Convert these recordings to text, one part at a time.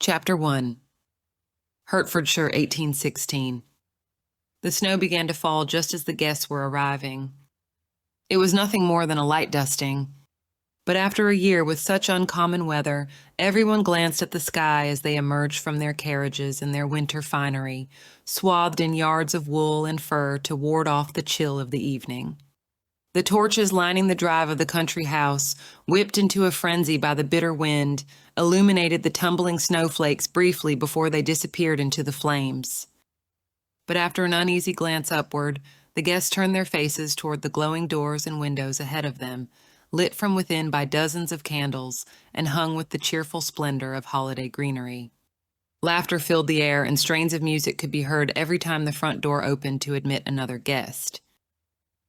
Chapter 1. Hertfordshire, 1816. The snow began to fall just as the guests were arriving. It was nothing more than a light dusting, but after a year with such uncommon weather, everyone glanced at the sky as they emerged from their carriages in their winter finery, swathed in yards of wool and fur to ward off the chill of the evening. The torches lining the drive of the country house, whipped into a frenzy by the bitter wind, illuminated the tumbling snowflakes briefly before they disappeared into the flames. But after an uneasy glance upward, the guests turned their faces toward the glowing doors and windows ahead of them, lit from within by dozens of candles and hung with the cheerful splendor of holiday greenery. Laughter filled the air, and strains of music could be heard every time the front door opened to admit another guest.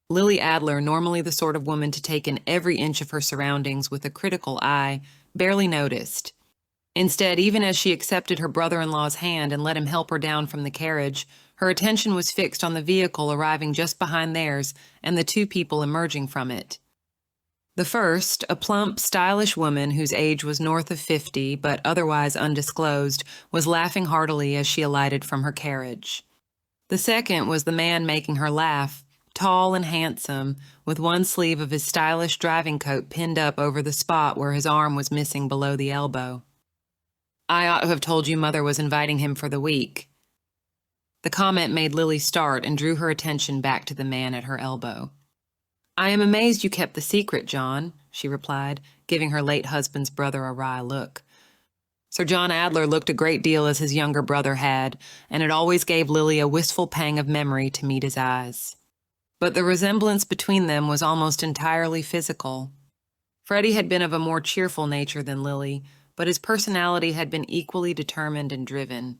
Lily Adler, normally the sort of woman to take in every inch of her surroundings with a critical eye, barely noticed. Instead, even as she accepted her brother-in-law's hand and let him help her down from the carriage, her attention was fixed on the vehicle arriving just behind theirs and the two people emerging from it. The first, a plump, stylish woman whose age was north of 50 but otherwise undisclosed, was laughing heartily as she alighted from her carriage. The second was the man making her laugh, tall and handsome, with one sleeve of his stylish driving coat pinned up over the spot where his arm was missing below the elbow. "I ought to have told you Mother was inviting him for the week." The comment made Lily start and drew her attention back to the man at her elbow. "I am amazed you kept the secret, John," she replied, giving her late husband's brother a wry look. Sir John Adler looked a great deal as his younger brother had, and it always gave Lily a wistful pang of memory to meet his eyes. But the resemblance between them was almost entirely physical. Freddie had been of a more cheerful nature than Lily, but his personality had been equally determined and driven.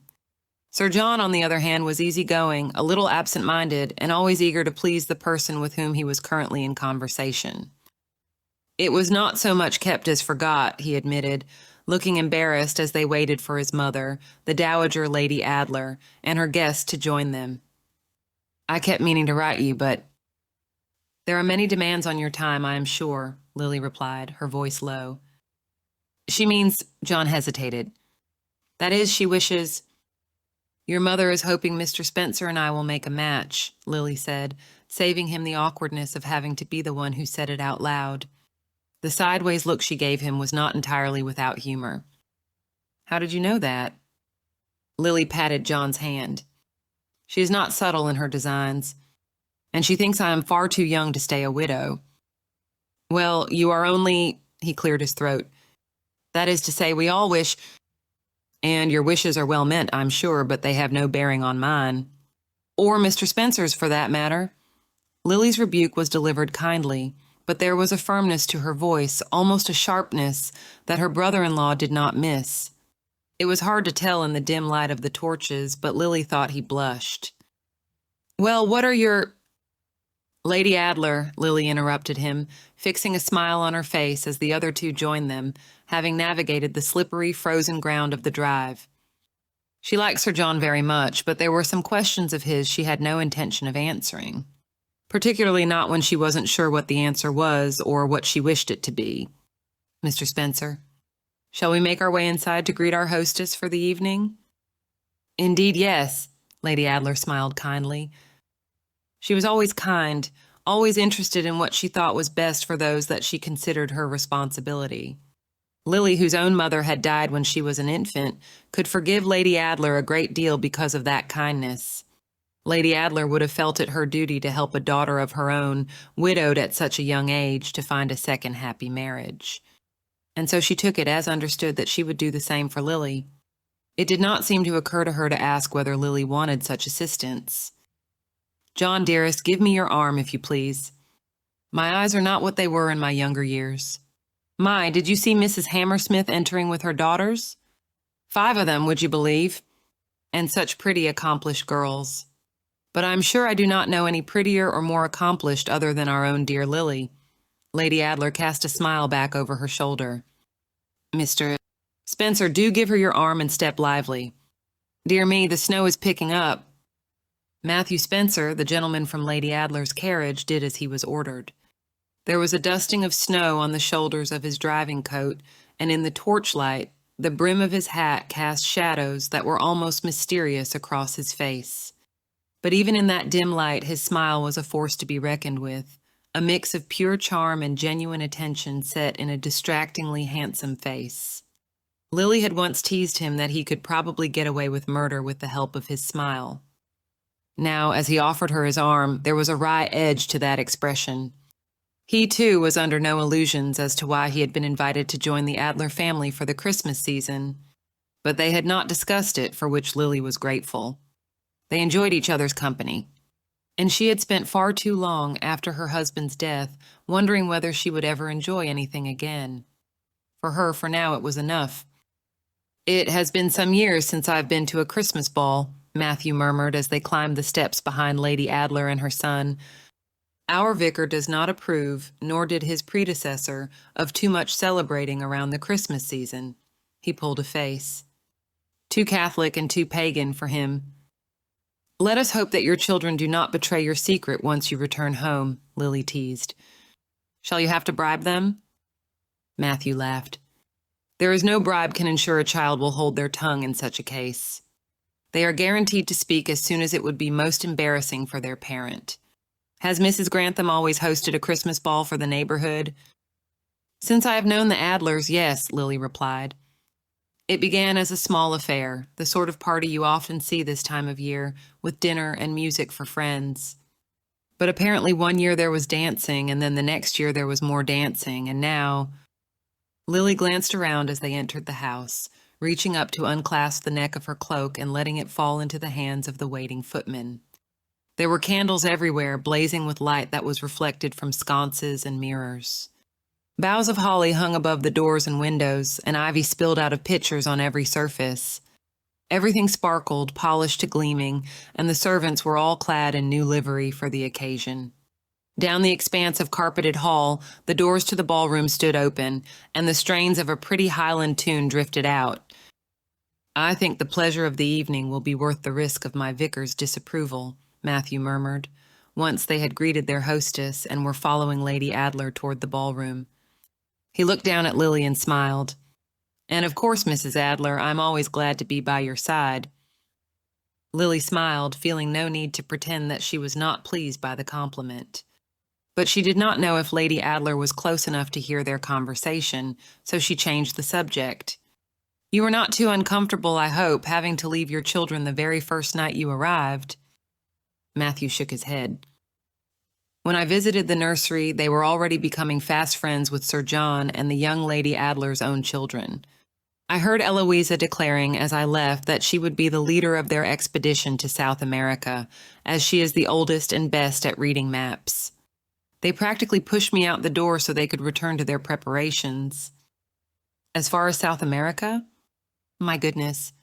Sir John, on the other hand, was easygoing, a little absent-minded, and always eager to please the person with whom he was currently in conversation. "It was not so much kept as forgot," he admitted, looking embarrassed as they waited for his mother, the Dowager Lady Adler, and her guests to join them. "I kept meaning to write you, but—" "There are many demands on your time, I am sure," Lily replied, her voice low. "She means—" John hesitated. "That is, she wishes—" "Your mother is hoping Mr. Spencer and I will make a match," Lily said, saving him the awkwardness of having to be the one who said it out loud. The sideways look she gave him was not entirely without humor. "How did you know that?" Lily patted John's hand. "She is not subtle in her designs, and she thinks I am far too young to stay a widow." "Well, you are only—" he cleared his throat. "That is to say, we all wish— and your wishes are well meant, I'm sure, but they have no bearing on mine. Or Mr. Spencer's, for that matter." Lily's rebuke was delivered kindly, but there was a firmness to her voice, almost a sharpness, that her brother-in-law did not miss. It was hard to tell in the dim light of the torches, but Lily thought he blushed. "Well, what are your—" "Lady Adler," Lily interrupted him, fixing a smile on her face as the other two joined them, having navigated the slippery, frozen ground of the drive. She liked Sir John very much, but there were some questions of his she had no intention of answering, particularly not when she wasn't sure what the answer was or what she wished it to be. "Mr. Spencer, shall we make our way inside to greet our hostess for the evening?" "Indeed, yes," Lady Adler smiled kindly. She was always kind, always interested in what she thought was best for those that she considered her responsibility. Lily, whose own mother had died when she was an infant, could forgive Lady Adler a great deal because of that kindness. Lady Adler would have felt it her duty to help a daughter of her own, widowed at such a young age, to find a second happy marriage. And so she took it as understood that she would do the same for Lily. It did not seem to occur to her to ask whether Lily wanted such assistance. "John, dearest, give me your arm, if you please. My eyes are not what they were in my younger years. My, did you see Mrs. Hammersmith entering with her daughters? 5 of them, would you believe? And such pretty, accomplished girls. But I'm sure I do not know any prettier or more accomplished other than our own dear Lily." Lady Adler cast a smile back over her shoulder. "Mr. Spencer, do give her your arm and step lively. Dear me, the snow is picking up." Matthew Spencer, the gentleman from Lady Adler's carriage, did as he was ordered. There was a dusting of snow on the shoulders of his driving coat, and in the torchlight, The brim of his hat cast shadows that were almost mysterious across his face. But even in that dim light, his smile was a force to be reckoned with, a mix of pure charm and genuine attention set in a distractingly handsome face. Lily had once teased him that he could probably get away with murder with the help of his smile. Now, as he offered her his arm, there was a wry edge to that expression. He, too, was under no illusions as to why he had been invited to join the Adler family for the Christmas season, but they had not discussed it, for which Lily was grateful. They enjoyed each other's company, and she had spent far too long after her husband's death wondering whether she would ever enjoy anything again. For her, for now, it was enough. "It has been some years since I've been to a Christmas ball," Matthew murmured as they climbed the steps behind Lady Adler and her son. "Our vicar does not approve, nor did his predecessor, of too much celebrating around the Christmas season." He pulled a face. "Too Catholic and too pagan for him." "Let us hope that your children do not betray your secret once you return home," Lily teased. "Shall you have to bribe them?" Matthew laughed. "There is no bribe can ensure a child will hold their tongue in such a case. They are guaranteed to speak as soon as it would be most embarrassing for their parent. Has Mrs. Grantham always hosted a Christmas ball for the neighborhood?" "Since I have known the Adlers, yes," Lily replied. "It began as a small affair, the sort of party you often see this time of year, with dinner and music for friends. But apparently one year there was dancing, and then the next year there was more dancing, and now—" Lily glanced around as they entered the house, reaching up to unclasp the neck of her cloak and letting it fall into the hands of the waiting footman. There were candles everywhere, blazing with light that was reflected from sconces and mirrors. Boughs of holly hung above the doors and windows, and ivy spilled out of pitchers on every surface. Everything sparkled, polished to gleaming, and the servants were all clad in new livery for the occasion. Down the expanse of carpeted hall, the doors to the ballroom stood open, and the strains of a pretty Highland tune drifted out. "I think the pleasure of the evening will be worth the risk of my vicar's disapproval," Matthew murmured, once they had greeted their hostess and were following Lady Adler toward the ballroom. He looked down at Lily and smiled. "And of course, Mrs. Adler, I'm always glad to be by your side." Lily smiled, feeling no need to pretend that she was not pleased by the compliment. But she did not know if Lady Adler was close enough to hear their conversation, so she changed the subject. "You were not too uncomfortable, I hope, having to leave your children the very first night you arrived?" Matthew shook his head. "When I visited the nursery, they were already becoming fast friends with Sir John and the young Lady Adler's own children. I heard Eloisa declaring as I left that she would be the leader of their expedition to South America, as she is the oldest and best at reading maps. They practically pushed me out the door so they could return to their preparations." "As far as South America? My goodness."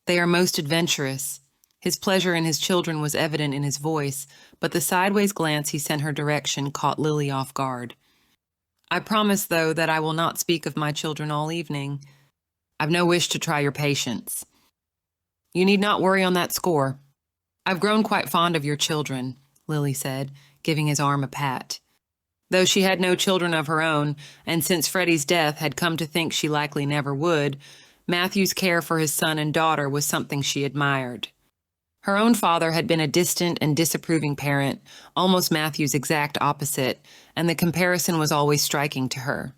"They are most adventurous." His pleasure in his children was evident in his voice, but the sideways glance he sent her direction caught Lily off guard. "I promise, though, that I will not speak of my children all evening. I've no wish to try your patience." "You need not worry on that score. I've grown quite fond of your children," Lily said, giving his arm a pat. Though she had no children of her own, and since Freddie's death had come to think she likely never would, Matthew's care for his son and daughter was something she admired. Her own father had been a distant and disapproving parent, almost Matthew's exact opposite, and the comparison was always striking to her.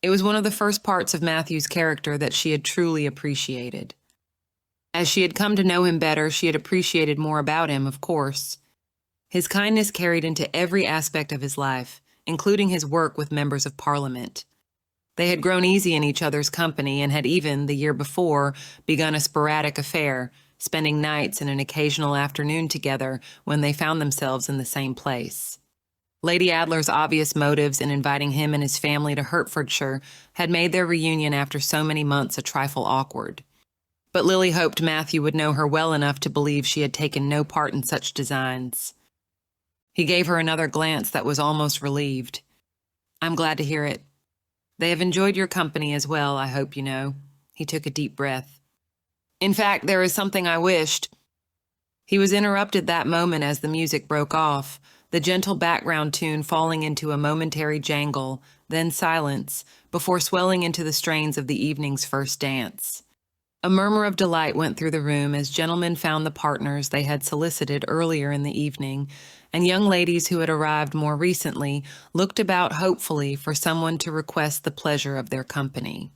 It was one of the first parts of Matthew's character that she had truly appreciated. As she had come to know him better, she had appreciated more about him, of course. His kindness carried into every aspect of his life, including his work with members of Parliament. They had grown easy in each other's company and had even, the year before, begun a sporadic affair, spending nights and an occasional afternoon together when they found themselves in the same place. Lady Adler's obvious motives in inviting him and his family to Hertfordshire had made their reunion after so many months a trifle awkward. But Lily hoped Matthew would know her well enough to believe she had taken no part in such designs. He gave her another glance that was almost relieved. "I'm glad to hear it. They have enjoyed your company as well, I hope you know." He took a deep breath. "In fact, there is something I wished—" He was interrupted that moment as the music broke off, the gentle background tune falling into a momentary jangle, then silence, before swelling into the strains of the evening's first dance. A murmur of delight went through the room as gentlemen found the partners they had solicited earlier in the evening, and young ladies who had arrived more recently looked about hopefully for someone to request the pleasure of their company.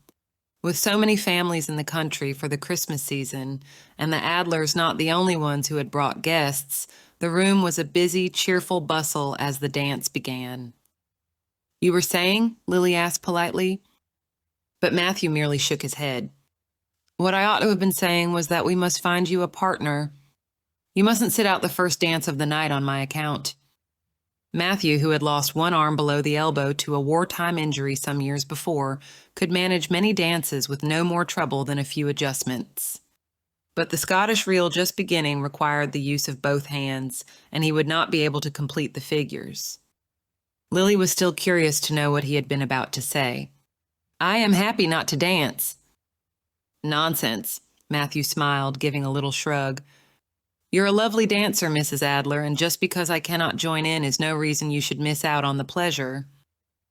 With so many families in the country for the Christmas season, and the Adlers not the only ones who had brought guests, the room was a busy, cheerful bustle as the dance began. "You were saying?" Lily asked politely. But Matthew merely shook his head. "What I ought to have been saying was that we must find you a partner. You mustn't sit out the first dance of the night on my account." Matthew, who had lost one arm below the elbow to a wartime injury some years before, could manage many dances with no more trouble than a few adjustments. But the Scottish reel just beginning required the use of both hands, and he would not be able to complete the figures. Lily was still curious to know what he had been about to say. "I am happy not to dance." "Nonsense," Matthew smiled, giving a little shrug. "You're a lovely dancer, Mrs. Adler, and just because I cannot join in is no reason you should miss out on the pleasure.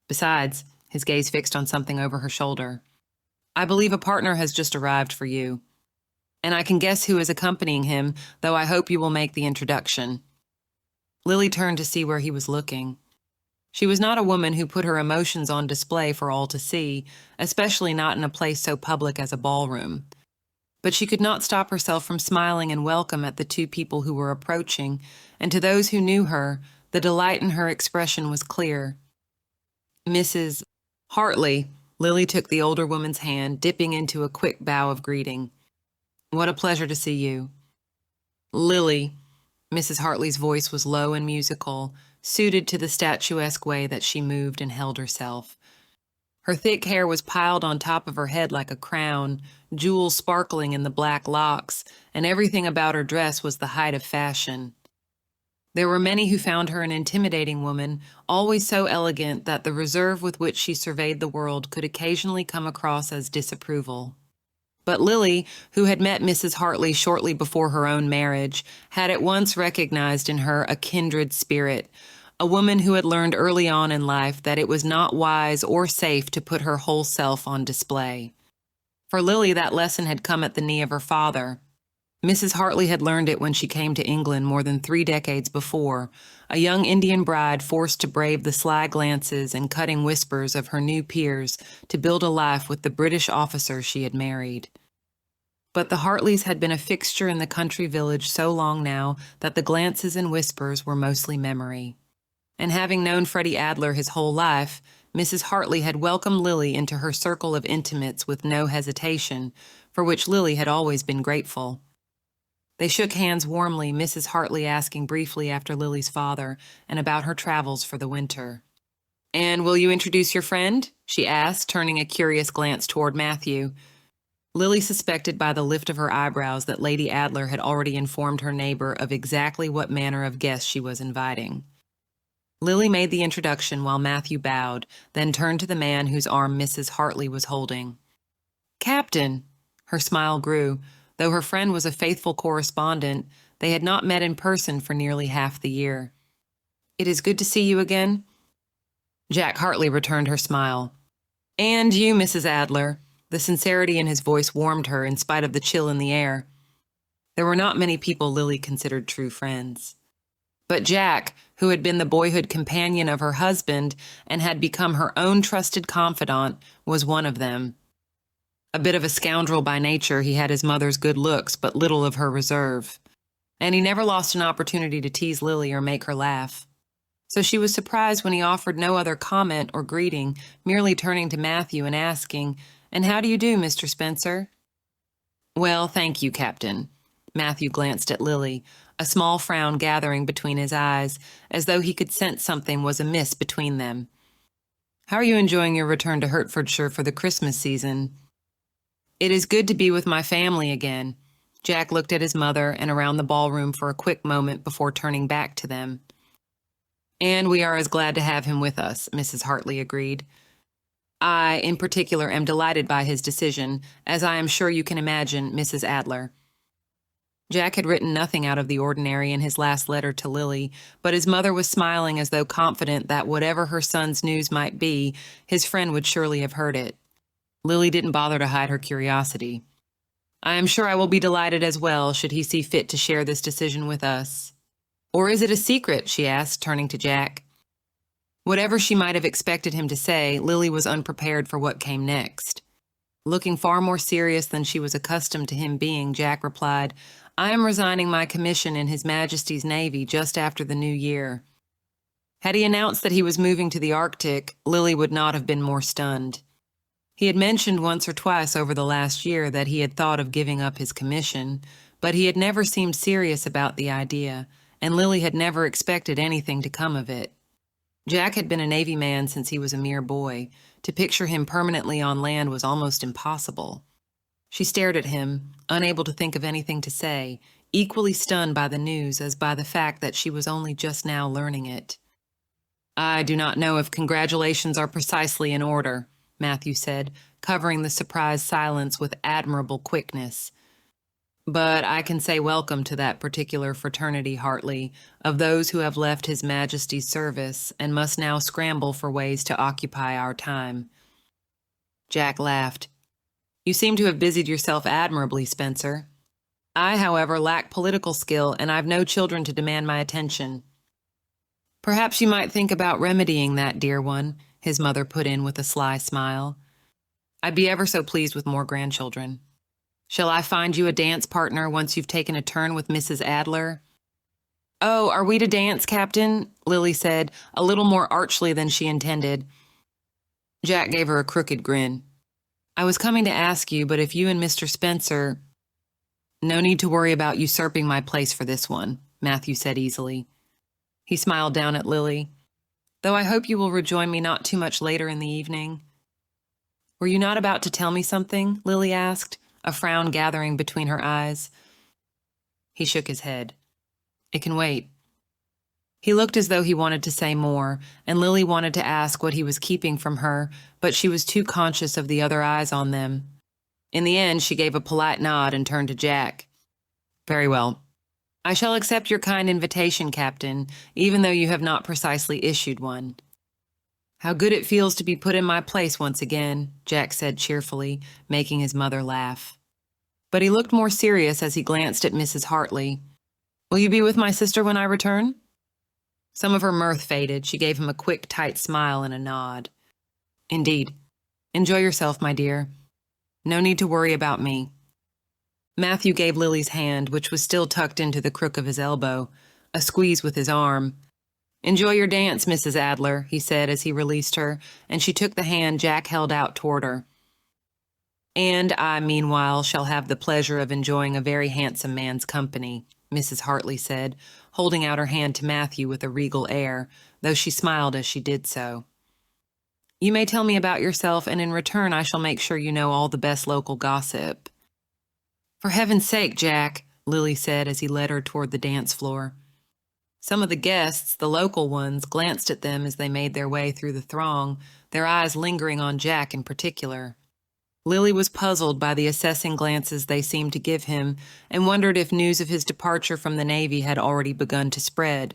Besides," his gaze fixed on something over her shoulder, "I believe a partner has just arrived for you. And I can guess who is accompanying him, though I hope you will make the introduction." Lily turned to see where he was looking. She was not a woman who put her emotions on display for all to see, especially not in a place so public as a ballroom. But she could not stop herself from smiling in welcome at the two people who were approaching, and to those who knew her, the delight in her expression was clear. "Mrs. Hartley," Lily took the older woman's hand, dipping into a quick bow of greeting. "What a pleasure to see you." "Lily," Mrs. Hartley's voice was low and musical, suited to the statuesque way that she moved and held herself. Her thick hair was piled on top of her head like a crown, jewels sparkling in the black locks, and everything about her dress was the height of fashion. There were many who found her an intimidating woman, always so elegant that the reserve with which she surveyed the world could occasionally come across as disapproval. But Lily, who had met Mrs. Hartley shortly before her own marriage, had at once recognized in her a kindred spirit, a woman who had learned early on in life that it was not wise or safe to put her whole self on display. For Lily, that lesson had come at the knee of her father. Mrs. Hartley had learned it when she came to England more than 3 decades before, a young Indian bride forced to brave the sly glances and cutting whispers of her new peers to build a life with the British officer she had married. But the Hartleys had been a fixture in the country village so long now that the glances and whispers were mostly memory. And having known Freddie Adler his whole life, Mrs. Hartley had welcomed Lily into her circle of intimates with no hesitation, for which Lily had always been grateful. They shook hands warmly, Mrs. Hartley asking briefly after Lily's father and about her travels for the winter. "And will you introduce your friend?" she asked, turning a curious glance toward Matthew. Lily suspected by the lift of her eyebrows that Lady Adler had already informed her neighbor of exactly what manner of guest she was inviting. Lily made the introduction while Matthew bowed, then turned to the man whose arm Mrs. Hartley was holding. "Captain!" Her smile grew. Though her friend was a faithful correspondent, they had not met in person for nearly half the year. "It is good to see you again." Jack Hartley returned her smile. "And you, Mrs. Adler." The sincerity in his voice warmed her in spite of the chill in the air. There were not many people Lily considered true friends. But Jack, who had been the boyhood companion of her husband and had become her own trusted confidant, was one of them. A bit of a scoundrel by nature, he had his mother's good looks, but little of her reserve. And he never lost an opportunity to tease Lily or make her laugh. So she was surprised when he offered no other comment or greeting, merely turning to Matthew and asking, "And how do you do, Mr. Spencer?" "Well, thank you, Captain." Matthew glanced at Lily, a small frown gathering between his eyes, as though he could sense something was amiss between them. "How are you enjoying your return to Hertfordshire for the Christmas season?" "It is good to be with my family again." Jack looked at his mother and around the ballroom for a quick moment before turning back to them. "And we are as glad to have him with us," Mrs. Hartley agreed. "I, in particular, am delighted by his decision, as I am sure you can imagine, Mrs. Adler." Jack had written nothing out of the ordinary in his last letter to Lily, but his mother was smiling as though confident that whatever her son's news might be, his friend would surely have heard it. Lily didn't bother to hide her curiosity. "I am sure I will be delighted as well, should he see fit to share this decision with us." "Or is it a secret?" she asked, turning to Jack. Whatever she might have expected him to say, Lily was unprepared for what came next. Looking far more serious than she was accustomed to him being, Jack replied, "I am resigning my commission in His Majesty's Navy just after the new year." Had he announced that he was moving to the Arctic, Lily would not have been more stunned. He had mentioned once or twice over the last year that he had thought of giving up his commission, but he had never seemed serious about the idea, and Lily had never expected anything to come of it. Jack had been a Navy man since he was a mere boy. To picture him permanently on land was almost impossible. She stared at him, unable to think of anything to say, equally stunned by the news as by the fact that she was only just now learning it. "I do not know if congratulations are precisely in order," Matthew said, covering the surprised silence with admirable quickness. "But I can say welcome to that particular fraternity, Hartley, of those who have left His Majesty's service and must now scramble for ways to occupy our time." Jack laughed. "You seem to have busied yourself admirably, Spencer. I, however, lack political skill, and I've no children to demand my attention." "Perhaps you might think about remedying that, dear one," his mother put in with a sly smile. "I'd be ever so pleased with more grandchildren. Shall I find you a dance partner once you've taken a turn with Mrs. Adler?" "Oh, are we to dance, Captain?" Lily said, a little more archly than she intended. Jack gave her a crooked grin. "I was coming to ask you, but if you and Mr. Spencer—" "No need to worry about usurping my place for this one," Matthew said easily. He smiled down at Lily. "Though I hope you will rejoin me not too much later in the evening." "Were you not about to tell me something?" Lily asked, a frown gathering between her eyes. He shook his head. "It can wait." He looked as though he wanted to say more, and Lily wanted to ask what he was keeping from her, but she was too conscious of the other eyes on them. In the end, she gave a polite nod and turned to Jack. "Very well. I shall accept your kind invitation, Captain, even though you have not precisely issued one." "How good it feels to be put in my place once again," Jack said cheerfully, making his mother laugh. But he looked more serious as he glanced at Mrs. Hartley. "Will you be with my sister when I return?" Some of her mirth faded. She gave him a quick, tight smile and a nod. "Indeed. Enjoy yourself, my dear. No need to worry about me." Matthew gave Lily's hand, which was still tucked into the crook of his elbow, a squeeze with his arm. "Enjoy your dance, Mrs. Adler," he said as he released her, and she took the hand Jack held out toward her. "And I, meanwhile, shall have the pleasure of enjoying a very handsome man's company," Mrs. Hartley said, holding out her hand to Matthew with a regal air, though she smiled as she did so. "You may tell me about yourself, and in return I shall make sure you know all the best local gossip." "For heaven's sake, Jack," Lily said as he led her toward the dance floor. Some of the guests, the local ones, glanced at them as they made their way through the throng, their eyes lingering on Jack in particular. Lily was puzzled by the assessing glances they seemed to give him, and wondered if news of his departure from the Navy had already begun to spread.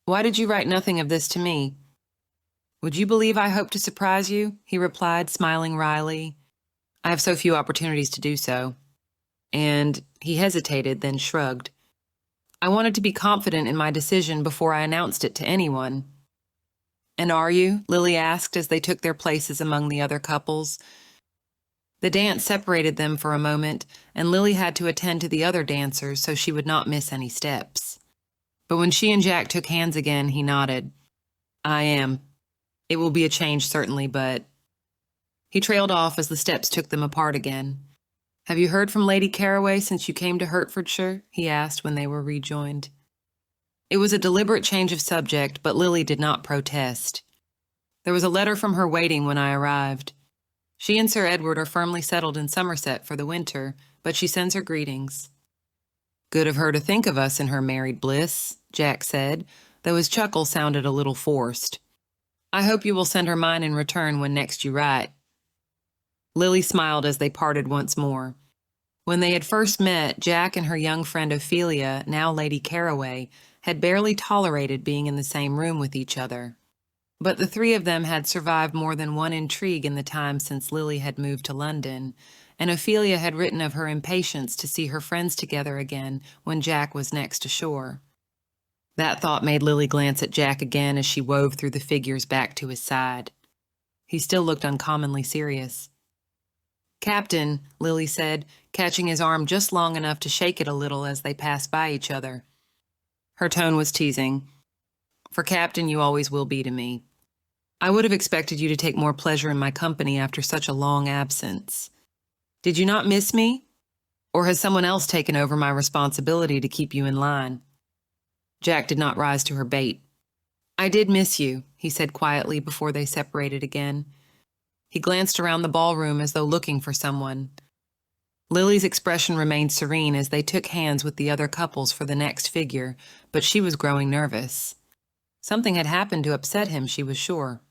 "Why did you write nothing of this to me?" "Would you believe I hope to surprise you?" he replied, smiling wryly. "I have so few opportunities to do so." And he hesitated, then shrugged. "I wanted to be confident in my decision before I announced it to anyone." "And are you?" Lily asked as they took their places among the other couples. The dance separated them for a moment, and Lily had to attend to the other dancers so she would not miss any steps. But when she and Jack took hands again, he nodded. "I am. It will be a change, certainly, but—" He trailed off as the steps took them apart again. "Have you heard from Lady Carroway since you came to Hertfordshire?" he asked when they were rejoined. It was a deliberate change of subject, but Lily did not protest. "There was a letter from her waiting when I arrived. She and Sir Edward are firmly settled in Somerset for the winter, but she sends her greetings." "Good of her to think of us in her married bliss," Jack said, though his chuckle sounded a little forced. "I hope you will send her mine in return when next you write." Lily smiled as they parted once more. When they had first met, Jack and her young friend Ophelia, now Lady Caraway, had barely tolerated being in the same room with each other. But the three of them had survived more than one intrigue in the time since Lily had moved to London, and Ophelia had written of her impatience to see her friends together again when Jack was next ashore. That thought made Lily glance at Jack again as she wove through the figures back to his side. He still looked uncommonly serious. "Captain," Lily said, catching his arm just long enough to shake it a little as they passed by each other. Her tone was teasing. "For captain you always will be to me. I would have expected you to take more pleasure in my company after such a long absence. Did you not miss me? Or has someone else taken over my responsibility to keep you in line?" Jack did not rise to her bait. "I did miss you," he said quietly before they separated again. He glanced around the ballroom as though looking for someone. Lily's expression remained serene as they took hands with the other couples for the next figure, but she was growing nervous. Something had happened to upset him, she was sure.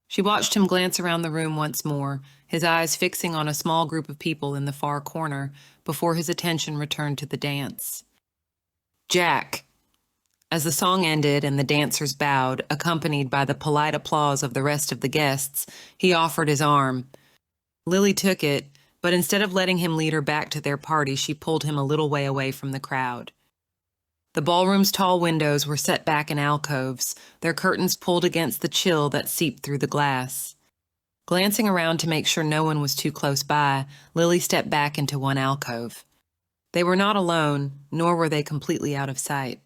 She watched him glance around the room once more, his eyes fixing on a small group of people in the far corner, before his attention returned to the dance. "Jack." As the song ended and the dancers bowed, accompanied by the polite applause of the rest of the guests, he offered his arm. Lily took it, but instead of letting him lead her back to their party, she pulled him a little way away from the crowd. The ballroom's tall windows were set back in alcoves, their curtains pulled against the chill that seeped through the glass. Glancing around to make sure no one was too close by, Lily stepped back into one alcove. They were not alone, nor were they completely out of sight.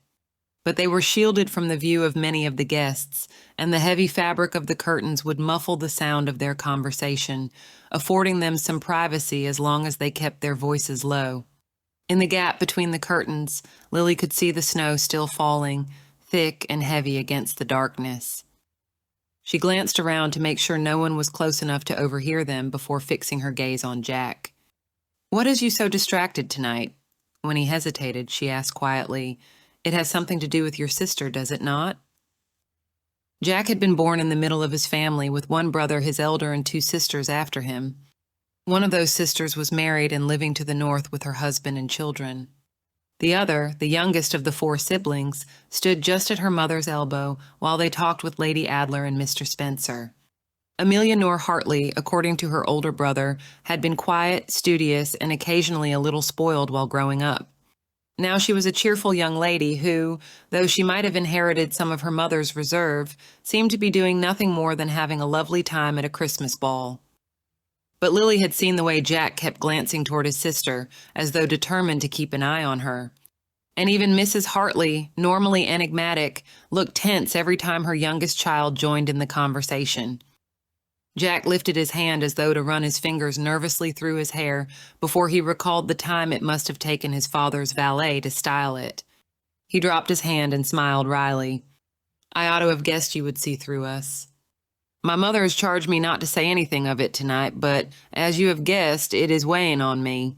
But they were shielded from the view of many of the guests, and the heavy fabric of the curtains would muffle the sound of their conversation, affording them some privacy as long as they kept their voices low. In the gap between the curtains, Lily could see the snow still falling, thick and heavy against the darkness. She glanced around to make sure no one was close enough to overhear them before fixing her gaze on Jack. "What has you so distracted tonight?" When he hesitated, she asked quietly, "It has something to do with your sister, does it not?" Jack had been born in the middle of his family, with one brother his elder and two sisters after him. One of those sisters was married and living to the north with her husband and children. The other, the youngest of the four siblings, stood just at her mother's elbow while they talked with Lady Adler and Mr. Spencer. Amelia Noor Hartley, according to her older brother, had been quiet, studious, and occasionally a little spoiled while growing up. Now she was a cheerful young lady who, though she might have inherited some of her mother's reserve, seemed to be doing nothing more than having a lovely time at a Christmas ball. But Lily had seen the way Jack kept glancing toward his sister, as though determined to keep an eye on her. And even Mrs. Hartley, normally enigmatic, looked tense every time her youngest child joined in the conversation. Jack lifted his hand as though to run his fingers nervously through his hair before he recalled the time it must have taken his father's valet to style it. He dropped his hand and smiled wryly. "I ought to have guessed you would see through us. My mother has charged me not to say anything of it tonight, but, as you have guessed, it is weighing on me."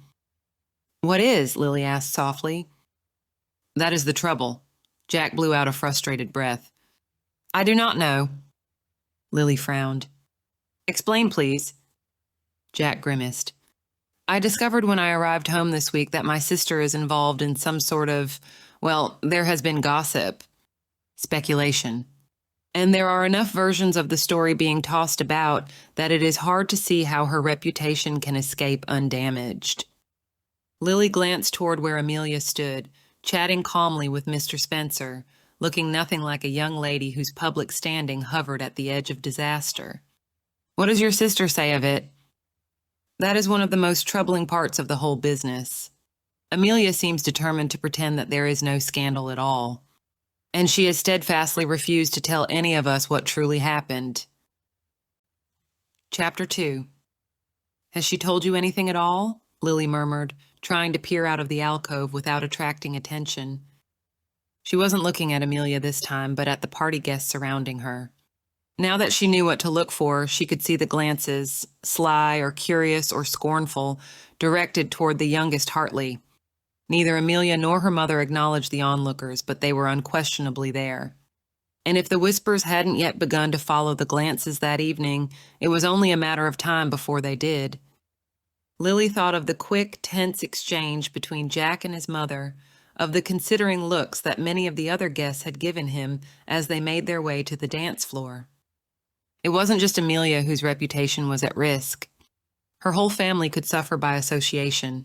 "What is?" Lily asked softly. "That is the trouble." Jack blew out a frustrated breath. "I do not know." Lily frowned. "Explain, please." Jack grimaced. "I discovered when I arrived home this week that my sister is involved in some sort of, well, there has been gossip. Speculation. And there are enough versions of the story being tossed about that it is hard to see how her reputation can escape undamaged." Lily glanced toward where Amelia stood, chatting calmly with Mr. Spencer, looking nothing like a young lady whose public standing hovered at the edge of disaster. "What does your sister say of it?" "That is one of the most troubling parts of the whole business. Amelia seems determined to pretend that there is no scandal at all. And she has steadfastly refused to tell any of us what truly happened." Chapter 2. "Has she told you anything at all?" Lily murmured, trying to peer out of the alcove without attracting attention. She wasn't looking at Amelia this time, but at the party guests surrounding her. Now that she knew what to look for, she could see the glances, sly or curious or scornful, directed toward the youngest Hartley. Neither Amelia nor her mother acknowledged the onlookers, but they were unquestionably there. And if the whispers hadn't yet begun to follow the glances that evening, it was only a matter of time before they did. Lily thought of the quick, tense exchange between Jack and his mother, of the considering looks that many of the other guests had given him as they made their way to the dance floor. It wasn't just Amelia whose reputation was at risk. Her whole family could suffer by association.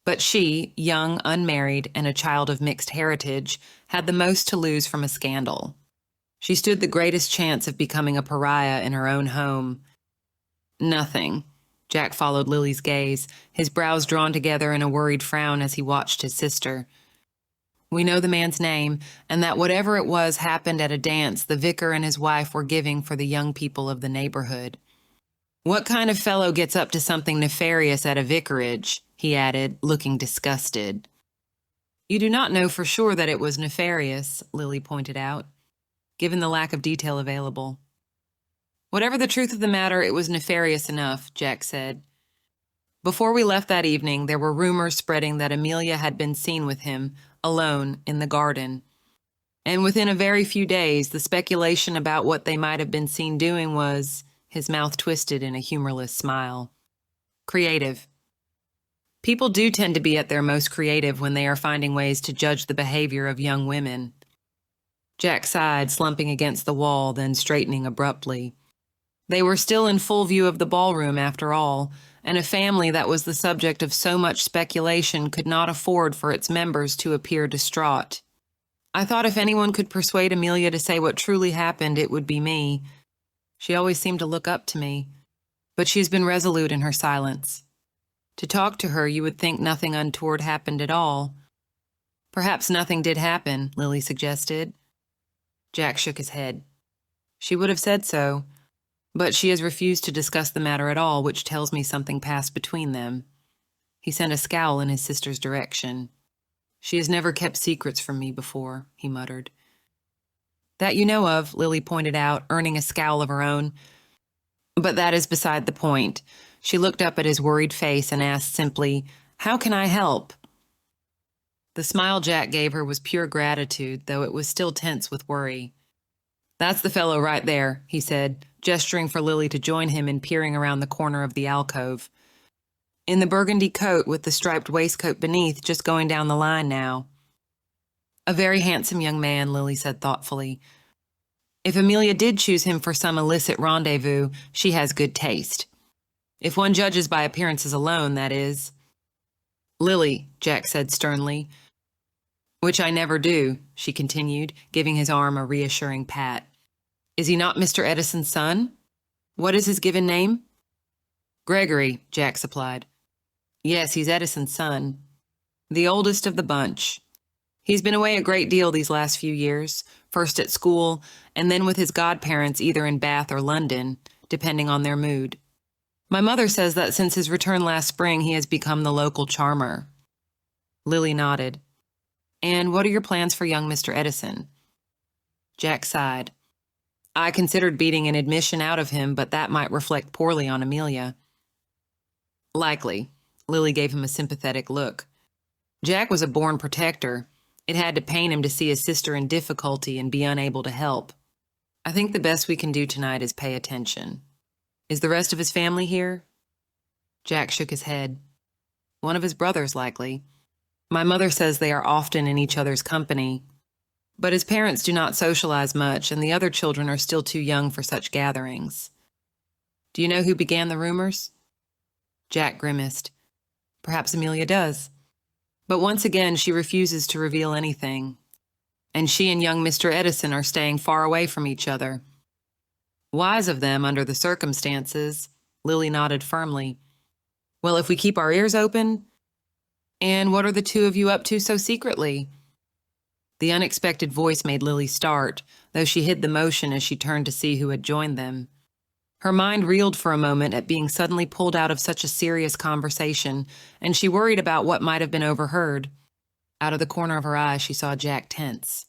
But she, young, unmarried, and a child of mixed heritage, had the most to lose from a scandal. She stood the greatest chance of becoming a pariah in her own home. Nothing. Jack followed Lily's gaze, his brows drawn together in a worried frown as he watched his sister. We know the man's name, and that whatever it was happened at a dance the vicar and his wife were giving for the young people of the neighborhood. What kind of fellow gets up to something nefarious at a vicarage? He added, looking disgusted. You do not know for sure that it was nefarious, Lily pointed out, given the lack of detail available. Whatever the truth of the matter, it was nefarious enough, Jack said. Before we left that evening, there were rumors spreading that Amelia had been seen with him, alone, in the garden. And within a very few days, the speculation about what they might have been seen doing was, his mouth twisted in a humorless smile, creative. People do tend to be at their most creative when they are finding ways to judge the behavior of young women. Jack sighed, slumping against the wall, then straightening abruptly. They were still in full view of the ballroom, after all, and a family that was the subject of so much speculation could not afford for its members to appear distraught. I thought if anyone could persuade Amelia to say what truly happened, it would be me. She always seemed to look up to me, but she's been resolute in her silence. To talk to her, you would think nothing untoward happened at all. Perhaps nothing did happen, Lily suggested. Jack shook his head. She would have said so, but she has refused to discuss the matter at all, which tells me something passed between them. He sent a scowl in his sister's direction. She has never kept secrets from me before, he muttered. That you know of, Lily pointed out, earning a scowl of her own. But that is beside the point. She looked up at his worried face and asked simply, How can I help? The smile Jack gave her was pure gratitude, though it was still tense with worry. That's the fellow right there, he said, gesturing for Lily to join him in peering around the corner of the alcove. In the burgundy coat with the striped waistcoat beneath, just going down the line now. A very handsome young man, Lily said thoughtfully. If Amelia did choose him for some illicit rendezvous, she has good taste. If one judges by appearances alone, that is. Lily, Jack said sternly. Which I never do, she continued, giving his arm a reassuring pat. Is he not Mr. Edison's son? What is his given name? Gregory, Jack supplied. Yes, he's Edison's son. The oldest of the bunch. He's been away a great deal these last few years, first at school, and then with his godparents either in Bath or London, depending on their mood. My mother says that since his return last spring, he has become the local charmer. Lily nodded. And what are your plans for young Mr. Edison? Jack sighed. I considered beating an admission out of him, but that might reflect poorly on Amelia. Likely. Lily gave him a sympathetic look. Jack was a born protector. It had to pain him to see his sister in difficulty and be unable to help. I think the best we can do tonight is pay attention. Is the rest of his family here? Jack shook his head. One of his brothers, likely. My mother says they are often in each other's company. But his parents do not socialize much, and the other children are still too young for such gatherings. Do you know who began the rumors? Jack grimaced. Perhaps Amelia does. But once again, she refuses to reveal anything. And she and young Mr. Edison are staying far away from each other. Wise of them under the circumstances, Lily nodded firmly. Well, if we keep our ears open... And what are the two of you up to so secretly? The unexpected voice made Lily start, though she hid the motion as she turned to see who had joined them. Her mind reeled for a moment at being suddenly pulled out of such a serious conversation, and she worried about what might have been overheard. Out of the corner of her eye, she saw Jack tense.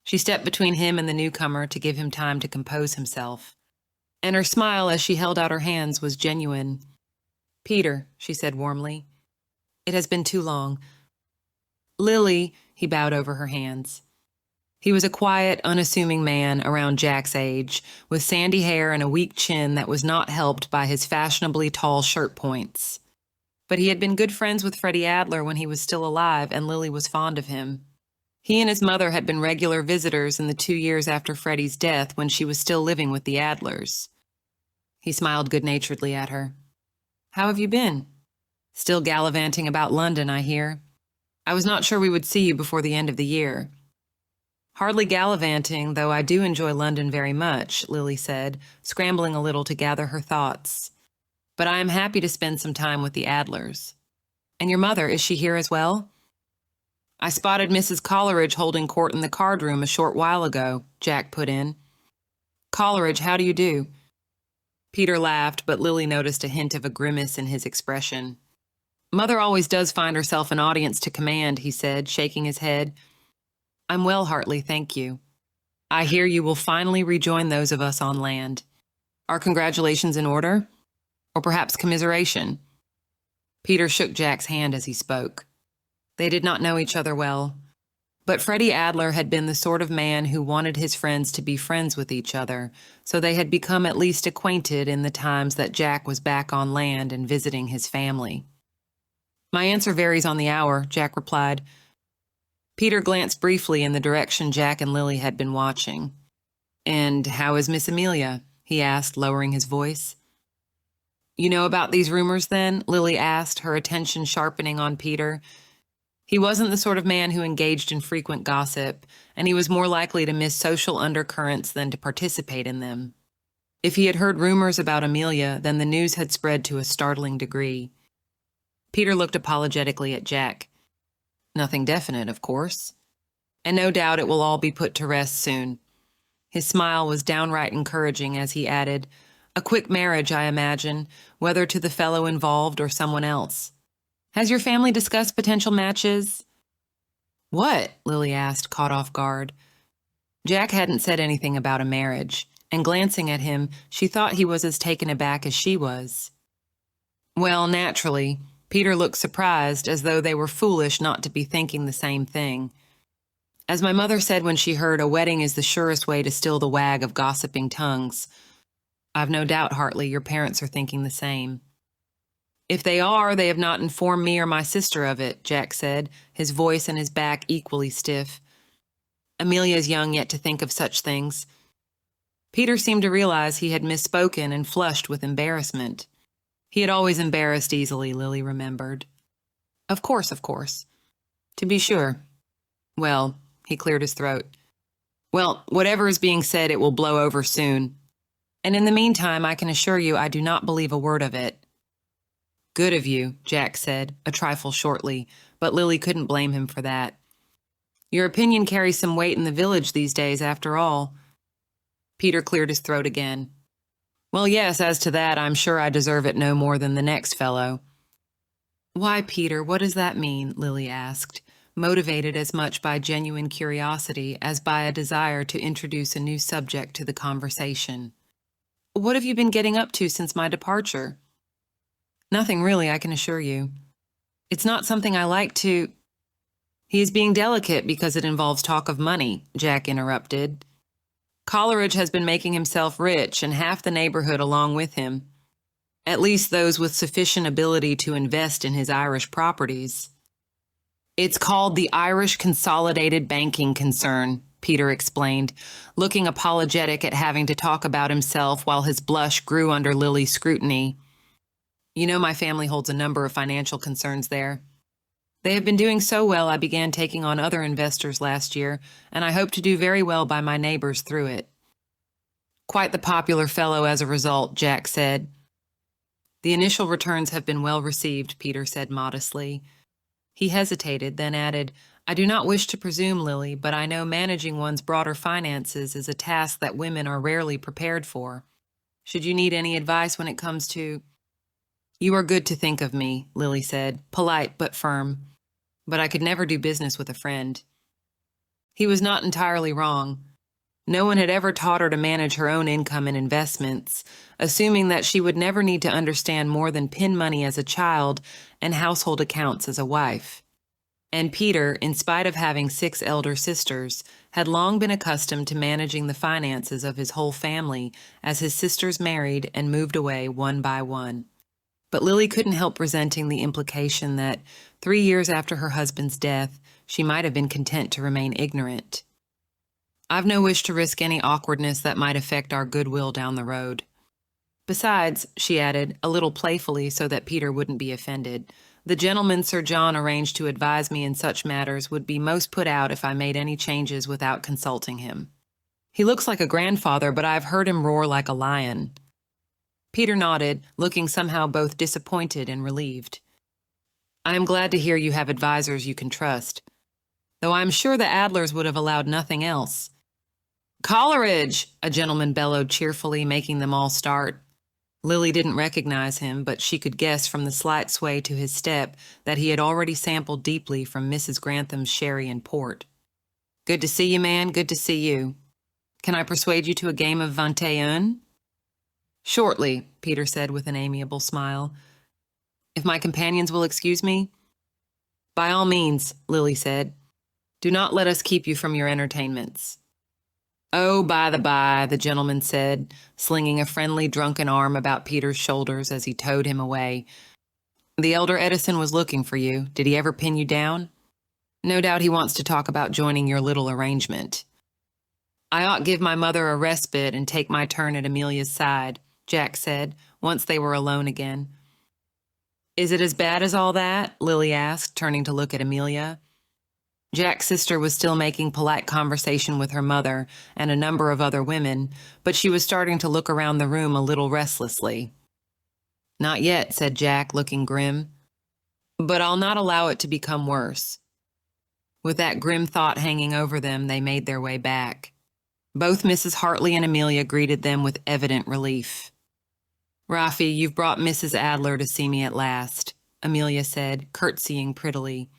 She stepped between him and the newcomer to give him time to compose himself. And her smile as she held out her hands was genuine. Peter, she said warmly. It has been too long. Lily, he bowed over her hands. He was a quiet, unassuming man around Jack's age, with sandy hair and a weak chin that was not helped by his fashionably tall shirt points. but he had been good friends with Freddie Adler when he was still alive, and Lily was fond of him. He and his mother had been regular visitors in the 2 years after Freddie's death when she was still living with the Adlers. He smiled good-naturedly at her. "How have you been?" "Still gallivanting about London, I hear. I was not sure we would see you before the end of the year." "Hardly gallivanting, though I do enjoy London very much," Lily said, scrambling a little to gather her thoughts. "But I am happy to spend some time with the Adlers." "And your mother, is she here as well?" "I spotted Mrs. Coleridge holding court in the card room a short while ago," Jack put in. "Coleridge, how do you do?" Peter laughed, but Lily noticed a hint of a grimace in his expression. "Mother always does find herself an audience to command," he said, shaking his head. "I'm well, Hartley, thank you. I hear you will finally rejoin those of us on land. Are congratulations in order? Or perhaps commiseration?" Peter shook Jack's hand as he spoke. They did not know each other well, but Freddie Adler had been the sort of man who wanted his friends to be friends with each other, so they had become at least acquainted in the times that Jack was back on land and visiting his family. "My answer varies on the hour," Jack replied. Peter glanced briefly in the direction Jack and Lily had been watching. "And how is Miss Amelia?" he asked, lowering his voice. "You know about these rumors, then?" Lily asked, her attention sharpening on Peter. He wasn't the sort of man who engaged in frequent gossip, and he was more likely to miss social undercurrents than to participate in them. If he had heard rumors about Amelia, then the news had spread to a startling degree. Peter looked apologetically at Jack. "Nothing definite, of course. And no doubt it will all be put to rest soon." His smile was downright encouraging as he added, "A quick marriage, I imagine, whether to the fellow involved or someone else. Has your family discussed potential matches?" "What?" Lily asked, caught off guard. Jack hadn't said anything about a marriage, and glancing at him, she thought he was as taken aback as she was. "Well, naturally," Peter looked surprised, as though they were foolish not to be thinking the same thing. "As my mother said when she heard, a wedding is the surest way to still the wag of gossiping tongues. I've no doubt, Hartley, your parents are thinking the same." "If they are, they have not informed me or my sister of it," Jack said, his voice and his back equally stiff. "Amelia is young yet to think of such things." Peter seemed to realize he had misspoken and flushed with embarrassment. He had always embarrassed easily, Lily remembered. Of course. To be sure. Well," he cleared his throat. "Well, whatever is being said, it will blow over soon. And in the meantime, I can assure you I do not believe a word of it." "Good of you," Jack said, a trifle shortly, but Lily couldn't blame him for that. "Your opinion carries some weight in the village these days, after all." Peter cleared his throat again. "Well, yes, as to that, I'm sure I deserve it no more than the next fellow." "Why, Peter, what does that mean?" Lily asked, motivated as much by genuine curiosity as by a desire to introduce a new subject to the conversation. "What have you been getting up to since my departure?" "Nothing really, I can assure you. It's not something I like to—" "He is being delicate because it involves talk of money," Jack interrupted. "Coleridge has been making himself rich, and half the neighborhood along with him. At least those with sufficient ability to invest in his Irish properties." "It's called the Irish Consolidated Banking Concern," Peter explained, looking apologetic at having to talk about himself while his blush grew under Lily's scrutiny. "You know my family holds a number of financial concerns there. They have been doing so well I began taking on other investors last year, and I hope to do very well by my neighbors through it." "Quite the popular fellow as a result," Jack said. "The initial returns have been well received," Peter said modestly. He hesitated, then added, "I do not wish to presume, Lily, but I know managing one's broader finances is a task that women are rarely prepared for. Should you need any advice when it comes to—" "You are good to think of me," Lily said, polite but firm. "But I could never do business with a friend." He was not entirely wrong. No one had ever taught her to manage her own income and investments, assuming that she would never need to understand more than pin money as a child and household accounts as a wife. And Peter, in spite of having 6 elder sisters, had long been accustomed to managing the finances of his whole family as his sisters married and moved away one by one. But Lily couldn't help resenting the implication that 3 years after her husband's death, she might have been content to remain ignorant. "I've no wish to risk any awkwardness that might affect our goodwill down the road. Besides," she added, a little playfully so that Peter wouldn't be offended, "the gentleman Sir John arranged to advise me in such matters would be most put out if I made any changes without consulting him. He looks like a grandfather, but I've heard him roar like a lion." Peter nodded, looking somehow both disappointed and relieved. "I am glad to hear you have advisors you can trust, though I am sure the Adlers would have allowed nothing else." "Coleridge!" a gentleman bellowed cheerfully, making them all start. Lily didn't recognize him, but she could guess from the slight sway to his step that he had already sampled deeply from Mrs. Grantham's sherry and port. "Good to see you, man, good to see you. Can I persuade you to a game of 21? "Shortly," Peter said with an amiable smile. "If my companions will excuse me?" "By all means," Lily said. "Do not let us keep you from your entertainments." "Oh, by the by," the gentleman said, slinging a friendly, drunken arm about Peter's shoulders as he towed him away. "The elder Edison was looking for you. Did he ever pin you down? No doubt he wants to talk about joining your little arrangement." "I ought give my mother a respite and take my turn at Amelia's side," Jack said, once they were alone again. "Is it as bad as all that?" Lily asked, turning to look at Amelia. Jack's sister was still making polite conversation with her mother and a number of other women, but she was starting to look around the room a little restlessly. "Not yet," said Jack, looking grim. "But I'll not allow it to become worse." With that grim thought hanging over them, they made their way back. Both Mrs. Hartley and Amelia greeted them with evident relief. "Rafi, you've brought Mrs. Adler to see me at last," Amelia said, curtsying prettily.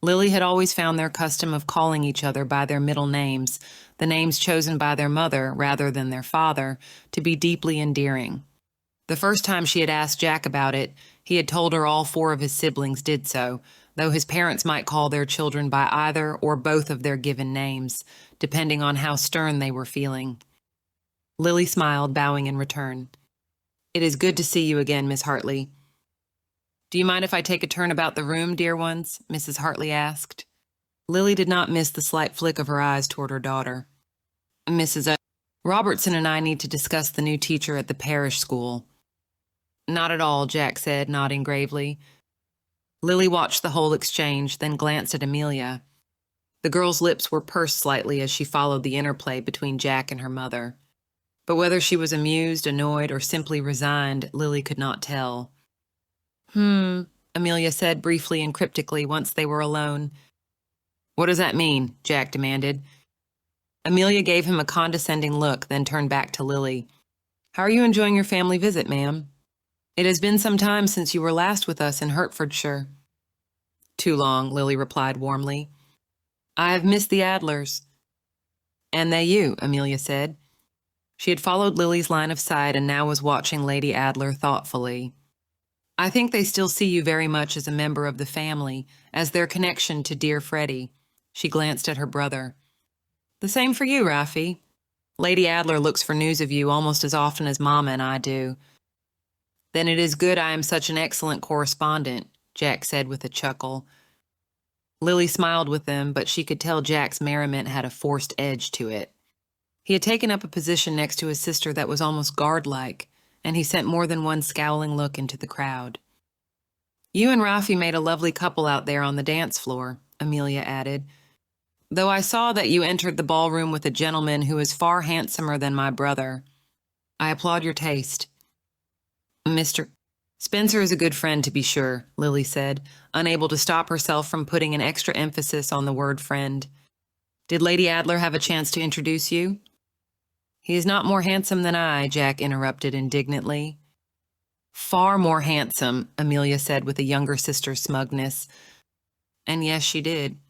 Lily had always found their custom of calling each other by their middle names, the names chosen by their mother rather than their father, to be deeply endearing. The first time she had asked Jack about it, he had told her all 4 of his siblings did so, though his parents might call their children by either or both of their given names, depending on how stern they were feeling. Lily smiled, bowing in return. "It is good to see you again, Miss Hartley." "Do you mind if I take a turn about the room, dear ones?" Mrs. Hartley asked. Lily did not miss the slight flick of her eyes toward her daughter. "Mrs. Robertson and I need to discuss the new teacher at the parish school." "Not at all," Jack said, nodding gravely. Lily watched the whole exchange, then glanced at Amelia. The girl's lips were pursed slightly as she followed the interplay between Jack and her mother. But whether she was amused, annoyed, or simply resigned, Lily could not tell. Amelia said briefly and cryptically once they were alone. "What does that mean?" Jack demanded. Amelia gave him a condescending look, then turned back to Lily. "How are you enjoying your family visit, ma'am? It has been some time since you were last with us in Hertfordshire." "Too long," Lily replied warmly. "I have missed the Adlers." "And they you," Amelia said. She had followed Lily's line of sight and now was watching Lady Adler thoughtfully. "I think they still see you very much as a member of the family, as their connection to dear Freddie." She glanced at her brother. "The same for you, Rafi. Lady Adler looks for news of you almost as often as Mama and I do." "Then it is good I am such an excellent correspondent," Jack said with a chuckle. Lily smiled with them, but she could tell Jack's merriment had a forced edge to it. He had taken up a position next to his sister that was almost guard-like, and he sent more than one scowling look into the crowd. "You and Rafi made a lovely couple out there on the dance floor," Amelia added, "though I saw that you entered the ballroom with a gentleman who is far handsomer than my brother. I applaud your taste." "Mr. Spencer is a good friend, to be sure," Lily said, unable to stop herself from putting an extra emphasis on the word friend. "Did Lady Adler have a chance to introduce you?" "He is not more handsome than I," Jack interrupted indignantly. "Far more handsome," Amelia said with a younger sister's smugness. And yes, she did.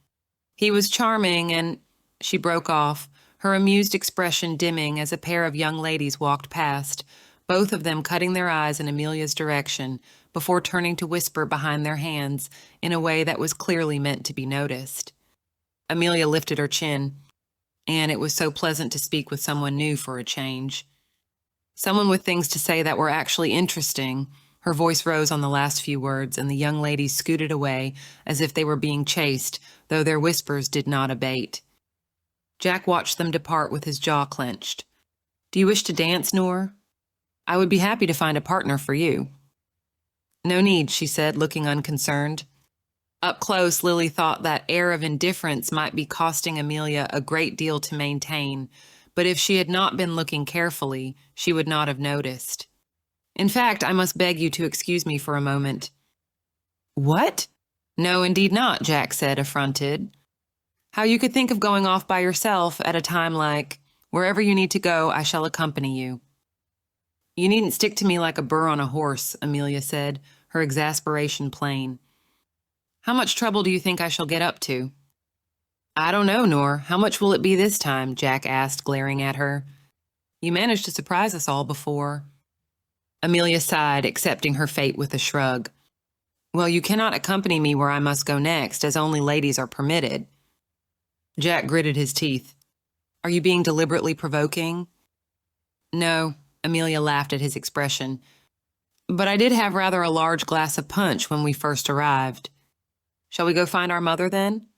"He was charming and—" She broke off, her amused expression dimming as a pair of young ladies walked past, both of them cutting their eyes in Amelia's direction before turning to whisper behind their hands in a way that was clearly meant to be noticed. Amelia lifted her chin. And it was so pleasant to speak with someone new for a change. Someone with things to say that were actually interesting, Her voice rose on the last few words, and the young ladies scooted away as if they were being chased, though their whispers did not abate. Jack watched them depart with his jaw clenched. "Do you wish to dance, Noor? I would be happy to find a partner for you." "No need," she said, looking unconcerned. Up close, Lily thought that air of indifference might be costing Amelia a great deal to maintain, but if she had not been looking carefully, she would not have noticed. "In fact, I must beg you to excuse me for a moment." "What?" "No, indeed not," Jack said, affronted. "How you could think of going off by yourself at a time like, wherever you need to go, I shall accompany you." "You needn't stick to me like a burr on a horse," Amelia said, her exasperation plain. "How much trouble do you think I shall get up to?" "I don't know, Noor. How much will it be this time?" Jack asked, glaring at her. "You managed to surprise us all before." Amelia sighed, accepting her fate with a shrug. "Well, you cannot accompany me where I must go next, as only ladies are permitted." Jack gritted his teeth. "Are you being deliberately provoking?" "No," Amelia laughed at his expression. "But I did have rather a large glass of punch when we first arrived. Shall we go find our mother, then?"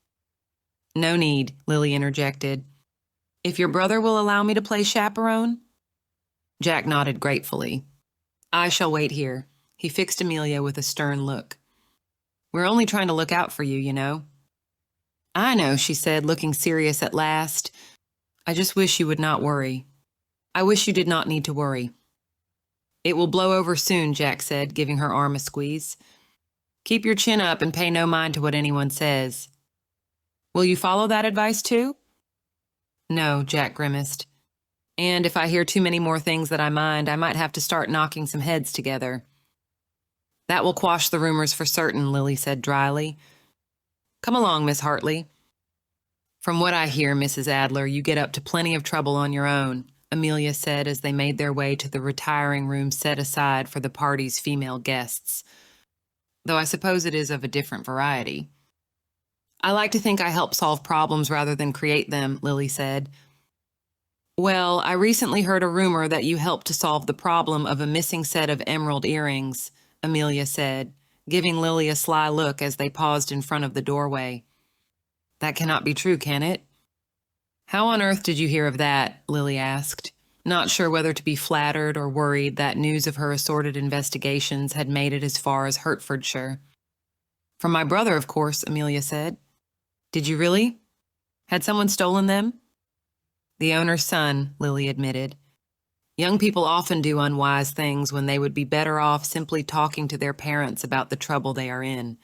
"No need," Lily interjected. "If your brother will allow me to play chaperone?" Jack nodded gratefully. "I shall wait here." He fixed Amelia with a stern look. "We're only trying to look out for you, you know." "I know," she said, looking serious at last. "I just wish you would not worry. I wish you did not need to worry." "It will blow over soon," Jack said, giving her arm a squeeze. "Keep your chin up and pay no mind to what anyone says." "Will you follow that advice too?" "No," Jack grimaced. "And if I hear too many more things that I mind, I might have to start knocking some heads together." "That will quash the rumors for certain," Lily said dryly. "Come along, Miss Hartley." "From what I hear, Mrs. Adler, you get up to plenty of trouble on your own," Amelia said as they made their way to the retiring room set aside for the party's female guests. "Though I suppose it is of a different variety." "I like to think I help solve problems rather than create them," Lily said. "Well, I recently heard a rumor that you helped to solve the problem of a missing set of emerald earrings," Amelia said, giving Lily a sly look as they paused in front of the doorway. "That cannot be true, can it?" "How on earth did you hear of that?" Lily asked, not sure whether to be flattered or worried that news of her assorted investigations had made it as far as Hertfordshire. "From my brother, of course," Amelia said. "Did you really? Had someone stolen them?" "The owner's son," Lily admitted. "Young people often do unwise things when they would be better off simply talking to their parents about the trouble they are in."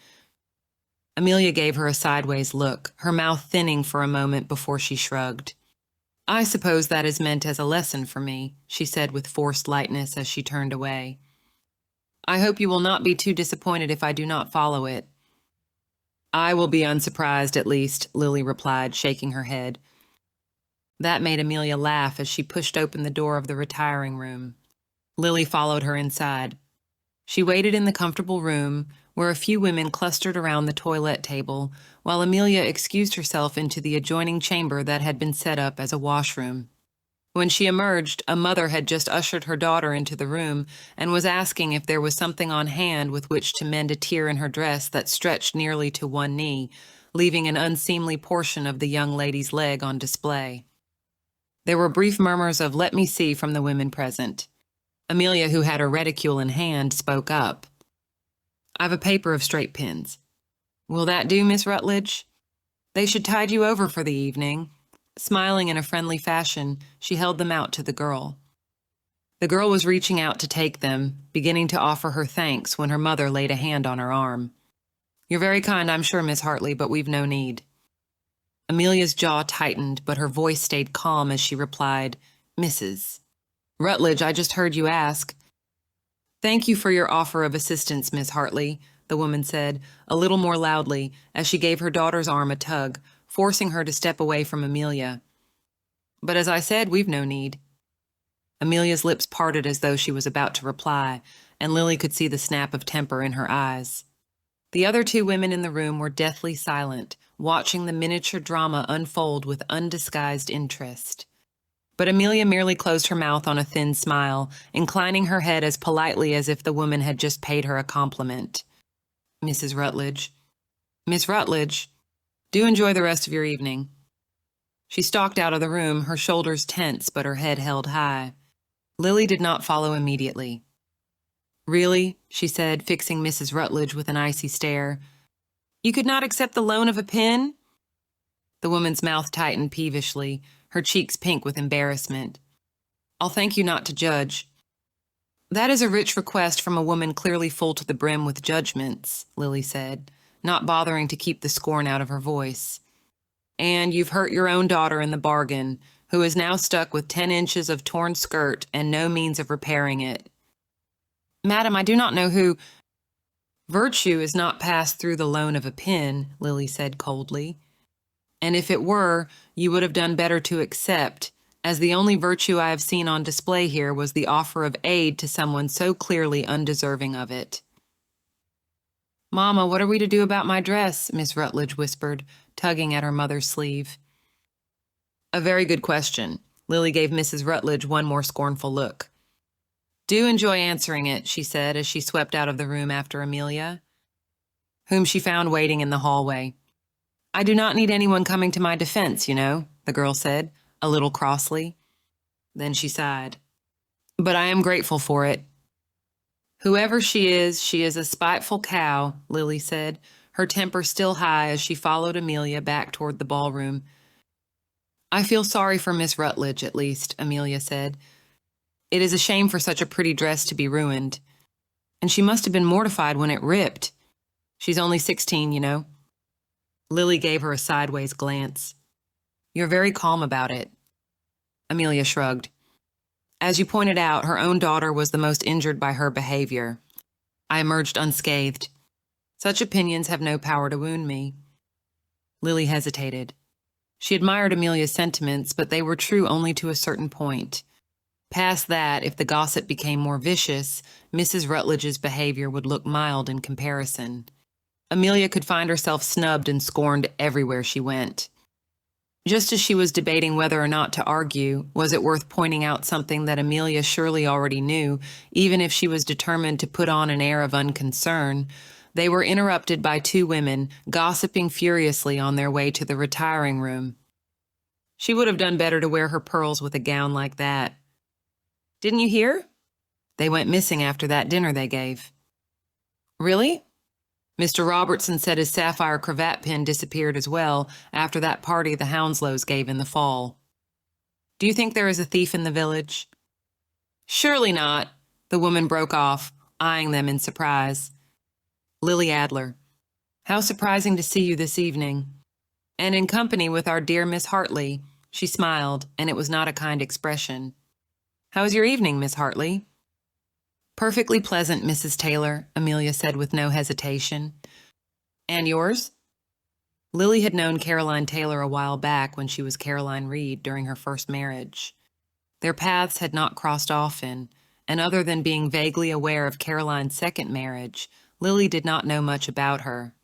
Amelia gave her a sideways look, her mouth thinning for a moment before she shrugged. "I suppose that is meant as a lesson for me," she said with forced lightness as she turned away. "I hope you will not be too disappointed if I do not follow it." "I will be unsurprised, at least," Lily replied, shaking her head. That made Amelia laugh as she pushed open the door of the retiring room. Lily followed her inside. She waited in the comfortable room, where a few women clustered around the toilette table, while Amelia excused herself into the adjoining chamber that had been set up as a washroom. When she emerged, a mother had just ushered her daughter into the room and was asking if there was something on hand with which to mend a tear in her dress that stretched nearly to one knee, leaving an unseemly portion of the young lady's leg on display. There were brief murmurs of "let me see" from the women present. Amelia, who had her reticule in hand, spoke up. "I've a paper of straight pins." "Will that do, Miss Rutledge?" "They should tide you over for the evening." Smiling in a friendly fashion, she held them out to the girl. The girl was reaching out to take them, beginning to offer her thanks when her mother laid a hand on her arm. "You're very kind, I'm sure, Miss Hartley, but we've no need." Amelia's jaw tightened, but her voice stayed calm as she replied, "Mrs. Rutledge, I just heard you ask." "Thank you for your offer of assistance, Miss Hartley," the woman said, a little more loudly, as she gave her daughter's arm a tug, forcing her to step away from Amelia. "But as I said, we've no need." Amelia's lips parted as though she was about to reply, and Lily could see the snap of temper in her eyes. The other two women in the room were deathly silent, watching the miniature drama unfold with undisguised interest. But Amelia merely closed her mouth on a thin smile, inclining her head as politely as if the woman had just paid her a compliment. Mrs. Rutledge. Miss Rutledge, do enjoy the rest of your evening. She stalked out of the room, her shoulders tense but her head held high. Lily did not follow immediately. Really? She said, fixing Mrs. Rutledge with an icy stare. You could not accept the loan of a pen? The woman's mouth tightened peevishly, her cheeks pink with embarrassment. I'll thank you not to judge. That is a rich request from a woman clearly full to the brim with judgments, Lily said, not bothering to keep the scorn out of her voice. And you've hurt your own daughter in the bargain, who is now stuck with 10 inches of torn skirt and no means of repairing it. Madam, I do not know who— Virtue is not passed through the loan of a pen, Lily said coldly. And if it were, you would have done better to accept, as the only virtue I have seen on display here was the offer of aid to someone so clearly undeserving of it. Mama, what are we to do about my dress? Miss Rutledge whispered, tugging at her mother's sleeve. A very good question. Lily gave Mrs. Rutledge one more scornful look. Do enjoy answering it, she said as she swept out of the room after Amelia, whom she found waiting in the hallway. I do not need anyone coming to my defense, you know, the girl said, a little crossly. Then she sighed. But I am grateful for it. Whoever she is a spiteful cow, Lily said, her temper still high as she followed Amelia back toward the ballroom. I feel sorry for Miss Rutledge, at least, Amelia said. It is a shame for such a pretty dress to be ruined. And she must have been mortified when it ripped. She's only 16, you know. Lily gave her a sideways glance. You're very calm about it. Amelia shrugged. As you pointed out, her own daughter was the most injured by her behavior. I emerged unscathed. Such opinions have no power to wound me. Lily hesitated. She admired Amelia's sentiments, but they were true only to a certain point. Past that, if the gossip became more vicious, Mrs. Rutledge's behavior would look mild in comparison. Amelia could find herself snubbed and scorned everywhere she went. Just as she was debating whether or not to argue, was it worth pointing out something that Amelia surely already knew, even if she was determined to put on an air of unconcern, they were interrupted by 2 women, gossiping furiously on their way to the retiring room. She would have done better to wear her pearls with a gown like that. Didn't you hear? They went missing after that dinner they gave. Really? Mr. Robertson said his sapphire cravat pin disappeared as well after that party the Hounslows gave in the fall. Do you think there is a thief in the village? Surely not, the woman broke off, eyeing them in surprise. Lily Adler. How surprising to see you this evening. And in company with our dear Miss Hartley. She smiled, and it was not a kind expression. How was your evening, Miss Hartley? Perfectly pleasant, Mrs. Taylor, Amelia said with no hesitation. And yours? Lily had known Caroline Taylor a while back when she was Caroline Reed during her first marriage. Their paths had not crossed often, and other than being vaguely aware of Caroline's second marriage, Lily did not know much about her.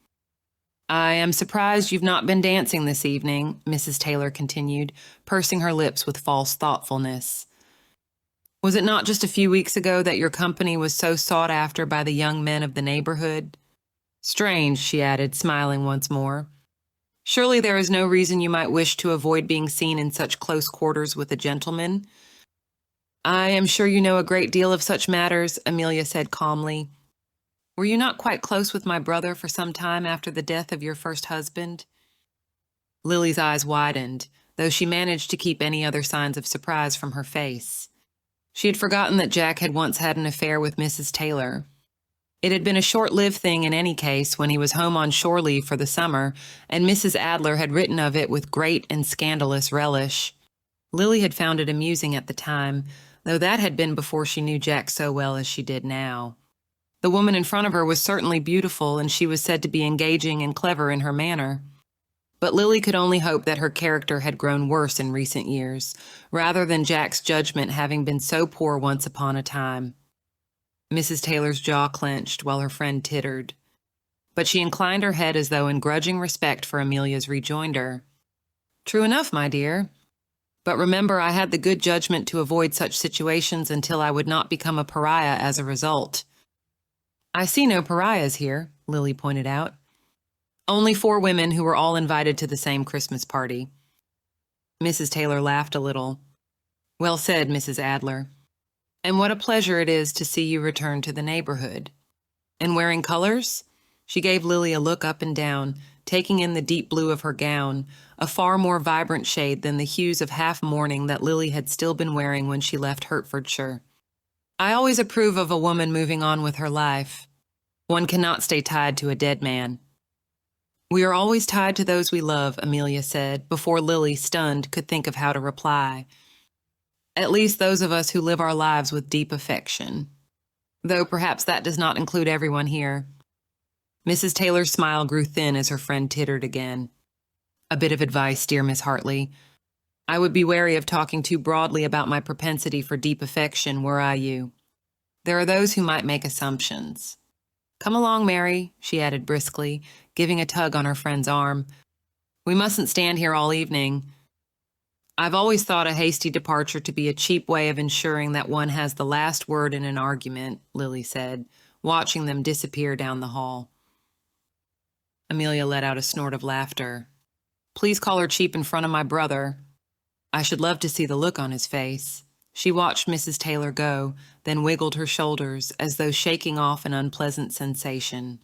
I am surprised you've not been dancing this evening, Mrs. Taylor continued, pursing her lips with false thoughtfulness. Was it not just a few weeks ago that your company was so sought after by the young men of the neighborhood? Strange, she added, smiling once more. Surely there is no reason you might wish to avoid being seen in such close quarters with a gentleman? I am sure you know a great deal of such matters, Amelia said calmly. Were you not quite close with my brother for some time after the death of your first husband? Lily's eyes widened, though she managed to keep any other signs of surprise from her face. She had forgotten that Jack had once had an affair with Mrs. Taylor. It had been a short-lived thing in any case when he was home on shore leave for the summer, and Mrs. Adler had written of it with great and scandalous relish. Lily had found it amusing at the time, though that had been before she knew Jack so well as she did now. The woman in front of her was certainly beautiful, and she was said to be engaging and clever in her manner. But Lily could only hope that her character had grown worse in recent years, rather than Jack's judgment having been so poor once upon a time. Mrs. Taylor's jaw clenched while her friend tittered. But she inclined her head as though in grudging respect for Amelia's rejoinder. True enough, my dear. But remember, I had the good judgment to avoid such situations until I would not become a pariah as a result. I see no pariahs here, Lily pointed out. Only 4 women who were all invited to the same Christmas party. Mrs. Taylor laughed a little. Well said, Mrs. Adler. And what a pleasure it is to see you return to the neighborhood. And wearing colors? She gave Lily a look up and down, taking in the deep blue of her gown, a far more vibrant shade than the hues of half-mourning that Lily had still been wearing when she left Hertfordshire. I always approve of a woman moving on with her life. One cannot stay tied to a dead man. We are always tied to those we love, Amelia said, before Lily, stunned, could think of how to reply. At least those of us who live our lives with deep affection. Though perhaps that does not include everyone here. Mrs. Taylor's smile grew thin as her friend tittered again. A bit of advice, dear Miss Hartley. I would be wary of talking too broadly about my propensity for deep affection, were I you. There are those who might make assumptions. Come along, Mary, she added briskly, giving a tug on her friend's arm. We mustn't stand here all evening. I've always thought a hasty departure to be a cheap way of ensuring that one has the last word in an argument, Lily said, watching them disappear down the hall. Amelia let out a snort of laughter. Please call her cheap in front of my brother. I should love to see the look on his face. She watched Mrs. Taylor go, then wiggled her shoulders as though shaking off an unpleasant sensation.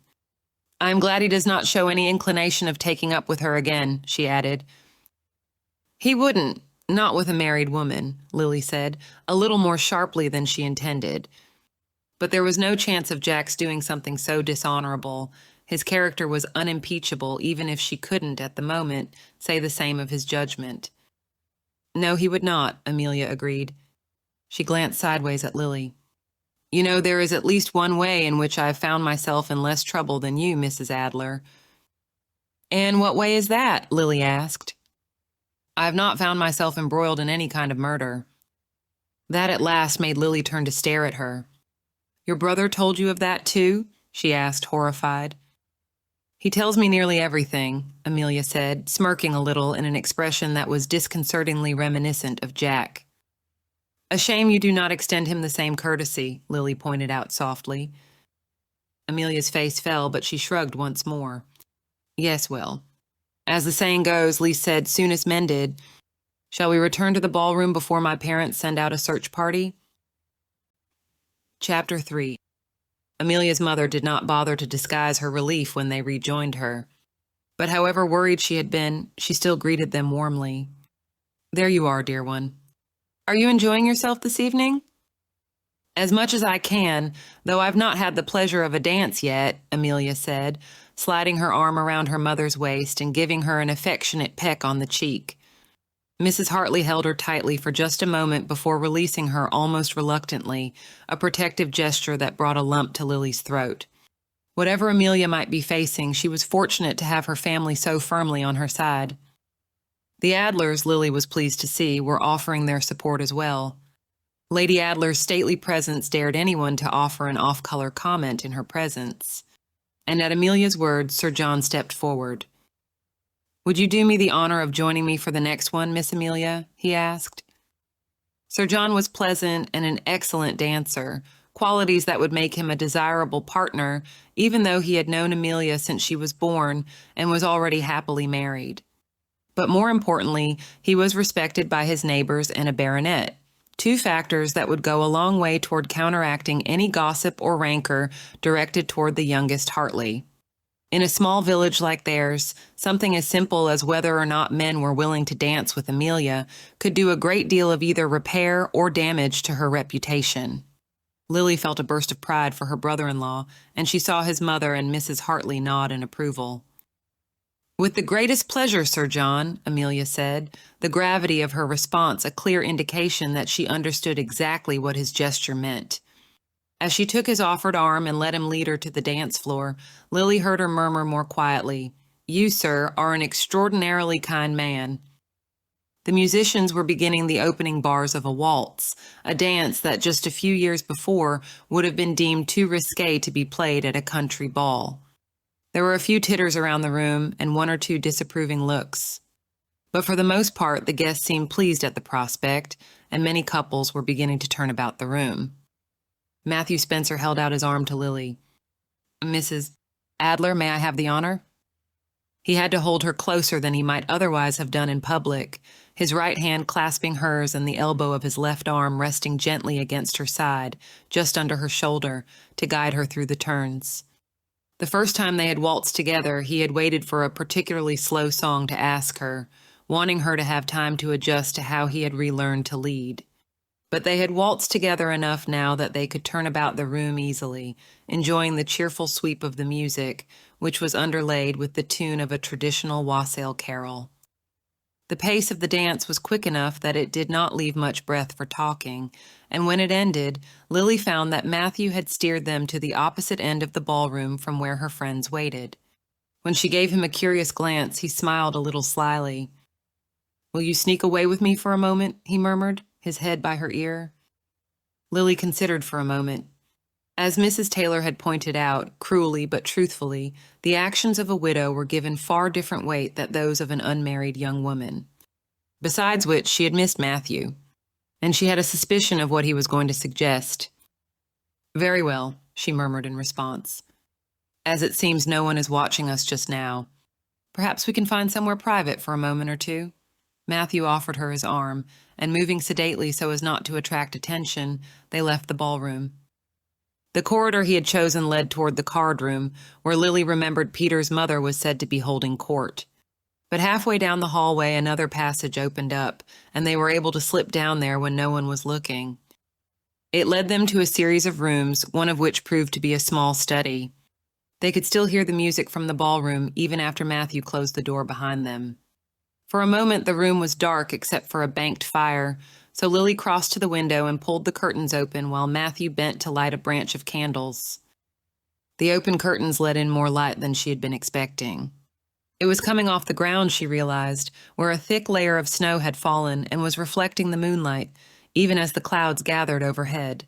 I am glad he does not show any inclination of taking up with her again, she added. He wouldn't, not with a married woman, Lily said, a little more sharply than she intended. But there was no chance of Jack's doing something so dishonorable. His character was unimpeachable, even if she couldn't, at the moment, say the same of his judgment. No, he would not, Amelia agreed. She glanced sideways at Lily. You know, there is at least one way in which I have found myself in less trouble than you, Mrs. Adler. And what way is that? Lily asked. I have not found myself embroiled in any kind of murder. That at last made Lily turn to stare at her. Your brother told you of that too? She asked, horrified. He tells me nearly everything, Amelia said, smirking a little in an expression that was disconcertingly reminiscent of Jack. A shame you do not extend him the same courtesy, Lily pointed out softly. Amelia's face fell, but she shrugged once more. Yes, well, as the saying goes, least said, soonest mended. Shall we return to the ballroom before my parents send out a search party? Chapter 3. Amelia's mother did not bother to disguise her relief when they rejoined her. But however worried she had been, she still greeted them warmly. There you are, dear one. Are you enjoying yourself this evening? As much as I can, though I've not had the pleasure of a dance yet, Amelia said, sliding her arm around her mother's waist and giving her an affectionate peck on the cheek. Mrs. Hartley held her tightly for just a moment before releasing her almost reluctantly, a protective gesture that brought a lump to Lily's throat. Whatever Amelia might be facing, she was fortunate to have her family so firmly on her side. The Adlers, Lily was pleased to see, were offering their support as well. Lady Adler's stately presence dared anyone to offer an off-color comment in her presence. And at Amelia's words, Sir John stepped forward. Would you do me the honor of joining me for the next one, Miss Amelia? He asked. Sir John was pleasant and an excellent dancer, qualities that would make him a desirable partner, even though he had known Amelia since she was born and was already happily married. But more importantly, he was respected by his neighbors and a baronet, 2 factors that would go a long way toward counteracting any gossip or rancor directed toward the youngest Hartley. In a small village like theirs, something as simple as whether or not men were willing to dance with Amelia could do a great deal of either repair or damage to her reputation. Lily felt a burst of pride for her brother-in-law, and she saw his mother and Mrs. Hartley nod in approval. With the greatest pleasure, Sir John, Amelia said, the gravity of her response a clear indication that she understood exactly what his gesture meant. As she took his offered arm and let him lead her to the dance floor, Lily heard her murmur more quietly, You, sir, are an extraordinarily kind man. The musicians were beginning the opening bars of a waltz, a dance that just a few years before would have been deemed too risque to be played at a country ball. There were a few titters around the room and 1 or 2 disapproving looks. But for the most part, the guests seemed pleased at the prospect, and many couples were beginning to turn about the room. Matthew Spencer held out his arm to Lily. "Mrs. Adler, may I have the honor?" He had to hold her closer than he might otherwise have done in public, his right hand clasping hers and the elbow of his left arm resting gently against her side, just under her shoulder, to guide her through the turns. The first time they had waltzed together, he had waited for a particularly slow song to ask her, wanting her to have time to adjust to how he had relearned to lead. But they had waltzed together enough now that they could turn about the room easily, enjoying the cheerful sweep of the music, which was underlaid with the tune of a traditional wassail carol. The pace of the dance was quick enough that it did not leave much breath for talking, and when it ended, Lily found that Matthew had steered them to the opposite end of the ballroom from where her friends waited. When she gave him a curious glance, he smiled a little slyly. "Will you sneak away with me for a moment?" he murmured, his head by her ear. Lily considered for a moment. As Mrs. Taylor had pointed out, cruelly but truthfully, the actions of a widow were given far different weight than those of an unmarried young woman. Besides which, she had missed Matthew, and she had a suspicion of what he was going to suggest. "Very well," she murmured in response. "As it seems no one is watching us just now, perhaps we can find somewhere private for a moment or two." Matthew offered her his arm, and moving sedately so as not to attract attention, they left the ballroom. The corridor he had chosen led toward the card room, where Lily remembered Peter's mother was said to be holding court. But halfway down the hallway, another passage opened up, and they were able to slip down there when no one was looking. It led them to a series of rooms, one of which proved to be a small study. They could still hear the music from the ballroom even after Matthew closed the door behind them. For a moment, the room was dark except for a banked fire, so Lily crossed to the window and pulled the curtains open while Matthew bent to light a branch of candles. The open curtains let in more light than she had been expecting. It was coming off the ground, she realized, where a thick layer of snow had fallen and was reflecting the moonlight, even as the clouds gathered overhead.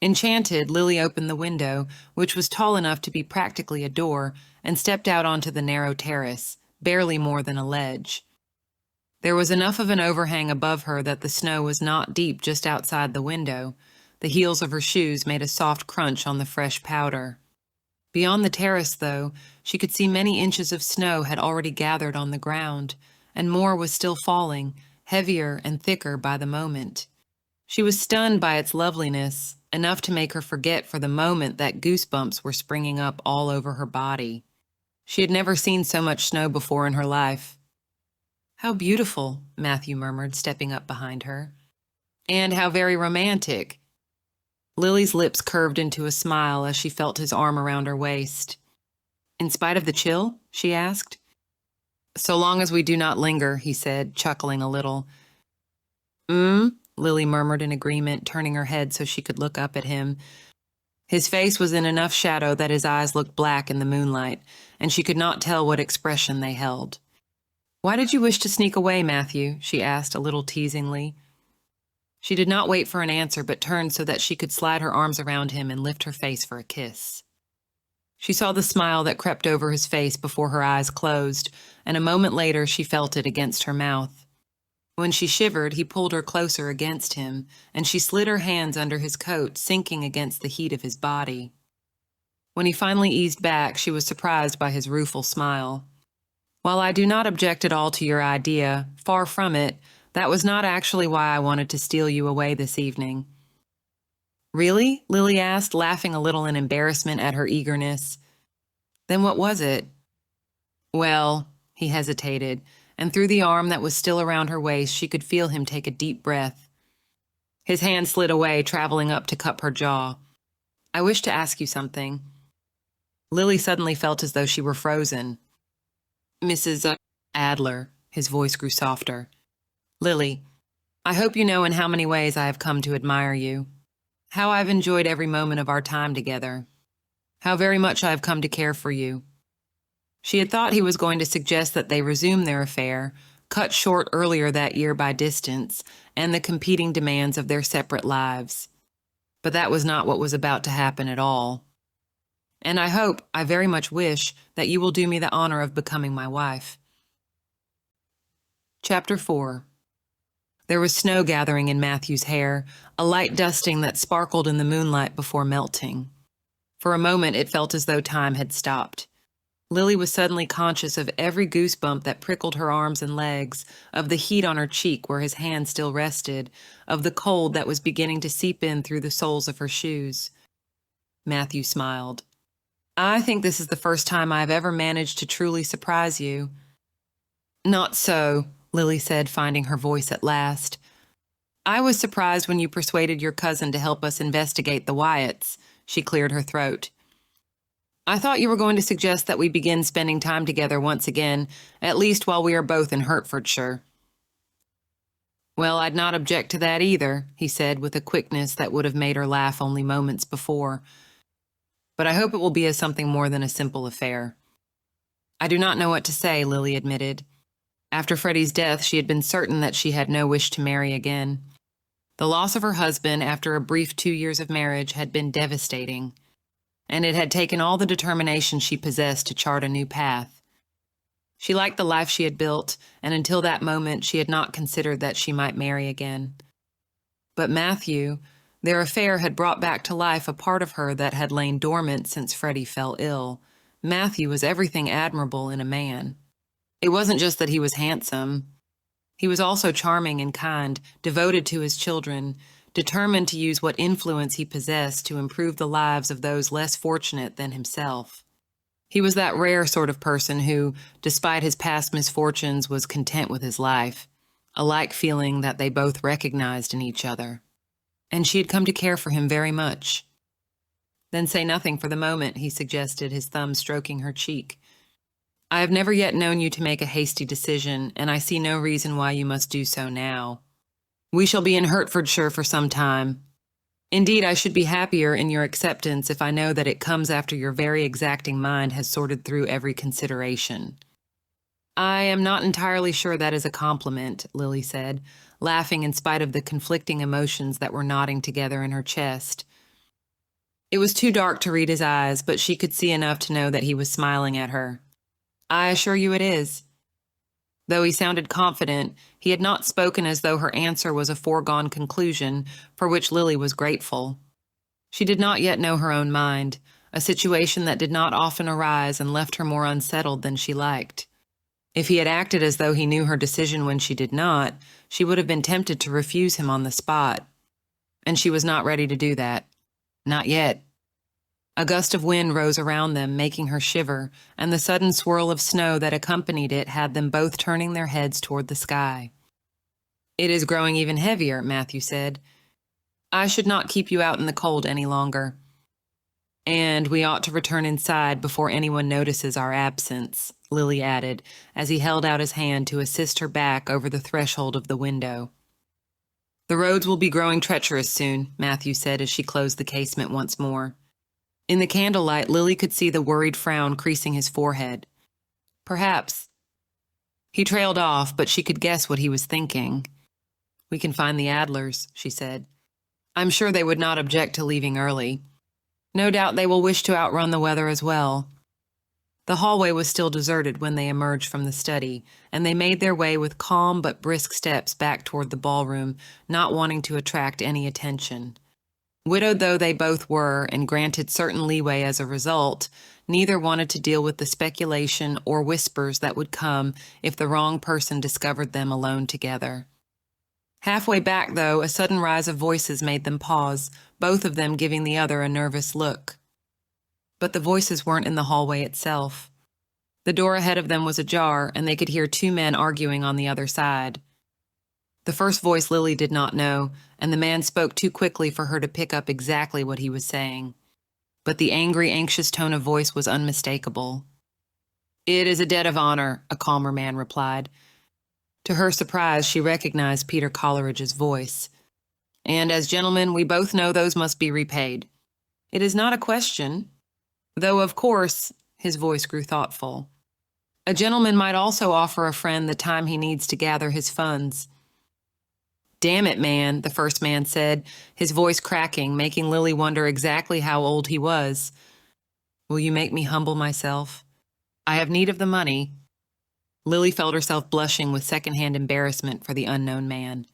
Enchanted, Lily opened the window, which was tall enough to be practically a door, and stepped out onto the narrow terrace, barely more than a ledge. There was enough of an overhang above her that the snow was not deep just outside the window. The heels of her shoes made a soft crunch on the fresh powder. Beyond the terrace, though, she could see many inches of snow had already gathered on the ground, and more was still falling, heavier and thicker by the moment. She was stunned by its loveliness, enough to make her forget for the moment that goosebumps were springing up all over her body. She had never seen so much snow before in her life. "How beautiful," Matthew murmured, stepping up behind her. "And how very romantic." Lily's lips curved into a smile as she felt his arm around her waist. "In spite of the chill?" she asked. "So long as we do not linger," he said, chuckling a little. Lily murmured in agreement, turning her head so she could look up at him. His face was in enough shadow that his eyes looked black in the moonlight, and she could not tell what expression they held. "Why did you wish to sneak away, Matthew?" she asked a little teasingly. She did not wait for an answer, but turned so that she could slide her arms around him and lift her face for a kiss. She saw the smile that crept over his face before her eyes closed, and a moment later she felt it against her mouth. When she shivered, he pulled her closer against him, and she slid her hands under his coat, sinking against the heat of his body. When he finally eased back, she was surprised by his rueful smile. "While I do not object at all to your idea, far from it, that was not actually why I wanted to steal you away this evening." "Really?" Lily asked, laughing a little in embarrassment at her eagerness. "Then what was it?" "Well," he hesitated, and through the arm that was still around her waist, she could feel him take a deep breath. His hand slid away, traveling up to cup her jaw. "I wish to ask you something." Lily suddenly felt as though she were frozen. "Mrs. Adler," his voice grew softer. "Lily, I hope you know in how many ways I have come to admire you. How I've enjoyed every moment of our time together. How very much I have come to care for you." She had thought he was going to suggest that they resume their affair, cut short earlier that year by distance and the competing demands of their separate lives. But that was not what was about to happen at all. "And I very much wish, that you will do me the honor of becoming my wife." Chapter 4. There was snow gathering in Matthew's hair, a light dusting that sparkled in the moonlight before melting. For a moment, it felt as though time had stopped. Lily was suddenly conscious of every goosebump that prickled her arms and legs, of the heat on her cheek where his hand still rested, of the cold that was beginning to seep in through the soles of her shoes. Matthew smiled. "I think this is the first time I have ever managed to truly surprise you." "Not so," Lily said, finding her voice at last. "I was surprised when you persuaded your cousin to help us investigate the Wyatts." She cleared her throat. "I thought you were going to suggest that we begin spending time together once again, at least while we are both in Hertfordshire." "Well, I'd not object to that either," he said with a quickness that would have made her laugh only moments before. "But I hope it will be as something more than a simple affair." "I do not know what to say," Lily admitted. After Freddie's death, she had been certain that she had no wish to marry again. The loss of her husband after a brief 2 years of marriage had been devastating, and it had taken all the determination she possessed to chart a new path. She liked the life she had built, and until that moment she had not considered that she might marry again. But Matthew, their affair had brought back to life a part of her that had lain dormant since Freddie fell ill. Matthew was everything admirable in a man. It wasn't just that he was handsome. He was also charming and kind, devoted to his children, determined to use what influence he possessed to improve the lives of those less fortunate than himself. He was that rare sort of person who, despite his past misfortunes, was content with his life, a like feeling that they both recognized in each other. And she had come to care for him very much. "Then say nothing for the moment," he suggested, his thumb stroking her cheek. "I have never yet known you to make a hasty decision, and I see no reason why you must do so now. We shall be in Hertfordshire for some time. Indeed, I should be happier in your acceptance if I know that it comes after your very exacting mind has sorted through every consideration." "I am not entirely sure that is a compliment," Lily said, laughing in spite of the conflicting emotions that were knotting together in her chest. It was too dark to read his eyes, but she could see enough to know that he was smiling at her. "I assure you it is." Though he sounded confident, he had not spoken as though her answer was a foregone conclusion, for which Lily was grateful. She did not yet know her own mind, a situation that did not often arise and left her more unsettled than she liked. If he had acted as though he knew her decision when she did not, she would have been tempted to refuse him on the spot. And she was not ready to do that. Not yet. A gust of wind rose around them, making her shiver, and the sudden swirl of snow that accompanied it had them both turning their heads toward the sky. "It is growing even heavier," Matthew said. "I should not keep you out in the cold any longer. And we ought to return inside before anyone notices our absence," Lily added, as he held out his hand to assist her back over the threshold of the window. "The roads will be growing treacherous soon," Matthew said as she closed the casement once more. In the candlelight, Lily could see the worried frown creasing his forehead. "Perhaps—" He trailed off, but she could guess what he was thinking. "We can find the Adlers," she said. "I'm sure they would not object to leaving early. No doubt they will wish to outrun the weather as well." The hallway was still deserted when they emerged from the study, and they made their way with calm but brisk steps back toward the ballroom, not wanting to attract any attention. Widowed though they both were, and granted certain leeway as a result, neither wanted to deal with the speculation or whispers that would come if the wrong person discovered them alone together. Halfway back, though, a sudden rise of voices made them pause, both of them giving the other a nervous look. But the voices weren't in the hallway itself. The door ahead of them was ajar, and they could hear two men arguing on the other side. The first voice Lily did not know, and the man spoke too quickly for her to pick up exactly what he was saying. But the angry, anxious tone of voice was unmistakable. "It is a debt of honor," a calmer man replied. To her surprise, she recognized Peter Coleridge's voice. "And as gentlemen, we both know those must be repaid. It is not a question. Though, of course," his voice grew thoughtful, "a gentleman might also offer a friend the time he needs to gather his funds." "Damn it, man," the first man said, his voice cracking, making Lily wonder exactly how old he was. "Will you make me humble myself? I have need of the money." Lily felt herself blushing with secondhand embarrassment for the unknown man.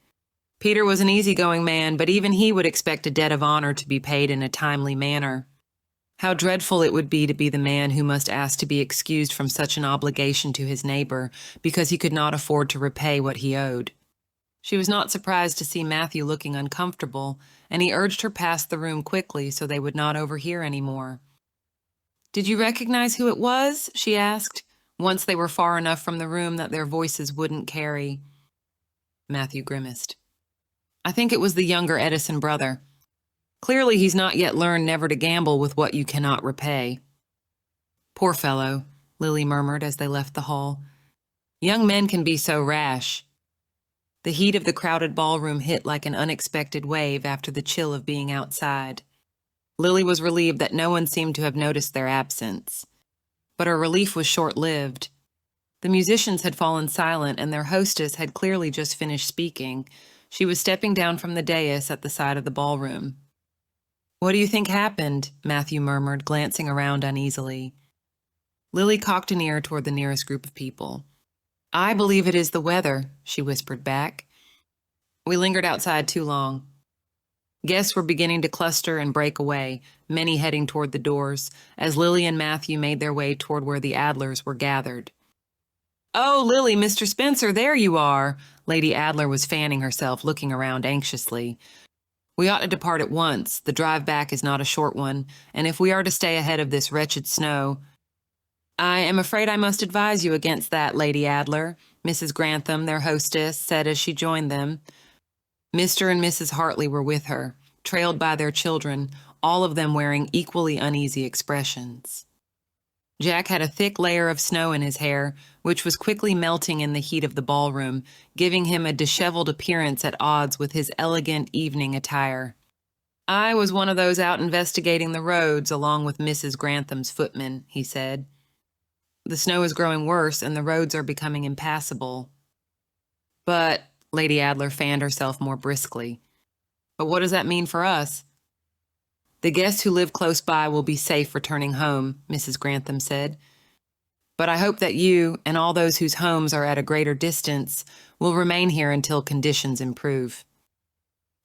Peter was an easygoing man, but even he would expect a debt of honor to be paid in a timely manner. How dreadful it would be to be the man who must ask to be excused from such an obligation to his neighbor because he could not afford to repay what he owed. She was not surprised to see Matthew looking uncomfortable, and he urged her past the room quickly so they would not overhear any more. "Did you recognize who it was?" she asked, once they were far enough from the room that their voices wouldn't carry. Matthew grimaced. "I think it was the younger Edison brother. Clearly he's not yet learned never to gamble with what you cannot repay." "Poor fellow," Lily murmured as they left the hall. "Young men can be so rash." The heat of the crowded ballroom hit like an unexpected wave after the chill of being outside. Lily was relieved that no one seemed to have noticed their absence. But her relief was short-lived. The musicians had fallen silent, and their hostess had clearly just finished speaking. She was stepping down from the dais at the side of the ballroom. "What do you think happened?" Matthew murmured, glancing around uneasily. Lily cocked an ear toward the nearest group of people. "I believe it is the weather," she whispered back. "We lingered outside too long." Guests were beginning to cluster and break away, many heading toward the doors, as Lily and Matthew made their way toward where the Adlers were gathered. "Oh, Lily, Mr. Spencer, there you are!" Lady Adler was fanning herself, looking around anxiously. "We ought to depart at once. The drive back is not a short one, and if we are to stay ahead of this wretched snow—" "I am afraid I must advise you against that, Lady Adler," Mrs. Grantham, their hostess, said as she joined them. Mr. and Mrs. Hartley were with her, trailed by their children, all of them wearing equally uneasy expressions. Jack had a thick layer of snow in his hair, which was quickly melting in the heat of the ballroom, giving him a disheveled appearance at odds with his elegant evening attire. "I was one of those out investigating the roads along with Mrs. Grantham's footman," he said. "The snow is growing worse, and the roads are becoming impassable." "But," Lady Adler fanned herself more briskly, "but what does that mean for us?" "The guests who live close by will be safe returning home," Mrs. Grantham said. "But I hope that you, and all those whose homes are at a greater distance, will remain here until conditions improve."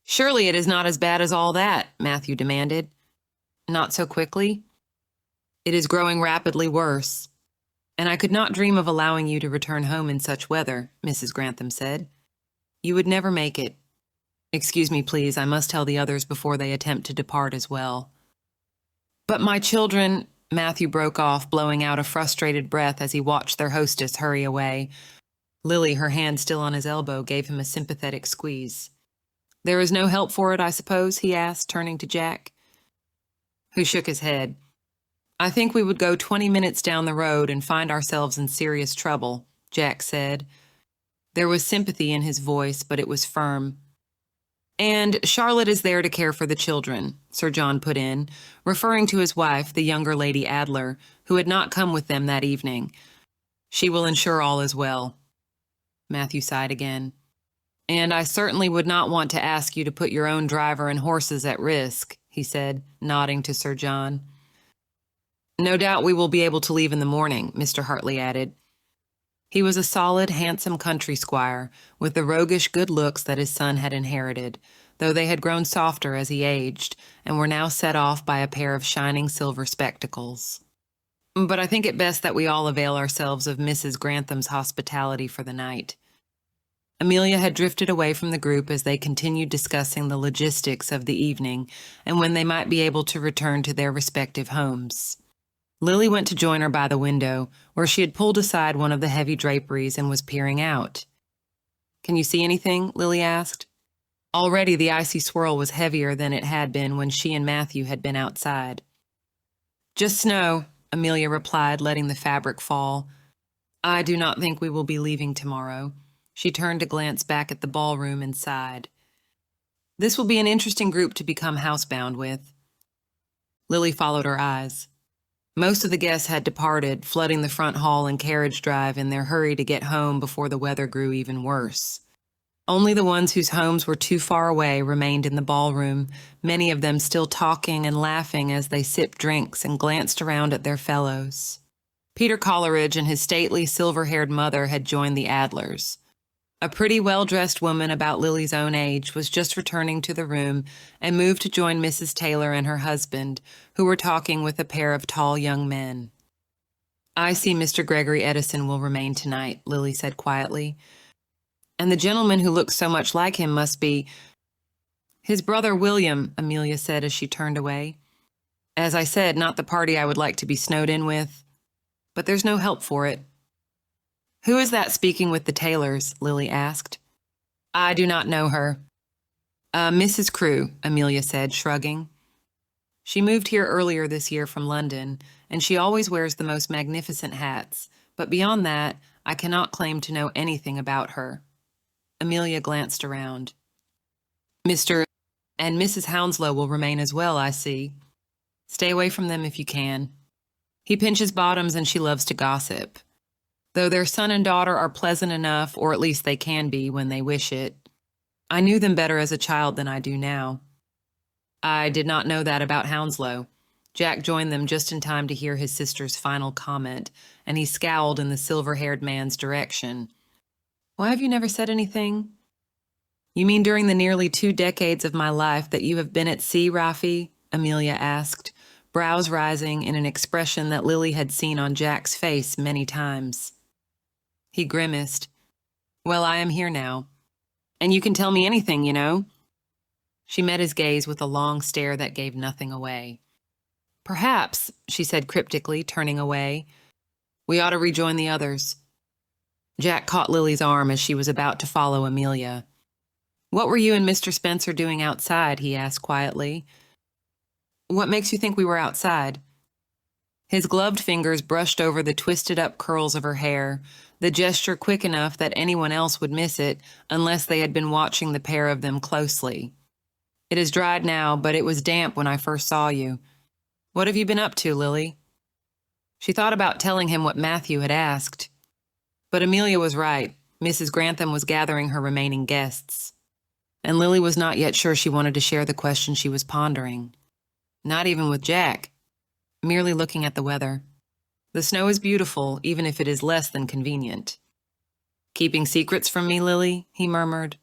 "Surely it is not as bad as all that," Matthew demanded. "Not so quickly?" "It is growing rapidly worse. And I could not dream of allowing you to return home in such weather," Mrs. Grantham said. "You would never make it. Excuse me, please, I must tell the others before they attempt to depart as well." "But my children—" Matthew broke off, blowing out a frustrated breath as he watched their hostess hurry away. Lily, her hand still on his elbow, gave him a sympathetic squeeze. "There is no help for it, I suppose?" he asked, turning to Jack, who shook his head. "I think we would go 20 minutes down the road and find ourselves in serious trouble," Jack said. There was sympathy in his voice, but it was firm. "And Charlotte is there to care for the children," Sir John put in, referring to his wife, the younger Lady Adler, who had not come with them that evening. "She will ensure all is well." Matthew sighed again. "And I certainly would not want to ask you to put your own driver and horses at risk," he said, nodding to Sir John. "No doubt we will be able to leave in the morning," Mr. Hartley added. He was a solid, handsome country squire, with the roguish good looks that his son had inherited, though they had grown softer as he aged, and were now set off by a pair of shining silver spectacles. "But I think it best that we all avail ourselves of Mrs. Grantham's hospitality for the night." Amelia had drifted away from the group as they continued discussing the logistics of the evening and when they might be able to return to their respective homes. Lily went to join her by the window, where she had pulled aside one of the heavy draperies and was peering out. "Can you see anything?" Lily asked. Already the icy swirl was heavier than it had been when she and Matthew had been outside. "Just snow," Amelia replied, letting the fabric fall. "I do not think we will be leaving tomorrow." She turned to glance back at the ballroom and sighed. "This will be an interesting group to become housebound with." Lily followed her eyes. Most of the guests had departed, flooding the front hall and carriage drive in their hurry to get home before the weather grew even worse. Only the ones whose homes were too far away remained in the ballroom, many of them still talking and laughing as they sipped drinks and glanced around at their fellows. Peter Coleridge and his stately, silver-haired mother had joined the Adlers. A pretty, well-dressed woman about Lily's own age was just returning to the room and moved to join Mrs. Taylor and her husband, who were talking with a pair of tall young men. "I see Mr. Gregory Edison will remain tonight," Lily said quietly. "And the gentleman who looks so much like him must be—" "His brother William," Amelia said as she turned away. "As I said, not the party I would like to be snowed in with. But there's no help for it." "Who is that speaking with the Taylors?" Lily asked. "I do not know her." Mrs. Crewe," Amelia said, shrugging. "She moved here earlier this year from London, and she always wears the most magnificent hats. But beyond that, I cannot claim to know anything about her." Amelia glanced around. "Mr. and Mrs. Hounslow will remain as well, I see. Stay away from them if you can. He pinches bottoms and she loves to gossip. Though their son and daughter are pleasant enough, or at least they can be when they wish it. I knew them better as a child than I do now." "I did not know that about Hounslow." Jack joined them just in time to hear his sister's final comment, and he scowled in the silver-haired man's direction. "Why have you never said anything?" "You mean during the nearly 2 decades of my life that you have been at sea, Rafi?" Amelia asked, brows rising in an expression that Lily had seen on Jack's face many times. He grimaced. "Well, I am here now. And you can tell me anything, you know." She met his gaze with a long stare that gave nothing away. "Perhaps," she said cryptically, turning away, "we ought to rejoin the others." Jack caught Lily's arm as she was about to follow Amelia. "What were you and Mr. Spencer doing outside?" he asked quietly. "What makes you think we were outside?" His gloved fingers brushed over the twisted-up curls of her hair, the gesture quick enough that anyone else would miss it unless they had been watching the pair of them closely. "It is dried now, but it was damp when I first saw you. What have you been up to, Lily?" She thought about telling him what Matthew had asked. But Amelia was right. Mrs. Grantham was gathering her remaining guests. And Lily was not yet sure she wanted to share the question she was pondering. Not even with Jack. Merely looking at the weather. "The snow is beautiful, even if it is less than convenient." "Keeping secrets from me, Lily?" he murmured.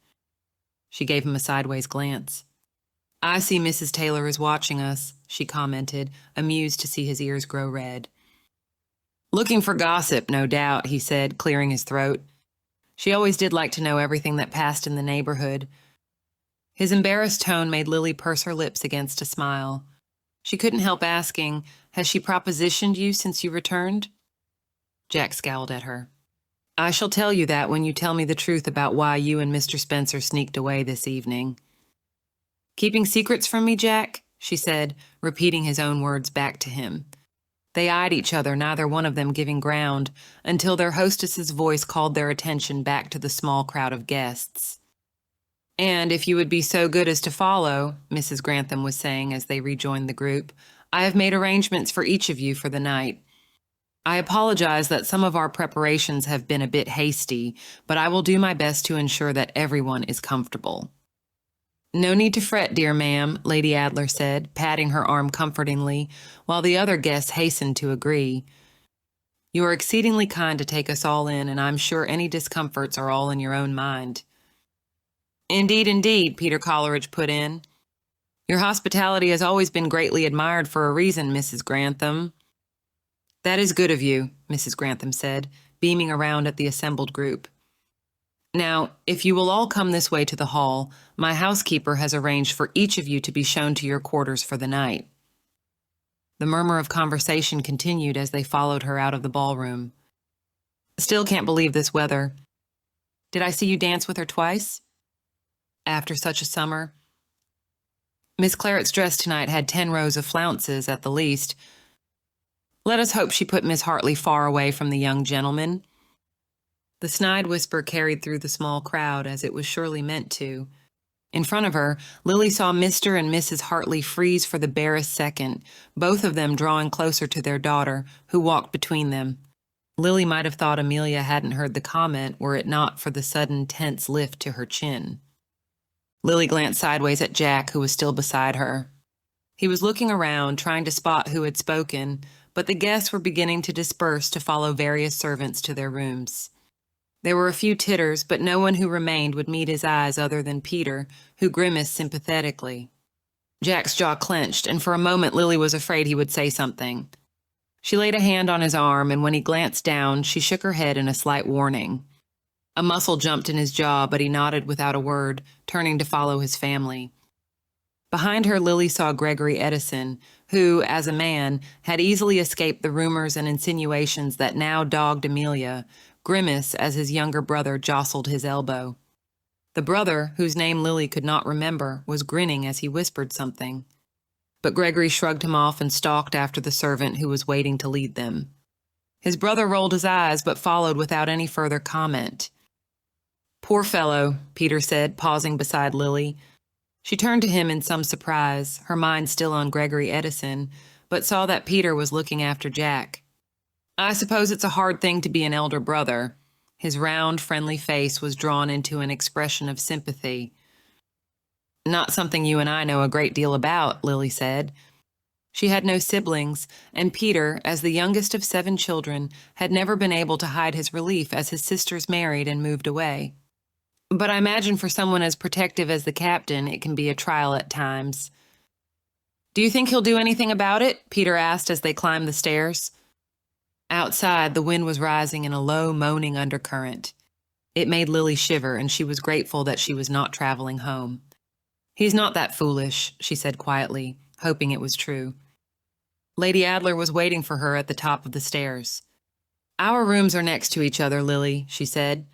She gave him a sideways glance. "I see Mrs. Taylor is watching us," she commented, amused to see his ears grow red. "Looking for gossip, no doubt," he said, clearing his throat. She always did like to know everything that passed in the neighborhood. His embarrassed tone made Lily purse her lips against a smile. She couldn't help asking, "Has she propositioned you since you returned?" Jack scowled at her. "I shall tell you that when you tell me the truth about why you and Mr. Spencer sneaked away this evening." "Keeping secrets from me, Jack?" she said, repeating his own words back to him. They eyed each other, neither one of them giving ground, until their hostess's voice called their attention back to the small crowd of guests. "And if you would be so good as to follow," Mrs. Grantham was saying as they rejoined the group, "I have made arrangements for each of you for the night. I apologize that some of our preparations have been a bit hasty, but I will do my best to ensure that everyone is comfortable." "No need to fret, dear ma'am," Lady Adler said, patting her arm comfortingly, while the other guests hastened to agree. "You are exceedingly kind to take us all in, and I'm sure any discomforts are all in your own mind." "Indeed, indeed," Peter Coleridge put in. "Your hospitality has always been greatly admired for a reason, Mrs. Grantham." "That is good of you," Mrs. Grantham said, beaming around at the assembled group. "Now, if you will all come this way to the hall, my housekeeper has arranged for each of you to be shown to your quarters for the night." The murmur of conversation continued as they followed her out of the ballroom. "Still can't believe this weather. Did I see you dance with her twice? After such a summer?" "Miss Claret's dress tonight had 10 rows of flounces at the least. Let us hope she put Miss Hartley far away from the young gentleman." The snide whisper carried through the small crowd, as it was surely meant to. In front of her, Lily saw Mr. and Mrs. Hartley freeze for the barest second, both of them drawing closer to their daughter, who walked between them. Lily might have thought Amelia hadn't heard the comment were it not for the sudden tense lift to her chin. Lily glanced sideways at Jack, who was still beside her. He was looking around, trying to spot who had spoken, but the guests were beginning to disperse to follow various servants to their rooms. There were a few titters, but no one who remained would meet his eyes other than Peter, who grimaced sympathetically. Jack's jaw clenched, and for a moment Lily was afraid he would say something. She laid a hand on his arm, and when he glanced down, she shook her head in a slight warning. A muscle jumped in his jaw, but he nodded without a word, turning to follow his family. Behind her, Lily saw Gregory Edison, who, as a man, had easily escaped the rumors and insinuations that now dogged Amelia, grimace as his younger brother jostled his elbow. The brother, whose name Lily could not remember, was grinning as he whispered something. But Gregory shrugged him off and stalked after the servant who was waiting to lead them. His brother rolled his eyes but followed without any further comment. "Poor fellow," Peter said, pausing beside Lily. She turned to him in some surprise, her mind still on Gregory Edison, but saw that Peter was looking after Jack. "I suppose it's a hard thing to be an elder brother." His round, friendly face was drawn into an expression of sympathy. "Not something you and I know a great deal about," Lily said. She had no siblings, and Peter, as the youngest of 7 children, had never been able to hide his relief as his sisters married and moved away. "But I imagine for someone as protective as the captain, it can be a trial at times." "Do you think he'll do anything about it?" Peter asked as they climbed the stairs. Outside, the wind was rising in a low, moaning undercurrent. It made Lily shiver, and she was grateful that she was not traveling home. "He's not that foolish," she said quietly, hoping it was true. Lady Adler was waiting for her at the top of the stairs. "Our rooms are next to each other, Lily," she said.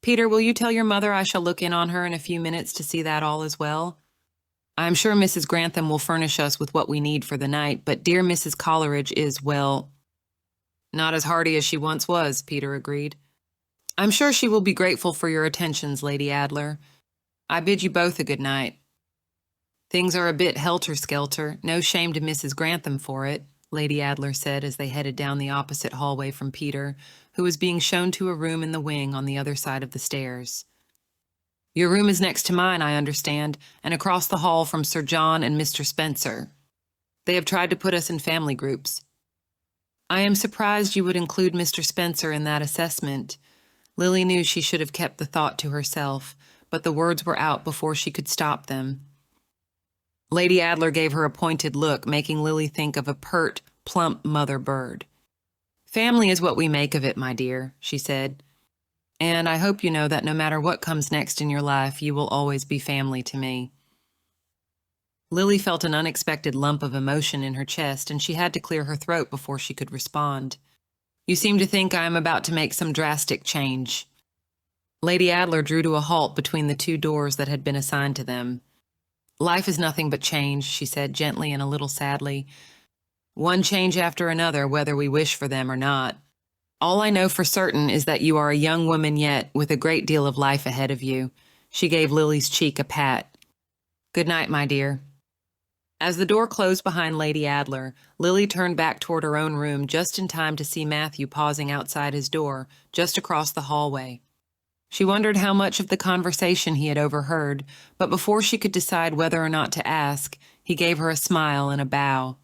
"Peter, will you tell your mother I shall look in on her in a few minutes to see that all is well? I am sure Mrs. Grantham will furnish us with what we need for the night, but dear Mrs. Coleridge is, well—" "Not as hearty as she once was," Peter agreed. "I'm sure she will be grateful for your attentions, Lady Adler. I bid you both a good night." "Things are a bit helter-skelter. No shame to Mrs. Grantham for it," Lady Adler said as they headed down the opposite hallway from Peter, who was being shown to a room in the wing on the other side of the stairs. "Your room is next to mine, I understand, and across the hall from Sir John and Mr. Spencer. They have tried to put us in family groups." "I am surprised you would include Mr. Spencer in that assessment." Lily knew she should have kept the thought to herself, but the words were out before she could stop them. Lady Adler gave her a pointed look, making Lily think of a pert, plump mother bird. "Family is what we make of it, my dear," she said. "And I hope you know that no matter what comes next in your life, you will always be family to me." Lily felt an unexpected lump of emotion in her chest, and she had to clear her throat before she could respond. "You seem to think I am about to make some drastic change." Lady Adler drew to a halt between the 2 doors that had been assigned to them. "Life is nothing but change," she said gently and a little sadly. "One change after another, whether we wish for them or not. All I know for certain is that you are a young woman yet, with a great deal of life ahead of you." She gave Lily's cheek a pat. "Good night, my dear." As the door closed behind Lady Adler, Lily turned back toward her own room just in time to see Matthew pausing outside his door, just across the hallway. She wondered how much of the conversation he had overheard, but before she could decide whether or not to ask, he gave her a smile and a bow.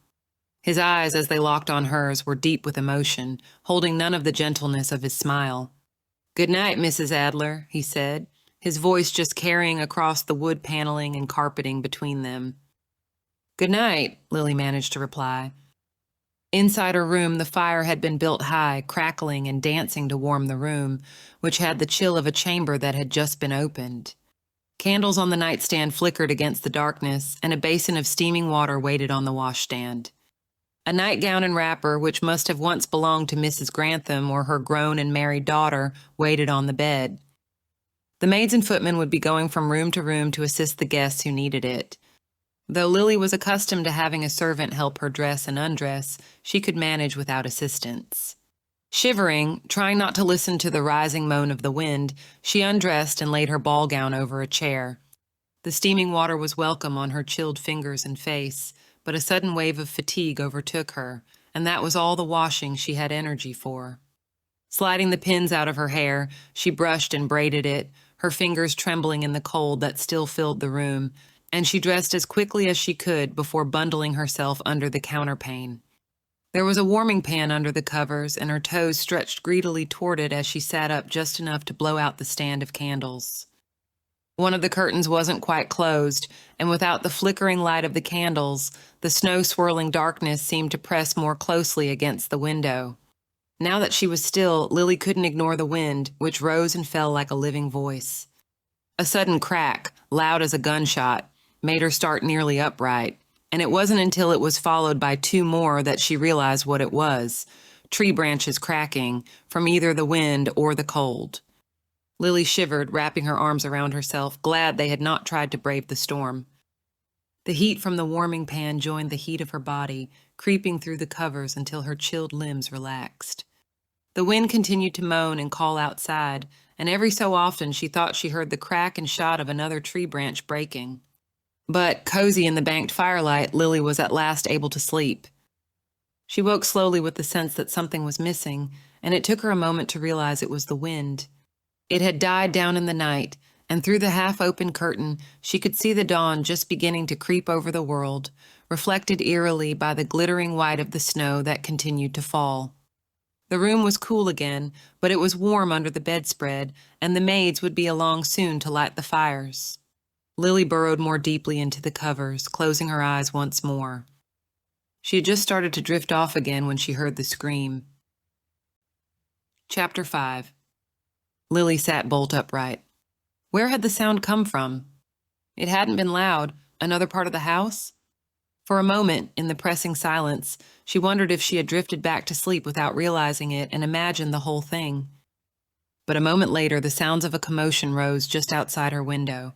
His eyes, as they locked on hers, were deep with emotion, holding none of the gentleness of his smile. "Good night, Mrs. Adler," he said, his voice just carrying across the wood paneling and carpeting between them. "Good night," Lily managed to reply. Inside her room, the fire had been built high, crackling and dancing to warm the room, which had the chill of a chamber that had just been opened. Candles on the nightstand flickered against the darkness, and a basin of steaming water waited on the washstand. A nightgown and wrapper, which must have once belonged to Mrs. Grantham or her grown and married daughter, waited on the bed. The maids and footmen would be going from room to room to assist the guests who needed it. Though Lily was accustomed to having a servant help her dress and undress, she could manage without assistance. Shivering, trying not to listen to the rising moan of the wind, she undressed and laid her ball gown over a chair. The steaming water was welcome on her chilled fingers and face, but a sudden wave of fatigue overtook her, and that was all the washing she had energy for. Sliding the pins out of her hair, she brushed and braided it, her fingers trembling in the cold that still filled the room, and she dressed as quickly as she could before bundling herself under the counterpane. There was a warming pan under the covers, and her toes stretched greedily toward it as she sat up just enough to blow out the stand of candles. One of the curtains wasn't quite closed, and without the flickering light of the candles, the snow-swirling darkness seemed to press more closely against the window. Now that she was still, Lily couldn't ignore the wind, which rose and fell like a living voice. A sudden crack, loud as a gunshot, made her start nearly upright, and it wasn't until it was followed by two more that she realized what it was: tree branches cracking, from either the wind or the cold. Lily shivered, wrapping her arms around herself, glad they had not tried to brave the storm. The heat from the warming pan joined the heat of her body, creeping through the covers until her chilled limbs relaxed. The wind continued to moan and call outside, and every so often she thought she heard the crack and shot of another tree branch breaking. But, cozy in the banked firelight, Lily was at last able to sleep. She woke slowly with the sense that something was missing, and it took her a moment to realize it was the wind. It had died down in the night, and through the half-open curtain she could see the dawn just beginning to creep over the world, reflected eerily by the glittering white of the snow that continued to fall. The room was cool again, but it was warm under the bedspread, and the maids would be along soon to light the fires. Lily burrowed more deeply into the covers, closing her eyes once more. She had just started to drift off again when she heard the scream. Chapter 5. Lily sat bolt upright. Where had the sound come from? It hadn't been loud. Another part of the house? For a moment, in the pressing silence, she wondered if she had drifted back to sleep without realizing it and imagined the whole thing. But a moment later, the sounds of a commotion rose just outside her window.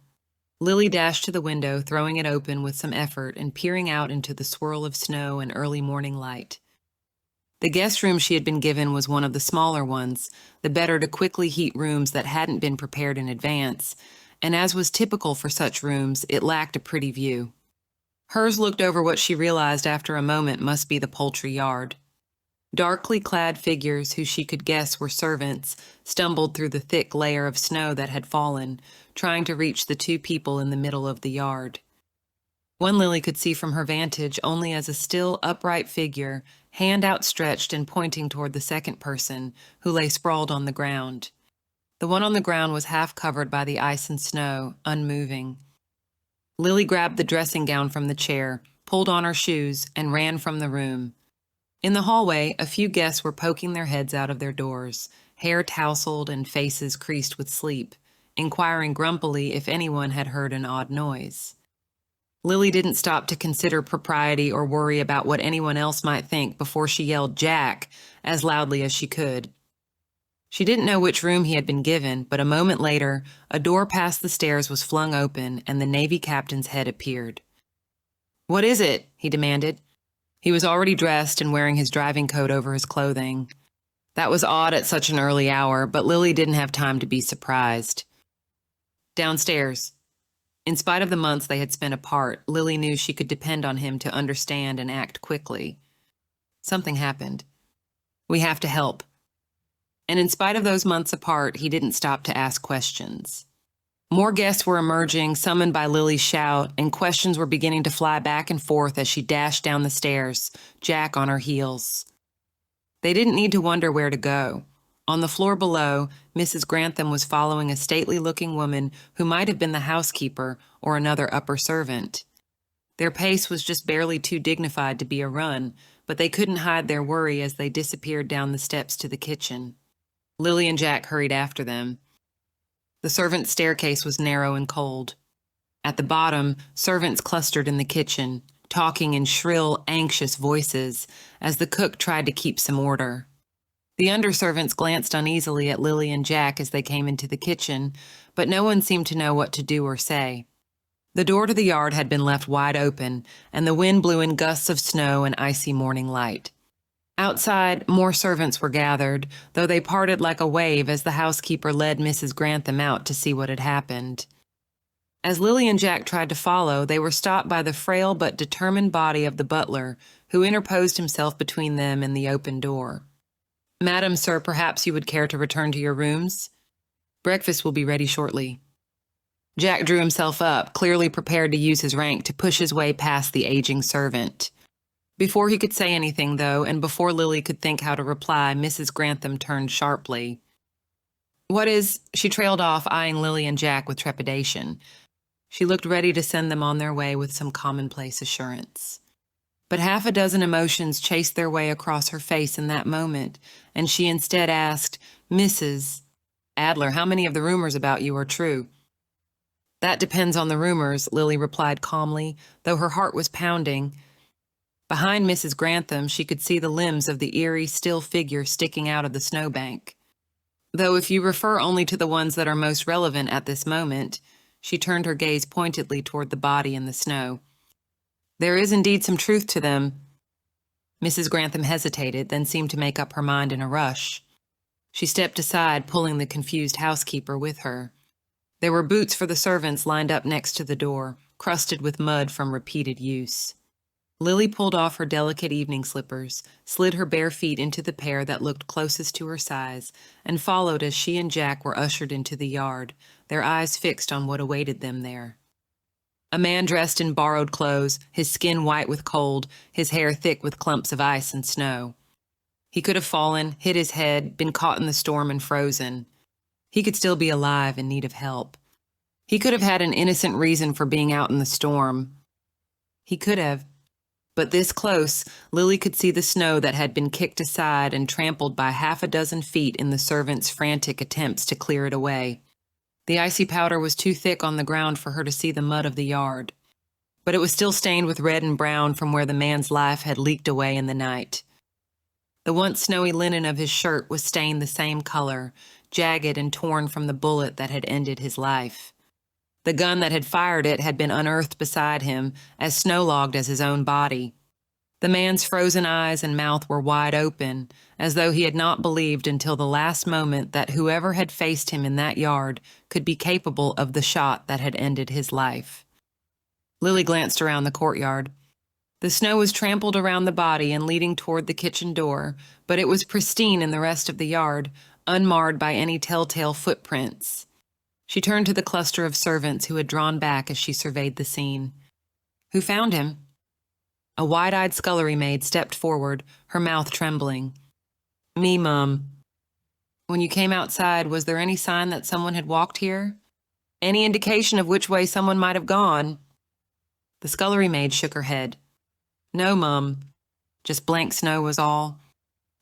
Lily dashed to the window, throwing it open with some effort and peering out into the swirl of snow and early morning light. The guest room she had been given was one of the smaller ones, the better to quickly heat rooms that hadn't been prepared in advance, and as was typical for such rooms, it lacked a pretty view. Hers looked over what she realized after a moment must be the poultry yard. Darkly clad figures who she could guess were servants stumbled through the thick layer of snow that had fallen, trying to reach the two people in the middle of the yard. One Lily could see from her vantage only as a still, upright figure, hand outstretched and pointing toward the second person, who lay sprawled on the ground. The one on the ground was half covered by the ice and snow, unmoving. Lily grabbed the dressing gown from the chair, pulled on her shoes, and ran from the room. In the hallway, a few guests were poking their heads out of their doors, hair tousled and faces creased with sleep, inquiring grumpily if anyone had heard an odd noise. Lily didn't stop to consider propriety or worry about what anyone else might think before she yelled "Jack" as loudly as she could. She didn't know which room he had been given, but a moment later, a door past the stairs was flung open and the Navy captain's head appeared. "What is it?" he demanded. He was already dressed and wearing his driving coat over his clothing. That was odd at such an early hour, but Lily didn't have time to be surprised. "Downstairs." In spite of the months they had spent apart, Lily knew she could depend on him to understand and act quickly. Something happened. "We have to help." And in spite of those months apart, he didn't stop to ask questions. More guests were emerging, summoned by Lily's shout, and questions were beginning to fly back and forth as she dashed down the stairs, Jack on her heels. They didn't need to wonder where to go. On the floor below, Mrs. Grantham was following a stately-looking woman who might have been the housekeeper or another upper servant. Their pace was just barely too dignified to be a run, but they couldn't hide their worry as they disappeared down the steps to the kitchen. Lily and Jack hurried after them. The servants' staircase was narrow and cold. At the bottom, servants clustered in the kitchen, talking in shrill, anxious voices as the cook tried to keep some order. The underservants glanced uneasily at Lily and Jack as they came into the kitchen, but no one seemed to know what to do or say. The door to the yard had been left wide open, and the wind blew in gusts of snow and icy morning light. Outside, more servants were gathered, though they parted like a wave as the housekeeper led Mrs. Grantham out to see what had happened. As Lily and Jack tried to follow, they were stopped by the frail but determined body of the butler, who interposed himself between them and the open door. "Madam, sir, perhaps you would care to return to your rooms? Breakfast will be ready shortly." Jack drew himself up, clearly prepared to use his rank to push his way past the aging servant. Before he could say anything, though, and before Lily could think how to reply, Mrs. Grantham turned sharply. "What is—" She trailed off, eyeing Lily and Jack with trepidation. She looked ready to send them on their way with some commonplace assurance. But half a dozen emotions chased their way across her face in that moment, and she instead asked, "Mrs. Adler, how many of the rumors about you are true?" "That depends on the rumors," Lily replied calmly, though her heart was pounding. Behind Mrs. Grantham, she could see the limbs of the eerie, still figure sticking out of the snowbank. "Though if you refer only to the ones that are most relevant at this moment," she turned her gaze pointedly toward the body in the snow, "there is indeed some truth to them." Mrs. Grantham hesitated, then seemed to make up her mind in a rush. She stepped aside, pulling the confused housekeeper with her. There were boots for the servants lined up next to the door, crusted with mud from repeated use. Lily pulled off her delicate evening slippers, slid her bare feet into the pair that looked closest to her size, and followed as she and Jack were ushered into the yard, their eyes fixed on what awaited them there. A man dressed in borrowed clothes, his skin white with cold, his hair thick with clumps of ice and snow. He could have fallen, hit his head, been caught in the storm and frozen. He could still be alive in need of help. He could have had an innocent reason for being out in the storm. He could have. But this close, Lily could see the snow that had been kicked aside and trampled by half a dozen feet in the servants' frantic attempts to clear it away. The icy powder was too thick on the ground for her to see the mud of the yard. But it was still stained with red and brown from where the man's life had leaked away in the night. The once snowy linen of his shirt was stained the same color, jagged and torn from the bullet that had ended his life. The gun that had fired it had been unearthed beside him, as snow-logged as his own body. The man's frozen eyes and mouth were wide open, as though he had not believed until the last moment that whoever had faced him in that yard could be capable of the shot that had ended his life. Lily glanced around the courtyard. The snow was trampled around the body and leading toward the kitchen door, but it was pristine in the rest of the yard, unmarred by any telltale footprints. She turned to the cluster of servants who had drawn back as she surveyed the scene. "Who found him?" A wide-eyed scullery maid stepped forward, her mouth trembling. "Me, Mum." "When you came outside, was there any sign that someone had walked here? Any indication of which way someone might have gone?" The scullery maid shook her head. "No, Mum. Just blank snow was all.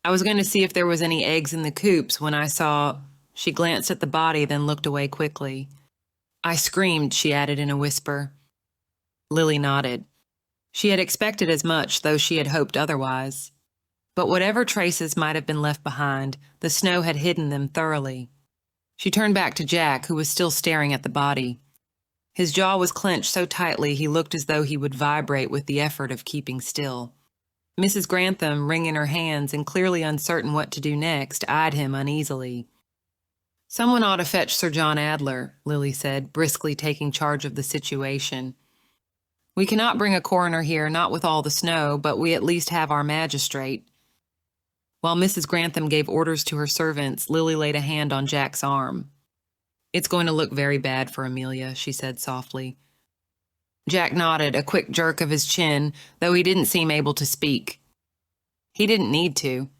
I was going to see if there was any eggs in the coops when I saw—" She glanced at the body, then looked away quickly. "I screamed," she added in a whisper. Lily nodded. She had expected as much, though she had hoped otherwise. But whatever traces might have been left behind, the snow had hidden them thoroughly. She turned back to Jack, who was still staring at the body. His jaw was clenched so tightly he looked as though he would vibrate with the effort of keeping still. Mrs. Grantham, wringing her hands and clearly uncertain what to do next, eyed him uneasily. "Someone ought to fetch Sir John Adler," Lily said, briskly taking charge of the situation. "We cannot bring a coroner here, not with all the snow, but we at least have our magistrate." While Mrs. Grantham gave orders to her servants, Lily laid a hand on Jack's arm. "It's going to look very bad for Amelia," she said softly. Jack nodded, a quick jerk of his chin, though he didn't seem able to speak. He didn't need to.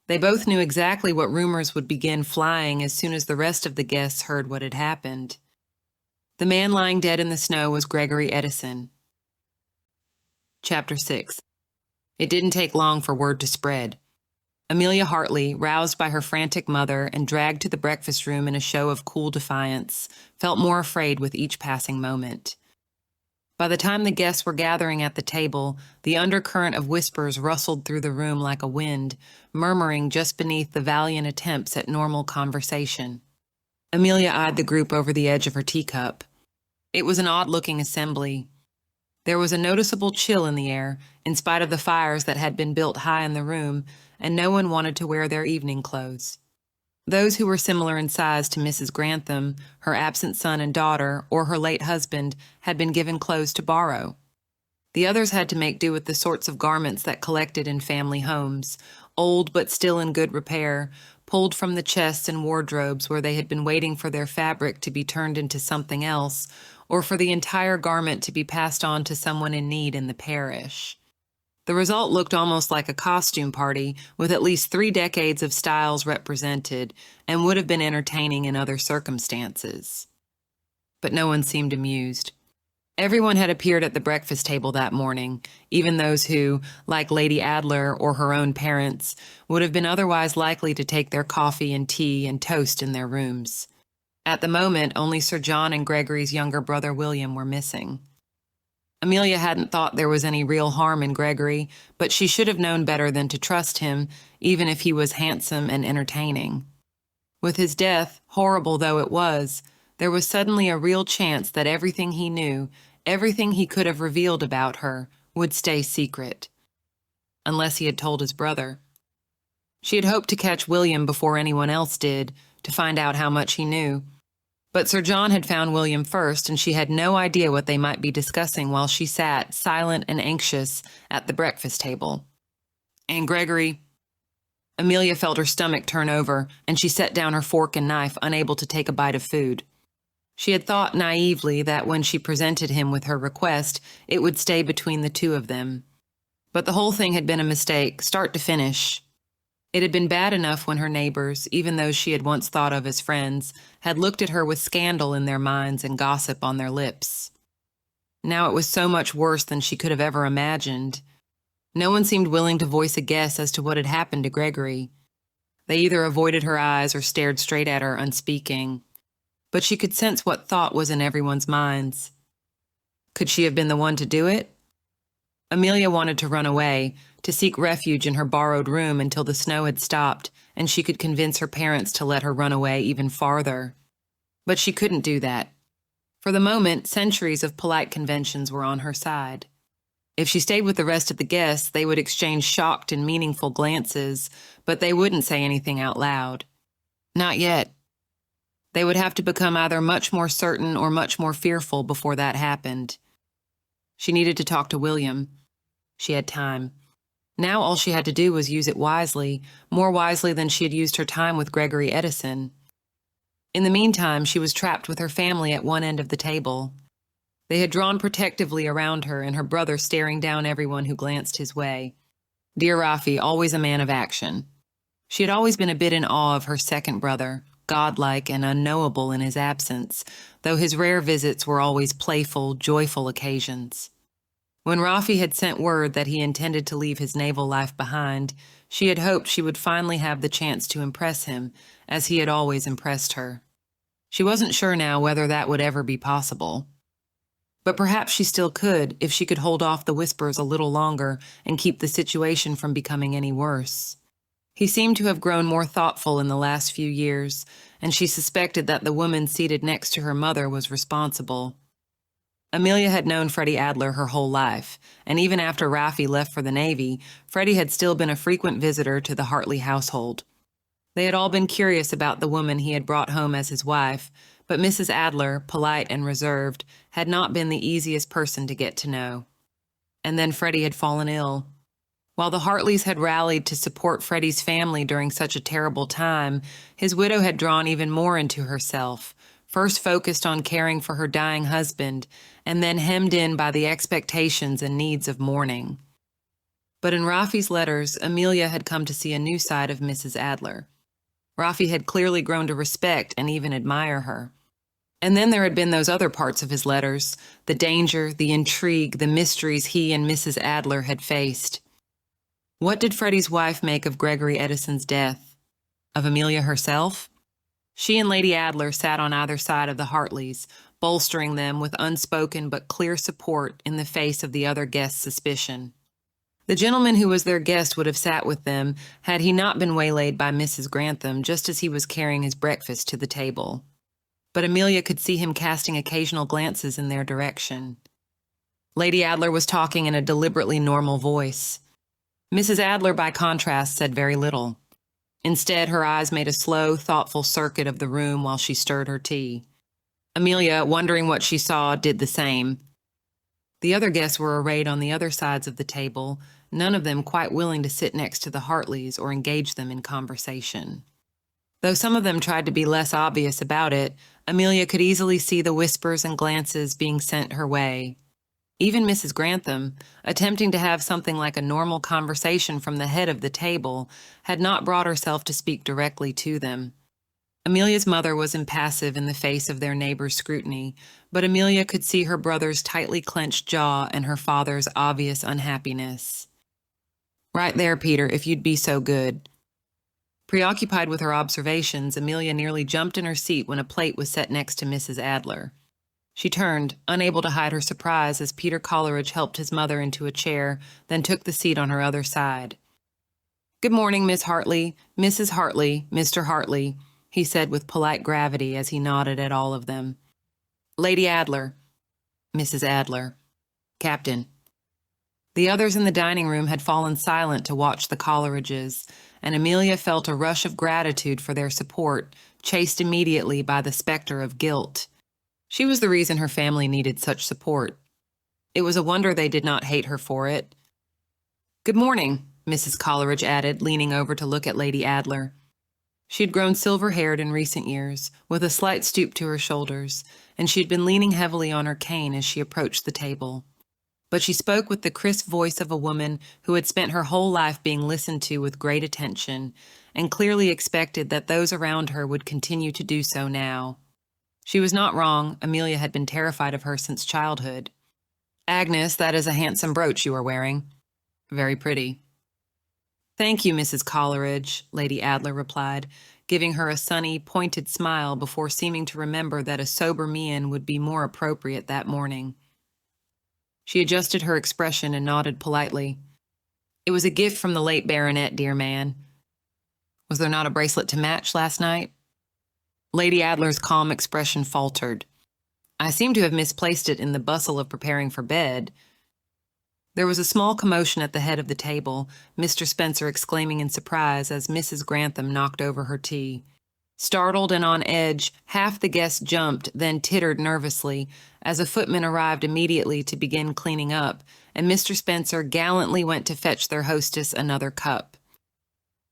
They both knew exactly what rumors would begin flying as soon as the rest of the guests heard what had happened. The man lying dead in the snow was Gregory Edison. Chapter 6. It didn't take long for word to spread. Amelia Hartley, roused by her frantic mother and dragged to the breakfast room in a show of cool defiance, felt more afraid with each passing moment. By the time the guests were gathering at the table, the undercurrent of whispers rustled through the room like a wind, murmuring just beneath the valiant attempts at normal conversation. Amelia eyed the group over the edge of her teacup. It was an odd-looking assembly. There was a noticeable chill in the air, in spite of the fires that had been built high in the room, and no one wanted to wear their evening clothes. Those who were similar in size to Mrs. Grantham, her absent son and daughter, or her late husband, had been given clothes to borrow. The others had to make do with the sorts of garments that collected in family homes, old but still in good repair, pulled from the chests and wardrobes where they had been waiting for their fabric to be turned into something else, or for the entire garment to be passed on to someone in need in the parish. The result looked almost like a costume party, with at least 3 decades of styles represented, and would have been entertaining in other circumstances. But no one seemed amused. Everyone had appeared at the breakfast table that morning, even those who, like Lady Adler or her own parents, would have been otherwise likely to take their coffee and tea and toast in their rooms. At the moment, only Sir John and Gregory's younger brother William were missing. Amelia hadn't thought there was any real harm in Gregory, but she should have known better than to trust him, even if he was handsome and entertaining. With his death, horrible though it was, there was suddenly a real chance that everything he knew, everything he could have revealed about her, would stay secret. Unless he had told his brother. She had hoped to catch William before anyone else did, to find out how much he knew. But Sir John had found William first, and she had no idea what they might be discussing while she sat, silent and anxious, at the breakfast table. And Gregory... Amelia felt her stomach turn over, and she set down her fork and knife, unable to take a bite of food. She had thought naively that when she presented him with her request, it would stay between the two of them. But the whole thing had been a mistake, start to finish. It had been bad enough when her neighbors, even those she had once thought of as friends, had looked at her with scandal in their minds and gossip on their lips. Now it was so much worse than she could have ever imagined. No one seemed willing to voice a guess as to what had happened to Gregory. They either avoided her eyes or stared straight at her, unspeaking. But she could sense what thought was in everyone's minds. Could she have been the one to do it? Amelia wanted to run away, to seek refuge in her borrowed room until the snow had stopped and she could convince her parents to let her run away even farther. But she couldn't do that. For the moment, centuries of polite conventions were on her side. If she stayed with the rest of the guests, they would exchange shocked and meaningful glances, but they wouldn't say anything out loud. Not yet. They would have to become either much more certain or much more fearful before that happened. She needed to talk to William. She had time. Now all she had to do was use it wisely, more wisely than she had used her time with Gregory Edison. In the meantime, she was trapped with her family at one end of the table. They had drawn protectively around her, and her brother staring down everyone who glanced his way. Dear Rafi, always a man of action. She had always been a bit in awe of her second brother, godlike and unknowable in his absence, though his rare visits were always playful, joyful occasions. When Rafi had sent word that he intended to leave his naval life behind, she had hoped she would finally have the chance to impress him, as he had always impressed her. She wasn't sure now whether that would ever be possible. But perhaps she still could, if she could hold off the whispers a little longer and keep the situation from becoming any worse. He seemed to have grown more thoughtful in the last few years, and she suspected that the woman seated next to her mother was responsible. Amelia had known Freddie Adler her whole life, and even after Rafi left for the Navy, Freddie had still been a frequent visitor to the Hartley household. They had all been curious about the woman he had brought home as his wife, but Mrs. Adler, polite and reserved, had not been the easiest person to get to know. And then Freddie had fallen ill. While the Hartleys had rallied to support Freddie's family during such a terrible time, his widow had drawn even more into herself, first focused on caring for her dying husband, and then hemmed in by the expectations and needs of mourning. But in Rafi's letters, Amelia had come to see a new side of Mrs. Adler. Rafi had clearly grown to respect and even admire her. And then there had been those other parts of his letters, the danger, the intrigue, the mysteries he and Mrs. Adler had faced. What did Freddie's wife make of Gregory Edison's death? Of Amelia herself? She and Lady Adler sat on either side of the Hartleys, bolstering them with unspoken but clear support in the face of the other guest's suspicion. The gentleman who was their guest would have sat with them had he not been waylaid by Mrs. Grantham just as he was carrying his breakfast to the table. But Amelia could see him casting occasional glances in their direction. Lady Adler was talking in a deliberately normal voice. Mrs. Adler, by contrast, said very little. Instead, her eyes made a slow, thoughtful circuit of the room while she stirred her tea. Amelia, wondering what she saw, did the same. The other guests were arrayed on the other sides of the table, none of them quite willing to sit next to the Hartleys or engage them in conversation. Though some of them tried to be less obvious about it, Amelia could easily see the whispers and glances being sent her way. Even Mrs. Grantham, attempting to have something like a normal conversation from the head of the table, had not brought herself to speak directly to them. Amelia's mother was impassive in the face of their neighbor's scrutiny, but Amelia could see her brother's tightly clenched jaw and her father's obvious unhappiness. "Right there, Peter, if you'd be so good." Preoccupied with her observations, Amelia nearly jumped in her seat when a plate was set next to Mrs. Adler. She turned, unable to hide her surprise as Peter Coleridge helped his mother into a chair, then took the seat on her other side. "Good morning, Miss Hartley, Mrs. Hartley, Mr. Hartley," he said with polite gravity as he nodded at all of them. "Lady Adler, Mrs. Adler, Captain." The others in the dining room had fallen silent to watch the Coleridges, and Amelia felt a rush of gratitude for their support, chased immediately by the specter of guilt. She was the reason her family needed such support. It was a wonder they did not hate her for it. "Good morning," Mrs. Coleridge added, leaning over to look at Lady Adler. She had grown silver-haired in recent years, with a slight stoop to her shoulders, and she had been leaning heavily on her cane as she approached the table. But she spoke with the crisp voice of a woman who had spent her whole life being listened to with great attention, and clearly expected that those around her would continue to do so now. She was not wrong. Amelia had been terrified of her since childhood. "Agnes, that is a handsome brooch you are wearing. Very pretty." "Thank you, Mrs. Coleridge," Lady Adler replied, giving her a sunny, pointed smile before seeming to remember that a sober mien would be more appropriate that morning. She adjusted her expression and nodded politely. "It was a gift from the late baronet, dear man. Was there not a bracelet to match last night?" Lady Adler's calm expression faltered. "I seem to have misplaced it in the bustle of preparing for bed." There was a small commotion at the head of the table, Mr. Spencer exclaiming in surprise as Mrs. Grantham knocked over her tea. Startled and on edge, half the guests jumped, then tittered nervously, as a footman arrived immediately to begin cleaning up, and Mr. Spencer gallantly went to fetch their hostess another cup.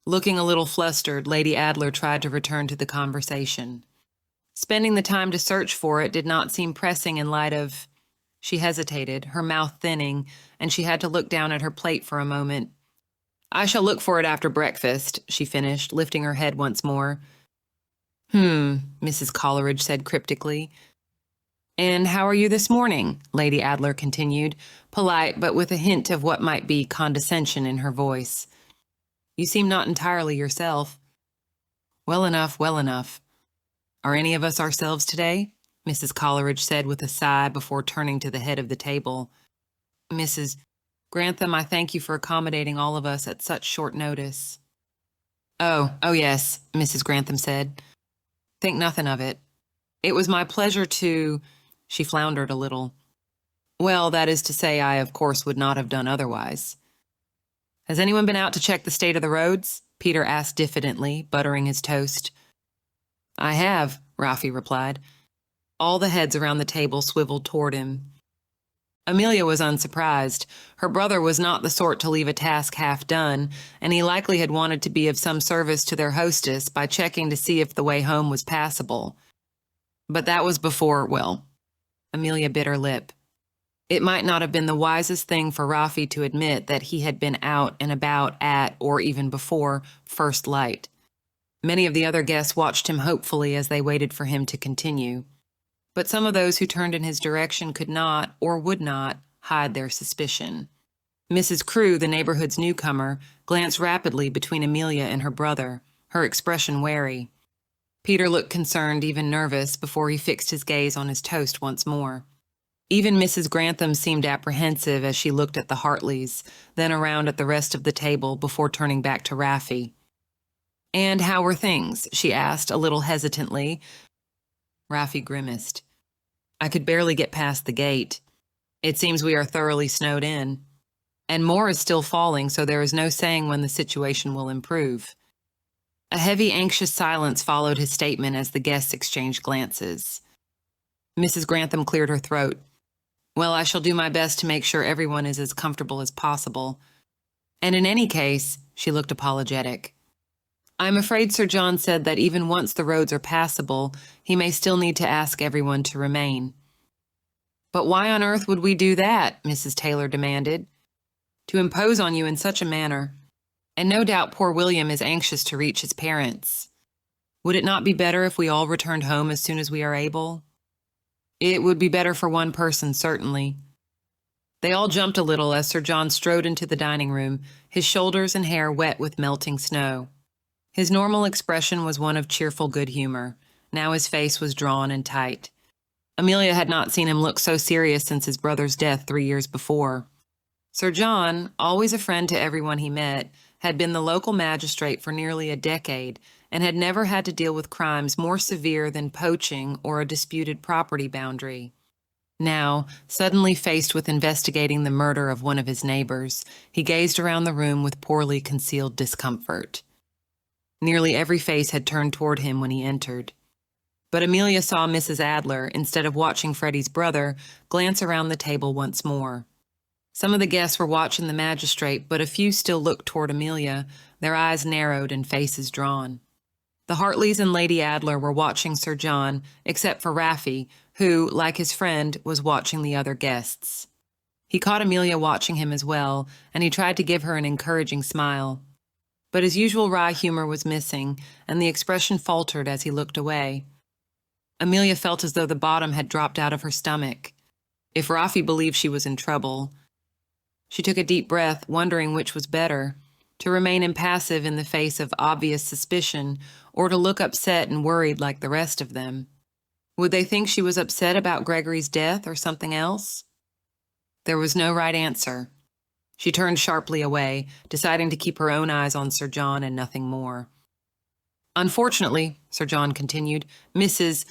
Looking a little flustered, Lady Adler tried to return to the conversation. Spending the time to search for it did not seem pressing in light of... She hesitated, her mouth thinning, and she had to look down at her plate for a moment. "I shall look for it after breakfast," she finished, lifting her head once more. Mrs. Coleridge said cryptically. "And how are you this morning?" Lady Adler continued, polite but with a hint of what might be condescension in her voice. "You seem not entirely yourself." Well enough, well enough. Are any of us ourselves today?" Mrs. Coleridge said with a sigh before turning to the head of the table. "Mrs. Grantham, I thank you for accommodating all of us at such short notice." Oh, yes," Mrs. Grantham said. "Think nothing of it. It was my pleasure to..." She floundered a little. "Well, that is to say, I of course would not have done otherwise." "Has anyone been out to check the state of the roads?" Peter asked diffidently, buttering his toast. "I have," Rafi replied. All the heads around the table swiveled toward him. Amelia was unsurprised. Her brother was not the sort to leave a task half done, and he likely had wanted to be of some service to their hostess by checking to see if the way home was passable. But that was before, well, Amelia bit her lip. It might not have been the wisest thing for Rafi to admit that he had been out and about at, or even before, first light. Many of the other guests watched him hopefully as they waited for him to continue. But some of those who turned in his direction could not, or would not, hide their suspicion. Mrs. Crewe, the neighborhood's newcomer, glanced rapidly between Amelia and her brother, her expression wary. Peter looked concerned, even nervous, before he fixed his gaze on his toast once more. Even Mrs. Grantham seemed apprehensive as she looked at the Hartleys, then around at the rest of the table before turning back to Rafi. "And how were things?" she asked, a little hesitantly. Rafi grimaced. "I could barely get past the gate. It seems we are thoroughly snowed in. And more is still falling, so there is no saying when the situation will improve." A heavy, anxious silence followed his statement as the guests exchanged glances. Mrs. Grantham cleared her throat. "Well, I shall do my best to make sure everyone is as comfortable as possible. And in any case," she looked apologetic, "I'm afraid Sir John said that even once the roads are passable, he may still need to ask everyone to remain." But why on earth would we do that? Mrs. Taylor demanded. To impose on you in such a manner. And no doubt poor William is anxious to reach his parents. Would it not be better if we all returned home as soon as we are able? It would be better for one person, certainly. They all jumped a little as Sir John strode into the dining room, his shoulders and hair wet with melting snow. His normal expression was one of cheerful good humor. Now his face was drawn and tight. Amelia had not seen him look so serious since his brother's death 3 years before. Sir John, always a friend to everyone he met, had been the local magistrate for nearly a decade and had never had to deal with crimes more severe than poaching or a disputed property boundary. Now, suddenly faced with investigating the murder of one of his neighbors, he gazed around the room with poorly concealed discomfort. Nearly every face had turned toward him when he entered. But Amelia saw Mrs. Adler, instead of watching Freddie's brother, glance around the table once more. Some of the guests were watching the magistrate, but a few still looked toward Amelia, their eyes narrowed and faces drawn. The Hartleys and Lady Adler were watching Sir John, except for Raffi, who, like his friend, was watching the other guests. He caught Amelia watching him as well, and he tried to give her an encouraging smile. But his usual wry humor was missing, and the expression faltered as he looked away. Amelia felt as though the bottom had dropped out of her stomach. If Raffi believed she was in trouble. She took a deep breath, wondering which was better, to remain impassive in the face of obvious suspicion, or to look upset and worried like the rest of them. Would they think she was upset about Gregory's death or something else? There was no right answer. She turned sharply away, deciding to keep her own eyes on Sir John and nothing more. Unfortunately, Sir John continued, Mrs.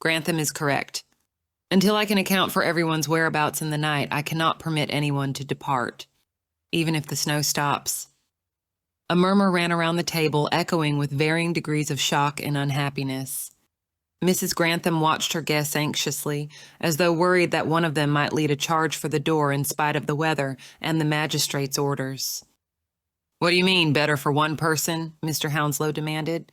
Grantham is correct. Until I can account for everyone's whereabouts in the night, I cannot permit anyone to depart, even if the snow stops. A murmur ran around the table, echoing with varying degrees of shock and unhappiness. Mrs. Grantham watched her guests anxiously, as though worried that one of them might lead a charge for the door in spite of the weather and the magistrate's orders. "What do you mean, better for one person?" Mr. Hounslow demanded.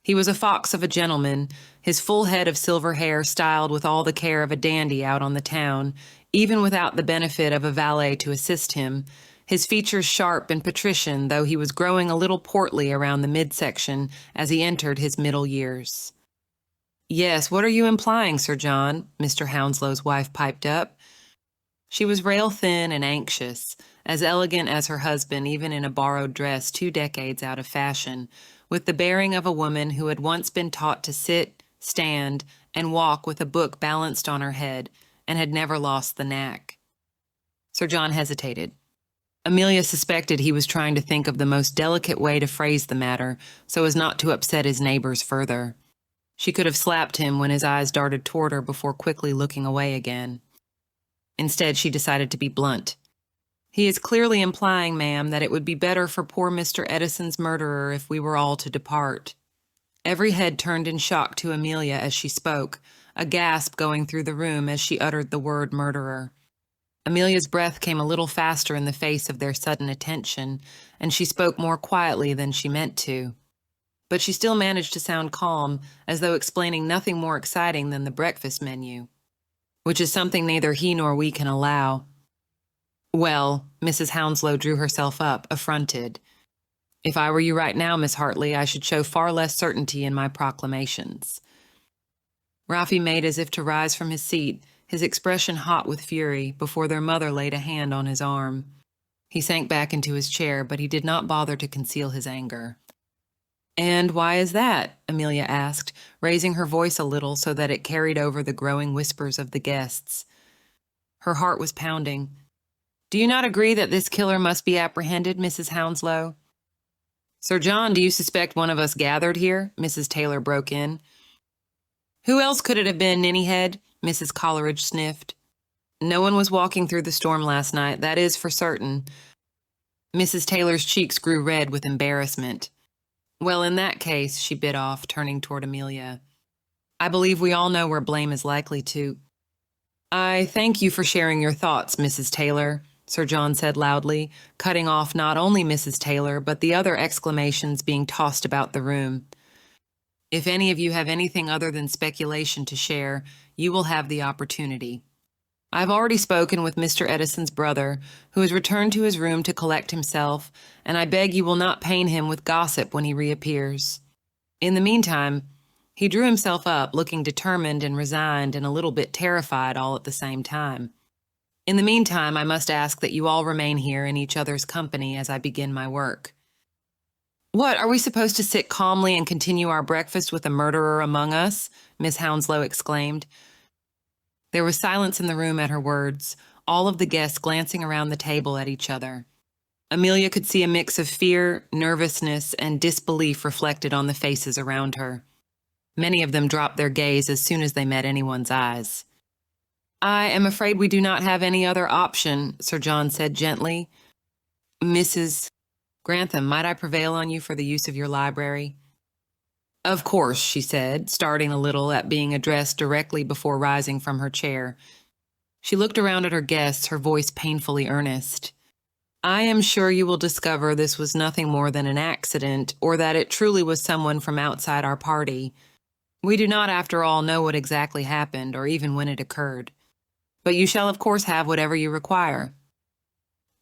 He was a fox of a gentleman, his full head of silver hair styled with all the care of a dandy out on the town, even without the benefit of a valet to assist him, his features sharp and patrician, though he was growing a little portly around the midsection as he entered his middle years. "Yes, what are you implying, Sir John?" Mr. Hounslow's wife piped up. She was rail-thin and anxious, as elegant as her husband, even in a borrowed dress 2 decades out of fashion, with the bearing of a woman who had once been taught to sit, stand, and walk with a book balanced on her head, and had never lost the knack. Sir John hesitated. Amelia suspected he was trying to think of the most delicate way to phrase the matter, so as not to upset his neighbors further. She could have slapped him when his eyes darted toward her before quickly looking away again. Instead, she decided to be blunt. "He is clearly implying, ma'am, that it would be better for poor Mr. Edison's murderer if we were all to depart." Every head turned in shock to Amelia as she spoke, a gasp going through the room as she uttered the word murderer. Amelia's breath came a little faster in the face of their sudden attention, and she spoke more quietly than she meant to. But she still managed to sound calm, as though explaining nothing more exciting than the breakfast menu, which is something neither he nor we can allow. "Well," Mrs. Hounslow drew herself up, affronted. "If I were you right now, Miss Hartley, I should show far less certainty in my proclamations." Raffi made as if to rise from his seat, his expression hot with fury, before their mother laid a hand on his arm. He sank back into his chair, but he did not bother to conceal his anger. "And why is that?" Amelia asked, raising her voice a little so that it carried over the growing whispers of the guests. Her heart was pounding. "Do you not agree that this killer must be apprehended, Mrs. Hounslow?" "Sir John, do you suspect one of us gathered here?" Mrs. Taylor broke in. "Who else could it have been, Ninnyhead?" Mrs. Coleridge sniffed. "No one was walking through the storm last night, that is for certain." Mrs. Taylor's cheeks grew red with embarrassment. "Well, in that case," she bit off, turning toward Amelia, "I believe we all know where blame is likely to—" "I thank you for sharing your thoughts, Mrs. Taylor," Sir John said loudly, cutting off not only Mrs. Taylor, but the other exclamations being tossed about the room. "If any of you have anything other than speculation to share, you will have the opportunity. I've already spoken with Mr. Edison's brother, who has returned to his room to collect himself, and I beg you will not pain him with gossip when he reappears. In the meantime, he drew himself up, looking determined and resigned and a little bit terrified all at the same time. In the meantime, I must ask that you all remain here in each other's company as I begin my work. What, are we supposed to sit calmly and continue our breakfast with a murderer among us? Miss Hounslow exclaimed. There was silence in the room at her words, all of the guests glancing around the table at each other. Amelia could see a mix of fear, nervousness, and disbelief reflected on the faces around her. Many of them dropped their gaze as soon as they met anyone's eyes. I am afraid we do not have any other option, Sir John said gently. Mrs. Grantham, might I prevail on you for the use of your library? Of course, she said, starting a little at being addressed directly before rising from her chair. She looked around at her guests, her voice painfully earnest. I am sure you will discover this was nothing more than an accident, or that it truly was someone from outside our party. We do not, after all, know what exactly happened, or even when it occurred. But you shall, of course, have whatever you require.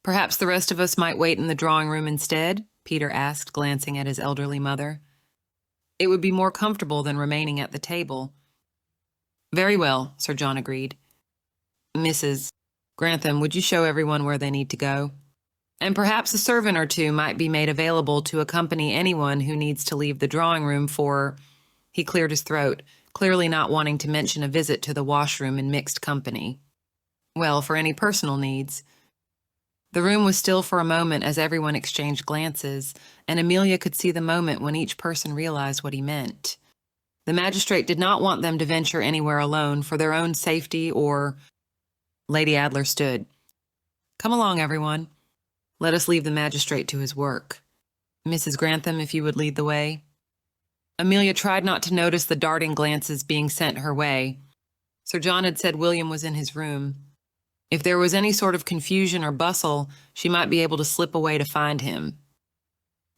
Perhaps the rest of us might wait in the drawing room instead? Peter asked, glancing at his elderly mother. It would be more comfortable than remaining at the table. Very well, Sir John agreed. Mrs. Grantham, would you show everyone where they need to go? And perhaps a servant or two might be made available to accompany anyone who needs to leave the drawing room for... He cleared his throat, clearly not wanting to mention a visit to the washroom in mixed company. Well, for any personal needs. The room was still for a moment as everyone exchanged glances, and Amelia could see the moment when each person realized what he meant. The magistrate did not want them to venture anywhere alone for their own safety or... Lady Adler stood. Come along, everyone. Let us leave the magistrate to his work. Mrs. Grantham, if you would lead the way. Amelia tried not to notice the darting glances being sent her way. Sir John had said William was in his room. If there was any sort of confusion or bustle, she might be able to slip away to find him.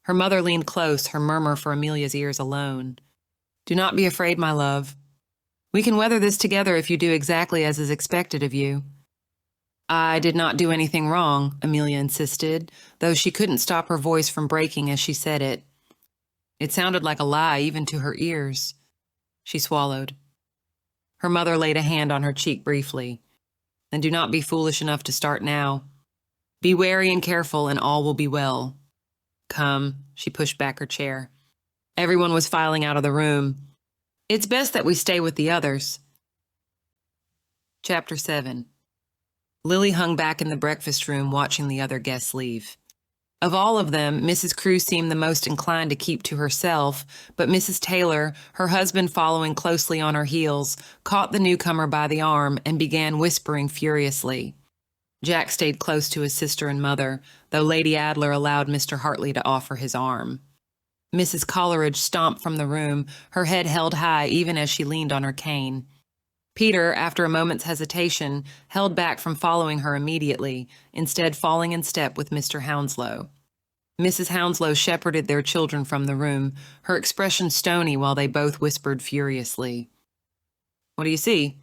Her mother leaned close, her murmur for Amelia's ears alone. Do not be afraid, my love. We can weather this together if you do exactly as is expected of you. I did not do anything wrong, Amelia insisted, though she couldn't stop her voice from breaking as she said it. It sounded like a lie even to her ears. She swallowed. Her mother laid a hand on her cheek briefly. Then do not be foolish enough to start now. Be wary and careful, and all will be well. Come, she pushed back her chair. Everyone was filing out of the room. It's best that we stay with the others. Chapter 7. Lily hung back in the breakfast room watching the other guests leave. Of all of them, Mrs. Crewe seemed the most inclined to keep to herself, but Mrs. Taylor, her husband following closely on her heels, caught the newcomer by the arm and began whispering furiously. Jack stayed close to his sister and mother, though Lady Adler allowed Mr. Hartley to offer his arm. Mrs. Coleridge stomped from the room, her head held high even as she leaned on her cane. Peter, after a moment's hesitation, held back from following her immediately, instead falling in step with Mr. Hounslow. Mrs. Hounslow shepherded their children from the room, her expression stony while they both whispered furiously. What do you see?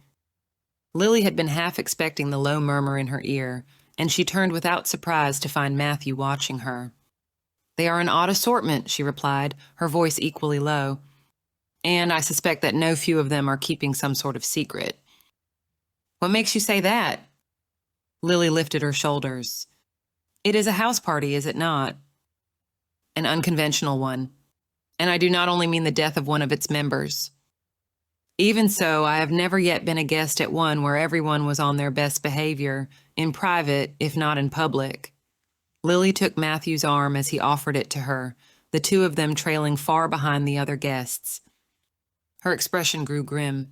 Lily had been half expecting the low murmur in her ear, and she turned without surprise to find Matthew watching her. They are an odd assortment, she replied, her voice equally low. And I suspect that no few of them are keeping some sort of secret. What makes you say that? Lily lifted her shoulders. It is a house party, is it not? An unconventional one. And I do not only mean the death of one of its members. Even so, I have never yet been a guest at one where everyone was on their best behavior, in private, if not in public. Lily took Matthew's arm as he offered it to her, the two of them trailing far behind the other guests. Her expression grew grim.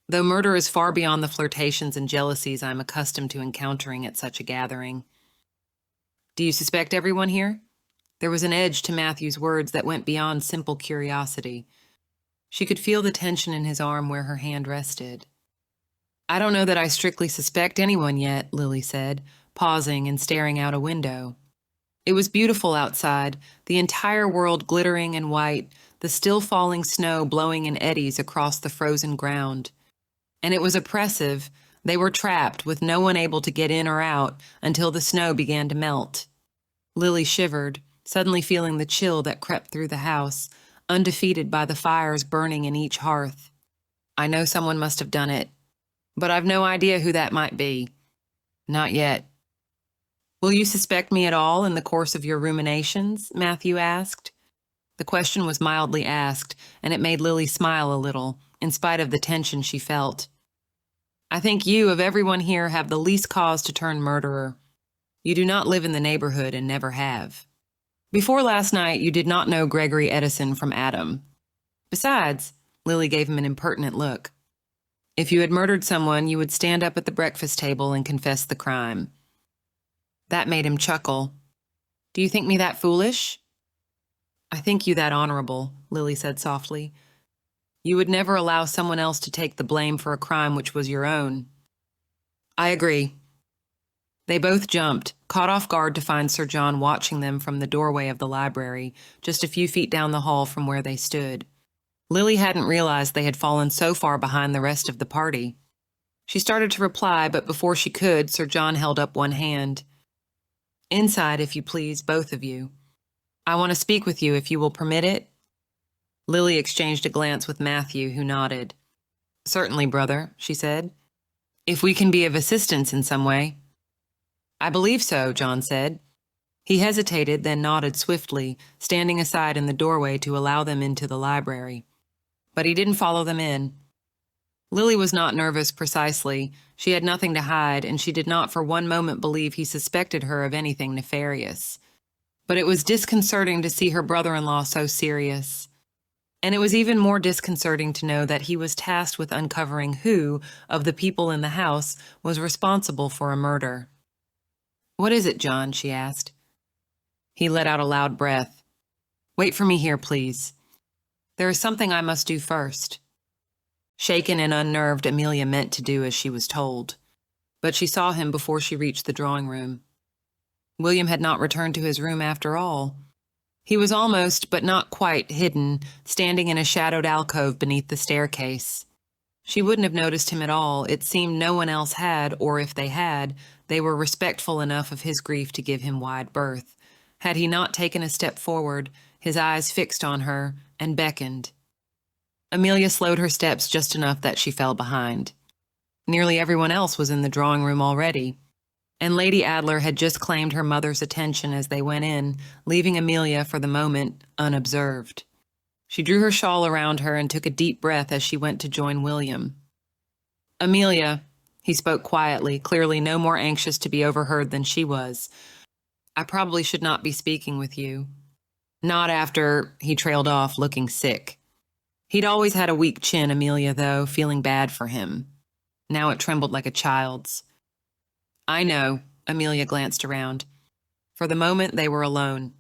Though murder is far beyond the flirtations and jealousies I'm accustomed to encountering at such a gathering. Do you suspect everyone here? There was an edge to Matthew's words that went beyond simple curiosity. She could feel the tension in his arm where her hand rested. I don't know that I strictly suspect anyone yet, Lily said, pausing and staring out a window. It was beautiful outside, the entire world glittering and white, the still falling snow blowing in eddies across the frozen ground. And it was oppressive, They were trapped, with no one able to get in or out until the snow began to melt. Lily shivered, suddenly feeling the chill that crept through the house, undefeated by the fires burning in each hearth. I know someone must have done it, but I've no idea who that might be. Not yet. Will you suspect me at all in the course of your ruminations? Matthew asked. The question was mildly asked, and it made Lily smile a little, in spite of the tension she felt. I think you, of everyone here, have the least cause to turn murderer. You do not live in the neighborhood and never have. Before last night, you did not know Gregory Edison from Adam. Besides, Lily gave him an impertinent look. If you had murdered someone, you would stand up at the breakfast table and confess the crime. That made him chuckle. Do you think me that foolish? I think you that honorable, Lily said softly. You would never allow someone else to take the blame for a crime which was your own. I agree. They both jumped, caught off guard to find Sir John watching them from the doorway of the library, just a few feet down the hall from where they stood. Lily hadn't realized they had fallen so far behind the rest of the party. She started to reply, but before she could, Sir John held up one hand. Inside, if you please, both of you. I want to speak with you, if you will permit it. Lily exchanged a glance with Matthew, who nodded. Certainly, brother, she said. If we can be of assistance in some way. I believe so, John said. He hesitated, then nodded swiftly, standing aside in the doorway to allow them into the library. But he didn't follow them in. Lily was not nervous precisely. She had nothing to hide, and she did not for one moment believe he suspected her of anything nefarious. But it was disconcerting to see her brother-in-law so serious. And it was even more disconcerting to know that he was tasked with uncovering who, of the people in the house, was responsible for a murder. What is it, John? She asked. He let out a loud breath. Wait for me here, please. There is something I must do first. Shaken and unnerved, Amelia meant to do as she was told. But she saw him before she reached the drawing room. William had not returned to his room after all. He was almost, but not quite, hidden, standing in a shadowed alcove beneath the staircase. She wouldn't have noticed him at all. It seemed no one else had, or if they had, they were respectful enough of his grief to give him wide berth. Had he not taken a step forward, his eyes fixed on her, and beckoned. Amelia slowed her steps just enough that she fell behind. Nearly everyone else was in the drawing room already, and Lady Adler had just claimed her mother's attention as they went in, leaving Amelia, for the moment, unobserved. She drew her shawl around her and took a deep breath as she went to join William. Amelia, he spoke quietly, clearly no more anxious to be overheard than she was. I probably should not be speaking with you. Not after, he trailed off, looking sick. He'd always had a weak chin, Amelia, though, feeling bad for him. Now it trembled like a child's. I know, Amelia glanced around. For the moment, they were alone.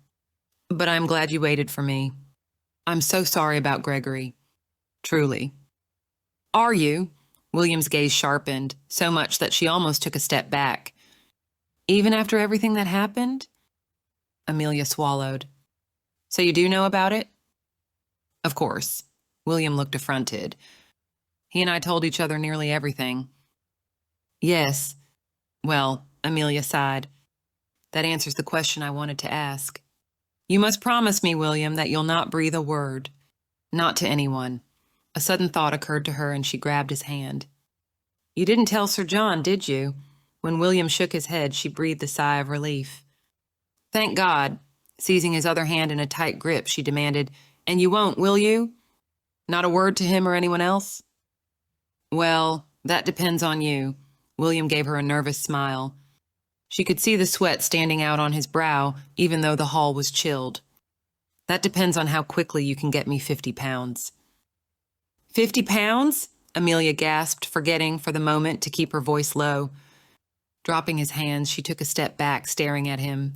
But I'm glad you waited for me. I'm so sorry about Gregory. Truly. Are you? William's gaze sharpened, so much that she almost took a step back. Even after everything that happened? Amelia swallowed. So you do know about it? Of course. William looked affronted. He and I told each other nearly everything. Yes. Well, Amelia sighed. That answers the question I wanted to ask. You must promise me, William, that you'll not breathe a word. Not to anyone. A sudden thought occurred to her, and she grabbed his hand. You didn't tell Sir John, did you? When William shook his head, she breathed a sigh of relief. Thank God. Seizing his other hand in a tight grip, she demanded, And you won't, will you? Not a word to him or anyone else? Well, that depends on you. William gave her a nervous smile. She could see the sweat standing out on his brow, even though the hall was chilled. That depends on how quickly you can get me 50 pounds. 50 pounds? Amelia gasped, forgetting for the moment to keep her voice low. Dropping his hands, she took a step back, staring at him.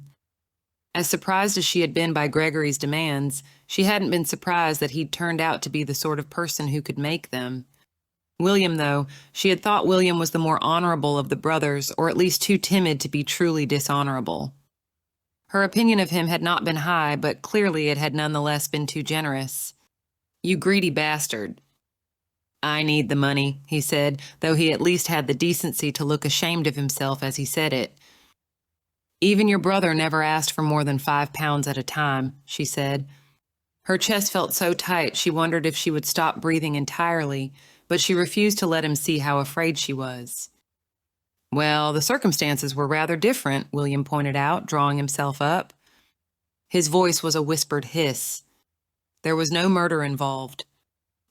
As surprised as she had been by Gregory's demands, she hadn't been surprised that he'd turned out to be the sort of person who could make them. William, though, she had thought William was the more honorable of the brothers, or at least too timid to be truly dishonorable. Her opinion of him had not been high, but clearly it had nonetheless been too generous. You greedy bastard. I need the money, he said, though he at least had the decency to look ashamed of himself as he said it. Even your brother never asked for more than £5 at a time, she said. Her chest felt so tight she wondered if she would stop breathing entirely, but she refused to let him see how afraid she was. Well, the circumstances were rather different, William pointed out, drawing himself up. His voice was a whispered hiss. There was no murder involved.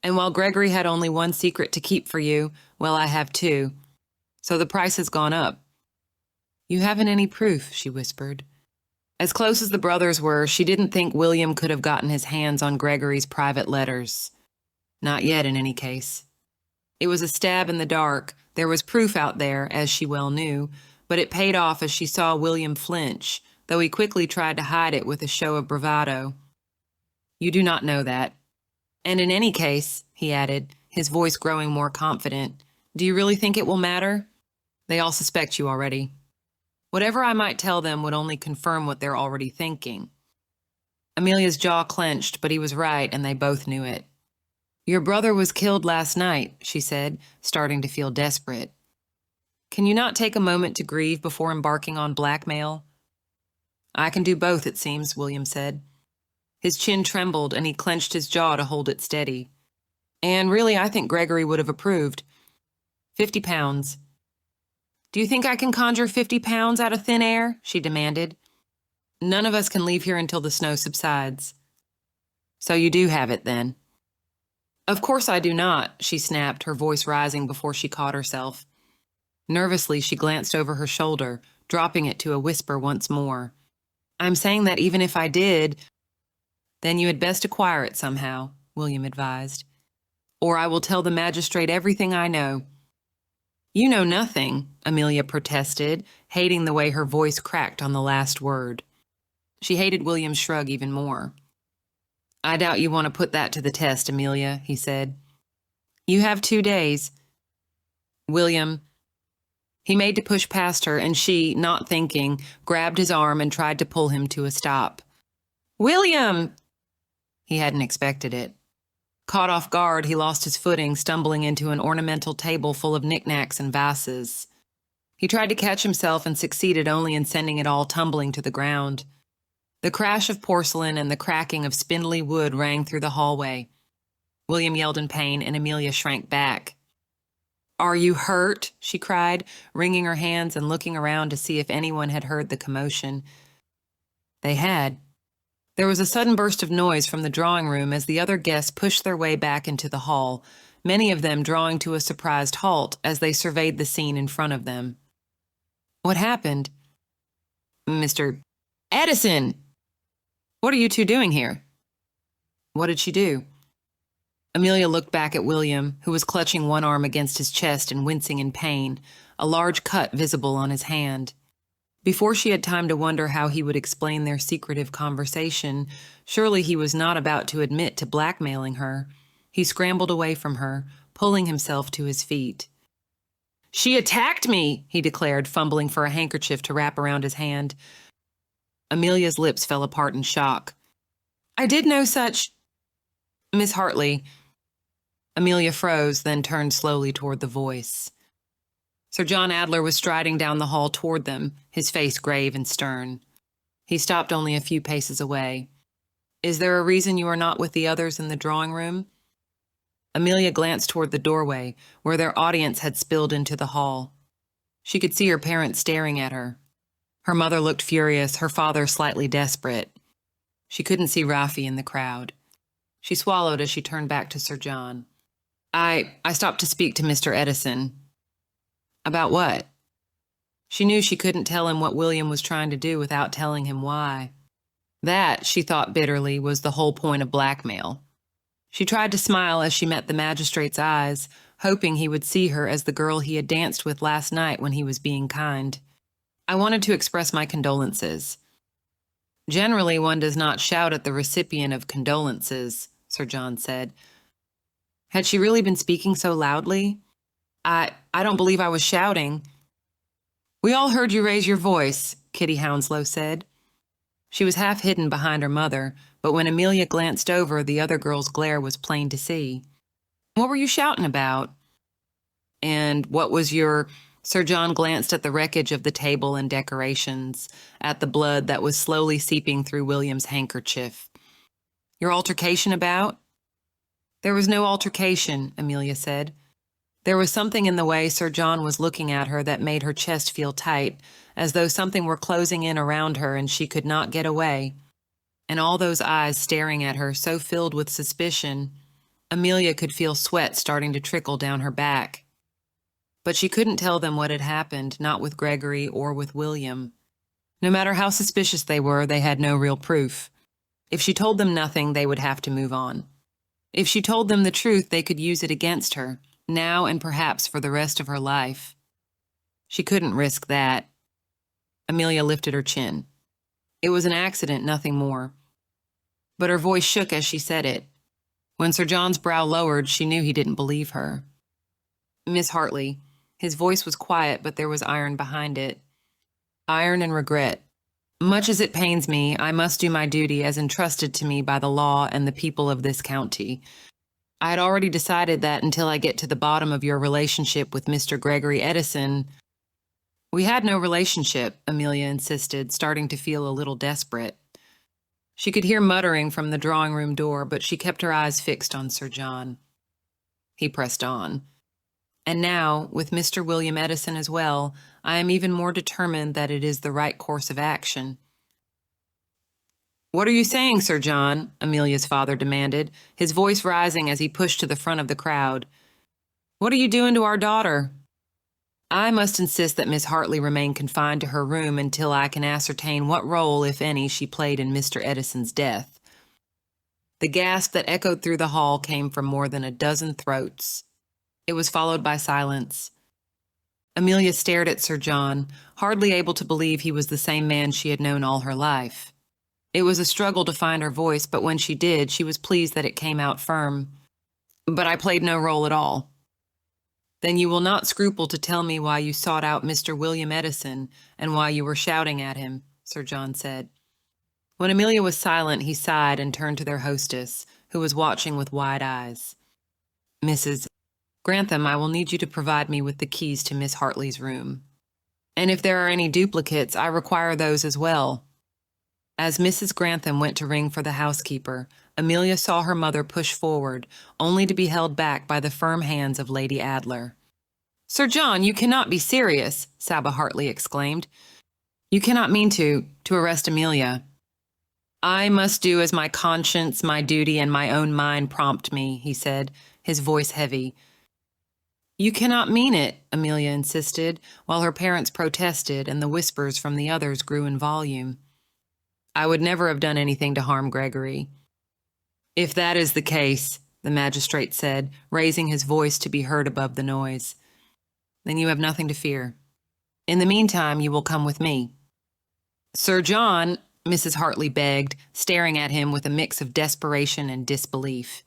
And while Gregory had only one secret to keep for you, well, I have two. So the price has gone up. You haven't any proof, she whispered. As close as the brothers were, she didn't think William could have gotten his hands on Gregory's private letters. Not yet, in any case. It was a stab in the dark. There was proof out there, as she well knew, but it paid off as she saw William flinch, though he quickly tried to hide it with a show of bravado. You do not know that. And in any case, he added, his voice growing more confident, do you really think it will matter? They all suspect you already. Whatever I might tell them would only confirm what they're already thinking. Amelia's jaw clenched, but he was right, and they both knew it. Your brother was killed last night, she said, starting to feel desperate. Can you not take a moment to grieve before embarking on blackmail? I can do both, it seems, William said. His chin trembled, and he clenched his jaw to hold it steady. And really, I think Gregory would have approved. £50. Do you think I can conjure £50 out of thin air? She demanded. None of us can leave here until the snow subsides. So you do have it, then? Of course I do not, she snapped, her voice rising before she caught herself. Nervously, she glanced over her shoulder, dropping it to a whisper once more. I'm saying that even if I did, then you had best acquire it somehow, William advised. Or I will tell the magistrate everything I know. You know nothing, Amelia protested, hating the way her voice cracked on the last word. She hated William's shrug even more. I doubt you want to put that to the test, Amelia, he said. You have 2 days. William. He made to push past her, and she, not thinking, grabbed his arm and tried to pull him to a stop. William! He hadn't expected it. Caught off guard, he lost his footing, stumbling into an ornamental table full of knickknacks and vases. He tried to catch himself and succeeded only in sending it all tumbling to the ground. The crash of porcelain and the cracking of spindly wood rang through the hallway. William yelled in pain, and Amelia shrank back. Are you hurt? She cried, wringing her hands and looking around to see if anyone had heard the commotion. They had. There was a sudden burst of noise from the drawing room as the other guests pushed their way back into the hall, many of them drawing to a surprised halt as they surveyed the scene in front of them. What happened? Mr. Edison! What are you two doing here? What did she do? Amelia looked back at William, who was clutching one arm against his chest and wincing in pain, a large cut visible on his hand. Before she had time to wonder how he would explain their secretive conversation, surely he was not about to admit to blackmailing her. He scrambled away from her, pulling himself to his feet. She attacked me, he declared, fumbling for a handkerchief to wrap around his hand. Amelia's lips fell apart in shock. I did no such... Miss Hartley... Amelia froze, then turned slowly toward the voice. Sir John Adler was striding down the hall toward them, his face grave and stern. He stopped only a few paces away. Is there a reason you are not with the others in the drawing room? Amelia glanced toward the doorway, where their audience had spilled into the hall. She could see her parents staring at her. Her mother looked furious, her father slightly desperate. She couldn't see Rafi in the crowd. She swallowed as she turned back to Sir John. I stopped to speak to Mr. Edison. About what? She knew she couldn't tell him what William was trying to do without telling him why. That, she thought bitterly, was the whole point of blackmail. She tried to smile as she met the magistrate's eyes, hoping he would see her as the girl he had danced with last night when he was being kind. I wanted to express my condolences. Generally, one does not shout at the recipient of condolences, Sir John said. Had she really been speaking so loudly? I don't believe I was shouting. We all heard you raise your voice, Kitty Hounslow said. She was half hidden behind her mother, but when Amelia glanced over, the other girl's glare was plain to see. What were you shouting about? And what was your... Sir John glanced at the wreckage of the table and decorations, at the blood that was slowly seeping through William's handkerchief. Your altercation about? There was no altercation, Amelia said. There was something in the way Sir John was looking at her that made her chest feel tight, as though something were closing in around her and she could not get away. And all those eyes staring at her, so filled with suspicion, Amelia could feel sweat starting to trickle down her back. But she couldn't tell them what had happened, not with Gregory or with William. No matter how suspicious they were, they had no real proof. If she told them nothing, they would have to move on. If she told them the truth, they could use it against her, now and perhaps for the rest of her life. She couldn't risk that. Amelia lifted her chin. It was an accident, nothing more. But her voice shook as she said it. When Sir John's brow lowered, she knew he didn't believe her. Miss Hartley. His voice was quiet, but there was iron behind it. Iron and regret. Much as it pains me, I must do my duty as entrusted to me by the law and the people of this county. I had already decided that until I get to the bottom of your relationship with Mr. Gregory Edison... We had no relationship, Amelia insisted, starting to feel a little desperate. She could hear muttering from the drawing-room door, but she kept her eyes fixed on Sir John. He pressed on. And now, with Mr. William Edison as well, I am even more determined that it is the right course of action. What are you saying, Sir John? Amelia's father demanded, his voice rising as he pushed to the front of the crowd. What are you doing to our daughter? I must insist that Miss Hartley remain confined to her room until I can ascertain what role, if any, she played in Mr. Edison's death. The gasp that echoed through the hall came from more than a dozen throats. It was followed by silence. Amelia stared at Sir John, hardly able to believe he was the same man she had known all her life. It was a struggle to find her voice, but when she did, she was pleased that it came out firm. But I played no role at all. Then you will not scruple to tell me why you sought out Mr. William Edison and why you were shouting at him, Sir John said. When Amelia was silent, he sighed and turned to their hostess, who was watching with wide eyes. Mrs. Grantham, I will need you to provide me with the keys to Miss Hartley's room. And if there are any duplicates, I require those as well. As Mrs. Grantham went to ring for the housekeeper, Amelia saw her mother push forward, only to be held back by the firm hands of Lady Adler. Sir John, you cannot be serious, Saba Hartley exclaimed. You cannot mean to arrest Amelia. I must do as my conscience, my duty, and my own mind prompt me, he said, his voice heavy. You cannot mean it, Amelia insisted, while her parents protested and the whispers from the others grew in volume. I would never have done anything to harm Gregory. If that is the case, the magistrate said, raising his voice to be heard above the noise, then you have nothing to fear. In the meantime, you will come with me. Sir John, Mrs. Hartley begged, staring at him with a mix of desperation and disbelief.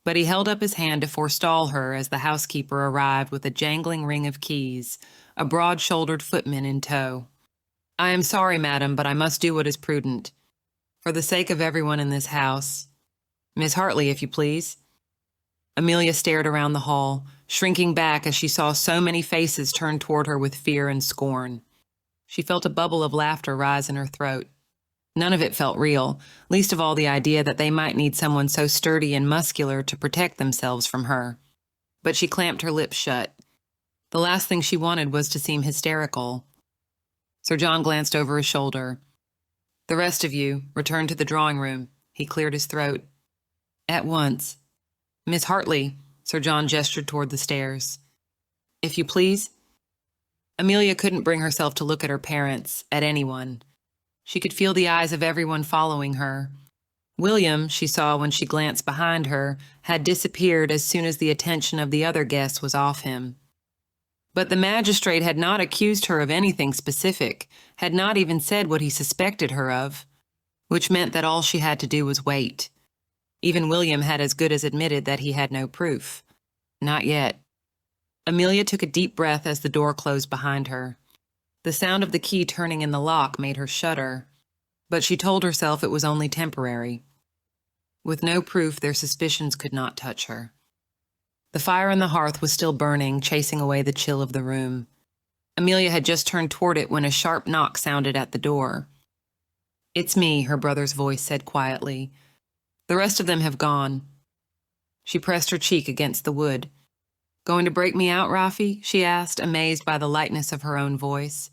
But he held up his hand to forestall her as the housekeeper arrived with a jangling ring of keys, a broad-shouldered footman in tow. I am sorry, madam, but I must do what is prudent. For the sake of everyone in this house. Miss Hartley, if you please. Amelia stared around the hall, shrinking back as she saw so many faces turned toward her with fear and scorn. She felt a bubble of laughter rise in her throat. None of it felt real, least of all the idea that they might need someone so sturdy and muscular to protect themselves from her. But she clamped her lips shut. The last thing she wanted was to seem hysterical. Sir John glanced over his shoulder. The rest of you, return to the drawing room. He cleared his throat. At once. Miss Hartley, Sir John gestured toward the stairs. If you please. Amelia couldn't bring herself to look at her parents, at anyone. She could feel the eyes of everyone following her. William, she saw when she glanced behind her, had disappeared as soon as the attention of the other guests was off him. But the magistrate had not accused her of anything specific, had not even said what he suspected her of, which meant that all she had to do was wait. Even William had as good as admitted that he had no proof. Not yet. Amelia took a deep breath as the door closed behind her. The sound of the key turning in the lock made her shudder, but she told herself it was only temporary. With no proof, their suspicions could not touch her. The fire on the hearth was still burning, chasing away the chill of the room. Amelia had just turned toward it when a sharp knock sounded at the door. "It's me," her brother's voice said quietly. "The rest of them have gone." She pressed her cheek against the wood. "Going to break me out, Rafi?" she asked, amazed by the lightness of her own voice.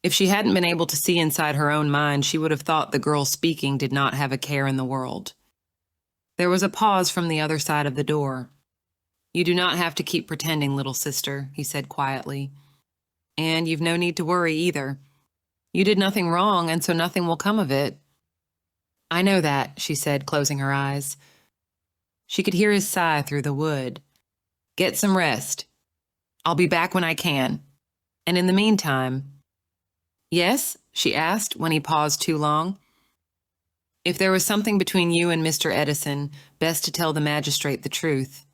If she hadn't been able to see inside her own mind, she would have thought the girl speaking did not have a care in the world. There was a pause from the other side of the door. "You do not have to keep pretending, little sister," he said quietly. "And you've no need to worry either. You did nothing wrong, and so nothing will come of it." "I know that," she said, closing her eyes. She could hear his sigh through the wood. "Get some rest. I'll be back when I can. And in the meantime—" "Yes?" she asked when he paused too long. "If there was something between you and Mr. Edison, best to tell the magistrate the truth.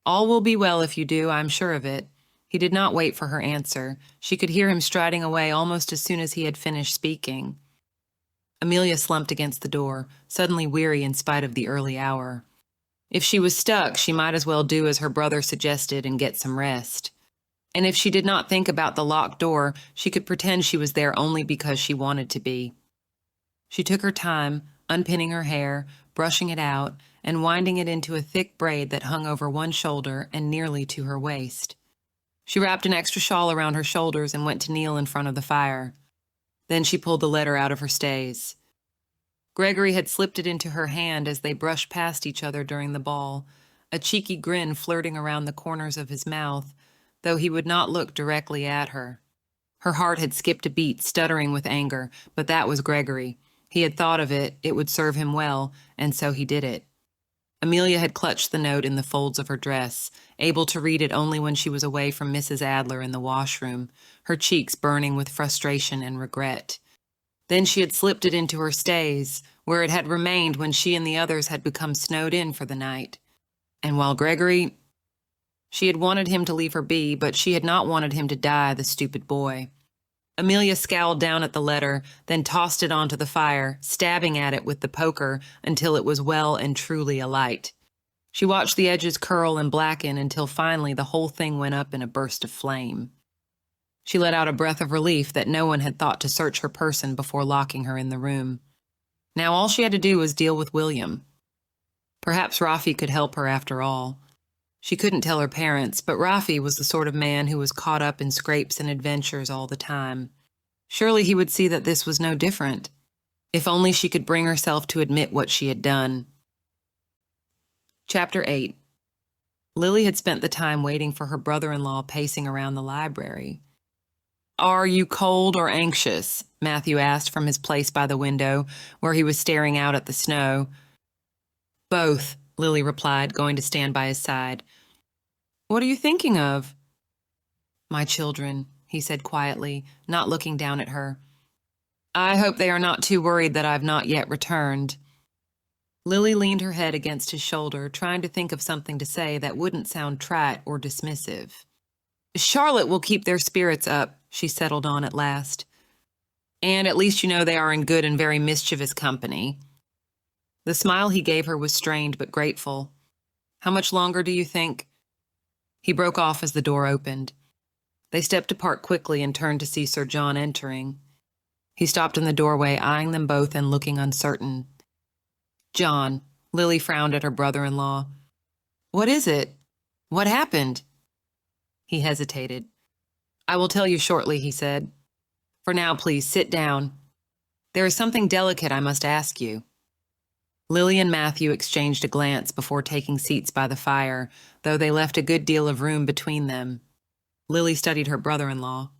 All will be well if you do, I'm sure of it." He did not wait for her answer. She could hear him striding away almost as soon as he had finished speaking. Amelia slumped against the door, suddenly weary in spite of the early hour. If she was stuck, she might as well do as her brother suggested and get some rest. And if she did not think about the locked door, she could pretend she was there only because she wanted to be. She took her time, unpinning her hair, brushing it out, and winding it into a thick braid that hung over one shoulder and nearly to her waist. She wrapped an extra shawl around her shoulders and went to kneel in front of the fire. Then she pulled the letter out of her stays. Gregory had slipped it into her hand as they brushed past each other during the ball, a cheeky grin flirting around the corners of his mouth, though he would not look directly at her. Her heart had skipped a beat, stuttering with anger, but that was Gregory. He had thought of it, it would serve him well, and so he did it. Amelia had clutched the note in the folds of her dress, able to read it only when she was away from Mrs. Adler in the washroom, her cheeks burning with frustration and regret. Then she had slipped it into her stays, where it had remained when she and the others had become snowed in for the night. And while Gregory... She had wanted him to leave her be, but she had not wanted him to die, the stupid boy. Amelia scowled down at the letter, then tossed it onto the fire, stabbing at it with the poker until it was well and truly alight. She watched the edges curl and blacken until finally the whole thing went up in a burst of flame. She let out a breath of relief that no one had thought to search her person before locking her in the room. Now all she had to do was deal with William. Perhaps Rafi could help her after all. She couldn't tell her parents, but Rafi was the sort of man who was caught up in scrapes and adventures all the time. Surely he would see that this was no different. If only she could bring herself to admit what she had done. Chapter 8. Lily had spent the time waiting for her brother-in-law pacing around the library. "Are you cold or anxious?" Matthew asked from his place by the window, where he was staring out at the snow. "Both," Lily replied, going to stand by his side. "What are you thinking of?" "My children," he said quietly, not looking down at her. "I hope they are not too worried that I've not yet returned." Lily leaned her head against his shoulder, trying to think of something to say that wouldn't sound trite or dismissive. "Charlotte will keep their spirits up," she settled on at last. "And at least you know they are in good and very mischievous company." The smile he gave her was strained but grateful. "How much longer do you think—" He broke off as the door opened. They stepped apart quickly and turned to see Sir John entering. He stopped in the doorway, eyeing them both and looking uncertain. "John," Lily frowned at her brother-in-law. "What is it? What happened?" He hesitated. "I will tell you shortly," he said. "For now, please, sit down. There is something delicate I must ask you." Lily and Matthew exchanged a glance before taking seats by the fire, though they left a good deal of room between them. Lily studied her brother-in-law.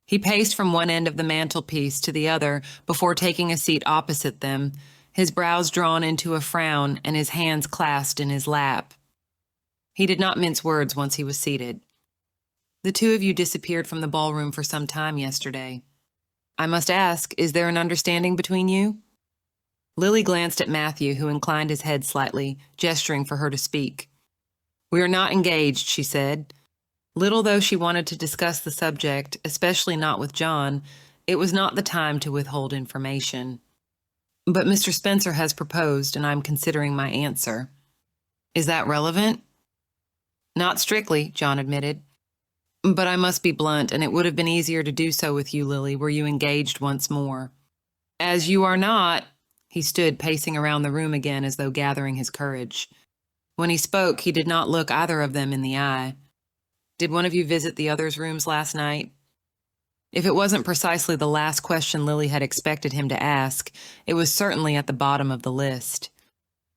He paced from one end of the mantelpiece to the other before taking a seat opposite them, his brows drawn into a frown and his hands clasped in his lap. He did not mince words once he was seated. "The two of you disappeared from the ballroom for some time yesterday. I must ask, is there an understanding between you?" Lily glanced at Matthew, who inclined his head slightly, gesturing for her to speak. "We are not engaged," she said. Little though she wanted to discuss the subject, especially not with John, it was not the time to withhold information. "But Mr. Spencer has proposed, and I'm considering my answer." "Is that relevant?" Not strictly, John admitted. But I must be blunt, and it would have been easier to do so with you, Lily, were you engaged once more. As you are not, he stood pacing around the room again as though gathering his courage. When he spoke, he did not look either of them in the eye. Did one of you visit the other's rooms last night? If it wasn't precisely the last question Lily had expected him to ask, it was certainly at the bottom of the list.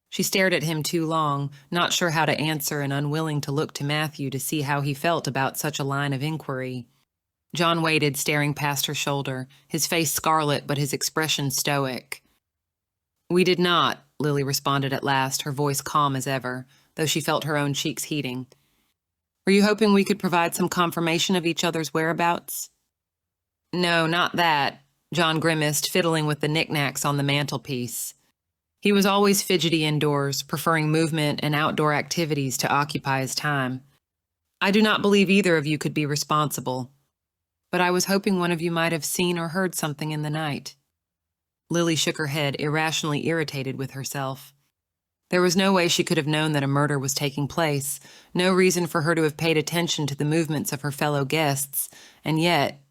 She stared at him too long, not sure how to answer and unwilling to look to Matthew to see how he felt about such a line of inquiry. John waited, staring past her shoulder, his face scarlet but his expression stoic. We did not, Lily responded at last, her voice calm as ever, though she felt her own cheeks heating. Were you hoping we could provide some confirmation of each other's whereabouts? No, not that, John grimaced, fiddling with the knickknacks on the mantelpiece. He was always fidgety indoors, preferring movement and outdoor activities to occupy his time. I do not believe either of you could be responsible, but I was hoping one of you might have seen or heard something in the night. Lily shook her head, irrationally irritated with herself. There was no way she could have known that a murder was taking place, no reason for her to have paid attention to the movements of her fellow guests, and yet,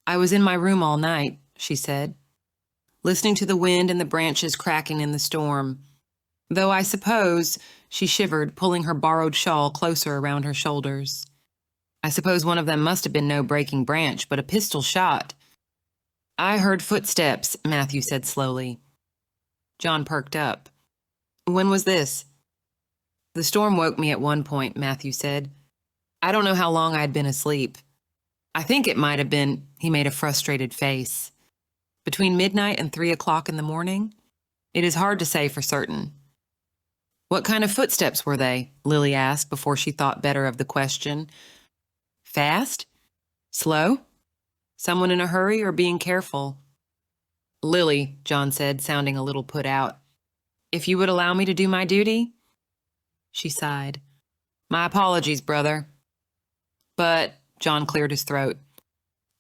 I was in my room all night, she said, listening to the wind and the branches cracking in the storm. Though I suppose, she shivered, pulling her borrowed shawl closer around her shoulders. I suppose one of them must have been no breaking branch, but a pistol shot. I heard footsteps, Matthew said slowly. John perked up. When was this? The storm woke me at one point, Matthew said. I don't know how long I had been asleep. I think it might have been, he made a frustrated face. Between midnight and 3 o'clock in the morning? It is hard to say for certain. What kind of footsteps were they? Lily asked before she thought better of the question. Fast? Slow? Someone in a hurry or being careful? Lily, John said, sounding a little put out. If you would allow me to do my duty? She sighed. My apologies, brother. But, John cleared his throat,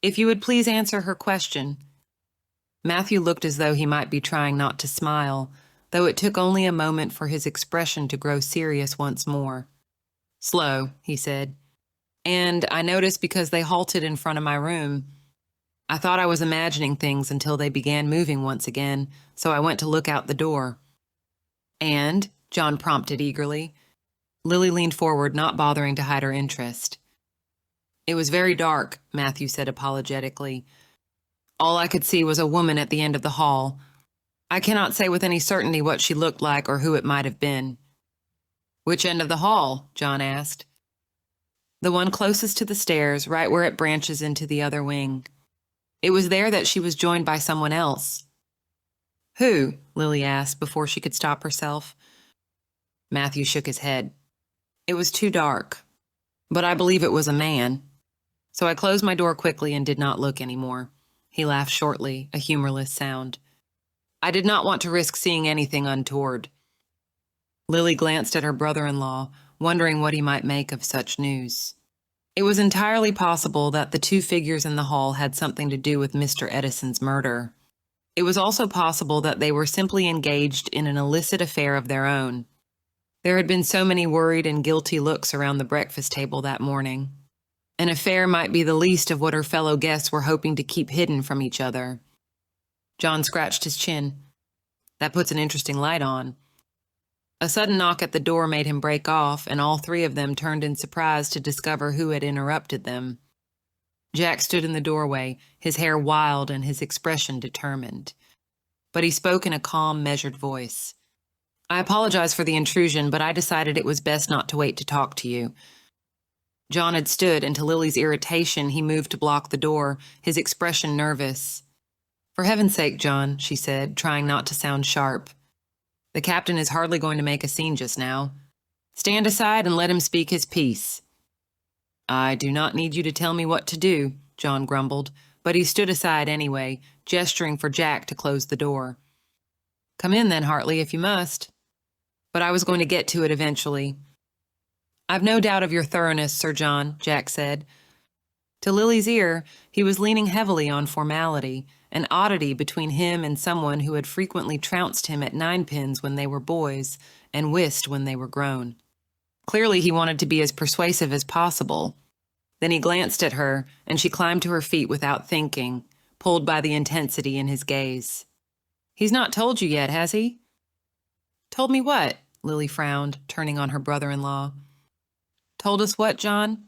if you would please answer her question. Matthew looked as though he might be trying not to smile, though it took only a moment for his expression to grow serious once more. Slow, he said. And I noticed because they halted in front of my room. I thought I was imagining things until they began moving once again, so I went to look out the door. And, John prompted eagerly. Lily leaned forward, not bothering to hide her interest. It was very dark, Matthew said apologetically. All I could see was a woman at the end of the hall. I cannot say with any certainty what she looked like or who it might have been. Which end of the hall? John asked. The one closest to the stairs, right where it branches into the other wing. It was there that she was joined by someone else. Who? Lily asked before she could stop herself. Matthew shook his head. It was too dark, but I believe it was a man. So I closed my door quickly and did not look anymore. He laughed shortly, a humorless sound. I did not want to risk seeing anything untoward. Lily glanced at her brother-in-law, wondering what he might make of such news. It was entirely possible that the two figures in the hall had something to do with Mr. Edison's murder. It was also possible that they were simply engaged in an illicit affair of their own. There had been so many worried and guilty looks around the breakfast table that morning. An affair might be the least of what her fellow guests were hoping to keep hidden from each other. John scratched his chin. That puts an interesting light on. A sudden knock at the door made him break off, and all three of them turned in surprise to discover who had interrupted them. Jack stood in the doorway, his hair wild and his expression determined. But he spoke in a calm, measured voice. I apologize for the intrusion, but I decided it was best not to wait to talk to you. John had stood, and to Lily's irritation, he moved to block the door, his expression nervous. For heaven's sake, John, she said, trying not to sound sharp. The captain is hardly going to make a scene just now. Stand aside and let him speak his piece. I do not need you to tell me what to do, John grumbled, but he stood aside anyway, gesturing for Jack to close the door. Come in then, Hartley, if you must. But I was going to get to it eventually. I've no doubt of your thoroughness, Sir John, Jack said. To Lily's ear, he was leaning heavily on formality, an oddity between him and someone who had frequently trounced him at ninepins when they were boys and whist when they were grown. Clearly, he wanted to be as persuasive as possible. Then he glanced at her, and she climbed to her feet without thinking, pulled by the intensity in his gaze. "He's not told you yet, has he?" "Told me what?" Lily frowned, turning on her brother-in-law. "Told us what, John?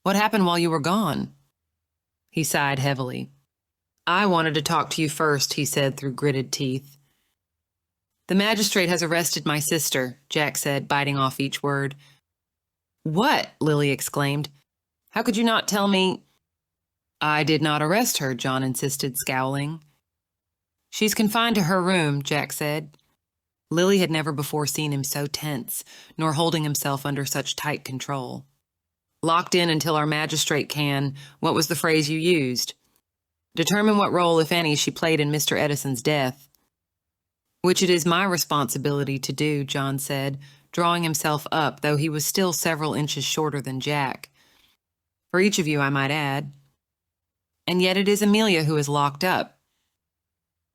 What happened while you were gone?" He sighed heavily. "I wanted to talk to you first," he said through gritted teeth. "The magistrate has arrested my sister," Jack said, biting off each word. "What?" Lily exclaimed. "How could you not tell me—" "I did not arrest her," John insisted, scowling. "She's confined to her room," Jack said. Lily had never before seen him so tense, nor holding himself under such tight control. "Locked in until our magistrate can— what was the phrase you used? Determine what role, if any, she played in Mr. Edison's death." "Which it is my responsibility to do," John said, drawing himself up, though he was still several inches shorter than Jack. "For each of you, I might add. And yet it is Amelia who is locked up.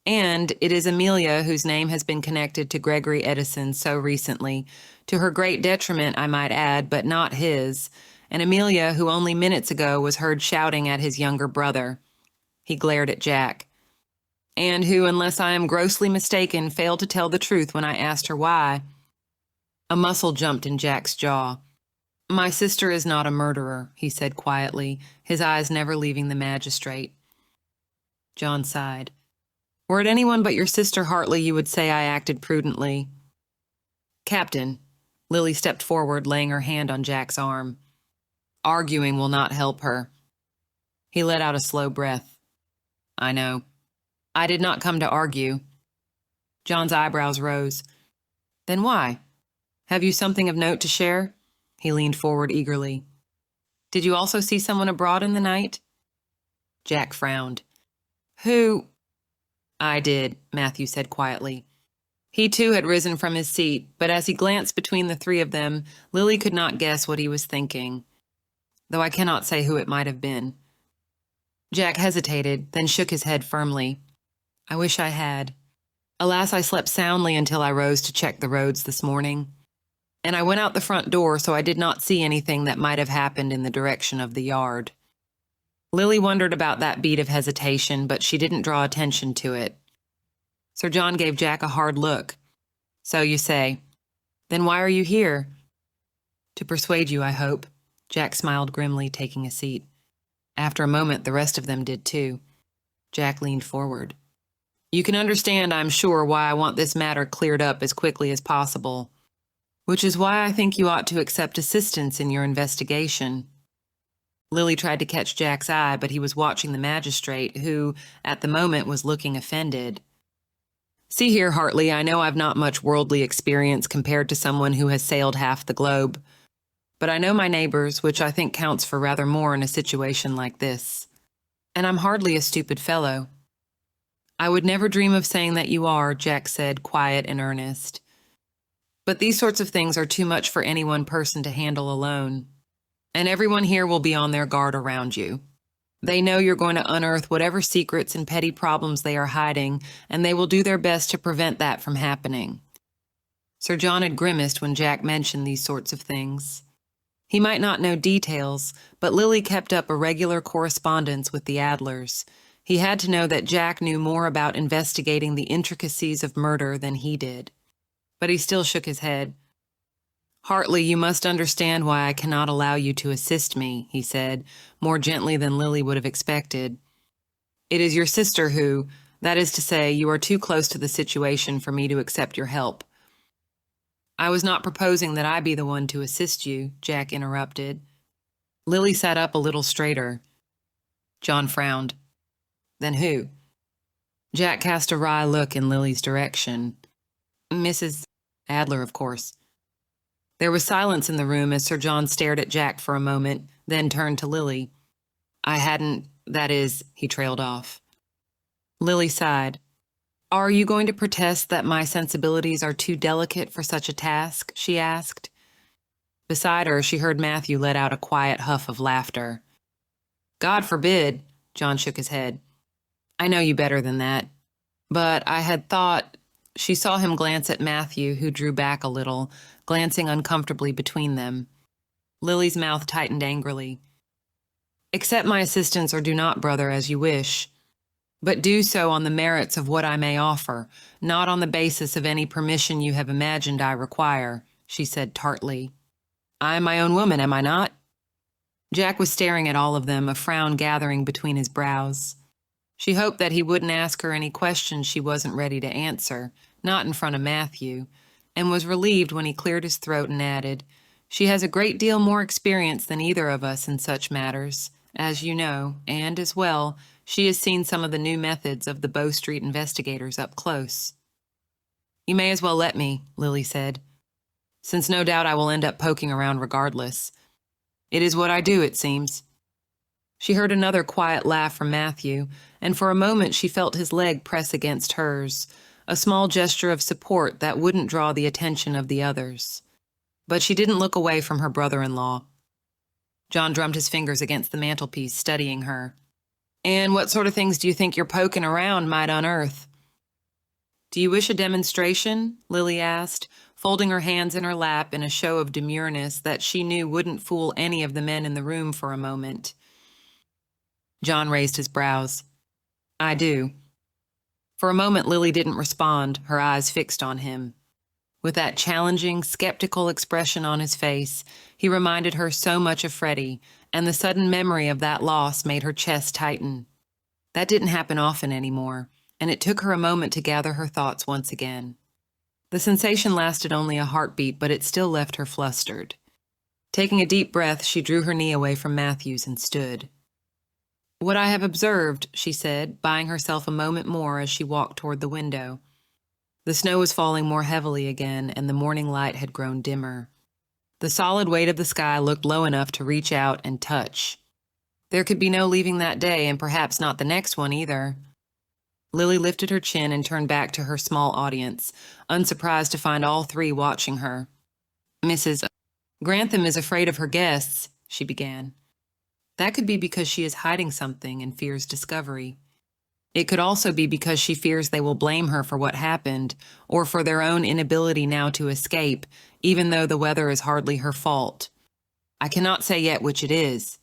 And it is Amelia whose name has been connected to Gregory Edison so recently, to her great detriment, I might add, but not his, and Amelia who only minutes ago was heard shouting at his younger brother." He glared at Jack. "And who, unless I am grossly mistaken, failed to tell the truth when I asked her why." A muscle jumped in Jack's jaw. "My sister is not a murderer," he said quietly, his eyes never leaving the magistrate. John sighed. "Were it anyone but your sister Hartley, you would say I acted prudently." "Captain," Lily stepped forward, laying her hand on Jack's arm. "Arguing will not help her." He let out a slow breath. "I know. I did not come to argue." John's eyebrows rose. "Then why? Have you something of note to share?" He leaned forward eagerly. "Did you also see someone abroad in the night?" Jack frowned. "Who—" "I did," Matthew said quietly. He too had risen from his seat, but as he glanced between the three of them, Lily could not guess what he was thinking, though I cannot say who it might have been. Jack hesitated, then shook his head firmly. "I wish I had. Alas, I slept soundly until I rose to check the roads this morning. And I went out the front door, so I did not see anything that might have happened in the direction of the yard." Lily wondered about that beat of hesitation, but she didn't draw attention to it. Sir John gave Jack a hard look. "So you say. Then why are you here?" "To persuade you, I hope." Jack smiled grimly, taking a seat. After a moment, the rest of them did too. Jack leaned forward. "You can understand, I'm sure, why I want this matter cleared up as quickly as possible. Which is why I think you ought to accept assistance in your investigation." Lily tried to catch Jack's eye, but he was watching the magistrate, who, at the moment, was looking offended. "See here, Hartley, I know I've not much worldly experience compared to someone who has sailed half the globe. But I know my neighbors, which I think counts for rather more in a situation like this. And I'm hardly a stupid fellow." "I would never dream of saying that you are," Jack said, quiet and earnest. "But these sorts of things are too much for any one person to handle alone. And everyone here will be on their guard around you. They know you're going to unearth whatever secrets and petty problems they are hiding, and they will do their best to prevent that from happening." Sir John had grimaced when Jack mentioned these sorts of things. He might not know details, but Lily kept up a regular correspondence with the Adlers. He had to know that Jack knew more about investigating the intricacies of murder than he did. But he still shook his head. "Hartley, you must understand why I cannot allow you to assist me," he said, more gently than Lily would have expected. "It is your sister who— that is to say, you are too close to the situation for me to accept your help." "I was not proposing that I be the one to assist you," Jack interrupted. Lily sat up a little straighter. John frowned. "Then who?" Jack cast a wry look in Lily's direction. "Mrs. Adler, of course." There was silence in the room as Sir John stared at Jack for a moment, then turned to Lily. "I hadn't— that is—" he trailed off. Lily sighed. "Are you going to protest that my sensibilities are too delicate for such a task?" she asked. Beside her, she heard Matthew let out a quiet huff of laughter. "God forbid," John shook his head. "I know you better than that. But I had thought—" She saw him glance at Matthew, who drew back a little, glancing uncomfortably between them. Lily's mouth tightened angrily. "Accept my assistance or do not, brother, as you wish. But do so on the merits of what I may offer, not on the basis of any permission you have imagined I require," she said tartly. "I am my own woman, am I not?" Jack was staring at all of them, a frown gathering between his brows. She hoped that he wouldn't ask her any questions she wasn't ready to answer, not in front of Matthew, and was relieved when he cleared his throat and added, "She has a great deal more experience than either of us in such matters, as you know, and, as well, she has seen some of the new methods of the Bow Street investigators up close." "You may as well let me," Lily said, "since no doubt I will end up poking around regardless. It is what I do, it seems." She heard another quiet laugh from Matthew, and for a moment she felt his leg press against hers, a small gesture of support that wouldn't draw the attention of the others. But she didn't look away from her brother-in-law. John drummed his fingers against the mantelpiece, studying her. "And what sort of things do you think your poking around might unearth?" "Do you wish a demonstration?" Lily asked, folding her hands in her lap in a show of demureness that she knew wouldn't fool any of the men in the room for a moment. John raised his brows. "I do." For a moment Lily didn't respond, her eyes fixed on him. With that challenging, skeptical expression on his face, he reminded her so much of Freddie, and the sudden memory of that loss made her chest tighten. That didn't happen often anymore, and it took her a moment to gather her thoughts once again. The sensation lasted only a heartbeat, but it still left her flustered. Taking a deep breath, she drew her knee away from Matthew's and stood. "What I have observed," she said, buying herself a moment more as she walked toward the window. The snow was falling more heavily again, and the morning light had grown dimmer. The solid weight of the sky looked low enough to reach out and touch. There could be no leaving that day, and perhaps not the next one either. Lily lifted her chin and turned back to her small audience, unsurprised to find all three watching her. "Mrs. Grantham is afraid of her guests," she began. "That could be because she is hiding something and fears discovery. It could also be because she fears they will blame her for what happened, or for their own inability now to escape, even though the weather is hardly her fault. I cannot say yet which it is."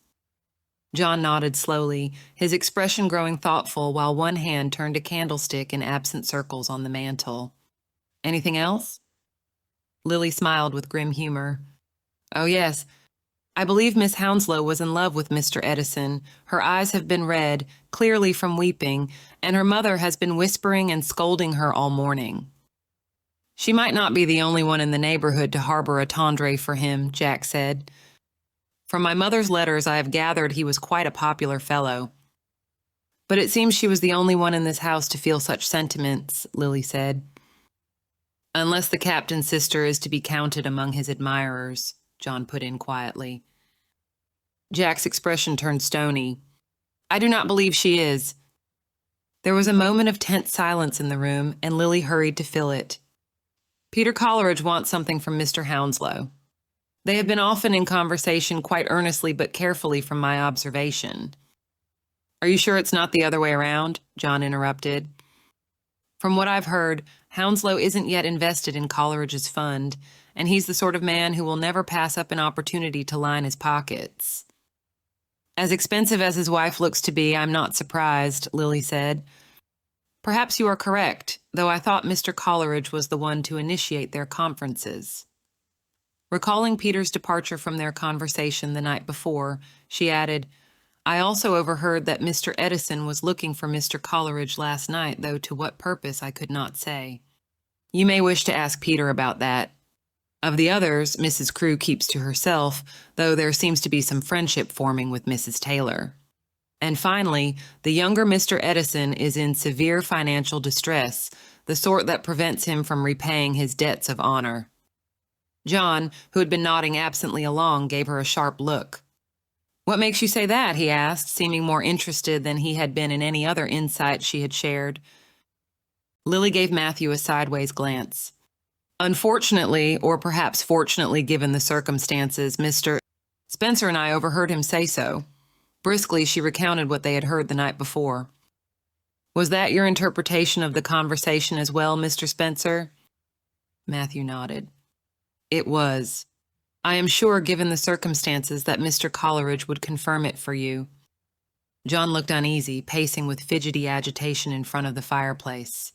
John nodded slowly, his expression growing thoughtful while one hand turned a candlestick in absent circles on the mantel. "Anything else?" Lily smiled with grim humor. "Oh, yes. I believe Miss Hounslow was in love with Mr. Edison. Her eyes have been red, clearly from weeping, and her mother has been whispering and scolding her all morning." "She might not be the only one in the neighborhood to harbor a tendre for him," Jack said. "From my mother's letters I have gathered he was quite a popular fellow." "But it seems she was the only one in this house to feel such sentiments," Lily said. "Unless the captain's sister is to be counted among his admirers," John put in quietly. Jack's expression turned stony. "I do not believe she is." There was a moment of tense silence in the room, and Lily hurried to fill it. "Peter Coleridge wants something from Mr. Hounslow. They have been often in conversation, quite earnestly but carefully from my observation." "Are you sure it's not the other way around?" John interrupted. "From what I've heard, Hounslow isn't yet invested in Coleridge's fund, and he's the sort of man who will never pass up an opportunity to line his pockets." "As expensive as his wife looks to be, I'm not surprised," Lily said. "Perhaps you are correct, though I thought Mr. Coleridge was the one to initiate their conferences." Recalling Peter's departure from their conversation the night before, she added, "I also overheard that Mr. Edison was looking for Mr. Coleridge last night, though to what purpose I could not say. You may wish to ask Peter about that. Of the others, Mrs. Crewe keeps to herself, though there seems to be some friendship forming with Mrs. Taylor. And finally, the younger Mr. Edison is in severe financial distress, the sort that prevents him from repaying his debts of honor." John, who had been nodding absently along, gave her a sharp look. "What makes you say that?" he asked, seeming more interested than he had been in any other insight she had shared. Lily gave Matthew a sideways glance. "Unfortunately, or perhaps fortunately given the circumstances, Mr. Spencer and I overheard him say so." Briskly, she recounted what they had heard the night before. Was that your interpretation of the conversation as well, Mr. Spencer? Matthew nodded. It was. I am sure, given the circumstances, that Mr. Coleridge would confirm it for you. John looked uneasy, pacing with fidgety agitation in front of the fireplace.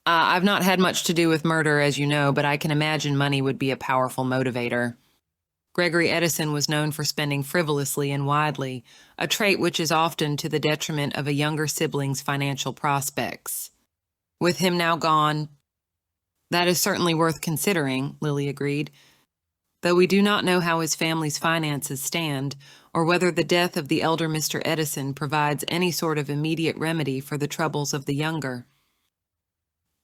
I've not had much to do with murder, as you know, but I can imagine money would be a powerful motivator. Gregory Edison was known for spending frivolously and widely, a trait which is often to the detriment of a younger sibling's financial prospects. With him now gone, that is certainly worth considering, Lily agreed, though we do not know how his family's finances stand, or whether the death of the elder Mr. Edison provides any sort of immediate remedy for the troubles of the younger.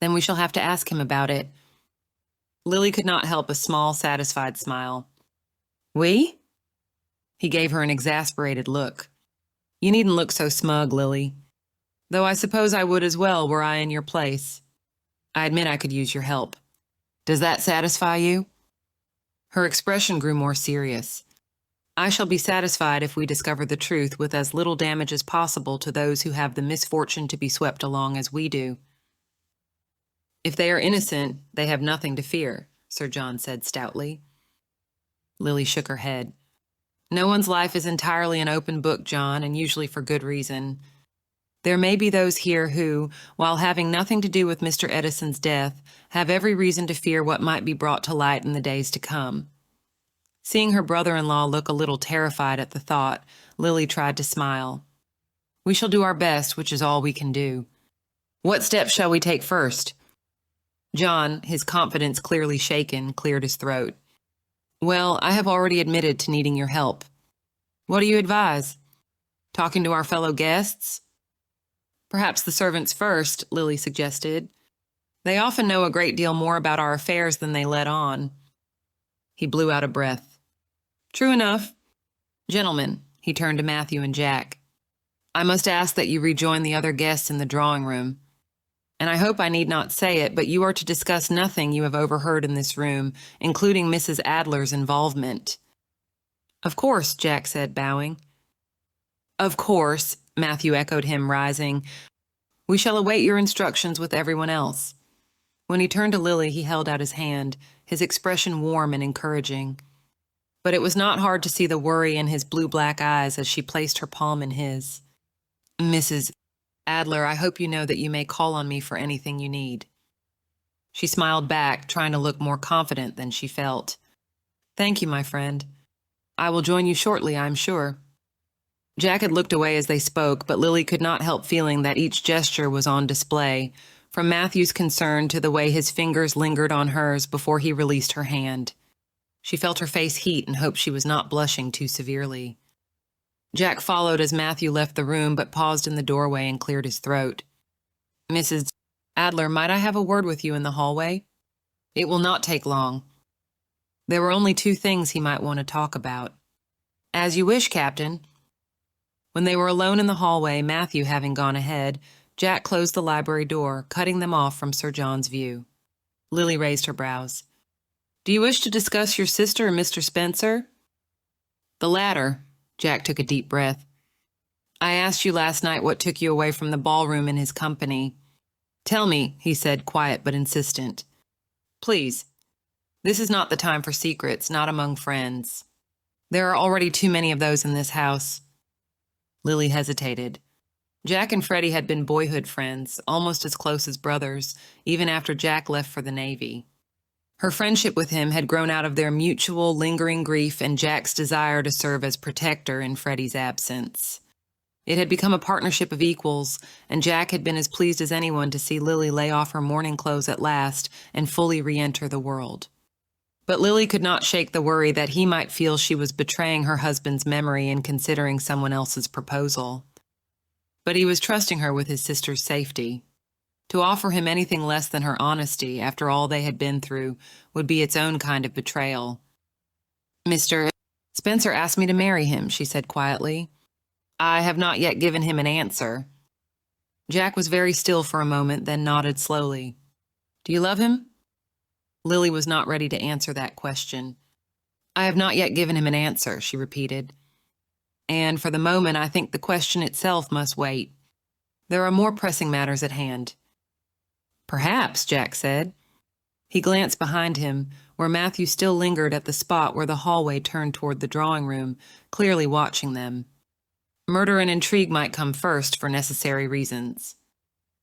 Then we shall have to ask him about it. Lily could not help a small, satisfied smile. We? He gave her an exasperated look. You needn't look so smug, Lily. Though I suppose I would as well were I in your place. I admit I could use your help. Does that satisfy you? Her expression grew more serious. I shall be satisfied if we discover the truth with as little damage as possible to those who have the misfortune to be swept along as we do. If they are innocent, they have nothing to fear, Sir John said stoutly. Lily shook her head. No one's life is entirely an open book, John, and usually for good reason. There may be those here who, while having nothing to do with Mr. Edison's death, have every reason to fear what might be brought to light in the days to come. Seeing her brother-in-law look a little terrified at the thought, Lily tried to smile. We shall do our best, which is all we can do. What steps shall we take first? John, his confidence clearly shaken, cleared his throat. Well, I have already admitted to needing your help. What do you advise? Talking to our fellow guests? Perhaps the servants first, Lily suggested. They often know a great deal more about our affairs than they let on. He blew out a breath. True enough. Gentlemen, he turned to Matthew and Jack. I must ask that you rejoin the other guests in the drawing room. And I hope I need not say it, but you are to discuss nothing you have overheard in this room, including Mrs. Adler's involvement. Of course, Jack said, bowing. Of course, Matthew echoed him, rising. We shall await your instructions with everyone else. When he turned to Lily, he held out his hand, his expression warm and encouraging. But it was not hard to see the worry in his blue-black eyes as she placed her palm in his. Mrs. Adler, I hope you know that you may call on me for anything you need. She smiled back, trying to look more confident than she felt. Thank you, my friend. I will join you shortly, I'm sure. Jack had looked away as they spoke, but Lily could not help feeling that each gesture was on display, from Matthew's concern to the way his fingers lingered on hers before he released her hand. She felt her face heat and hoped she was not blushing too severely. Jack followed as Matthew left the room, but paused in the doorway and cleared his throat. Mrs. Adler, might I have a word with you in the hallway? It will not take long. There were only 2 things he might want to talk about. As you wish, Captain. When they were alone in the hallway, Matthew having gone ahead, Jack closed the library door, cutting them off from Sir John's view. Lily raised her brows. Do you wish to discuss your sister and Mr. Spencer? The latter. Jack took a deep breath. I asked you last night what took you away from the ballroom in his company. Tell me, he said, quiet but insistent. Please. This is not the time for secrets, not among friends. There are already too many of those in this house. Lily hesitated. Jack and Freddie had been boyhood friends, almost as close as brothers, even after Jack left for the Navy. Her friendship with him had grown out of their mutual, lingering grief and Jack's desire to serve as protector in Freddie's absence. It had become a partnership of equals, and Jack had been as pleased as anyone to see Lily lay off her mourning clothes at last and fully re-enter the world. But Lily could not shake the worry that he might feel she was betraying her husband's memory in considering someone else's proposal. But he was trusting her with his sister's safety. To offer him anything less than her honesty after all they had been through would be its own kind of betrayal. Mr. Spencer asked me to marry him, she said quietly. I have not yet given him an answer. Jack was very still for a moment, then nodded slowly. Do you love him? Lily was not ready to answer that question. I have not yet given him an answer, she repeated. And for the moment, I think the question itself must wait. There are more pressing matters at hand." "Perhaps," Jack said. He glanced behind him, where Matthew still lingered at the spot where the hallway turned toward the drawing room, clearly watching them. "Murder and intrigue might come first for necessary reasons.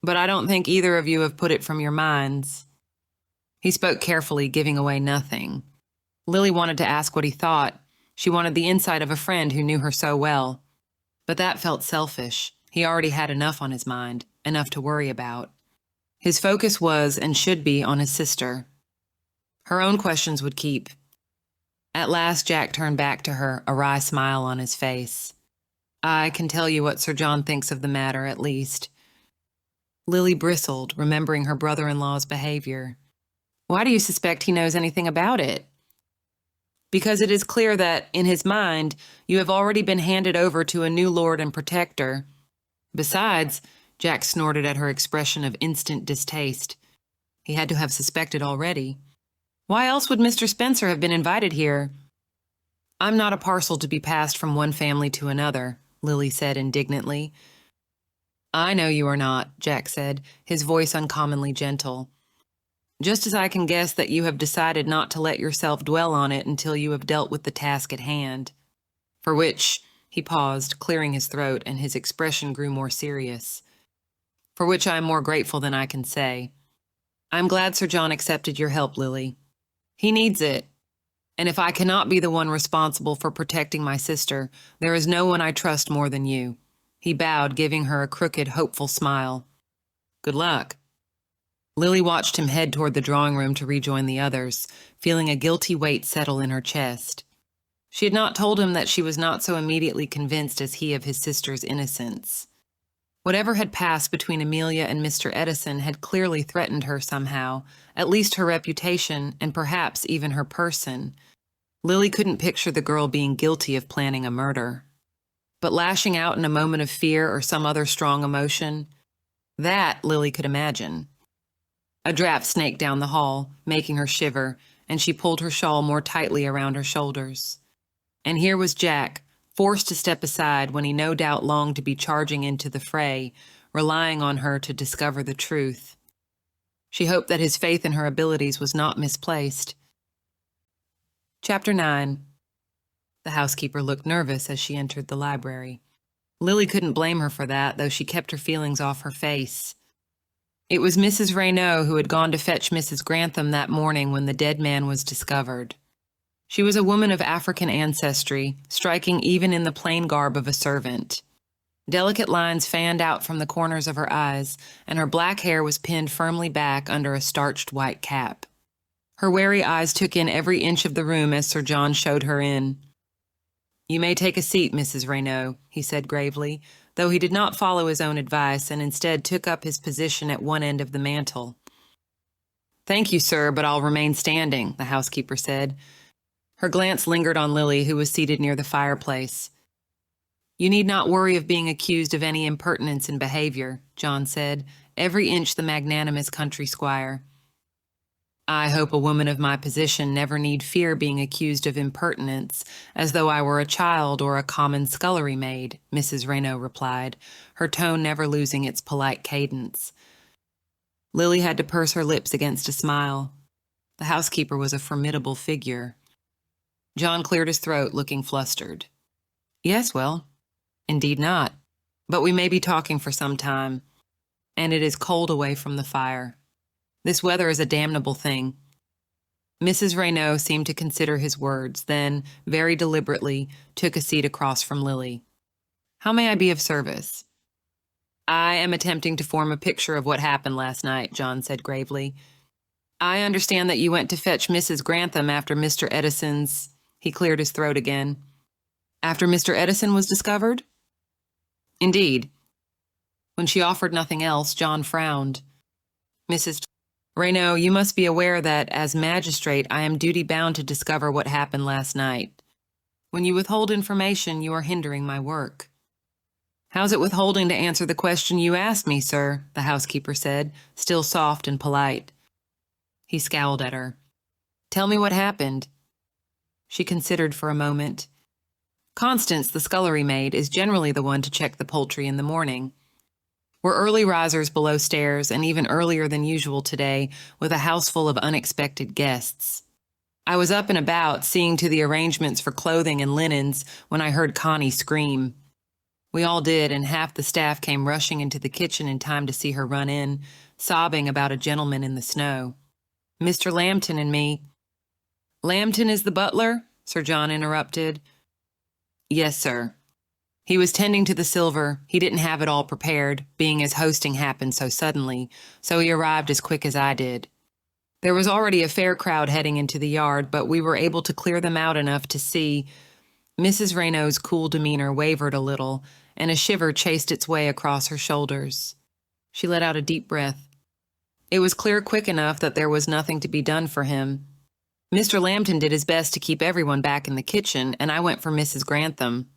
But I don't think either of you have put it from your minds." He spoke carefully, giving away nothing. Lily wanted to ask what he thought. She wanted the insight of a friend who knew her so well. But that felt selfish. He already had enough on his mind, enough to worry about. His focus was, and should be, on his sister. Her own questions would keep. At last, Jack turned back to her, a wry smile on his face. "I can tell you what Sir John thinks of the matter, at least." Lily bristled, remembering her brother-in-law's behavior. "Why do you suspect he knows anything about it?" "Because it is clear that, in his mind, you have already been handed over to a new lord and protector. Besides," Jack snorted at her expression of instant distaste. He had to have suspected already. "Why else would Mr. Spencer have been invited here?" "I'm not a parcel to be passed from one family to another," Lily said indignantly. "I know you are not," Jack said, his voice uncommonly gentle. "Just as I can guess that you have decided not to let yourself dwell on it until you have dealt with the task at hand. For which," he paused, clearing his throat, and his expression grew more serious. "For which I am more grateful than I can say. I'm glad Sir John accepted your help, Lily. He needs it. And if I cannot be the one responsible for protecting my sister, there is no one I trust more than you." He bowed, giving her a crooked, hopeful smile. "Good luck." Lily watched him head toward the drawing room to rejoin the others, feeling a guilty weight settle in her chest. She had not told him that she was not so immediately convinced as he of his sister's innocence. Whatever had passed between Amelia and Mr. Edison had clearly threatened her somehow, at least her reputation, and perhaps even her person. Lily couldn't picture the girl being guilty of planning a murder. But lashing out in a moment of fear or some other strong emotion, that Lily could imagine. A draft snaked down the hall, making her shiver, and she pulled her shawl more tightly around her shoulders. And here was Jack, forced to step aside when he no doubt longed to be charging into the fray, relying on her to discover the truth. She hoped that his faith in her abilities was not misplaced. Chapter 9. The housekeeper looked nervous as she entered the library. Lily couldn't blame her for that, though she kept her feelings off her face. It was Mrs. Raynaud who had gone to fetch Mrs. Grantham that morning when the dead man was discovered. She was a woman of African ancestry, striking even in the plain garb of a servant. Delicate lines fanned out from the corners of her eyes, and her black hair was pinned firmly back under a starched white cap. Her wary eyes took in every inch of the room as Sir John showed her in. "You may take a seat, Mrs. Raynaud," he said gravely, though he did not follow his own advice and instead took up his position at one end of the mantel. "Thank you, sir, but I'll remain standing," the housekeeper said. Her glance lingered on Lily, who was seated near the fireplace. "You need not worry of being accused of any impertinence in behavior," John said, every inch the magnanimous country squire. "I hope a woman of my position never need fear being accused of impertinence, as though I were a child or a common scullery maid," Mrs. Raynaud replied, her tone never losing its polite cadence. Lily had to purse her lips against a smile. The housekeeper was a formidable figure. John cleared his throat, looking flustered. "Yes, well, indeed not. But we may be talking for some time, and it is cold away from the fire. This weather is a damnable thing." Mrs. Raynaud seemed to consider his words, then, very deliberately, took a seat across from Lily. "How may I be of service?" "I am attempting to form a picture of what happened last night," John said gravely. "I understand that you went to fetch Mrs. Grantham after Mr. Edison's—" He cleared his throat again. "After Mr. Edison was discovered?" "Indeed." When she offered nothing else, John frowned. "Mrs. Raynaud, you must be aware that, as magistrate, I am duty-bound to discover what happened last night. When you withhold information, you are hindering my work." "How's it withholding to answer the question you asked me, sir?" the housekeeper said, still soft and polite. He scowled at her. "Tell me what happened." She considered for a moment. "Constance, the scullery maid, is generally the one to check the poultry in the morning." We're early risers below stairs, and even earlier than usual today, with a house full of unexpected guests. I was up and about, seeing to the arrangements for clothing and linens, when I heard Connie scream. We all did, and half the staff came rushing into the kitchen in time to see her run in, sobbing about a gentleman in the snow. Mr. Lambton and me. Lambton is the butler? Sir John interrupted. Yes, sir. He was tending to the silver. He didn't have it all prepared, being as hosting happened so suddenly, so he arrived as quick as I did. There was already a fair crowd heading into the yard, but we were able to clear them out enough to see. Mrs. Raynaud's cool demeanor wavered a little, and a shiver chased its way across her shoulders. She let out a deep breath. It was clear quick enough that there was nothing to be done for him. Mr. Lambton did his best to keep everyone back in the kitchen, and I went for Mrs. Grantham.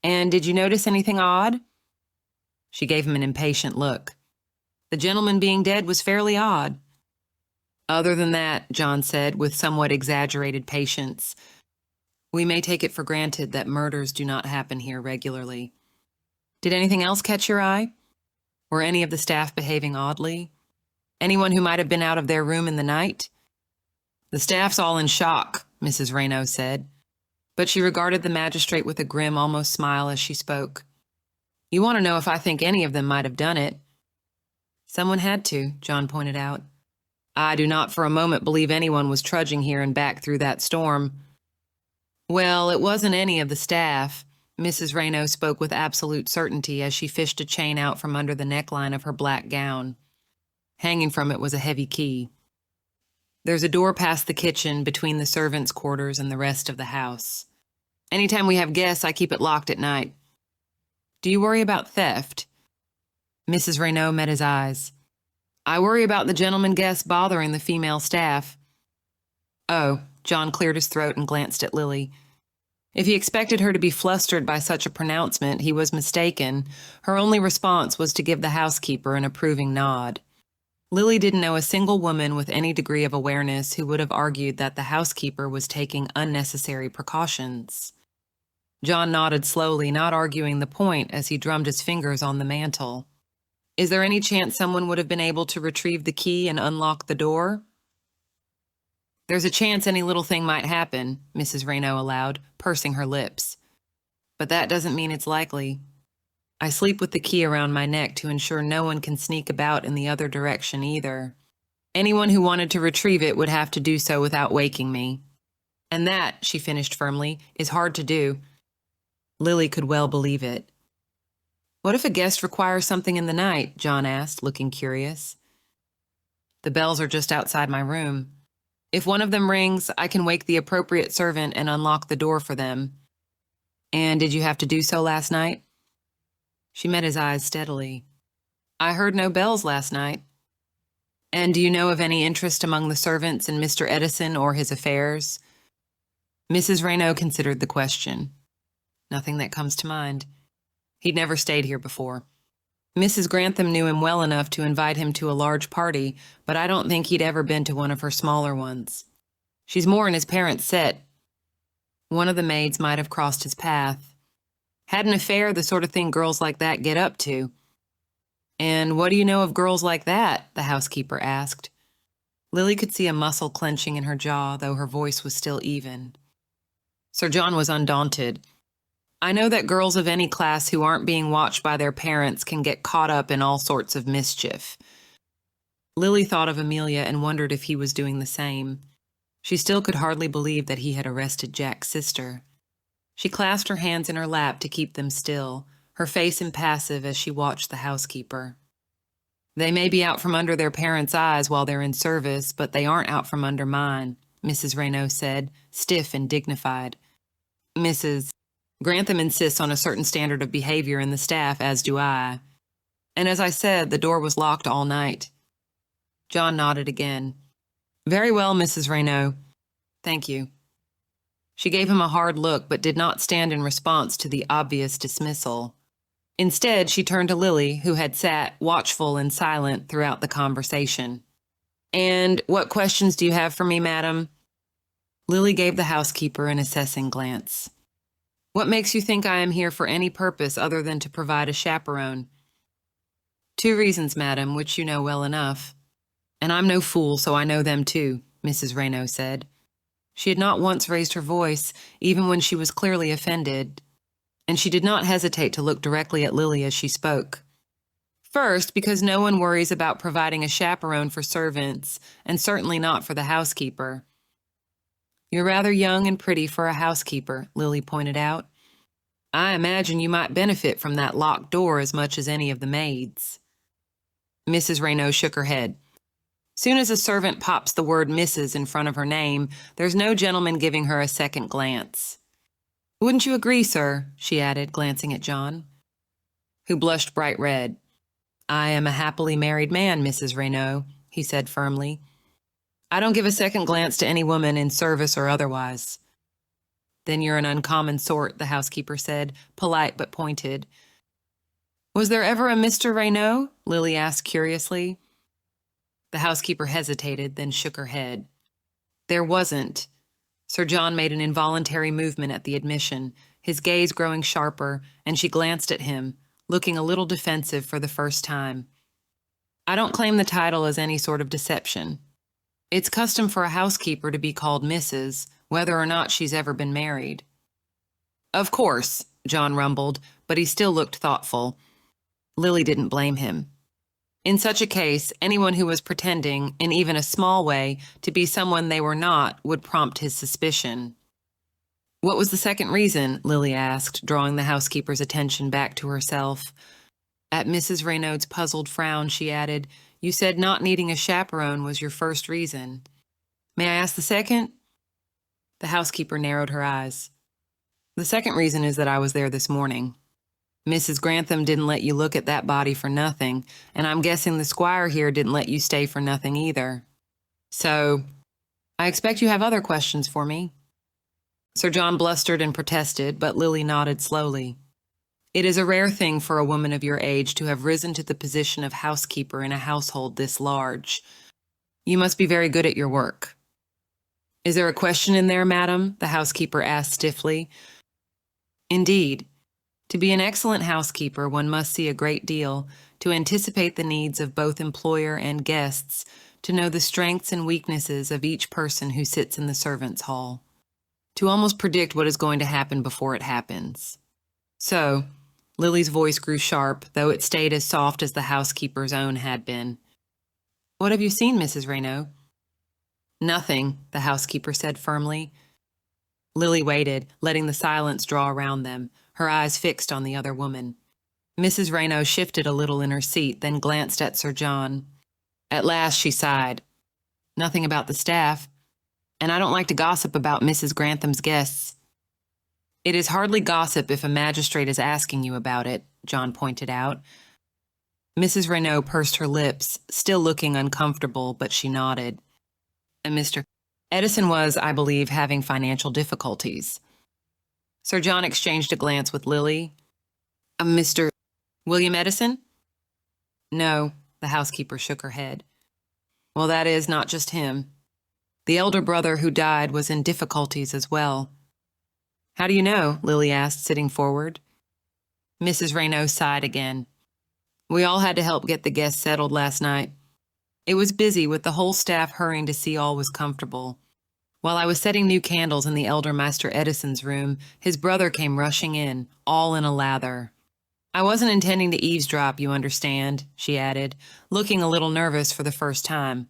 And did you notice anything odd? She gave him an impatient look. The gentleman being dead was fairly odd. Other than that, John said, with somewhat exaggerated patience, we may take it for granted that murders do not happen here regularly. Did anything else catch your eye? Were any of the staff behaving oddly? Anyone who might have been out of their room in the night? The staff's all in shock, Mrs. Raynaud said, but she regarded the magistrate with a grim, almost smile as she spoke. You want to know if I think any of them might have done it? Someone had to, John pointed out. I do not for a moment believe anyone was trudging here and back through that storm. Well, it wasn't any of the staff. Mrs. Raynaud spoke with absolute certainty as she fished a chain out from under the neckline of her black gown. Hanging from it was a heavy key. There's a door past the kitchen between the servants' quarters and the rest of the house. Anytime we have guests, I keep it locked at night. Do you worry about theft? Mrs. Raynaud met his eyes. I worry about the gentleman guests bothering the female staff. Oh, John cleared his throat and glanced at Lily. If he expected her to be flustered by such a pronouncement, he was mistaken. Her only response was to give the housekeeper an approving nod. Lily didn't know a single woman with any degree of awareness who would have argued that the housekeeper was taking unnecessary precautions. John nodded slowly, not arguing the point as he drummed his fingers on the mantel. Is there any chance someone would have been able to retrieve the key and unlock the door? There's a chance any little thing might happen, Mrs. Raynaud allowed, pursing her lips. But that doesn't mean it's likely. I sleep with the key around my neck to ensure no one can sneak about in the other direction either. Anyone who wanted to retrieve it would have to do so without waking me. And that, she finished firmly, is hard to do. Lily could well believe it. What if a guest requires something in the night? John asked, looking curious. The bells are just outside my room. If one of them rings, I can wake the appropriate servant and unlock the door for them. And did you have to do so last night? She met his eyes steadily. I heard no bells last night. And do you know of any interest among the servants in Mr. Edison or his affairs? Mrs. Raynaud considered the question. Nothing that comes to mind. He'd never stayed here before. Mrs. Grantham knew him well enough to invite him to a large party, but I don't think he'd ever been to one of her smaller ones. She's more in his parents' set. One of the maids might have crossed his path. Had an affair, the sort of thing girls like that get up to. And what do you know of girls like that? The housekeeper asked. Lily could see a muscle clenching in her jaw, though her voice was still even. Sir John was undaunted. I know that girls of any class who aren't being watched by their parents can get caught up in all sorts of mischief. Lily thought of Amelia and wondered if he was doing the same. She still could hardly believe that he had arrested Jack's sister. She clasped her hands in her lap to keep them still, her face impassive as she watched the housekeeper. They may be out from under their parents' eyes while they're in service, but they aren't out from under mine, Mrs. Raynaud said, stiff and dignified. Mrs. Grantham insists on a certain standard of behavior in the staff, as do I. And as I said, the door was locked all night. John nodded again. Very well, Mrs. Raynaud. Thank you. She gave him a hard look, but did not stand in response to the obvious dismissal. Instead, she turned to Lily, who had sat watchful and silent throughout the conversation. And what questions do you have for me, madam? Lily gave the housekeeper an assessing glance. What makes you think I am here for any purpose other than to provide a chaperone? 2 reasons, madam, which you know well enough. And I'm no fool, so I know them too, Mrs. Raynaud said. She had not once raised her voice, even when she was clearly offended, and she did not hesitate to look directly at Lily as she spoke. First, because no one worries about providing a chaperone for servants, and certainly not for the housekeeper. You're rather young and pretty for a housekeeper, Lily pointed out. I imagine you might benefit from that locked door as much as any of the maids. Mrs. Raynaud shook her head. Soon as a servant pops the word Mrs. in front of her name, there's no gentleman giving her a second glance. Wouldn't you agree, sir? She added, glancing at John, who blushed bright red. I am a happily married man, Mrs. Raynaud, he said firmly. I don't give a second glance to any woman in service or otherwise. Then you're an uncommon sort, the housekeeper said, polite but pointed. Was there ever a Mr. Raynaud? Lily asked curiously. The housekeeper hesitated, then shook her head. There wasn't. Sir John made an involuntary movement at the admission, his gaze growing sharper, and she glanced at him, looking a little defensive for the first time. I don't claim the title as any sort of deception. It's custom for a housekeeper to be called Mrs., whether or not she's ever been married. Of course, John rumbled, but he still looked thoughtful. Lily didn't blame him. In such a case, anyone who was pretending, in even a small way, to be someone they were not would prompt his suspicion. What was the second reason? Lily asked, drawing the housekeeper's attention back to herself. At Mrs. Raynaud's puzzled frown, she added, You said not needing a chaperone was your first reason. May I ask the second? The housekeeper narrowed her eyes. The second reason is that I was there this morning. Mrs. Grantham didn't let you look at that body for nothing, and I'm guessing the squire here didn't let you stay for nothing either. So, I expect you have other questions for me. Sir John blustered and protested, but Lily nodded slowly. It is a rare thing for a woman of your age to have risen to the position of housekeeper in a household this large. You must be very good at your work. Is there a question in there, madam? The housekeeper asked stiffly. Indeed. To be an excellent housekeeper, one must see a great deal, to anticipate the needs of both employer and guests, to know the strengths and weaknesses of each person who sits in the servants' hall, to almost predict what is going to happen before it happens. So, Lily's voice grew sharp, though it stayed as soft as the housekeeper's own had been. What have you seen, Mrs. Raynaud? Nothing, the housekeeper said firmly. Lily waited, letting the silence draw around them, her eyes fixed on the other woman. Mrs. Raynaud shifted a little in her seat, then glanced at Sir John. At last she sighed. Nothing about the staff, and I don't like to gossip about Mrs. Grantham's guests. It is hardly gossip if a magistrate is asking you about it, John pointed out. Mrs. Raynaud pursed her lips, still looking uncomfortable, but she nodded. And Mr. Edison was, I believe, having financial difficulties. Sir John exchanged a glance with Lily. Mr. William Edison? No, the housekeeper shook her head. Well, that is not just him. The elder brother who died was in difficulties as well. How do you know? Lily asked, sitting forward. Mrs. Raynaud sighed again. We all had to help get the guests settled last night. It was busy, with the whole staff hurrying to see all was comfortable. While I was setting new candles in the elder Master Edison's room, his brother came rushing in, all in a lather. I wasn't intending to eavesdrop, you understand, she added, looking a little nervous for the first time.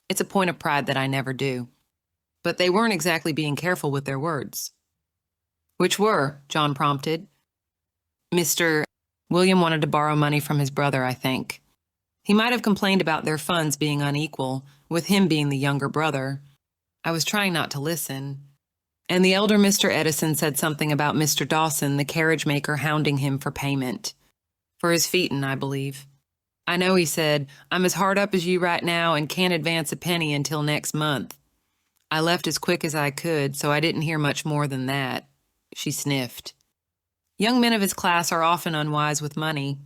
It's a point of pride that I never do. But they weren't exactly being careful with their words. Which were? John prompted. Mr. William wanted to borrow money from his brother, I think. He might have complained about their funds being unequal, with him being the younger brother. I was trying not to listen. And the elder Mr. Edison said something about Mr. Dawson, the carriage maker, hounding him for payment. For his phaeton, I believe. I know he said, I'm as hard up as you right now and can't advance a penny until next month. I left as quick as I could, so I didn't hear much more than that. She sniffed. Young men of his class are often unwise with money.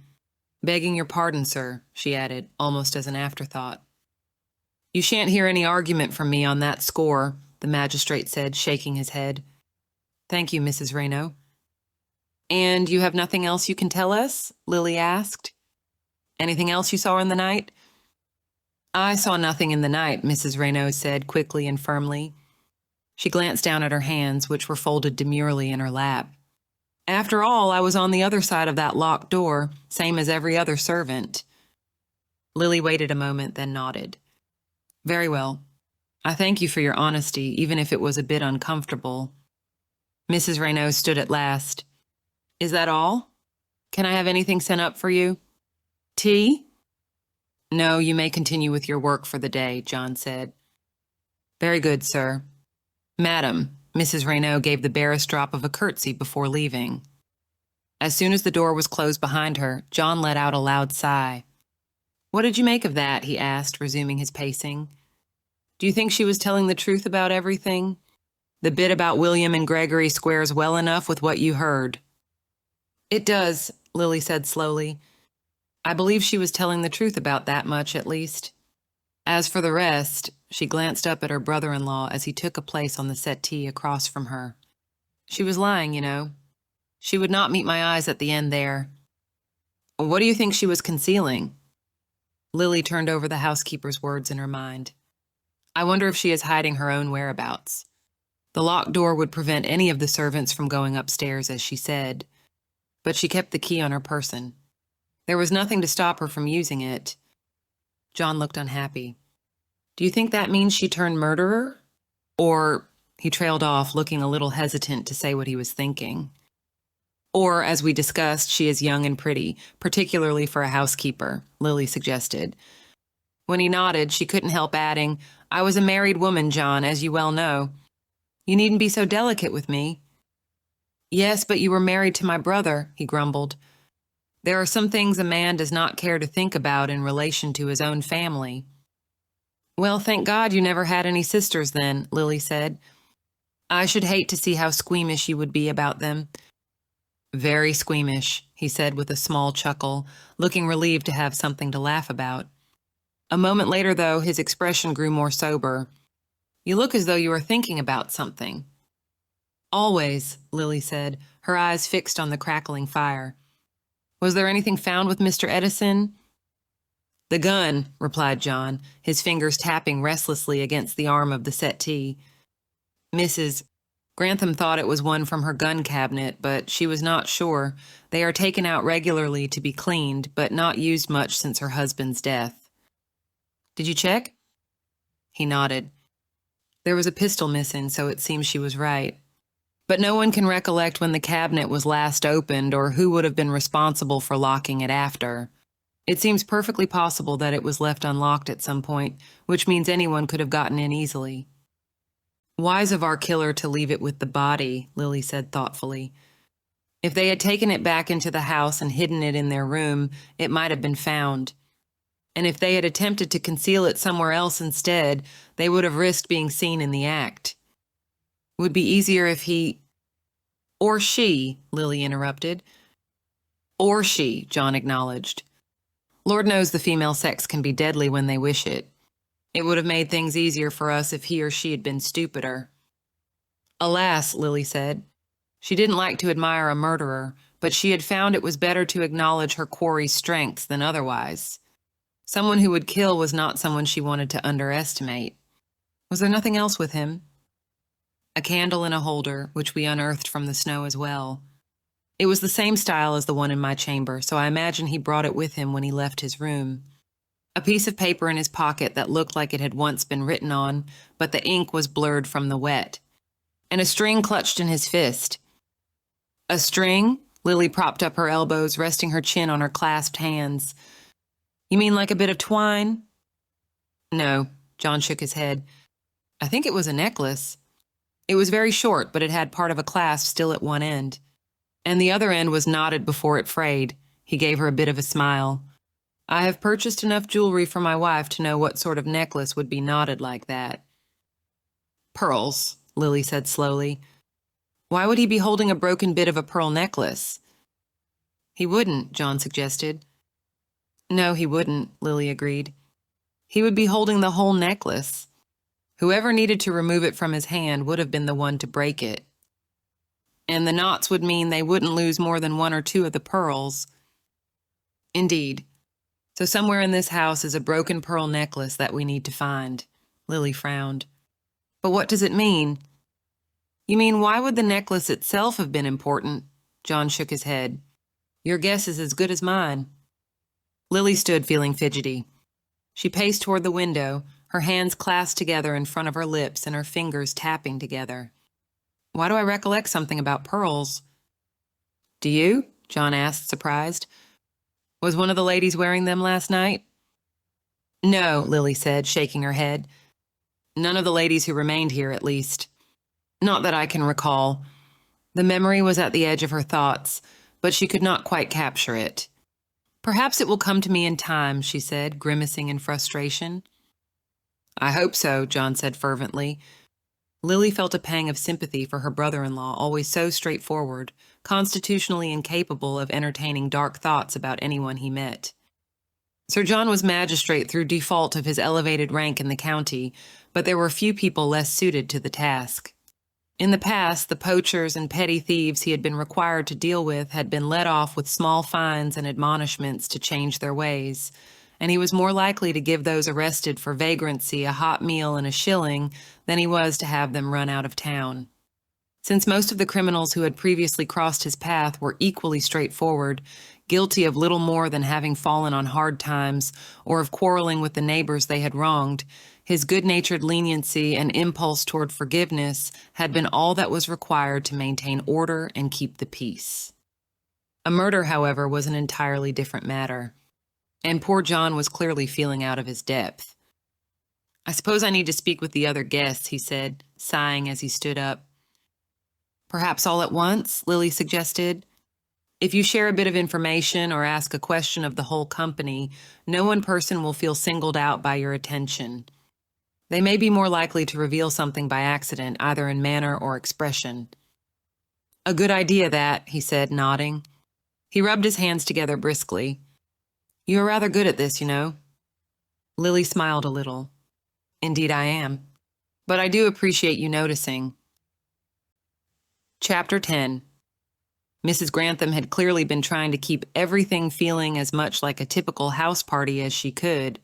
Begging your pardon, sir, she added, almost as an afterthought. You shan't hear any argument from me on that score, the magistrate said, shaking his head. Thank you, Mrs. Raynaud. And you have nothing else you can tell us? Lily asked. Anything else you saw in the night?" "I saw nothing in the night," Mrs. Raynaud said quickly and firmly. She glanced down at her hands, which were folded demurely in her lap. "After all, I was on the other side of that locked door, same as every other servant." Lily waited a moment, then nodded. "Very well. I thank you for your honesty, even if it was a bit uncomfortable." Mrs. Raynaud stood at last. "Is that all? Can I have anything sent up for you? Tea?" "No, you may continue with your work for the day," John said. "Very good, sir. Madam," Mrs. Raynaud gave the barest drop of a curtsy before leaving. As soon as the door was closed behind her, John let out a loud sigh. "What did you make of that?" he asked, resuming his pacing. "Do you think she was telling the truth about everything? The bit about William and Gregory squares well enough with what you heard." "It does," Lily said slowly. "I believe she was telling the truth about that much, at least. As for the rest," she glanced up at her brother-in-law as he took a place on the settee across from her. "She was lying, you know. She would not meet my eyes at the end there." "What do you think she was concealing?" Lily turned over the housekeeper's words in her mind. "I wonder if she is hiding her own whereabouts. The locked door would prevent any of the servants from going upstairs, as she said. But she kept the key on her person. There was nothing to stop her from using it." John looked unhappy. "Do you think that means she turned murderer? Or," he trailed off, looking a little hesitant to say what he was thinking. "Or, as we discussed, she is young and pretty, particularly for a housekeeper," Lily suggested. When he nodded, she couldn't help adding, "I was a married woman, John, as you well know. You needn't be so delicate with me." "Yes, but you were married to my brother," he grumbled. "There are some things a man does not care to think about in relation to his own family." "Well, thank God you never had any sisters then," Lily said. "I should hate to see how squeamish you would be about them." "Very squeamish," he said with a small chuckle, looking relieved to have something to laugh about. A moment later, though, his expression grew more sober. "You look as though you were thinking about something." "Always," Lily said, her eyes fixed on the crackling fire. "Was there anything found with Mr. Edison?" "The gun," replied John, his fingers tapping restlessly against the arm of the settee. "Mrs. Grantham thought it was one from her gun cabinet, but she was not sure. They are taken out regularly to be cleaned, but not used much since her husband's death." "Did you check?" He nodded. "There was a pistol missing, so it seems she was right. But no one can recollect when the cabinet was last opened or who would have been responsible for locking it after. It seems perfectly possible that it was left unlocked at some point, which means anyone could have gotten in easily." "Wise of our killer to leave it with the body," Lily said thoughtfully. "If they had taken it back into the house and hidden it in their room, it might have been found. And if they had attempted to conceal it somewhere else instead, they would have risked being seen in the act. Would be easier if he—" "Or she," Lily interrupted. "Or she," John acknowledged. "Lord knows the female sex can be deadly when they wish it. It would have made things easier for us if he or she had been stupider." "Alas," Lily said. She didn't like to admire a murderer, but she had found it was better to acknowledge her quarry's strengths than otherwise. Someone who would kill was not someone she wanted to underestimate. Was there nothing else with him? "A candle in a holder, which we unearthed from the snow as well. It was the same style as the one in my chamber, so I imagine he brought it with him when he left his room. A piece of paper in his pocket that looked like it had once been written on, but the ink was blurred from the wet. And a string clutched in his fist." "A string?" Lily propped up her elbows, resting her chin on her clasped hands. "You mean like a bit of twine?" "No," John shook his head. "I think it was a necklace. It was very short, but it had part of a clasp still at one end. And the other end was knotted before it frayed." He gave her a bit of a smile. "I have purchased enough jewelry for my wife to know what sort of necklace would be knotted like that." "Pearls," Lily said slowly. "Why would he be holding a broken bit of a pearl necklace?" "He wouldn't," John suggested. "No, he wouldn't," Lily agreed. "He would be holding the whole necklace. Whoever needed to remove it from his hand would have been the one to break it. And the knots would mean they wouldn't lose more than one or two of the pearls." "Indeed. So somewhere in this house is a broken pearl necklace that we need to find. Lily frowned. But what does it mean? You mean, why would the necklace itself have been important? John shook his head. Your guess is as good as mine. Lily stood feeling fidgety. She paced toward the window, her hands clasped together in front of her lips and her fingers tapping together. Why do I recollect something about pearls? Do you? John asked, surprised. Was one of the ladies wearing them last night? No, Lily said, shaking her head. None of the ladies who remained here, at least. Not that I can recall. The memory was at the edge of her thoughts, but she could not quite capture it. Perhaps it will come to me in time, she said, grimacing in frustration. I hope so, John said fervently. Lily felt a pang of sympathy for her brother-in-law, always so straightforward, constitutionally incapable of entertaining dark thoughts about anyone he met. Sir John was magistrate through default of his elevated rank in the county, but there were few people less suited to the task. In the past, the poachers and petty thieves he had been required to deal with had been let off with small fines and admonishments to change their ways, and he was more likely to give those arrested for vagrancy a hot meal and a shilling than he was to have them run out of town. Since most of the criminals who had previously crossed his path were equally straightforward, guilty of little more than having fallen on hard times or of quarreling with the neighbors they had wronged, his good-natured leniency and impulse toward forgiveness had been all that was required to maintain order and keep the peace. A murder, however, was an entirely different matter, and poor John was clearly feeling out of his depth. I suppose I need to speak with the other guests, he said, sighing as he stood up. Perhaps all at once, Lily suggested. If you share a bit of information or ask a question of the whole company, no one person will feel singled out by your attention. They may be more likely to reveal something by accident, either in manner or expression. A good idea, that, he said, nodding. He rubbed his hands together briskly. You are rather good at this, you know. Lily smiled a little. Indeed I am. But I do appreciate you noticing. Chapter 10. Mrs. Grantham had clearly been trying to keep everything feeling as much like a typical house party as she could.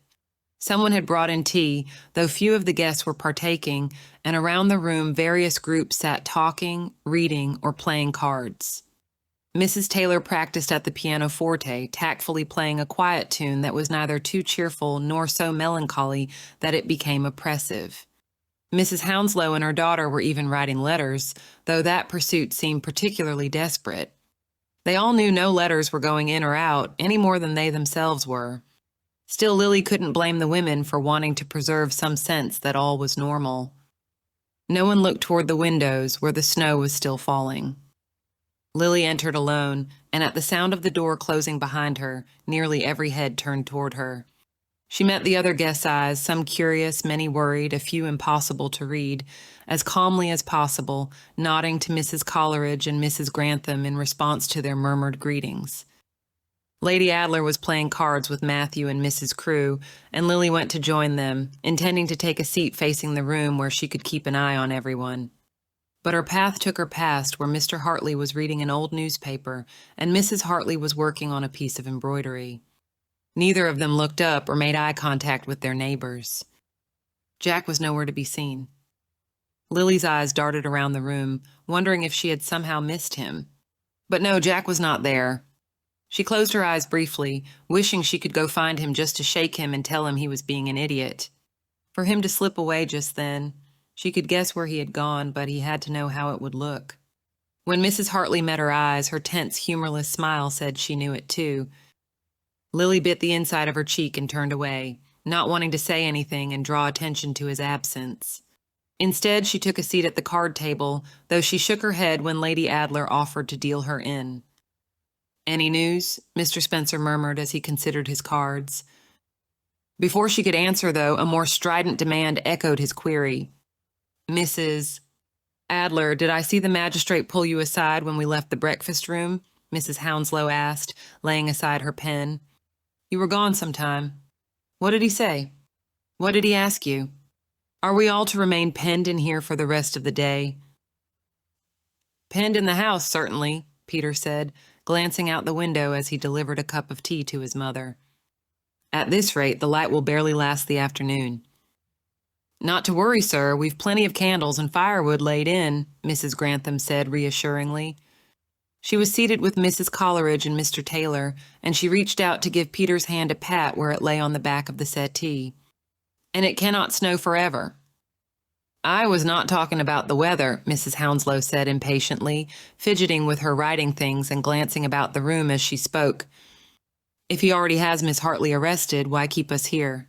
Someone had brought in tea, though few of the guests were partaking, and around the room various groups sat talking, reading, or playing cards. Mrs. Taylor practiced at the pianoforte, tactfully playing a quiet tune that was neither too cheerful nor so melancholy that it became oppressive. Mrs. Hounslow and her daughter were even writing letters, though that pursuit seemed particularly desperate. They all knew no letters were going in or out, any more than they themselves were. Still, Lily couldn't blame the women for wanting to preserve some sense that all was normal. No one looked toward the windows, where the snow was still falling. Lily entered alone, and at the sound of the door closing behind her, nearly every head turned toward her. She met the other guests' eyes, some curious, many worried, a few impossible to read, as calmly as possible, nodding to Mrs. Coleridge and Mrs. Grantham in response to their murmured greetings. Lady Adler was playing cards with Matthew and Mrs. Crewe, and Lily went to join them, intending to take a seat facing the room where she could keep an eye on everyone. But her path took her past where Mr. Hartley was reading an old newspaper, and Mrs. Hartley was working on a piece of embroidery. Neither of them looked up or made eye contact with their neighbors. Jack was nowhere to be seen. Lily's eyes darted around the room, wondering if she had somehow missed him. But no, Jack was not there. She closed her eyes briefly, wishing she could go find him just to shake him and tell him he was being an idiot. For him to slip away just then, she could guess where he had gone, but he had to know how it would look. When Mrs. Hartley met her eyes, her tense, humorless smile said she knew it too. Lily bit the inside of her cheek and turned away, not wanting to say anything and draw attention to his absence. Instead, she took a seat at the card table, though she shook her head when Lady Adler offered to deal her in. "Any news?" Mr. Spencer murmured as he considered his cards. Before she could answer, though, a more strident demand echoed his query. "Mrs. Adler, did I see the magistrate pull you aside when we left the breakfast room?" Mrs. Hounslow asked, laying aside her pen. "You were gone some time. What did he say? What did he ask you? Are we all to remain penned in here for the rest of the day?" "Penned in the house, certainly," Peter said, glancing out the window as he delivered a cup of tea to his mother. At this rate, the light will barely last the afternoon. Not to worry, sir. We've plenty of candles and firewood laid in, Mrs. Grantham said reassuringly. She was seated with Mrs. Coleridge and Mr. Taylor, and she reached out to give Peter's hand a pat where it lay on the back of the settee. And it cannot snow forever. I was not talking about the weather, Mrs. Hounslow said impatiently, fidgeting with her writing things and glancing about the room as she spoke. If he already has Miss Hartley arrested, why keep us here?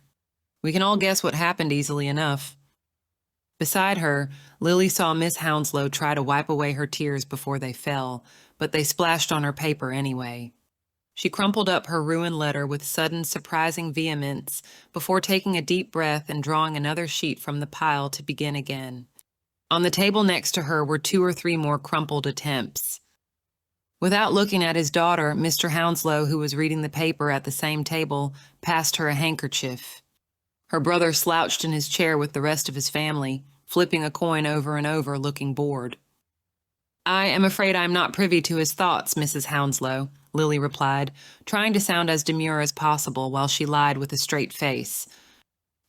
We can all guess what happened easily enough. Beside her, Lily saw Miss Hounslow try to wipe away her tears before they fell, but they splashed on her paper anyway. She crumpled up her ruined letter with sudden, surprising vehemence before taking a deep breath and drawing another sheet from the pile to begin again. On the table next to her were 2 or 3 more crumpled attempts. Without looking at his daughter, Mr. Hounslow, who was reading the paper at the same table, passed her a handkerchief. Her brother slouched in his chair with the rest of his family, flipping a coin over and over, looking bored. I am afraid I am not privy to his thoughts, Mrs. Hounslow, Lily replied, trying to sound as demure as possible while she lied with a straight face.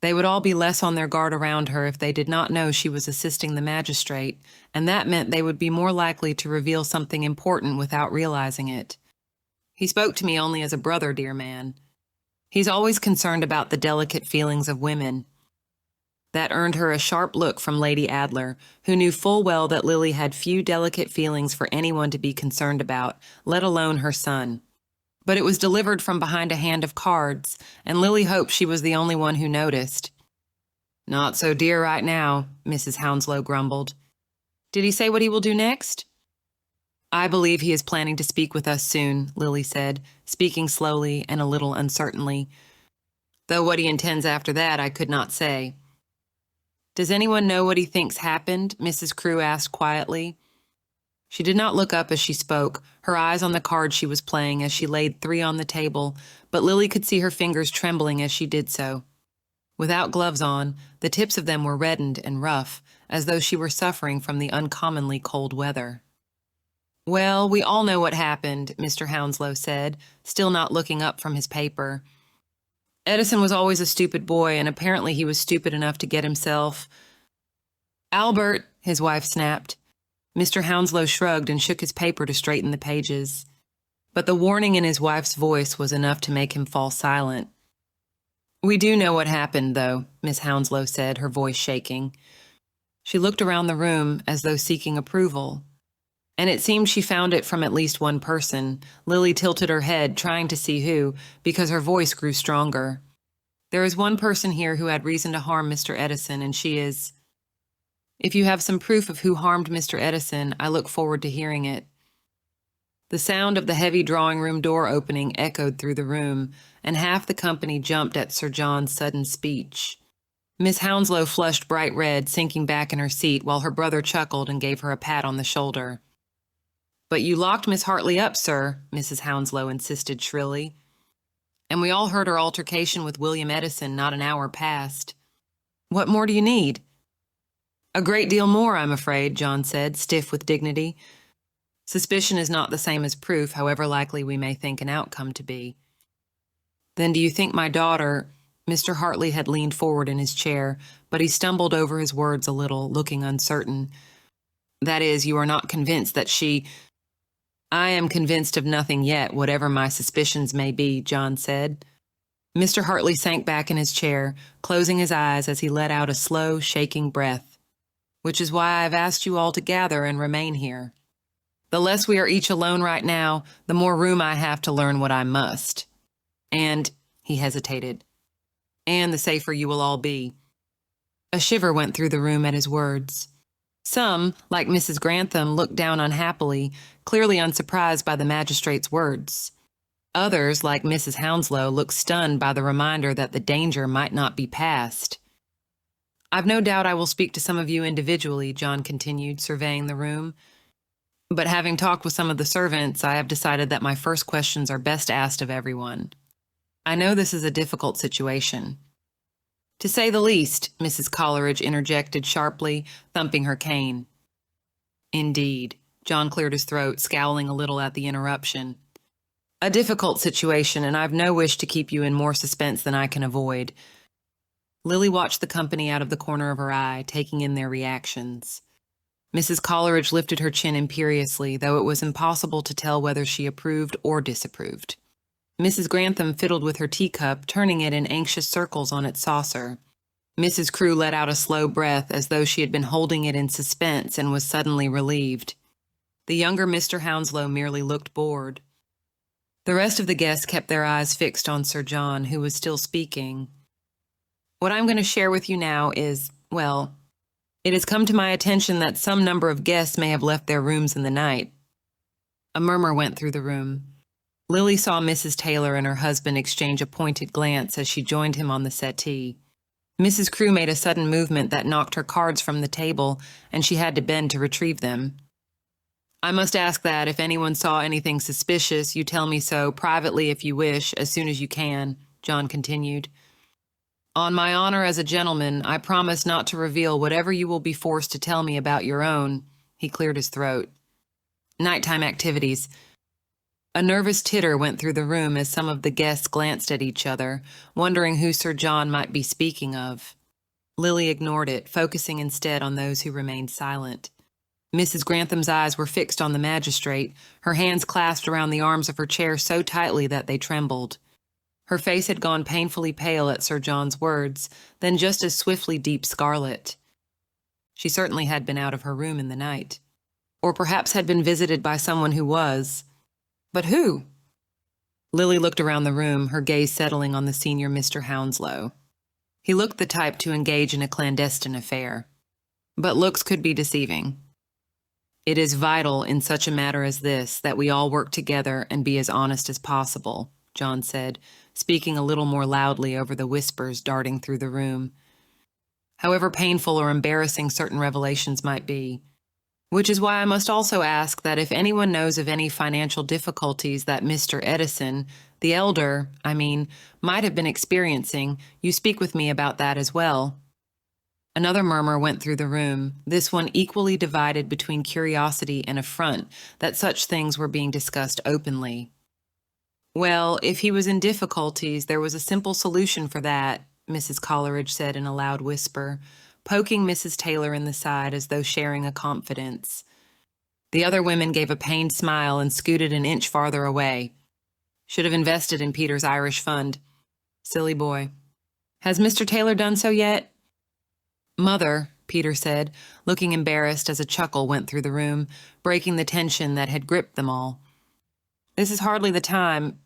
They would all be less on their guard around her if they did not know she was assisting the magistrate, and that meant they would be more likely to reveal something important without realizing it. He spoke to me only as a brother, dear man. He's always concerned about the delicate feelings of women. That earned her a sharp look from Lady Adler, who knew full well that Lily had few delicate feelings for anyone to be concerned about, let alone her son. But it was delivered from behind a hand of cards, and Lily hoped she was the only one who noticed. Not so dear right now, Mrs. Hounslow grumbled. Did he say what he will do next? I believe he is planning to speak with us soon, Lily said, speaking slowly and a little uncertainly. Though what he intends after that I could not say. Does anyone know what he thinks happened? Mrs. Crewe asked quietly. She did not look up as she spoke, her eyes on the card she was playing as she laid 3 on the table, but Lily could see her fingers trembling as she did so. Without gloves on, the tips of them were reddened and rough, as though she were suffering from the uncommonly cold weather. Well, we all know what happened, Mr. Hounslow said, still not looking up from his paper. Edison was always a stupid boy, and apparently he was stupid enough to get himself— Albert, his wife snapped. Mr. Hounslow shrugged and shook his paper to straighten the pages. But the warning in his wife's voice was enough to make him fall silent. We do know what happened, though, Miss Hounslow said, her voice shaking. She looked around the room as though seeking approval. And it seemed she found it from at least one person. Lily tilted her head, trying to see who, because her voice grew stronger. There is one person here who had reason to harm Mr. Edison, and she is— If you have some proof of who harmed Mr. Edison, I look forward to hearing it. The sound of the heavy drawing-room door opening echoed through the room, and half the company jumped at Sir John's sudden speech. Miss Hounslow flushed bright red, sinking back in her seat, while her brother chuckled and gave her a pat on the shoulder. But you locked Miss Hartley up, sir, Mrs. Hounslow insisted shrilly. And we all heard her altercation with William Edison not an hour past. What more do you need? A great deal more, I'm afraid, John said, stiff with dignity. Suspicion is not the same as proof, however likely we may think an outcome to be. Then do you think my daughter— Mr. Hartley had leaned forward in his chair, but he stumbled over his words a little, looking uncertain. That is, you are not convinced that she— I am convinced of nothing yet, whatever my suspicions may be, John said. Mr. Hartley sank back in his chair, closing his eyes as he let out a slow, shaking breath. Which is why I have asked you all to gather and remain here. The less we are each alone right now, the more room I have to learn what I must. And— he hesitated. And the safer you will all be. A shiver went through the room at his words. Some, like Mrs. Grantham, looked down unhappily, clearly unsurprised by the magistrate's words. Others, like Mrs. Hounslow, looked stunned by the reminder that the danger might not be past. I've no doubt I will speak to some of you individually, John continued, surveying the room. But having talked with some of the servants, I have decided that my first questions are best asked of everyone. I know this is a difficult situation. To say the least, Mrs. Coleridge interjected sharply, thumping her cane. Indeed. John cleared his throat, scowling a little at the interruption. A difficult situation, and I've no wish to keep you in more suspense than I can avoid. Lily watched the company out of the corner of her eye, taking in their reactions. Mrs. Coleridge lifted her chin imperiously, though it was impossible to tell whether she approved or disapproved. Mrs. Grantham fiddled with her teacup, turning it in anxious circles on its saucer. Mrs. Crewe let out a slow breath as though she had been holding it in suspense and was suddenly relieved. The younger Mr. Hounslow merely looked bored. The rest of the guests kept their eyes fixed on Sir John, who was still speaking. What I'm going to share with you now is, well, it has come to my attention that some number of guests may have left their rooms in the night. A murmur went through the room. Lily saw Mrs. Taylor and her husband exchange a pointed glance as she joined him on the settee. Mrs. Crewe made a sudden movement that knocked her cards from the table, and she had to bend to retrieve them. I must ask that, if anyone saw anything suspicious, you tell me so, privately if you wish, as soon as you can, John continued. On my honor as a gentleman, I promise not to reveal whatever you will be forced to tell me about your own. He cleared his throat. Nighttime activities. A nervous titter went through the room as some of the guests glanced at each other, wondering who Sir John might be speaking of. Lily ignored it, focusing instead on those who remained silent. Mrs. Grantham's eyes were fixed on the magistrate, her hands clasped around the arms of her chair so tightly that they trembled. Her face had gone painfully pale at Sir John's words, then just as swiftly deep scarlet. She certainly had been out of her room in the night. Or perhaps had been visited by someone who was. But who? Lily looked around the room, her gaze settling on the senior Mr. Hounslow. He looked the type to engage in a clandestine affair. But looks could be deceiving. It is vital in such a matter as this that we all work together and be as honest as possible, John said, speaking a little more loudly over the whispers darting through the room. However painful or embarrassing certain revelations might be. Which is why I must also ask that if anyone knows of any financial difficulties that Mr. Edison, the elder, might have been experiencing, you speak with me about that as well. Another murmur went through the room, this one equally divided between curiosity and affront that such things were being discussed openly. Well, if he was in difficulties, there was a simple solution for that, Mrs. Coleridge said in a loud whisper, poking Mrs. Taylor in the side as though sharing a confidence. The other women gave a pained smile and scooted an inch farther away. Should have invested in Peter's Irish fund. Silly boy. Has Mr. Taylor done so yet? Mother, Peter said, looking embarrassed as a chuckle went through the room, breaking the tension that had gripped them all. This is hardly the time.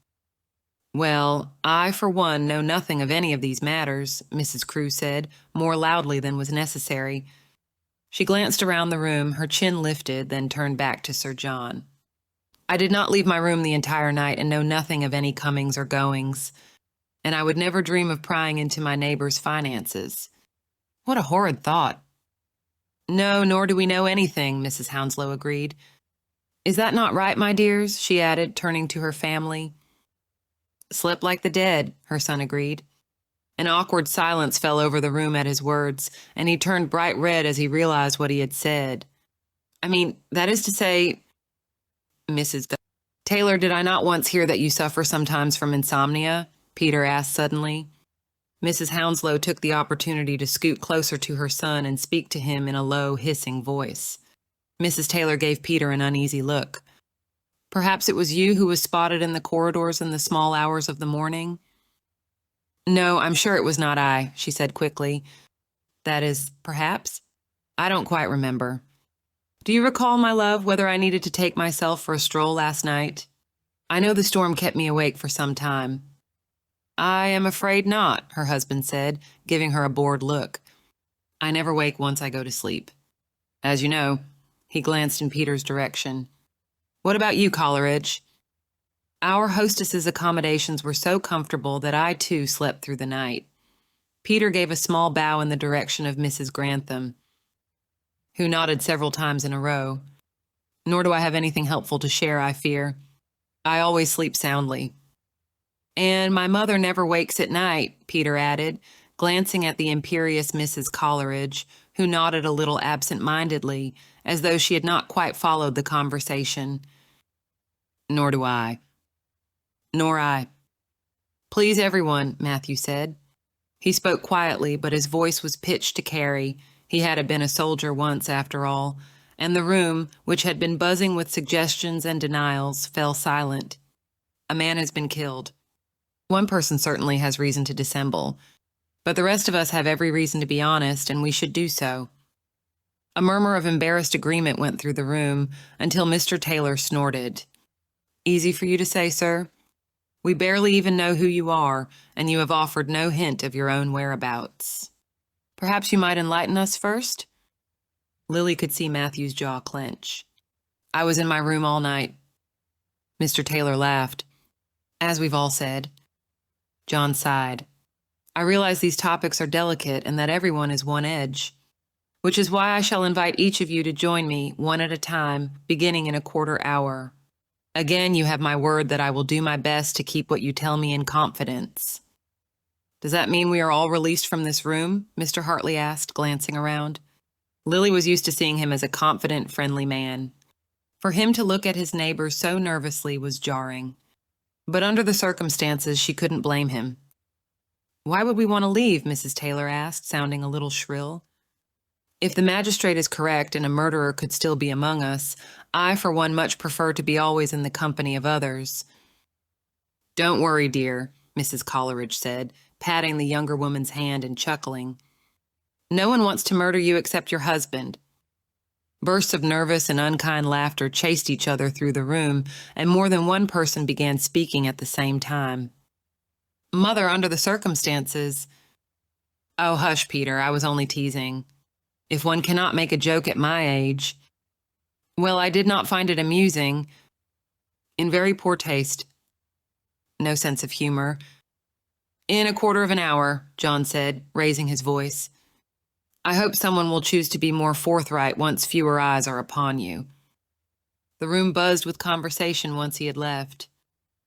Well, I, for one, know nothing of any of these matters, Mrs. Crewe said, more loudly than was necessary. She glanced around the room, her chin lifted, then turned back to Sir John. I did not leave my room the entire night and know nothing of any comings or goings, and I would never dream of prying into my neighbor's finances. What a horrid thought. No, nor do we know anything, Mrs. Hounslow agreed. Is that not right, my dears? She added, turning to her family. Slept like the dead, her son agreed. An awkward silence fell over the room at his words, and he turned bright red as he realized what he had said. That is to say, Mrs. Taylor, did I not once hear that you suffer sometimes from insomnia? Peter asked suddenly. Mrs. Hounslow took the opportunity to scoot closer to her son and speak to him in a low, hissing voice. Mrs. Taylor gave Peter an uneasy look. Perhaps it was you who was spotted in the corridors in the small hours of the morning? No, I'm sure it was not I, she said quickly. That is, perhaps? I don't quite remember. Do you recall, my love, whether I needed to take myself for a stroll last night? I know the storm kept me awake for some time. I am afraid not, her husband said, giving her a bored look. I never wake once I go to sleep. As you know, he glanced in Peter's direction. What about you, Coleridge? Our hostess's accommodations were so comfortable that I, too, slept through the night. Peter gave a small bow in the direction of Mrs. Grantham, who nodded several times in a row. Nor do I have anything helpful to share, I fear. I always sleep soundly. And my mother never wakes at night, Peter added, glancing at the imperious Mrs. Coleridge, who nodded a little absent-mindedly, as though she had not quite followed the conversation. Nor do I. Nor I. Please, everyone, Matthew said. He spoke quietly, but his voice was pitched to carry. He had been a soldier once, after all, and the room, which had been buzzing with suggestions and denials, fell silent. A man has been killed. One person certainly has reason to dissemble, but the rest of us have every reason to be honest, and we should do so. A murmur of embarrassed agreement went through the room until Mr. Taylor snorted. Easy for you to say, sir. We barely even know who you are, and you have offered no hint of your own whereabouts. Perhaps you might enlighten us first? Lily could see Matthew's jaw clench. I was in my room all night. Mr. Taylor laughed. As we've all said. John sighed. I realize these topics are delicate and that everyone is one edge, which is why I shall invite each of you to join me, one at a time, beginning in a quarter hour. Again, you have my word that I will do my best to keep what you tell me in confidence. Does that mean we are all released from this room? Mr. Hartley asked, glancing around. Lily was used to seeing him as a confident, friendly man. For him to look at his neighbor so nervously was jarring. But under the circumstances, she couldn't blame him. Why would we want to leave? Mrs. Taylor asked, sounding a little shrill. If the magistrate is correct and a murderer could still be among us, I, for one, much prefer to be always in the company of others. Don't worry, dear, Mrs. Coleridge said, patting the younger woman's hand and chuckling. No one wants to murder you except your husband. Bursts of nervous and unkind laughter chased each other through the room, and more than one person began speaking at the same time. Mother, under the circumstances... Oh, hush, Peter, I was only teasing. If one cannot make a joke at my age... Well, I did not find it amusing. In very poor taste. No sense of humor. In a quarter of an hour, John said, raising his voice. I hope someone will choose to be more forthright once fewer eyes are upon you. The room buzzed with conversation once he had left.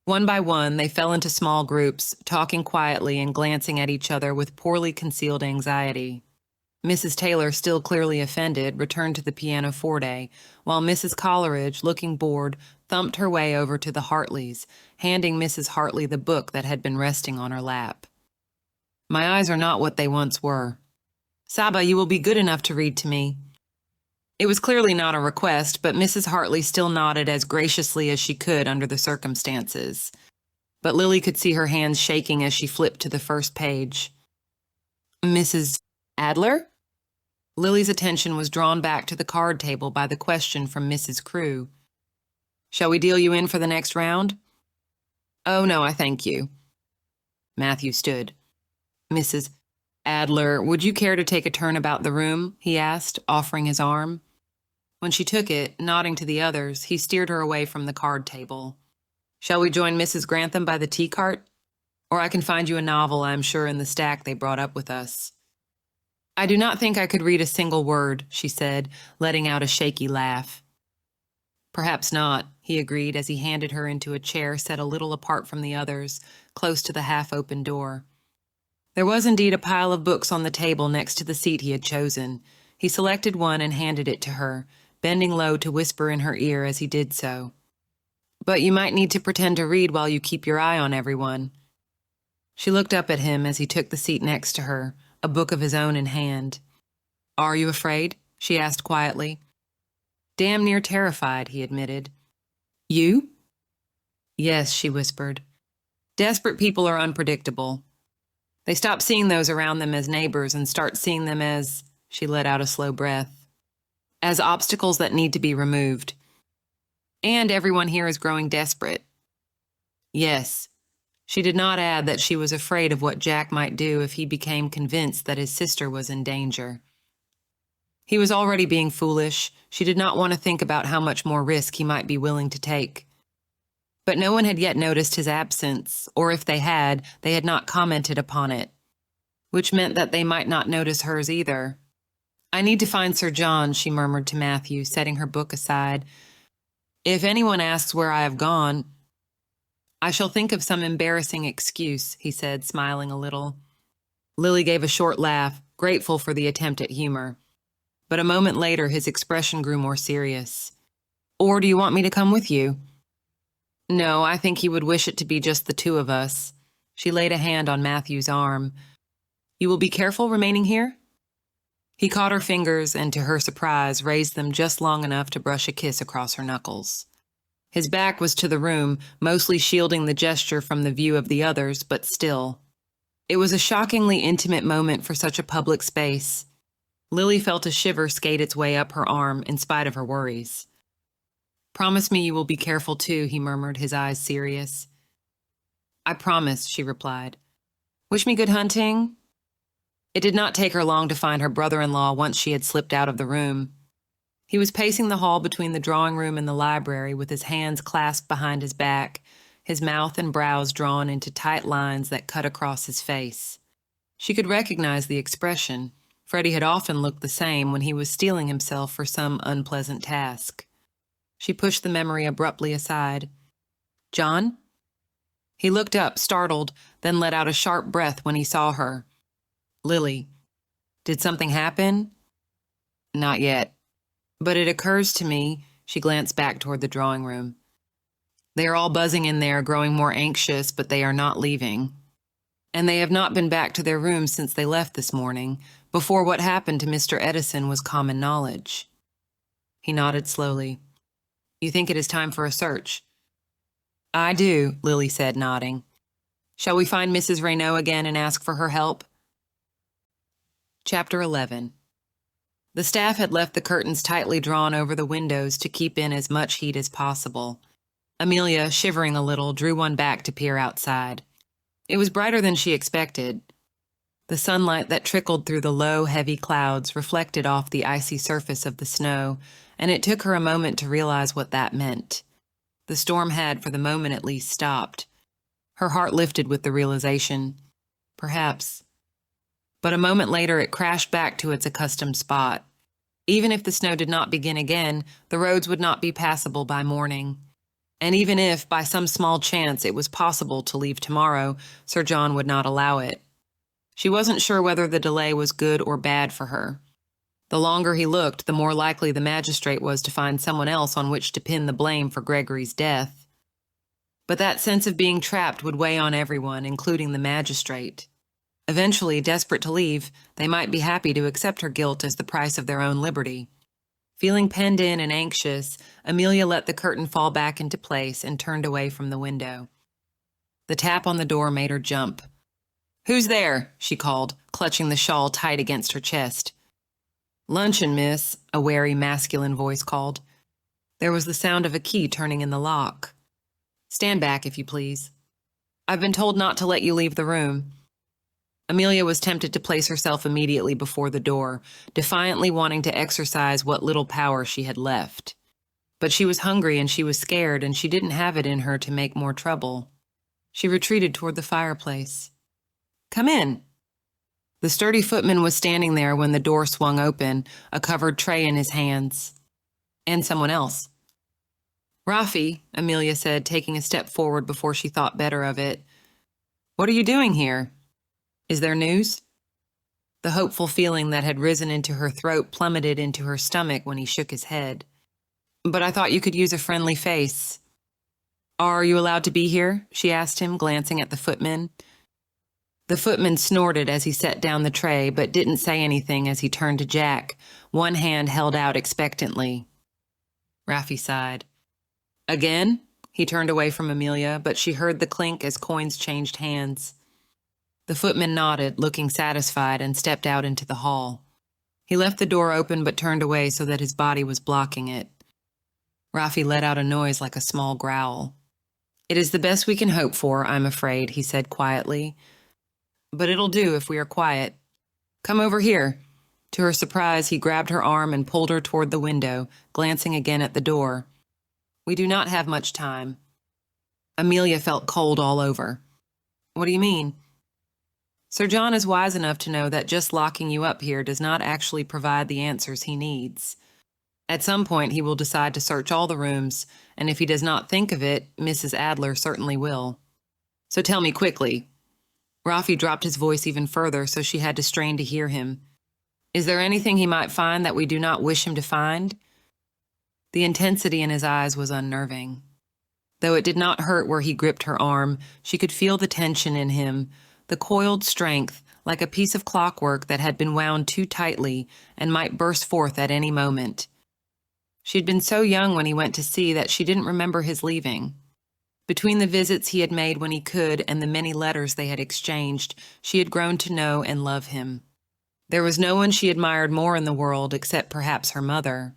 One by one, they fell into small groups, talking quietly and glancing at each other with poorly concealed anxiety. Mrs. Taylor, still clearly offended, returned to the pianoforte, while Mrs. Coleridge, looking bored, thumped her way over to the Hartleys, handing Mrs. Hartley the book that had been resting on her lap. My eyes are not what they once were. Saba, you will be good enough to read to me. It was clearly not a request, but Mrs. Hartley still nodded as graciously as she could under the circumstances. But Lily could see her hands shaking as she flipped to the first page. Mrs. Adler? Lily's attention was drawn back to the card table by the question from Mrs. Crewe. Shall we deal you in for the next round? Oh, no, I thank you. Matthew stood. Mrs. Adler, would you care to take a turn about the room? He asked, offering his arm. When she took it, nodding to the others, he steered her away from the card table. Shall we join Mrs. Grantham by the tea cart? Or I can find you a novel, I am sure, in the stack they brought up with us. I do not think I could read a single word, she said, letting out a shaky laugh. Perhaps not, he agreed as he handed her into a chair set a little apart from the others, close to the half-open door. There was indeed a pile of books on the table next to the seat he had chosen. He selected one and handed it to her, bending low to whisper in her ear as he did so. But you might need to pretend to read while you keep your eye on everyone. She looked up at him as he took the seat next to her, a book of his own in hand. Are you afraid? She asked quietly. Damn near terrified, he admitted. You? Yes, she whispered. Desperate people are unpredictable. They stop seeing those around them as neighbors and start seeing them as, she let out a slow breath, as obstacles that need to be removed. And everyone here is growing desperate. Yes. She did not add that she was afraid of what Jack might do if he became convinced that his sister was in danger. He was already being foolish. She did not want to think about how much more risk he might be willing to take. But no one had yet noticed his absence, or if they had not commented upon it, which meant that they might not notice hers either. I need to find Sir John, she murmured to Matthew, setting her book aside. If anyone asks where I have gone, I shall think of some embarrassing excuse, he said, smiling a little. Lily gave a short laugh, grateful for the attempt at humor. But a moment later, his expression grew more serious. Or do you want me to come with you? No, I think he would wish it to be just the two of us. She laid a hand on Matthew's arm. You will be careful remaining here? He caught her fingers and, to her surprise, raised them just long enough to brush a kiss across her knuckles. His back was to the room, mostly shielding the gesture from the view of the others, but still. It was a shockingly intimate moment for such a public space. Lily felt a shiver skate its way up her arm, in spite of her worries. Promise me you will be careful too, he murmured, his eyes serious. I promise, she replied. Wish me good hunting? It did not take her long to find her brother-in-law once she had slipped out of the room. He was pacing the hall between the drawing room and the library with his hands clasped behind his back, his mouth and brows drawn into tight lines that cut across his face. She could recognize the expression. Freddie had often looked the same when he was steeling himself for some unpleasant task. She pushed the memory abruptly aside. John? He looked up, startled, then let out a sharp breath when he saw her. Lily, did something happen? Not yet. But it occurs to me, she glanced back toward the drawing room. They are all buzzing in there, growing more anxious, but they are not leaving. And they have not been back to their rooms since they left this morning, before what happened to Mr. Edison was common knowledge. He nodded slowly. You think it is time for a search? I do, Lily said, nodding. Shall we find Mrs. Raynaud again and ask for her help? Chapter 11. The staff had left the curtains tightly drawn over the windows to keep in as much heat as possible. Amelia, shivering a little, drew one back to peer outside. It was brighter than she expected. The sunlight that trickled through the low, heavy clouds reflected off the icy surface of the snow, and it took her a moment to realize what that meant. The storm had, for the moment at least, stopped. Her heart lifted with the realization. Perhaps. But a moment later it crashed back to its accustomed spot. Even if the snow did not begin again, the roads would not be passable by morning. And even if, by some small chance, it was possible to leave tomorrow, Sir John would not allow it. She wasn't sure whether the delay was good or bad for her. The longer he looked, the more likely the magistrate was to find someone else on which to pin the blame for Gregory's death. But that sense of being trapped would weigh on everyone, including the magistrate. Eventually, desperate to leave, they might be happy to accept her guilt as the price of their own liberty. Feeling penned in and anxious, Amelia let the curtain fall back into place and turned away from the window. The tap on the door made her jump. "Who's there?" she called, clutching the shawl tight against her chest. "Luncheon, miss," a wary masculine voice called. There was the sound of a key turning in the lock. "Stand back, if you please. I've been told not to let you leave the room." Amelia was tempted to place herself immediately before the door, defiantly wanting to exercise what little power she had left. But she was hungry and she was scared, and she didn't have it in her to make more trouble. She retreated toward the fireplace. "Come in." The sturdy footman was standing there when the door swung open, a covered tray in his hands. And someone else. "Rafi," Amelia said, taking a step forward before she thought better of it. "What are you doing here? Is there news?" The hopeful feeling that had risen into her throat plummeted into her stomach when he shook his head. "But I thought you could use a friendly face." "Are you allowed to be here?" she asked him, glancing at the footman. The footman snorted as he set down the tray, but didn't say anything as he turned to Jack, one hand held out expectantly. Rafi sighed. "Again?" He turned away from Amelia, but she heard the clink as coins changed hands. The footman nodded, looking satisfied, and stepped out into the hall. He left the door open but turned away so that his body was blocking it. Rafi let out a noise like a small growl. "It is the best we can hope for, I'm afraid," he said quietly. "But it'll do if we are quiet. Come over here." To her surprise, he grabbed her arm and pulled her toward the window, glancing again at the door. "We do not have much time." Amelia felt cold all over. "What do you mean?" "Sir John is wise enough to know that just locking you up here does not actually provide the answers he needs. At some point, he will decide to search all the rooms, and if he does not think of it, Mrs. Adler certainly will. So tell me quickly." Rafi dropped his voice even further, so she had to strain to hear him. "Is there anything he might find that we do not wish him to find?" The intensity in his eyes was unnerving. Though it did not hurt where he gripped her arm, she could feel the tension in him, the coiled strength, like a piece of clockwork that had been wound too tightly and might burst forth at any moment. She had been so young when he went to sea that she didn't remember his leaving. Between the visits he had made when he could and the many letters they had exchanged, she had grown to know and love him. There was no one she admired more in the world except perhaps her mother.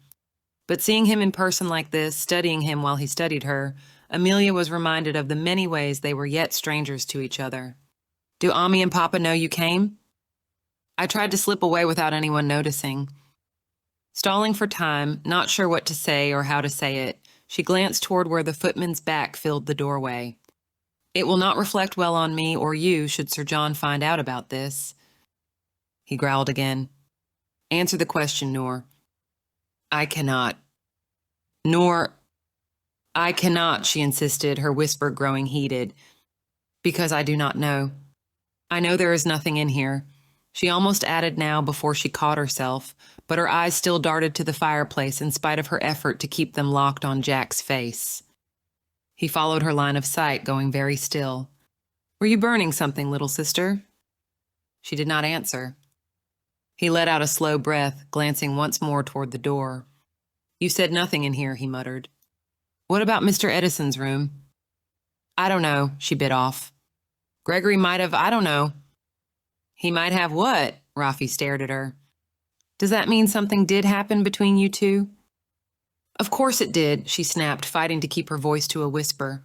But seeing him in person like this, studying him while he studied her, Amelia was reminded of the many ways they were yet strangers to each other. "Do Ami and Papa know you came?" I tried to slip away without anyone noticing. Stalling for time, not sure what to say or how to say it, she glanced toward where the footman's back filled the doorway. "It will not reflect well on me or you should Sir John find out about this." He growled again. "Answer the question, Noor." "I cannot." "Noor, I cannot," she insisted, her whisper growing heated. "Because I do not know. I know there is nothing in here." She almost added now before she caught herself, but her eyes still darted to the fireplace in spite of her effort to keep them locked on Jack's face. He followed her line of sight, going very still. "Were you burning something, little sister?" She did not answer. He let out a slow breath, glancing once more toward the door. "You said nothing in here," he muttered. "What about Mr. Edison's room?" "I don't know," she bit off. "Gregory might have, I don't know." "He might have what?" Rafi stared at her. "Does that mean something did happen between you two?" "Of course it did," she snapped, fighting to keep her voice to a whisper.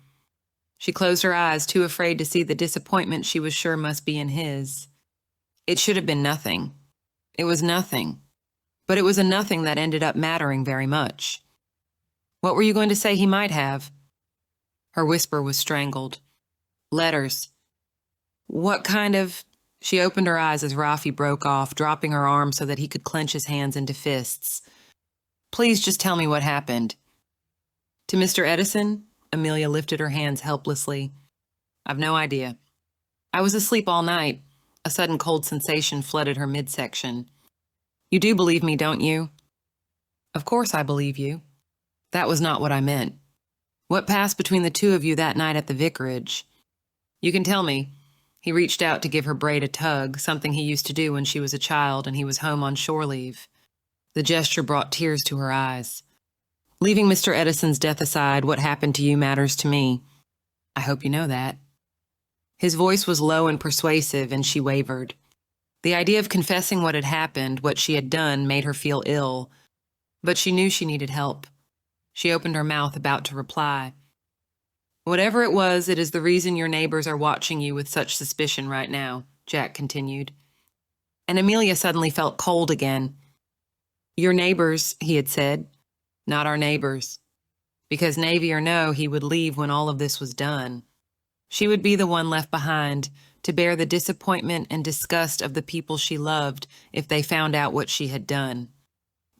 She closed her eyes, too afraid to see the disappointment she was sure must be in his. It should have been nothing. It was nothing. But it was a nothing that ended up mattering very much. "What were you going to say he might have?" Her whisper was strangled. "Letters." "What kind of—" She opened her eyes as Rafi broke off, dropping her arm so that he could clench his hands into fists. "Please just tell me what happened." "To Mr. Edison?" Amelia lifted her hands helplessly. "I've no idea. I was asleep all night." A sudden cold sensation flooded her midsection. "You do believe me, don't you?" "Of course I believe you. That was not what I meant. What passed between the two of you that night at the vicarage? You can tell me." He reached out to give her braid a tug, something he used to do when she was a child and he was home on shore leave. The gesture brought tears to her eyes. "Leaving Mr. Edison's death aside, what happened to you matters to me. I hope you know that." His voice was low and persuasive, and she wavered. The idea of confessing what had happened, what she had done, made her feel ill. But she knew she needed help. She opened her mouth, about to reply. "Whatever it was, it is the reason your neighbors are watching you with such suspicion right now," Jack continued. And Amelia suddenly felt cold again. "Your neighbors," he had said. "Not our neighbors." Because Navy or no, he would leave when all of this was done. She would be the one left behind, to bear the disappointment and disgust of the people she loved if they found out what she had done.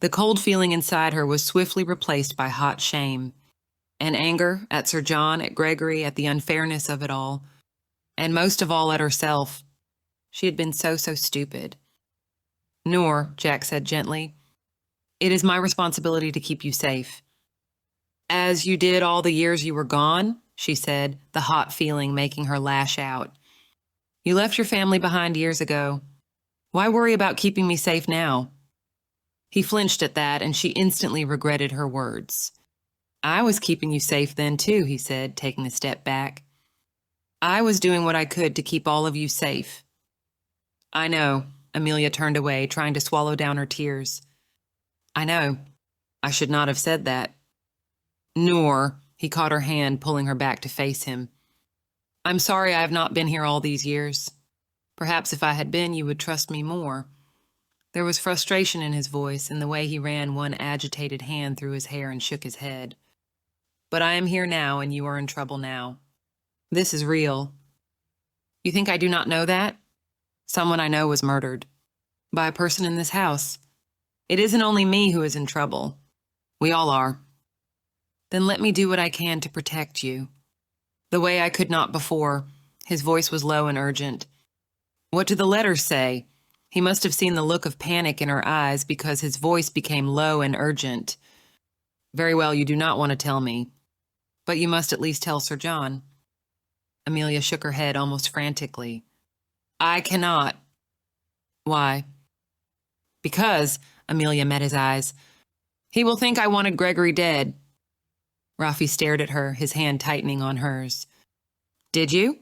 The cold feeling inside her was swiftly replaced by hot shame, and anger at Sir John, at Gregory, at the unfairness of it all, and most of all at herself. She had been so stupid. "Noor," Jack said gently, "it is my responsibility to keep you safe." "As you did all the years you were gone?" she said, the hot feeling making her lash out. "You left your family behind years ago. Why worry about keeping me safe now?" He flinched at that, and she instantly regretted her words. "I was keeping you safe then, too," he said, taking a step back. "I was doing what I could to keep all of you safe." "I know." Amelia turned away, trying to swallow down her tears. "I know. I should not have said that." "Noor," he caught her hand, pulling her back to face him. "I'm sorry I have not been here all these years. Perhaps if I had been, you would trust me more." There was frustration in his voice, in the way he ran one agitated hand through his hair and shook his head. "But I am here now, and you are in trouble now. This is real." "You think I do not know that? Someone I know was murdered. By a person in this house. It isn't only me who is in trouble. We all are." "Then let me do what I can to protect you." The way I could not before. His voice was low and urgent. "What do the letters say?" He must have seen the look of panic in her eyes because his voice became low and urgent. "Very well, you do not want to tell me. But you must at least tell Sir John. Amelia shook her head almost frantically. I cannot. Why? Because, Amelia met his eyes, he will think I wanted Gregory dead. Rafi stared at her, his hand tightening on hers. Did you?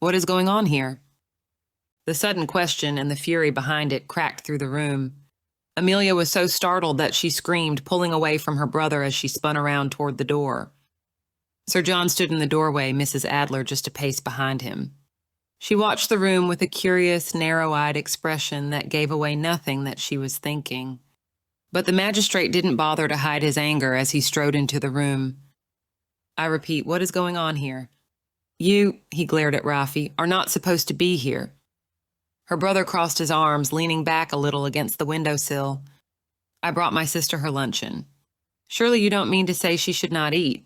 What is going on here? The sudden question and the fury behind it cracked through the room. Amelia was so startled that she screamed, pulling away from her brother as she spun around toward the door. Sir John stood in the doorway, Mrs. Adler just a pace behind him. She watched the room with a curious, narrow-eyed expression that gave away nothing that she was thinking. But the magistrate didn't bother to hide his anger as he strode into the room. I repeat, what is going on here? You, he glared at Rafi, are not supposed to be here. Her brother crossed his arms, leaning back a little against the windowsill. I brought my sister her luncheon. Surely you don't mean to say she should not eat?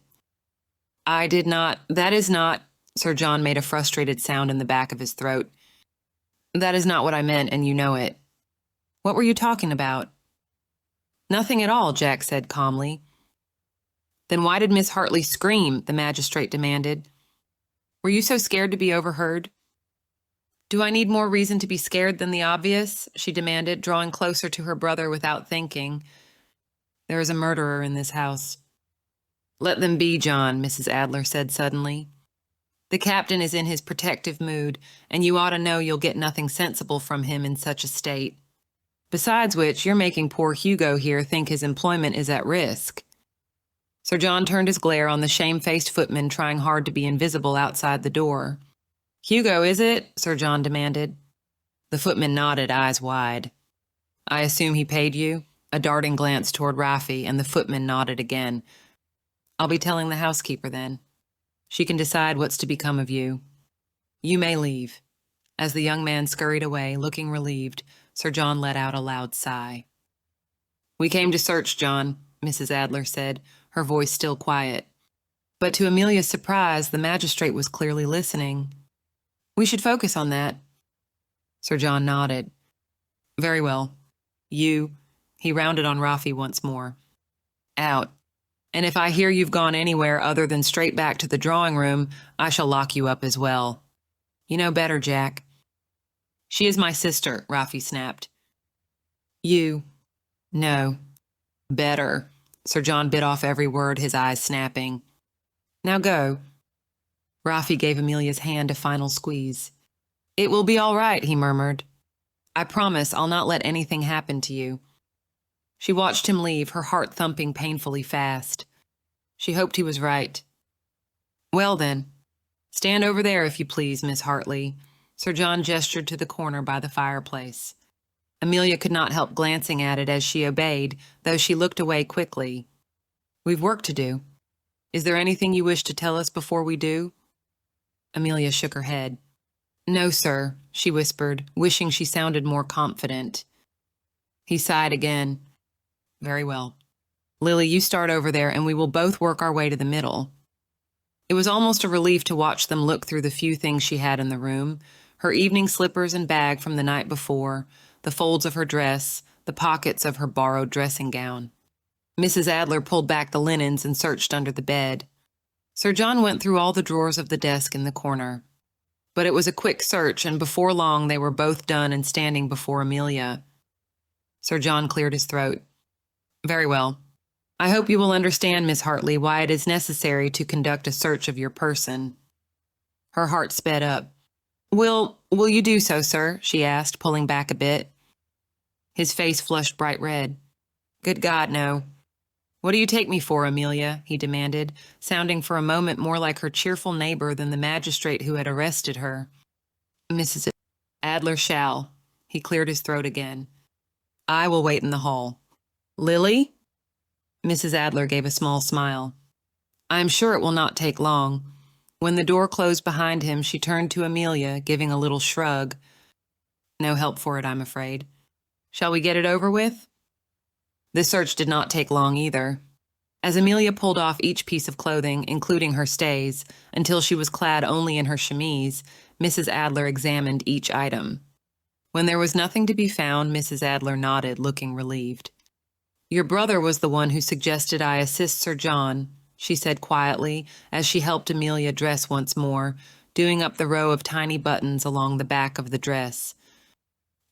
I did not. That is not. Sir John made a frustrated sound in the back of his throat. That is not what I meant, and you know it. What were you talking about? Nothing at all, Jack said calmly. Then why did Miss Hartley scream? The magistrate demanded. Were you so scared to be overheard? Do I need more reason to be scared than the obvious? She demanded, drawing closer to her brother without thinking. There is a murderer in this house. Let them be, John, Mrs. Adler said suddenly. The captain is in his protective mood, and you ought to know you'll get nothing sensible from him in such a state. Besides which, you're making poor Hugo here think his employment is at risk. Sir John turned his glare on the shamefaced footman trying hard to be invisible outside the door. Hugo, is it? Sir John demanded. The footman nodded, eyes wide. I assume he paid you? A darting glance toward Rafi, and the footman nodded again. I'll be telling the housekeeper then. She can decide what's to become of you. You may leave. As the young man scurried away, looking relieved, Sir John let out a loud sigh. We came to search, John, Mrs. Adler said, her voice still quiet. But to Amelia's surprise, the magistrate was clearly listening. We should focus on that. Sir John nodded. Very well. You, he rounded on Rafi once more. Out. And if I hear you've gone anywhere other than straight back to the drawing room, I shall lock you up as well. You know better, Jack. She is my sister, Rafi snapped. You. No. Better. Sir John bit off every word, his eyes snapping. Now go. Rafi gave Amelia's hand a final squeeze. It will be all right, he murmured. I promise I'll not let anything happen to you. She watched him leave, her heart thumping painfully fast. She hoped he was right. Well then, stand over there if you please, Miss Hartley. Sir John gestured to the corner by the fireplace. Amelia could not help glancing at it as she obeyed, though she looked away quickly. We've work to do. Is there anything you wish to tell us before we do? Amelia shook her head. No, sir, she whispered, wishing she sounded more confident. He sighed again. Very well. Lily, you start over there, and we will both work our way to the middle. It was almost a relief to watch them look through the few things she had in the room, her evening slippers and bag from the night before, the folds of her dress, the pockets of her borrowed dressing gown. Mrs. Adler pulled back the linens and searched under the bed. Sir John went through all the drawers of the desk in the corner. But it was a quick search, and before long they were both done and standing before Amelia. Sir John cleared his throat. Very well. I hope you will understand, Miss Hartley, why it is necessary to conduct a search of your person. Her heart sped up. Will you do so, sir? She asked, pulling back a bit. His face flushed bright red. Good God, no. What do you take me for, Amelia? He demanded, sounding for a moment more like her cheerful neighbor than the magistrate who had arrested her. Mrs. Adler shall. He cleared his throat again. I will wait in the hall. Lily? Mrs. Adler gave a small smile. I am sure it will not take long. When the door closed behind him, she turned to Amelia, giving a little shrug. No help for it, I'm afraid. Shall we get it over with? The search did not take long either. As Amelia pulled off each piece of clothing, including her stays, until she was clad only in her chemise, Mrs. Adler examined each item. When there was nothing to be found, Mrs. Adler nodded, looking relieved. Your brother was the one who suggested I assist Sir John, she said quietly as she helped Amelia dress once more, doing up the row of tiny buttons along the back of the dress.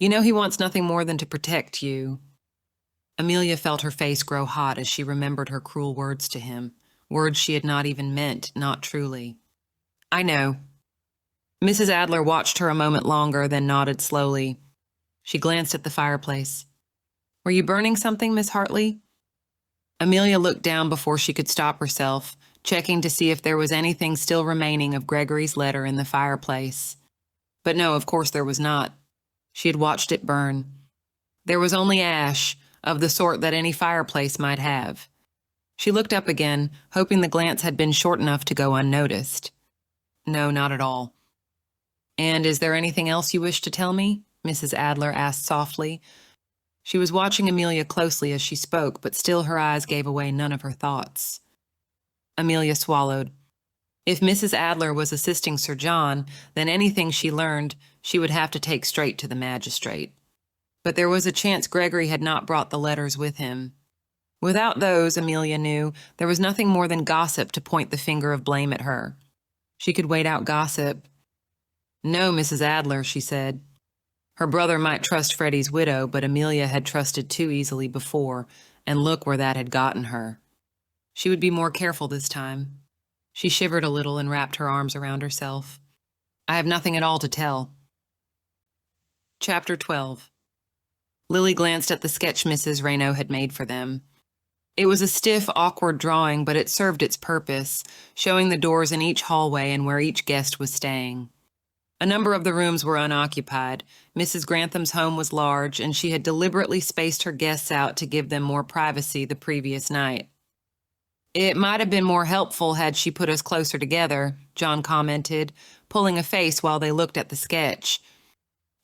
"You know he wants nothing more than to protect you." Amelia felt her face grow hot as she remembered her cruel words to him, words she had not even meant, not truly. "I know." Mrs. Adler watched her a moment longer, then nodded slowly. She glanced at the fireplace. "Were you burning something, Miss Hartley?" Amelia looked down before she could stop herself, checking to see if there was anything still remaining of Gregory's letter in the fireplace. But no, of course there was not. She had watched it burn. There was only ash, of the sort that any fireplace might have. She looked up again, hoping the glance had been short enough to go unnoticed. No, not at all. "And is there anything else you wish to tell me?" Mrs. Adler asked softly. She was watching Amelia closely as she spoke, but still her eyes gave away none of her thoughts. Amelia swallowed. If Mrs. Adler was assisting Sir John, then anything she learned she would have to take straight to the magistrate. But there was a chance Gregory had not brought the letters with him. Without those, Amelia knew, there was nothing more than gossip to point the finger of blame at her. She could wait out gossip. "No, Mrs. Adler," she said. Her brother might trust Freddie's widow, but Amelia had trusted too easily before, and look where that had gotten her. She would be more careful this time. She shivered a little and wrapped her arms around herself. "I have nothing at all to tell." Chapter 12. Lily glanced at the sketch Mrs. Raynaud had made for them. It was a stiff, awkward drawing, but it served its purpose, showing the doors in each hallway and where each guest was staying. A number of the rooms were unoccupied. Mrs. Grantham's home was large, and she had deliberately spaced her guests out to give them more privacy the previous night. "It might have been more helpful had she put us closer together," John commented, pulling a face while they looked at the sketch.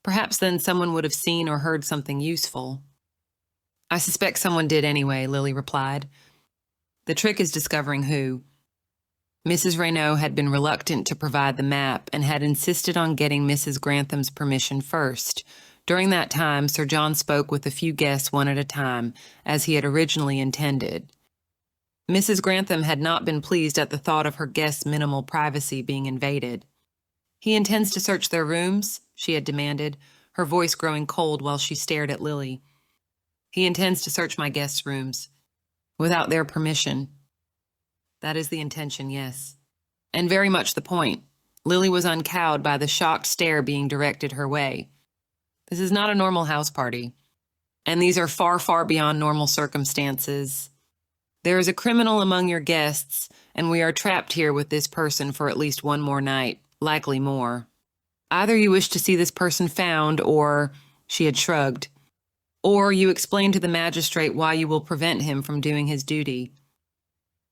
"Perhaps then someone would have seen or heard something useful." "I suspect someone did anyway," Lily replied. "The trick is discovering who." Mrs. Raynaud had been reluctant to provide the map and had insisted on getting Mrs. Grantham's permission first. During that time, Sir John spoke with a few guests one at a time, as he had originally intended. Mrs. Grantham had not been pleased at the thought of her guests' minimal privacy being invaded. "He intends to search their rooms?" she had demanded, her voice growing cold while she stared at Lily. "He intends to search my guests' rooms. Without their permission." "That is the intention, yes. And very much the point." Lily was uncowed by the shocked stare being directed her way. "This is not a normal house party. And these are far, far beyond normal circumstances. There is a criminal among your guests, and we are trapped here with this person for at least one more night, likely more. Either you wish to see this person found, or," she had shrugged, "or you explain to the magistrate why you will prevent him from doing his duty."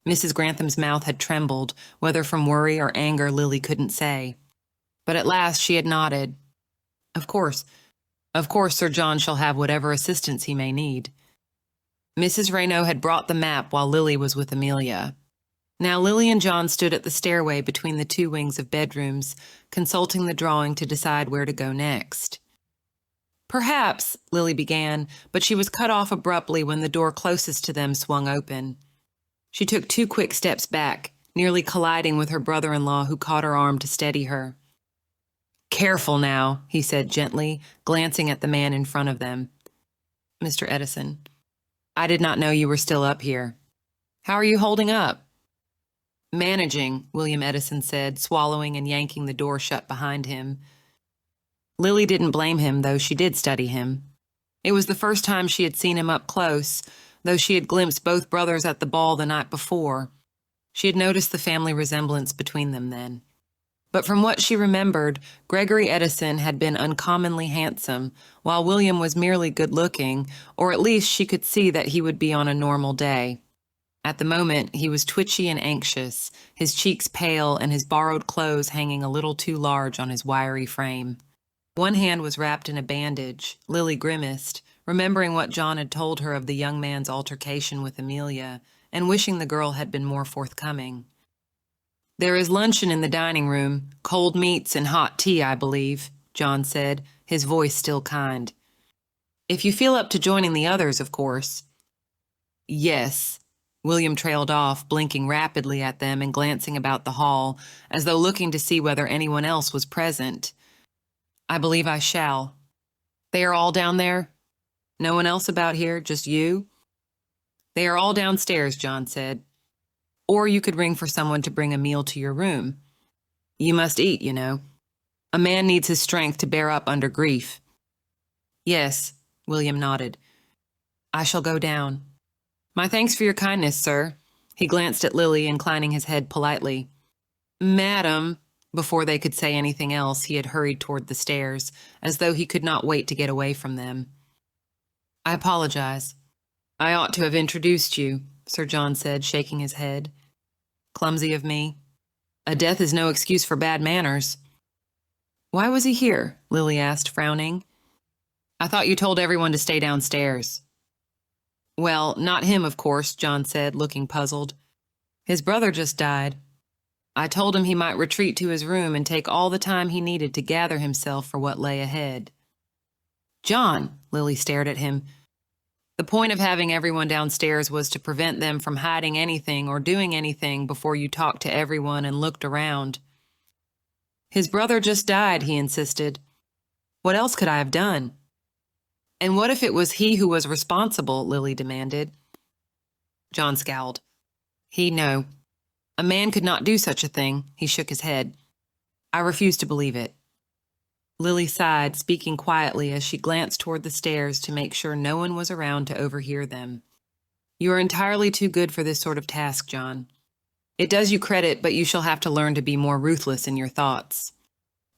Mrs. Grantham's mouth had trembled, whether from worry or anger Lily couldn't say. But at last she had nodded. Of course, Sir John shall have whatever assistance he may need." Mrs. Raynaud had brought the map while Lily was with Amelia. Now Lily and John stood at the stairway between the two wings of bedrooms, consulting the drawing to decide where to go next. "Perhaps," Lily began, but she was cut off abruptly when the door closest to them swung open. She took 2 quick steps back, nearly colliding with her brother-in-law, who caught her arm to steady her. "Careful now," he said gently, glancing at the man in front of them. "Mr. Edison, I did not know you were still up here. How are you holding up?" "Managing," William Edison said, swallowing and yanking the door shut behind him. Lily didn't blame him, though she did study him. It was the first time she had seen him up close, though she had glimpsed both brothers at the ball the night before. She had noticed the family resemblance between them then. But from what she remembered, Gregory Edison had been uncommonly handsome, while William was merely good-looking, or at least she could see that he would be on a normal day. At the moment, he was twitchy and anxious, his cheeks pale and his borrowed clothes hanging a little too large on his wiry frame. One hand was wrapped in a bandage. Lily grimaced, remembering what John had told her of the young man's altercation with Amelia, and wishing the girl had been more forthcoming. "There is luncheon in the dining room, cold meats and hot tea, I believe," John said, his voice still kind. "If you feel up to joining the others, of course." "Yes." William trailed off, blinking rapidly at them and glancing about the hall, as though looking to see whether anyone else was present. I believe I shall. They are all down there? No one else about here, just you? They are all downstairs, John said. Or you could ring for someone to bring a meal to your room. You must eat, you know. A man needs his strength to bear up under grief. Yes, William nodded. I shall go down. My thanks for your kindness, sir. He glanced at Lily, inclining his head politely. Madam. Before they could say anything else, he had hurried toward the stairs, as though he could not wait to get away from them. I apologize. I ought to have introduced you, Sir John said, shaking his head. Clumsy of me. A death is no excuse for bad manners. Why was he here? Lily asked, frowning. I thought you told everyone to stay downstairs. Well, not him, of course, John said, looking puzzled. His brother just died. I told him he might retreat to his room and take all the time he needed to gather himself for what lay ahead. John, Lily stared at him. The point of having everyone downstairs was to prevent them from hiding anything or doing anything before you talked to everyone and looked around. His brother just died, he insisted. What else could I have done? And what if it was he who was responsible, Lily demanded. John scowled. No. A man could not do such a thing, he shook his head. I refuse to believe it. Lily sighed, speaking quietly as she glanced toward the stairs to make sure no one was around to overhear them. You are entirely too good for this sort of task, John. It does you credit, but you shall have to learn to be more ruthless in your thoughts.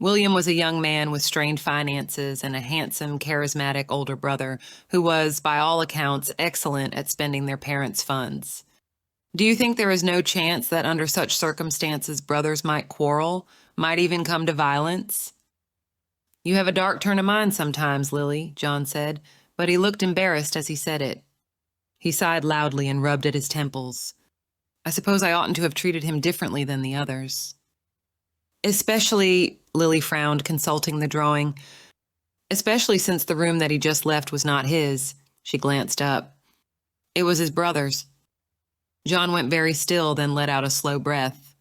William was a young man with strained finances and a handsome, charismatic older brother who was, by all accounts, excellent at spending their parents' funds. Do you think there is no chance that under such circumstances brothers might quarrel, might even come to violence? You have a dark turn of mind sometimes, Lily, John said, but he looked embarrassed as he said it. He sighed loudly and rubbed at his temples. I suppose I oughtn't to have treated him differently than the others. Especially, Lily frowned, consulting the drawing, especially since the room that he just left was not his. She glanced up. It was his brother's. John went very still, then let out a slow breath.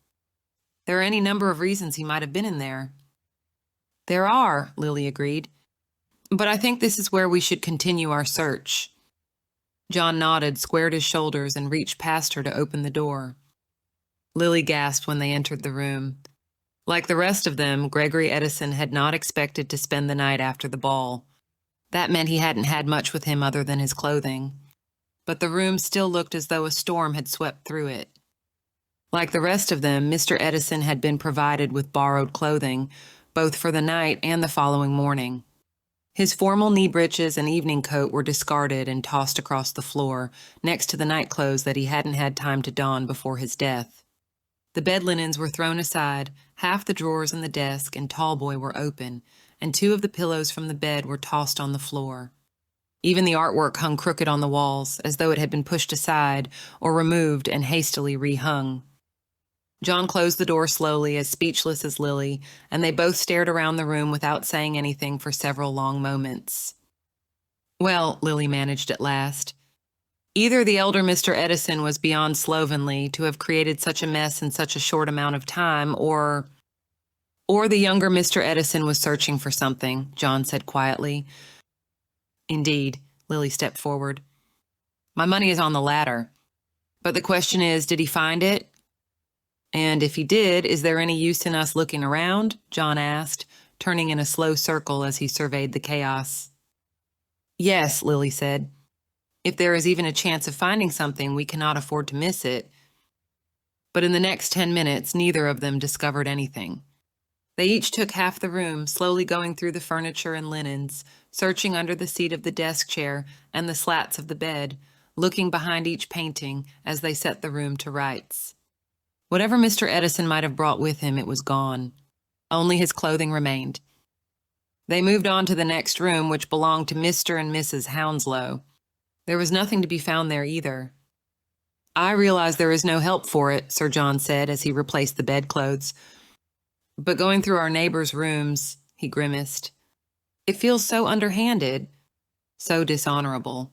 There are any number of reasons he might have been in there. There are, Lily agreed. But I think this is where we should continue our search. John nodded, squared his shoulders, and reached past her to open the door. Lily gasped when they entered the room. Like the rest of them, Gregory Edison had not expected to spend the night after the ball. That meant he hadn't had much with him other than his clothing. But the room still looked as though a storm had swept through it. Like the rest of them, Mr. Edison had been provided with borrowed clothing, both for the night and the following morning. His formal knee breeches and evening coat were discarded and tossed across the floor, next to the nightclothes that he hadn't had time to don before his death. The bed linens were thrown aside, half the drawers in the desk and tallboy were open, and 2 of the pillows from the bed were tossed on the floor. Even the artwork hung crooked on the walls, as though it had been pushed aside or removed and hastily rehung. John closed the door slowly, as speechless as Lily, and they both stared around the room without saying anything for several long moments. Well, Lily managed at last. Either the elder Mr. Edison was beyond slovenly to have created such a mess in such a short amount of time, or the younger Mr. Edison was searching for something, John said quietly. Indeed, Lily stepped forward. My money is on the latter. But the question is, did he find it? And if he did, is there any use in us looking around? John asked, turning in a slow circle as he surveyed the chaos. Yes, Lily said. If there is even a chance of finding something, we cannot afford to miss it. But in the next 10 minutes, neither of them discovered anything. They each took half the room, slowly going through the furniture and linens, searching under the seat of the desk chair and the slats of the bed, looking behind each painting as they set the room to rights. Whatever Mr. Edison might have brought with him, it was gone. Only his clothing remained. They moved on to the next room, which belonged to Mr. and Mrs. Hounslow. There was nothing to be found there either. I realize there is no help for it, Sir John said as he replaced the bedclothes. But going through our neighbors' rooms, he grimaced. It feels so underhanded, so dishonorable.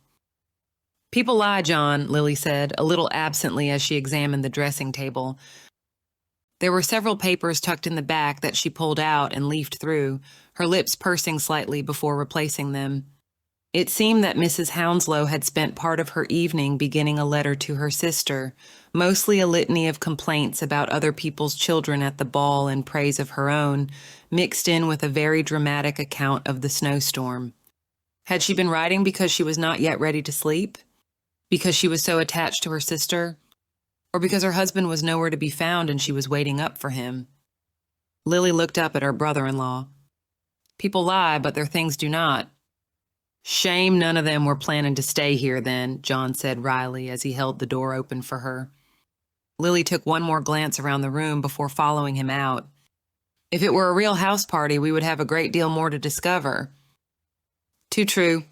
People lie, John, Lily said, a little absently as she examined the dressing table. There were several papers tucked in the back that she pulled out and leafed through, her lips pursing slightly before replacing them. It seemed that Mrs. Hounslow had spent part of her evening beginning a letter to her sister, mostly a litany of complaints about other people's children at the ball and praise of her own, mixed in with a very dramatic account of the snowstorm. Had she been writing because she was not yet ready to sleep? Because she was so attached to her sister? Or because her husband was nowhere to be found and she was waiting up for him? Lily looked up at her brother-in-law. People lie, but their things do not. Shame none of them were planning to stay here then, John said wryly as he held the door open for her. Lily took one more glance around the room before following him out. If it were a real house party, we would have a great deal more to discover. Too true.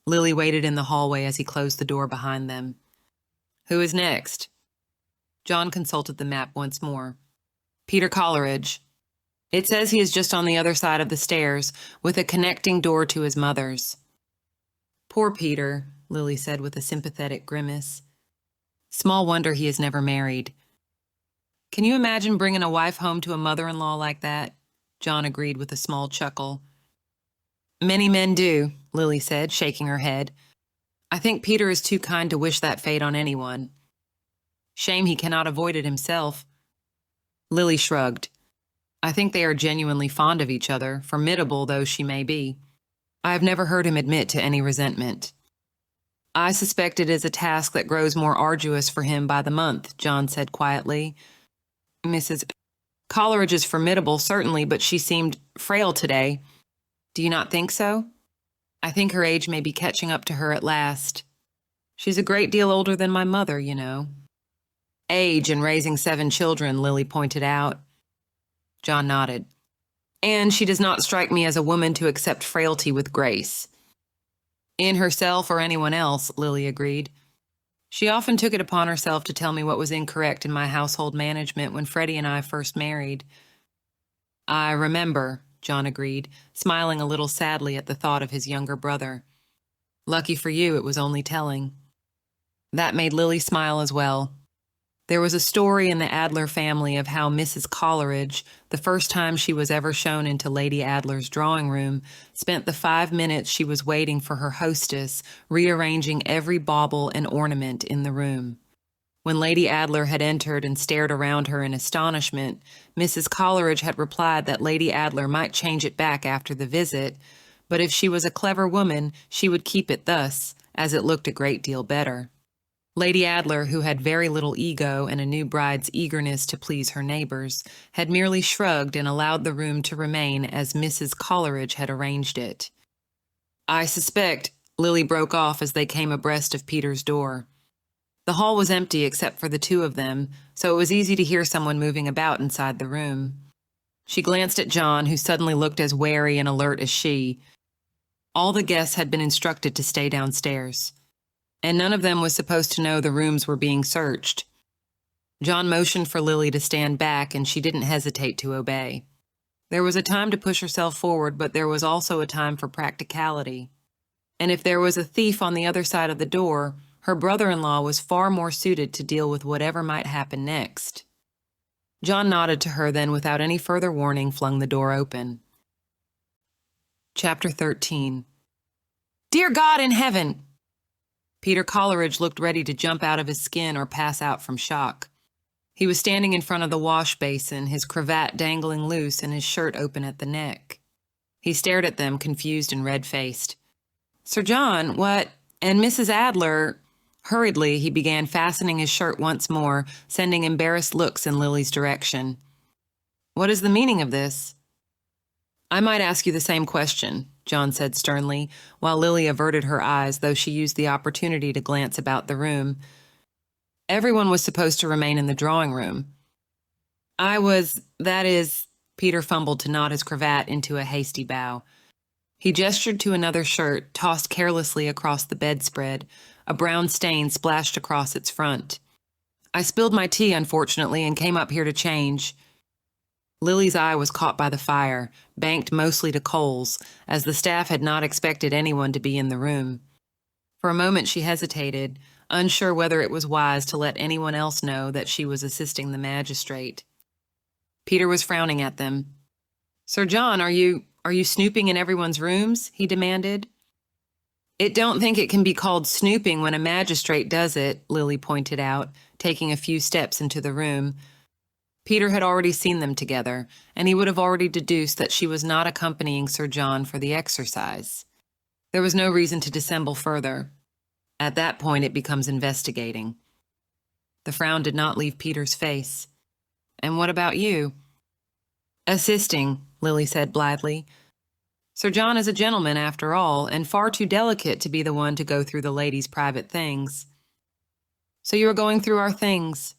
Lily waited in the hallway as he closed the door behind them. Who is next? John consulted the map once more. Peter Coleridge. It says he is just on the other side of the stairs, with a connecting door to his mother's. Poor Peter, Lily said with a sympathetic grimace. Small wonder he is never married. Can you imagine bringing a wife home to a mother-in-law like that? John agreed with a small chuckle. Many men do, Lily said, shaking her head. I think Peter is too kind to wish that fate on anyone. Shame he cannot avoid it himself. Lily shrugged. I think they are genuinely fond of each other, formidable though she may be. I have never heard him admit to any resentment. I suspect it is a task that grows more arduous for him by the month, John said quietly. Mrs. Coleridge is formidable, certainly, but she seemed frail today. Do you not think so? I think her age may be catching up to her at last. She's a great deal older than my mother, you know. Age and raising 7 children, Lily pointed out. John nodded. And she does not strike me as a woman to accept frailty with grace. In herself or anyone else, Lily agreed. She often took it upon herself to tell me what was incorrect in my household management when Freddie and I first married. I remember, John agreed, smiling a little sadly at the thought of his younger brother. Lucky for you, it was only telling. That made Lily smile as well. There was a story in the Adler family of how Mrs. Coleridge, the first time she was ever shown into Lady Adler's drawing room, spent the 5 minutes she was waiting for her hostess rearranging every bauble and ornament in the room. When Lady Adler had entered and stared around her in astonishment, Mrs. Coleridge had replied that Lady Adler might change it back after the visit, but if she was a clever woman, she would keep it thus, as it looked a great deal better. Lady Adler, who had very little ego and a new bride's eagerness to please her neighbors, had merely shrugged and allowed the room to remain as Mrs. Coleridge had arranged it. I suspect, Lily broke off as they came abreast of Peter's door. The hall was empty except for the 2 of them, so it was easy to hear someone moving about inside the room. She glanced at John, who suddenly looked as wary and alert as she. All the guests had been instructed to stay downstairs, and none of them was supposed to know the rooms were being searched. John motioned for Lily to stand back, and she didn't hesitate to obey. There was a time to push herself forward, but there was also a time for practicality. And if there was a thief on the other side of the door, her brother-in-law was far more suited to deal with whatever might happen next. John nodded to her, then without any further warning flung the door open. Chapter 13. Dear God in heaven! Peter Coleridge looked ready to jump out of his skin or pass out from shock. He was standing in front of the wash basin, his cravat dangling loose and his shirt open at the neck. He stared at them, confused and red-faced. Sir John, what? And Mrs. Adler... Hurriedly, he began fastening his shirt once more, sending embarrassed looks in Lily's direction. What is the meaning of this? I might ask you the same question, John said sternly, while Lily averted her eyes, though she used the opportunity to glance about the room. Everyone was supposed to remain in the drawing room. That is, Peter fumbled to knot his cravat into a hasty bow. He gestured to another shirt, tossed carelessly across the bedspread. A brown stain splashed across its front. I spilled my tea, unfortunately, and came up here to change. Lily's eye was caught by the fire, banked mostly to coals, as the staff had not expected anyone to be in the room. For a moment she hesitated, unsure whether it was wise to let anyone else know that she was assisting the magistrate. Peter was frowning at them. "Sir John, are you snooping in everyone's rooms?" he demanded. "It don't think it can be called snooping when a magistrate does it," Lily pointed out, taking a few steps into the room. Peter had already seen them together, and he would have already deduced that she was not accompanying Sir John for the exercise. There was no reason to dissemble further. At that point, it becomes investigating. The frown did not leave Peter's face. "And what about you?" "Assisting," Lily said blithely. "Sir John is a gentleman, after all, and far too delicate to be the one to go through the lady's private things." "So you are going through our things?"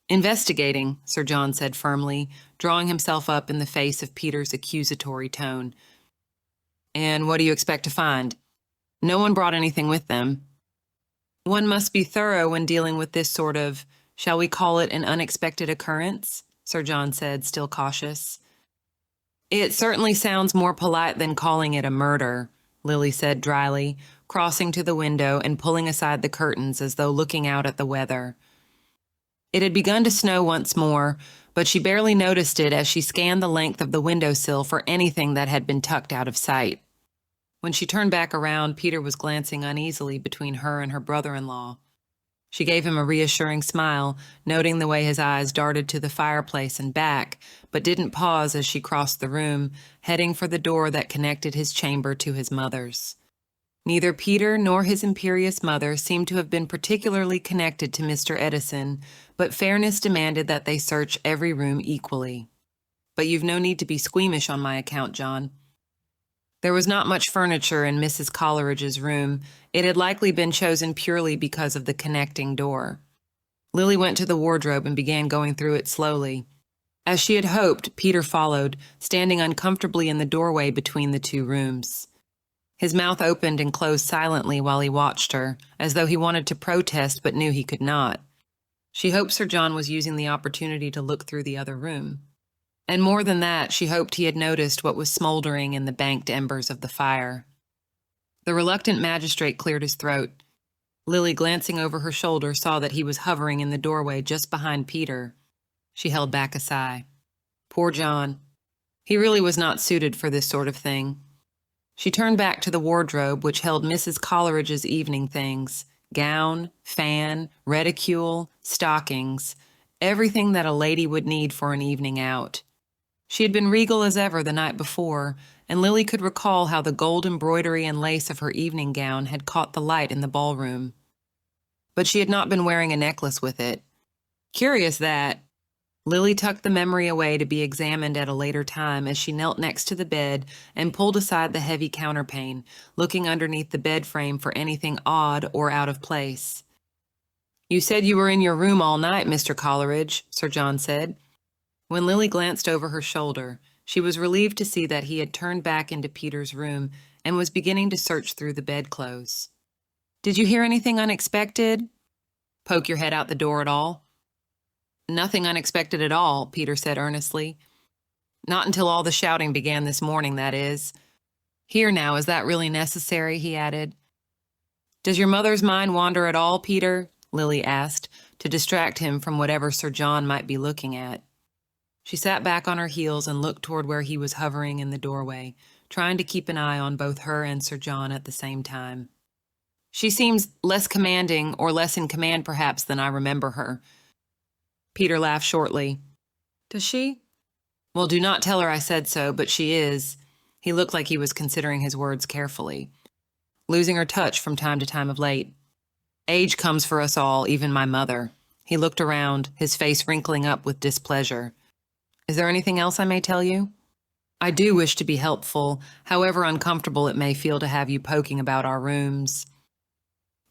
"Investigating," Sir John said firmly, drawing himself up in the face of Peter's accusatory tone. "And what do you expect to find? No one brought anything with them." "One must be thorough when dealing with this sort of, shall we call it an unexpected occurrence?" Sir John said, still cautious. "It certainly sounds more polite than calling it a murder," Lily said dryly, crossing to the window and pulling aside the curtains as though looking out at the weather. It had begun to snow once more, but she barely noticed it as she scanned the length of the windowsill for anything that had been tucked out of sight. When she turned back around, Peter was glancing uneasily between her and her brother-in-law. She gave him a reassuring smile, noting the way his eyes darted to the fireplace and back, but didn't pause as she crossed the room, heading for the door that connected his chamber to his mother's. Neither Peter nor his imperious mother seemed to have been particularly connected to Mr. Edison, but fairness demanded that they search every room equally. "But you've no need to be squeamish on my account, John." There was not much furniture in Mrs. Coleridge's room. It had likely been chosen purely because of the connecting door. Lily went to the wardrobe and began going through it slowly. As she had hoped, Peter followed, standing uncomfortably in the doorway between the two rooms. His mouth opened and closed silently while he watched her, as though he wanted to protest but knew he could not. She hoped Sir John was using the opportunity to look through the other room. And more than that, she hoped he had noticed what was smoldering in the banked embers of the fire. The reluctant magistrate cleared his throat. Lily, glancing over her shoulder, saw that he was hovering in the doorway just behind Peter. She held back a sigh. Poor John. He really was not suited for this sort of thing. She turned back to the wardrobe, which held Mrs. Coleridge's evening things: gown, fan, reticule, stockings, everything that a lady would need for an evening out. She had been regal as ever the night before, and Lily could recall how the gold embroidery and lace of her evening gown had caught the light in the ballroom. But she had not been wearing a necklace with it. Curious that. Lily tucked the memory away to be examined at a later time as she knelt next to the bed and pulled aside the heavy counterpane, looking underneath the bed frame for anything odd or out of place. "You said you were in your room all night, Mr. Coleridge," Sir John said. When Lily glanced over her shoulder, she was relieved to see that he had turned back into Peter's room and was beginning to search through the bedclothes. "Did you hear anything unexpected? Poke your head out the door at all?" "Nothing unexpected at all," Peter said earnestly. "Not until all the shouting began this morning, that is. Here now, is that really necessary?" he added. "Does your mother's mind wander at all, Peter?" Lily asked, to distract him from whatever Sir John might be looking at. She sat back on her heels and looked toward where he was hovering in the doorway, trying to keep an eye on both her and Sir John at the same time. "She seems less commanding, or less in command perhaps, than I remember her." Peter laughed shortly. "Does she?" "Well, do not tell her I said so, but she is." He looked like he was considering his words carefully. "Losing her touch from time to time of late. Age comes for us all, even my mother." He looked around, his face wrinkling up with displeasure. "Is there anything else I may tell you? I do wish to be helpful, however uncomfortable it may feel to have you poking about our rooms."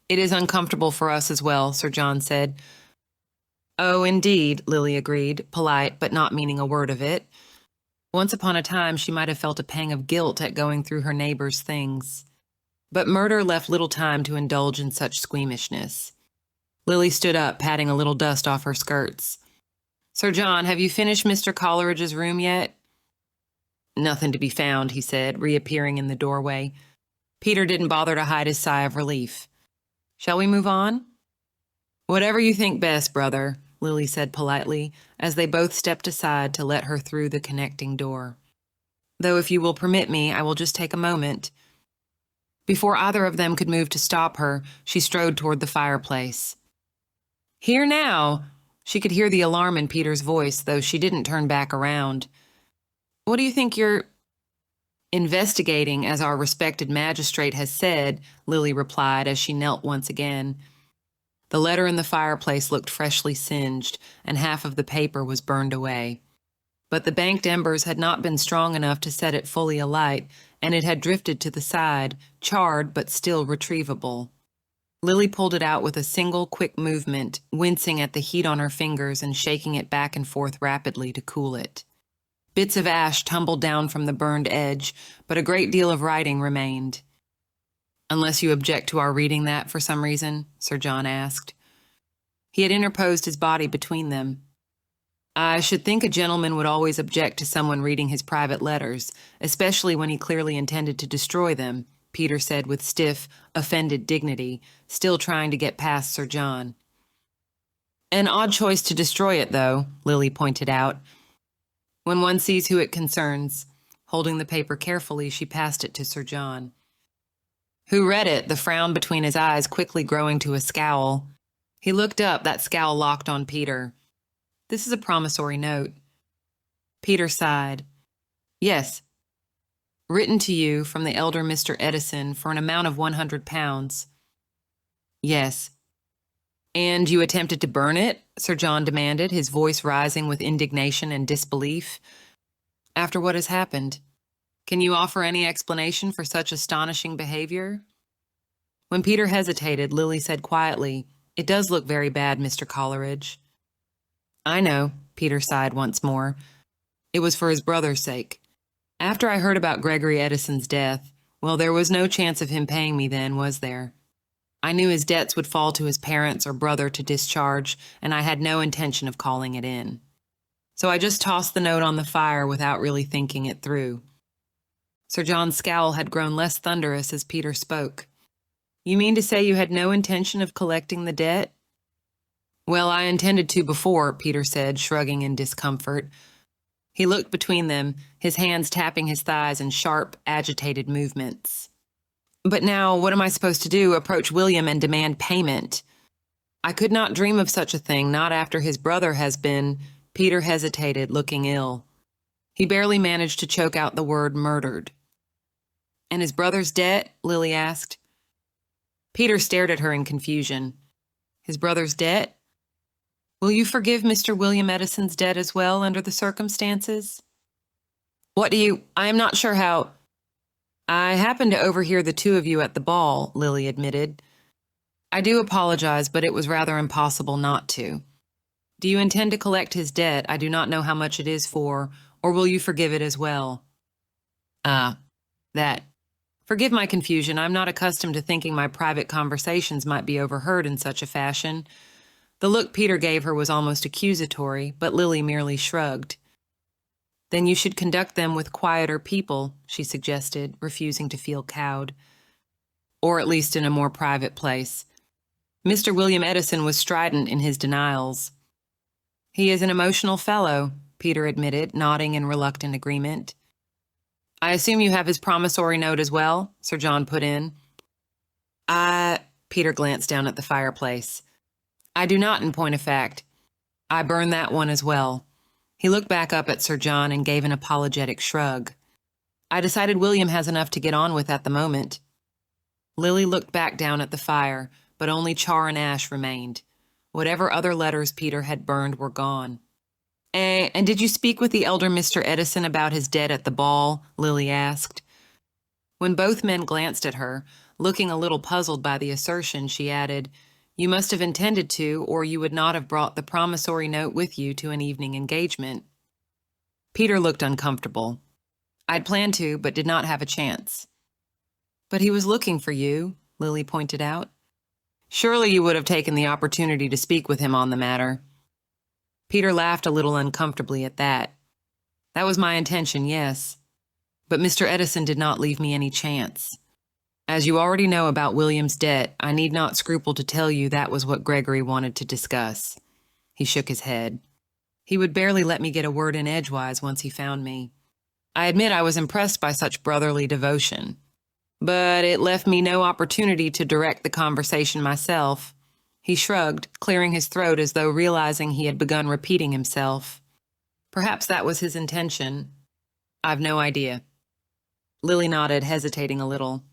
"It is uncomfortable for us as well," Sir John said. "Oh, indeed," Lily agreed, polite but not meaning a word of it. Once upon a time she might have felt a pang of guilt at going through her neighbor's things. But murder left little time to indulge in such squeamishness. Lily stood up, patting a little dust off her skirts. "Sir John, have you finished Mr. Coleridge's room yet?" "Nothing to be found," he said, reappearing in the doorway. Peter didn't bother to hide his sigh of relief. Shall we move on? Whatever you think best, brother, Lily said politely, as they both stepped aside to let her through the connecting door. Though if you will permit me, I will just take a moment. Before either of them could move to stop her, she strode toward the fireplace. Here now! She could hear the alarm in Peter's voice, though she didn't turn back around. What do you think you're investigating, as our respected magistrate has said? Lily replied as she knelt once again. The letter in the fireplace looked freshly singed, and half of the paper was burned away. But the banked embers had not been strong enough to set it fully alight, and it had drifted to the side, charred but still retrievable. Lily pulled it out with a single quick movement, wincing at the heat on her fingers and shaking it back and forth rapidly to cool it. Bits of ash tumbled down from the burned edge, but a great deal of writing remained. Unless you object to our reading that for some reason, Sir John asked. He had interposed his body between them. I should think a gentleman would always object to someone reading his private letters, especially when he clearly intended to destroy them, Peter said with stiff, offended dignity, still trying to get past Sir John. An odd choice to destroy it, though, Lily pointed out. When one sees who it concerns. Holding the paper carefully, she passed it to Sir John, who read it, the frown between his eyes quickly growing to a scowl. He looked up, that scowl locked on Peter. This is a promissory note. Peter sighed. Yes. Written to you from the elder Mr. Edison for an amount of £100. Yes. And you attempted to burn it? Sir John demanded, his voice rising with indignation and disbelief. After what has happened, can you offer any explanation for such astonishing behavior? When Peter hesitated, Lily said quietly, It does look very bad, Mr. Coleridge. I know, Peter sighed once more. It was for his brother's sake. After I heard about Gregory Edison's death, well, there was no chance of him paying me then, was there? I knew his debts would fall to his parents or brother to discharge, and I had no intention of calling it in. So I just tossed the note on the fire without really thinking it through. Sir John's scowl had grown less thunderous as Peter spoke. You mean to say you had no intention of collecting the debt? Well, I intended to before, Peter said, shrugging in discomfort. He looked between them, his hands tapping his thighs in sharp, agitated movements. But now, what am I supposed to do? Approach William and demand payment? I could not dream of such a thing, not after his brother has been... Peter hesitated, looking ill. He barely managed to choke out the word murdered. And his brother's debt? Lily asked. Peter stared at her in confusion. His brother's debt? Will you forgive Mr. William Edison's debt as well under the circumstances? I am not sure how... I happened to overhear the two of you at the ball, Lily admitted. I do apologize, but it was rather impossible not to. Do you intend to collect his debt? I do not know how much it is for, or will you forgive it as well? That. Forgive my confusion. I'm not accustomed to thinking my private conversations might be overheard in such a fashion. The look Peter gave her was almost accusatory, but Lily merely shrugged. Then you should conduct them with quieter people, she suggested, refusing to feel cowed. Or at least in a more private place. Mr. William Edison was strident in his denials. He is an emotional fellow, Peter admitted, nodding in reluctant agreement. I assume you have his promissory note as well, Sir John put in. Peter glanced down at the fireplace. I do not, in point of fact. I burned that one as well. He looked back up at Sir John and gave an apologetic shrug. I decided William has enough to get on with at the moment. Lily looked back down at the fire, but only char and ash remained. Whatever other letters Peter had burned were gone. And did you speak with the elder Mr. Edison about his debt at the ball? Lily asked. When both men glanced at her, looking a little puzzled by the assertion, she added, You must have intended to, or you would not have brought the promissory note with you to an evening engagement. Peter looked uncomfortable. I'd planned to, but did not have a chance. But he was looking for you, Lily pointed out. Surely you would have taken the opportunity to speak with him on the matter. Peter laughed a little uncomfortably at that. That was my intention, yes. But Mr. Edison did not leave me any chance. As you already know about William's debt, I need not scruple to tell you that was what Gregory wanted to discuss. He shook his head. He would barely let me get a word in edgewise once he found me. I admit I was impressed by such brotherly devotion, but it left me no opportunity to direct the conversation myself. He shrugged, clearing his throat as though realizing he had begun repeating himself. Perhaps that was his intention. I've no idea. Lily nodded, hesitating a little.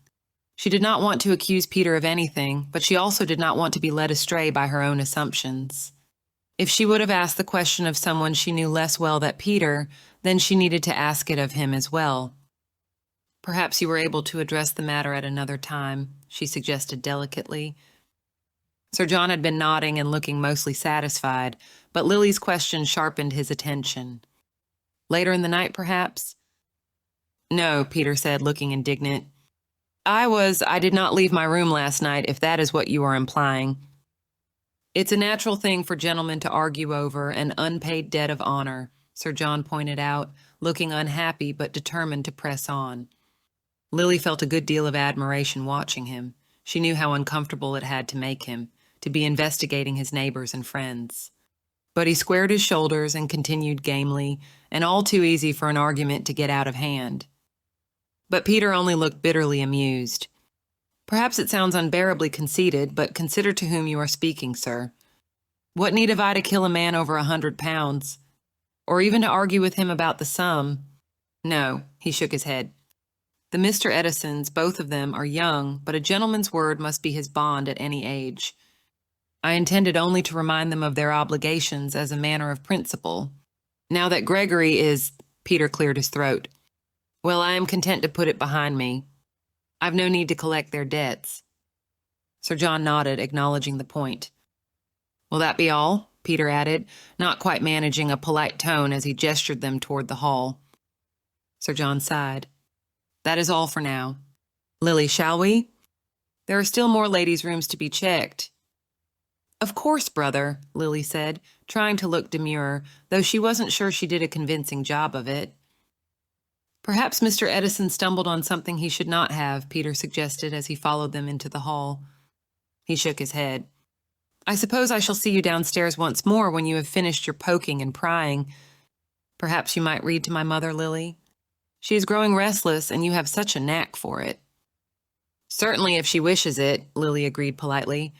She did not want to accuse Peter of anything, but she also did not want to be led astray by her own assumptions. If she would have asked the question of someone she knew less well than Peter, then she needed to ask it of him as well. Perhaps you were able to address the matter at another time, she suggested delicately. Sir John had been nodding and looking mostly satisfied, but Lily's question sharpened his attention. Later in the night, perhaps? No, Peter said, looking indignant. I did not leave my room last night, if that is what you are implying. It's a natural thing for gentlemen to argue over an unpaid debt of honor, Sir John pointed out, looking unhappy but determined to press on. Lily felt a good deal of admiration watching him. She knew how uncomfortable it had to make him, to be investigating his neighbors and friends. But he squared his shoulders and continued gamely, and all too easy for an argument to get out of hand. But Peter only looked bitterly amused. Perhaps it sounds unbearably conceited, but consider to whom you are speaking, sir. What need have I to kill a man over 100 pounds? Or even to argue with him about the sum? No, he shook his head. The Mr. Edisons, both of them, are young, but a gentleman's word must be his bond at any age. I intended only to remind them of their obligations as a matter of principle. Now that Gregory is— Peter cleared his throat. Well, I am content to put it behind me. I've no need to collect their debts. Sir John nodded, acknowledging the point. Will that be all? Peter added, not quite managing a polite tone as he gestured them toward the hall. Sir John sighed. That is all for now. Lily, shall we? There are still more ladies' rooms to be checked. Of course, brother, Lily said, trying to look demure, though she wasn't sure she did a convincing job of it. Perhaps Mr. Edison stumbled on something he should not have, Peter suggested as he followed them into the hall. He shook his head. I suppose I shall see you downstairs once more when you have finished your poking and prying. Perhaps you might read to my mother, Lily? She is growing restless, and you have such a knack for it. Certainly, if she wishes it, Lily agreed politely.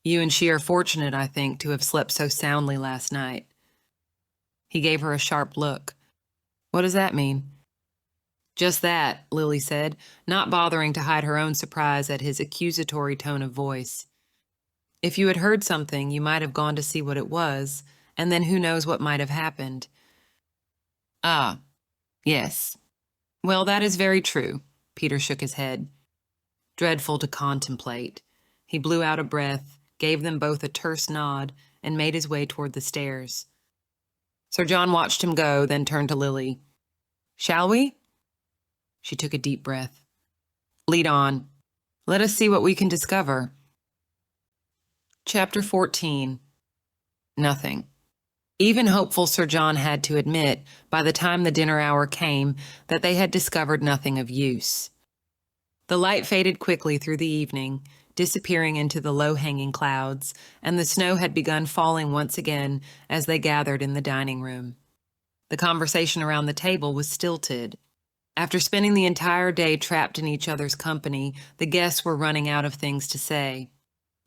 You and she are fortunate, I think, to have slept so soundly last night. He gave her a sharp look. What does that mean? Just that, Lily said, not bothering to hide her own surprise at his accusatory tone of voice. If you had heard something, you might have gone to see what it was, and then who knows what might have happened. Ah, yes. Well, that is very true, Peter shook his head. Dreadful to contemplate. He blew out a breath, gave them both a terse nod, and made his way toward the stairs. Sir John watched him go, then turned to Lily. Shall we? She took a deep breath. Lead on. Let us see what we can discover. Chapter 14. Nothing. Even hopeful Sir John had to admit, by the time the dinner hour came, that they had discovered nothing of use. The light faded quickly through the evening, disappearing into the low-hanging clouds, and the snow had begun falling once again as they gathered in the dining room. The conversation around the table was stilted. After spending the entire day trapped in each other's company, the guests were running out of things to say.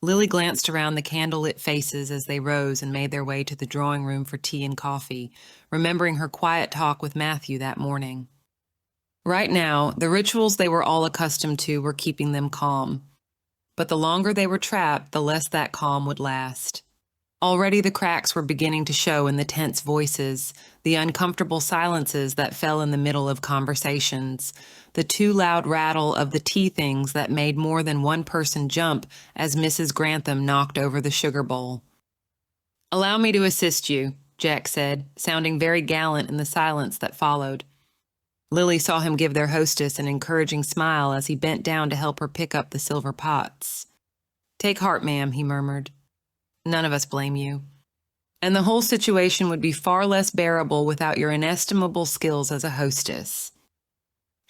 Lily glanced around the candle-lit faces as they rose and made their way to the drawing room for tea and coffee, remembering her quiet talk with Matthew that morning. Right now, the rituals they were all accustomed to were keeping them calm. But the longer they were trapped, the less that calm would last. Already the cracks were beginning to show in the tense voices, the uncomfortable silences that fell in the middle of conversations, the too loud rattle of the tea things that made more than one person jump as Mrs. Grantham knocked over the sugar bowl. Allow me to assist you, Jack said, sounding very gallant in the silence that followed. Lily saw him give their hostess an encouraging smile as he bent down to help her pick up the silver pots. Take heart, ma'am, he murmured. None of us blame you. And the whole situation would be far less bearable without your inestimable skills as a hostess.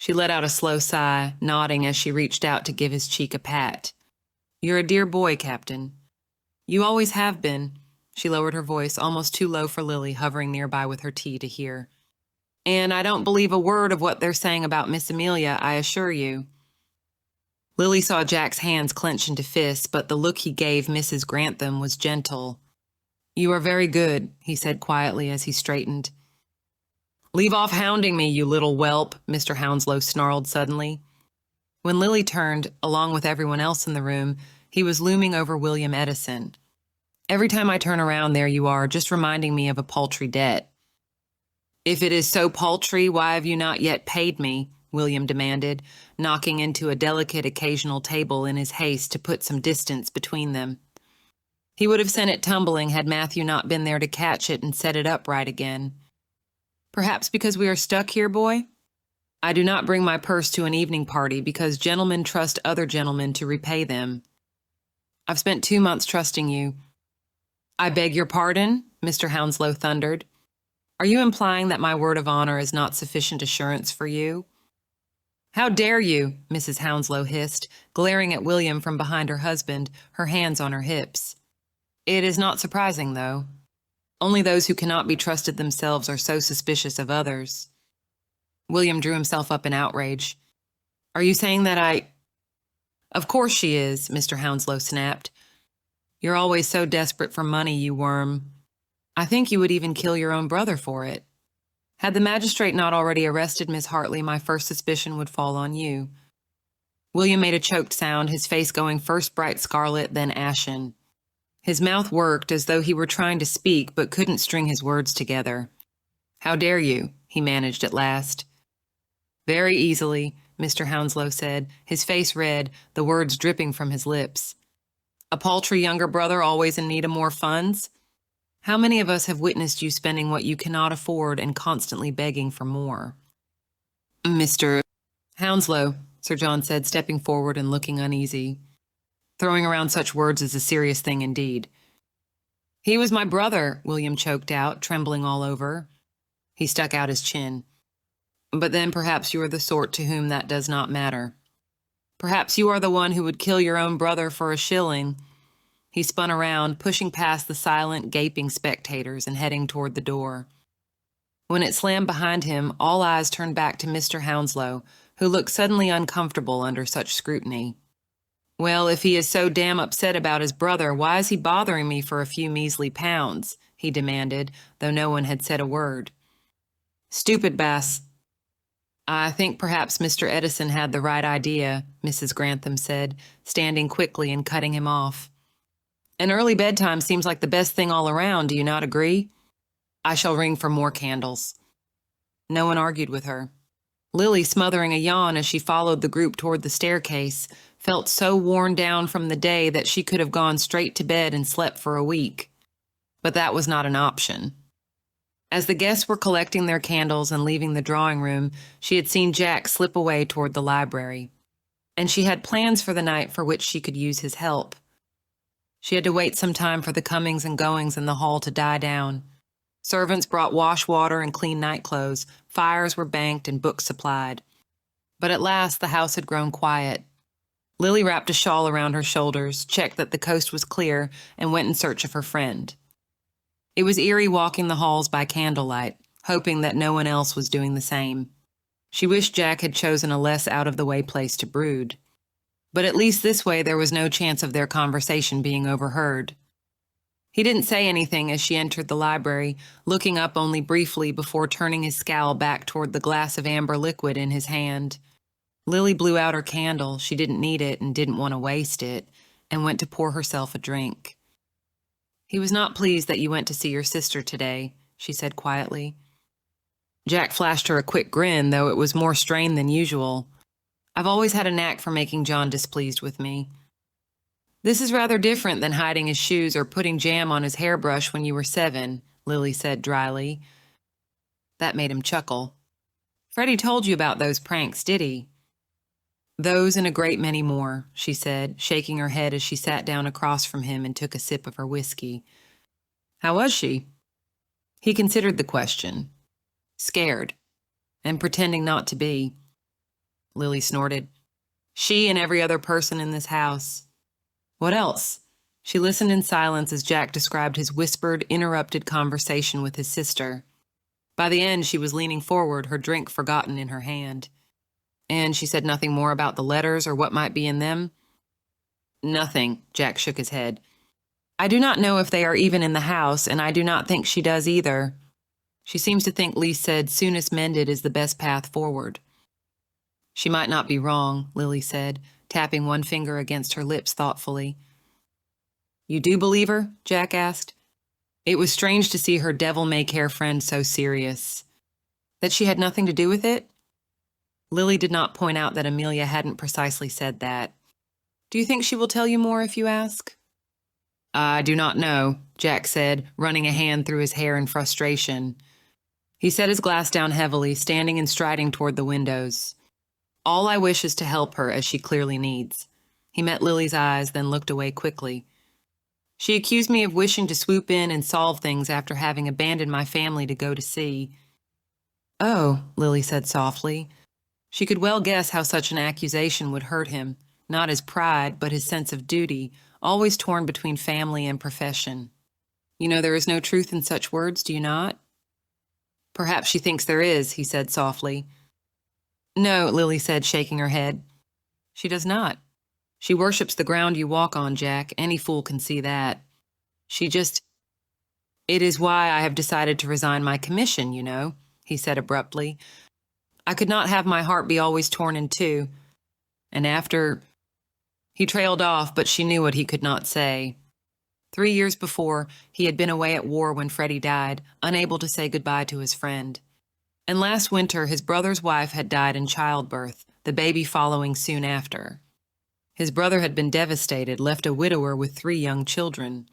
She let out a slow sigh, nodding as she reached out to give his cheek a pat. "You're a dear boy, Captain." "You always have been." She lowered her voice, almost too low for Lily, hovering nearby with her tea, to hear. "And I don't believe a word of what they're saying about Miss Amelia, I assure you." Lily saw Jack's hands clench into fists, but the look he gave Mrs. Grantham was gentle. "You are very good," he said quietly as he straightened. "Leave off hounding me, you little whelp," Mr. Hounslow snarled suddenly. When Lily turned, along with everyone else in the room, he was looming over William Edison. "Every time I turn around, there you are, just reminding me of a paltry debt." "If it is so paltry, why have you not yet paid me?" William demanded, knocking into a delicate occasional table in his haste to put some distance between them. He would have sent it tumbling had Matthew not been there to catch it and set it upright again. "Perhaps because we are stuck here, boy? I do not bring my purse to an evening party because gentlemen trust other gentlemen to repay them. I've spent 2 months trusting you." "I beg your pardon?" Mr. Hounslow thundered. "Are you implying that my word of honor is not sufficient assurance for you?" "How dare you?" Mrs. Hounslow hissed, glaring at William from behind her husband, her hands on her hips. "It is not surprising, though. Only those who cannot be trusted themselves are so suspicious of others." William drew himself up in outrage. "Are you saying that I—" "Of course she is," Mr. Hounslow snapped. "You're always so desperate for money, you worm. I think you would even kill your own brother for it. Had the magistrate not already arrested Miss Hartley, my first suspicion would fall on you." William made a choked sound, his face going first bright scarlet, then ashen. His mouth worked as though he were trying to speak but couldn't string his words together. "How dare you?" he managed at last. "Very easily," Mr. Hounslow said, his face red, the words dripping from his lips. "A paltry younger brother always in need of more funds? How many of us have witnessed you spending what you cannot afford and constantly begging for more?" "Mr. Hounslow," Sir John said, stepping forward and looking uneasy. Throwing around such words is a serious thing indeed. "He was my brother," William choked out, trembling all over. He stuck out his chin. "But then perhaps you are the sort to whom that does not matter. Perhaps you are the one who would kill your own brother for a shilling." He spun around, pushing past the silent, gaping spectators and heading toward the door. When it slammed behind him, all eyes turned back to Mr. Hounslow, who looked suddenly uncomfortable under such scrutiny. "Well, if he is so damn upset about his brother, why is he bothering me for a few measly pounds?" he demanded, though no one had said a word. "Stupid bass." "I think perhaps Mr. Edison had the right idea," Mrs. Grantham said, standing quickly and cutting him off. "An early bedtime seems like the best thing all around, do you not agree? I shall ring for more candles." No one argued with her. Lily, smothering a yawn as she followed the group toward the staircase, felt so worn down from the day that she could have gone straight to bed and slept for a week. But that was not an option. As the guests were collecting their candles and leaving the drawing room, she had seen Jack slip away toward the library. And she had plans for the night for which she could use his help. She had to wait some time for the comings and goings in the hall to die down. Servants brought wash water and clean nightclothes, fires were banked and books supplied. But at last the house had grown quiet. Lily wrapped a shawl around her shoulders, checked that the coast was clear, and went in search of her friend. It was eerie walking the halls by candlelight, hoping that no one else was doing the same. She wished Jack had chosen a less out-of-the-way place to brood. But at least this way there was no chance of their conversation being overheard. He didn't say anything as she entered the library, looking up only briefly before turning his scowl back toward the glass of amber liquid in his hand. Lily blew out her candle, she didn't need it and didn't want to waste it, and went to pour herself a drink. "He was not pleased that you went to see your sister today," she said quietly. Jack flashed her a quick grin, though it was more strained than usual. "I've always had a knack for making John displeased with me." "This is rather different than hiding his shoes or putting jam on his hairbrush when you were 7, Lily said dryly. That made him chuckle. "Freddie told you about those pranks, did he?" "Those and a great many more," she said, shaking her head as she sat down across from him and took a sip of her whiskey. "How was she?" He considered the question. Scared, and pretending not to be. Lily snorted. She and every other person in this house. What else? She listened in silence as Jack described his whispered, interrupted conversation with his sister. By the end, she was leaning forward, her drink forgotten in her hand. And she said nothing more about the letters or what might be in them? Nothing, Jack shook his head. I do not know if they are even in the house, and I do not think she does either. She seems to think Lee said soonest mended is the best path forward. She might not be wrong, Lily said, tapping one finger against her lips thoughtfully. You do believe her? Jack asked. It was strange to see her devil-may-care friend so serious. That she had nothing to do with it? Lily did not point out that Amelia hadn't precisely said that. Do you think she will tell you more if you ask? I do not know, Jack said, running a hand through his hair in frustration. He set his glass down heavily, standing and striding toward the windows. All I wish is to help her, as she clearly needs. He met Lily's eyes, then looked away quickly. She accused me of wishing to swoop in and solve things after having abandoned my family to go to sea. Oh, Lily said softly. She could well guess how such an accusation would hurt him, not his pride, but his sense of duty, always torn between family and profession. You know there is no truth in such words, do you not? Perhaps she thinks there is, he said softly. No, Lily said, shaking her head. She does not. She worships the ground you walk on, Jack. Any fool can see that. It is why I have decided to resign my commission, you know, he said abruptly. I could not have my heart be always torn in two. And after... He trailed off, but she knew what he could not say. 3 years before, he had been away at war when Freddie died, unable to say goodbye to his friend. And last winter, his brother's wife had died in childbirth, the baby following soon after. His brother had been devastated, left a widower with 3 young children.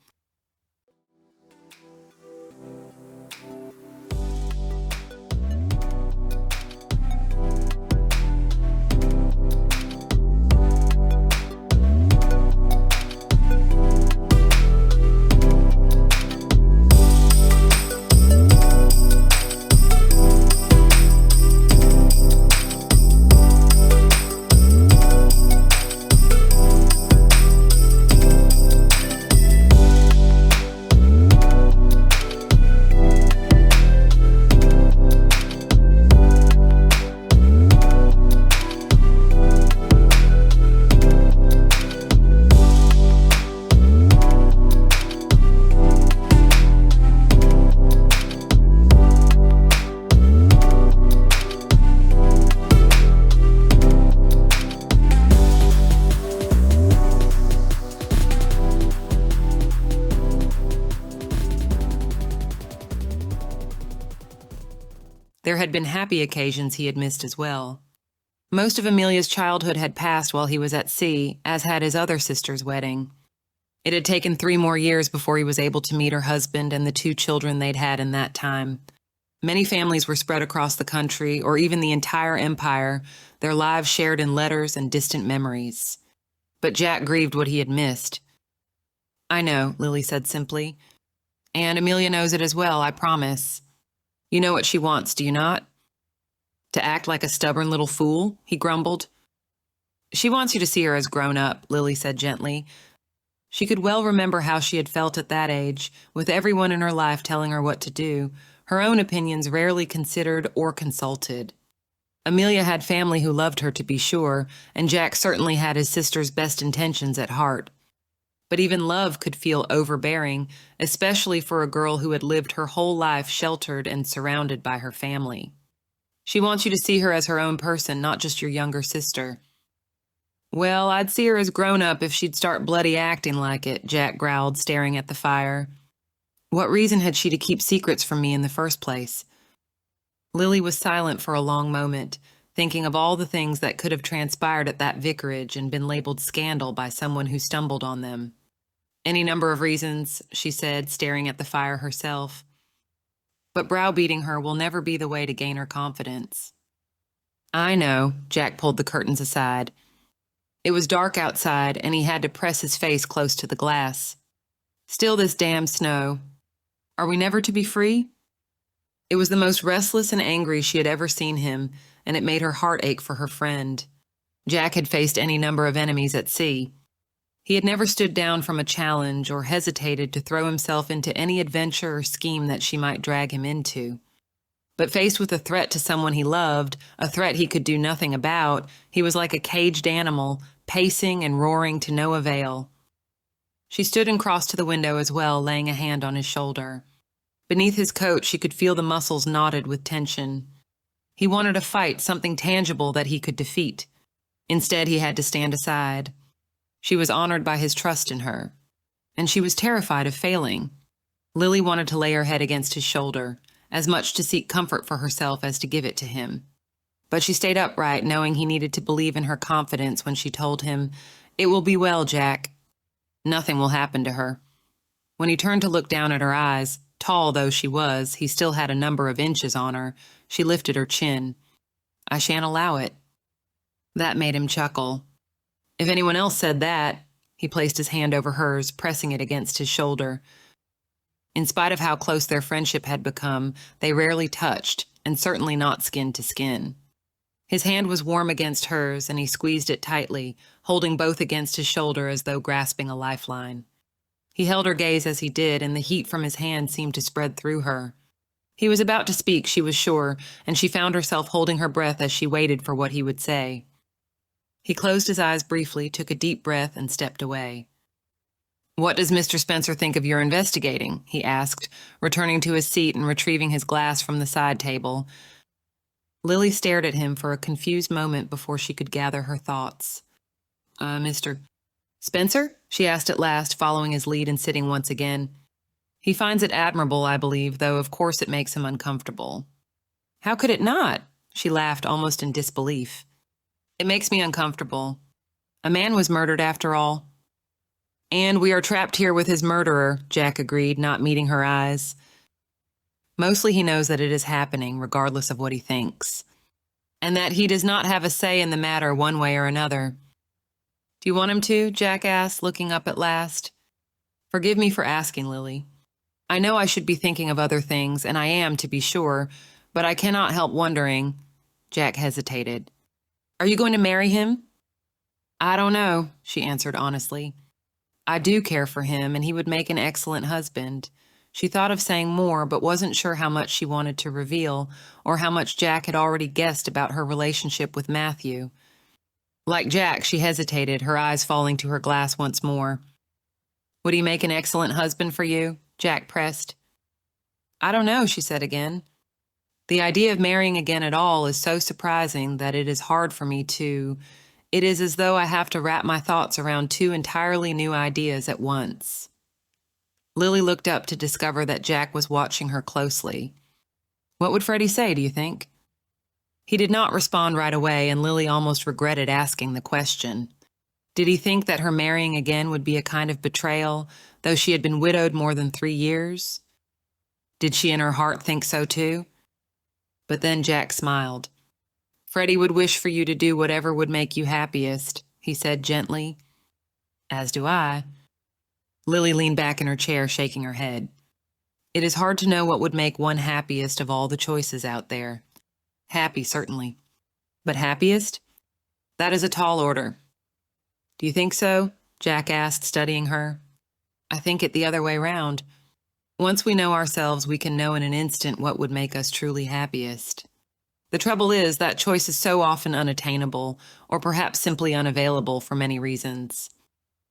There had been happy occasions he had missed as well. Most of Amelia's childhood had passed while he was at sea, as had his other sister's wedding. It had taken 3 more years before he was able to meet her husband and the 2 children they'd had in that time. Many families were spread across the country, or even the entire empire, their lives shared in letters and distant memories. But Jack grieved what he had missed. I know, Lily said simply. And Amelia knows it as well, I promise. You know what she wants, do you not? To act like a stubborn little fool, he grumbled. She wants you to see her as grown up, Lily said gently. She could well remember how she had felt at that age, with everyone in her life telling her what to do, her own opinions rarely considered or consulted. Amelia had family who loved her, to be sure, and Jack certainly had his sister's best intentions at heart. But even love could feel overbearing, especially for a girl who had lived her whole life sheltered and surrounded by her family. She wants you to see her as her own person, not just your younger sister. Well, I'd see her as grown up if she'd start bloody acting like it, Jack growled, staring at the fire. What reason had she to keep secrets from me in the first place? Lily was silent for a long moment, thinking of all the things that could have transpired at that vicarage and been labeled scandal by someone who stumbled on them. Any number of reasons, she said, staring at the fire herself. But browbeating her will never be the way to gain her confidence. I know, Jack pulled the curtains aside. It was dark outside, and he had to press his face close to the glass. Still this damn snow. Are we never to be free? It was the most restless and angry she had ever seen him, and it made her heart ache for her friend. Jack had faced any number of enemies at sea. He had never stood down from a challenge or hesitated to throw himself into any adventure or scheme that she might drag him into. But faced with a threat to someone he loved, a threat he could do nothing about, he was like a caged animal, pacing and roaring to no avail. She stood and crossed to the window as well, laying a hand on his shoulder. Beneath his coat, she could feel the muscles knotted with tension. He wanted a fight, something tangible that he could defeat. Instead, he had to stand aside. She was honored by his trust in her, and she was terrified of failing. Lily wanted to lay her head against his shoulder, as much to seek comfort for herself as to give it to him. But she stayed upright, knowing he needed to believe in her confidence when she told him, "It will be well, Jack. Nothing will happen to her." When he turned to look down at her eyes, tall though she was, he still had a number of inches on her. She lifted her chin. "I shan't allow it." That made him chuckle. If anyone else said that, he placed his hand over hers, pressing it against his shoulder. In spite of how close their friendship had become, they rarely touched, and certainly not skin to skin. His hand was warm against hers, and he squeezed it tightly, holding both against his shoulder as though grasping a lifeline. He held her gaze as he did, and the heat from his hand seemed to spread through her. He was about to speak, she was sure, and she found herself holding her breath as she waited for what he would say. He closed his eyes briefly, took a deep breath, and stepped away. "What does Mr. Spencer think of your investigating?" he asked, returning to his seat and retrieving his glass from the side table. Lily stared at him for a confused moment before she could gather her thoughts. Mr. Spencer?" she asked at last, following his lead and sitting once again. "He finds it admirable, I believe, though of course it makes him uncomfortable." "How could it not?" She laughed, almost in disbelief. "It makes me uncomfortable. A man was murdered after all." "And we are trapped here with his murderer," Jack agreed, not meeting her eyes. "Mostly he knows that it is happening, regardless of what he thinks. And that he does not have a say in the matter one way or another." "Do you want him to?" Jack asked, looking up at last. "Forgive me for asking, Lily. I know I should be thinking of other things, and I am, to be sure, but I cannot help wondering—" Jack hesitated. "Are you going to marry him?" "I don't know," she answered honestly. "I do care for him, and he would make an excellent husband." She thought of saying more, but wasn't sure how much she wanted to reveal, or how much Jack had already guessed about her relationship with Matthew. Like Jack, she hesitated, her eyes falling to her glass once more. "Would he make an excellent husband for you?" Jack pressed. "I don't know," she said again. "The idea of marrying again at all is so surprising that it is hard for me to— It is as though I have to wrap my thoughts around two entirely new ideas at once." Lily looked up to discover that Jack was watching her closely. "What would Freddie say, do you think?" He did not respond right away, and Lily almost regretted asking the question. Did he think that her marrying again would be a kind of betrayal, though she had been widowed more than 3 years? Did she in her heart think so too? But then Jack smiled. "Freddie would wish for you to do whatever would make you happiest," he said gently. "As do I." Lily leaned back in her chair, shaking her head. "It is hard to know what would make one happiest of all the choices out there. Happy, certainly. But happiest? That is a tall order." "Do you think so?" Jack asked, studying her. "I think it the other way round. Once we know ourselves, we can know in an instant what would make us truly happiest. The trouble is that choice is so often unattainable, or perhaps simply unavailable for many reasons.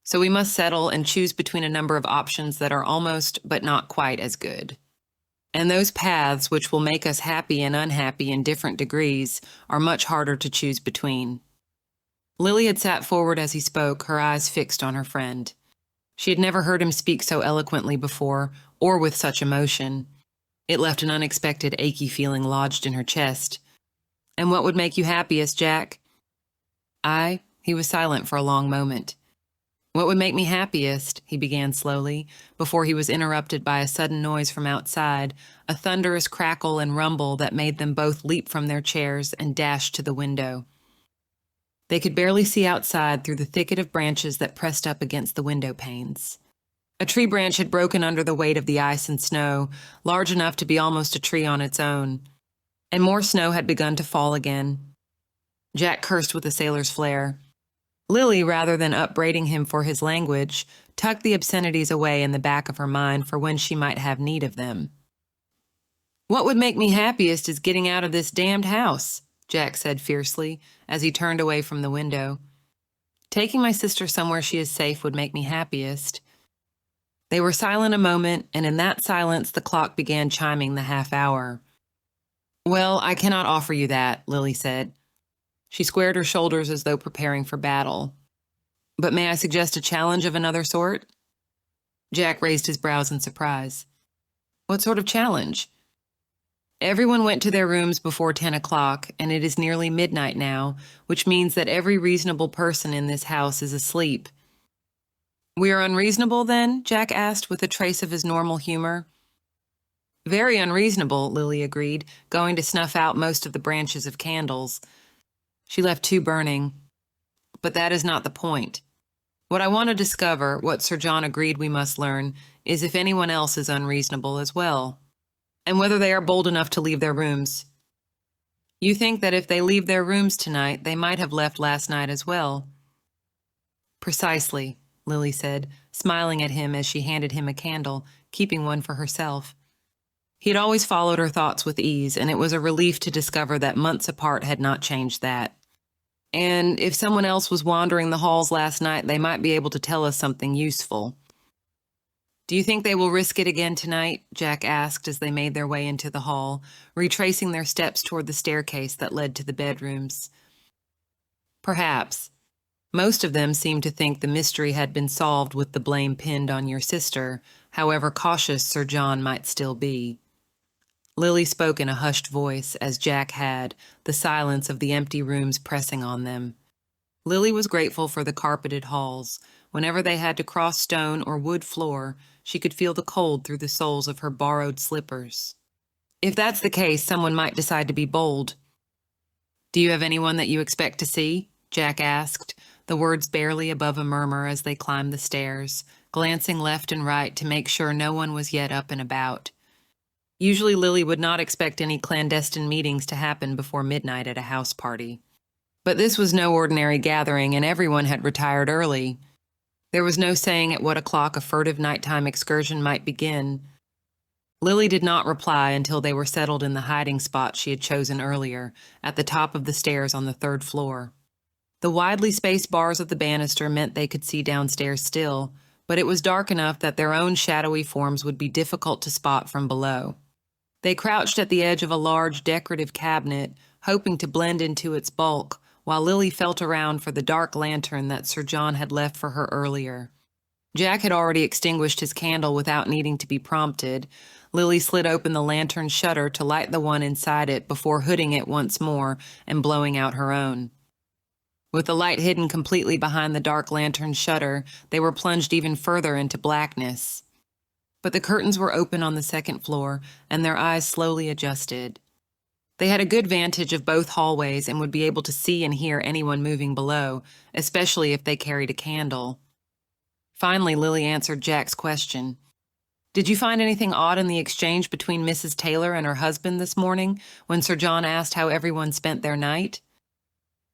So we must settle and choose between a number of options that are almost but not quite as good. And those paths which will make us happy and unhappy in different degrees are much harder to choose between." Lily had sat forward as he spoke, her eyes fixed on her friend. She had never heard him speak so eloquently before, or with such emotion. It left an unexpected achy feeling lodged in her chest. "And what would make you happiest, Jack?" He was silent for a long moment. "What would make me happiest," he began slowly, before he was interrupted by a sudden noise from outside, a thunderous crackle and rumble that made them both leap from their chairs and dash to the window. They could barely see outside through the thicket of branches that pressed up against the window panes. A tree branch had broken under the weight of the ice and snow, large enough to be almost a tree on its own. and more snow had begun to fall again. Jack cursed with a sailor's flair. Lily, rather than upbraiding him for his language, tucked the obscenities away in the back of her mind for when she might have need of them. "What would make me happiest is getting out of this damned house," Jack said fiercely, as he turned away from the window. "Taking my sister somewhere she is safe would make me happiest." They were silent a moment, and in that silence the clock began chiming the half-hour. "Well, I cannot offer you that," Lily said. She squared her shoulders as though preparing for battle. "But may I suggest a challenge of another sort?" Jack raised his brows in surprise. "What sort of challenge?" "Everyone went to their rooms before 10 o'clock, and it is nearly midnight now, which means that every reasonable person in this house is asleep." "We are unreasonable, then?" Jack asked with a trace of his normal humor. "Very unreasonable," Lily agreed, going to snuff out most of the branches of candles. She left 2 burning. "But that is not the point. What I want to discover, what Sir John agreed we must learn, is if anyone else is unreasonable as well, and whether they are bold enough to leave their rooms." "You think that if they leave their rooms tonight, they might have left last night as well?" "Precisely," Lily said, smiling at him as she handed him a candle, keeping one for herself. He had always followed her thoughts with ease, and it was a relief to discover that months apart had not changed that. "And if someone else was wandering the halls last night, they might be able to tell us something useful." "Do you think they will risk it again tonight?" Jack asked as they made their way into the hall, retracing their steps toward the staircase that led to the bedrooms. "Perhaps. Most of them seem to think the mystery had been solved with the blame pinned on your sister, however cautious Sir John might still be." Lily spoke in a hushed voice, as Jack had, the silence of the empty rooms pressing on them. Lily was grateful for the carpeted halls. Whenever they had to cross stone or wood floor, she could feel the cold through the soles of her borrowed slippers. "If that's the case, someone might decide to be bold." "Do you have anyone that you expect to see?" Jack asked, the words barely above a murmur as they climbed the stairs, glancing left and right to make sure no one was yet up and about. Usually Lily would not expect any clandestine meetings to happen before midnight at a house party. But this was no ordinary gathering, and everyone had retired early. There was no saying at what o'clock a furtive nighttime excursion might begin. Lily did not reply until they were settled in the hiding spot she had chosen earlier, at the top of the stairs on the 3rd floor. The widely spaced bars of the banister meant they could see downstairs still, but it was dark enough that their own shadowy forms would be difficult to spot from below. They crouched at the edge of a large decorative cabinet, hoping to blend into its bulk, while Lily felt around for the dark lantern that Sir John had left for her earlier. Jack had already extinguished his candle without needing to be prompted. Lily slid open the lantern shutter to light the one inside it before hooding it once more and blowing out her own. With the light hidden completely behind the dark lantern shutter, they were plunged even further into blackness. But the curtains were open on the 2nd floor, and their eyes slowly adjusted. They had a good vantage of both hallways and would be able to see and hear anyone moving below, especially if they carried a candle. Finally, Lily answered Jack's question. "Did you find anything odd in the exchange between Mrs. Taylor and her husband this morning, when Sir John asked how everyone spent their night?"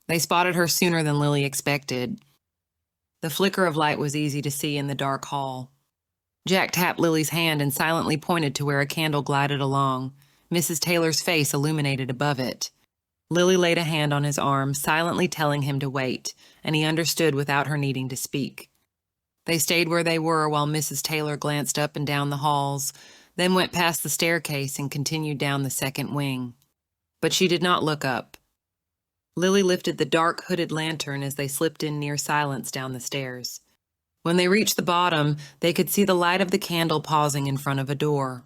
They spotted her sooner than Lily expected. The flicker of light was easy to see in the dark hall. Jack tapped Lily's hand and silently pointed to where a candle glided along, Mrs. Taylor's face illuminated above it. Lily laid a hand on his arm, silently telling him to wait, and he understood without her needing to speak. They stayed where they were while Mrs. Taylor glanced up and down the halls, then went past the staircase and continued down the 2nd wing. But she did not look up. Lily lifted the dark hooded lantern as they slipped in near silence down the stairs. When they reached the bottom, they could see the light of the candle pausing in front of a door.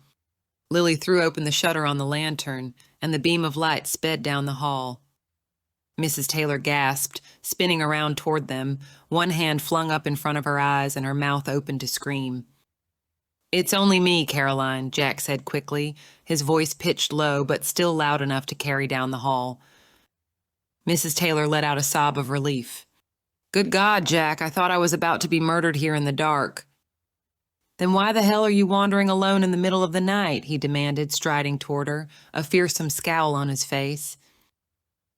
Lily threw open the shutter on the lantern, and the beam of light sped down the hall. Mrs. Taylor gasped, spinning around toward them, one hand flung up in front of her eyes and her mouth open to scream. "It's only me, Caroline," Jack said quickly, his voice pitched low but still loud enough to carry down the hall. Mrs. Taylor let out a sob of relief. "Good God, Jack, I thought I was about to be murdered here in the dark." Then why the hell are you wandering alone in the middle of the night? He demanded, striding toward her, a fearsome scowl on his face.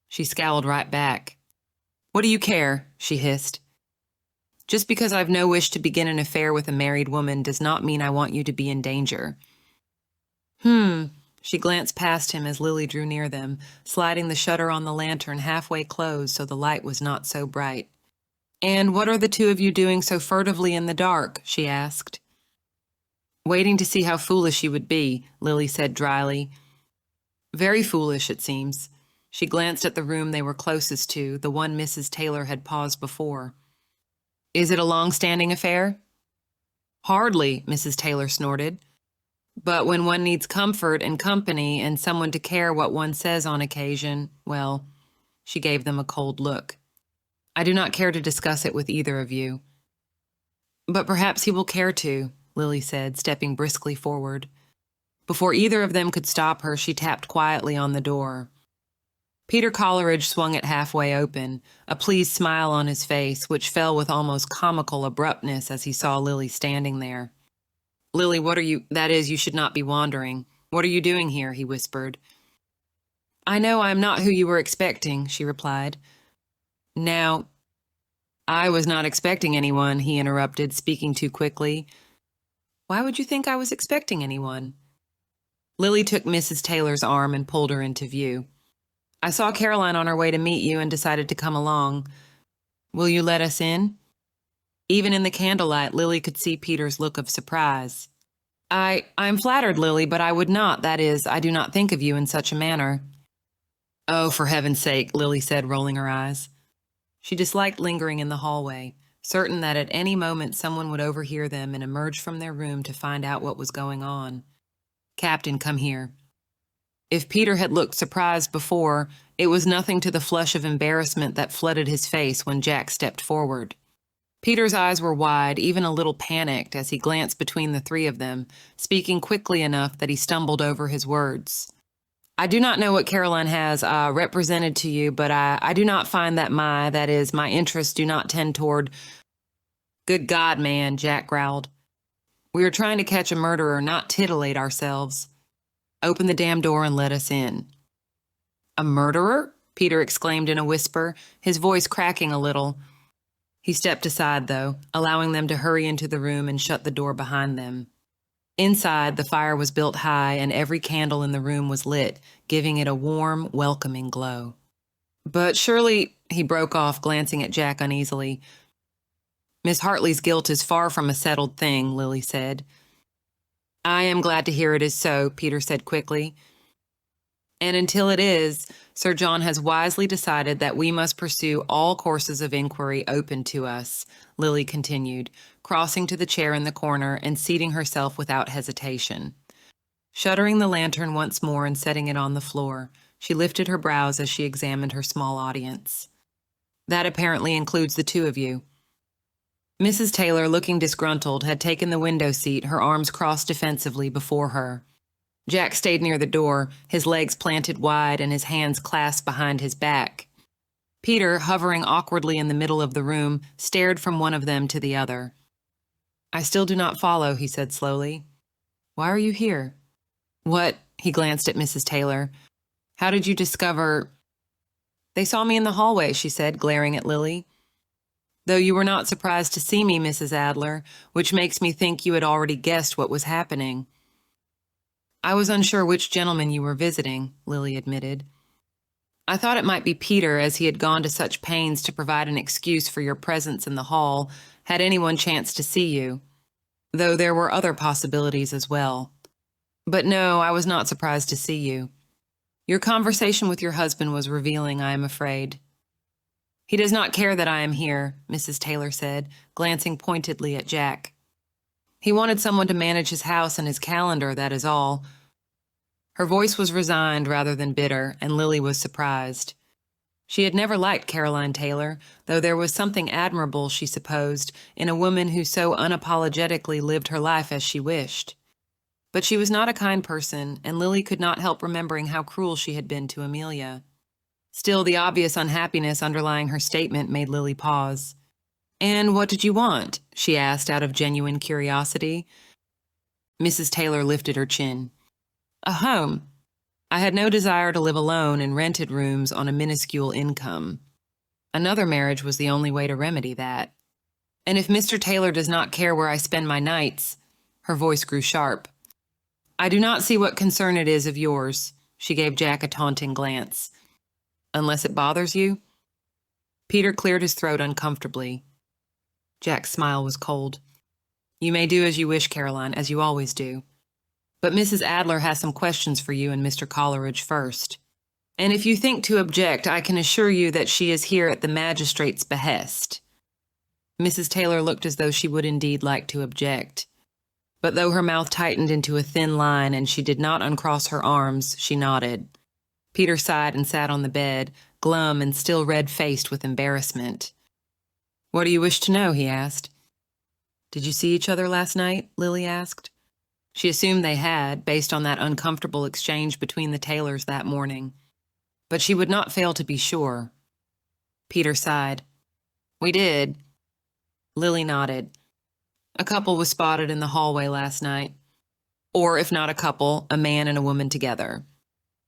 She scowled right back. What do you care? She hissed. Just because I've no wish to begin an affair with a married woman does not mean I want you to be in danger. She glanced past him as Lily drew near them, sliding the shutter on the lantern halfway closed so the light was not so bright. And what are the two of you doing so furtively in the dark? She asked. Waiting to see how foolish you would be, Lily said dryly. Very foolish, it seems. She glanced at the room they were closest to, the one Mrs. Taylor had paused before. Is it a long-standing affair? Hardly, Mrs. Taylor snorted. But when one needs comfort and company and someone to care what one says on occasion, well, she gave them a cold look. I do not care to discuss it with either of you. But perhaps he will care to, Lily said, stepping briskly forward. Before either of them could stop her, she tapped quietly on the door. Peter Coleridge swung it halfway open, a pleased smile on his face, which fell with almost comical abruptness as he saw Lily standing there. Lily, that is, you should not be wandering. What are you doing here? He whispered. I know I am not who you were expecting, she replied. Now, I was not expecting anyone, he interrupted, speaking too quickly. Why would you think I was expecting anyone? Lily took Mrs. Taylor's arm and pulled her into view. I saw Caroline on her way to meet you and decided to come along. Will you let us in? Even in the candlelight, Lily could see Peter's look of surprise. I'm flattered, Lily, but I would not, that is, I do not think of you in such a manner. Oh, for heaven's sake, Lily said, rolling her eyes. She disliked lingering in the hallway, certain that at any moment someone would overhear them and emerge from their room to find out what was going on. Captain, come here. If Peter had looked surprised before, it was nothing to the flush of embarrassment that flooded his face when Jack stepped forward. Peter's eyes were wide, even a little panicked, as he glanced between the three of them, speaking quickly enough that he stumbled over his words. I do not know what Caroline has represented to you, but I do not find that my interests do not tend toward... Good God, man, Jack growled. We are trying to catch a murderer, not titillate ourselves. Open the damn door and let us in. A murderer? Peter exclaimed in a whisper, his voice cracking a little. He stepped aside, though, allowing them to hurry into the room and shut the door behind them. Inside, the fire was built high and every candle in the room was lit, giving it a warm, welcoming glow. But surely, he broke off, glancing at Jack uneasily. Miss Hartley's guilt is far from a settled thing, Lily said. I am glad to hear it is so, Peter said quickly. And until it is, Sir John has wisely decided that we must pursue all courses of inquiry open to us, Lily continued, crossing to the chair in the corner and seating herself without hesitation. Shuttering the lantern once more and setting it on the floor, she lifted her brows as she examined her small audience. That apparently includes the two of you. Mrs. Taylor, looking disgruntled, had taken the window seat, her arms crossed defensively before her. Jack stayed near the door, his legs planted wide and his hands clasped behind his back. Peter, hovering awkwardly in the middle of the room, stared from one of them to the other. I still do not follow, he said slowly. Why are you here? What? He glanced at Mrs. Taylor. How did you discover... They saw me in the hallway, she said, glaring at Lily. Though you were not surprised to see me, Mrs. Adler, which makes me think you had already guessed what was happening. I was unsure which gentleman you were visiting, Lily admitted. I thought it might be Peter, as he had gone to such pains to provide an excuse for your presence in the hall, had anyone chanced to see you, though there were other possibilities as well. But no, I was not surprised to see you. Your conversation with your husband was revealing, I am afraid. He does not care that I am here, Mrs. Taylor said, glancing pointedly at Jack. He wanted someone to manage his house and his calendar, that is all. Her voice was resigned rather than bitter, and Lily was surprised. She had never liked Caroline Taylor, though there was something admirable, she supposed, in a woman who so unapologetically lived her life as she wished. But she was not a kind person, and Lily could not help remembering how cruel she had been to Amelia. Still, the obvious unhappiness underlying her statement made Lily pause. And what did you want? She asked out of genuine curiosity. Mrs. Taylor lifted her chin. A home. I had no desire to live alone in rented rooms on a minuscule income. Another marriage was the only way to remedy that. And if Mr. Taylor does not care where I spend my nights, her voice grew sharp. I do not see what concern it is of yours, she gave Jack a taunting glance. Unless it bothers you? Peter cleared his throat uncomfortably. Jack's smile was cold. You may do as you wish, Caroline, as you always do. But Mrs. Adler has some questions for you and Mr. Coleridge first. And if you think to object, I can assure you that she is here at the magistrate's behest. Mrs. Taylor looked as though she would indeed like to object. But though her mouth tightened into a thin line and she did not uncross her arms, she nodded. Peter sighed and sat on the bed, glum and still red-faced with embarrassment. What do you wish to know? He asked. Did you see each other last night? Lily asked. She assumed they had, based on that uncomfortable exchange between the Taylors that morning. But she would not fail to be sure. Peter sighed. We did. Lily nodded. A couple was spotted in the hallway last night. Or, if not a couple, a man and a woman together.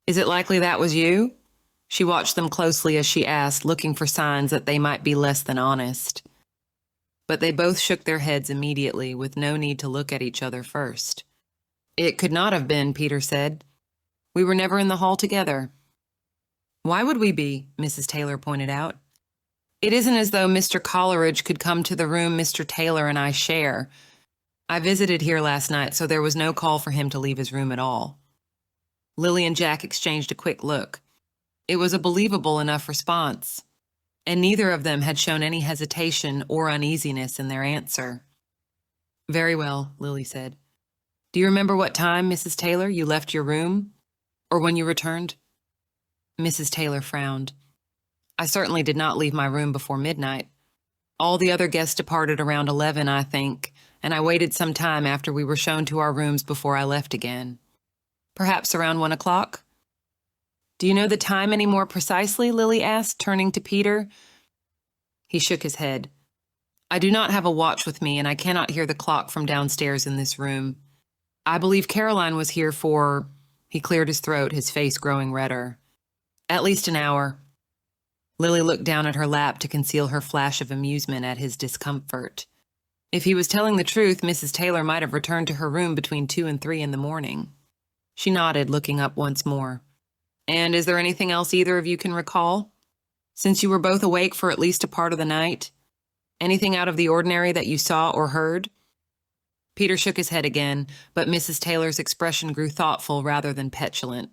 Is it likely that was you? She watched them closely as she asked, looking for signs that they might be less than honest. But they both shook their heads immediately, with no need to look at each other first. It could not have been, Peter said. We were never in the hall together. Why would we be? Mrs. Taylor pointed out. It isn't as though Mr. Coleridge could come to the room Mr. Taylor and I share. I visited here last night, so there was no call for him to leave his room at all. Lily and Jack exchanged a quick look. It was a believable enough response, and neither of them had shown any hesitation or uneasiness in their answer. Very well, Lily said. Do you remember what time, Mrs. Taylor, you left your room? Or when you returned? Mrs. Taylor frowned. I certainly did not leave my room before midnight. All the other guests departed around 11, I think, and I waited some time after we were shown to our rooms before I left again. Perhaps around 1 o'clock? Do you know the time any more precisely? Lily asked, turning to Peter. He shook his head. I do not have a watch with me, and I cannot hear the clock from downstairs in this room. I believe Caroline was here for... He cleared his throat, his face growing redder. At least an hour. Lily looked down at her lap to conceal her flash of amusement at his discomfort. If he was telling the truth, Mrs. Taylor might have returned to her room between 2 and 3 in the morning. She nodded, looking up once more. And is there anything else either of you can recall? Since you were both awake for at least a part of the night? Anything out of the ordinary that you saw or heard? Peter shook his head again, but Mrs. Taylor's expression grew thoughtful rather than petulant.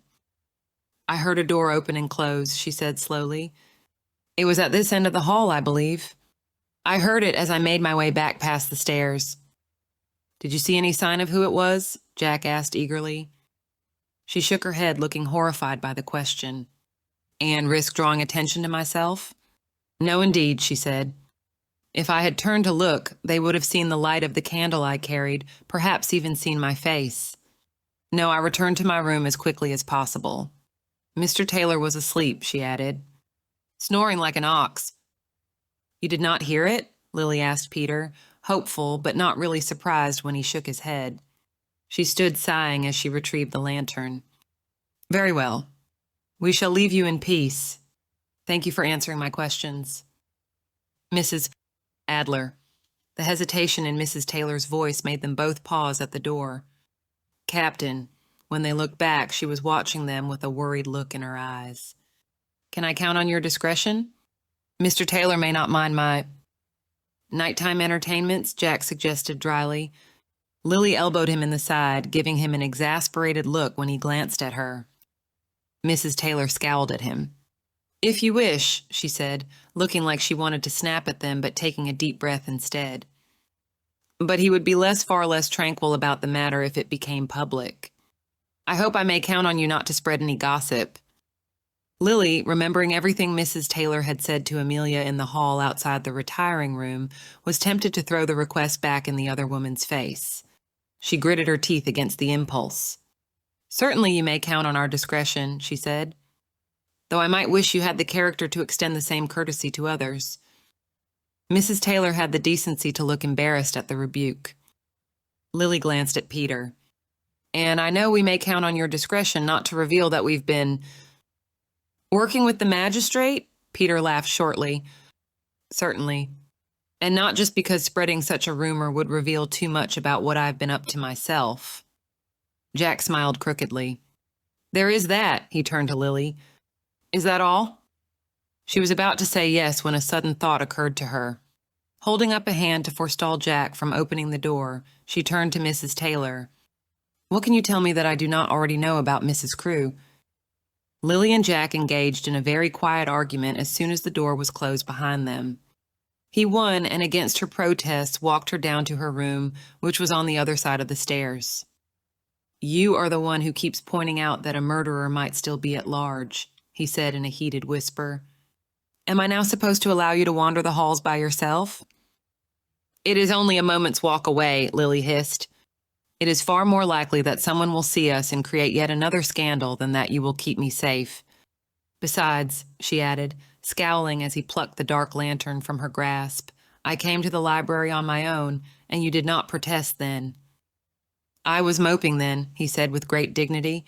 I heard a door open and close, she said slowly. It was at this end of the hall, I believe. I heard it as I made my way back past the stairs. Did you see any sign of who it was? Jack asked eagerly. She shook her head, looking horrified by the question. And risk drawing attention to myself? No, indeed, she said. If I had turned to look, they would have seen the light of the candle I carried, perhaps even seen my face. No, I returned to my room as quickly as possible. Mr. Taylor was asleep, she added. Snoring like an ox. You did not hear it? Lily asked Peter, hopeful but not really surprised when he shook his head. She stood sighing as she retrieved the lantern. Very well. We shall leave you in peace. Thank you for answering my questions. Mrs. Adler. The hesitation in Mrs. Taylor's voice made them both pause at the door. Captain. When they looked back, she was watching them with a worried look in her eyes. Can I count on your discretion? Mr. Taylor may not mind my... Nighttime entertainments, Jack suggested dryly. Lily elbowed him in the side, giving him an exasperated look when he glanced at her. Mrs. Taylor scowled at him. If you wish, she said, looking like she wanted to snap at them but taking a deep breath instead. But he would be far less tranquil about the matter if it became public. I hope I may count on you not to spread any gossip. Lily, remembering everything Mrs. Taylor had said to Amelia in the hall outside the retiring room, was tempted to throw the request back in the other woman's face. She gritted her teeth against the impulse. Certainly you may count on our discretion, she said, though I might wish you had the character to extend the same courtesy to others. Mrs. Taylor had the decency to look embarrassed at the rebuke. Lily glanced at Peter. And I know we may count on your discretion not to reveal that we've been working with the magistrate. Peter laughed shortly. Certainly. And not just because spreading such a rumor would reveal too much about what I've been up to myself. Jack smiled crookedly. There is that, he turned to Lily. Is that all? She was about to say yes when a sudden thought occurred to her. Holding up a hand to forestall Jack from opening the door, she turned to Mrs. Taylor. What can you tell me that I do not already know about Mrs. Crewe? Lily and Jack engaged in a very quiet argument as soon as the door was closed behind them. He won, and against her protests, walked her down to her room, which was on the other side of the stairs. You are the one who keeps pointing out that a murderer might still be at large, he said in a heated whisper. Am I now supposed to allow you to wander the halls by yourself? It is only a moment's walk away, Lily hissed. It is far more likely that someone will see us and create yet another scandal than that you will keep me safe. Besides, she added, scowling as he plucked the dark lantern from her grasp, I came to the library on my own, and you did not protest then. I was moping then, he said with great dignity.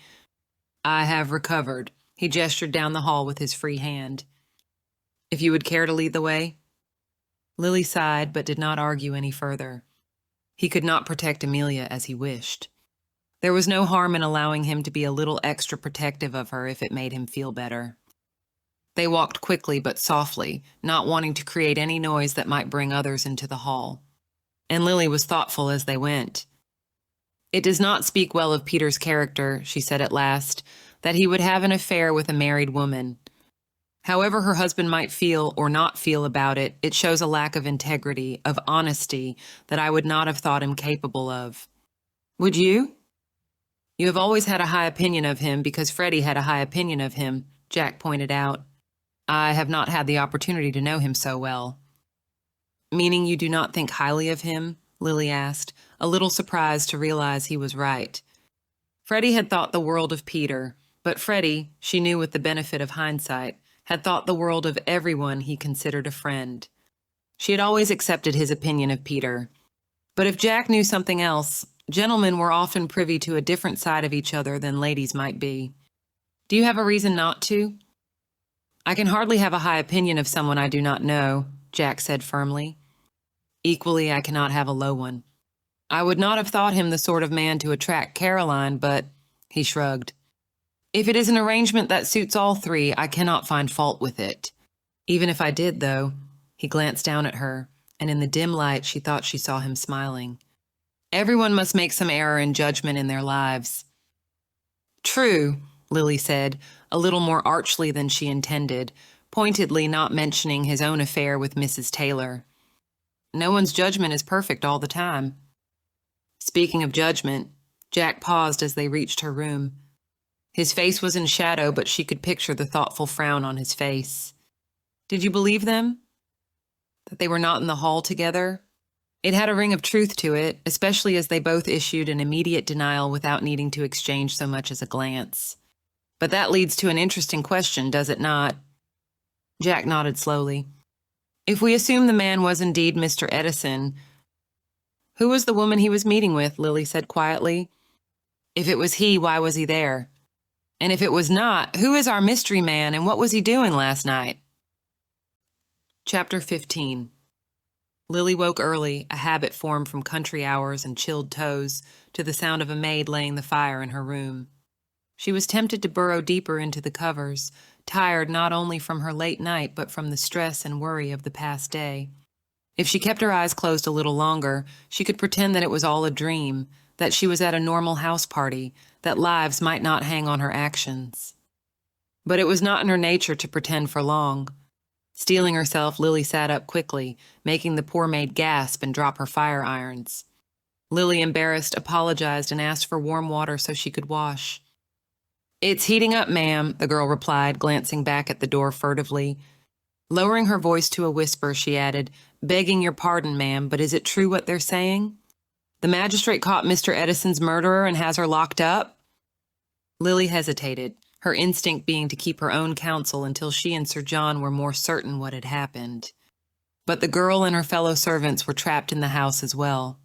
I have recovered. He gestured down the hall with his free hand. If you would care to lead the way? Lily sighed, but did not argue any further. He could not protect Amelia as he wished. There was no harm in allowing him to be a little extra protective of her if it made him feel better. They walked quickly but softly, not wanting to create any noise that might bring others into the hall. And Lily was thoughtful as they went. It does not speak well of Peter's character, she said at last, that he would have an affair with a married woman. However her husband might feel or not feel about it, it shows a lack of integrity, of honesty, that I would not have thought him capable of. Would you? You have always had a high opinion of him because Freddie had a high opinion of him, Jack pointed out. I have not had the opportunity to know him so well. Meaning you do not think highly of him? Lily asked, a little surprised to realize he was right. Freddie had thought the world of Peter, but Freddie, she knew with the benefit of hindsight, had thought the world of everyone he considered a friend. She had always accepted his opinion of Peter. But if Jack knew something else, gentlemen were often privy to a different side of each other than ladies might be. Do you have a reason not to? I can hardly have a high opinion of someone I do not know, Jack said firmly. Equally, I cannot have a low one. I would not have thought him the sort of man to attract Caroline, but he shrugged. If it is an arrangement that suits all three, I cannot find fault with it. Even if I did, though, he glanced down at her, and in the dim light she thought she saw him smiling. Everyone must make some error in judgment in their lives. True, Lily said, a little more archly than she intended, pointedly not mentioning his own affair with Mrs. Taylor. No one's judgment is perfect all the time. Speaking of judgment, Jack paused as they reached her room. His face was in shadow, but she could picture the thoughtful frown on his face. Did you believe them? That they were not in the hall together? It had a ring of truth to it, especially as they both issued an immediate denial without needing to exchange so much as a glance. But that leads to an interesting question, does it not? Jack nodded slowly. If we assume the man was indeed Mr. Edison, who was the woman he was meeting with? Lily said quietly. If it was he, why was he there? And if it was not, who is our mystery man and what was he doing last night? Chapter 15. Lily woke early, a habit formed from country hours and chilled toes, to the sound of a maid laying the fire in her room. She was tempted to burrow deeper into the covers, tired not only from her late night but from the stress and worry of the past day. If she kept her eyes closed a little longer, she could pretend that it was all a dream, that she was at a normal house party, that lives might not hang on her actions. But it was not in her nature to pretend for long. Steeling herself, Lily sat up quickly, making the poor maid gasp and drop her fire irons. Lily, embarrassed, apologized and asked for warm water so she could wash. It's heating up, ma'am, the girl replied, glancing back at the door furtively. Lowering her voice to a whisper, she added, begging your pardon, ma'am, but is it true what they're saying? The magistrate caught Mr. Edison's murderer and has her locked up? Lily hesitated, her instinct being to keep her own counsel until she and Sir John were more certain what had happened. But the girl and her fellow servants were trapped in the house as well.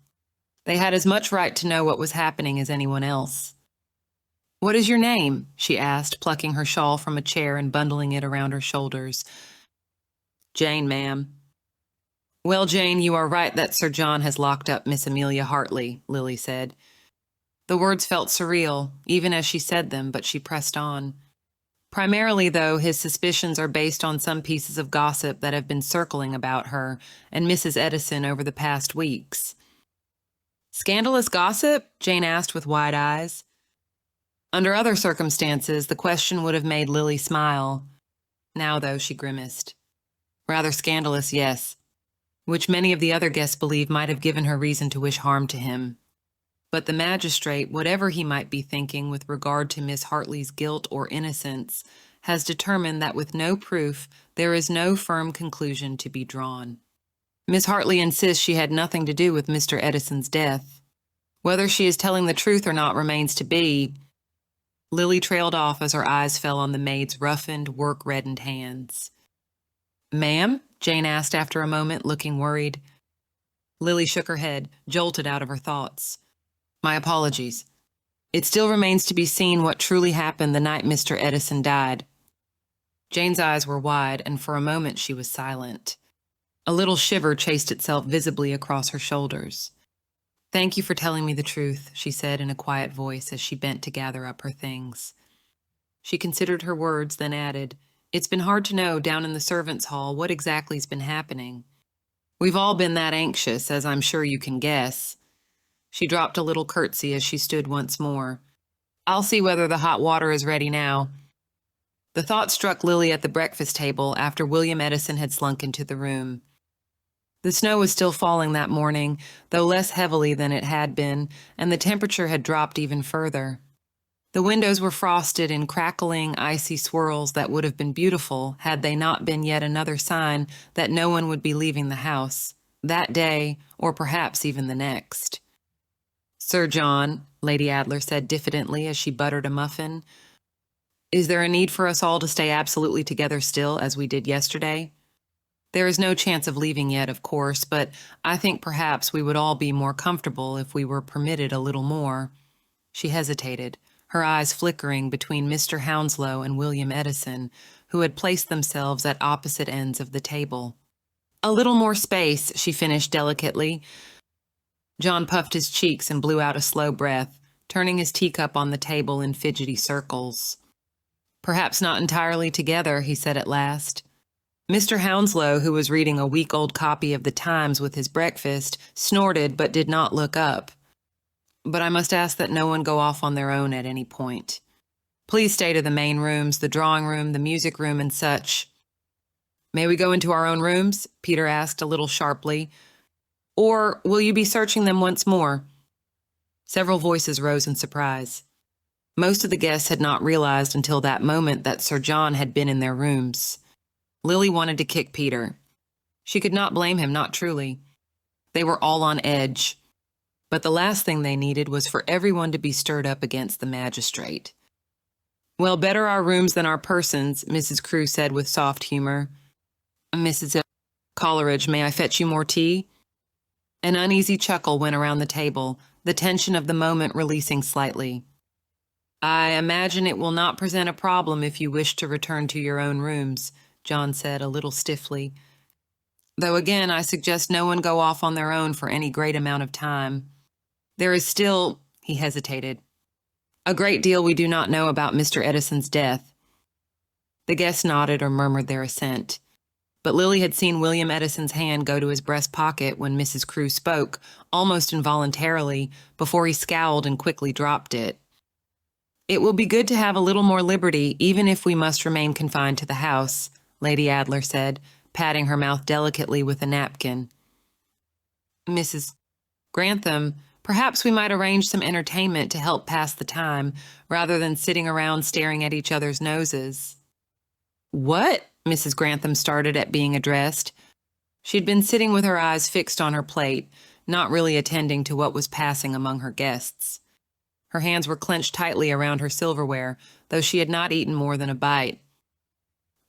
They had as much right to know what was happening as anyone else. "What is your name?" she asked, plucking her shawl from a chair and bundling it around her shoulders. "Jane, ma'am." "Well, Jane, you are right that Sir John has locked up Miss Amelia Hartley," Lily said. The words felt surreal, even as she said them, but she pressed on. "Primarily, though, his suspicions are based on some pieces of gossip that have been circling about her and Mrs. Edison over the past weeks." "Scandalous gossip?" Jane asked with wide eyes. Under other circumstances, the question would have made Lily smile. Now, though, she grimaced. "Rather scandalous, yes," which many of the other guests believed might have given her reason to wish harm to him. But the magistrate, whatever he might be thinking with regard to Miss Hartley's guilt or innocence, has determined that with no proof, there is no firm conclusion to be drawn. Miss Hartley insists she had nothing to do with Mr. Edison's death. Whether she is telling the truth or not remains to be. Lily trailed off as her eyes fell on the maid's roughened, work-reddened hands. "Ma'am?" Jane asked after a moment, looking worried. Lily shook her head, jolted out of her thoughts. "My apologies. It still remains to be seen what truly happened the night Mr. Edison died." Jane's eyes were wide, and for a moment she was silent. A little shiver chased itself visibly across her shoulders. "Thank you for telling me the truth," she said in a quiet voice as she bent to gather up her things. She considered her words, then added, "It's been hard to know down in the servants' hall what exactly's been happening. We've all been that anxious, as I'm sure you can guess." She dropped a little curtsy as she stood once more. "I'll see whether the hot water is ready now." The thought struck Lily at the breakfast table after William Edison had slunk into the room. The snow was still falling that morning, though less heavily than it had been, and the temperature had dropped even further. The windows were frosted in crackling, icy swirls that would have been beautiful had they not been yet another sign that no one would be leaving the house, that day, or perhaps even the next. "Sir John," Lady Adler said diffidently as she buttered a muffin, "is there a need for us all to stay absolutely together still, as we did yesterday? There is no chance of leaving yet, of course, but I think perhaps we would all be more comfortable if we were permitted a little more." She hesitated, her eyes flickering between Mr. Hounslow and William Edison, who had placed themselves at opposite ends of the table. "A little more space," she finished delicately. John puffed his cheeks and blew out a slow breath, turning his teacup on the table in fidgety circles. "Perhaps not entirely together," he said at last. Mr. Hounslow, who was reading a week-old copy of the Times with his breakfast, snorted but did not look up. "But I must ask that no one go off on their own at any point. Please stay to the main rooms, the drawing room, the music room, and such." "May we go into our own rooms?" Peter asked a little sharply. "Or will you be searching them once more?" Several voices rose in surprise. Most of the guests had not realized until that moment that Sir John had been in their rooms. Lily wanted to kick Peter. She could not blame him, not truly. They were all on edge. But the last thing they needed was for everyone to be stirred up against the magistrate. "Well, better our rooms than our persons," Mrs. Crewe said with soft humor. "Mrs. Coleridge, may I fetch you more tea?" An uneasy chuckle went around the table, the tension of the moment releasing slightly. "I imagine it will not present a problem if you wish to return to your own rooms," John said a little stiffly. "Though again, I suggest no one go off on their own for any great amount of time. There is still," he hesitated, "a great deal we do not know about Mr. Edison's death." The guests nodded or murmured their assent. But Lily had seen William Edison's hand go to his breast pocket when Mrs. Crewe spoke, almost involuntarily, before he scowled and quickly dropped it. "It will be good to have a little more liberty, even if we must remain confined to the house," Lady Adler said, patting her mouth delicately with a napkin. "Mrs. Grantham, perhaps we might arrange some entertainment to help pass the time, rather than sitting around staring at each other's noses." "What?" Mrs. Grantham started at being addressed. She'd been sitting with her eyes fixed on her plate, not really attending to what was passing among her guests. Her hands were clenched tightly around her silverware, though she had not eaten more than a bite.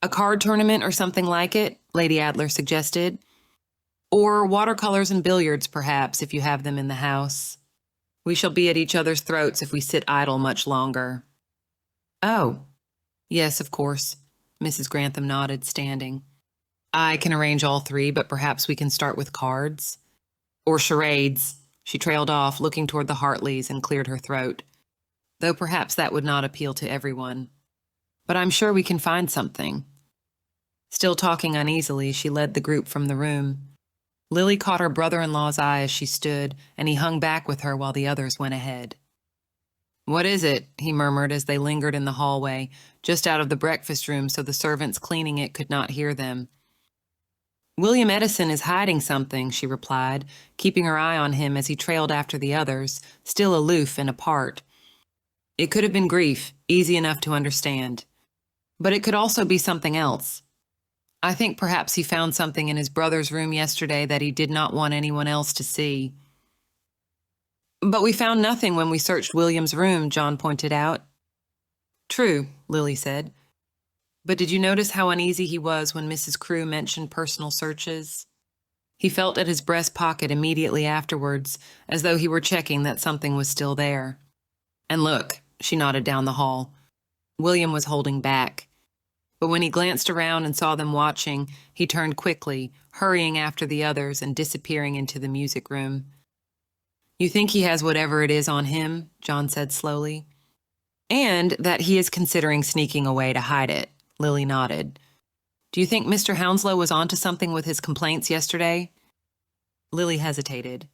"A card tournament or something like it?" Lady Adler suggested. Or watercolors and billiards, perhaps, if you have them in the house. We shall be at each other's throats if we sit idle much longer." "Oh, yes, of course." Mrs. Grantham nodded, standing. "I can arrange all three, but perhaps we can start with cards. Or charades." She trailed off, looking toward the Hartleys, and cleared her throat. "Though perhaps that would not appeal to everyone. But I'm sure we can find something." Still talking uneasily, she led the group from the room. Lily caught her brother-in-law's eye as she stood, and he hung back with her while the others went ahead. "What is it?" he murmured as they lingered in the hallway, just out of the breakfast room so the servants cleaning it could not hear them. "William Edison is hiding something," she replied, keeping her eye on him as he trailed after the others, still aloof and apart. "It could have been grief, easy enough to understand. But it could also be something else. I think perhaps he found something in his brother's room yesterday that he did not want anyone else to see." "But we found nothing when we searched William's room," John pointed out. "True," Lily said. "But did you notice how uneasy he was when Mrs. Crewe mentioned personal searches? He felt at his breast pocket immediately afterwards, as though he were checking that something was still there. And look," she nodded down the hall. William was holding back. But when he glanced around and saw them watching, he turned quickly, hurrying after the others and disappearing into the music room. "You think he has whatever it is on him," John said slowly. "And that he is considering sneaking away to hide it," Lily nodded. "Do you think Mr. Hounslow was onto something with his complaints yesterday?" Lily hesitated.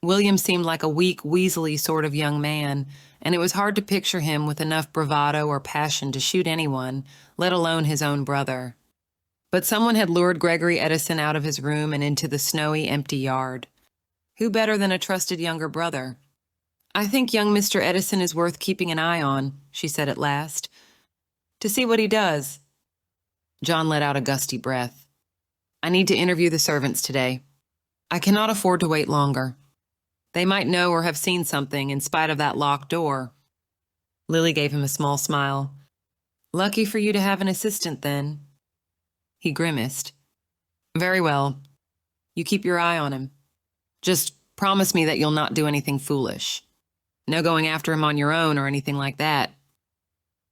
William seemed like a weak, weaselly sort of young man, and it was hard to picture him with enough bravado or passion to shoot anyone, let alone his own brother. But someone had lured Gregory Edison out of his room and into the snowy, empty yard. Who better than a trusted younger brother? "I think young Mr. Edison is worth keeping an eye on," she said at last. "To see what he does." John let out a gusty breath. "I need to interview the servants today. I cannot afford to wait longer. They might know or have seen something in spite of that locked door." Lily gave him a small smile. "Lucky for you to have an assistant, then." He grimaced. "Very well. You keep your eye on him. Just promise me that you'll not do anything foolish. No going after him on your own or anything like that."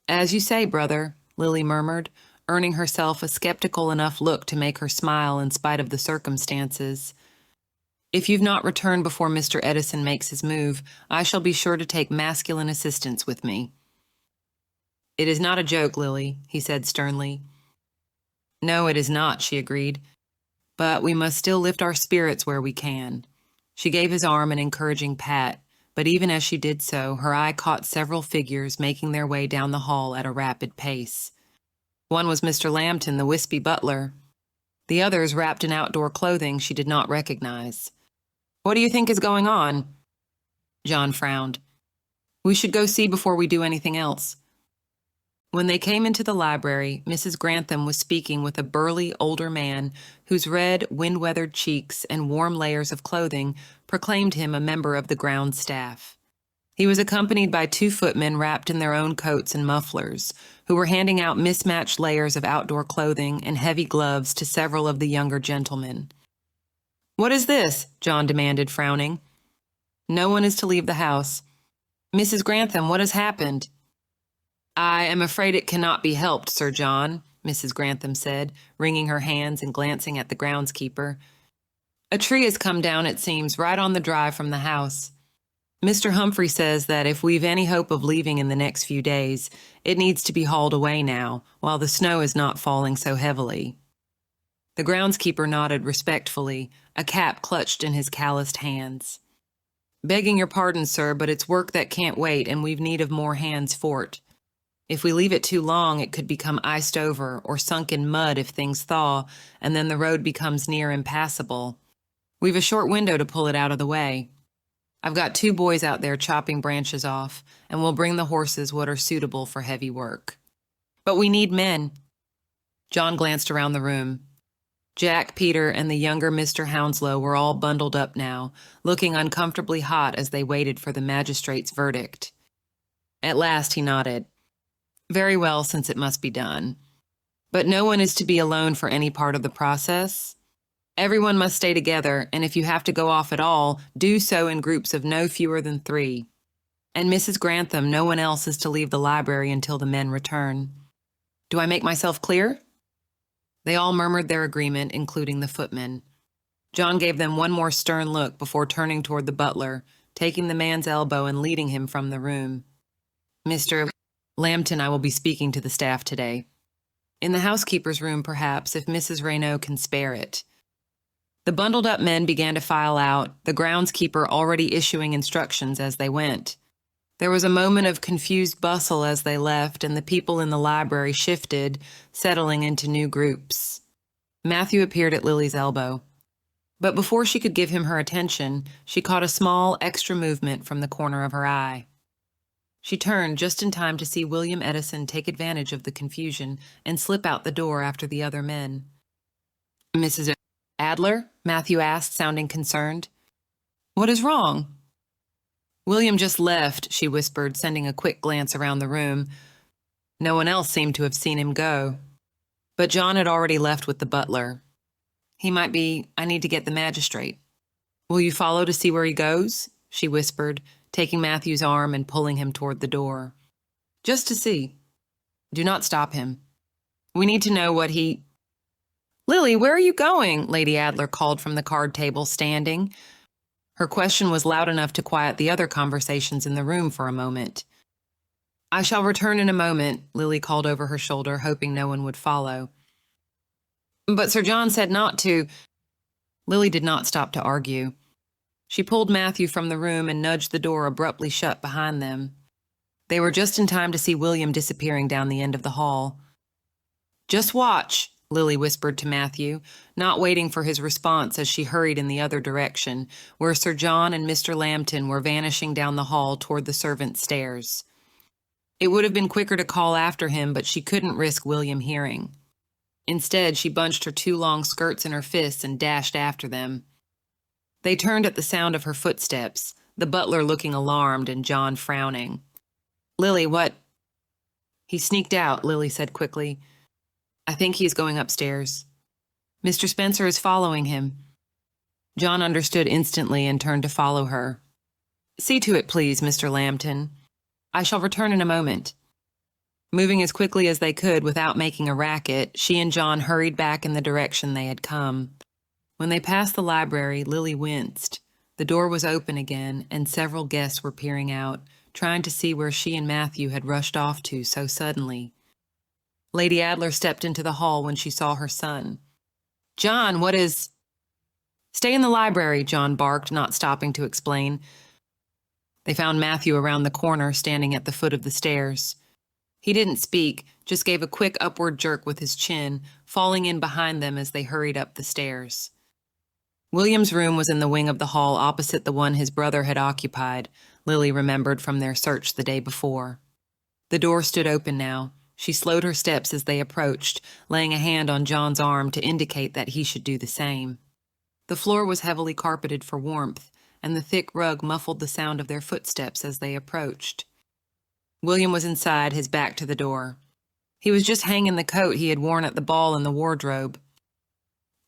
"As you say, brother," Lily murmured, earning herself a skeptical enough look to make her smile in spite of the circumstances. "If you've not returned before Mr. Edison makes his move, I shall be sure to take masculine assistants with me." "It is not a joke, Lily," he said sternly. "No, it is not," she agreed. "But we must still lift our spirits where we can." She gave his arm an encouraging pat, but even as she did so, her eye caught several figures making their way down the hall at a rapid pace. One was Mr. Lambton, the wispy butler. The others, wrapped in outdoor clothing she did not recognize. "What do you think is going on?" John frowned. "We should go see before we do anything else." When they came into the library, Mrs. Grantham was speaking with a burly, older man whose red, wind-weathered cheeks and warm layers of clothing proclaimed him a member of the ground staff. He was accompanied by 2 footmen wrapped in their own coats and mufflers, who were handing out mismatched layers of outdoor clothing and heavy gloves to several of the younger gentlemen. "What is this?" John demanded, frowning. "No one is to leave the house." "Mrs. Grantham, what has happened?" "I am afraid it cannot be helped, Sir John," Mrs. Grantham said, wringing her hands and glancing at the groundskeeper. "A tree has come down, it seems, right on the drive from the house. Mr. Humphrey says that if we've any hope of leaving in the next few days, it needs to be hauled away now, while the snow is not falling so heavily." The groundskeeper nodded respectfully, a cap clutched in his calloused hands. "Begging your pardon, sir, but it's work that can't wait, and we've need of more hands for't. If we leave it too long, it could become iced over or sunk in mud if things thaw, and then the road becomes near impassable. We've a short window to pull it out of the way. I've got 2 boys out there chopping branches off, and we'll bring the horses what are suitable for heavy work. But we need men." John glanced around the room. Jack, Peter, and the younger Mr. Hounslow were all bundled up now, looking uncomfortably hot as they waited for the magistrate's verdict. At last he nodded. "Very well, since it must be done. But no one is to be alone for any part of the process?" Everyone must stay together, and if you have to go off at all, do so in groups of no fewer than 3. And Mrs. Grantham, no one else is to leave the library until the men return. Do I make myself clear?" They all murmured their agreement, including the footmen. John gave them one more stern look before turning toward the butler, taking the man's elbow and leading him from the room. "Mr. Lambton, I will be speaking to the staff today. In the housekeeper's room, perhaps, if Mrs. Raynaud can spare it." The bundled-up men began to file out, the groundskeeper already issuing instructions as they went. There was a moment of confused bustle as they left, and the people in the library shifted, settling into new groups. Matthew appeared at Lily's elbow. But before she could give him her attention, she caught a small, extra movement from the corner of her eye. She turned just in time to see William Edison take advantage of the confusion and slip out the door after the other men. "Mrs. Adler?" Matthew asked, sounding concerned. "What is wrong?" "William just left," she whispered, sending a quick glance around the room. No one else seemed to have seen him go. But John had already left with the butler. I need to get the magistrate." "Will you follow to see where he goes?" she whispered, taking Matthew's arm and pulling him toward the door. "Just to see. Do not stop him. We need to know what he—" "Lily, where are you going?" Lady Adler called from the card table, standing. Her question was loud enough to quiet the other conversations in the room for a moment. "I shall return in a moment," Lily called over her shoulder, hoping no one would follow. "But Sir John said not to—" Lily did not stop to argue. She pulled Matthew from the room and nudged the door abruptly shut behind them. They were just in time to see William disappearing down the end of the hall. "Just watch," Lily whispered to Matthew, not waiting for his response as she hurried in the other direction, where Sir John and Mr. Lambton were vanishing down the hall toward the servants' stairs. It would have been quicker to call after him, but she couldn't risk William hearing. Instead, she bunched her 2 long skirts in her fists and dashed after them. They turned at the sound of her footsteps, the butler looking alarmed and John frowning. "Lily, what—" "He sneaked out," Lily said quickly. "I think he's going upstairs. Mr. Spencer is following him." John understood instantly and turned to follow her. "See to it, please, Mr. Lambton. I shall return in a moment." Moving as quickly as they could without making a racket, she and John hurried back in the direction they had come. When they passed the library, Lily winced. The door was open again, and several guests were peering out, trying to see where she and Matthew had rushed off to so suddenly. Lady Adler stepped into the hall when she saw her son. "John, what is—" "Stay in the library," John barked, not stopping to explain. They found Matthew around the corner, standing at the foot of the stairs. He didn't speak, just gave a quick upward jerk with his chin, falling in behind them as they hurried up the stairs. William's room was in the wing of the hall opposite the one his brother had occupied, Lily remembered from their search the day before. The door stood open now. She slowed her steps as they approached, laying a hand on John's arm to indicate that he should do the same. The floor was heavily carpeted for warmth, and the thick rug muffled the sound of their footsteps as they approached. William was inside, his back to the door. He was just hanging the coat he had worn at the ball in the wardrobe.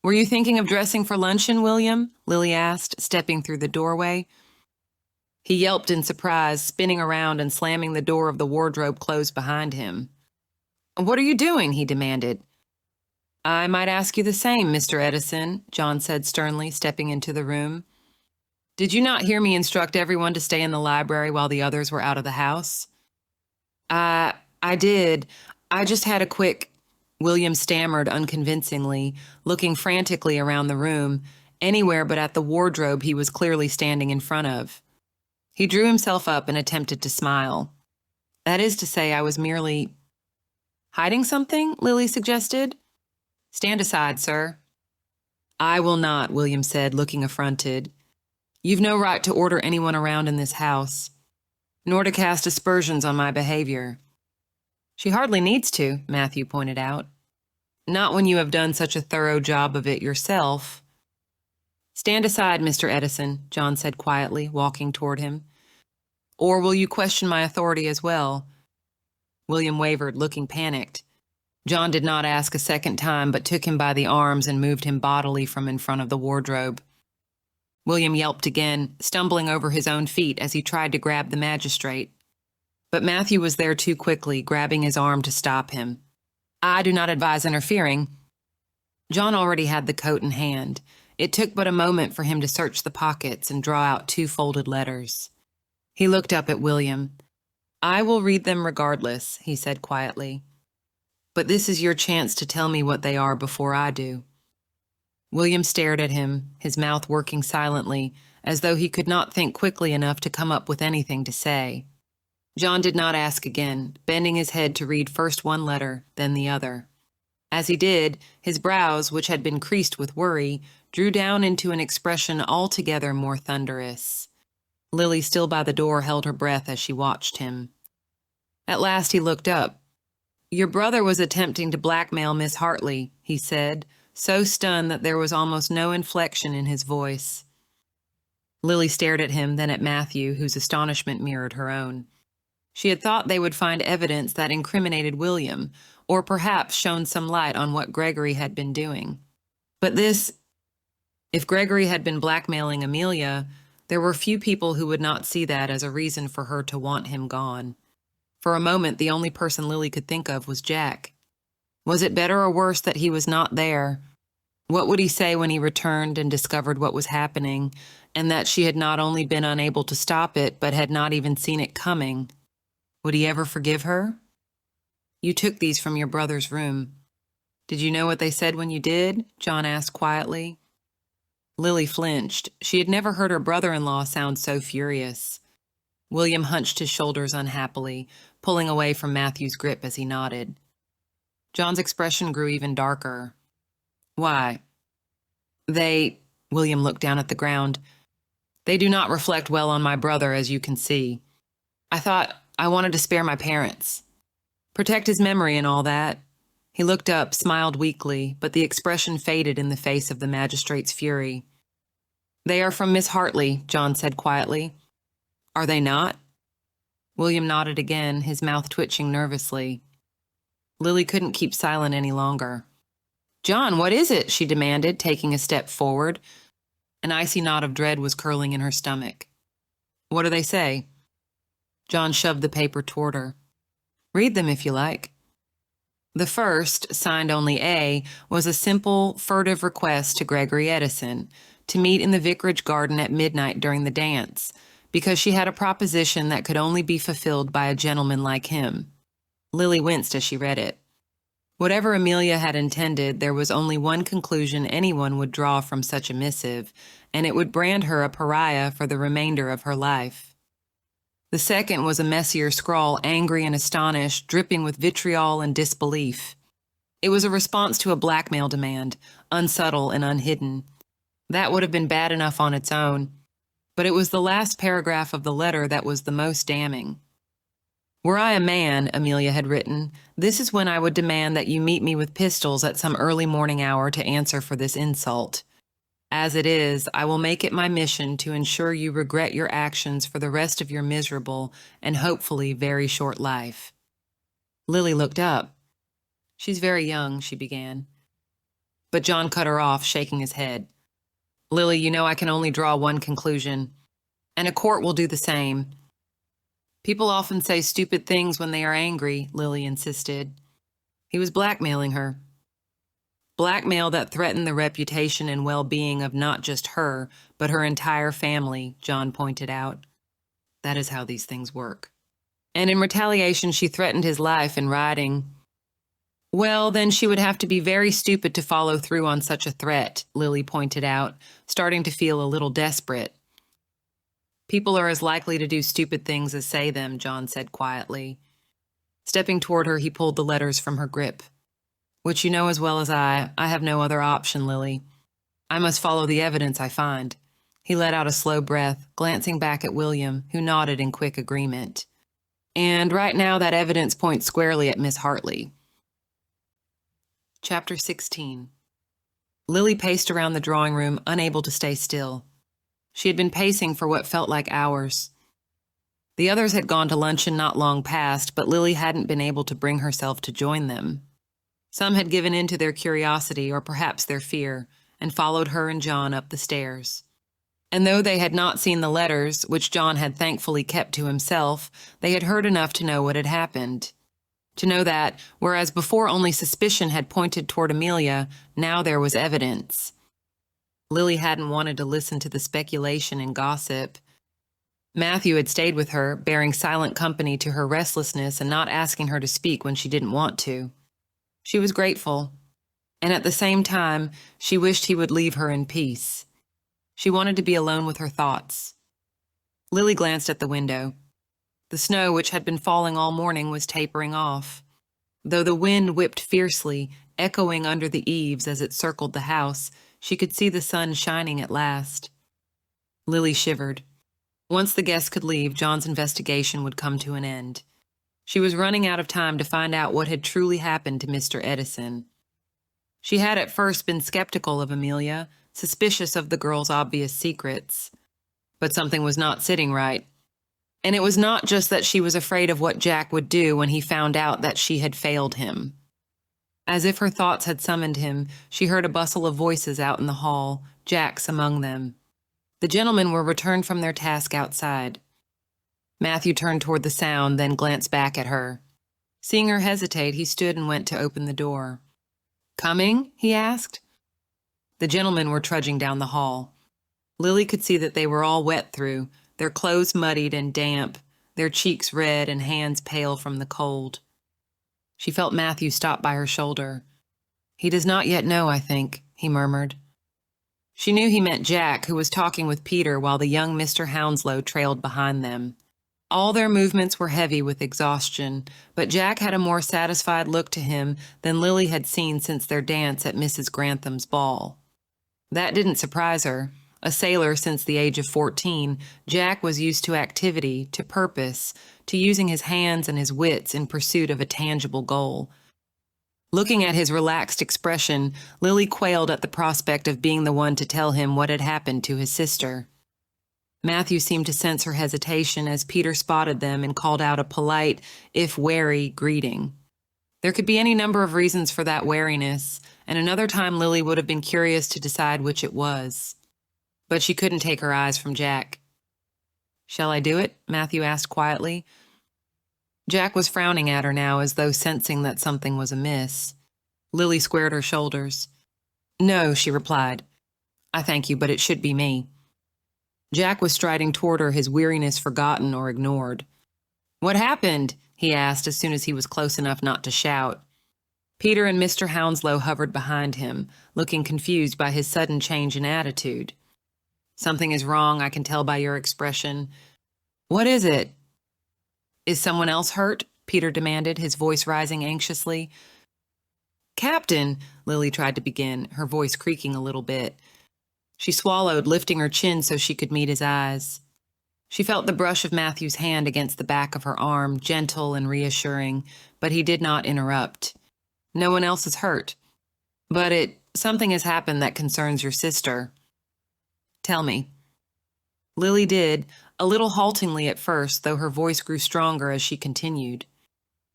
"Were you thinking of dressing for luncheon, William?" Lily asked, stepping through the doorway. He yelped in surprise, spinning around and slamming the door of the wardrobe closed behind him. "What are you doing?" he demanded. "I might ask you the same, Mr. Edison," John said sternly, stepping into the room. "Did you not hear me instruct everyone to stay in the library while the others were out of the house?" I did. I just had a quick—" William stammered unconvincingly, looking frantically around the room, anywhere but at the wardrobe he was clearly standing in front of. He drew himself up and attempted to smile. "That is to say, I was merely—" "Hiding something?" Lily suggested. "Stand aside, sir." "I will not," William said, looking affronted. "You've no right to order anyone around in this house, nor to cast aspersions on my behavior." "She hardly needs to," Matthew pointed out. "Not when you have done such a thorough job of it yourself." "Stand aside, Mr. Edison," John said quietly, walking toward him. "Or will you question my authority as well?" William wavered, looking panicked. John did not ask a second time, but took him by the arms and moved him bodily from in front of the wardrobe. William yelped again, stumbling over his own feet as he tried to grab the magistrate. But Matthew was there too quickly, grabbing his arm to stop him. "I do not advise interfering." John already had the coat in hand. It took but a moment for him to search the pockets and draw out 2 folded letters. He looked up at William. "I will read them regardless," he said quietly. "But this is your chance to tell me what they are before I do." William stared at him, his mouth working silently, as though he could not think quickly enough to come up with anything to say. John did not ask again, bending his head to read first one letter, then the other. As he did, his brows, which had been creased with worry, drew down into an expression altogether more thunderous. Lily, still by the door, held her breath as she watched him. At last he looked up. "Your brother was attempting to blackmail Miss Hartley," he said, so stunned that there was almost no inflection in his voice. Lily stared at him, then at Matthew, whose astonishment mirrored her own. She had thought they would find evidence that incriminated William, or perhaps shone some light on what Gregory had been doing. But this... If Gregory had been blackmailing Amelia, there were few people who would not see that as a reason for her to want him gone. For a moment, the only person Lily could think of was Jack. Was it better or worse that he was not there? What would he say when he returned and discovered what was happening, and that she had not only been unable to stop it, but had not even seen it coming? Would he ever forgive her? "You took these from your brother's room. Did you know what they said when you did?" John asked quietly. Lily flinched. She had never heard her brother-in-law sound so furious. William hunched his shoulders unhappily, pulling away from Matthew's grip as he nodded. John's expression grew even darker. "Why?" William looked down at the ground. "They do not reflect well on my brother, as you can see. I wanted to spare my parents. Protect his memory and all that." He looked up, smiled weakly, but the expression faded in the face of the magistrate's fury. "They are from Miss Hartley," John said quietly. "Are they not?" William nodded again, his mouth twitching nervously. Lily couldn't keep silent any longer. "John, what is it?" she demanded, taking a step forward. An icy knot of dread was curling in her stomach. "What do they say?" John shoved the paper toward her. "Read them if you like." The first, signed only A, was a simple, furtive request to Gregory Edison to meet in the vicarage garden at midnight during the dance, because she had a proposition that could only be fulfilled by a gentleman like him. Lily winced as she read it. Whatever Amelia had intended, there was only one conclusion anyone would draw from such a missive, and it would brand her a pariah for the remainder of her life. The second was a messier scrawl, angry and astonished, dripping with vitriol and disbelief. It was a response to a blackmail demand, unsubtle and unhidden. That would have been bad enough on its own, but it was the last paragraph of the letter that was the most damning. "Were I a man," Amelia had written, "this is when I would demand that you meet me with pistols at some early morning hour to answer for this insult. As it is, I will make it my mission to ensure you regret your actions for the rest of your miserable and hopefully very short life." Lily looked up. "She's very young," she began. But John cut her off, shaking his head. "Lily, you know I can only draw one conclusion, and a court will do the same." "People often say stupid things when they are angry," Lily insisted. He was blackmailing her. Blackmail that threatened the reputation and well-being of not just her, but her entire family, John pointed out. That is how these things work. And in retaliation, she threatened his life in writing. "Well, then she would have to be very stupid to follow through on such a threat," Lily pointed out, starting to feel a little desperate. "People are as likely to do stupid things as say them," John said quietly. Stepping toward her, he pulled the letters from her grip. "Which you know as well as I have no other option, Lily. I must follow the evidence I find." He let out a slow breath, glancing back at William, who nodded in quick agreement. "And right now that evidence points squarely at Miss Hartley." Chapter 16. Lily paced around the drawing room, unable to stay still. She had been pacing for what felt like hours. The others had gone to luncheon not long past, but Lily hadn't been able to bring herself to join them. Some had given in to their curiosity or perhaps their fear and followed her and John up the stairs. And though they had not seen the letters, which John had thankfully kept to himself, they had heard enough to know what had happened. To know that, whereas before only suspicion had pointed toward Amelia, now there was evidence. Lily hadn't wanted to listen to the speculation and gossip. Matthew had stayed with her, bearing silent company to her restlessness and not asking her to speak when she didn't want to. She was grateful, and at the same time, she wished he would leave her in peace. She wanted to be alone with her thoughts. Lily glanced at the window. The snow, which had been falling all morning, was tapering off. Though the wind whipped fiercely, echoing under the eaves as it circled the house, she could see the sun shining at last. Lily shivered. Once the guests could leave, John's investigation would come to an end. She was running out of time to find out what had truly happened to Mr. Edison. She had at first been skeptical of Amelia, suspicious of the girl's obvious secrets. But something was not sitting right. And it was not just that she was afraid of what Jack would do when he found out that she had failed him. As if her thoughts had summoned him, she heard a bustle of voices out in the hall, Jack's among them. The gentlemen were returned from their task outside. Matthew turned toward the sound, then glanced back at her. Seeing her hesitate, he stood and went to open the door. "Coming?" he asked. The gentlemen were trudging down the hall. Lily could see that they were all wet through, their clothes muddied and damp, their cheeks red and hands pale from the cold. She felt Matthew stop by her shoulder. "He does not yet know, I think," he murmured. She knew he meant Jack, who was talking with Peter while the young Mr. Hounslow trailed behind them. All their movements were heavy with exhaustion, but Jack had a more satisfied look to him than Lily had seen since their dance at Mrs. Grantham's ball. That didn't surprise her. A sailor since the age of 14, Jack was used to activity, to purpose, to using his hands and his wits in pursuit of a tangible goal. Looking at his relaxed expression, Lily quailed at the prospect of being the one to tell him what had happened to his sister. Matthew seemed to sense her hesitation as Peter spotted them and called out a polite, if wary, greeting. There could be any number of reasons for that wariness, and another time Lily would have been curious to decide which it was. But she couldn't take her eyes from Jack. "Shall I do it?" Matthew asked quietly. Jack was frowning at her now as though sensing that something was amiss. Lily squared her shoulders. "No," she replied. "I thank you, but it should be me." Jack was striding toward her, his weariness forgotten or ignored. "What happened?" he asked as soon as he was close enough not to shout. Peter and Mr. Hounslow hovered behind him, looking confused by his sudden change in attitude. "Something is wrong, I can tell by your expression." "What is it?" "Is someone else hurt?" Peter demanded, his voice rising anxiously. "Captain," Lily tried to begin, her voice creaking a little bit. She swallowed, lifting her chin so she could meet his eyes. She felt the brush of Matthew's hand against the back of her arm, gentle and reassuring, but he did not interrupt. "No one else is hurt. But something has happened that concerns your sister." "Tell me." Lily did, a little haltingly at first, though her voice grew stronger as she continued.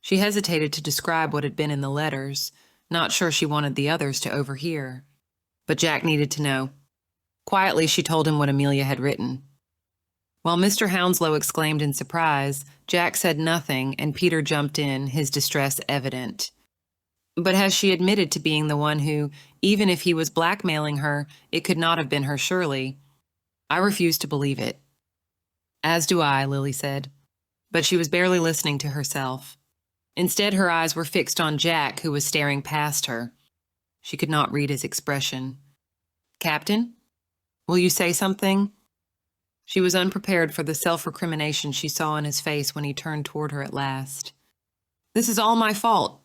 She hesitated to describe what had been in the letters, not sure she wanted the others to overhear. But Jack needed to know. Quietly, she told him what Amelia had written. While Mr. Hounslow exclaimed in surprise, Jack said nothing, and Peter jumped in, his distress evident. But has she admitted to being the one who, even if he was blackmailing her, it could not have been her surely? I refuse to believe it. As do I, Lily said. But she was barely listening to herself. Instead, her eyes were fixed on Jack, who was staring past her. She could not read his expression. "Captain? Will you say something?" She was unprepared for the self-recrimination she saw in his face when he turned toward her at last. "This is all my fault."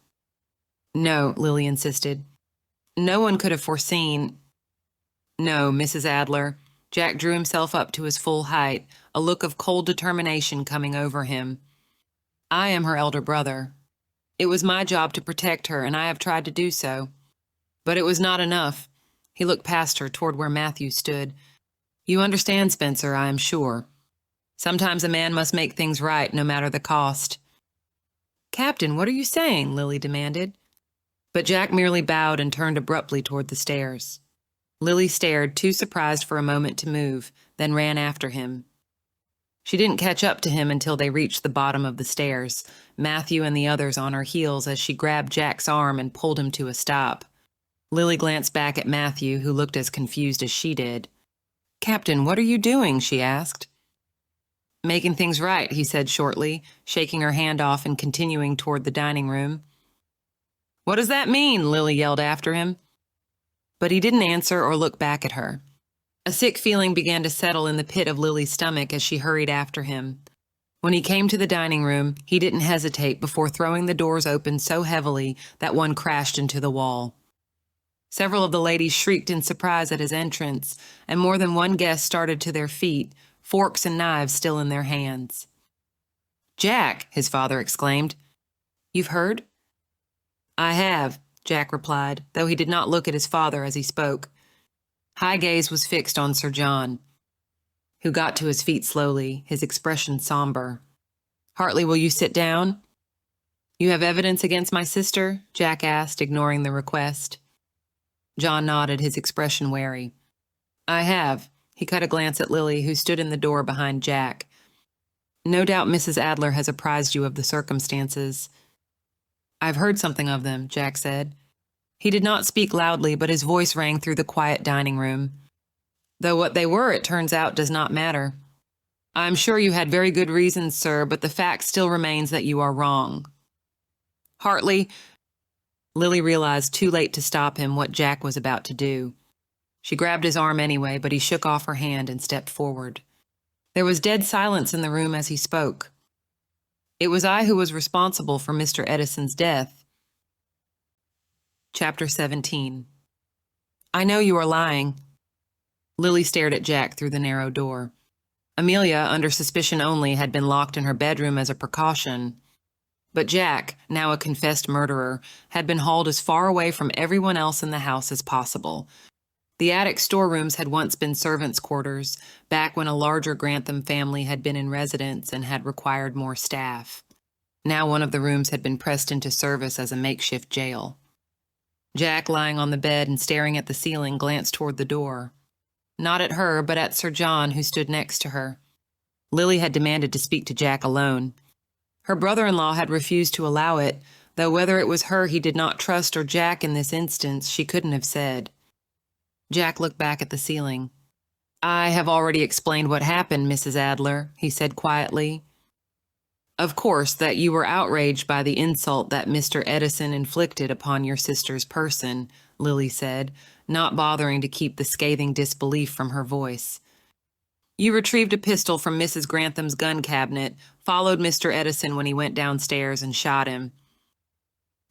"No," Lily insisted. "No one could have foreseen—" "No, Mrs. Adler." Jack drew himself up to his full height, a look of cold determination coming over him. "I am her elder brother. It was my job to protect her, and I have tried to do so. But it was not enough." He looked past her toward where Matthew stood. "You understand, Spencer, I am sure. Sometimes a man must make things right, no matter the cost." "Captain, what are you saying?" Lily demanded. But Jack merely bowed and turned abruptly toward the stairs. Lily stared, too surprised for a moment to move, then ran after him. She didn't catch up to him until they reached the bottom of the stairs, Matthew and the others on her heels as she grabbed Jack's arm and pulled him to a stop. Lily glanced back at Matthew, who looked as confused as she did. "Captain, what are you doing?" she asked. "Making things right," he said shortly, shaking her hand off and continuing toward the dining room. "What does that mean?" Lily yelled after him. But he didn't answer or look back at her. A sick feeling began to settle in the pit of Lily's stomach as she hurried after him. When he came to the dining room, he didn't hesitate before throwing the doors open so heavily that one crashed into the wall. Several of the ladies shrieked in surprise at his entrance, and more than one guest started to their feet, forks and knives still in their hands. "Jack!" his father exclaimed. "You've heard?" "I have," Jack replied, though he did not look at his father as he spoke. High gaze was fixed on Sir John, who got to his feet slowly, his expression somber. "Hartley, will you sit down?" "You have evidence against my sister?" Jack asked, ignoring the request. John nodded, his expression wary. "I have." He cut a glance at Lily, who stood in the door behind Jack. "No doubt Mrs. Adler has apprised you of the circumstances." "I've heard something of them," Jack said. He did not speak loudly, but his voice rang through the quiet dining room. "Though what they were, it turns out, does not matter. I'm sure you had very good reasons, sir, but the fact still remains that you are wrong." "Hartley," Lily realized too late to stop him what Jack was about to do. She grabbed his arm anyway, but he shook off her hand and stepped forward. There was dead silence in the room as he spoke. "It was I who was responsible for Mr. Edison's death." Chapter 17. "I know you are lying." Lily stared at Jack through the narrow door. Amelia, under suspicion only, had been locked in her bedroom as a precaution. But Jack, now a confessed murderer, had been hauled as far away from everyone else in the house as possible. The attic storerooms had once been servants' quarters, back when a larger Grantham family had been in residence and had required more staff. Now one of the rooms had been pressed into service as a makeshift jail. Jack, lying on the bed and staring at the ceiling, glanced toward the door. Not at her, but at Sir John, who stood next to her. Lily had demanded to speak to Jack alone. Her brother-in-law had refused to allow it, though whether it was her he did not trust or Jack in this instance, she couldn't have said. Jack looked back at the ceiling. "I have already explained what happened, Mrs. Adler," he said quietly. "Of course, that you were outraged by the insult that Mr. Edison inflicted upon your sister's person," Lily said, not bothering to keep the scathing disbelief from her voice. "You retrieved a pistol from Mrs. Grantham's gun cabinet, followed Mr. Edison when he went downstairs, and shot him."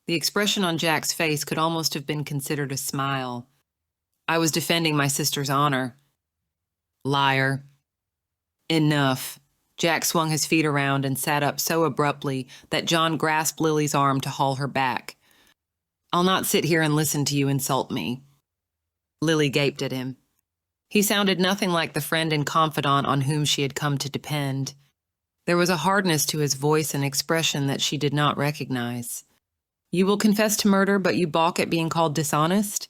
The expression on Jack's face could almost have been considered a smile. "I was defending my sister's honor." "Liar." "Enough." Jack swung his feet around and sat up so abruptly that John grasped Lily's arm to haul her back. "I'll not sit here and listen to you insult me." Lily gaped at him. He sounded nothing like the friend and confidant on whom she had come to depend. There was a hardness to his voice and expression that she did not recognize. "You will confess to murder, but you balk at being called dishonest?"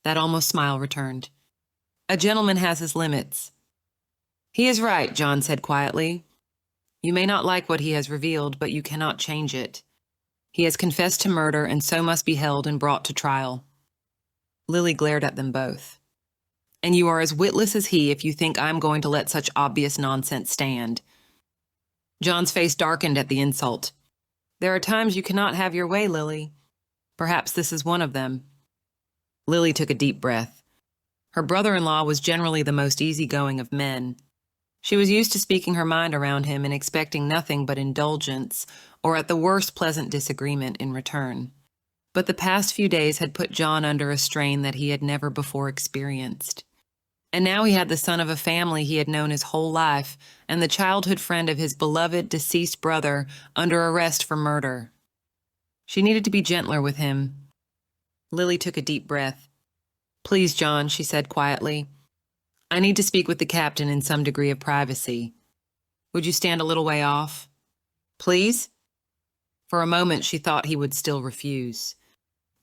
That almost smile returned. "A gentleman has his limits." "He is right," John said quietly. "You may not like what he has revealed, but you cannot change it. He has confessed to murder and so must be held and brought to trial." Lily glared at them both. "And you are as witless as he if you think I'm going to let such obvious nonsense stand." John's face darkened at the insult. "There are times you cannot have your way, Lily. Perhaps this is one of them." Lily took a deep breath. Her brother-in-law was generally the most easygoing of men. She was used to speaking her mind around him and expecting nothing but indulgence, or at the worst pleasant disagreement in return. But the past few days had put John under a strain that he had never before experienced. And now he had the son of a family he had known his whole life, and the childhood friend of his beloved deceased brother under arrest for murder. She needed to be gentler with him. Lily took a deep breath. "Please, John," she said quietly. "I need to speak with the captain in some degree of privacy. Would you stand a little way off?" "Please?" For a moment she thought he would still refuse.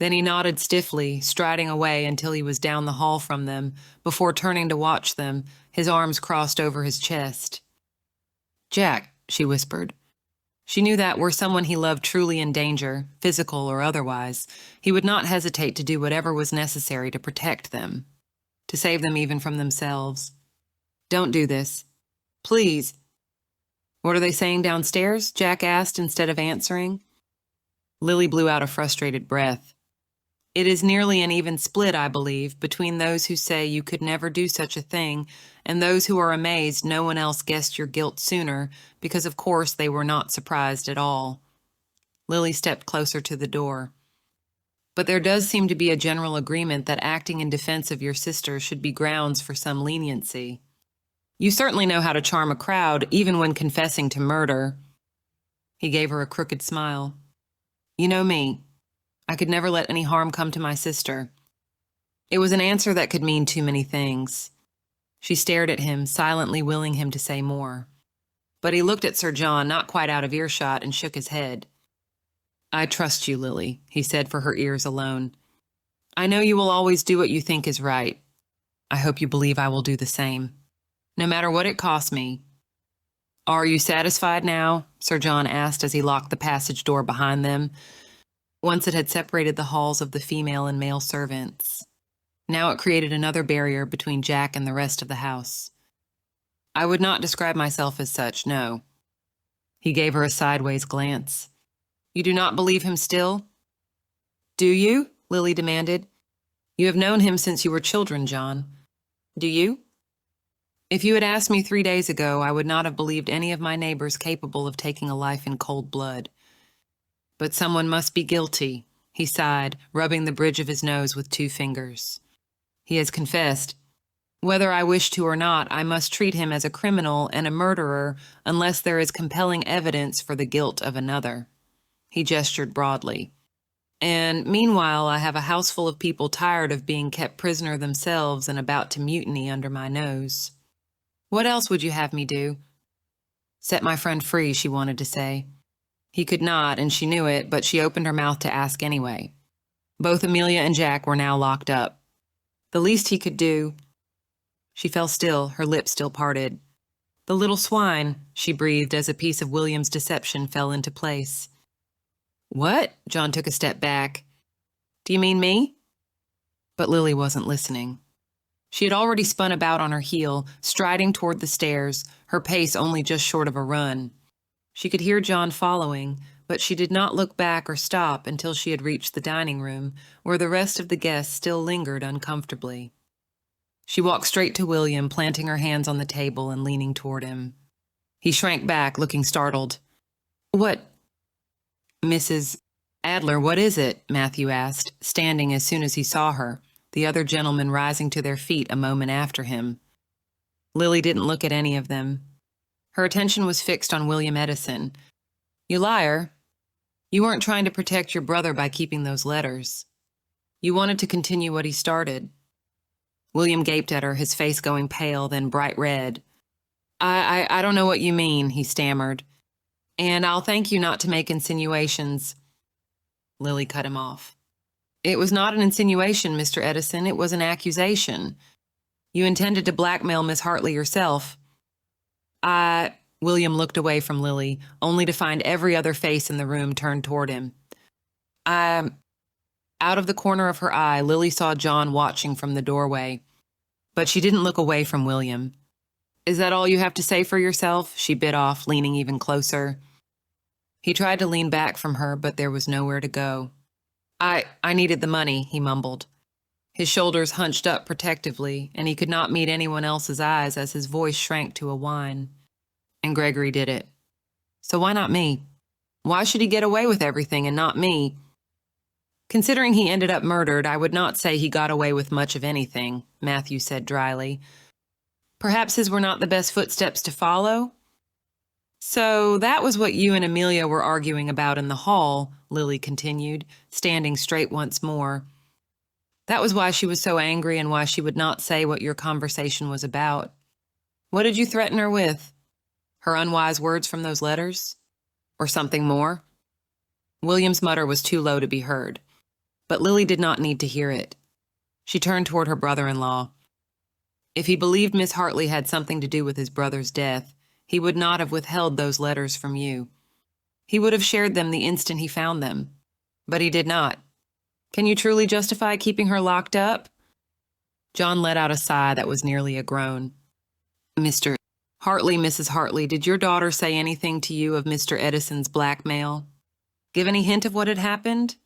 Then he nodded stiffly, striding away until he was down the hall from them, before turning to watch them, his arms crossed over his chest. "Jack," she whispered. She knew that were someone he loved truly in danger, physical or otherwise, he would not hesitate to do whatever was necessary to protect them, to save them even from themselves. "Don't do this. Please." "What are they saying downstairs?" Jack asked instead of answering. Lily blew out a frustrated breath. "It is nearly an even split, I believe, between those who say you could never do such a thing and those who are amazed no one else guessed your guilt sooner, because of course they were not surprised at all." Lily stepped closer to the door. "But there does seem to be a general agreement that acting in defense of your sister should be grounds for some leniency. You certainly know how to charm a crowd, even when confessing to murder." He gave her a crooked smile. "You know me. I could never let any harm come to my sister." It was an answer that could mean too many things. She stared at him, silently willing him to say more. But he looked at Sir John, not quite out of earshot, and shook his head. "I trust you, Lily," he said for her ears alone. "I know you will always do what you think is right. I hope you believe I will do the same, no matter what it costs me." "Are you satisfied now?" Sir John asked as he locked the passage door behind them. Once it had separated the halls of the female and male servants. Now it created another barrier between Jack and the rest of the house. "I would not describe myself as such, no." He gave her a sideways glance. "You do not believe him still?" "Do you?" Lily demanded. "You have known him since you were children, John. Do you?" "If you had asked me 3 days ago, I would not have believed any of my neighbors capable of taking a life in cold blood. But someone must be guilty," he sighed, rubbing the bridge of his nose with 2 fingers. "He has confessed. Whether I wish to or not, I must treat him as a criminal and a murderer unless there is compelling evidence for the guilt of another." He gestured broadly. "And meanwhile, I have a house full of people tired of being kept prisoner themselves and about to mutiny under my nose. What else would you have me do?" "Set my friend free," she wanted to say. He could not, and she knew it, but she opened her mouth to ask anyway. Both Amelia and Jack were now locked up. The least he could do... She fell still, her lips still parted. "The little swine," she breathed as a piece of William's deception fell into place. "What?" John took a step back. "Do you mean me?" But Lily wasn't listening. She had already spun about on her heel, striding toward the stairs, her pace only just short of a run. She could hear John following, but she did not look back or stop until she had reached the dining room, where the rest of the guests still lingered uncomfortably. She walked straight to William, planting her hands on the table and leaning toward him. He shrank back, looking startled. "What?" "Mrs. Adler, what is it?" Matthew asked, standing as soon as he saw her, the other gentlemen rising to their feet a moment after him. Lily didn't look at any of them. Her attention was fixed on William Edison. "You liar. You weren't trying to protect your brother by keeping those letters. You wanted to continue what he started." William gaped at her, his face going pale, then bright red. I don't know what you mean," he stammered. "And I'll thank you not to make insinuations." Lily cut him off. "It was not an insinuation, Mr. Edison. It was an accusation. You intended to blackmail Miss Hartley yourself." William looked away from Lily, only to find every other face in the room turned toward him. Out of the corner of her eye, Lily saw John watching from the doorway. But she didn't look away from William. "Is that all you have to say for yourself?" she bit off, leaning even closer. He tried to lean back from her, but there was nowhere to go. I needed the money," he mumbled. His shoulders hunched up protectively, and he could not meet anyone else's eyes as his voice shrank to a whine. "And Gregory did it. So why not me? Why should he get away with everything and not me? Considering he ended up murdered, I would not say he got away with much of anything," Matthew said dryly. "Perhaps his were not the best footsteps to follow?" "So that was what you and Amelia were arguing about in the hall," Lily continued, standing straight once more. "That was why she was so angry and why she would not say what your conversation was about. What did you threaten her with? Her unwise words from those letters? Or something more?" William's mutter was too low to be heard. But Lily did not need to hear it. She turned toward her brother-in-law. If he believed Miss Hartley had something to do with his brother's death, he would not have withheld those letters from you. He would have shared them the instant he found them. But he did not. Can you truly justify keeping her locked up? John let out a sigh that was nearly a groan. Mr. Hartley, Mrs. Hartley, did your daughter say anything to you of Mr. Edison's blackmail? Give any hint of what had happened?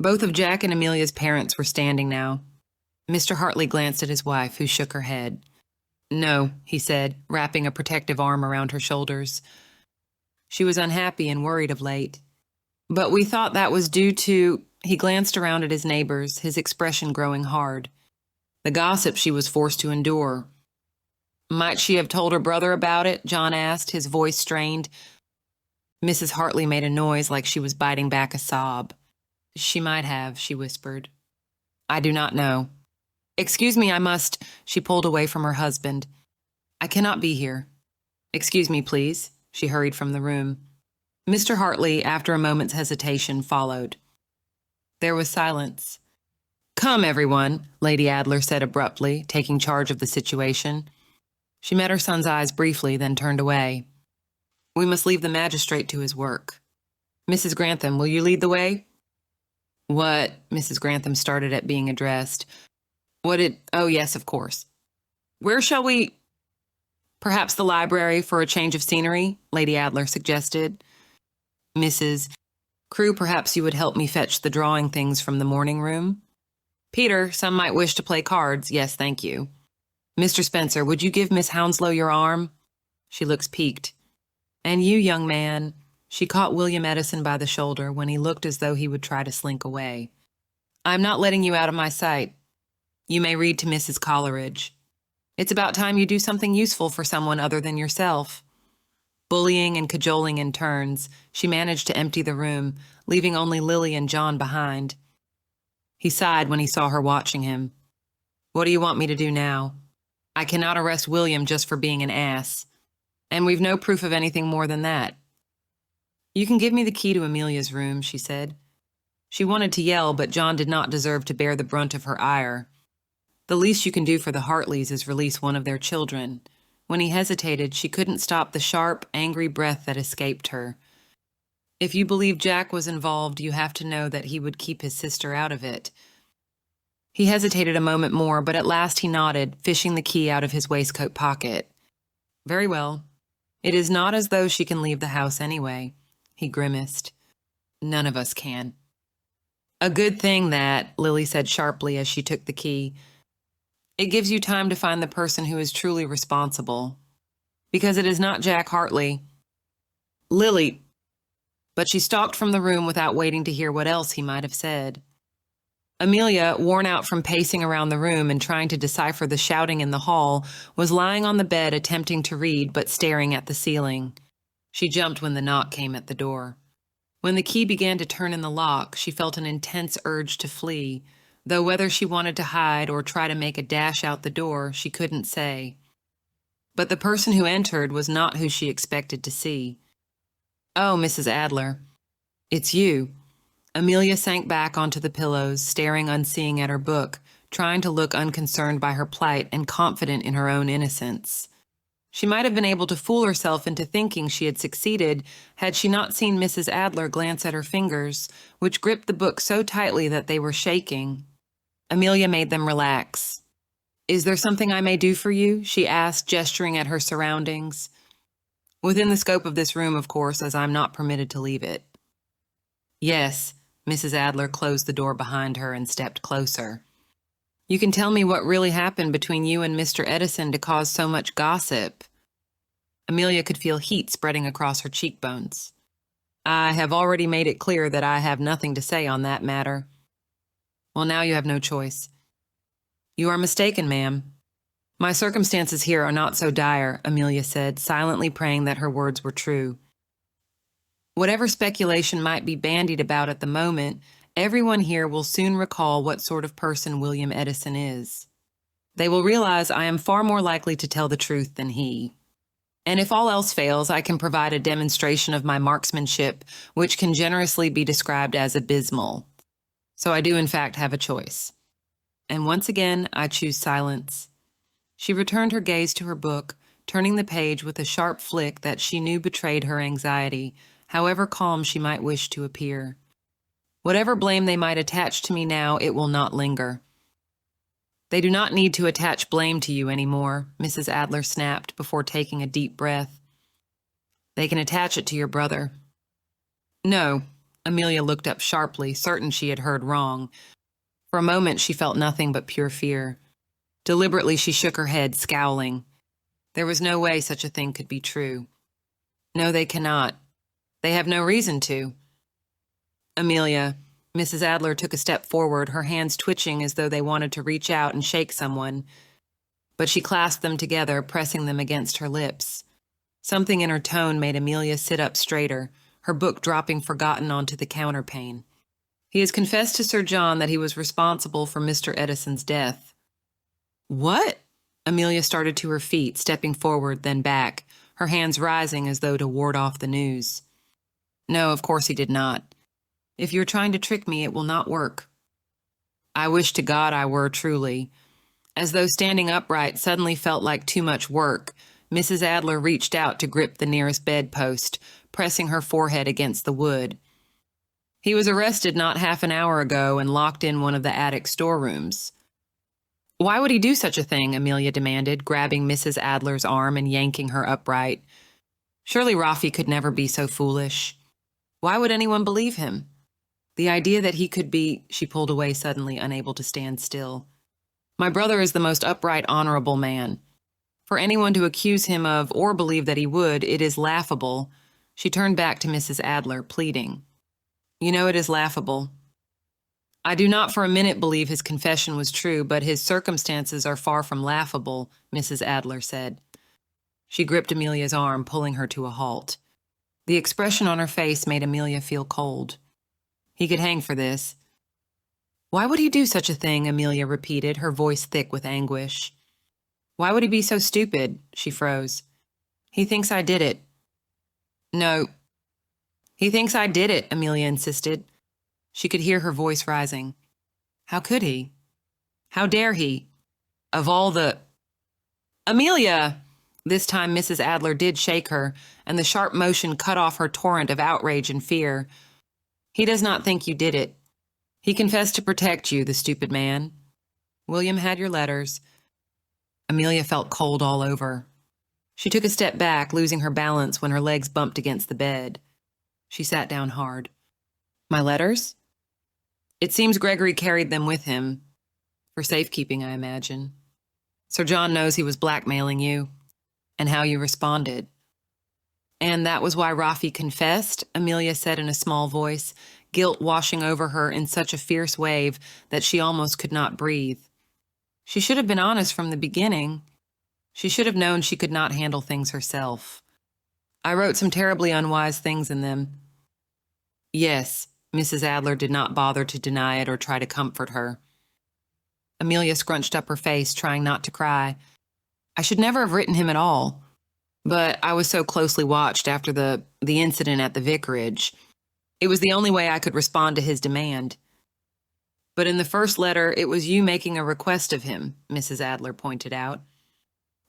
Both of Jack and Amelia's parents were standing now. Mr. Hartley glanced at his wife, who shook her head. No, he said, wrapping a protective arm around her shoulders. She was unhappy and worried of late. But we thought that was due to... He glanced around at his neighbors, his expression growing hard. The gossip she was forced to endure. Might she have told her brother about it? John asked, his voice strained. Mrs. Hartley made a noise like she was biting back a sob. She might have, she whispered. I do not know. Excuse me, I must... She pulled away from her husband. I cannot be here. Excuse me, please. She hurried from the room. Mr. Hartley, after a moment's hesitation, followed. There was silence. Come, everyone, Lady Adler said abruptly, taking charge of the situation. She met her son's eyes briefly, then turned away. We must leave the magistrate to his work. Mrs. Grantham, will you lead the way? What? Mrs. Grantham started at being addressed. Oh, yes, of course. Where shall we... Perhaps the library for a change of scenery, Lady Adler suggested. Mrs. Crewe, perhaps you would help me fetch the drawing things from the morning room? Peter, some might wish to play cards. Yes, thank you. Mr. Spencer, would you give Miss Hounslow your arm? She looks piqued. And you, young man... She caught William Edison by the shoulder when he looked as though he would try to slink away. I'm not letting you out of my sight. You may read to Mrs. Coleridge. It's about time you do something useful for someone other than yourself. Bullying and cajoling in turns, she managed to empty the room, leaving only Lily and John behind. He sighed when he saw her watching him. What do you want me to do now? I cannot arrest William just for being an ass. And we've no proof of anything more than that. You can give me the key to Amelia's room, she said. She wanted to yell, but John did not deserve to bear the brunt of her ire. The least you can do for the Hartleys is release one of their children. When he hesitated, she couldn't stop the sharp, angry breath that escaped her. If you believe Jack was involved, you have to know that he would keep his sister out of it. He hesitated a moment more, but at last he nodded, fishing the key out of his waistcoat pocket. Very well. It is not as though she can leave the house anyway. He grimaced. None of us can. A good thing that, Lily said sharply as she took the key. It gives you time to find the person who is truly responsible. Because it is not Jack Hartley. Lily. But she stalked from the room without waiting to hear what else he might have said. Amelia, worn out from pacing around the room and trying to decipher the shouting in the hall, was lying on the bed attempting to read but staring at the ceiling. She jumped when the knock came at the door. When the key began to turn in the lock, she felt an intense urge to flee, though whether she wanted to hide or try to make a dash out the door, she couldn't say. But the person who entered was not who she expected to see. Oh, Mrs. Adler. It's you. Amelia sank back onto the pillows, staring unseeing at her book, trying to look unconcerned by her plight and confident in her own innocence. She might have been able to fool herself into thinking she had succeeded had she not seen Mrs. Adler glance at her fingers, which gripped the book so tightly that they were shaking. Amelia made them relax. Is there something I may do for you? She asked, gesturing at her surroundings. Within the scope of this room, of course, as I'm not permitted to leave it. Yes, Mrs. Adler closed the door behind her and stepped closer. You can tell me what really happened between you and Mr. Edison to cause so much gossip. Amelia could feel heat spreading across her cheekbones. I have already made it clear that I have nothing to say on that matter. Well, now you have no choice. You are mistaken, ma'am. My circumstances here are not so dire, Amelia said, silently praying that her words were true. Whatever speculation might be bandied about at the moment, everyone here will soon recall what sort of person William Edison is. They will realize I am far more likely to tell the truth than he. And if all else fails, I can provide a demonstration of my marksmanship, which can generously be described as abysmal. So I do in fact have a choice. And once again, I choose silence. She returned her gaze to her book, turning the page with a sharp flick that she knew betrayed her anxiety, however calm she might wish to appear. Whatever blame they might attach to me now, it will not linger. They do not need to attach blame to you anymore, Mrs. Adler snapped before taking a deep breath. They can attach it to your brother. No, Amelia looked up sharply, certain she had heard wrong. For a moment she felt nothing but pure fear. Deliberately she shook her head, scowling. There was no way such a thing could be true. No, they cannot. They have no reason to. Amelia, Mrs. Adler took a step forward, her hands twitching as though they wanted to reach out and shake someone. But she clasped them together, pressing them against her lips. Something in her tone made Amelia sit up straighter, her book dropping forgotten onto the counterpane. He has confessed to Sir John that he was responsible for Mr. Edison's death. What? Amelia started to her feet, stepping forward, then back, her hands rising as though to ward off the news. No, of course he did not. If you're trying to trick me, it will not work. I wish to God I were truly. As though standing upright suddenly felt like too much work, Mrs. Adler reached out to grip the nearest bedpost, pressing her forehead against the wood. He was arrested not half an hour ago and locked in one of the attic storerooms. Why would he do such a thing? Amelia demanded, grabbing Mrs. Adler's arm and yanking her upright. Surely Rafi could never be so foolish. Why would anyone believe him? The idea that he could be... She pulled away suddenly, unable to stand still. My brother is the most upright, honorable man. For anyone to accuse him of, or believe that he would, it is laughable. She turned back to Mrs. Adler, pleading. You know it is laughable. I do not for a minute believe his confession was true, but his circumstances are far from laughable, Mrs. Adler said. She gripped Amelia's arm, pulling her to a halt. The expression on her face made Amelia feel cold. He could hang for this. Why would he do such a thing? Amelia repeated, her voice thick with anguish. Why would he be so stupid? She froze. He thinks I did it. No. He thinks I did it, Amelia insisted. She could hear her voice rising. How could he? How dare he? Of all the... Amelia! This time Mrs. Adler did shake her, and the sharp motion cut off her torrent of outrage and fear. He does not think you did it. He confessed to protect you, the stupid man. William had your letters. Amelia felt cold all over. She took a step back, losing her balance when her legs bumped against the bed. She sat down hard. My letters? It seems Gregory carried them with him. For safekeeping, I imagine. Sir John knows he was blackmailing you, and how you responded. And that was why Rafi confessed, Amelia said in a small voice, guilt washing over her in such a fierce wave that she almost could not breathe. She should have been honest from the beginning. She should have known she could not handle things herself. I wrote some terribly unwise things in them. Yes, Mrs. Adler did not bother to deny it or try to comfort her. Amelia scrunched up her face, trying not to cry. I should never have written him at all. But I was so closely watched after the incident at the vicarage. It was the only way I could respond to his demand. But in the first letter, it was you making a request of him, Mrs. Adler pointed out.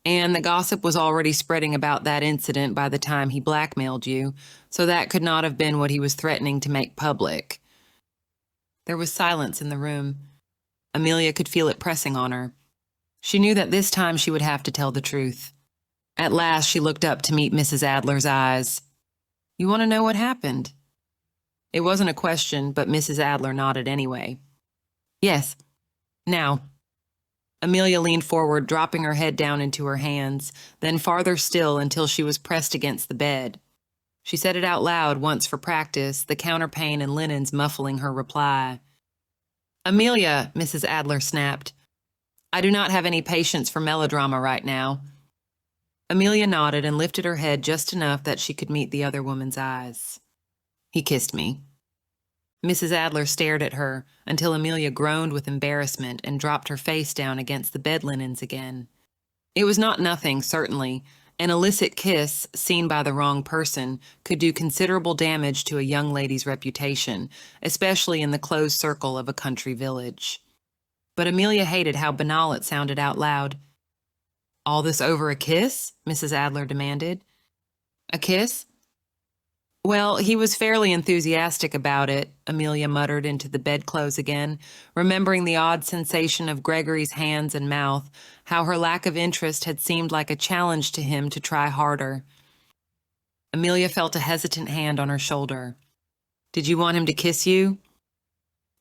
And the gossip was already spreading about that incident by the time he blackmailed you, so that could not have been what he was threatening to make public. There was silence in the room. Amelia could feel it pressing on her. She knew that this time she would have to tell the truth. At last, she looked up to meet Mrs. Adler's eyes. You want to know what happened? It wasn't a question, but Mrs. Adler nodded anyway. Yes. Now. Amelia leaned forward, dropping her head down into her hands, then farther still until she was pressed against the bed. She said it out loud once for practice, the counterpane and linens muffling her reply. Amelia, Mrs. Adler snapped. I do not have any patience for melodrama right now. Amelia nodded and lifted her head just enough that she could meet the other woman's eyes. He kissed me. Mrs. Adler stared at her until Amelia groaned with embarrassment and dropped her face down against the bed linens again. It was not nothing, certainly, An illicit kiss, seen by the wrong person, could do considerable damage to a young lady's reputation, especially in the closed circle of a country village. But Amelia hated how banal it sounded out loud. "All this over a kiss?" Mrs. Adler demanded. "A kiss?" "Well, he was fairly enthusiastic about it," Amelia muttered into the bedclothes again, remembering the odd sensation of Gregory's hands and mouth, how her lack of interest had seemed like a challenge to him to try harder. Amelia felt a hesitant hand on her shoulder. "Did you want him to kiss you?"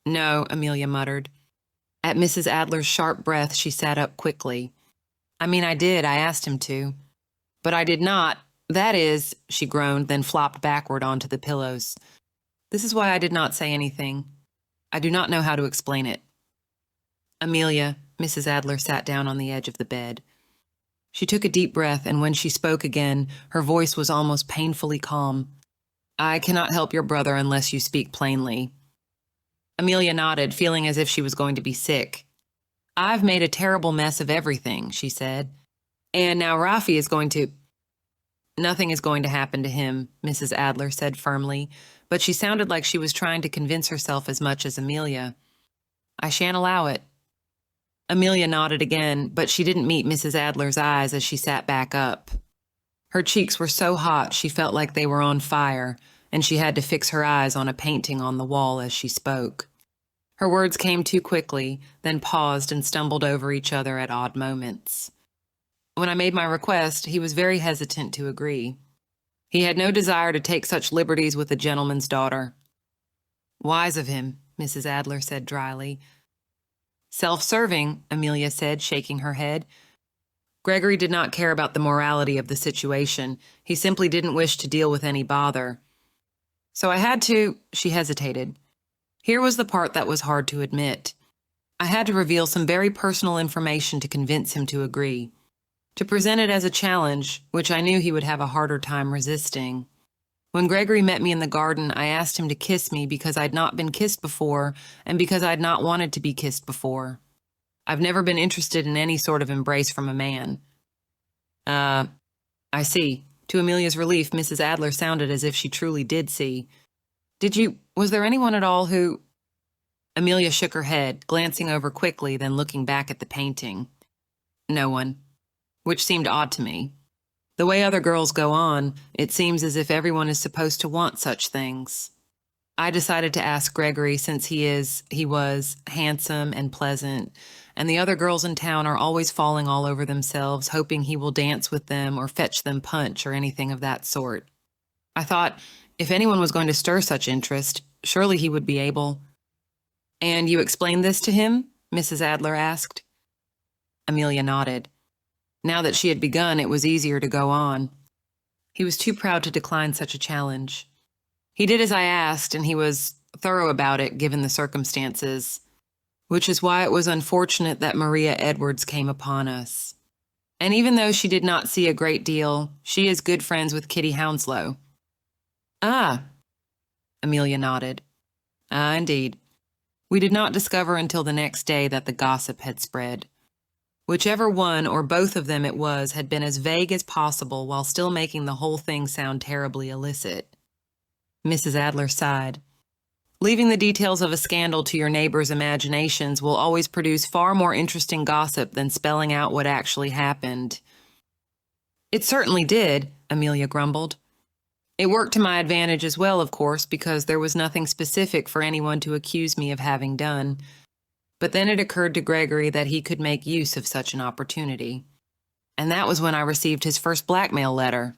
"No," Amelia muttered. At Mrs. Adler's sharp breath, she sat up quickly. "I mean, I did. I asked him to. But I did not. That is," she groaned, then flopped backward onto the pillows. "This is why I did not say anything. I do not know how to explain it." "Amelia," Mrs. Adler sat down on the edge of the bed. She took a deep breath, and when she spoke again, her voice was almost painfully calm. "I cannot help your brother unless you speak plainly." Amelia nodded, feeling as if she was going to be sick. "I've made a terrible mess of everything," she said. "And now Rafi is going to—" "Nothing is going to happen to him," Mrs. Adler said firmly, but she sounded like she was trying to convince herself as much as Amelia. "I shan't allow it." Amelia nodded again, but she didn't meet Mrs. Adler's eyes as she sat back up. Her cheeks were so hot she felt like they were on fire, and she had to fix her eyes on a painting on the wall as she spoke. Her words came too quickly, then paused and stumbled over each other at odd moments. When I made my request, he was very hesitant to agree. He had no desire to take such liberties with a gentleman's daughter. "Wise of him," Mrs. Adler said dryly. "Self-serving," Amelia said, shaking her head. Gregory did not care about the morality of the situation. He simply didn't wish to deal with any bother. So I had to— she hesitated. Here was the part that was hard to admit. I had to reveal some very personal information to convince him to agree. To present it as a challenge, which I knew he would have a harder time resisting. When Gregory met me in the garden, I asked him to kiss me because I'd not been kissed before and because I'd not wanted to be kissed before. I've never been interested in any sort of embrace from a man. I see." To Amelia's relief, Mrs. Adler sounded as if she truly did see. Was there anyone at all who— Amelia shook her head, glancing over quickly, then looking back at the painting. "No one." Which seemed odd to me. The way other girls go on, it seems as if everyone is supposed to want such things. I decided to ask Gregory since he was handsome and pleasant, and the other girls in town are always falling all over themselves, hoping he will dance with them or fetch them punch or anything of that sort. I thought, if anyone was going to stir such interest, surely he would be able. "And you explained this to him?" Mrs. Adler asked. Amelia nodded. Now that she had begun, it was easier to go on. He was too proud to decline such a challenge. He did as I asked, and he was thorough about it, given the circumstances, which is why it was unfortunate that Maria Edwards came upon us. And even though she did not see a great deal, she is good friends with Kitty Hounslow. "Ah," Amelia nodded. "Ah, indeed." We did not discover until the next day that the gossip had spread. Whichever one or both of them it was had been as vague as possible while still making the whole thing sound terribly illicit. Mrs. Adler sighed. "Leaving the details of a scandal to your neighbors' imaginations will always produce far more interesting gossip than spelling out what actually happened." "It certainly did," Amelia grumbled. "It worked to my advantage as well, of course, because there was nothing specific for anyone to accuse me of having done. But then it occurred to Gregory that he could make use of such an opportunity. And that was when I received his first blackmail letter.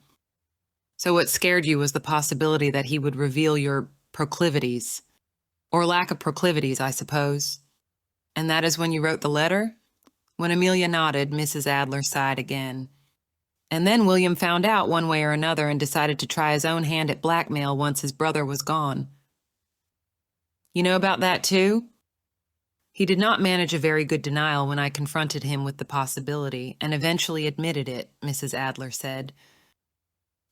So what scared you was the possibility that he would reveal your proclivities. Or lack of proclivities, I suppose. And that is when you wrote the letter?" When Amelia nodded, Mrs. Adler sighed again. "And then William found out one way or another and decided to try his own hand at blackmail once his brother was gone." "You know about that too?" He did not manage a very good denial when I confronted him with the possibility, and eventually admitted it, Mrs. Adler said.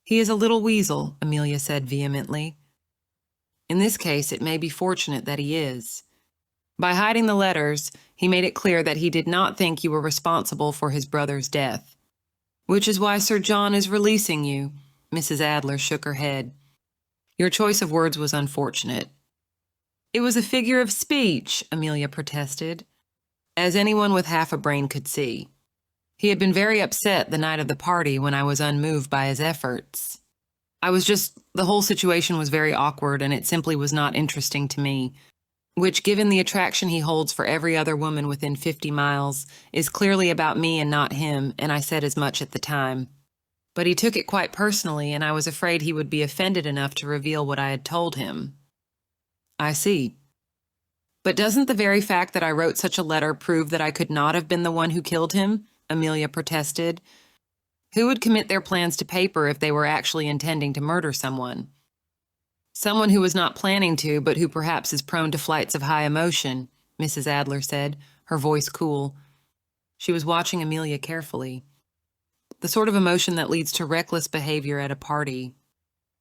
"He is a little weasel," Amelia said vehemently. "In this case, it may be fortunate that he is. By hiding the letters, he made it clear that he did not think you were responsible for his brother's death. Which is why Sir John is releasing you. Mrs. Adler shook her head. Your choice of words was unfortunate. It was a figure of speech, Amelia protested, as anyone with half a brain could see. He had been very upset the night of the party when I was unmoved by his efforts. The whole situation was very awkward and it simply was not interesting to me, which, given the attraction he holds for every other woman within 50 miles, is clearly about me and not him, and I said as much at the time. But he took it quite personally, and I was afraid he would be offended enough to reveal what I had told him. I see. But doesn't the very fact that I wrote such a letter prove that I could not have been the one who killed him? Amelia protested. Who would commit their plans to paper if they were actually intending to murder someone? Someone who was not planning to, but who perhaps is prone to flights of high emotion, Mrs. Adler said, her voice cool. She was watching Amelia carefully. The sort of emotion that leads to reckless behavior at a party,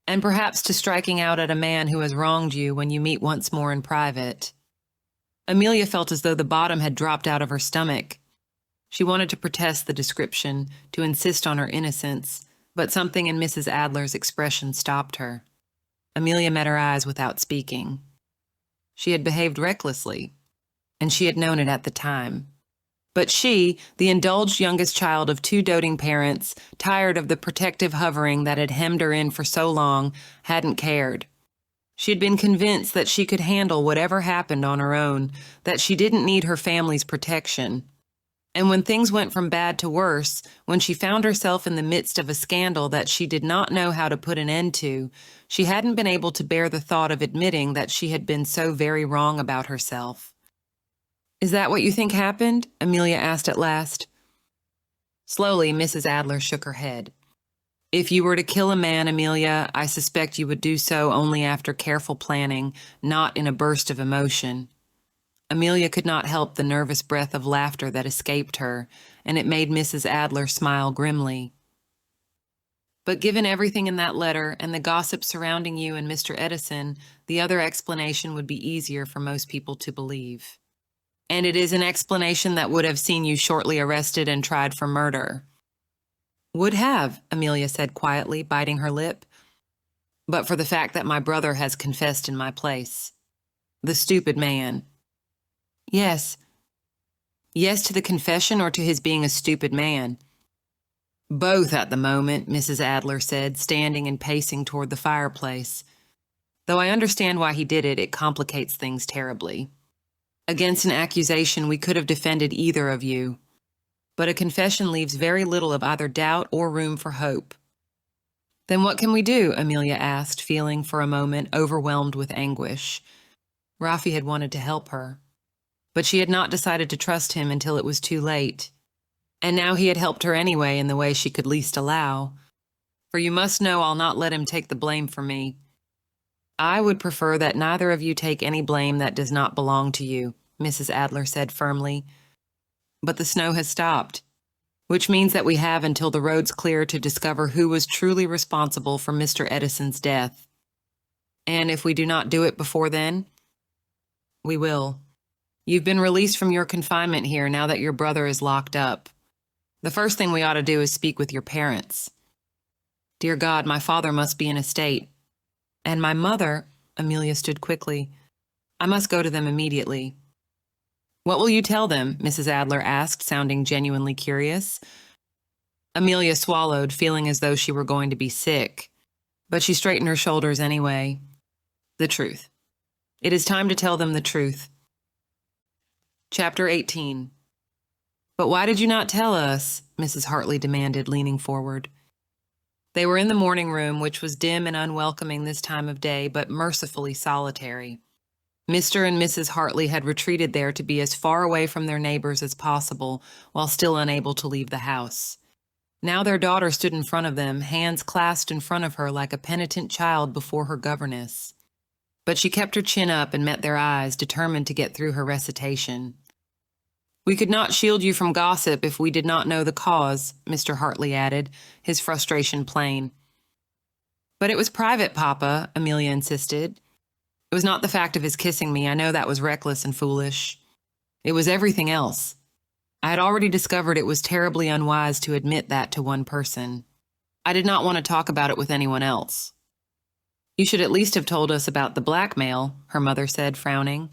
and perhaps to striking out at a man who has wronged you when you meet once more in private. Amelia felt as though the bottom had dropped out of her stomach. She wanted to protest the description, to insist on her innocence, but something in Mrs. Adler's expression stopped her. Amelia met her eyes without speaking. She had behaved recklessly, and she had known it at the time. But she, the indulged youngest child of two doting parents, tired of the protective hovering that had hemmed her in for so long, hadn't cared. She had been convinced that she could handle whatever happened on her own, that she didn't need her family's protection. And when things went from bad to worse, when she found herself in the midst of a scandal that she did not know how to put an end to, she hadn't been able to bear the thought of admitting that she had been so very wrong about herself. Is that what you think happened? Amelia asked at last. Slowly, Mrs. Adler shook her head. If you were to kill a man, Amelia, I suspect you would do so only after careful planning, not in a burst of emotion. Amelia could not help the nervous breath of laughter that escaped her, and it made Mrs. Adler smile grimly. But given everything in that letter and the gossip surrounding you and Mr. Edison, the other explanation would be easier for most people to believe. And it is an explanation that would have seen you shortly arrested and tried for murder. Would have, Amelia said quietly, biting her lip. But for the fact that my brother has confessed in my place. The stupid man. Yes. Yes to the confession or to his being a stupid man? Both at the moment, Mrs. Adler said, standing and pacing toward the fireplace. Though I understand why he did it, it complicates things terribly. Against an accusation, we could have defended either of you. But a confession leaves very little of either doubt or room for hope. Then what can we do? Amelia asked, feeling for a moment overwhelmed with anguish. Rafi had wanted to help her. But she had not decided to trust him until it was too late. And now he had helped her anyway in the way she could least allow. For you must know I'll not let him take the blame for me. I would prefer that neither of you take any blame that does not belong to you, Mrs. Adler said firmly. But the snow has stopped, which means that we have until the road's clear to discover who was truly responsible for Mr. Edison's death. And if we do not do it before then, we will. You've been released from your confinement here now that your brother is locked up. The first thing we ought to do is speak with your parents. Dear God, my father must be in a state. And my mother, Amelia stood quickly. I must go to them immediately. What will you tell them? Mrs. Adler asked, sounding genuinely curious. Amelia swallowed, feeling as though she were going to be sick. But she straightened her shoulders anyway. The truth. It is time to tell them the truth. Chapter 18. But why did you not tell us? Mrs. Hartley demanded, leaning forward. They were in the morning room, which was dim and unwelcoming this time of day, but mercifully solitary. Mr. and Mrs. Hartley had retreated there to be as far away from their neighbors as possible, while still unable to leave the house. Now their daughter stood in front of them, hands clasped in front of her like a penitent child before her governess. But she kept her chin up and met their eyes, determined to get through her recitation. We could not shield you from gossip if we did not know the cause, Mr. Hartley added, his frustration plain. But it was private, Papa, Amelia insisted. It was not the fact of his kissing me. I know that was reckless and foolish. It was everything else. I had already discovered it was terribly unwise to admit that to one person. I did not want to talk about it with anyone else. You should at least have told us about the blackmail, her mother said, frowning.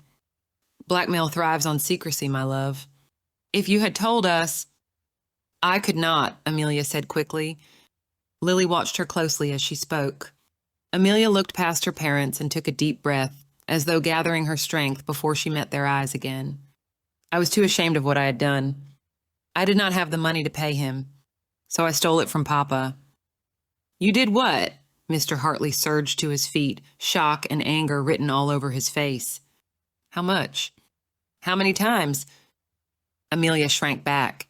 Blackmail thrives on secrecy, my love. If you had told us... I could not, Amelia said quickly. Lily watched her closely as she spoke. Amelia looked past her parents and took a deep breath, as though gathering her strength before she met their eyes again. I was too ashamed of what I had done. I did not have the money to pay him, so I stole it from Papa. You did what? Mr. Hartley surged to his feet, shock and anger written all over his face. How much? How many times? Amelia shrank back.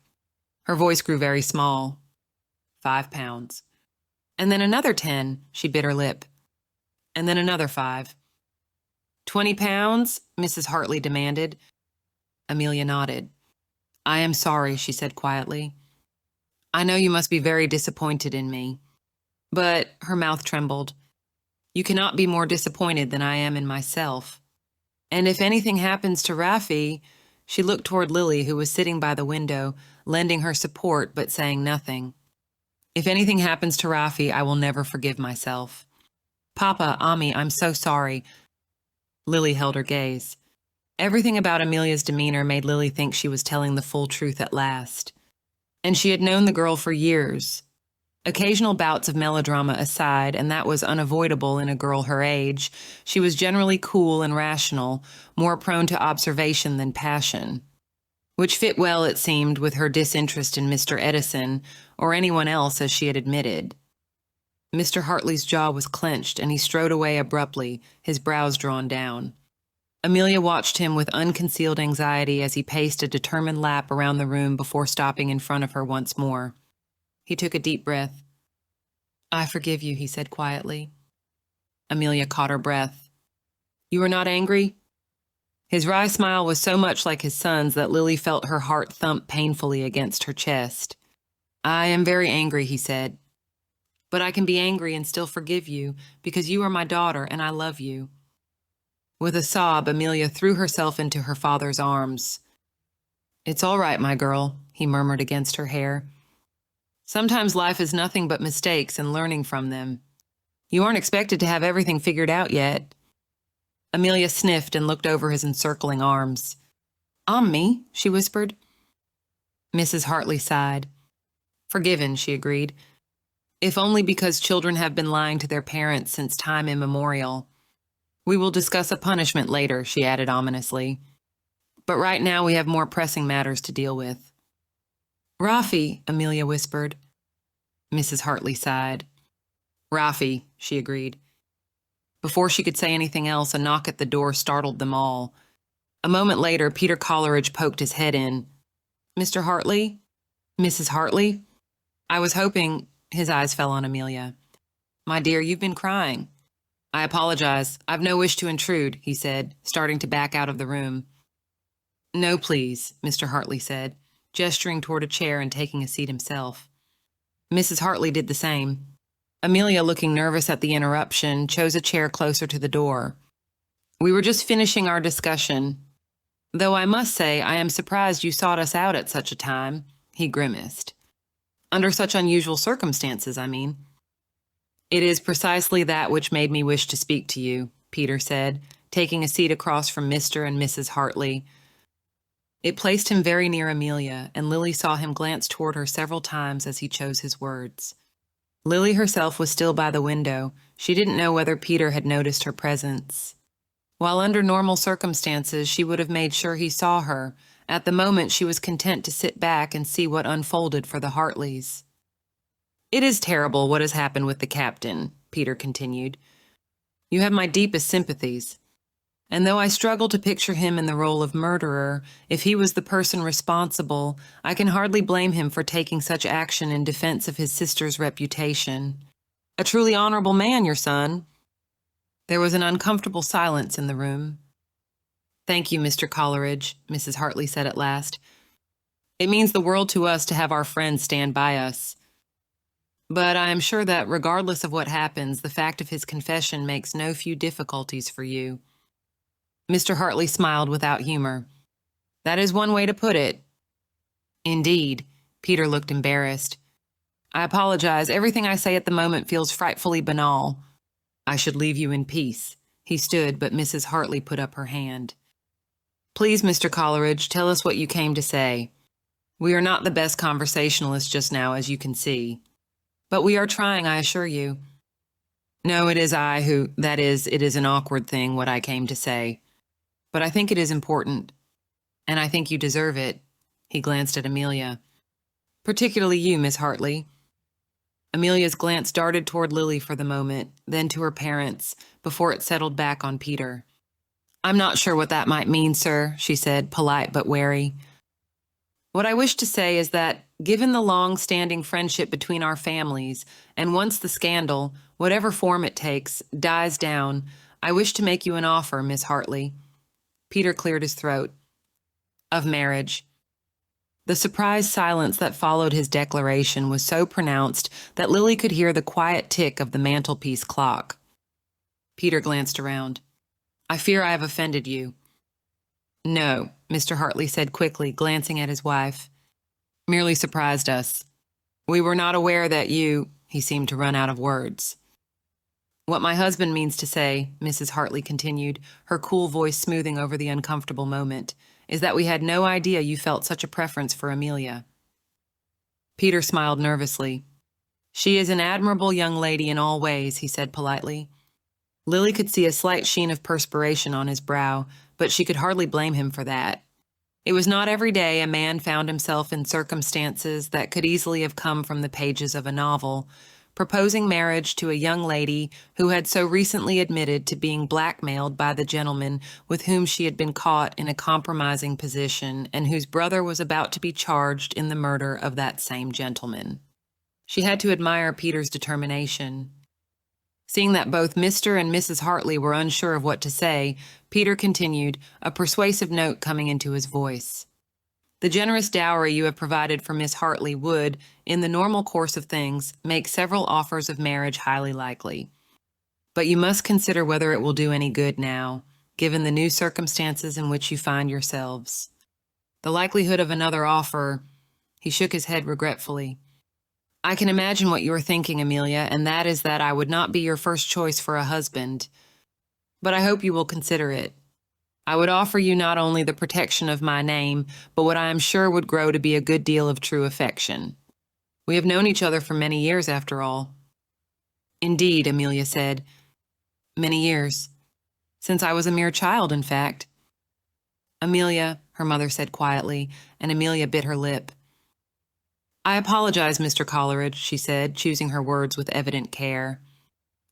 Her voice grew very small. 5 pounds. And then another 10, she bit her lip. And then another 5. 20 pounds? Mrs. Hartley demanded. Amelia nodded. I am sorry, she said quietly. I know you must be very disappointed in me. But, her mouth trembled, you cannot be more disappointed than I am in myself. And if anything happens to Rafi, she looked toward Lily, who was sitting by the window, lending her support but saying nothing. If anything happens to Rafi, I will never forgive myself. Papa, Ami, I'm so sorry. Lily held her gaze. Everything about Amelia's demeanor made Lily think she was telling the full truth at last. And she had known the girl for years. Occasional bouts of melodrama aside, and that was unavoidable in a girl her age, she was generally cool and rational, more prone to observation than passion. Which fit well, it seemed, with her disinterest in Mr. Edison, or anyone else, as she had admitted. Mr. Hartley's jaw was clenched, and he strode away abruptly, his brows drawn down. Amelia watched him with unconcealed anxiety as he paced a determined lap around the room before stopping in front of her once more. He took a deep breath. I forgive you, he said quietly. Amelia caught her breath. You are not angry? His wry smile was so much like his son's that Lily felt her heart thump painfully against her chest. I am very angry, he said. But I can be angry and still forgive you, because you are my daughter and I love you. With a sob, Amelia threw herself into her father's arms. It's all right, my girl, he murmured against her hair. Sometimes life is nothing but mistakes and learning from them. You aren't expected to have everything figured out yet. Amelia sniffed and looked over his encircling arms. Me, she whispered. Mrs. Hartley sighed. Forgiven, she agreed. If only because children have been lying to their parents since time immemorial. We will discuss a punishment later, she added ominously. But right now we have more pressing matters to deal with. Rafi, Amelia whispered. Mrs. Hartley sighed. Rafi, she agreed. Before she could say anything else, a knock at the door startled them all. A moment later, Peter Coleridge poked his head in. Mr. Hartley? Mrs. Hartley? I was hoping... His eyes fell on Amelia. My dear, you've been crying. I apologize. I've no wish to intrude, he said, starting to back out of the room. No, please, Mr. Hartley said, gesturing toward a chair and taking a seat himself. Mrs. Hartley did the same. Amelia, looking nervous at the interruption, chose a chair closer to the door. We were just finishing our discussion. Though I must say I am surprised you sought us out at such a time, he grimaced. Under such unusual circumstances, I mean. It is precisely that which made me wish to speak to you, Peter said, taking a seat across from Mr. and Mrs. Hartley. It placed him very near Amelia, and Lily saw him glance toward her several times as he chose his words. Lily herself was still by the window. She didn't know whether Peter had noticed her presence. While under normal circumstances she would have made sure he saw her, at the moment she was content to sit back and see what unfolded for the Hartleys. It is terrible what has happened with the captain, Peter continued. You have my deepest sympathies. And though I struggle to picture him in the role of murderer, if he was the person responsible, I can hardly blame him for taking such action in defense of his sister's reputation. A truly honorable man, your son. There was an uncomfortable silence in the room. Thank you, Mr. Coleridge, Mrs. Hartley said at last. It means the world to us to have our friends stand by us. But I am sure that, regardless of what happens, the fact of his confession makes no few difficulties for you. Mr. Hartley smiled without humor. That is one way to put it. Indeed. Peter looked embarrassed. I apologize. Everything I say at the moment feels frightfully banal. I should leave you in peace. He stood, but Mrs. Hartley put up her hand. Please, Mr. Coleridge, tell us what you came to say. We are not the best conversationalists just now, as you can see. But we are trying, I assure you. No, it is I who, that is, it is an awkward thing, what I came to say. But I think it is important. And I think you deserve it. He glanced at Amelia. Particularly you, Miss Hartley. Amelia's glance darted toward Lily for the moment, then to her parents, before it settled back on Peter. I'm not sure what that might mean, sir, she said, polite but wary. What I wish to say is that, given the long-standing friendship between our families, and once the scandal, whatever form it takes, dies down, I wish to make you an offer, Miss Hartley. Peter cleared his throat. Of marriage. The surprised silence that followed his declaration was so pronounced that Lily could hear the quiet tick of the mantelpiece clock. Peter glanced around. I fear I have offended you. No, Mr. Hartley said quickly, glancing at his wife. Merely surprised us. We were not aware that you... He seemed to run out of words. What my husband means to say, Mrs. Hartley continued, her cool voice smoothing over the uncomfortable moment, is that we had no idea you felt such a preference for Amelia. Peter smiled nervously. She is an admirable young lady in all ways, he said politely. Lily could see a slight sheen of perspiration on his brow, but she could hardly blame him for that. It was not every day a man found himself in circumstances that could easily have come from the pages of a novel, proposing marriage to a young lady who had so recently admitted to being blackmailed by the gentleman with whom she had been caught in a compromising position and whose brother was about to be charged in the murder of that same gentleman. She had to admire Peter's determination. Seeing that both Mr. and Mrs. Hartley were unsure of what to say, Peter continued, a persuasive note coming into his voice. The generous dowry you have provided for Miss Hartley would, in the normal course of things, make several offers of marriage highly likely. But you must consider whether it will do any good now, given the new circumstances in which you find yourselves. The likelihood of another offer... He shook his head regretfully. I can imagine what you are thinking, Amelia, and that is that I would not be your first choice for a husband. But I hope you will consider it. I would offer you not only the protection of my name, but what I am sure would grow to be a good deal of true affection. We have known each other for many years, after all. Indeed, Amelia said. Many years. Since I was a mere child, in fact. Amelia, her mother said quietly, and Amelia bit her lip. I apologize, Mr. Coleridge, she said, choosing her words with evident care.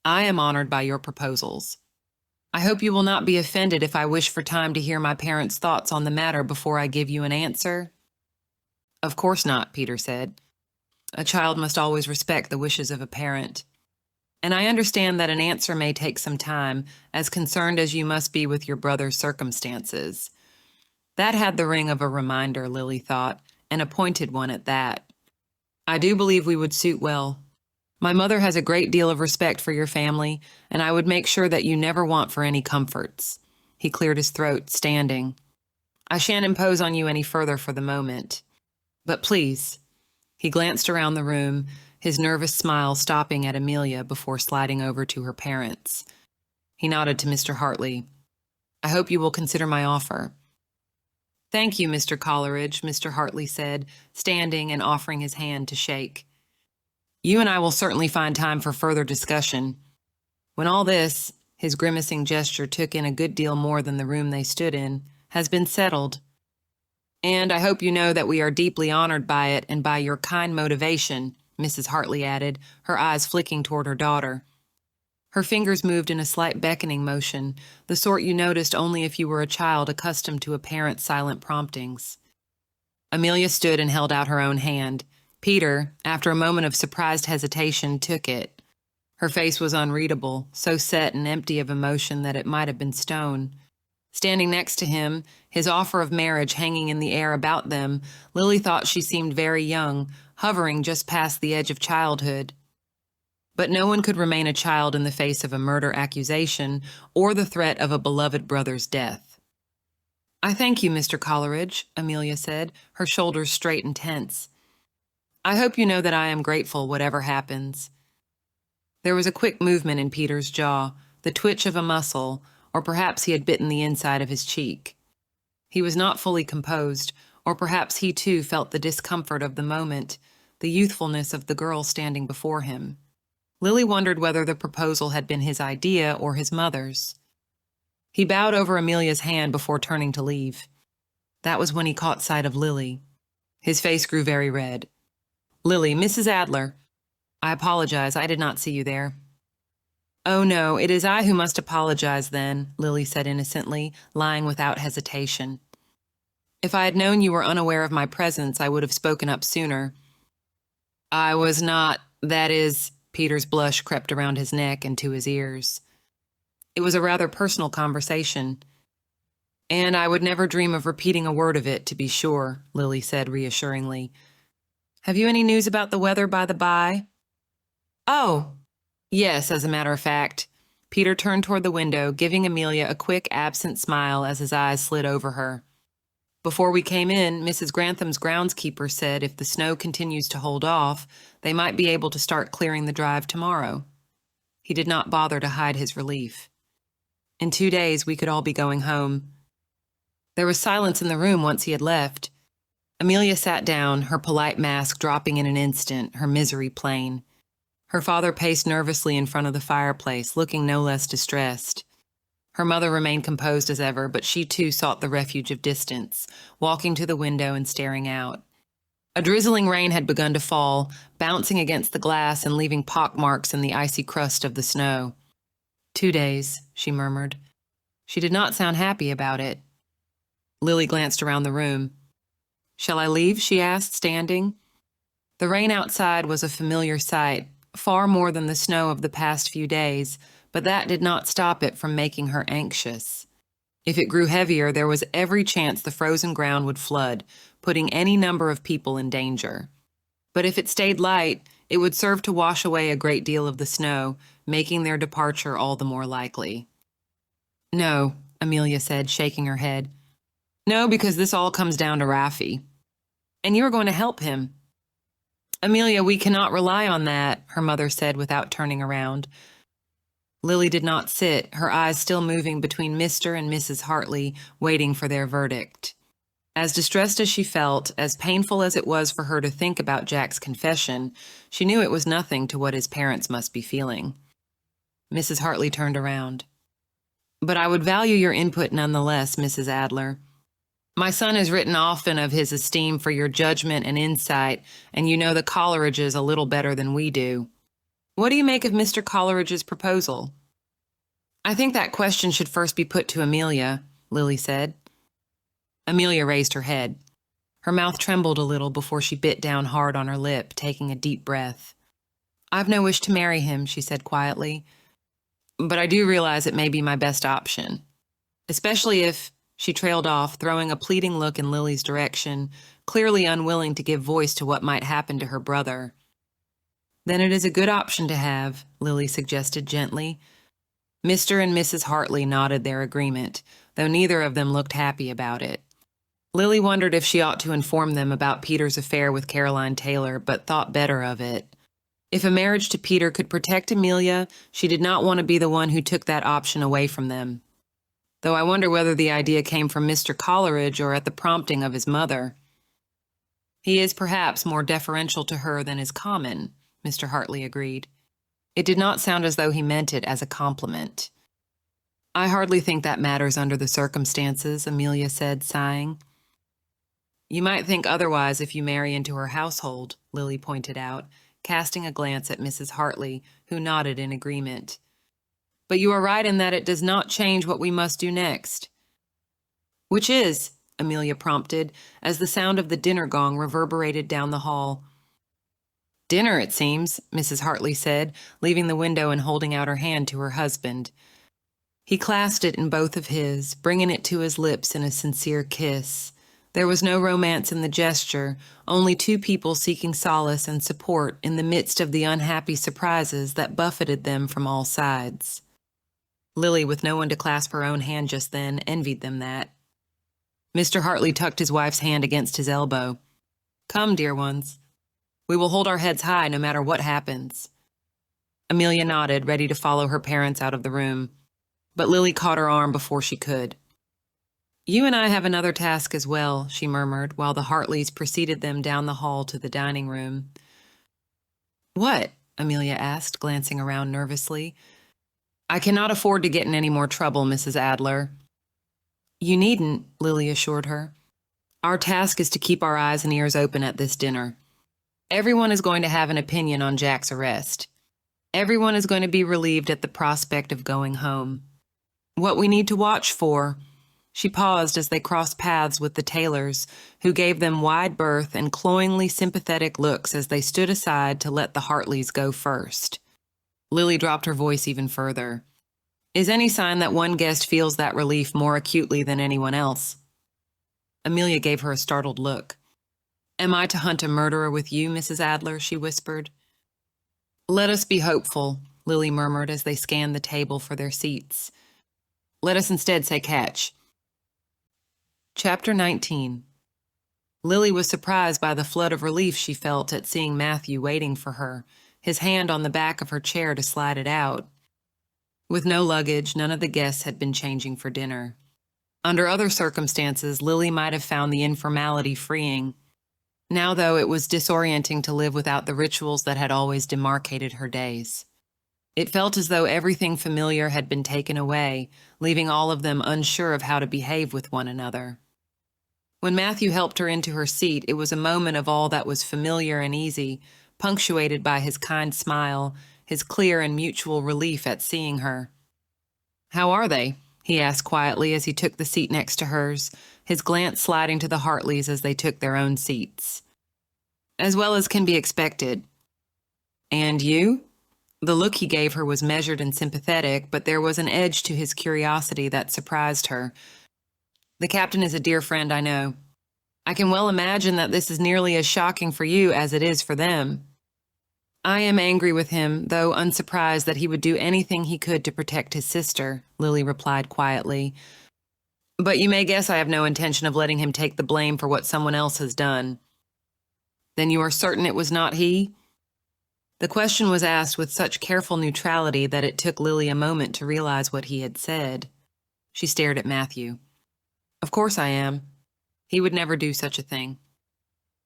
I am honored by your proposals. I hope you will not be offended if I wish for time to hear my parents' thoughts on the matter before I give you an answer. Of course not, Peter said. A child must always respect the wishes of a parent. And I understand that an answer may take some time, as concerned as you must be with your brother's circumstances. That had the ring of a reminder, Lily thought, and a pointed one at that. I do believe we would suit well. My mother has a great deal of respect for your family, and I would make sure that you never want for any comforts. He cleared his throat, standing. I shan't impose on you any further for the moment. But please. He glanced around the room, his nervous smile stopping at Amelia before sliding over to her parents. He nodded to Mr. Hartley. I hope you will consider my offer. Thank you, Mr. Coleridge, Mr. Hartley said, standing and offering his hand to shake. You and I will certainly find time for further discussion. When all this, his grimacing gesture took in a good deal more than the room they stood in, has been settled. And I hope you know that we are deeply honored by it and by your kind motivation, Mrs. Hartley added, her eyes flicking toward her daughter. Her fingers moved in a slight beckoning motion, the sort you noticed only if you were a child accustomed to a parent's silent promptings. Amelia stood and held out her own hand. Peter, after a moment of surprised hesitation, took it. Her face was unreadable, so set and empty of emotion that it might have been stone. Standing next to him, his offer of marriage hanging in the air about them, Lily thought she seemed very young, hovering just past the edge of childhood. But no one could remain a child in the face of a murder accusation or the threat of a beloved brother's death. "I thank you, Mr. Coleridge," Amelia said, her shoulders straight and tense. "I hope you know that I am grateful, whatever happens." There was a quick movement in Peter's jaw, the twitch of a muscle, or perhaps he had bitten the inside of his cheek. He was not fully composed, or perhaps he too felt the discomfort of the moment, the youthfulness of the girl standing before him. Lily wondered whether the proposal had been his idea or his mother's. He bowed over Amelia's hand before turning to leave. That was when he caught sight of Lily. His face grew very red. "Lily, Mrs. Adler. I apologize, I did not see you there." "Oh, no, it is I who must apologize then," Lily said innocently, lying without hesitation. "If I had known you were unaware of my presence, I would have spoken up sooner." "I was not, that is," Peter's blush crept around his neck and to his ears. "It was a rather personal conversation. And I would never dream of repeating a word of it, to be sure," Lily said reassuringly. "Have you any news about the weather by the by?" "Oh, yes, as a matter of fact." Peter turned toward the window, giving Amelia a quick, absent smile as his eyes slid over her. "Before we came in, Mrs. Grantham's groundskeeper said if the snow continues to hold off, they might be able to start clearing the drive tomorrow." He did not bother to hide his relief. "In 2 days, we could all be going home." There was silence in the room once he had left. Amelia sat down, her polite mask dropping in an instant, her misery plain. Her father paced nervously in front of the fireplace, looking no less distressed. Her mother remained composed as ever, but she too sought the refuge of distance, walking to the window and staring out. A drizzling rain had begun to fall, bouncing against the glass and leaving pockmarks in the icy crust of the snow. 2 days, she murmured. She did not sound happy about it. Lily glanced around the room. "Shall I leave?" she asked, standing. The rain outside was a familiar sight, far more than the snow of the past few days, but that did not stop it from making her anxious. If it grew heavier, there was every chance the frozen ground would flood, putting any number of people in danger. But if it stayed light, it would serve to wash away a great deal of the snow, making their departure all the more likely. "No," Amelia said, shaking her head. "No, because this all comes down to Raffi. And you are going to help him." "Amelia, we cannot rely on that," her mother said without turning around. Lily did not sit, her eyes still moving between Mr. and Mrs. Hartley, waiting for their verdict. As distressed as she felt, as painful as it was for her to think about Jack's confession, she knew it was nothing to what his parents must be feeling. Mrs. Hartley turned around. "But I would value your input nonetheless, Mrs. Adler. My son has written often of his esteem for your judgment and insight, and you know the Coleridges a little better than we do. What do you make of Mr. Coleridge's proposal?" "I think that question should first be put to Amelia," Lily said. Amelia raised her head. Her mouth trembled a little before she bit down hard on her lip, taking a deep breath. "I've no wish to marry him," she said quietly. "But I do realize it may be my best option. Especially if—" She trailed off, throwing a pleading look in Lily's direction, clearly unwilling to give voice to what might happen to her brother. "Then it is a good option to have," Lily suggested gently. Mr. and Mrs. Hartley nodded their agreement, though neither of them looked happy about it. Lily wondered if she ought to inform them about Peter's affair with Caroline Taylor, but thought better of it. If a marriage to Peter could protect Amelia, she did not want to be the one who took that option away from them. Though I wonder whether the idea came from Mr. Coleridge or at the prompting of his mother. "He is perhaps more deferential to her than is common," Mr. Hartley agreed. It did not sound as though he meant it as a compliment. "I hardly think that matters under the circumstances," Amelia said, sighing. "You might think otherwise if you marry into her household," Lily pointed out, casting a glance at Mrs. Hartley, who nodded in agreement. "But you are right in that it does not change what we must do next." "Which is?" Amelia prompted, as the sound of the dinner gong reverberated down the hall. "Dinner, it seems," Mrs. Hartley said, leaving the window and holding out her hand to her husband. He clasped it in both of his, bringing it to his lips in a sincere kiss. There was no romance in the gesture, only two people seeking solace and support in the midst of the unhappy surprises that buffeted them from all sides. Lily, with no one to clasp her own hand just then, envied them that. Mr. Hartley tucked his wife's hand against his elbow. "Come, dear ones. We will hold our heads high no matter what happens." Amelia nodded, ready to follow her parents out of the room, but Lily caught her arm before she could. "You and I have another task as well," she murmured, while the Hartleys preceded them down the hall to the dining room. "What?" Amelia asked, glancing around nervously. "I cannot afford to get in any more trouble, Mrs. Adler." "You needn't," Lily assured her. "Our task is to keep our eyes and ears open at this dinner. Everyone is going to have an opinion on Jack's arrest. Everyone is going to be relieved at the prospect of going home. What we need to watch for—" She paused as they crossed paths with the Taylors, who gave them wide berth and cloyingly sympathetic looks as they stood aside to let the Hartleys go first. Lily dropped her voice even further. "Is any sign that one guest feels that relief more acutely than anyone else?" Amelia gave her a startled look. "Am I to hunt a murderer with you, Mrs. Adler?" she whispered. "Let us be hopeful," Lily murmured as they scanned the table for their seats. "Let us instead say catch." Chapter 19. Lily was surprised by the flood of relief she felt at seeing Matthew waiting for her, his hand on the back of her chair to slide it out. With no luggage, none of the guests had been changing for dinner. Under other circumstances, Lily might have found the informality freeing. Now, though, it was disorienting to live without the rituals that had always demarcated her days. It felt as though everything familiar had been taken away, leaving all of them unsure of how to behave with one another. When Matthew helped her into her seat, it was a moment of all that was familiar and easy, punctuated by his kind smile, his clear and mutual relief at seeing her. "How are they?" he asked quietly as he took the seat next to hers, his glance sliding to the Hartleys as they took their own seats. "As well as can be expected." "And you?" The look he gave her was measured and sympathetic, but there was an edge to his curiosity that surprised her. "The captain is a dear friend, I know. I can well imagine that this is nearly as shocking for you as it is for them." "I am angry with him, though unsurprised that he would do anything he could to protect his sister," Lily replied quietly. "But you may guess I have no intention of letting him take the blame for what someone else has done." "Then you are certain it was not he?" The question was asked with such careful neutrality that it took Lily a moment to realize what he had said. She stared at Matthew. "Of course I am. He would never do such a thing."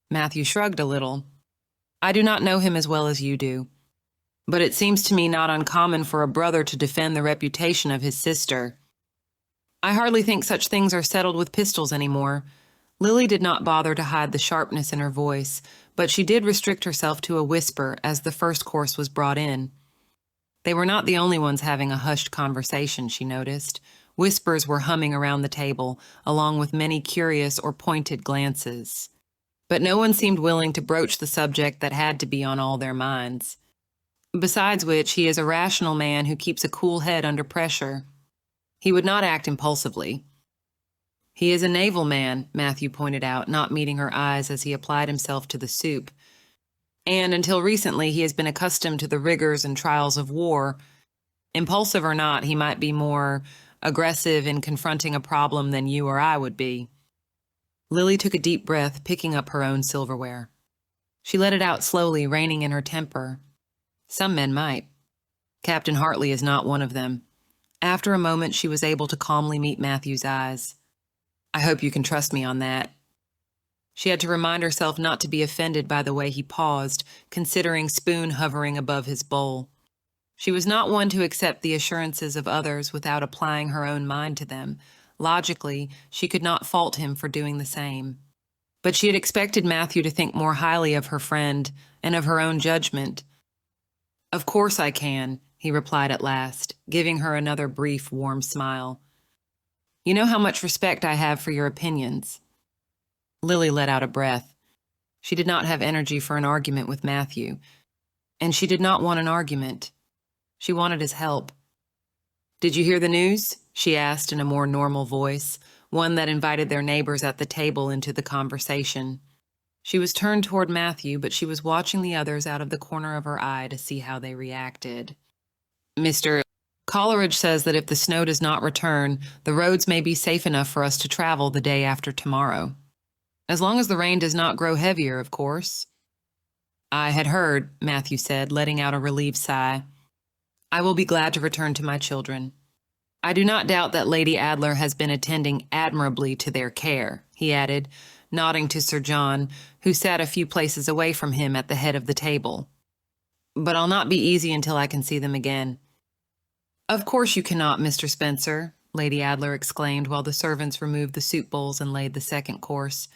Matthew shrugged a little. "I do not know him as well as you do, but it seems to me not uncommon for a brother to defend the reputation of his sister. I hardly think such things are settled with pistols anymore." Lily did not bother to hide the sharpness in her voice, but she did restrict herself to a whisper as the first course was brought in. They were not the only ones having a hushed conversation, she noticed. Whispers were humming around the table, along with many curious or pointed glances. But no one seemed willing to broach the subject that had to be on all their minds. Besides which, he is a rational man who keeps a cool head under pressure. He would not act impulsively. "He is a naval man," Matthew pointed out, not meeting her eyes as he applied himself to the soup. "And until recently, he has been accustomed to the rigors and trials of war. Impulsive or not, he might be more aggressive in confronting a problem than you or I would be." Lily took a deep breath, picking up her own silverware. She let it out slowly, reining in her temper. Some men might. Captain Hartley is not one of them. After a moment, she was able to calmly meet Matthew's eyes. "I hope you can trust me on that." She had to remind herself not to be offended by the way he paused, considering spoon hovering above his bowl. She was not one to accept the assurances of others without applying her own mind to them. Logically, she could not fault him for doing the same. But she had expected Matthew to think more highly of her friend and of her own judgment. "Of course I can," he replied at last, giving her another brief, warm smile. "You know how much respect I have for your opinions." Lily let out a breath. She did not have energy for an argument with Matthew, and she did not want an argument. She wanted his help. "Did you hear the news?" she asked in a more normal voice, one that invited their neighbors at the table into the conversation. She was turned toward Matthew, but she was watching the others out of the corner of her eye to see how they reacted. "Mr. Coleridge says that if the snow does not return, the roads may be safe enough for us to travel the day after tomorrow. As long as the rain does not grow heavier, of course. I had heard, Matthew said, letting out a relieved sigh. I will be glad to return to my children. I do not doubt that Lady Adler has been attending admirably to their care, he added, nodding to Sir John, who sat a few places away from him at the head of the table. But I'll not be easy until I can see them again. Of course you cannot, Mr. Spencer, Lady Adler exclaimed while the servants removed the soup bowls and laid the second course.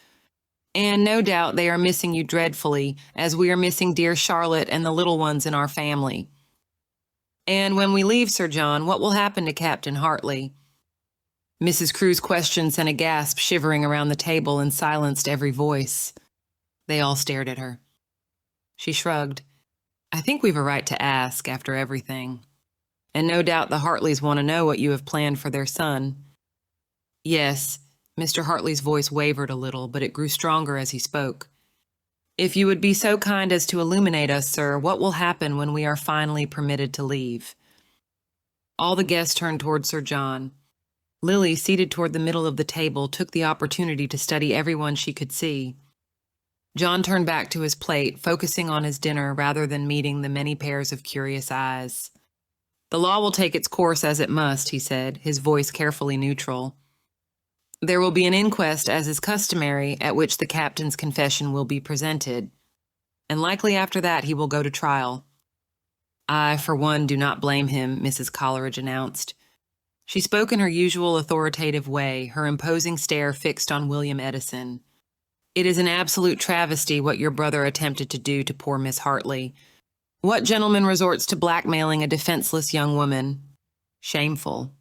And no doubt they are missing you dreadfully, as we are missing dear Charlotte and the little ones in our family. And when we leave, Sir John, what will happen to Captain Hartley? Mrs. Crewe's question sent a gasp shivering around the table and silenced every voice. They all stared at her. She shrugged. I think we've a right to ask, after everything. And no doubt the Hartleys want to know what you have planned for their son. Yes, Mr. Hartley's voice wavered a little, but it grew stronger as he spoke. If you would be so kind as to illuminate us, sir, what will happen when we are finally permitted to leave? All the guests turned toward Sir John. Lily, seated toward the middle of the table, took the opportunity to study everyone she could see. John turned back to his plate, focusing on his dinner rather than meeting the many pairs of curious eyes. The law will take its course as it must, he said, his voice carefully neutral. There will be an inquest, as is customary, at which the captain's confession will be presented, and likely after that he will go to trial. I, for one, do not blame him, Mrs. Coleridge announced. She spoke in her usual authoritative way, her imposing stare fixed on William Edison. It is an absolute travesty what your brother attempted to do to poor Miss Hartley. What gentleman resorts to blackmailing a defenseless young woman? Shameful.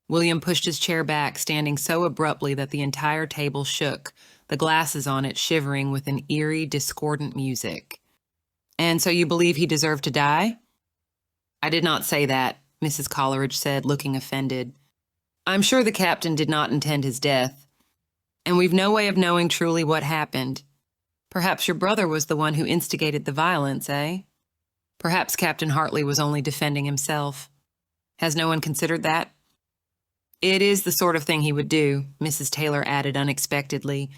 William pushed his chair back, standing so abruptly that the entire table shook, the glasses on it shivering with an eerie, discordant music. And so you believe he deserved to die? I did not say that, Mrs. Coleridge said, looking offended. I'm sure the captain did not intend his death. And we've no way of knowing truly what happened. Perhaps your brother was the one who instigated the violence, eh? Perhaps Captain Hartley was only defending himself. Has no one considered that? It is the sort of thing he would do, Mrs. Taylor added unexpectedly.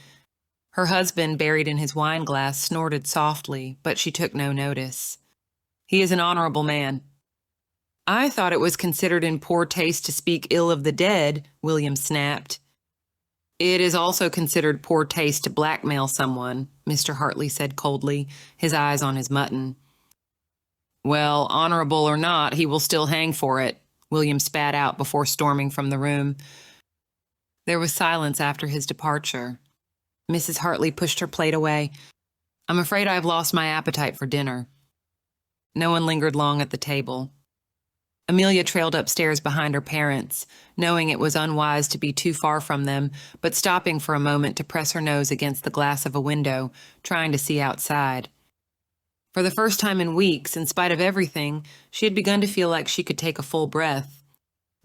Her husband, buried in his wine glass, snorted softly, but she took no notice. He is an honorable man. I thought it was considered in poor taste to speak ill of the dead, William snapped. It is also considered poor taste to blackmail someone, Mr. Hartley said coldly, his eyes on his mutton. Well, honorable or not, he will still hang for it, William spat out before storming from the room. There was silence after his departure. Mrs. Hartley pushed her plate away. I'm afraid I have lost my appetite for dinner. No one lingered long at the table. Amelia trailed upstairs behind her parents, knowing it was unwise to be too far from them, but stopping for a moment to press her nose against the glass of a window, trying to see outside. For the first time in weeks, in spite of everything, she had begun to feel like she could take a full breath.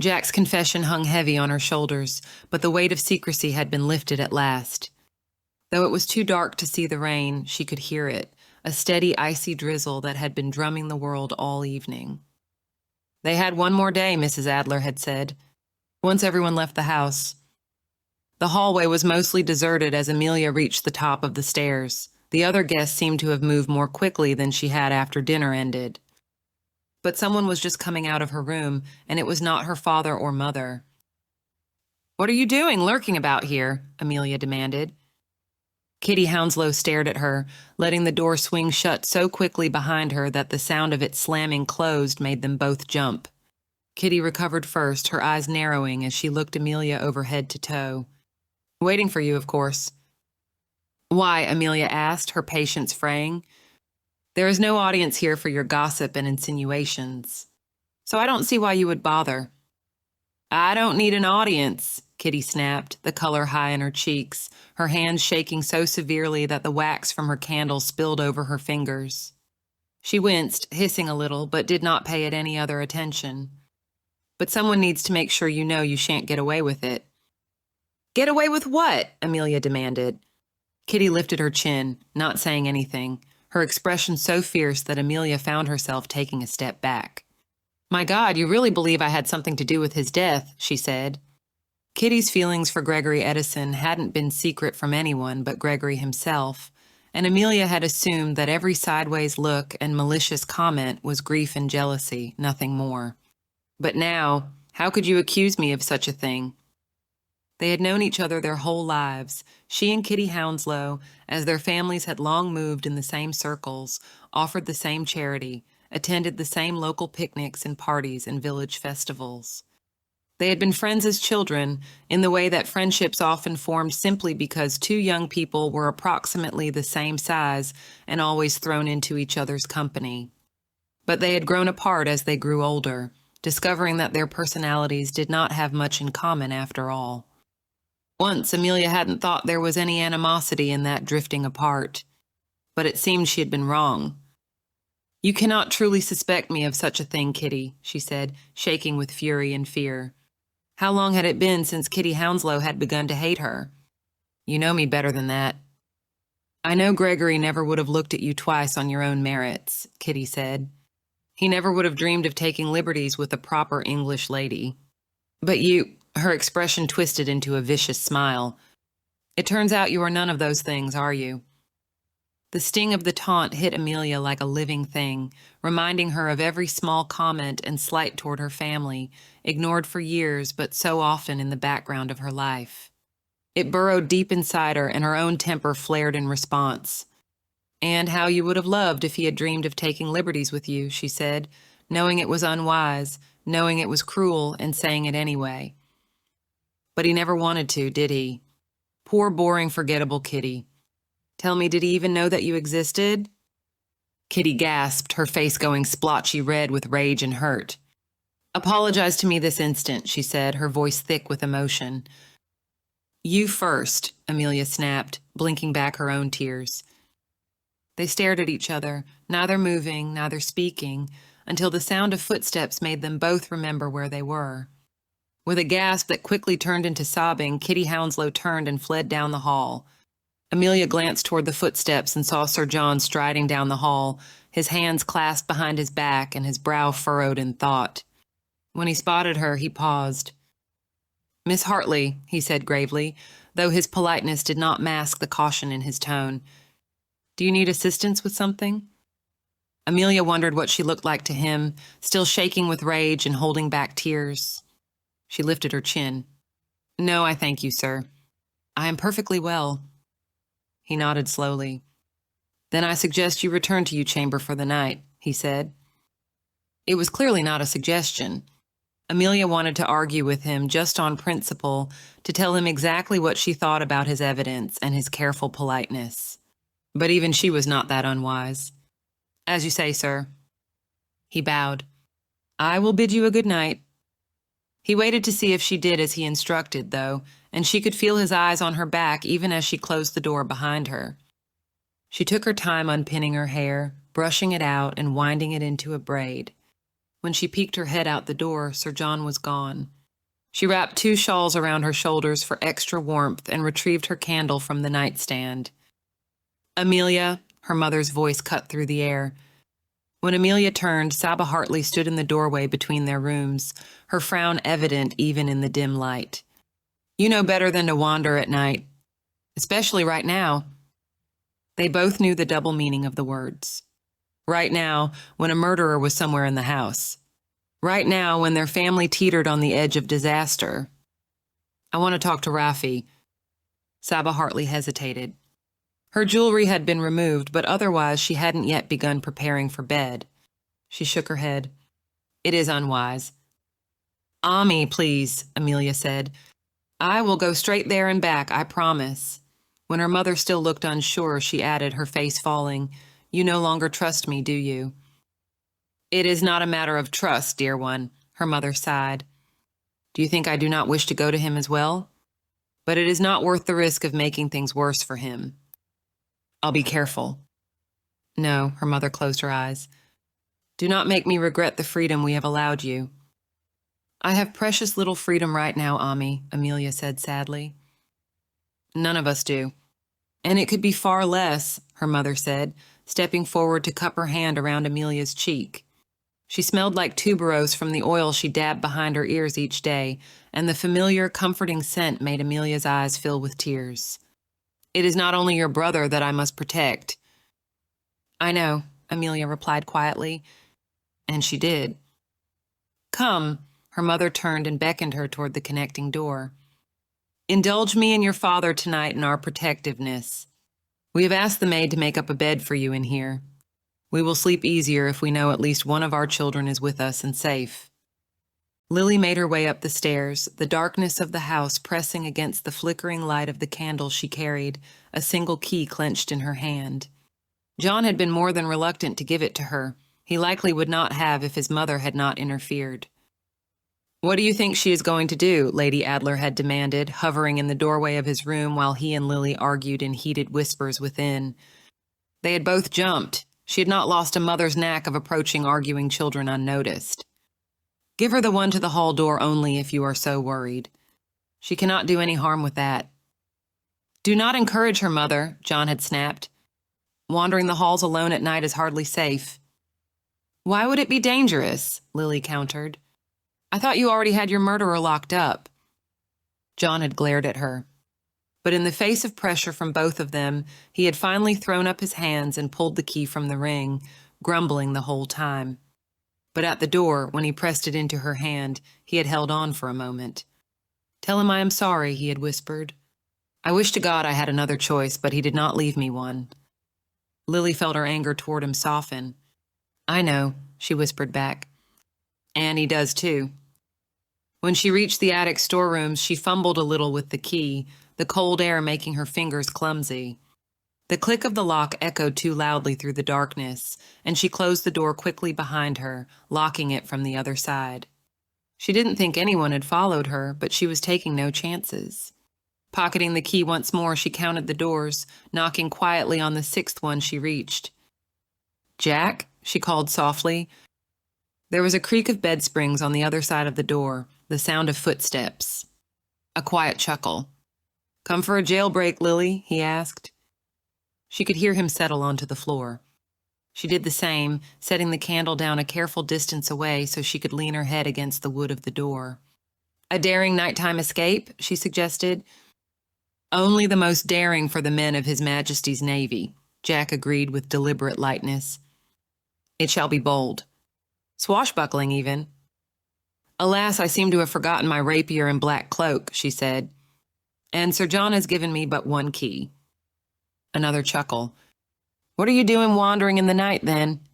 Jack's confession hung heavy on her shoulders, but the weight of secrecy had been lifted at last. Though it was too dark to see the rain, she could hear it, a steady, icy drizzle that had been drumming the world all evening. They had one more day, Mrs. Adler had said, once everyone left the house. The hallway was mostly deserted as Amelia reached the top of the stairs. The other guests seemed to have moved more quickly than she had after dinner ended. But someone was just coming out of her room, and it was not her father or mother. What are you doing, lurking about here? Amelia demanded. Kitty Hounslow stared at her, letting the door swing shut so quickly behind her that the sound of it slamming closed made them both jump. Kitty recovered first, her eyes narrowing as she looked Amelia over head to toe. Waiting for you, of course. Why? Amelia asked, her patience fraying. There is no audience here for your gossip and insinuations. So I don't see why you would bother. I don't need an audience, Kitty snapped, the color high in her cheeks, her hands shaking so severely that the wax from her candle spilled over her fingers. She winced, hissing a little, but did not pay it any other attention. But someone needs to make sure you know you shan't get away with it. Get away with what? Amelia demanded. Kitty lifted her chin, not saying anything, her expression so fierce that Amelia found herself taking a step back. My God, you really believe I had something to do with his death, she said. Kitty's feelings for Gregory Edison hadn't been secret from anyone but Gregory himself, and Amelia had assumed that every sideways look and malicious comment was grief and jealousy, nothing more. But now, how could you accuse me of such a thing? They had known each other their whole lives, she and Kitty Hounslow, as their families had long moved in the same circles, offered the same charity, attended the same local picnics and parties and village festivals. They had been friends as children, in the way that friendships often formed simply because two young people were approximately the same size and always thrown into each other's company. But they had grown apart as they grew older, discovering that their personalities did not have much in common after all. Once, Amelia hadn't thought there was any animosity in that drifting apart, but it seemed she had been wrong. You cannot truly suspect me of such a thing, Kitty, she said, shaking with fury and fear. How long had it been since Kitty Hounslow had begun to hate her? You know me better than that. I know Gregory never would have looked at you twice on your own merits, Kitty said. He never would have dreamed of taking liberties with a proper English lady. But you, her expression twisted into a vicious smile. It turns out you are none of those things, are you? The sting of the taunt hit Amelia like a living thing, reminding her of every small comment and slight toward her family, ignored for years but so often in the background of her life. It burrowed deep inside her, and her own temper flared in response. And how you would have loved if he had dreamed of taking liberties with you, she said, knowing it was unwise, knowing it was cruel, and saying it anyway. But he never wanted to, did he? Poor, boring, forgettable Kitty. Tell me, did he even know that you existed? Kitty gasped, her face going splotchy red with rage and hurt. Apologize to me this instant, she said, her voice thick with emotion. You first, Amelia snapped, blinking back her own tears. They stared at each other, neither moving, neither speaking, until the sound of footsteps made them both remember where they were. With a gasp that quickly turned into sobbing, Kitty Hounslow turned and fled down the hall. Amelia glanced toward the footsteps and saw Sir John striding down the hall, his hands clasped behind his back and his brow furrowed in thought. When he spotted her, he paused. Miss Hartley, he said gravely, though his politeness did not mask the caution in his tone. Do you need assistance with something? Amelia wondered what she looked like to him, still shaking with rage and holding back tears. She lifted her chin. No, I thank you, sir. I am perfectly well. He nodded slowly. Then I suggest you return to your chamber for the night, he said. It was clearly not a suggestion. Amelia wanted to argue with him just on principle, to tell him exactly what she thought about his evidence and his careful politeness. But even she was not that unwise. As you say, sir. He bowed. I will bid you a good night. He waited to see if she did as he instructed, though, and she could feel his eyes on her back even as she closed the door behind her. She took her time unpinning her hair, brushing it out and winding it into a braid. When she peeked her head out the door, Sir John was gone. She wrapped 2 shawls around her shoulders for extra warmth and retrieved her candle from the nightstand. Amelia, her mother's voice cut through the air. When Amelia turned, Saba Hartley stood in the doorway between their rooms, her frown evident even in the dim light. You know better than to wander at night, especially right now. They both knew the double meaning of the words. Right now, when a murderer was somewhere in the house. Right now, when their family teetered on the edge of disaster. I want to talk to Rafi. Saba Hartley hesitated. Her jewelry had been removed, but otherwise she hadn't yet begun preparing for bed. She shook her head. It is unwise. Ami, please, Amelia said. I will go straight there and back, I promise. When her mother still looked unsure, she added, her face falling, You no longer trust me, do you? It is not a matter of trust, dear one, her mother sighed. Do you think I do not wish to go to him as well? But it is not worth the risk of making things worse for him. I'll be careful. No, her mother closed her eyes. Do not make me regret the freedom we have allowed you. I have precious little freedom right now, Ami, Amelia said sadly. None of us do. And it could be far less, her mother said, stepping forward to cup her hand around Amelia's cheek. She smelled like tuberose from the oil she dabbed behind her ears each day, and the familiar, comforting scent made Amelia's eyes fill with tears. "It is not only your brother that I must protect." "I know," Amelia replied quietly, and she did. "Come," her mother turned and beckoned her toward the connecting door. "Indulge me and your father tonight in our protectiveness. We have asked the maid to make up a bed for you in here. We will sleep easier if we know at least one of our children is with us and safe." Lily made her way up the stairs, the darkness of the house pressing against the flickering light of the candle she carried, a single key clenched in her hand. John had been more than reluctant to give it to her. He likely would not have if his mother had not interfered. "What do you think she is going to do?" Lady Adler had demanded, hovering in the doorway of his room while he and Lily argued in heated whispers within. They had both jumped. She had not lost a mother's knack of approaching arguing children unnoticed. "Give her the one to the hall door only if you are so worried. She cannot do any harm with that." "Do not encourage her, Mother," John had snapped. "Wandering the halls alone at night is hardly safe." "Why would it be dangerous?" Lily countered. "I thought you already had your murderer locked up." John had glared at her. But in the face of pressure from both of them, he had finally thrown up his hands and pulled the key from the ring, grumbling the whole time. But at the door, when he pressed it into her hand, he had held on for a moment. "Tell him I am sorry," he had whispered. "I wish to God I had another choice, but he did not leave me one." Lily felt her anger toward him soften. "I know," she whispered back. "And he does too." When she reached the attic storerooms, she fumbled a little with the key, the cold air making her fingers clumsy. The click of the lock echoed too loudly through the darkness, and she closed the door quickly behind her, locking it from the other side. She didn't think anyone had followed her, but she was taking no chances. Pocketing the key once more, she counted the doors, knocking quietly on the sixth one she reached. "Jack?" she called softly. There was a creak of bed springs on the other side of the door, the sound of footsteps. A quiet chuckle. "Come for a jailbreak, Lily?" he asked. She could hear him settle onto the floor. She did the same, setting the candle down a careful distance away so she could lean her head against the wood of the door. "A daring nighttime escape?" she suggested. "Only the most daring for the men of His Majesty's Navy," Jack agreed with deliberate lightness. "It shall be bold. Swashbuckling, even." "Alas, I seem to have forgotten my rapier and black cloak," she said. "And Sir John has given me but one key." Another chuckle. "What are you doing wandering in the night, then?"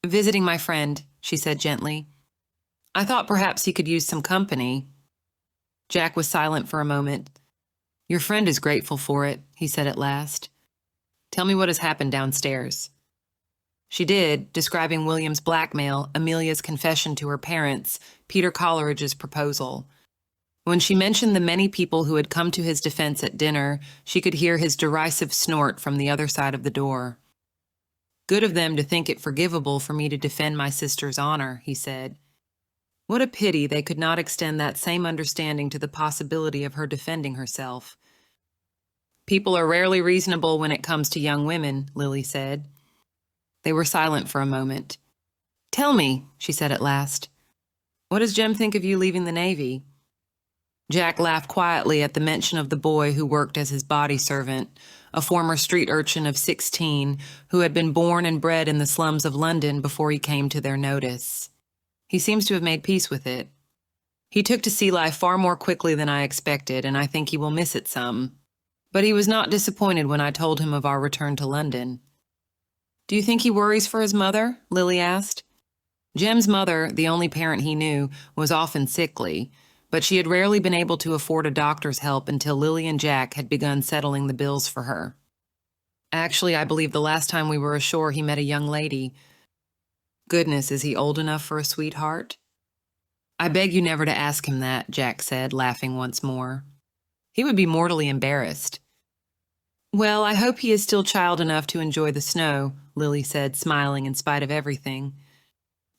"Visiting my friend," she said gently. "I thought perhaps he could use some company." Jack was silent for a moment. "Your friend is grateful for it," he said at last. "Tell me what has happened downstairs." She did, describing William's blackmail, Amelia's confession to her parents, Peter Coleridge's proposal. When she mentioned the many people who had come to his defense at dinner, she could hear his derisive snort from the other side of the door. "Good of them to think it forgivable for me to defend my sister's honor," he said. What a pity they could not extend that same understanding to the possibility of her defending herself. "People are rarely reasonable when it comes to young women," Lily said. They were silent for a moment. "Tell me," she said at last, "what does Jem think of you leaving the Navy?" Jack laughed quietly at the mention of the boy who worked as his body servant, a former street urchin of 16 who had been born and bred in the slums of London before he came to their notice. "He seems to have made peace with it. He took to sea life far more quickly than I expected, and I think he will miss it some. But he was not disappointed when I told him of our return to London." "Do you think he worries for his mother?" Lily asked. Jem's mother, the only parent he knew, was often sickly, but she had rarely been able to afford a doctor's help until Lily and Jack had begun settling the bills for her. "Actually, I believe the last time we were ashore he met a young lady. Goodness, is he old enough for a sweetheart?" "I beg you never to ask him that," Jack said, laughing once more. "He would be mortally embarrassed." "Well, I hope he is still child enough to enjoy the snow," Lily said, smiling in spite of everything.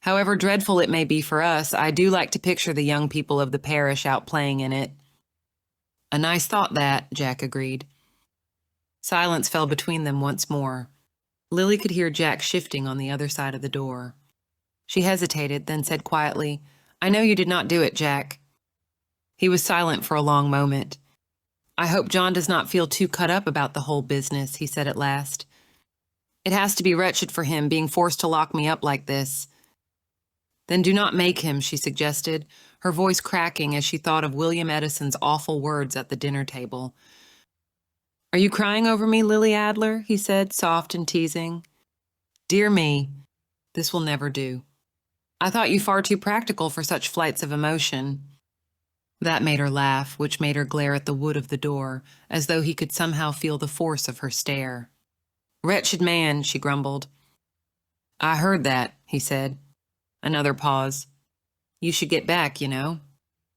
"However dreadful it may be for us, I do like to picture the young people of the parish out playing in it." "A nice thought, that," Jack agreed. Silence fell between them once more. Lily could hear Jack shifting on the other side of the door. She hesitated, then said quietly, "I know you did not do it, Jack." He was silent for a long moment. "I hope John does not feel too cut up about the whole business," he said at last. "It has to be wretched for him, being forced to lock me up like this." "Then do not make him," she suggested, her voice cracking as she thought of William Edison's awful words at the dinner table. "Are you crying over me, Lily Adler?" he said, soft and teasing. "Dear me, this will never do. I thought you far too practical for such flights of emotion." That made her laugh, which made her glare at the wood of the door, as though he could somehow feel the force of her stare. "Wretched man," she grumbled. "I heard that," he said. Another pause. "You should get back, you know.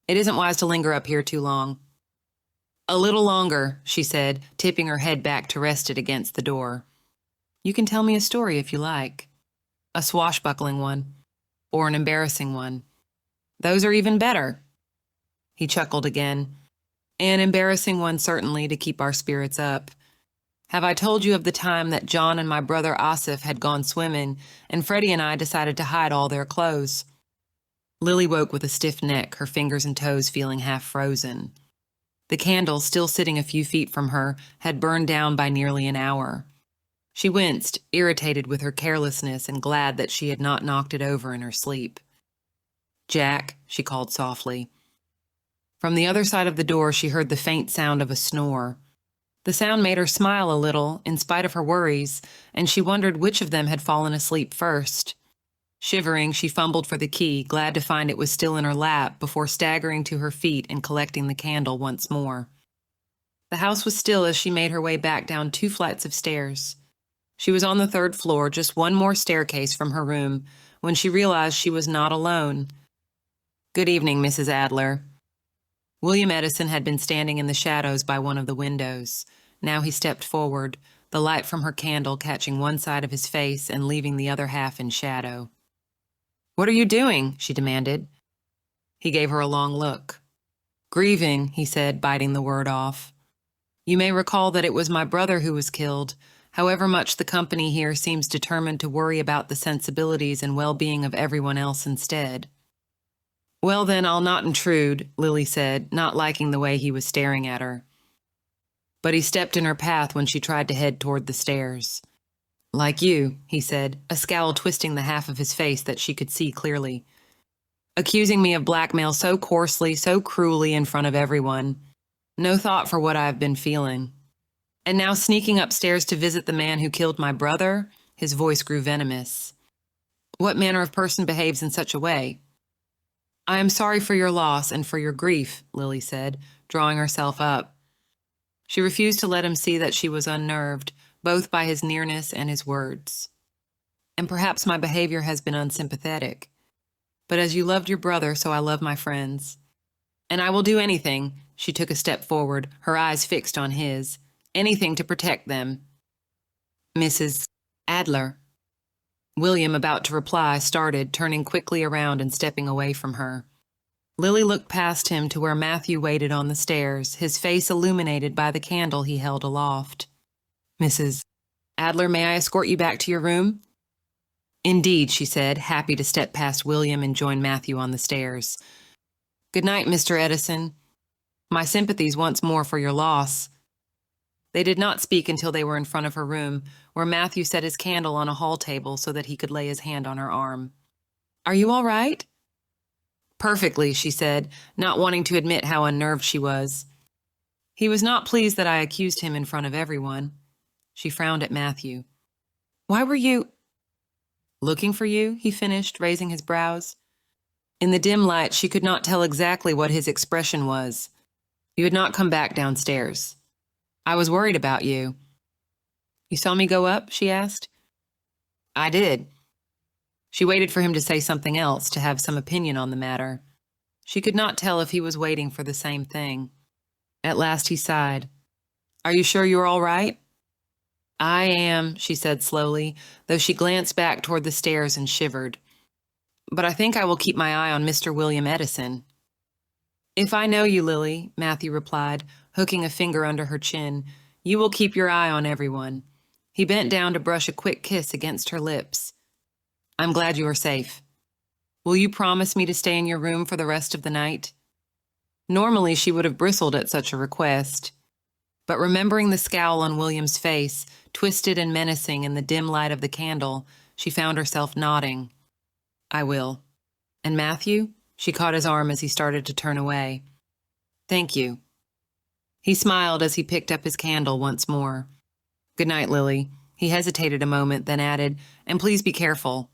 It isn't wise to linger up here too long." "A little longer," she said, tipping her head back to rest it against the door. "You can tell me a story if you like. A swashbuckling one. Or an embarrassing one. Those are even better." He chuckled again. "An embarrassing one, certainly, to keep our spirits up. Have I told you of the time that John and my brother Asif had gone swimming, and Freddie and I decided to hide all their clothes?" Lily woke with a stiff neck, her fingers and toes feeling half frozen. The candle, still sitting a few feet from her, had burned down by nearly an hour. She winced, irritated with her carelessness and glad that she had not knocked it over in her sleep. "Jack," she called softly. From the other side of the door, she heard the faint sound of a snore. The sound made her smile a little, in spite of her worries, and she wondered which of them had fallen asleep first. Shivering, she fumbled for the key, glad to find it was still in her lap, before staggering to her feet and collecting the candle once more. The house was still as she made her way back down 2 flights of stairs. She was on the 3rd floor, just one more staircase from her room, when she realized she was not alone. "Good evening, Mrs. Adler." William Edison had been standing in the shadows by one of the windows. Now he stepped forward, the light from her candle catching one side of his face and leaving the other half in shadow. "What are you doing?" she demanded. He gave her a long look. "Grieving," he said, biting the word off. "You may recall that it was my brother who was killed, however much the company here seems determined to worry about the sensibilities and well-being of everyone else instead." "Well, then, I'll not intrude," Lily said, not liking the way he was staring at her. But he stepped in her path when she tried to head toward the stairs. "Like you," he said, a scowl twisting the half of his face that she could see clearly. "Accusing me of blackmail so coarsely, so cruelly in front of everyone. No thought for what I have been feeling. And now sneaking upstairs to visit the man who killed my brother?" His voice grew venomous. "What manner of person behaves in such a way?" "I am sorry for your loss and for your grief," Lily said, drawing herself up. She refused to let him see that she was unnerved, both by his nearness and his words. "And perhaps my behavior has been unsympathetic. But as you loved your brother, so I love my friends. And I will do anything," she took a step forward, her eyes fixed on his, "anything to protect them." "Mrs. Adler." William, about to reply, started, turning quickly around and stepping away from her. Lily looked past him to where Matthew waited on the stairs, his face illuminated by the candle he held aloft. "Mrs. Adler, may I escort you back to your room?" "Indeed," she said, happy to step past William and join Matthew on the stairs. "Good night, Mr. Edison. My sympathies once more for your loss." They did not speak until they were in front of her room, where Matthew set his candle on a hall table so that he could lay his hand on her arm. "Are you all right?" "Perfectly," she said, not wanting to admit how unnerved she was. "He was not pleased that I accused him in front of everyone." She frowned at Matthew. "Why were you—" "Looking for you?" he finished, raising his brows. In the dim light, she could not tell exactly what his expression was. "You had not come back downstairs. I was worried about you." "You saw me go up?" she asked. "I did." She waited for him to say something else, to have some opinion on the matter. She could not tell if he was waiting for the same thing. At last he sighed. "Are you sure you're all right?" "I am," she said slowly, though she glanced back toward the stairs and shivered. "But I think I will keep my eye on Mr. William Edison." "If I know you, Lily," Matthew replied, hooking a finger under her chin, "you will keep your eye on everyone." He bent down to brush a quick kiss against her lips. "I'm glad you are safe." Will you promise me to stay in your room for the rest of the night?" Normally, she would have bristled at such a request, but remembering the scowl on William's face, twisted and menacing in the dim light of the candle, she found herself nodding. "I will. And Matthew?" She caught his arm as he started to turn away. "Thank you." He smiled as he picked up his candle once more. "Good night, Lily." He hesitated a moment, then added, "And please be careful."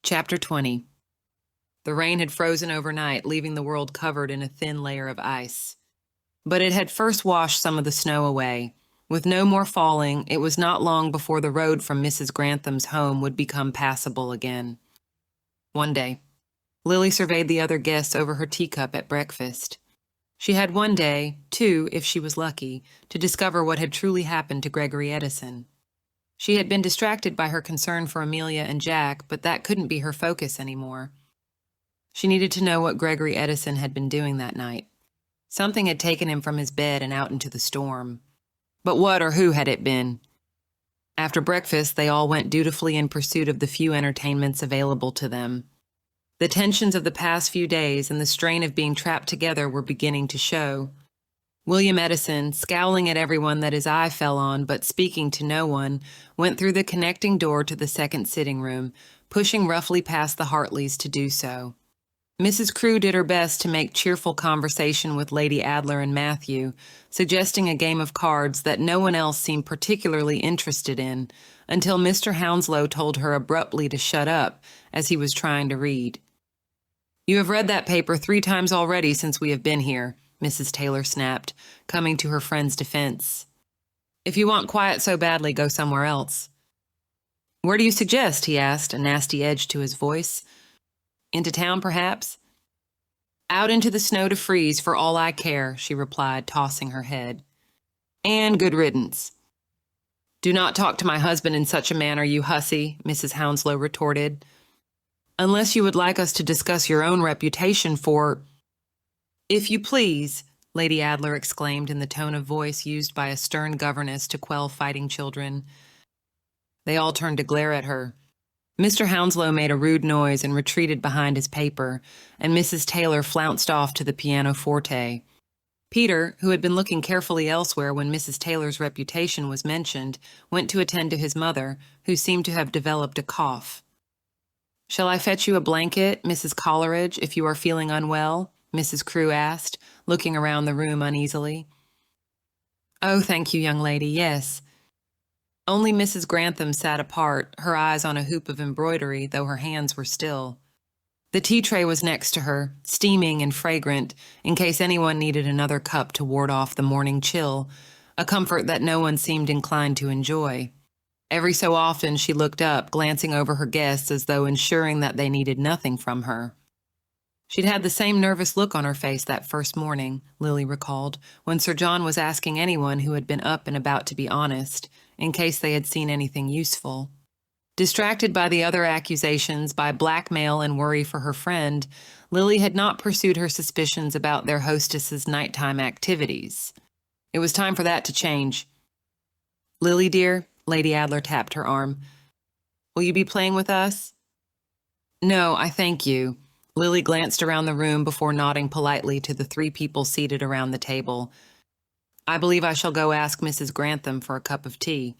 Chapter 20. The rain had frozen overnight, leaving the world covered in a thin layer of ice. But it had first washed some of the snow away. With no more falling, it was not long before the road from Mrs. Grantham's home would become passable again. One day, Lily surveyed the other guests over her teacup at breakfast. She had one day, two if she was lucky, to discover what had truly happened to Gregory Edison. She had been distracted by her concern for Amelia and Jack, but that couldn't be her focus anymore. She needed to know what Gregory Edison had been doing that night. Something had taken him from his bed and out into the storm. But what or who had it been? After breakfast, they all went dutifully in pursuit of the few entertainments available to them. The tensions of the past few days and the strain of being trapped together were beginning to show. William Edison, scowling at everyone that his eye fell on but speaking to no one, went through the connecting door to the second sitting room, pushing roughly past the Hartleys to do so. Mrs. Crewe did her best to make cheerful conversation with Lady Adler and Matthew, suggesting a game of cards that no one else seemed particularly interested in, until Mr. Hounslow told her abruptly to shut up as he was trying to read. "You have read that paper 3 times already since we have been here," Mrs. Taylor snapped, coming to her friend's defense. "If you want quiet so badly, go somewhere else." "Where do you suggest?" he asked, a nasty edge to his voice. "Into town, perhaps?" "Out into the snow to freeze, for all I care," she replied, tossing her head. "And good riddance." "Do not talk to my husband in such a manner, you hussy," Mrs. Hounslow retorted. "Unless you would like us to discuss your own reputation for—" "If you please," Lady Adler exclaimed in the tone of voice used by a stern governess to quell fighting children. They all turned to glare at her. Mr. Hounslow made a rude noise and retreated behind his paper, and Mrs. Taylor flounced off to the pianoforte. Peter, who had been looking carefully elsewhere when Mrs. Taylor's reputation was mentioned, went to attend to his mother, who seemed to have developed a cough. "Shall I fetch you a blanket, Mrs. Coleridge, if you are feeling unwell?" Mrs. Crewe asked, looking around the room uneasily. "Oh, thank you, young lady, yes." Only Mrs. Grantham sat apart, her eyes on a hoop of embroidery, though her hands were still. The tea tray was next to her, steaming and fragrant, in case anyone needed another cup to ward off the morning chill, a comfort that no one seemed inclined to enjoy. Every so often she looked up, glancing over her guests as though ensuring that they needed nothing from her. She'd had the same nervous look on her face that first morning, Lily recalled, when Sir John was asking anyone who had been up and about to be honest, in case they had seen anything useful. Distracted by the other accusations, by blackmail and worry for her friend, Lily had not pursued her suspicions about their hostess's nighttime activities. It was time for that to change. "Lily, dear," Lady Adler tapped her arm, "will you be playing with us?" "No, I thank you." Lily glanced around the room before nodding politely to the 3 people seated around the table. "I believe I shall go ask Mrs. Grantham for a cup of tea."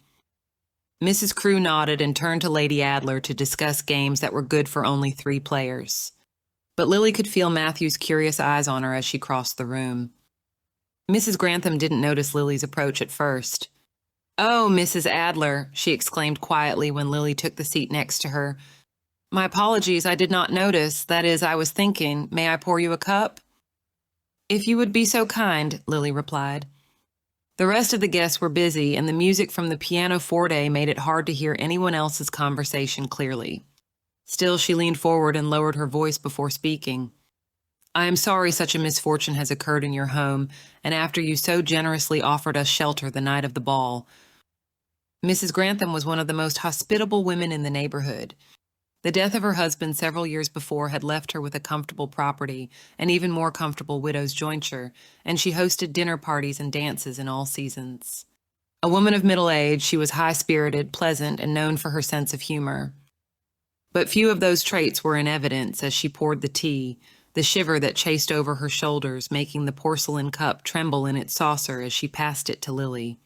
Mrs. Crewe nodded and turned to Lady Adler to discuss games that were good for only 3 players. But Lily could feel Matthew's curious eyes on her as she crossed the room. Mrs. Grantham didn't notice Lily's approach at first. "Oh, Mrs. Adler," she exclaimed quietly when Lily took the seat next to her. "My apologies, I did not notice. That is, I was thinking. May I pour you a cup?" "If you would be so kind," Lily replied. The rest of the guests were busy, and the music from the pianoforte made it hard to hear anyone else's conversation clearly. Still, she leaned forward and lowered her voice before speaking. "I am sorry such a misfortune has occurred in your home, and after you so generously offered us shelter the night of the ball." Mrs. Grantham was one of the most hospitable women in the neighborhood. The death of her husband several years before had left her with a comfortable property, an even more comfortable widow's jointure, and she hosted dinner parties and dances in all seasons. A woman of middle age, she was high-spirited, pleasant, and known for her sense of humor. But few of those traits were in evidence as she poured the tea, the shiver that chased over her shoulders, making the porcelain cup tremble in its saucer as she passed it to Lily.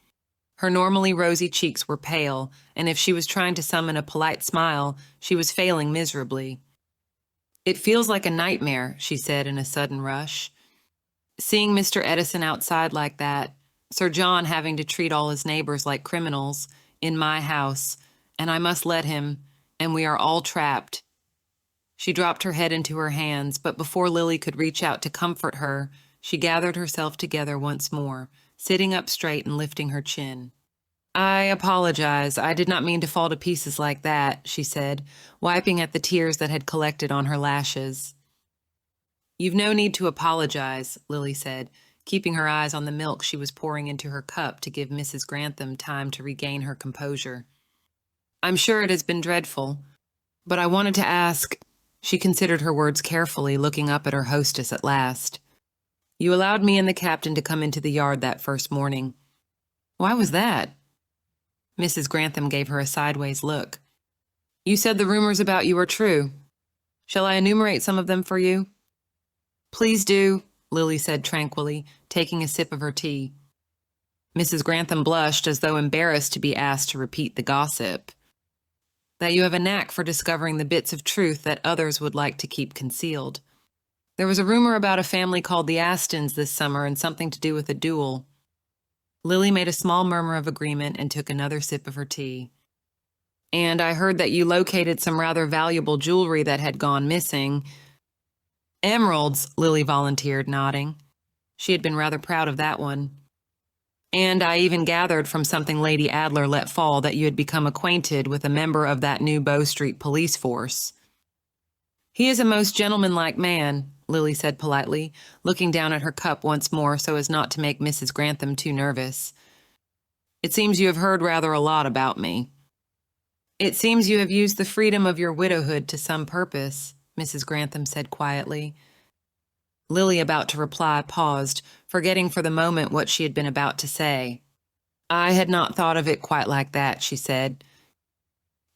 Her normally rosy cheeks were pale, and if she was trying to summon a polite smile, she was failing miserably. "It feels like a nightmare," she said in a sudden rush. "Seeing Mr. Edison outside like that, Sir John having to treat all his neighbors like criminals, in my house, and I must let him, and we are all trapped." She dropped her head into her hands, but before Lily could reach out to comfort her, she gathered herself together once more, sitting up straight and lifting her chin. "I apologize. I did not mean to fall to pieces like that," she said, wiping at the tears that had collected on her lashes. "You've no need to apologize," Lily said, keeping her eyes on the milk she was pouring into her cup to give Mrs. Grantham time to regain her composure. "I'm sure it has been dreadful, but I wanted to ask—" She considered her words carefully, looking up at her hostess at last. "You allowed me and the captain to come into the yard that first morning. Why was that?" Mrs. Grantham gave her a sideways look. "You said the rumors about you are true. Shall I enumerate some of them for you?" "Please do," Lily said tranquilly, taking a sip of her tea. Mrs. Grantham blushed as though embarrassed to be asked to repeat the gossip. "That you have a knack for discovering the bits of truth that others would like to keep concealed. There was a rumor about a family called the Astons this summer and something to do with a duel." Lily made a small murmur of agreement and took another sip of her tea. "And I heard that you located some rather valuable jewelry that had gone missing." "Emeralds," Lily volunteered, nodding. She had been rather proud of that one. "And I even gathered from something Lady Adler let fall that you had become acquainted with a member of that new Bow Street police force." "He is a most gentlemanlike man," Lily said politely, looking down at her cup once more so as not to make Mrs. Grantham too nervous. "It seems you have heard rather a lot about me." "It seems you have used the freedom of your widowhood to some purpose," Mrs. Grantham said quietly. Lily, about to reply, paused, forgetting for the moment what she had been about to say. "I had not thought of it quite like that," she said.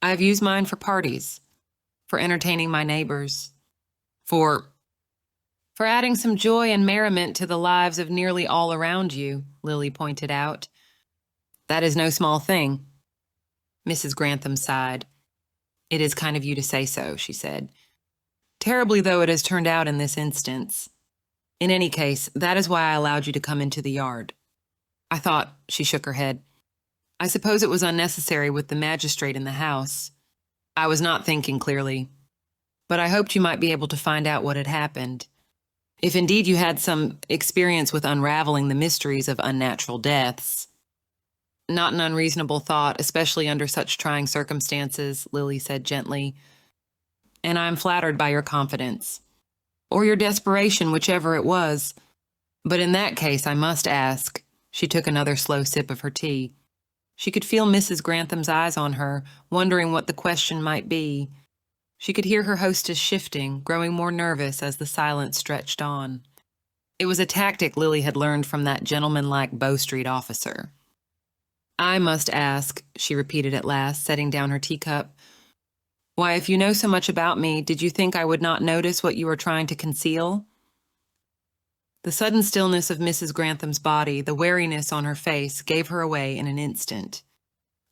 "I have used mine for parties, for entertaining my neighbors, for adding some joy and merriment to the lives of nearly all around you," Lily pointed out. "That is no small thing." Mrs. Grantham sighed. "It is kind of you to say so," she said. "Terribly though it has turned out in this instance. In any case, that is why I allowed you to come into the yard. I thought—" she shook her head. "I suppose it was unnecessary with the magistrate in the house. I was not thinking clearly. But I hoped you might be able to find out what had happened. If indeed you had some experience with unraveling the mysteries of unnatural deaths." "Not an unreasonable thought, especially under such trying circumstances," Lily said gently. "And I am flattered by your confidence. Or your desperation, whichever it was. But in that case, I must ask—" She took another slow sip of her tea. She could feel Mrs. Grantham's eyes on her, wondering what the question might be. She could hear her hostess shifting, growing more nervous as the silence stretched on. It was a tactic Lily had learned from that gentlemanlike Bow Street officer. "I must ask," she repeated at last, setting down her teacup. "Why, if you know so much about me, did you think I would not notice what you were trying to conceal?" The sudden stillness of Mrs. Grantham's body, the wariness on her face, gave her away in an instant.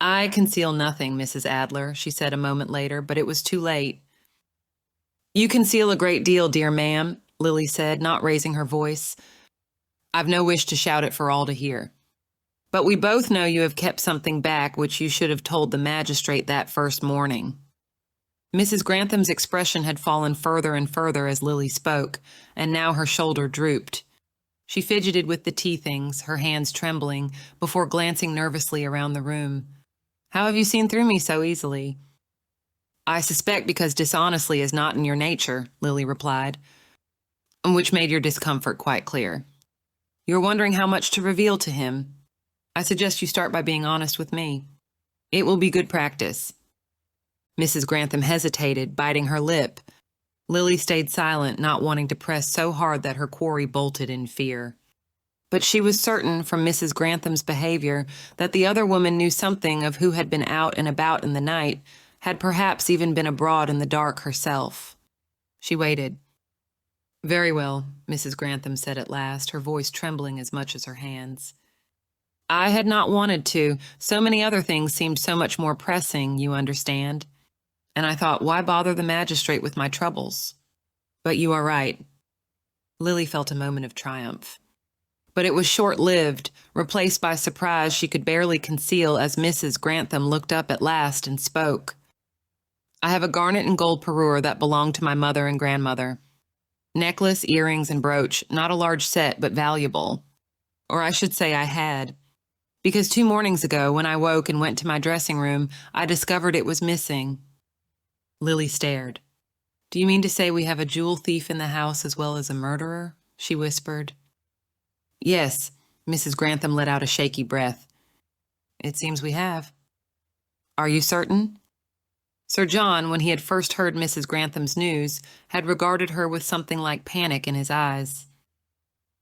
"I conceal nothing, Mrs. Adler," she said a moment later, but it was too late. "You conceal a great deal, dear ma'am," Lily said, not raising her voice. "I've no wish to shout it for all to hear. But we both know you have kept something back which you should have told the magistrate that first morning." Mrs. Grantham's expression had fallen further and further as Lily spoke, and now her shoulder drooped. She fidgeted with the tea things, her hands trembling, before glancing nervously around the room. "How have you seen through me so easily?" "I suspect because dishonestly is not in your nature," Lily replied, which made your discomfort quite clear. "You're wondering how much to reveal to him. I suggest you start by being honest with me. It will be good practice." Mrs. Grantham hesitated, biting her lip. Lily stayed silent, not wanting to press so hard that her quarry bolted in fear. But she was certain, from Mrs. Grantham's behavior, that the other woman knew something of who had been out and about in the night, had perhaps even been abroad in the dark herself. She waited. "Very well," Mrs. Grantham said at last, her voice trembling as much as her hands. "I had not wanted to. So many other things seemed so much more pressing, you understand. And I thought, why bother the magistrate with my troubles? But you are right." Lily felt a moment of triumph. But it was short-lived, replaced by surprise she could barely conceal as Mrs. Grantham looked up at last and spoke. "I have a garnet and gold parure that belonged to my mother and grandmother. Necklace, earrings, and brooch, not a large set, but valuable. Or I should say I had. Because 2 mornings ago, when I woke and went to my dressing room, I discovered it was missing." Lily stared. "Do you mean to say we have a jewel thief in the house as well as a murderer?" she whispered. "Yes," Mrs. Grantham let out a shaky breath. "It seems we have." "Are you certain?" Sir John, when he had first heard Mrs. Grantham's news, had regarded her with something like panic in his eyes.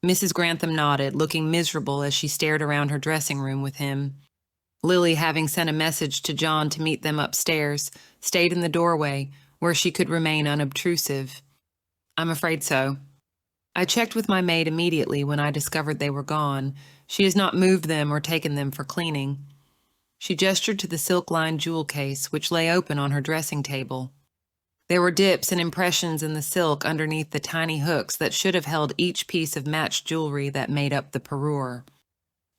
Mrs. Grantham nodded, looking miserable as she stared around her dressing room with him. Lily, having sent a message to John to meet them upstairs, stayed in the doorway, where she could remain unobtrusive. "I'm afraid so. I checked with my maid immediately when I discovered they were gone. She has not moved them or taken them for cleaning." She gestured to the silk-lined jewel case, which lay open on her dressing table. There were dips and impressions in the silk underneath the tiny hooks that should have held each piece of matched jewelry that made up the parure.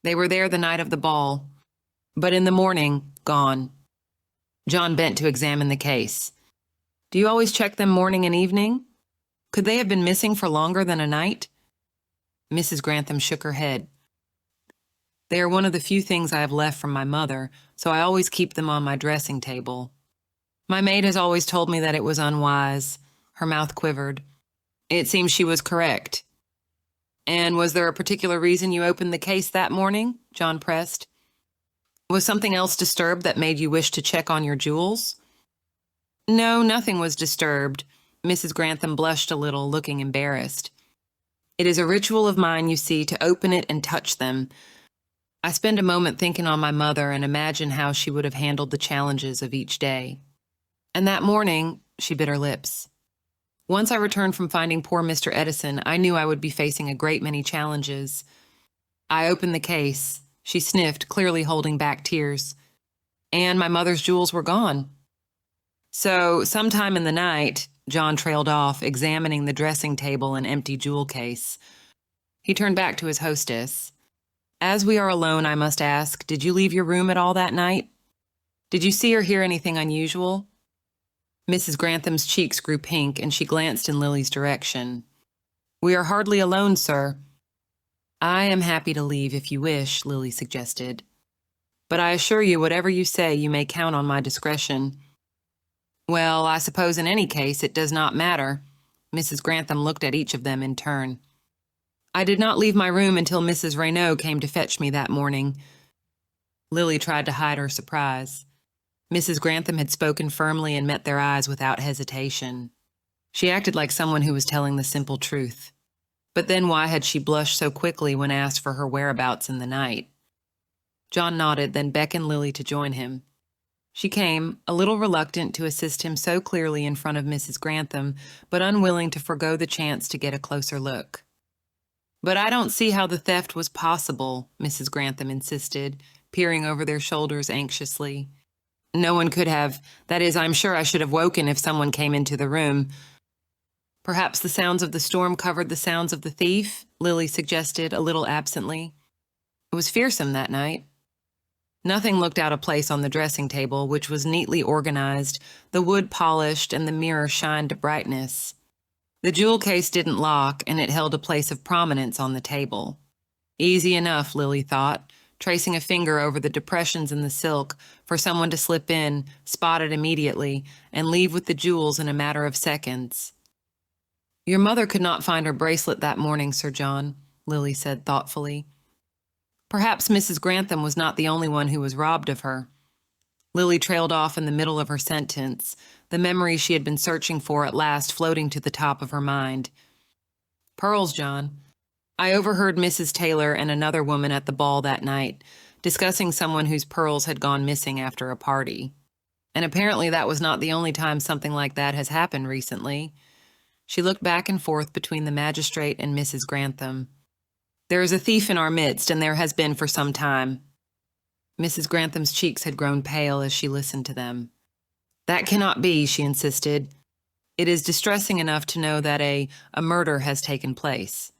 They were there the night of the ball, but in the morning, gone. John bent to examine the case. "Do you always check them morning and evening? Could they have been missing for longer than a night?" Mrs. Grantham shook her head. "They are one of the few things I have left from my mother, so I always keep them on my dressing table. My maid has always told me that it was unwise." Her mouth quivered. "It seems she was correct." "And was there a particular reason you opened the case that morning?" John pressed. "Was something else disturbed that made you wish to check on your jewels?" "No, nothing was disturbed." Mrs. Grantham blushed a little, looking embarrassed. "It is a ritual of mine, you see, to open it and touch them. I spend a moment thinking on my mother and imagine how she would have handled the challenges of each day. And that morning," she bit her lips. "Once I returned from finding poor Mr. Edison, I knew I would be facing a great many challenges. I opened the case." She sniffed, clearly holding back tears. "And my mother's jewels were gone. So, sometime in the night," John trailed off, examining the dressing table and empty jewel case. He turned back to his hostess. "As we are alone, I must ask, did you leave your room at all that night? Did you see or hear anything unusual?" Mrs. Grantham's cheeks grew pink, and she glanced in Lily's direction. "We are hardly alone, sir." "I am happy to leave if you wish," Lily suggested. "But I assure you, whatever you say, you may count on my discretion." "Well, I suppose in any case it does not matter." Mrs. Grantham looked at each of them in turn. "I did not leave my room until Mrs. Raynaud came to fetch me that morning." Lily tried to hide her surprise. Mrs. Grantham had spoken firmly and met their eyes without hesitation. She acted like someone who was telling the simple truth. But then why had she blushed so quickly when asked for her whereabouts in the night? John nodded, then beckoned Lily to join him. She came, a little reluctant to assist him so clearly in front of Mrs. Grantham, but unwilling to forgo the chance to get a closer look. "But I don't see how the theft was possible," Mrs. Grantham insisted, peering over their shoulders anxiously. "No one could have. That is, I'm sure I should have woken if someone came into the room." "Perhaps the sounds of the storm covered the sounds of the thief?" Lily suggested, a little absently. "It was fearsome that night." Nothing looked out of place on the dressing table, which was neatly organized, the wood polished, and the mirror shined to brightness. The jewel case didn't lock, and it held a place of prominence on the table. Easy enough, Lily thought, tracing a finger over the depressions in the silk for someone to slip in, spot it immediately, and leave with the jewels in a matter of seconds. "Your mother could not find her bracelet that morning, Sir John," Lily said thoughtfully. "Perhaps Mrs. Grantham was not the only one who was robbed of her." Lily trailed off in the middle of her sentence, the memory she had been searching for at last floating to the top of her mind. "Pearls, John. I overheard Mrs. Taylor and another woman at the ball that night, discussing someone whose pearls had gone missing after a party. And apparently that was not the only time something like that has happened recently. She looked back and forth between the magistrate and Mrs. Grantham. There is a thief in our midst, and there has been for some time. Mrs. Grantham's cheeks had grown pale as she listened to them. That cannot be, she insisted. It is distressing enough to know that a murder has taken place.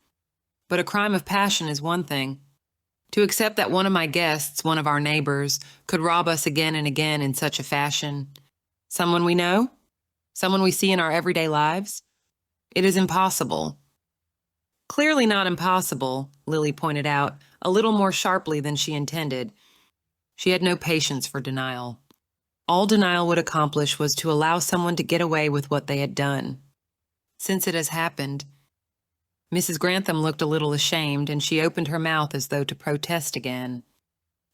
But a crime of passion is one thing. To accept that one of my guests, one of our neighbors, could rob us again and again in such a fashion. Someone we know? Someone we see in our everyday lives? It is impossible. Clearly not impossible, Lily pointed out, a little more sharply than she intended. She had no patience for denial. All denial would accomplish was to allow someone to get away with what they had done. Since it has happened, Mrs. Grantham looked a little ashamed, and she opened her mouth as though to protest again.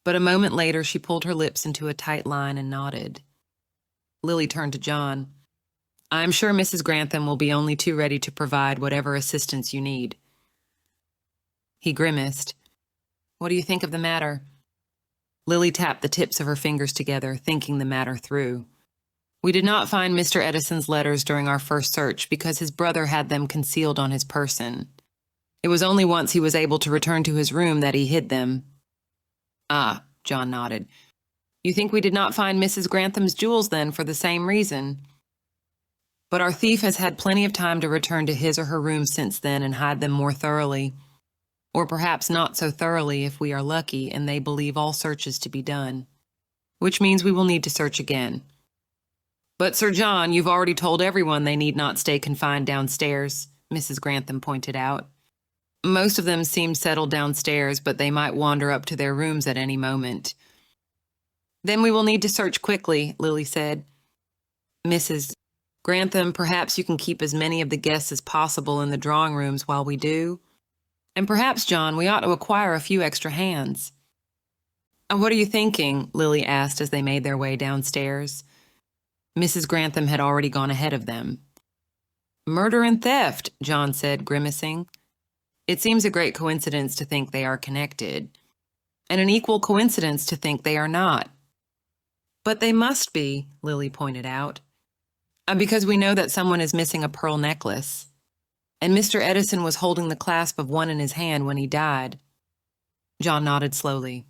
But a moment later, she pulled her lips into a tight line and nodded. Lily turned to John. I am sure Mrs. Grantham will be only too ready to provide whatever assistance you need. He grimaced. What do you think of the matter? Lily tapped the tips of her fingers together, thinking the matter through. We did not find Mr. Edison's letters during our first search because his brother had them concealed on his person. It was only once he was able to return to his room that he hid them. Ah, John nodded. You think we did not find Mrs. Grantham's jewels then for the same reason? But our thief has had plenty of time to return to his or her room since then and hide them more thoroughly. Or perhaps not so thoroughly if we are lucky and they believe all searches to be done. Which means we will need to search again. But, Sir John, you've already told everyone they need not stay confined downstairs, Mrs. Grantham pointed out. Most of them seem settled downstairs, but they might wander up to their rooms at any moment. Then we will need to search quickly, Lily said. Mrs. Grantham, perhaps you can keep as many of the guests as possible in the drawing rooms while we do. And perhaps, John, we ought to acquire a few extra hands. And what are you thinking? Lily asked as they made their way downstairs. Mrs. Grantham had already gone ahead of them. Murder and theft, John said, grimacing. It seems a great coincidence to think they are connected, and an equal coincidence to think they are not. But they must be, Lily pointed out. Because we know that someone is missing a pearl necklace, and Mr. Edison was holding the clasp of one in his hand when he died. John nodded slowly,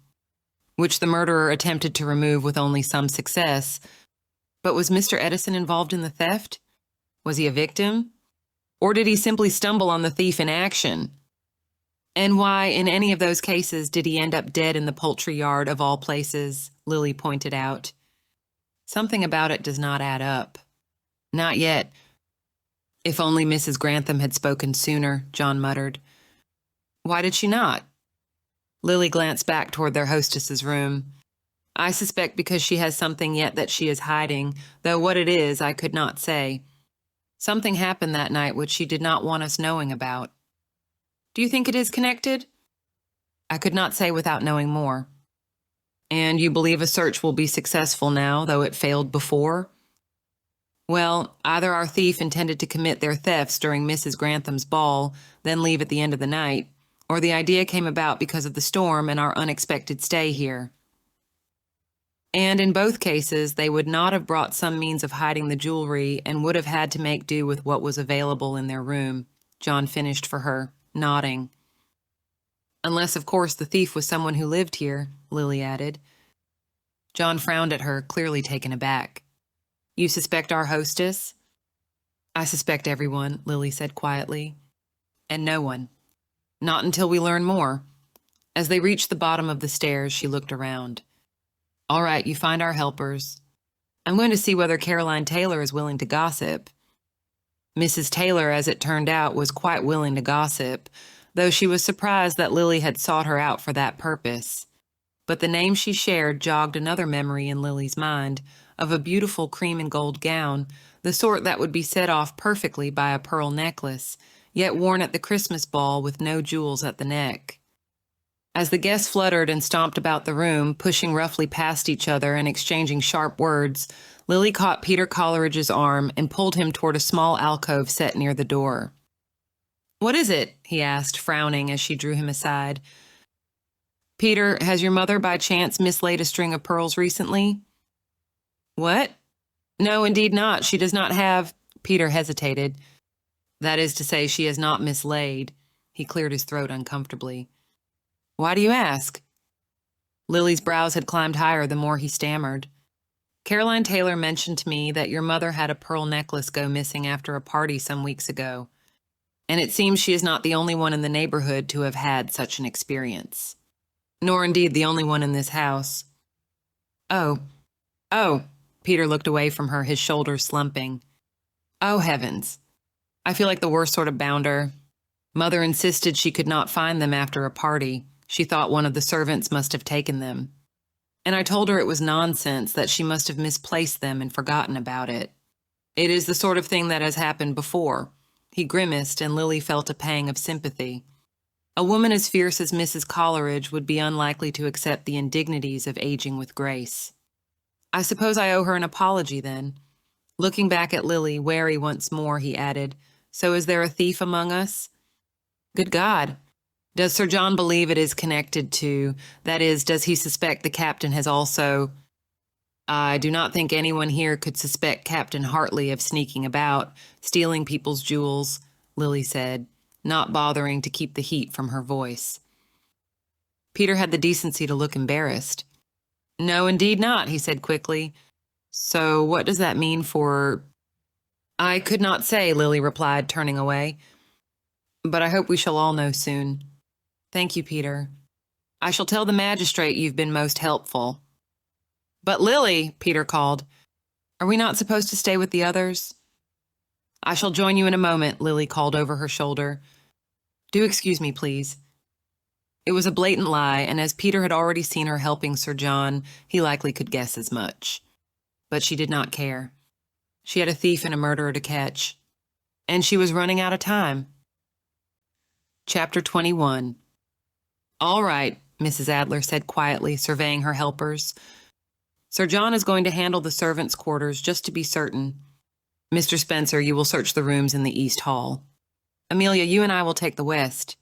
which the murderer attempted to remove with only some success. But was Mr. Edison involved in the theft? Was he a victim? Or did he simply stumble on the thief in action? And why, in any of those cases, did he end up dead in the poultry yard of all places? Lily pointed out. Something about it does not add up. Not yet. If only Mrs. Grantham had spoken sooner, John muttered. Why did she not? Lily glanced back toward their hostess's room. I suspect because she has something yet that she is hiding, though what it is I could not say. Something happened that night which she did not want us knowing about. Do you think it is connected? I could not say without knowing more. And you believe a search will be successful now, though it failed before? Well, either our thief intended to commit their thefts during Mrs. Grantham's ball, then leave at the end of the night, or the idea came about because of the storm and our unexpected stay here. And in both cases, they would not have brought some means of hiding the jewelry and would have had to make do with what was available in their room, John finished for her, nodding. Unless, of course, the thief was someone who lived here, Lily added. John frowned at her, clearly taken aback. You suspect our hostess? I suspect everyone, Lily said quietly. And no one. Not until we learn more. As they reached the bottom of the stairs, she looked around. All right, you find our helpers. I'm going to see whether Caroline Taylor is willing to gossip. Mrs. Taylor, as it turned out, was quite willing to gossip, though she was surprised that Lily had sought her out for that purpose. But the name she shared jogged another memory in Lily's mind of a beautiful cream and gold gown, the sort that would be set off perfectly by a pearl necklace, yet worn at the Christmas ball with no jewels at the neck. As the guests fluttered and stomped about the room, pushing roughly past each other and exchanging sharp words, Lily caught Peter Coleridge's arm and pulled him toward a small alcove set near the door. What is it? He asked, frowning as she drew him aside. Peter, has your mother by chance mislaid a string of pearls recently? What? No, indeed not. She does not have. Peter hesitated. That is to say, she is not mislaid. He cleared his throat uncomfortably. Why do you ask? Lily's brows had climbed higher the more he stammered. Caroline Taylor mentioned to me that your mother had a pearl necklace go missing after a party some weeks ago, and it seems she is not the only one in the neighborhood to have had such an experience. Nor indeed the only one in this house. Oh. Peter looked away from her, his shoulders slumping. Oh, heavens. I feel like the worst sort of bounder. Mother insisted she could not find them after a party. She thought one of the servants must have taken them. And I told her it was nonsense, that she must have misplaced them and forgotten about it. It is the sort of thing that has happened before. He grimaced, and Lily felt a pang of sympathy. A woman as fierce as Mrs. Coleridge would be unlikely to accept the indignities of aging with grace. I suppose I owe her an apology, then. Looking back at Lily, wary once more, he added, So is there a thief among us? Good God. Does Sir John believe it is connected to, that is, does he suspect the captain has also... I do not think anyone here could suspect Captain Hartley of sneaking about, stealing people's jewels, Lily said, not bothering to keep the heat from her voice. Peter had the decency to look embarrassed. No, indeed not, he said quickly. So what does that mean for... I could not say, Lily replied, turning away. But I hope we shall all know soon. Thank you, Peter. I shall tell the magistrate you've been most helpful. But Lily, Peter called, are we not supposed to stay with the others? I shall join you in a moment, Lily called over her shoulder. Do excuse me, please. It was a blatant lie, and as Peter had already seen her helping Sir John, he likely could guess as much. But she did not care. She had a thief and a murderer to catch. And she was running out of time. Chapter 21. All right, Mrs. Adler said quietly, surveying her helpers. Sir John is going to handle the servants' quarters, just to be certain. Mr. Spencer, you will search the rooms in the East Hall. Amelia, you and I will take the West.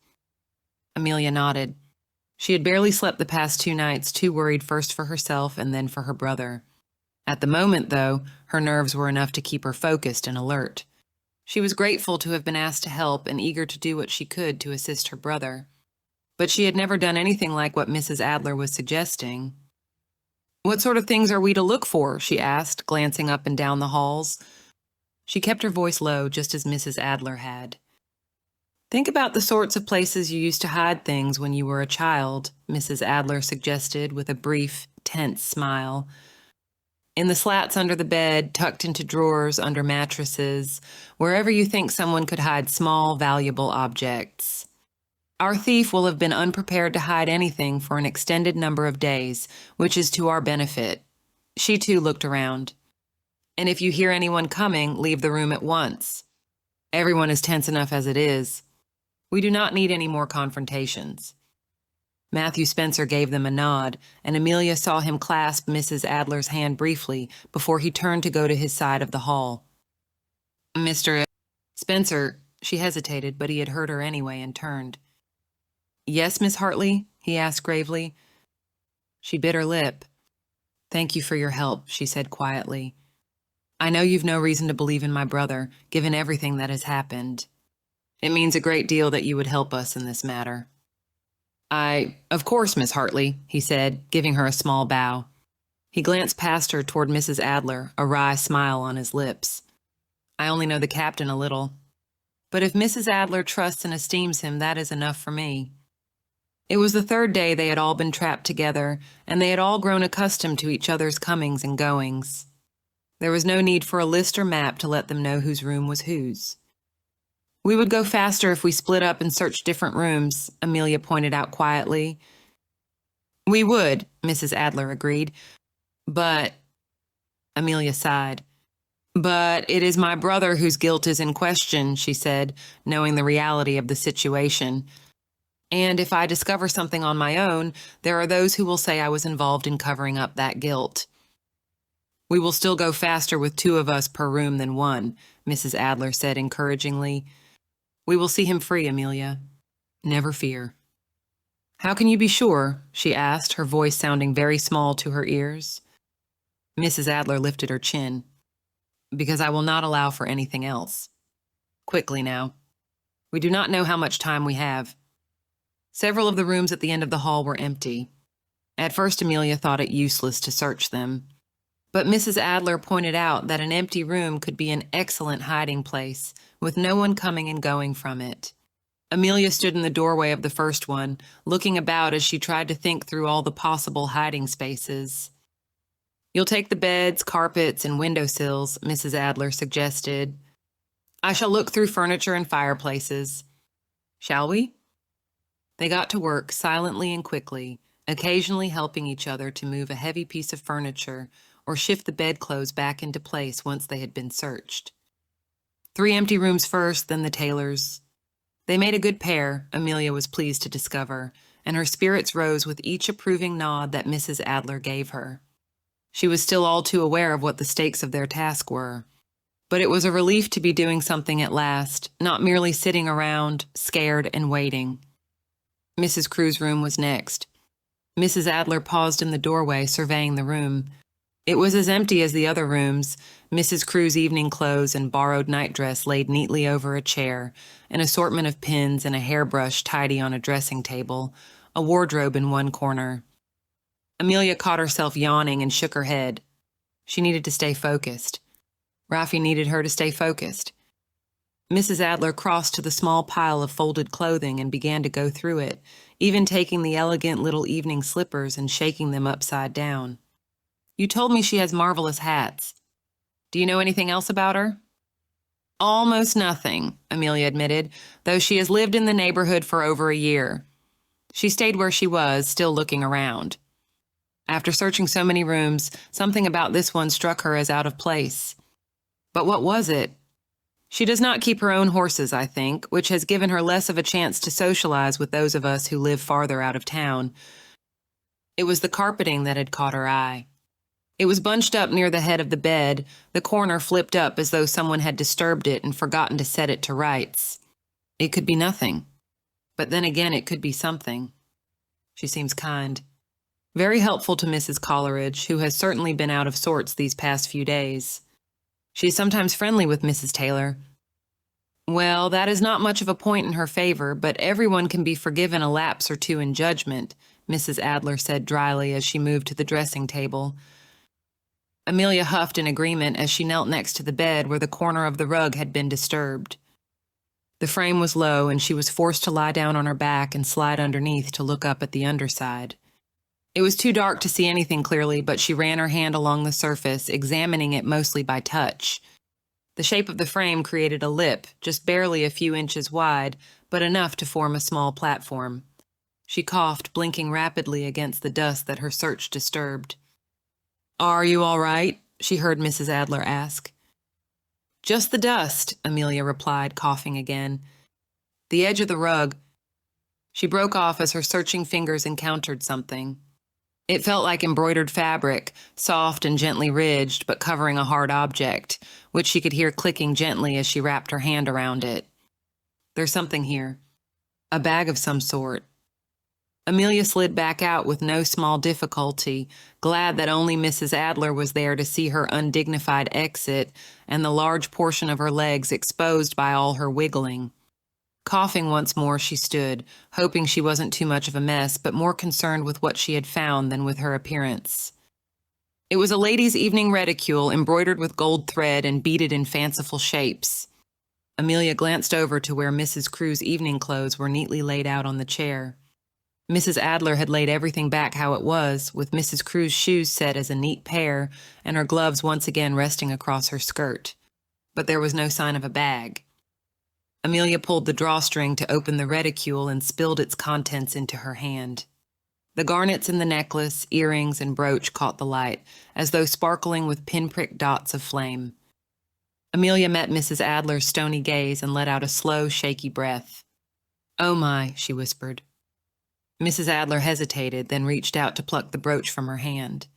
Amelia nodded. She had barely slept the past 2 nights, too worried first for herself and then for her brother. At the moment, though, her nerves were enough to keep her focused and alert. She was grateful to have been asked to help and eager to do what she could to assist her brother. But she had never done anything like what Mrs. Adler was suggesting. What sort of things are we to look for? She asked, glancing up and down the halls. She kept her voice low, just as Mrs. Adler had. Think about the sorts of places you used to hide things when you were a child, Mrs. Adler suggested with a brief, tense smile. In the slats under the bed, tucked into drawers under mattresses, wherever you think someone could hide small, valuable objects. Our thief will have been unprepared to hide anything for an extended number of days, which is to our benefit. She too looked around. And if you hear anyone coming, leave the room at once. Everyone is tense enough as it is. We do not need any more confrontations. Matthew Spencer gave them a nod, and Amelia saw him clasp Mrs. Adler's hand briefly before he turned to go to his side of the hall. Mr. Spencer, she hesitated, but he had heard her anyway and turned. Yes, Miss Hartley? He asked gravely. She bit her lip. Thank you for your help, she said quietly. I know you've no reason to believe in my brother, given everything that has happened. It means a great deal that you would help us in this matter. Of course, Miss Hartley, he said, giving her a small bow. He glanced past her toward Mrs. Adler, a wry smile on his lips. I only know the captain a little. But if Mrs. Adler trusts and esteems him, that is enough for me. It was the 3rd day they had all been trapped together, and they had all grown accustomed to each other's comings and goings. There was no need for a list or map to let them know whose room was whose. We would go faster if we split up and searched different rooms, Amelia pointed out quietly. We would, Mrs. Adler agreed. But, Amelia sighed. But it is my brother whose guilt is in question, she said, knowing the reality of the situation. And if I discover something on my own, there are those who will say I was involved in covering up that guilt. We will still go faster with 2 of us per room than 1, Mrs. Adler said encouragingly. We will see him free, Amelia. Never fear. How can you be sure? She asked, her voice sounding very small to her ears. Mrs. Adler lifted her chin. because I will not allow for anything else. Quickly now. We do not know how much time we have. Several of the rooms at the end of the hall were empty. At first, Amelia thought it useless to search them. But Mrs. Adler pointed out that an empty room could be an excellent hiding place, with no one coming and going from it. Amelia stood in the doorway of the first one, looking about as she tried to think through all the possible hiding spaces. "You'll take the beds, carpets, and windowsills," Mrs. Adler suggested. "I shall look through furniture and fireplaces." "Shall we?" They got to work silently and quickly, occasionally helping each other to move a heavy piece of furniture or shift the bedclothes back into place once they had been searched. 3 empty rooms first, then the tailor's. They made a good pair, Amelia was pleased to discover, and her spirits rose with each approving nod that Mrs. Adler gave her. She was still all too aware of what the stakes of their task were. But it was a relief to be doing something at last, not merely sitting around, scared and waiting. Mrs. Crewe's room was next. Mrs. Adler paused in the doorway, surveying the room. It was as empty as the other rooms, Mrs. Crewe's evening clothes and borrowed nightdress laid neatly over a chair, an assortment of pins and a hairbrush tidy on a dressing table, a wardrobe in one corner. Amelia caught herself yawning and shook her head. She needed to stay focused. Rafi needed her to stay focused. Mrs. Adler crossed to the small pile of folded clothing and began to go through it, even taking the elegant little evening slippers and shaking them upside down. "You told me she has marvelous hats. Do you know anything else about her?" "Almost nothing," Amelia admitted, "though she has lived in the neighborhood for over a year." She stayed where she was, still looking around. After searching so many rooms, something about this one struck her as out of place. But what was it? She does not keep her own horses, I think, which has given her less of a chance to socialize with those of us who live farther out of town. It was the carpeting that had caught her eye. It was bunched up near the head of the bed, the corner flipped up as though someone had disturbed it and forgotten to set it to rights. It could be nothing. But then again, it could be something. She seems kind. Very helpful to Mrs. Coleridge, who has certainly been out of sorts these past few days. She is sometimes friendly with Mrs. Taylor. Well, that is not much of a point in her favor, but everyone can be forgiven a lapse or two in judgment, Mrs. Adler said dryly as she moved to the dressing table. Amelia huffed in agreement as she knelt next to the bed where the corner of the rug had been disturbed. The frame was low, and she was forced to lie down on her back and slide underneath to look up at the underside. It was too dark to see anything clearly, but she ran her hand along the surface, examining it mostly by touch. The shape of the frame created a lip, just barely a few inches wide, but enough to form a small platform. She coughed, blinking rapidly against the dust that her search disturbed. "Are you all right?" she heard Mrs. Adler ask. "Just the dust," Amelia replied, coughing again. "The edge of the rug." She broke off as her searching fingers encountered something. It felt like embroidered fabric, soft and gently ridged, but covering a hard object, which she could hear clicking gently as she wrapped her hand around it. "There's something here. A bag of some sort." Amelia slid back out with no small difficulty, glad that only Mrs. Adler was there to see her undignified exit and the large portion of her legs exposed by all her wiggling. Coughing once more, she stood, hoping she wasn't too much of a mess, but more concerned with what she had found than with her appearance. It was a lady's evening reticule embroidered with gold thread and beaded in fanciful shapes. Amelia glanced over to where Mrs. Crewe's evening clothes were neatly laid out on the chair. Mrs. Adler had laid everything back how it was, with Mrs. Crewe's shoes set as a neat pair and her gloves once again resting across her skirt. But there was no sign of a bag. Amelia pulled the drawstring to open the reticule and spilled its contents into her hand. The garnets in the necklace, earrings, and brooch caught the light, as though sparkling with pinprick dots of flame. Amelia met Mrs. Adler's stony gaze and let out a slow, shaky breath. "Oh my," she whispered. Mrs. Adler hesitated, then reached out to pluck the brooch from her hand.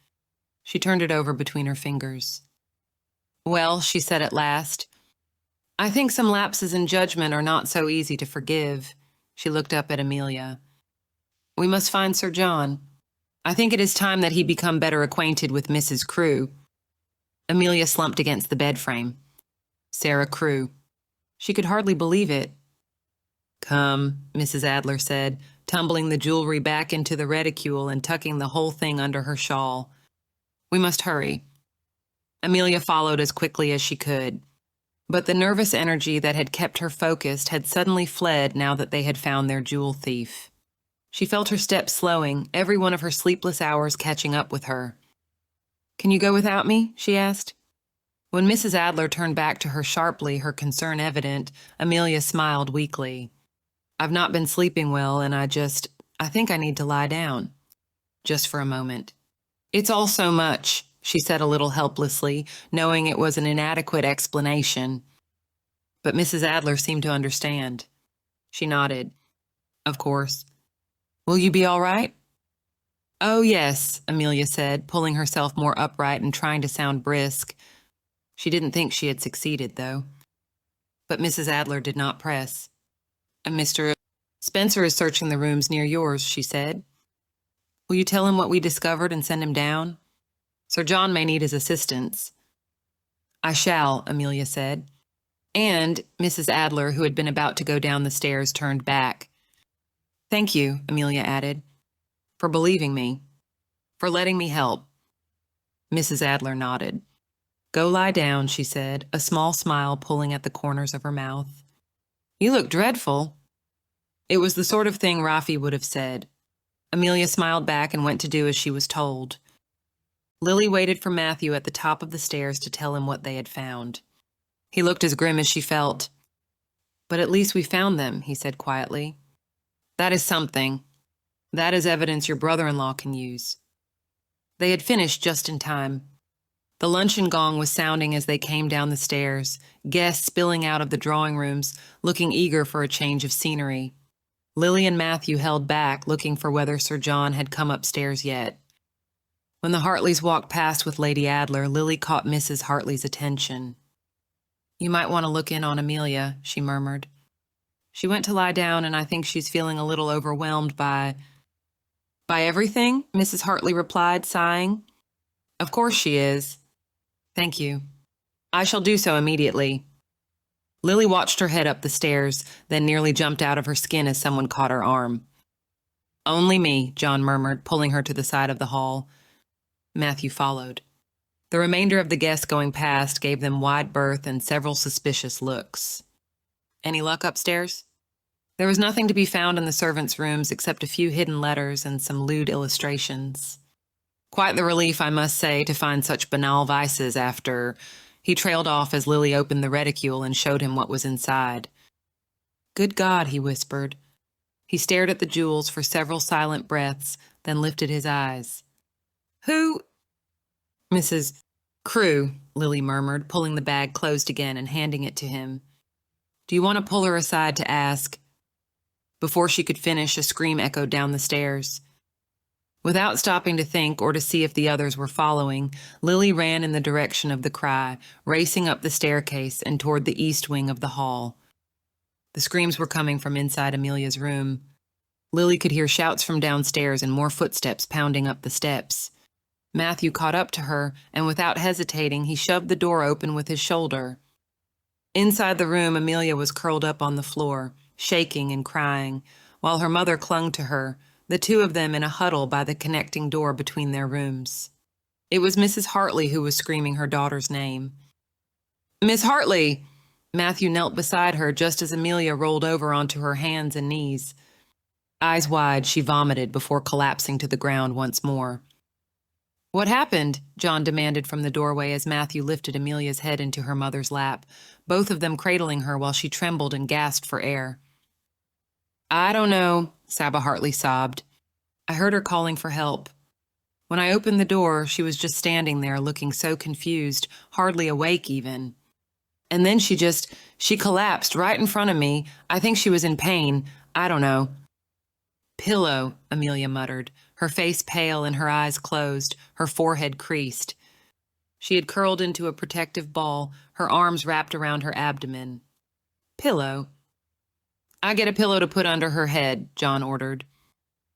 She turned it over between her fingers. "Well," she said at last, "I think some lapses in judgment are not so easy to forgive." She looked up at Amelia. "We must find Sir John. I think it is time that he become better acquainted with Mrs. Crewe." Amelia slumped against the bed frame. Sarah Crewe. She could hardly believe it. "Come," Mrs. Adler said, tumbling the jewelry back into the reticule and tucking the whole thing under her shawl. "We must hurry." Amelia followed as quickly as she could. But the nervous energy that had kept her focused had suddenly fled now that they had found their jewel thief. She felt her steps slowing, every one of her sleepless hours catching up with her. "Can you go without me?" she asked. When Mrs. Adler turned back to her sharply, her concern evident, Amelia smiled weakly. "I've not been sleeping well, and I think I need to lie down. Just for a moment." "It's all so much," she said a little helplessly, knowing it was an inadequate explanation. But Mrs. Adler seemed to understand. She nodded. "Of course. Will you be all right?" "Oh, yes," Amelia said, pulling herself more upright and trying to sound brisk. She didn't think she had succeeded, though. But Mrs. Adler did not press. "Mr. Spencer is searching the rooms near yours," she said. "Will you tell him what we discovered and send him down? Sir John may need his assistance." "I shall," Amelia said. And Mrs. Adler, who had been about to go down the stairs, turned back. "Thank you," Amelia added, "for believing me, for letting me help." Mrs. Adler nodded. "Go lie down," she said, a small smile pulling at the corners of her mouth. "You look dreadful." It was the sort of thing Rafi would have said. Amelia smiled back and went to do as she was told. Lily waited for Matthew at the top of the stairs to tell him what they had found. He looked as grim as she felt. "But at least we found them," he said quietly. "That is something. That is evidence your brother-in-law can use." They had finished just in time. The luncheon gong was sounding as they came down the stairs, guests spilling out of the drawing rooms, looking eager for a change of scenery. Lily and Matthew held back, looking for whether Sir John had come upstairs yet. When the Hartleys walked past with Lady Adler, Lily caught Mrs. Hartley's attention. "You might want to look in on Amelia," she murmured. "She went to lie down, and I think she's feeling a little overwhelmed by—" "By everything?" Mrs. Hartley replied, sighing. "Of course she is." "Thank you. I shall do so immediately." Lily watched her head up the stairs, then nearly jumped out of her skin as someone caught her arm. "Only me," John murmured, pulling her to the side of the hall. Matthew followed. The remainder of the guests going past gave them wide berth and several suspicious looks. "Any luck upstairs?" There was nothing to be found in the servants' rooms except a few hidden letters and some lewd illustrations. Quite the relief, I must say, to find such banal vices after— He trailed off as Lily opened the reticule and showed him what was inside. "Good God," he whispered. He stared at the jewels for several silent breaths, then lifted his eyes. "Who—" "Mrs. Crewe," Lily murmured, pulling the bag closed again and handing it to him. "Do you want to pull her aside to ask—" Before she could finish, a scream echoed down the stairs. Without stopping to think or to see if the others were following, Lily ran in the direction of the cry, racing up the staircase and toward the east wing of the hall. The screams were coming from inside Amelia's room. Lily could hear shouts from downstairs and more footsteps pounding up the steps. Matthew caught up to her, and without hesitating, he shoved the door open with his shoulder. Inside the room, Amelia was curled up on the floor, shaking and crying, while her mother clung to her, the two of them in a huddle by the connecting door between their rooms. It was Mrs. Hartley who was screaming her daughter's name. "Miss Hartley!" Matthew knelt beside her just as Amelia rolled over onto her hands and knees. Eyes wide, she vomited before collapsing to the ground once more. "What happened?" John demanded from the doorway as Matthew lifted Amelia's head into her mother's lap, both of them cradling her while she trembled and gasped for air. "I don't know," Saba Hartley sobbed. "I heard her calling for help. When I opened the door, she was just standing there looking so confused, hardly awake even. And then she collapsed right in front of me. I think she was in pain. I don't know." "Pillow," Amelia muttered, her face pale and her eyes closed, her forehead creased. She had curled into a protective ball, her arms wrapped around her abdomen. "Pillow." "I get a pillow to put under her head," John ordered.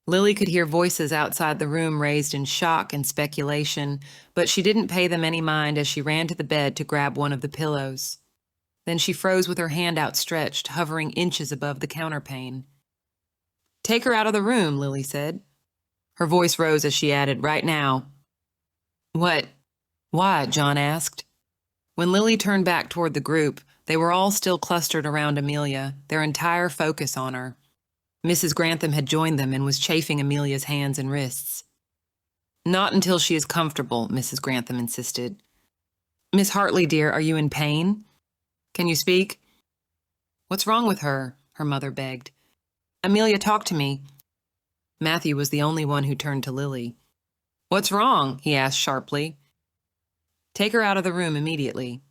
Lily could hear voices outside the room raised in shock and speculation, but she didn't pay them any mind as she ran to the bed to grab one of the pillows. Then she froze with her hand outstretched, hovering inches above the counterpane. "Take her out of the room," Lily said. Her voice rose as she added, "Right now." "What? Why?" John asked. When Lily turned back toward the group, they were all still clustered around Amelia, their entire focus on her. Mrs. Grantham had joined them and was chafing Amelia's hands and wrists. "Not until she is comfortable," Mrs. Grantham insisted. "Miss Hartley, dear, are you in pain? Can you speak?" "What's wrong with her?" her mother begged. "Amelia, talk to me." Matthew was the only one who turned to Lily. "What's wrong?" he asked sharply. "Take her out of the room immediately."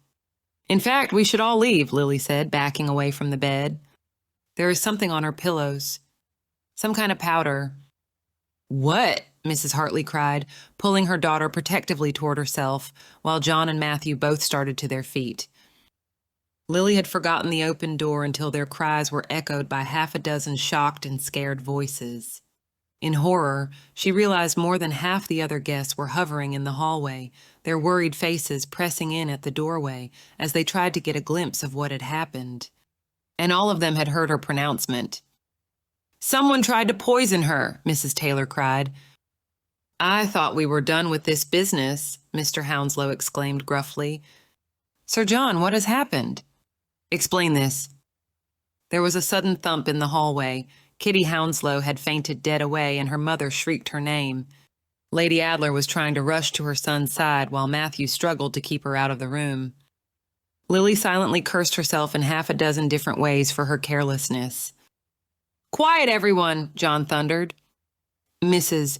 "In fact, we should all leave," Lily said, backing away from the bed. "There is something on her pillows. Some kind of powder." "What?" Mrs. Hartley cried, pulling her daughter protectively toward herself, while John and Matthew both started to their feet. Lily had forgotten the open door until their cries were echoed by half a dozen shocked and scared voices. In horror, she realized more than half the other guests were hovering in the hallway, their worried faces pressing in at the doorway as they tried to get a glimpse of what had happened. And all of them had heard her pronouncement. "Someone tried to poison her," Mrs. Taylor cried. "I thought we were done with this business," Mr. Hounslow exclaimed gruffly. "Sir John, what has happened?" "Explain this." There was a sudden thump in the hallway. Kitty Hounslow had fainted dead away, and her mother shrieked her name. Lady Adler was trying to rush to her son's side while Matthew struggled to keep her out of the room. Lily silently cursed herself in half a dozen different ways for her carelessness. "Quiet, everyone," John thundered. "Mrs.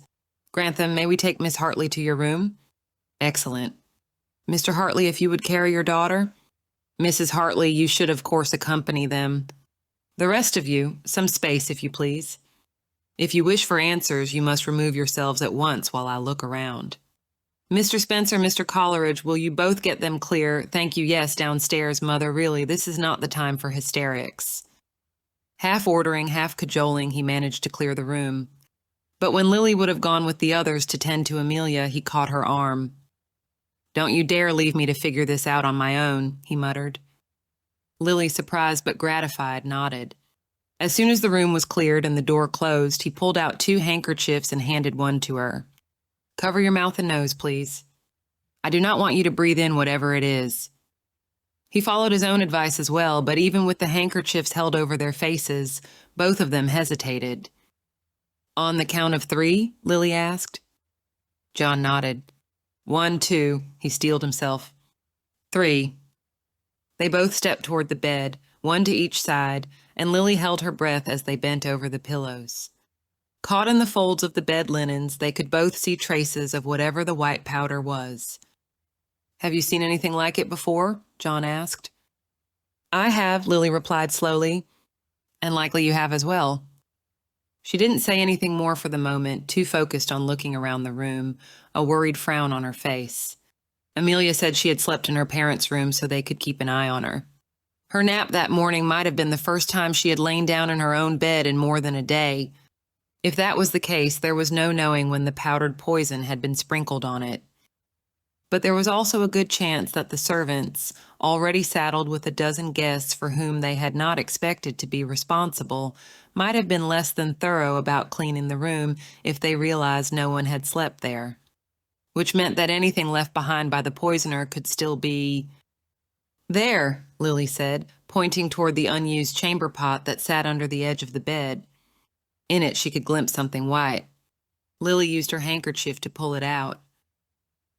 Grantham, may we take Miss Hartley to your room?" "Excellent. Mr. Hartley, if you would carry your daughter?" "Mrs. Hartley, you should of course accompany them. The rest of you, some space, if you please. If you wish for answers, you must remove yourselves at once while I look around. Mr. Spencer, Mr. Coleridge, will you both get them clear? Thank you, yes, downstairs, Mother, really, this is not the time for hysterics." Half ordering, half cajoling, he managed to clear the room. But when Lily would have gone with the others to tend to Amelia, he caught her arm. "Don't you dare leave me to figure this out on my own," he muttered. Lily, surprised but gratified, nodded. As soon as the room was cleared and the door closed, he pulled out 2 handkerchiefs and handed one to her. "Cover your mouth and nose, please. I do not want you to breathe in whatever it is." He followed his own advice as well, but even with the handkerchiefs held over their faces, both of them hesitated. "On the count of 3?" Lily asked. John nodded. 1, 2, he steeled himself. 3. They both stepped toward the bed, one to each side, and Lily held her breath as they bent over the pillows. Caught in the folds of the bed linens, they could both see traces of whatever the white powder was. "Have you seen anything like it before?" John asked. "I have," Lily replied slowly. "And likely you have as well." She didn't say anything more for the moment, too focused on looking around the room, a worried frown on her face. Amelia said she had slept in her parents' room so they could keep an eye on her. Her nap that morning might have been the first time she had lain down in her own bed in more than a day. If that was the case, there was no knowing when the powdered poison had been sprinkled on it. But there was also a good chance that the servants, already saddled with a dozen guests for whom they had not expected to be responsible, might have been less than thorough about cleaning the room if they realized no one had slept there. Which meant that anything left behind by the poisoner could still be... "There," Lily said, pointing toward the unused chamber pot that sat under the edge of the bed. In it she could glimpse something white. Lily used her handkerchief to pull it out.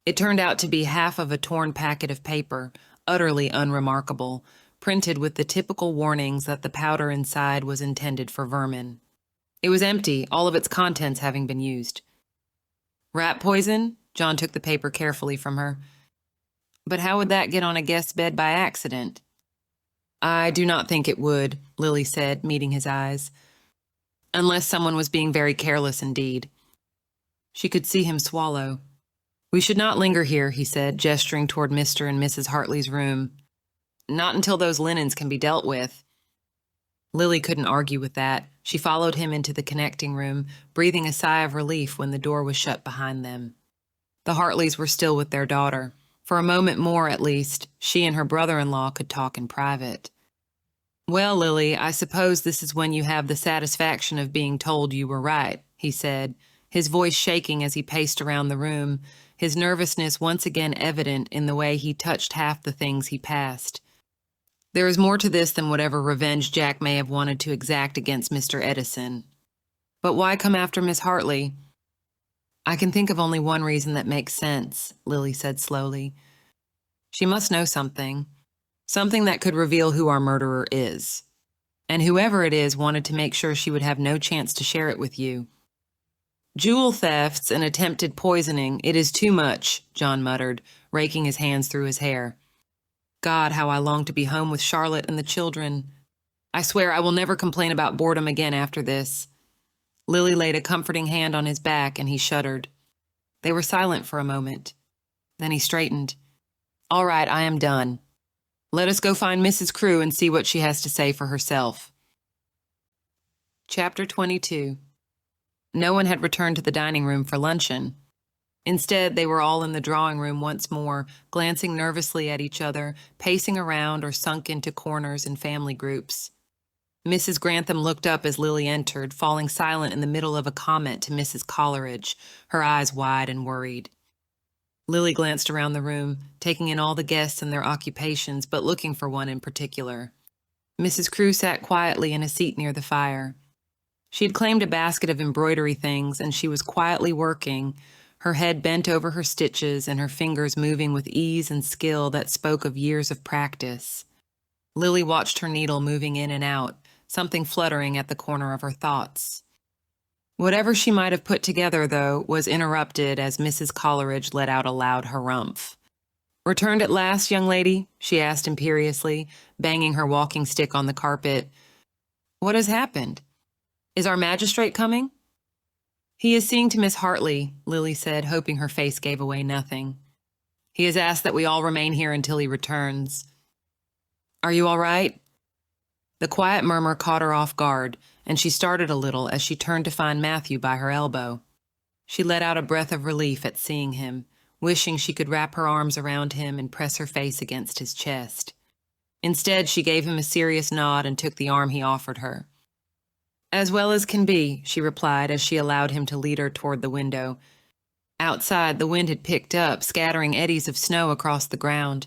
It turned out to be half of a torn packet of paper, utterly unremarkable, printed with the typical warnings that the powder inside was intended for vermin. It was empty, all of its contents having been used. "Rat poison?" John took the paper carefully from her. "But how would that get on a guest's bed by accident?" "I do not think it would," Lily said, meeting his eyes. "Unless someone was being very careless indeed." She could see him swallow. "We should not linger here," he said, gesturing toward Mr. and Mrs. Hartley's room. "Not until those linens can be dealt with." Lily couldn't argue with that. She followed him into the connecting room, breathing a sigh of relief when the door was shut behind them. The Hartleys were still with their daughter. For a moment more, at least, she and her brother-in-law could talk in private. "Well, Lily, I suppose this is when you have the satisfaction of being told you were right," he said, his voice shaking as he paced around the room, his nervousness once again evident in the way he touched half the things he passed. "There is more to this than whatever revenge Jack may have wanted to exact against Mr. Edison. But why come after Miss Hartley?" "I can think of only one reason that makes sense," Lily said slowly. "She must know something. Something that could reveal who our murderer is. And whoever it is wanted to make sure she would have no chance to share it with you." "Jewel thefts and attempted poisoning, it is too much," John muttered, raking his hands through his hair. "God, how I long to be home with Charlotte and the children. I swear I will never complain about boredom again after this." Lily laid a comforting hand on his back, and he shuddered. They were silent for a moment. Then he straightened. "All right, I am done. Let us go find Mrs. Crewe and see what she has to say for herself." Chapter 22. No one had returned to the dining room for luncheon. Instead, they were all in the drawing room once more, glancing nervously at each other, pacing around or sunk into corners in family groups. Mrs. Grantham looked up as Lily entered, falling silent in the middle of a comment to Mrs. Coleridge, her eyes wide and worried. Lily glanced around the room, taking in all the guests and their occupations, but looking for one in particular. Mrs. Crewe sat quietly in a seat near the fire. She had claimed a basket of embroidery things, and she was quietly working, her head bent over her stitches and her fingers moving with ease and skill that spoke of years of practice. Lily watched her needle moving in and out, something fluttering at the corner of her thoughts. Whatever she might have put together, though, was interrupted as Mrs. Coleridge let out a loud harumph. "Returned at last, young lady?" she asked imperiously, banging her walking stick on the carpet. "What has happened? Is our magistrate coming?" "He is seeing to Miss Hartley," Lily said, hoping her face gave away nothing. "He has asked that we all remain here until he returns." "Are you all right?" The quiet murmur caught her off guard, and she started a little as she turned to find Matthew by her elbow. She let out a breath of relief at seeing him, wishing she could wrap her arms around him and press her face against his chest. Instead, she gave him a serious nod and took the arm he offered her. "As well as can be," she replied as she allowed him to lead her toward the window. Outside, the wind had picked up, scattering eddies of snow across the ground.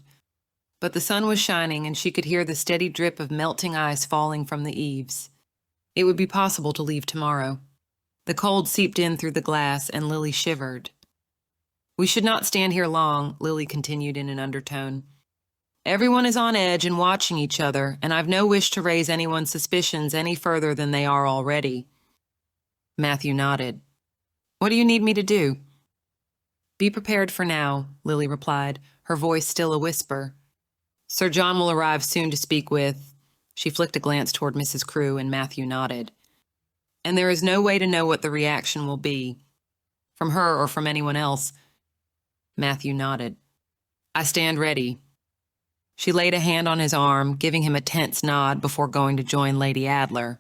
But the sun was shining, and she could hear the steady drip of melting ice falling from the eaves. It would be possible to leave tomorrow. The cold seeped in through the glass, and Lily shivered. "We should not stand here long," Lily continued in an undertone. "Everyone is on edge and watching each other, and I've no wish to raise anyone's suspicions any further than they are already." Matthew nodded. "What do you need me to do?" "Be prepared for now," Lily replied, her voice still a whisper. "Sir John will arrive soon to speak with—" She flicked a glance toward Mrs. Crewe, and Matthew nodded. "And there is no way to know what the reaction will be, from her or from anyone else." Matthew nodded. "I stand ready." She laid a hand on his arm, giving him a tense nod before going to join Lady Adler.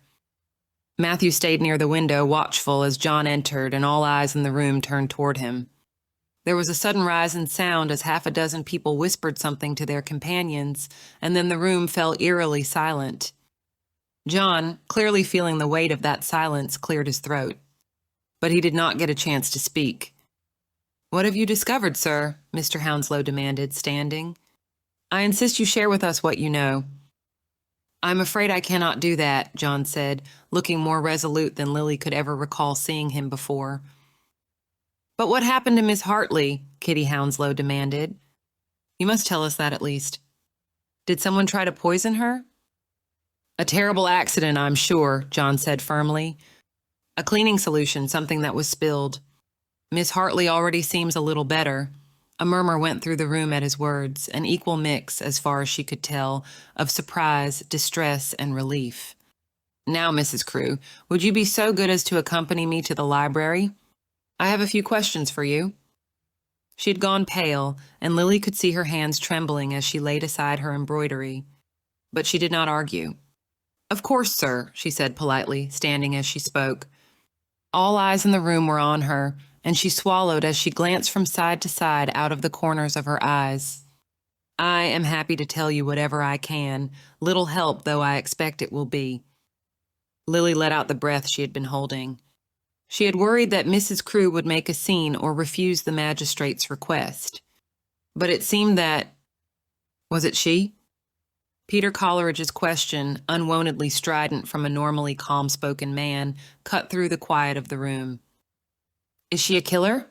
Matthew stayed near the window, watchful as John entered, and all eyes in the room turned toward him. There was a sudden rise in sound as half a dozen people whispered something to their companions, and then the room fell eerily silent. John, clearly feeling the weight of that silence, cleared his throat. But he did not get a chance to speak. "What have you discovered, sir?" Mr. Hounslow demanded, standing. "I insist you share with us what you know." "I'm afraid I cannot do that," John said, looking more resolute than Lily could ever recall seeing him before. "But what happened to Miss Hartley?" Kitty Hounslow demanded. "You must tell us that at least. Did someone try to poison her?" "A terrible accident, I'm sure," John said firmly. "A cleaning solution, something that was spilled. Miss Hartley already seems a little better." A murmur went through the room at his words, an equal mix, as far as she could tell, of surprise, distress, and relief. "Now, Mrs. Crewe, would you be so good as to accompany me to the library? I have a few questions for you." She had gone pale, and Lily could see her hands trembling as she laid aside her embroidery. But she did not argue. Of course, sir, she said politely, standing as she spoke. All eyes in the room were on her, and she swallowed as she glanced from side to side out of the corners of her eyes. I am happy to tell you whatever I can, little help though I expect it will be. Lily let out the breath she had been holding. She had worried that Mrs. Crewe would make a scene or refuse the magistrate's request. But it seemed that... Was it she? Peter Coleridge's question, unwontedly strident from a normally calm-spoken man, cut through the quiet of the room. Is she a killer?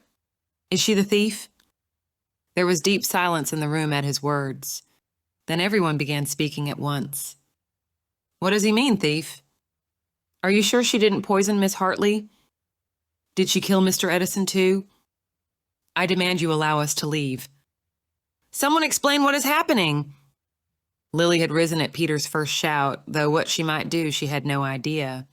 Is she the thief? There was deep silence in the room at his words. Then everyone began speaking at once. What does he mean, thief? Are you sure she didn't poison Miss Hartley? Did she kill Mr. Edison too? I demand you allow us to leave. Someone explain what is happening. Lily had risen at Peter's first shout, though what she might do she had no idea.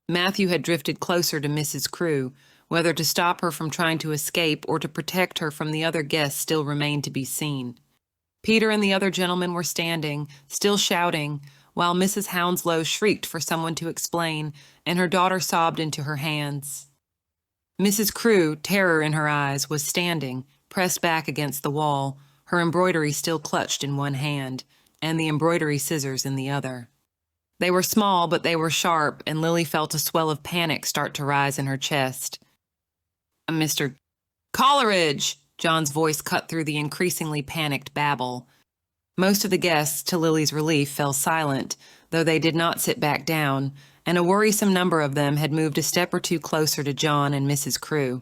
Matthew had drifted closer to Mrs. Crewe. Whether to stop her from trying to escape or to protect her from the other guests still remained to be seen. Peter and the other gentlemen were standing, still shouting, while Mrs. Hounslow shrieked for someone to explain, and her daughter sobbed into her hands. Mrs. Crewe, terror in her eyes, was standing, pressed back against the wall, her embroidery still clutched in one hand, and the embroidery scissors in the other. They were small, but they were sharp, and Lily felt a swell of panic start to rise in her chest. Mr. Coleridge! John's voice cut through the increasingly panicked babble. Most of the guests, to Lily's relief, fell silent, though they did not sit back down, and a worrisome number of them had moved a step or two closer to John and Mrs. Crewe.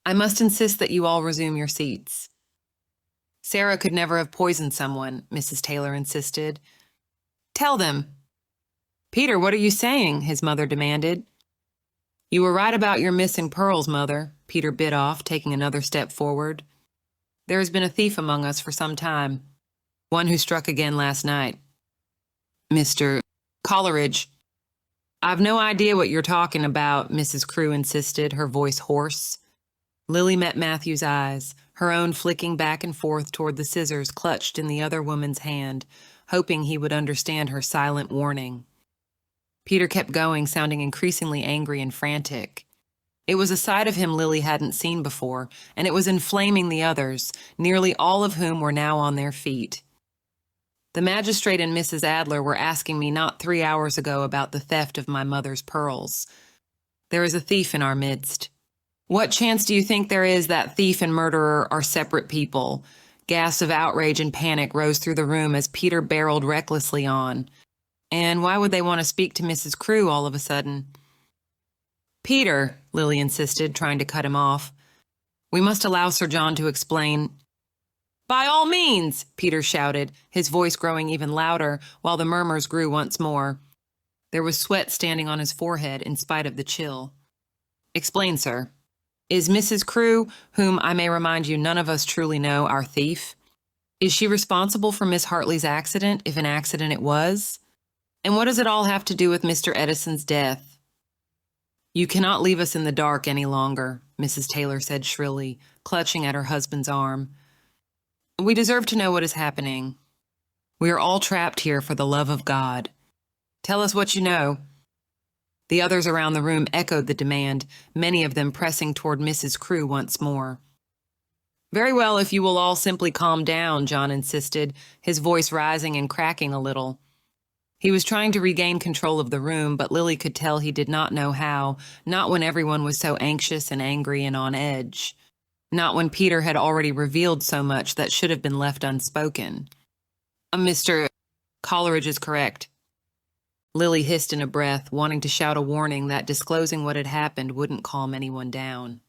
I must insist that you all resume your seats. Sarah could never have poisoned someone, Mrs. Taylor insisted. Tell them. Peter, what are you saying? His mother demanded. You were right about your missing pearls, Mother, Peter bit off, taking another step forward. There has been a thief among us for some time. One who struck again last night. Mr. Coleridge. I've no idea what you're talking about, Mrs. Crewe insisted, her voice hoarse. Lily met Matthew's eyes, her own flicking back and forth toward the scissors clutched in the other woman's hand, hoping he would understand her silent warning. Peter kept going, sounding increasingly angry and frantic. It was a side of him Lily hadn't seen before, and it was inflaming the others, nearly all of whom were now on their feet. The magistrate and Mrs. Adler were asking me not 3 hours ago about the theft of my mother's pearls. There is a thief in our midst. What chance do you think there is that thief and murderer are separate people? Gasps of outrage and panic rose through the room as Peter barreled recklessly on. And why would they want to speak to Mrs. Crewe all of a sudden? Peter, Lily insisted, trying to cut him off. We must allow Sir John to explain. By all means, Peter shouted, his voice growing even louder, while the murmurs grew once more. There was sweat standing on his forehead in spite of the chill. Explain, sir. Is Mrs. Crewe, whom I may remind you none of us truly know, our thief? Is she responsible for Miss Hartley's accident, if an accident it was? And what does it all have to do with Mr. Edison's death? You cannot leave us in the dark any longer, Mrs. Taylor said shrilly, clutching at her husband's arm. We deserve to know what is happening. We are all trapped here for the love of God. Tell us what you know. The others around the room echoed the demand, many of them pressing toward Mrs. Crewe once more. Very well, if you will all simply calm down, John insisted, his voice rising and cracking a little. He was trying to regain control of the room, but Lily could tell he did not know how, not when everyone was so anxious and angry and on edge. Not when Peter had already revealed so much that should have been left unspoken. Mr. Coleridge is correct. Lily hissed in a breath, wanting to shout a warning that disclosing what had happened wouldn't calm anyone down.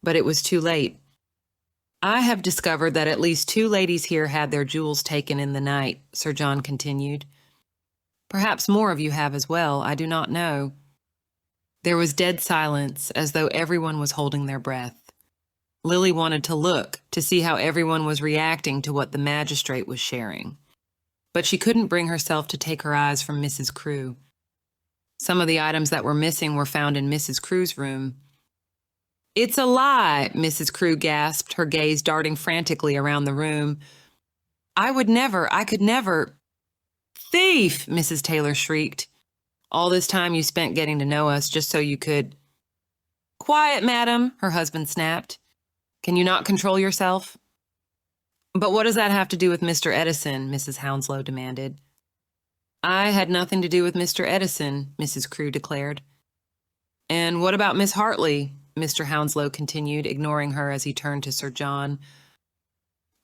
But it was too late. I have discovered that at least 2 ladies here had their jewels taken in the night, Sir John continued. Perhaps more of you have as well, I do not know. There was dead silence, as though everyone was holding their breath. Lily wanted to look, to see how everyone was reacting to what the magistrate was sharing. But she couldn't bring herself to take her eyes from Mrs. Crewe. Some of the items that were missing were found in Mrs. Crewe's room. It's a lie, Mrs. Crewe gasped, her gaze darting frantically around the room. I could never. Thief! Mrs. Taylor shrieked. All this time you spent getting to know us just so you could—" "Quiet, madam," her husband snapped. "Can you not control yourself?" "But what does that have to do with Mr. Edison?" Mrs. Hounslow demanded. "I had nothing to do with Mr. Edison," Mrs. Crewe declared. "And what about Miss Hartley?" Mr. Hounslow continued, ignoring her as he turned to Sir John.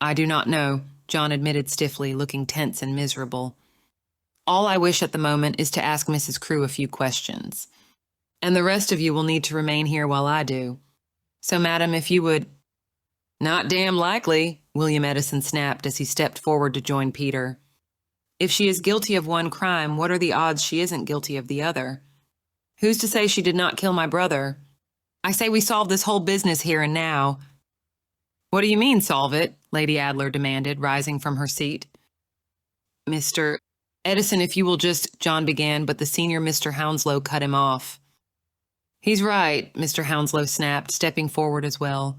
"I do not know," John admitted stiffly, looking tense and miserable. "All I wish at the moment is to ask Mrs. Crewe a few questions. And the rest of you will need to remain here while I do. So, madam, if you would—" "Not damn likely," William Edison snapped as he stepped forward to join Peter. "If she is guilty of one crime, what are the odds she isn't guilty of the other? Who's to say she did not kill my brother? I say we solve this whole business here and now." "What do you mean, solve it?" Lady Adler demanded, rising from her seat. "Mr. Edison, if you will just—" John began, but the senior Mr. Hounslow cut him off. "He's right," Mr. Hounslow snapped, stepping forward as well.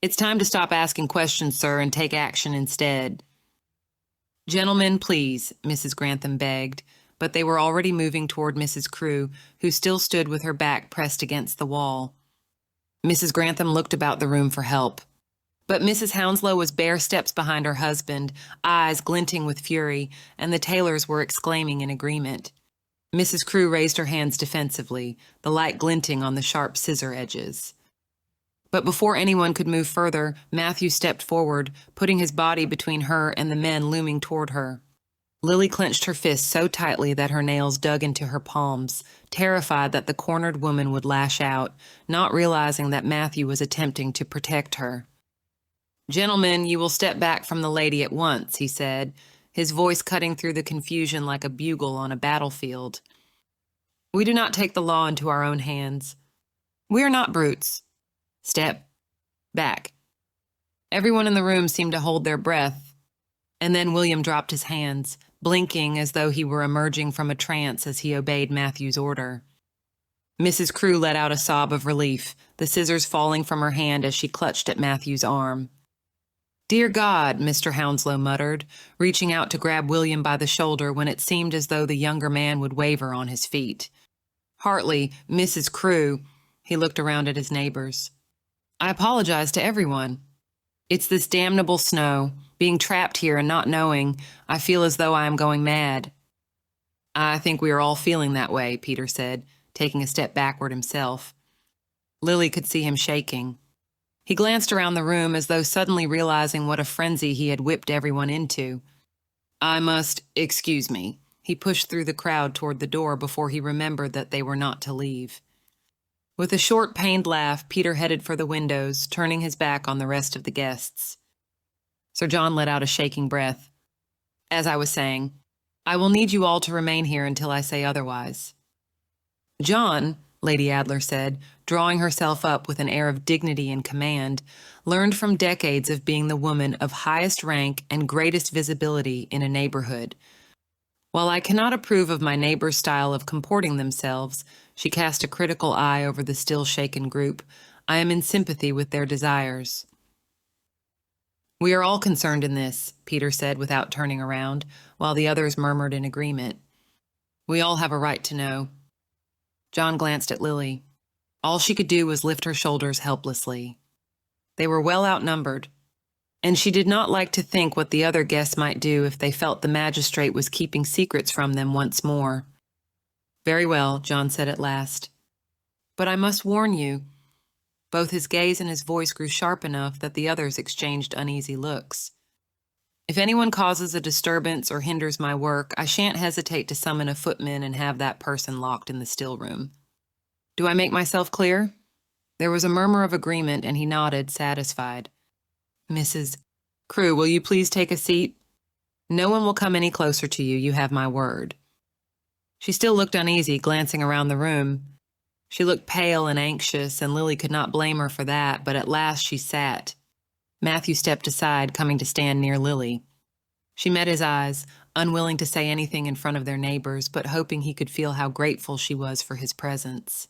"It's time to stop asking questions, sir, and take action instead." "Gentlemen, please," Mrs. Grantham begged, but they were already moving toward Mrs. Crewe, who still stood with her back pressed against the wall. Mrs. Grantham looked about the room for help. But Mrs. Hounslow was bare steps behind her husband, eyes glinting with fury, and the Taylors were exclaiming in agreement. Mrs. Crewe raised her hands defensively, the light glinting on the sharp scissor edges. But before anyone could move further, Matthew stepped forward, putting his body between her and the men looming toward her. Lily clenched her fists so tightly that her nails dug into her palms, terrified that the cornered woman would lash out, not realizing that Matthew was attempting to protect her. "Gentlemen, you will step back from the lady at once," he said, his voice cutting through the confusion like a bugle on a battlefield. "We do not take the law into our own hands. We are not brutes. Step back." Everyone in the room seemed to hold their breath, and then William dropped his hands, blinking as though he were emerging from a trance as he obeyed Matthew's order. Mrs. Crewe let out a sob of relief, the scissors falling from her hand as she clutched at Matthew's arm. "Dear God," Mr. Hounslow muttered, reaching out to grab William by the shoulder when it seemed as though the younger man would waver on his feet. "Hartley, Mrs. Crewe," he looked around at his neighbors. "I apologize to everyone. It's this damnable snow, being trapped here and not knowing. I feel as though I am going mad." "I think we are all feeling that way," Peter said, taking a step backward himself. Lily could see him shaking. He glanced around the room as though suddenly realizing what a frenzy he had whipped everyone into. Excuse me." He pushed through the crowd toward the door before he remembered that they were not to leave. With a short, pained laugh, Peter headed for the windows, turning his back on the rest of the guests. Sir John let out a shaking breath. "As I was saying, I will need you all to remain here until I say otherwise." "John," Lady Adler said, drawing herself up with an air of dignity and command, learned from decades of being the woman of highest rank and greatest visibility in a neighborhood. "While I cannot approve of my neighbors' style of comporting themselves," she cast a critical eye over the still shaken group, "I am in sympathy with their desires." "We are all concerned in this," Peter said without turning around, while the others murmured in agreement. "We all have a right to know." John glanced at Lily. All she could do was lift her shoulders helplessly. They were well outnumbered, and she did not like to think what the other guests might do if they felt the magistrate was keeping secrets from them once more. "Very well," John said at last. "But I must warn you." Both his gaze and his voice grew sharp enough that the others exchanged uneasy looks. "If anyone causes a disturbance or hinders my work, I shan't hesitate to summon a footman and have that person locked in the still room. Do I make myself clear?" There was a murmur of agreement, and he nodded, satisfied. "Mrs. Crewe, will you please take a seat? No one will come any closer to you, you have my word." She still looked uneasy, glancing around the room. She looked pale and anxious, and Lily could not blame her for that, but at last she sat. Matthew stepped aside, coming to stand near Lily. She met his eyes, unwilling to say anything in front of their neighbors, but hoping he could feel how grateful she was for his presence.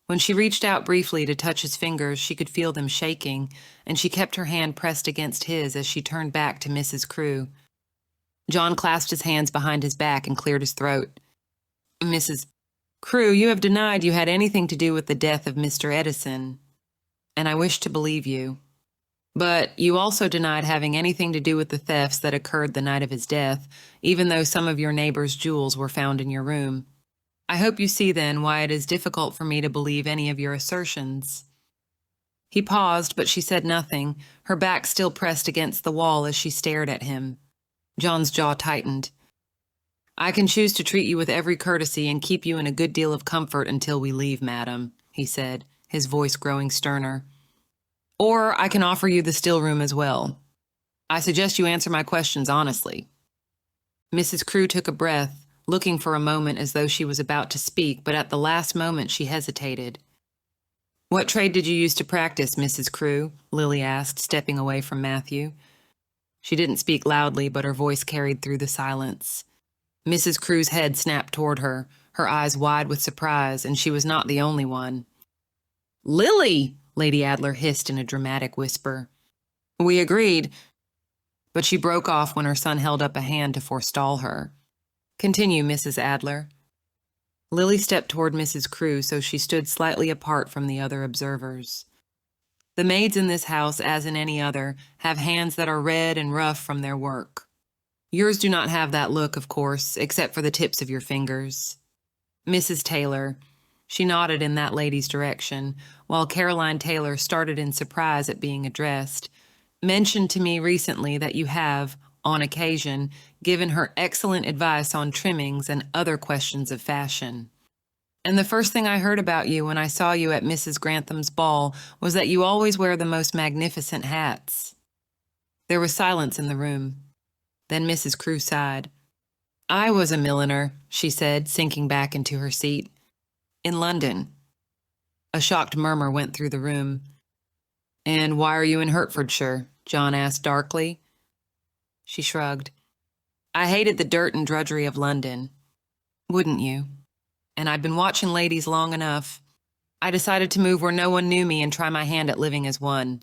When she reached out briefly to touch his fingers, she could feel them shaking, and she kept her hand pressed against his as she turned back to Mrs. Crewe. John clasped his hands behind his back and cleared his throat. "Mrs. Crew, you have denied you had anything to do with the death of Mr. Edison, and I wish to believe you. But you also denied having anything to do with the thefts that occurred the night of his death, even though some of your neighbor's jewels were found in your room. I hope you see, then, why it is difficult for me to believe any of your assertions." He paused, but she said nothing, her back still pressed against the wall as she stared at him. John's jaw tightened. "I can choose to treat you with every courtesy and keep you in a good deal of comfort until we leave, madam," he said, his voice growing sterner. "Or I can offer you the still room as well. I suggest you answer my questions honestly." Mrs. Crewe took a breath, looking for a moment as though she was about to speak, but at the last moment she hesitated. "What trade did you use to practice, Mrs. Crewe?" Lily asked, stepping away from Matthew. She didn't speak loudly, but her voice carried through the silence. Mrs. Crewe's head snapped toward her, her eyes wide with surprise, and she was not the only one. "Lily!" Lady Adler hissed in a dramatic whisper. "We agreed," but she broke off when her son held up a hand to forestall her. "Continue, Mrs. Adler." Lily stepped toward Mrs. Crewe, so she stood slightly apart from the other observers. "The maids in this house, as in any other, have hands that are red and rough from their work. Yours do not have that look, of course, except for the tips of your fingers. Mrs. Taylor," she nodded in that lady's direction, while Caroline Taylor started in surprise at being addressed, "mentioned to me recently that you have, on occasion, given her excellent advice on trimmings and other questions of fashion. And the first thing I heard about you when I saw you at Mrs. Grantham's ball was that you always wear the most magnificent hats." There was silence in the room. Then Mrs. Crewe sighed. "I was a milliner," she said, sinking back into her seat. "In London." A shocked murmur went through the room. "And why are you in Hertfordshire?" John asked darkly. She shrugged. "I hated the dirt and drudgery of London." "Wouldn't you? And I'd been watching ladies long enough. I decided to move where no one knew me and try my hand at living as one."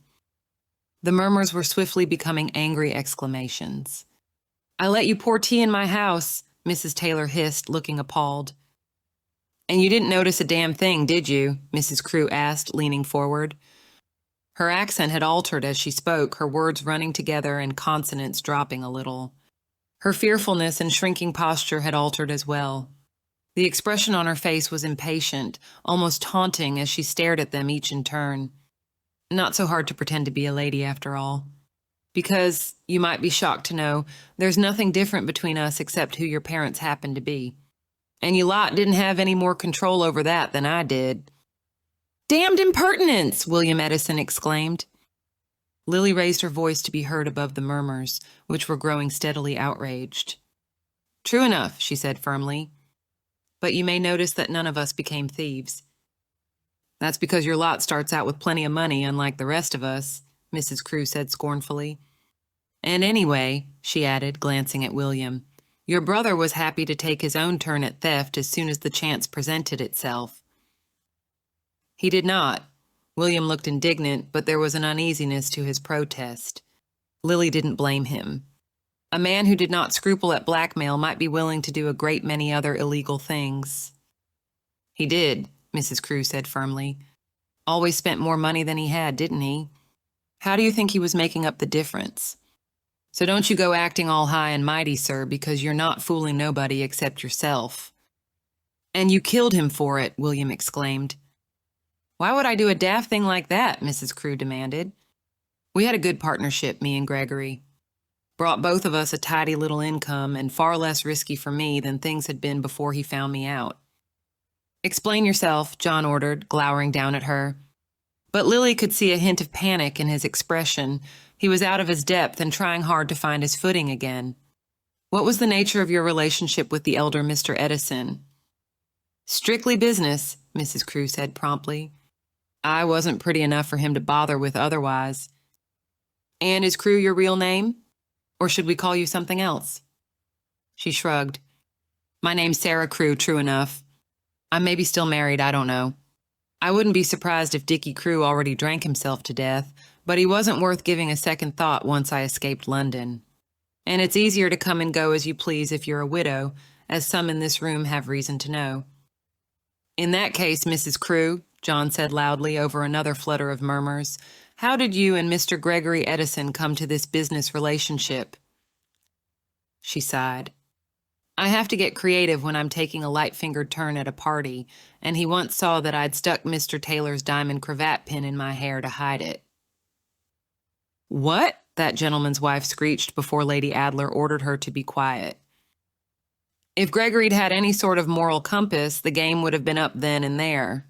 The murmurs were swiftly becoming angry exclamations. "I let you pour tea in my house," Mrs. Taylor hissed, looking appalled. "And you didn't notice a damn thing, did you?" Mrs. Crewe asked, leaning forward. Her accent had altered as she spoke, her words running together and consonants dropping a little. Her fearfulness and shrinking posture had altered as well. The expression on her face was impatient, almost taunting as she stared at them each in turn. Not so hard to pretend to be a lady, after all. Because, you might be shocked to know, there's nothing different between us except who your parents happen to be. And you lot didn't have any more control over that than I did." "Damned impertinence!" William Edison exclaimed. Lily raised her voice to be heard above the murmurs, which were growing steadily outraged. "True enough," she said firmly. "But you may notice that none of us became thieves." "That's because your lot starts out with plenty of money, unlike the rest of us," Mrs. Crewe said scornfully. "And anyway," she added, glancing at William, "your brother was happy to take his own turn at theft as soon as the chance presented itself." "He did not." William looked indignant, but there was an uneasiness to his protest. Lily didn't blame him. A man who did not scruple at blackmail might be willing to do a great many other illegal things. "He did," Mrs. Crewe said firmly. "Always spent more money than he had, didn't he? How do you think he was making up the difference? So don't you go acting all high and mighty, sir, because you're not fooling nobody except yourself." "And you killed him for it," William exclaimed. "Why would I do a daft thing like that?" Mrs. Crewe demanded. "We had a good partnership, me and Gregory. Brought both of us a tidy little income and far less risky for me than things had been before he found me out." "Explain yourself," John ordered, glowering down at her. But Lily could see a hint of panic in his expression. He was out of his depth and trying hard to find his footing again. "What was the nature of your relationship with the elder Mr. Edison?" "Strictly business," Mrs. Crewe said promptly. "I wasn't pretty enough for him to bother with otherwise." "And is Crewe your real name? Or should we call you something else?" She shrugged. "My name's Sarah Crewe, true enough. I may be still married, I don't know. I wouldn't be surprised if Dickie Crewe already drank himself to death, but he wasn't worth giving a second thought once I escaped London. And it's easier to come and go as you please if you're a widow, as some in this room have reason to know." In that case, Mrs. Crewe, John said loudly over another flutter of murmurs, how did you and Mr. Gregory Edison come to this business relationship? She sighed. I have to get creative when I'm taking a light-fingered turn at a party, and he once saw that I'd stuck Mr. Taylor's diamond cravat pin in my hair to hide it. What? That gentleman's wife screeched before Lady Adler ordered her to be quiet. If Gregory'd had any sort of moral compass, the game would have been up then and there.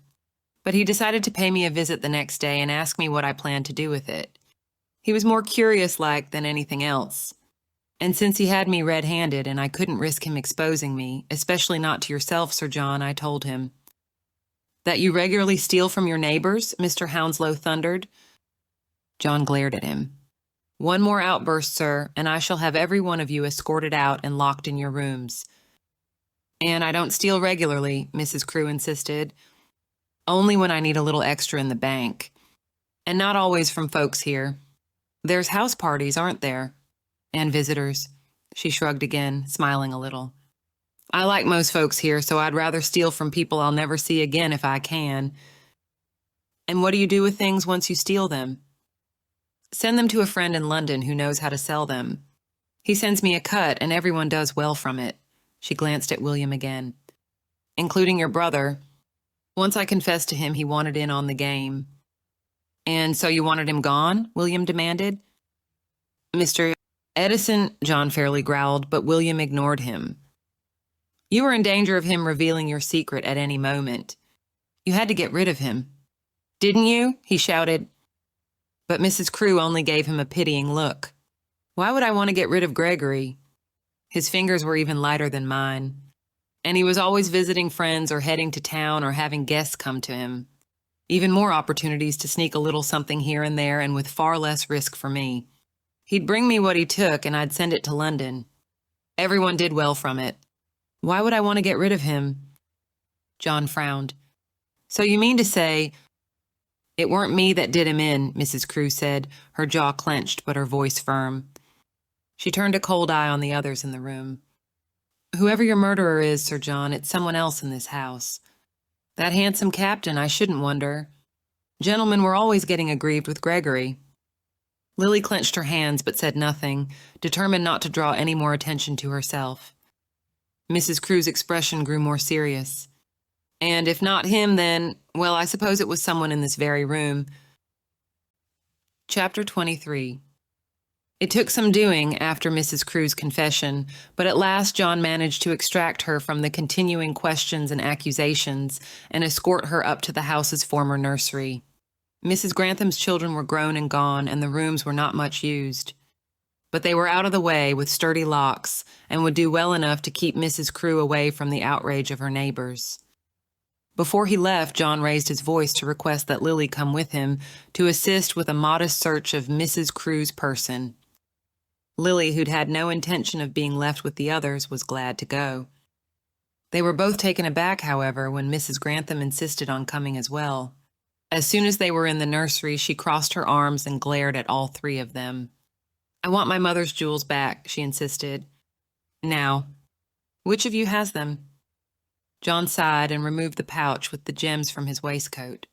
But he decided to pay me a visit the next day and ask me what I planned to do with it. He was more curious-like than anything else. And since he had me red-handed and I couldn't risk him exposing me, especially not to yourself, Sir John, I told him. That you regularly steal from your neighbors? Mr. Hounslow thundered. John glared at him. One more outburst, sir, and I shall have every one of you escorted out and locked in your rooms. And I don't steal regularly, Mrs. Crewe insisted. Only when I need a little extra in the bank. And not always from folks here. There's house parties, aren't there? And visitors. She shrugged again, smiling a little. I like most folks here, so I'd rather steal from people I'll never see again if I can. And what do you do with things once you steal them? Send them to a friend in London who knows how to sell them. He sends me a cut, and everyone does well from it. She glanced at William again. Including your brother. Once I confessed to him he wanted in on the game. And so you wanted him gone? William demanded. Mr. Edison, John fairly growled, but William ignored him. You were in danger of him revealing your secret at any moment. You had to get rid of him. Didn't you? He shouted. But Mrs. Crewe only gave him a pitying look. Why would I want to get rid of Gregory? His fingers were even lighter than mine. And he was always visiting friends or heading to town or having guests come to him. Even more opportunities to sneak a little something here and there and with far less risk for me. He'd bring me what he took and I'd send it to London. Everyone did well from it. Why would I want to get rid of him? John frowned. So you mean to say... It weren't me that did him in, Mrs. Crewe said, her jaw clenched but her voice firm. She turned a cold eye on the others in the room. Whoever your murderer is, Sir John, it's someone else in this house. That handsome captain, I shouldn't wonder. Gentlemen were always getting aggrieved with Gregory. Lily clenched her hands but said nothing, determined not to draw any more attention to herself. Mrs. Crewe's expression grew more serious. And if not him, then, well, I suppose it was someone in this very room. Chapter 23. It took some doing after Mrs. Crewe's confession, but at last John managed to extract her from the continuing questions and accusations and escort her up to the house's former nursery. Mrs. Grantham's children were grown and gone, and the rooms were not much used. But they were out of the way with sturdy locks and would do well enough to keep Mrs. Crewe away from the outrage of her neighbors. Before he left, John raised his voice to request that Lily come with him to assist with a modest search of Mrs. Crewe's person. Lily, who'd had no intention of being left with the others, was glad to go. They were both taken aback, however, when Mrs. Grantham insisted on coming as well. As soon as they were in the nursery, she crossed her arms and glared at all three of them. I want my mother's jewels back, she insisted. Now, which of you has them? John sighed and removed the pouch with the gems from his waistcoat.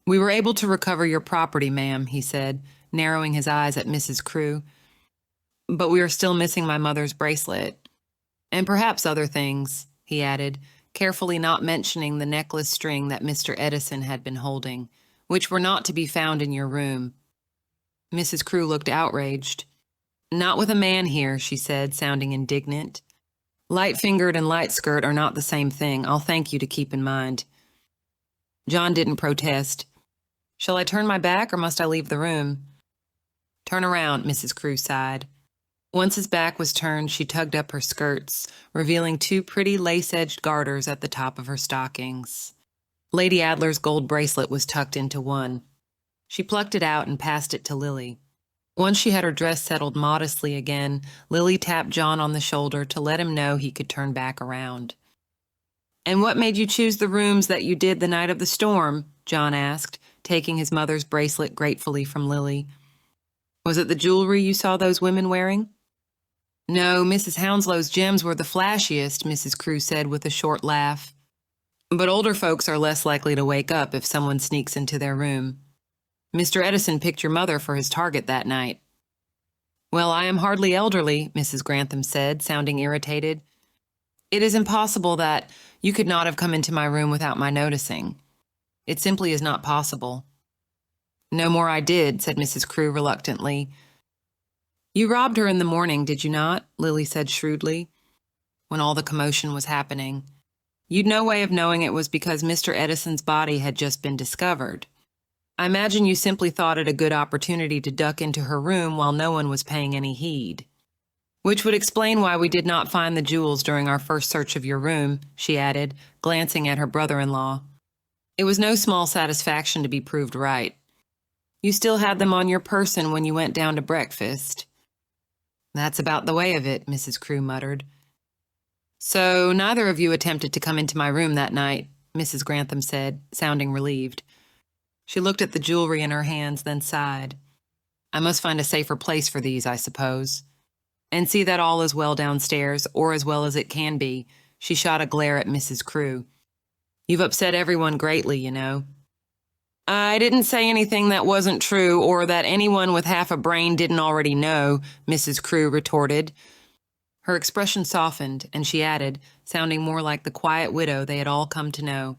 We were able to recover your property, ma'am, he said, narrowing his eyes at Mrs. Crewe. But we are still missing my mother's bracelet. And perhaps other things, he added, carefully not mentioning the necklace string that Mr. Edison had been holding, which were not to be found in your room. Mrs. Crewe looked outraged. Not with a man here, she said, sounding indignant. Light-fingered and light-skirt are not the same thing, I'll thank you to keep in mind. John didn't protest. Shall I turn my back or must I leave the room? Turn around, Mrs. Crewe sighed. Once his back was turned, she tugged up her skirts, revealing two pretty lace-edged garters at the top of her stockings. Lady Adler's gold bracelet was tucked into one. She plucked it out and passed it to Lily. Once she had her dress settled modestly again, Lily tapped John on the shoulder to let him know he could turn back around. And what made you choose the rooms that you did the night of the storm? John asked, taking his mother's bracelet gratefully from Lily. Was it the jewelry you saw those women wearing? No, Mrs. Hounslow's gems were the flashiest, Mrs. Crewe said with a short laugh. But older folks are less likely to wake up if someone sneaks into their room. Mr. Edison picked your mother for his target that night. Well, I am hardly elderly, Mrs. Grantham said, sounding irritated. It is impossible that you could not have come into my room without my noticing. It simply is not possible. No more I did, said Mrs. Crewe reluctantly. You robbed her in the morning, did you not? Lily said shrewdly, when all the commotion was happening. You'd no way of knowing it was because Mr. Edison's body had just been discovered. I imagine you simply thought it a good opportunity to duck into her room while no one was paying any heed. Which would explain why we did not find the jewels during our first search of your room, she added, glancing at her brother-in-law. It was no small satisfaction to be proved right. You still had them on your person when you went down to breakfast. That's about the way of it, Mrs. Crewe muttered. So neither of you attempted to come into my room that night, Mrs. Grantham said, sounding relieved. She looked at the jewelry in her hands, then sighed. I must find a safer place for these, I suppose. And see that all is well downstairs, or as well as it can be. She shot a glare at Mrs. Crewe. You've upset everyone greatly, you know. I didn't say anything that wasn't true or that anyone with half a brain didn't already know, Mrs. Crewe retorted. Her expression softened, and she added, sounding more like the quiet widow they had all come to know,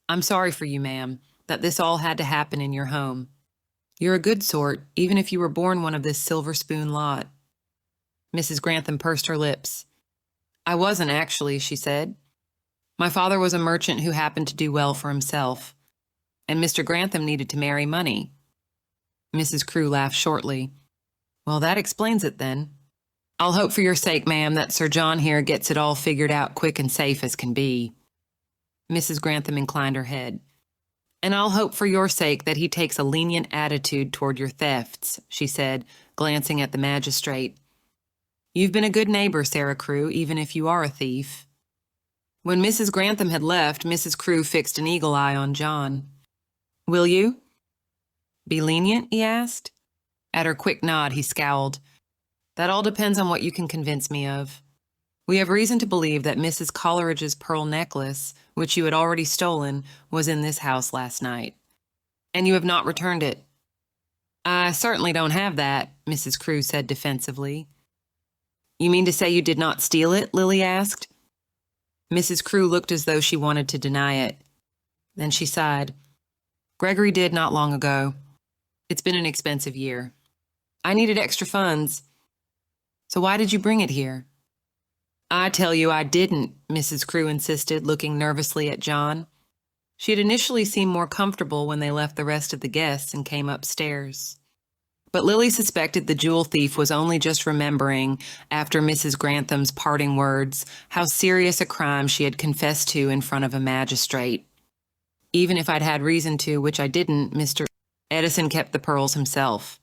I'm sorry for you, ma'am, that this all had to happen in your home. You're a good sort, even if you were born one of this silver spoon lot. Mrs. Grantham pursed her lips. I wasn't, actually, she said. My father was a merchant who happened to do well for himself, and Mr. Grantham needed to marry money. Mrs. Crewe laughed shortly. Well, that explains it, then. I'll hope for your sake, ma'am, that Sir John here gets it all figured out quick and safe as can be. Mrs. Grantham inclined her head. And I'll hope for your sake that he takes a lenient attitude toward your thefts, she said, glancing at the magistrate. You've been a good neighbor, Sarah Crewe, even if you are a thief. When Mrs. Grantham had left, Mrs. Crewe fixed an eagle eye on John. Will you? Be lenient, he asked. At her quick nod, he scowled. That all depends on what you can convince me of. We have reason to believe that Mrs. Coleridge's pearl necklace, which you had already stolen, was in this house last night. And you have not returned it. I certainly don't have that, Mrs. Crewe said defensively. You mean to say you did not steal it? Lily asked. Mrs. Crewe looked as though she wanted to deny it. Then she sighed. Gregory did not long ago. It's been an expensive year. I needed extra funds. So why did you bring it here? I tell you I didn't, Mrs. Crewe insisted, looking nervously at John. She had initially seemed more comfortable when they left the rest of the guests and came upstairs. But Lily suspected the jewel thief was only just remembering, after Mrs. Grantham's parting words, how serious a crime she had confessed to in front of a magistrate. Even if I'd had reason to, which I didn't, Mr. Edison kept the pearls himself.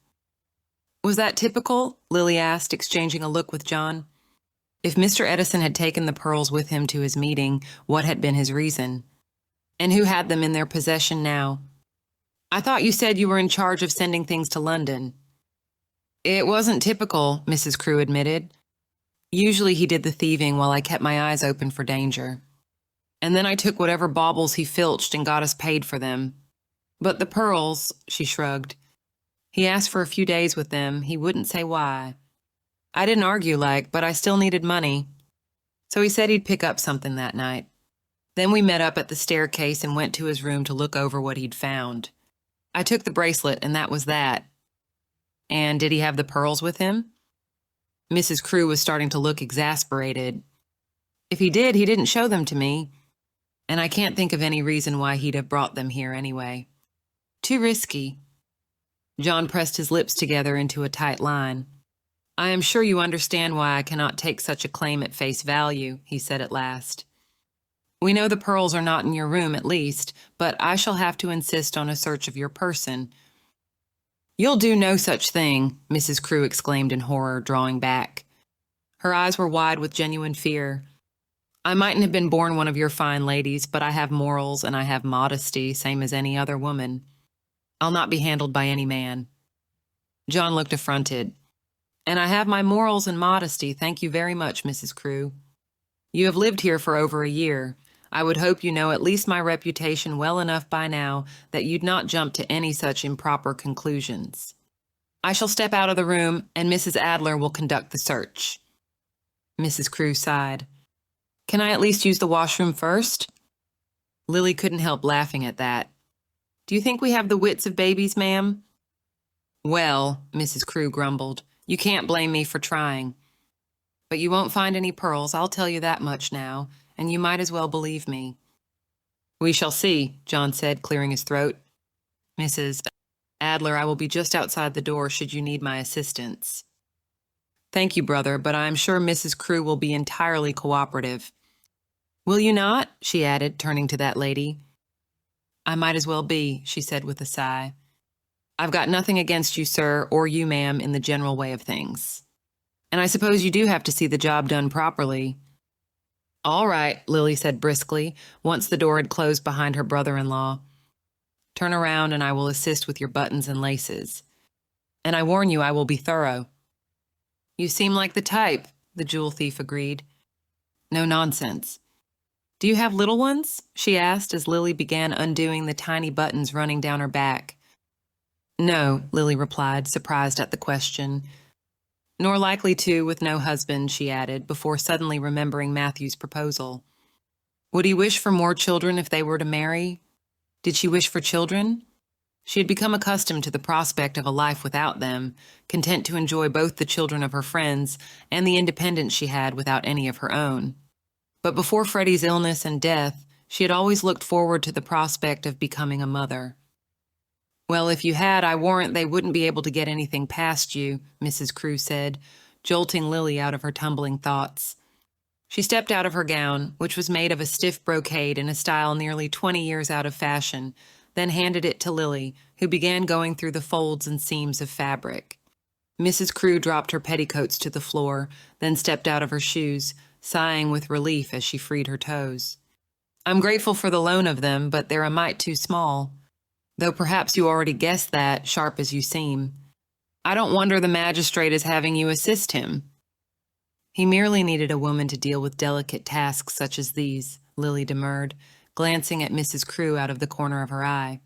Was that typical? Lily asked, exchanging a look with John. If Mr. Edison had taken the pearls with him to his meeting, what had been his reason? And who had them in their possession now? I thought you said you were in charge of sending things to London. It wasn't typical, Mrs. Crewe admitted. Usually he did the thieving while I kept my eyes open for danger. And then I took whatever baubles he filched and got us paid for them. But the pearls, she shrugged. He asked for a few days with them. He wouldn't say why. I didn't argue but I still needed money. So he said he'd pick up something that night. Then we met up at the staircase and went to his room to look over what he'd found. I took the bracelet, and that was that. And did he have the pearls with him? Mrs. Crewe was starting to look exasperated. If he did, he didn't show them to me. And I can't think of any reason why he'd have brought them here anyway. Too risky. John pressed his lips together into a tight line. I am sure you understand why I cannot take such a claim at face value, he said at last. We know the pearls are not in your room, at least, but I shall have to insist on a search of your person. You'll do no such thing, Mrs. Crewe exclaimed in horror, drawing back. Her eyes were wide with genuine fear. I mightn't have been born one of your fine ladies, but I have morals and I have modesty, same as any other woman. I'll not be handled by any man. John looked affronted. And I have my morals and modesty, thank you very much, Mrs. Crewe. You have lived here for over a year. I would hope you know at least my reputation well enough by now that you'd not jump to any such improper conclusions. I shall step out of the room, and Mrs. Adler will conduct the search." Mrs. Crewe sighed. "Can I at least use the washroom first?" Lily couldn't help laughing at that. "Do you think we have the wits of babies, ma'am?" "Well," Mrs. Crewe grumbled, "you can't blame me for trying. But you won't find any pearls, I'll tell you that much now, and you might as well believe me." "We shall see," John said, clearing his throat. "Mrs. Adler, I will be just outside the door should you need my assistance." "Thank you, brother, but I am sure Mrs. Crewe will be entirely cooperative." "Will you not?" she added, turning to that lady. "I might as well be," she said with a sigh. "I've got nothing against you, sir, or you, ma'am, in the general way of things. And I suppose you do have to see the job done properly." "All right," Lily said briskly, once the door had closed behind her brother-in-law. "Turn around and I will assist with your buttons and laces. And I warn you I will be thorough." "You seem like the type," the jewel thief agreed. "No nonsense. Do you have little ones?" she asked as Lily began undoing the tiny buttons running down her back. "No," Lily replied, surprised at the question. "Nor likely to with no husband," she added, before suddenly remembering Matthew's proposal. Would he wish for more children if they were to marry? Did she wish for children? She had become accustomed to the prospect of a life without them, content to enjoy both the children of her friends and the independence she had without any of her own. But before Freddie's illness and death, she had always looked forward to the prospect of becoming a mother. "Well, if you had, I warrant they wouldn't be able to get anything past you," Mrs. Crewe said, jolting Lily out of her tumbling thoughts. She stepped out of her gown, which was made of a stiff brocade in a style nearly 20 years out of fashion, then handed it to Lily, who began going through the folds and seams of fabric. Mrs. Crewe dropped her petticoats to the floor, then stepped out of her shoes, sighing with relief as she freed her toes. "I'm grateful for the loan of them, but they're a mite too small. Though perhaps you already guessed that, sharp as you seem. I don't wonder the magistrate is having you assist him." "He merely needed a woman to deal with delicate tasks such as these," Lily demurred, glancing at Mrs. Crewe out of the corner of her eye.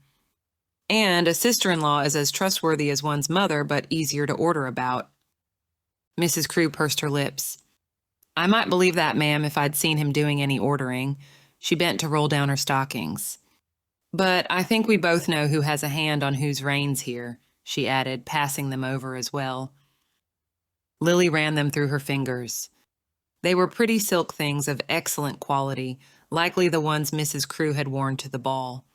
"And a sister-in-law is as trustworthy as one's mother, but easier to order about." Mrs. Crewe pursed her lips. "I might believe that, ma'am, if I'd seen him doing any ordering." She bent to roll down her stockings. "But I think we both know who has a hand on whose reins here," she added, passing them over as well. Lily ran them through her fingers. They were pretty silk things of excellent quality, likely the ones Mrs. Crewe had worn to the ball.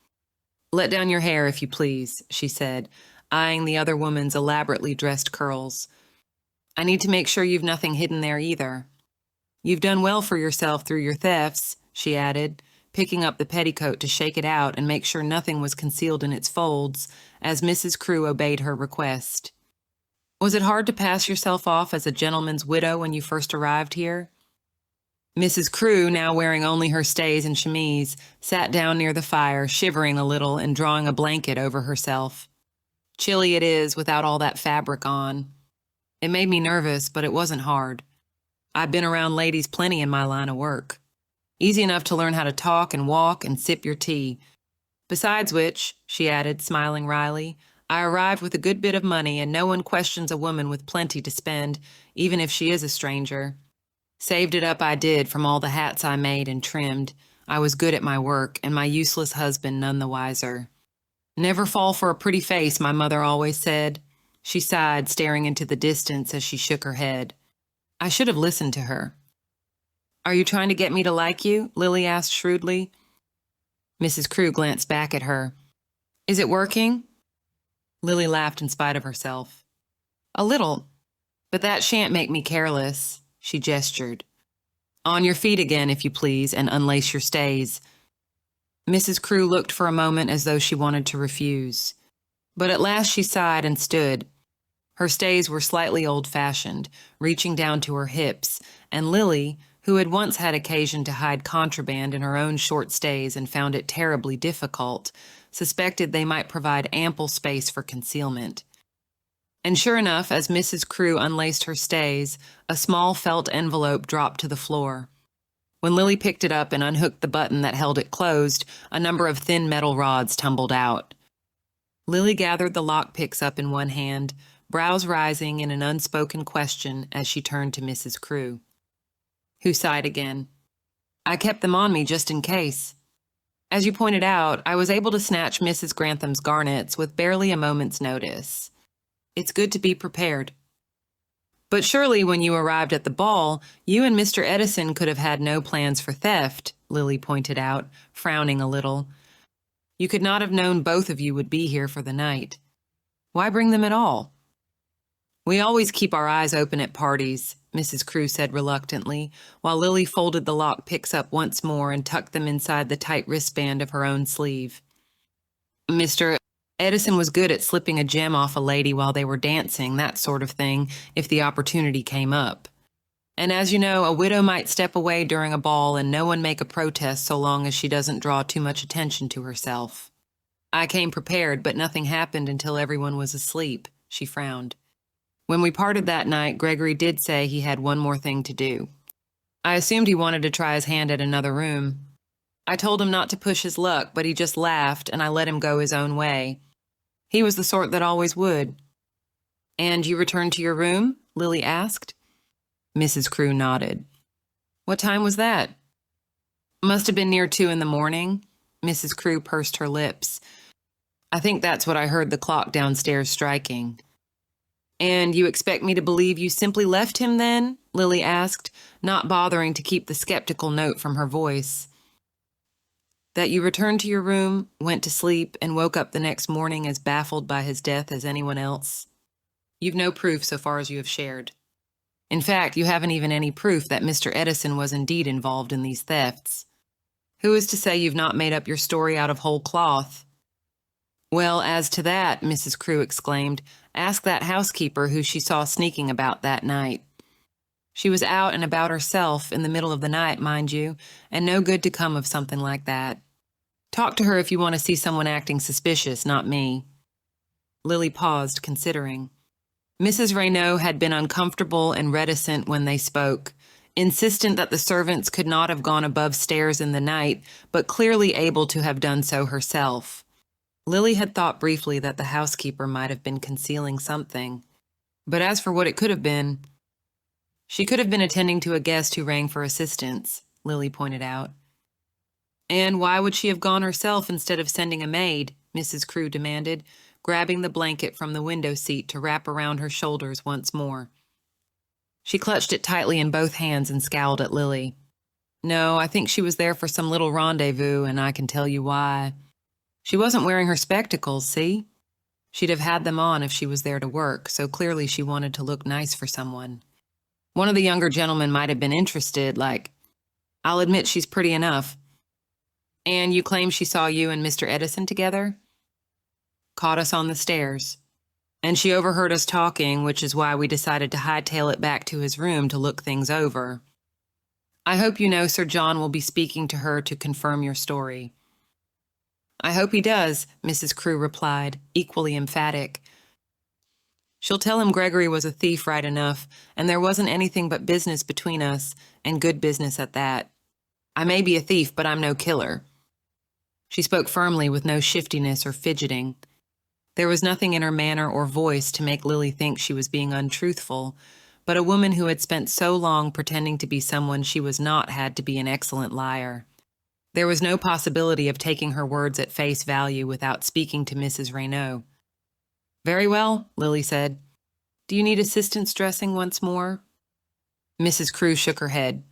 "Let down your hair, if you please," she said, eyeing the other woman's elaborately dressed curls. "I need to make sure you've nothing hidden there either. You've done well for yourself through your thefts," she added, picking up the petticoat to shake it out and make sure nothing was concealed in its folds, as Mrs. Crewe obeyed her request. "Was it hard to pass yourself off as a gentleman's widow when you first arrived here?" Mrs. Crewe, now wearing only her stays and chemise, sat down near the fire, shivering a little and drawing a blanket over herself. "Chilly it is without all that fabric on. It made me nervous, but it wasn't hard. I've been around ladies plenty in my line of work. Easy enough to learn how to talk and walk and sip your tea. Besides which," she added, smiling wryly, "I arrived with a good bit of money, and no one questions a woman with plenty to spend, even if she is a stranger. Saved it up I did from all the hats I made and trimmed. I was good at my work, and my useless husband none the wiser. Never fall for a pretty face, my mother always said." She sighed, staring into the distance as she shook her head. "I should have listened to her." "Are you trying to get me to like you?" Lily asked shrewdly. Mrs. Crewe glanced back at her. "Is it working?" Lily laughed in spite of herself. "A little, but that shan't make me careless." She gestured. "On your feet again, if you please, and unlace your stays." Mrs. Crewe looked for a moment as though she wanted to refuse. But at last she sighed and stood. Her stays were slightly old-fashioned, reaching down to her hips, and Lily, who had once had occasion to hide contraband in her own short stays and found it terribly difficult, suspected they might provide ample space for concealment. And sure enough, as Mrs. Crewe unlaced her stays, a small felt envelope dropped to the floor. When Lily picked it up and unhooked the button that held it closed, a number of thin metal rods tumbled out. Lily gathered the lockpicks up in one hand, brows rising in an unspoken question as she turned to Mrs. Crewe, who sighed again. I kept them on me just in case. As you pointed out, I was able to snatch Mrs. Grantham's garnets with barely a moment's notice. It's good to be prepared. But surely when you arrived at the ball, you and Mr. Edison could have had no plans for theft, Lily pointed out, frowning a little. You could not have known both of you would be here for the night. Why bring them at all? We always keep our eyes open at parties, Mrs. Crewe said reluctantly, while Lily folded the lock picks up once more and tucked them inside the tight wristband of her own sleeve. Mr. Edison was good at slipping a gem off a lady while they were dancing, that sort of thing, if the opportunity came up. And as you know, a widow might step away during a ball and no one make a protest so long as she doesn't draw too much attention to herself. I came prepared, but nothing happened until everyone was asleep, she frowned. When we parted that night, Gregory did say he had one more thing to do. I assumed he wanted to try his hand at another room. I told him not to push his luck, but he just laughed and I let him go his own way. He was the sort that always would. And you returned to your room? Lily asked. Mrs. Crewe nodded. What time was that? Must have been near 2 a.m. Mrs. Crewe pursed her lips. I think that's what I heard the clock downstairs striking. And you expect me to believe you simply left him then? Lily asked, not bothering to keep the skeptical note from her voice. That you returned to your room, went to sleep, and woke up the next morning as baffled by his death as anyone else? You've no proof so far as you have shared. In fact, you haven't even any proof that Mr. Edison was indeed involved in these thefts. Who is to say you've not made up your story out of whole cloth? Well, as to that, Mrs. Crewe exclaimed, ask that housekeeper who she saw sneaking about that night. She was out and about herself in the middle of the night, mind you, and no good to come of something like that. Talk to her if you want to see someone acting suspicious, not me. Lily paused, considering. Mrs. Raynaud had been uncomfortable and reticent when they spoke, insistent that the servants could not have gone above stairs in the night, but clearly able to have done so herself. Lily had thought briefly that the housekeeper might have been concealing something. But as for what it could have been, she could have been attending to a guest who rang for assistance, Lily pointed out. And why would she have gone herself instead of sending a maid? Mrs. Crewe demanded, grabbing the blanket from the window seat to wrap around her shoulders once more. She clutched it tightly in both hands and scowled at Lily. No, I think she was there for some little rendezvous, and I can tell you why. She wasn't wearing her spectacles, see? She'd have had them on if she was there to work, so clearly she wanted to look nice for someone. One of the younger gentlemen might have been interested, like, I'll admit she's pretty enough. And you claim she saw you and Mr. Edison together? Caught us on the stairs. And she overheard us talking, which is why we decided to hightail it back to his room to look things over. I hope you know Sir John will be speaking to her to confirm your story. I hope he does, Mrs. Crewe replied, equally emphatic. She'll tell him Gregory was a thief right enough, and there wasn't anything but business between us, and good business at that. I may be a thief, but I'm no killer. She spoke firmly with no shiftiness or fidgeting. There was nothing in her manner or voice to make Lily think she was being untruthful, but a woman who had spent so long pretending to be someone she was not had to be an excellent liar. There was no possibility of taking her words at face value without speaking to Mrs. Raynaud. Very well, Lily said. Do you need assistance dressing once more? Mrs. Crewe shook her head.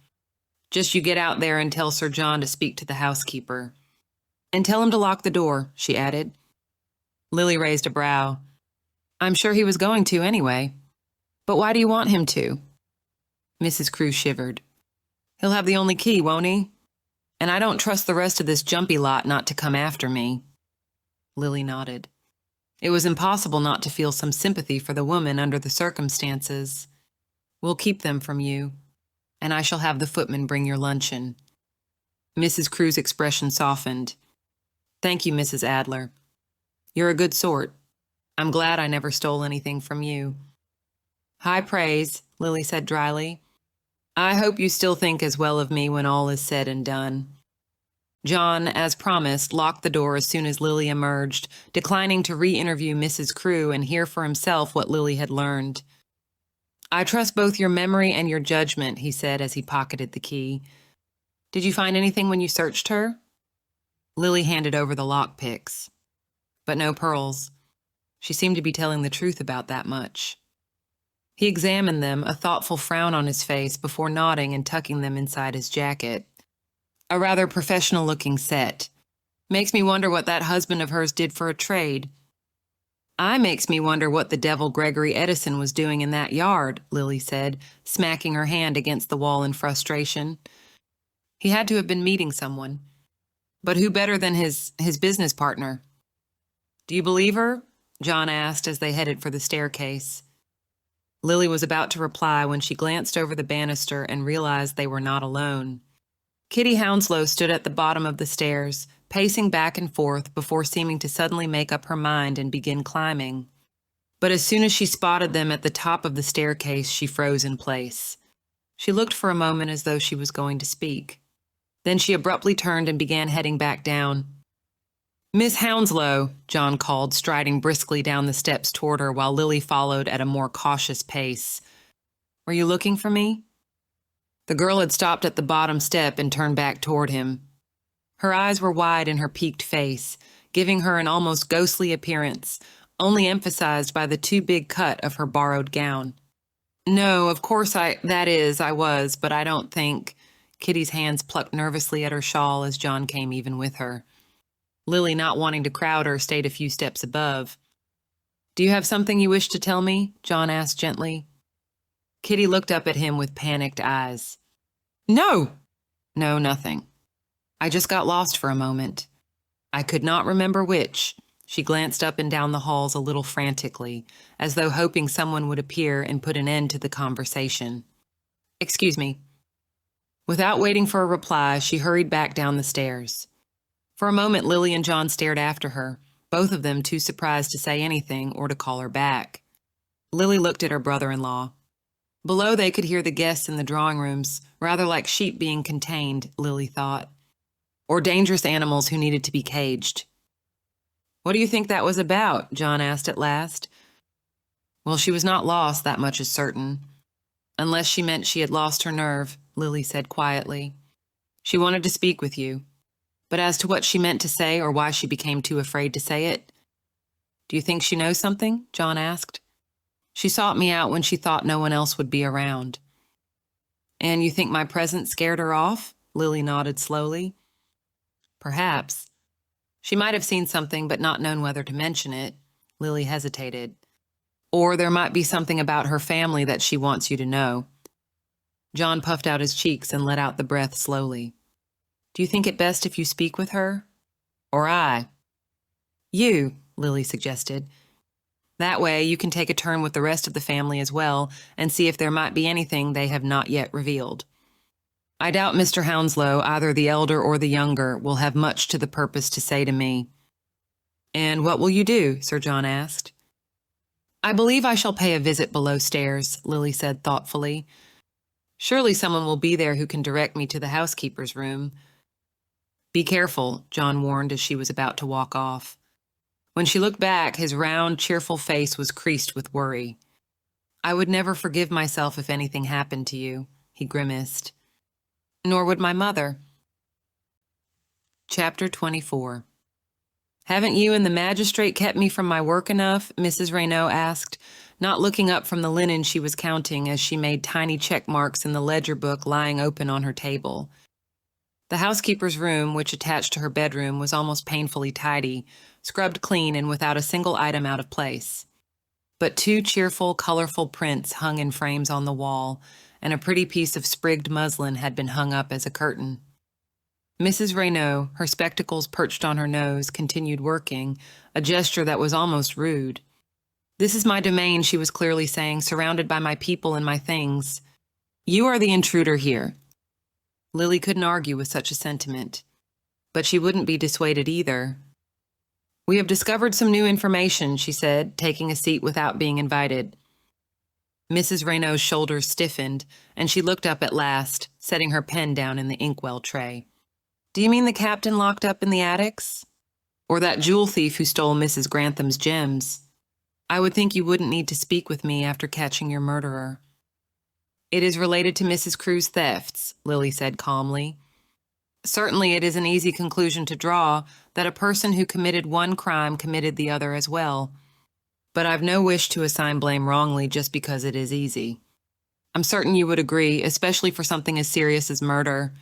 Just you get out there and tell Sir John to speak to the housekeeper. And tell him to lock the door, she added. Lily raised a brow. I'm sure he was going to anyway. But why do you want him to? Mrs. Crewe shivered. He'll have the only key, won't he? And I don't trust the rest of this jumpy lot not to come after me. Lily nodded. It was impossible not to feel some sympathy for the woman under the circumstances. We'll keep them from you, and I shall have the footman bring your luncheon. Mrs. Crewe's expression softened. Thank you, Mrs. Adler. You're a good sort. I'm glad I never stole anything from you. High praise, Lily said dryly. I hope you still think as well of me when all is said and done. John, as promised, locked the door as soon as Lily emerged, declining to re-interview Mrs. Crewe and hear for himself what Lily had learned. I trust both your memory and your judgment, he said as he pocketed the key. Did you find anything when you searched her? Lily handed over the lockpicks. But no pearls. She seemed to be telling the truth about that much. He examined them, a thoughtful frown on his face, before nodding and tucking them inside his jacket. A rather professional-looking set. Makes me wonder what that husband of hers did for a trade. Makes me wonder what the devil Gregory Edison was doing in that yard, Lily said, smacking her hand against the wall in frustration. He had to have been meeting someone. But who better than his business partner? Do you believe her? John asked as they headed for the staircase. Lily was about to reply when she glanced over the banister and realized they were not alone. Kitty Hounslow stood at the bottom of the stairs, pacing back and forth before seeming to suddenly make up her mind and begin climbing. But as soon as she spotted them at the top of the staircase, she froze in place. She looked for a moment as though she was going to speak. Then she abruptly turned and began heading back down. Miss Hounslow, John called, striding briskly down the steps toward her while Lily followed at a more cautious pace. Were you looking for me? The girl had stopped at the bottom step and turned back toward him. Her eyes were wide in her peaked face, giving her an almost ghostly appearance, only emphasized by the too big cut of her borrowed gown. No, of course I was, but I don't think... Kitty's hands plucked nervously at her shawl as John came even with her. Lily, not wanting to crowd her, stayed a few steps above. Do you have something you wish to tell me? John asked gently. Kitty looked up at him with panicked eyes. No! No, nothing. I just got lost for a moment. I could not remember which. She glanced up and down the halls a little frantically, as though hoping someone would appear and put an end to the conversation. Excuse me. Without waiting for a reply, she hurried back down the stairs. For a moment, Lily and John stared after her, both of them too surprised to say anything or to call her back. Lily looked at her brother-in-law. Below, they could hear the guests in the drawing rooms, rather like sheep being contained, Lily thought, or dangerous animals who needed to be caged. What do you think that was about? John asked at last. Well, she was not lost, that much is certain. Unless she meant she had lost her nerve, Lily said quietly. She wanted to speak with you. But as to what she meant to say or why she became too afraid to say it, do you think she knows something? John asked. She sought me out when she thought no one else would be around. And you think my presence scared her off? Lily nodded slowly. Perhaps. She might have seen something but not known whether to mention it. Lily hesitated. Or there might be something about her family that she wants you to know. John puffed out his cheeks and let out the breath slowly. Do you think it best if you speak with her? Or I? You, Lily suggested. That way you can take a turn with the rest of the family as well and see if there might be anything they have not yet revealed. I doubt Mr. Hounslow, either the elder or the younger, will have much to the purpose to say to me. And what will you do? Sir John asked. I believe I shall pay a visit below stairs, Lily said thoughtfully. Surely someone will be there who can direct me to the housekeeper's room. Be careful, John warned as she was about to walk off. When she looked back, his round, cheerful face was creased with worry. I would never forgive myself if anything happened to you, he grimaced. Nor would my mother. Chapter 24. Haven't you and the magistrate kept me from my work enough? Mrs. Raynaud asked, not looking up from the linen she was counting as she made tiny check marks in the ledger book lying open on her table. The housekeeper's room, which attached to her bedroom, was almost painfully tidy, scrubbed clean and without a single item out of place. But 2 cheerful, colorful prints hung in frames on the wall, and a pretty piece of sprigged muslin had been hung up as a curtain. Mrs. Raynaud, her spectacles perched on her nose, continued working, a gesture that was almost rude. This is my domain, she was clearly saying, surrounded by my people and my things. You are the intruder here. Lily couldn't argue with such a sentiment, but she wouldn't be dissuaded either. We have discovered some new information, she said, taking a seat without being invited. Mrs. Raynaud's shoulders stiffened, and she looked up at last, setting her pen down in the inkwell tray. Do you mean the captain locked up in the attics? Or that jewel thief who stole Mrs. Grantham's gems? I would think you wouldn't need to speak with me after catching your murderer. It is related to Mrs. Crewe's thefts, Lily said calmly. Certainly it is an easy conclusion to draw that a person who committed one crime committed the other as well. But I've no wish to assign blame wrongly just because it is easy. I'm certain you would agree, especially for something as serious as murder.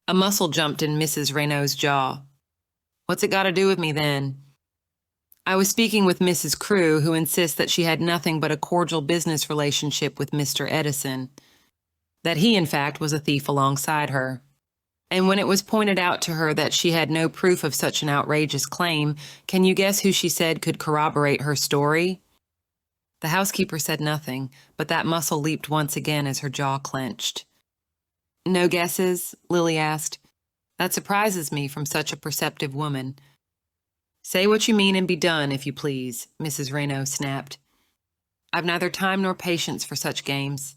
A muscle jumped in Mrs. Raynaud's jaw. What's it got to do with me then? I was speaking with Mrs. Crewe, who insists that she had nothing but a cordial business relationship with Mr. Edison. That he, in fact, was a thief alongside her. And when it was pointed out to her that she had no proof of such an outrageous claim, can you guess who she said could corroborate her story? The housekeeper said nothing, but that muscle leaped once again as her jaw clenched. No guesses? Lily asked. That surprises me from such a perceptive woman. Say what you mean and be done, if you please, Mrs. Raynaud snapped. I've neither time nor patience for such games.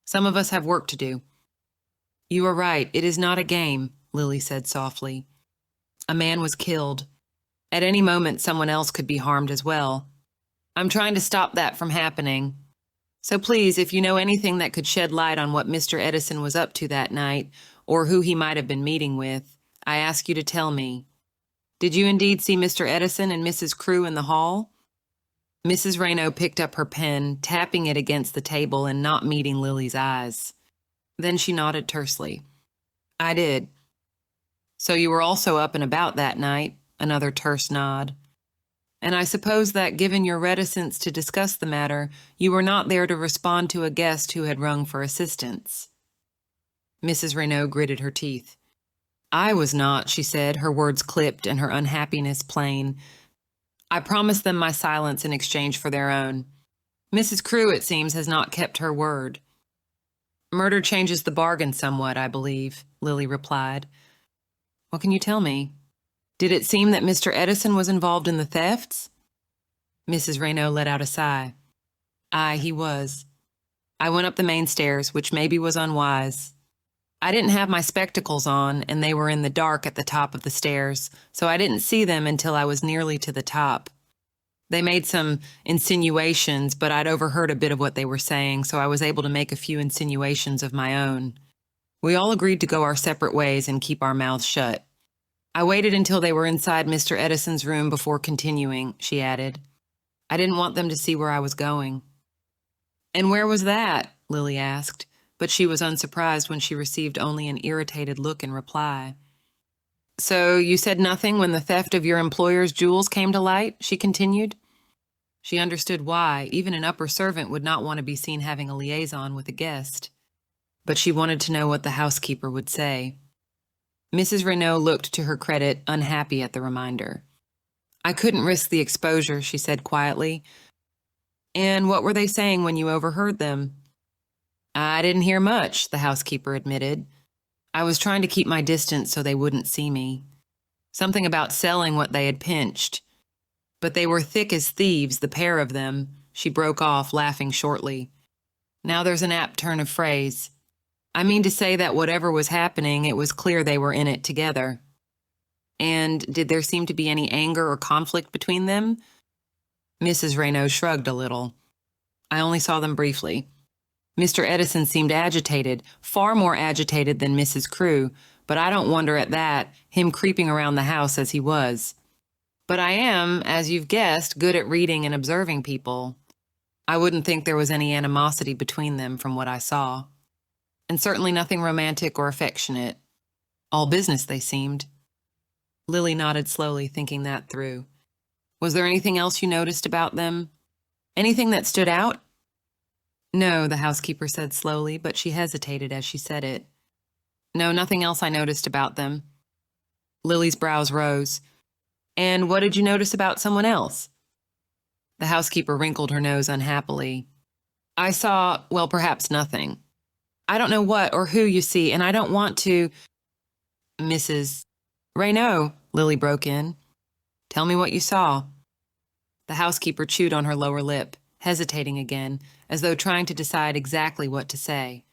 Some of us have work to do. You are right, it is not a game, Lily said softly. A man was killed. At any moment, someone else could be harmed as well. I'm trying to stop that from happening. So please, if you know anything that could shed light on what Mr. Edison was up to that night, or who he might have been meeting with, I ask you to tell me. Did you indeed see Mr. Edison and Mrs. Crewe in the hall? Mrs. Raynaud picked up her pen, tapping it against the table and not meeting Lily's eyes. Then she nodded tersely. I did. So you were also up and about that night, another terse nod. And I suppose that, given your reticence to discuss the matter, you were not there to respond to a guest who had rung for assistance. Mrs. Raynaud gritted her teeth. I was not, she said, her words clipped and her unhappiness plain. I promised them my silence in exchange for their own. Mrs. Crewe, it seems, has not kept her word. Murder changes the bargain somewhat, I believe, Lily replied. What can you tell me? Did it seem that Mr. Edison was involved in the thefts? Mrs. Raynaud let out a sigh. Aye, he was. I went up the main stairs, which maybe was unwise. I didn't have my spectacles on, and they were in the dark at the top of the stairs, so I didn't see them until I was nearly to the top. They made some insinuations, but I'd overheard a bit of what they were saying, so I was able to make a few insinuations of my own. We all agreed to go our separate ways and keep our mouths shut. I waited until they were inside Mr. Edison's room before continuing, she added. I didn't want them to see where I was going. And where was that? Lily asked, but she was unsurprised when she received only an irritated look in reply. So you said nothing when the theft of your employer's jewels came to light? She continued. She understood why. Even an upper servant would not want to be seen having a liaison with a guest. But she wanted to know what the housekeeper would say. Mrs. Raynaud looked, to her credit, unhappy at the reminder. I couldn't risk the exposure, she said quietly. And what were they saying when you overheard them? I didn't hear much, the housekeeper admitted. I was trying to keep my distance so they wouldn't see me. Something about selling what they had pinched. But they were thick as thieves, the pair of them. She broke off, laughing shortly. Now there's an apt turn of phrase. I mean to say that whatever was happening, it was clear they were in it together. And did there seem to be any anger or conflict between them? Mrs. Raynaud shrugged a little. I only saw them briefly. Mr. Edison seemed agitated, far more agitated than Mrs. Crewe, but I don't wonder at that, him creeping around the house as he was. But I am, as you've guessed, good at reading and observing people. I wouldn't think there was any animosity between them from what I saw. And certainly nothing romantic or affectionate. All business, they seemed. Lily nodded slowly, thinking that through. Was there anything else you noticed about them? Anything that stood out? No, the housekeeper said slowly, but she hesitated as she said it. No, nothing else I noticed about them. Lily's brows rose. And what did you notice about someone else? The housekeeper wrinkled her nose unhappily. I saw, well, perhaps nothing. I don't know what or who you see, and I don't want to... Mrs. Raynaud, Lily broke in. Tell me what you saw. The housekeeper chewed on her lower lip, hesitating again, as though trying to decide exactly what to say.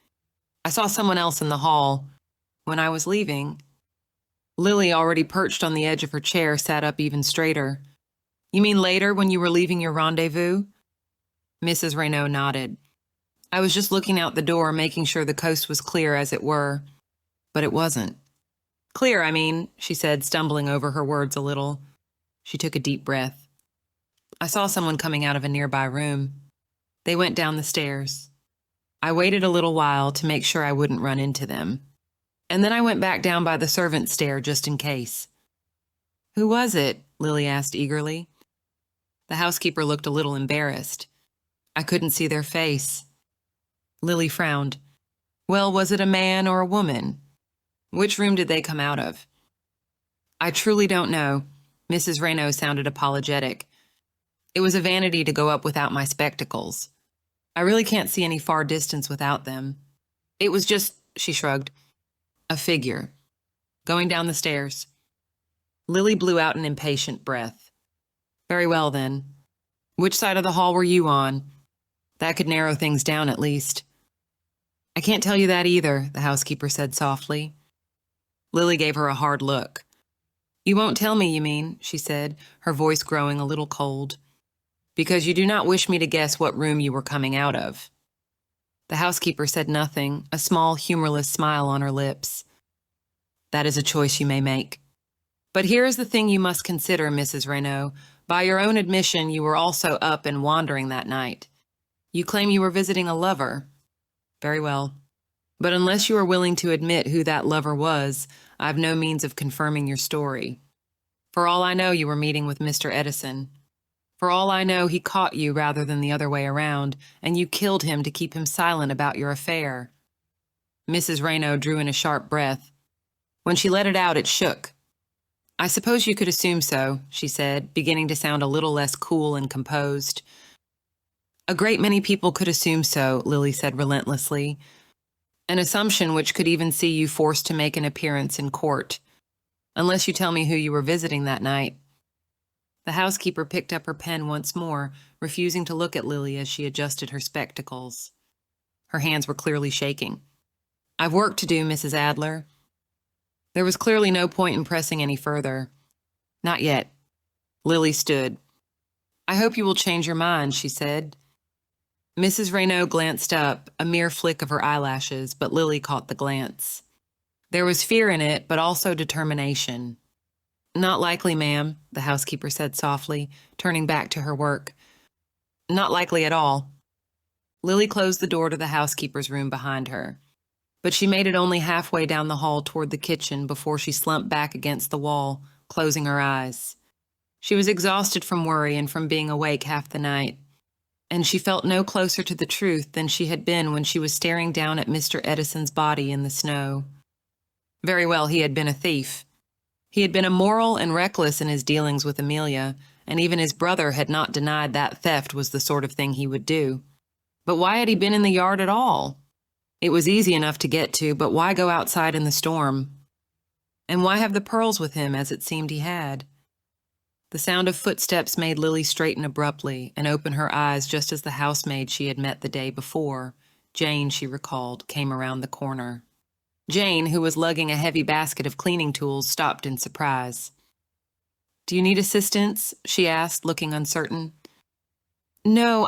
I saw someone else in the hall. When I was leaving, Lily, already perched on the edge of her chair, sat up even straighter. You mean later, when you were leaving your rendezvous? Mrs. Raynaud nodded. I was just looking out the door, making sure the coast was clear, as it were. But it wasn't. Clear, I mean, she said, stumbling over her words a little. She took a deep breath. I saw someone coming out of a nearby room. They went down the stairs. I waited a little while to make sure I wouldn't run into them. And then I went back down by the servants' stair just in case. Who was it? Lily asked eagerly. The housekeeper looked a little embarrassed. I couldn't see their face. Lily frowned. Well, was it a man or a woman? Which room did they come out of? I truly don't know. Mrs. Raynaud sounded apologetic. It was a vanity to go up without my spectacles. I really can't see any far distance without them. It was just, she shrugged, a figure, going down the stairs. Lily blew out an impatient breath. Very well, then. Which side of the hall were you on? That could narrow things down at least. I can't tell you that either, the housekeeper said softly. Lily gave her a hard look. You won't tell me, you mean, she said, her voice growing a little cold. Because you do not wish me to guess what room you were coming out of. The housekeeper said nothing, a small, humorless smile on her lips. That is a choice you may make. But here is the thing you must consider, Mrs. Raynaud. By your own admission, you were also up and wandering that night. You claim you were visiting a lover. Very well. But unless you are willing to admit who that lover was, I have no means of confirming your story. For all I know, you were meeting with Mr. Edison. For all I know, he caught you rather than the other way around, and you killed him to keep him silent about your affair. Mrs. Raynaud drew in a sharp breath. When she let it out, it shook. I suppose you could assume so, she said, beginning to sound a little less cool and composed. A great many people could assume so, Lily said relentlessly. An assumption which could even see you forced to make an appearance in court. Unless you tell me who you were visiting that night. The housekeeper picked up her pen once more, refusing to look at Lily as she adjusted her spectacles. Her hands were clearly shaking. I've work to do, Mrs. Adler. There was clearly no point in pressing any further. Not yet. Lily stood. I hope you will change your mind, she said. Mrs. Raynaud glanced up, a mere flick of her eyelashes, but Lily caught the glance. There was fear in it, but also determination. Not likely, ma'am, the housekeeper said softly, turning back to her work. Not likely at all. Lily closed the door to the housekeeper's room behind her, but she made it only halfway down the hall toward the kitchen before she slumped back against the wall, closing her eyes. She was exhausted from worry and from being awake half the night, and she felt no closer to the truth than she had been when she was staring down at Mr. Edison's body in the snow. Very well, he had been a thief. He had been immoral and reckless in his dealings with Amelia, and even his brother had not denied that theft was the sort of thing he would do. But why had he been in the yard at all? It was easy enough to get to, but why go outside in the storm? And why have the pearls with him, as it seemed he had? The sound of footsteps made Lily straighten abruptly and open her eyes just as the housemaid she had met the day before, Jane, she recalled, came around the corner. Jane, who was lugging a heavy basket of cleaning tools, stopped in surprise. Do you need assistance? She asked, looking uncertain. No,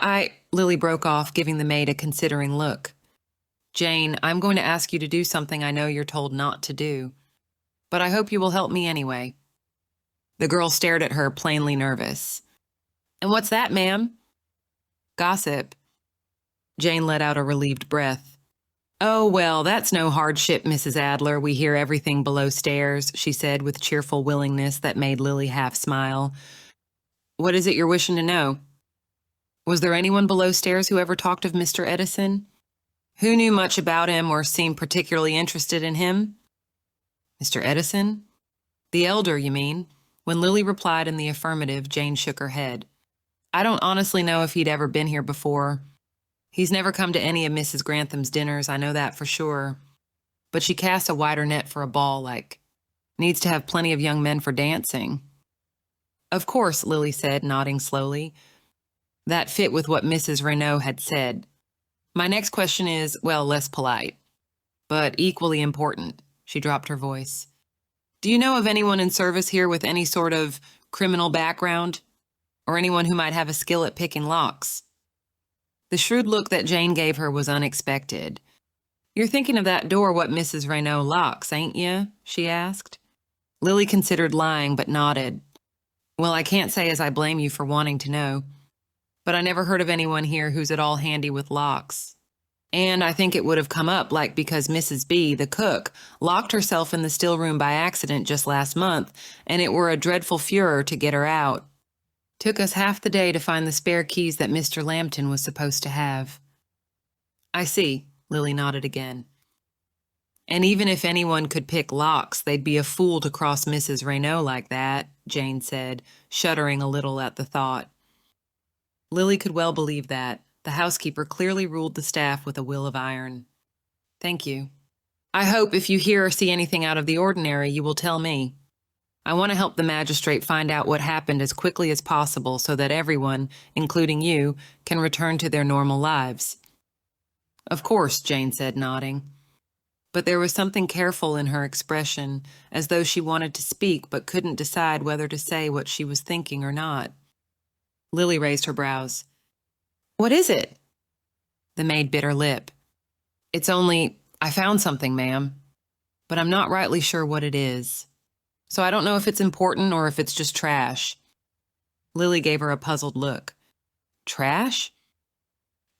Lily broke off, giving the maid a considering look. Jane, I'm going to ask you to do something I know you're told not to do. But I hope you will help me anyway. The girl stared at her, plainly nervous. And what's that, ma'am? Gossip. Jane let out a relieved breath. Oh, well, that's no hardship, Mrs. Adler. We hear everything below stairs, she said with cheerful willingness that made Lily half smile. What is it you're wishing to know? Was there anyone below stairs who ever talked of Mr. Edison? Who knew much about him or seemed particularly interested in him? Mr. Edison? The elder, you mean? When Lily replied in the affirmative, Jane shook her head. I don't honestly know if he'd ever been here before. He's never come to any of Mrs. Grantham's dinners, I know that for sure. But she casts a wider net for a ball, like, needs to have plenty of young men for dancing. Of course, Lily said, nodding slowly. That fit with what Mrs. Renault had said. My next question is, well, less polite, but equally important. She dropped her voice. Do you know of anyone in service here with any sort of criminal background? Or anyone who might have a skill at picking locks? The shrewd look that Jane gave her was unexpected. You're thinking of that door what Mrs. Renault locks, ain't you? She asked. Lily considered lying, but nodded. Well, I can't say as I blame you for wanting to know, but I never heard of anyone here who's at all handy with locks. And I think it would have come up like because Mrs. B, the cook, locked herself in the still room by accident just last month, and it were a dreadful furor to get her out. Took us half the day to find the spare keys that Mr. Lambton was supposed to have. I see, Lily nodded again. And even if anyone could pick locks, they'd be a fool to cross Mrs. Renault like that, Jane said, shuddering a little at the thought. Lily could well believe that. The housekeeper clearly ruled the staff with a will of iron. Thank you. I hope if you hear or see anything out of the ordinary, you will tell me. I want to help the magistrate find out what happened as quickly as possible so that everyone, including you, can return to their normal lives. Of course, Jane said, nodding. But there was something careful in her expression, as though she wanted to speak but couldn't decide whether to say what she was thinking or not. Lily raised her brows. What is it? The maid bit her lip. It's only, I found something, ma'am, but I'm not rightly sure what it is. So I don't know if it's important or if it's just trash. Lily gave her a puzzled look. Trash?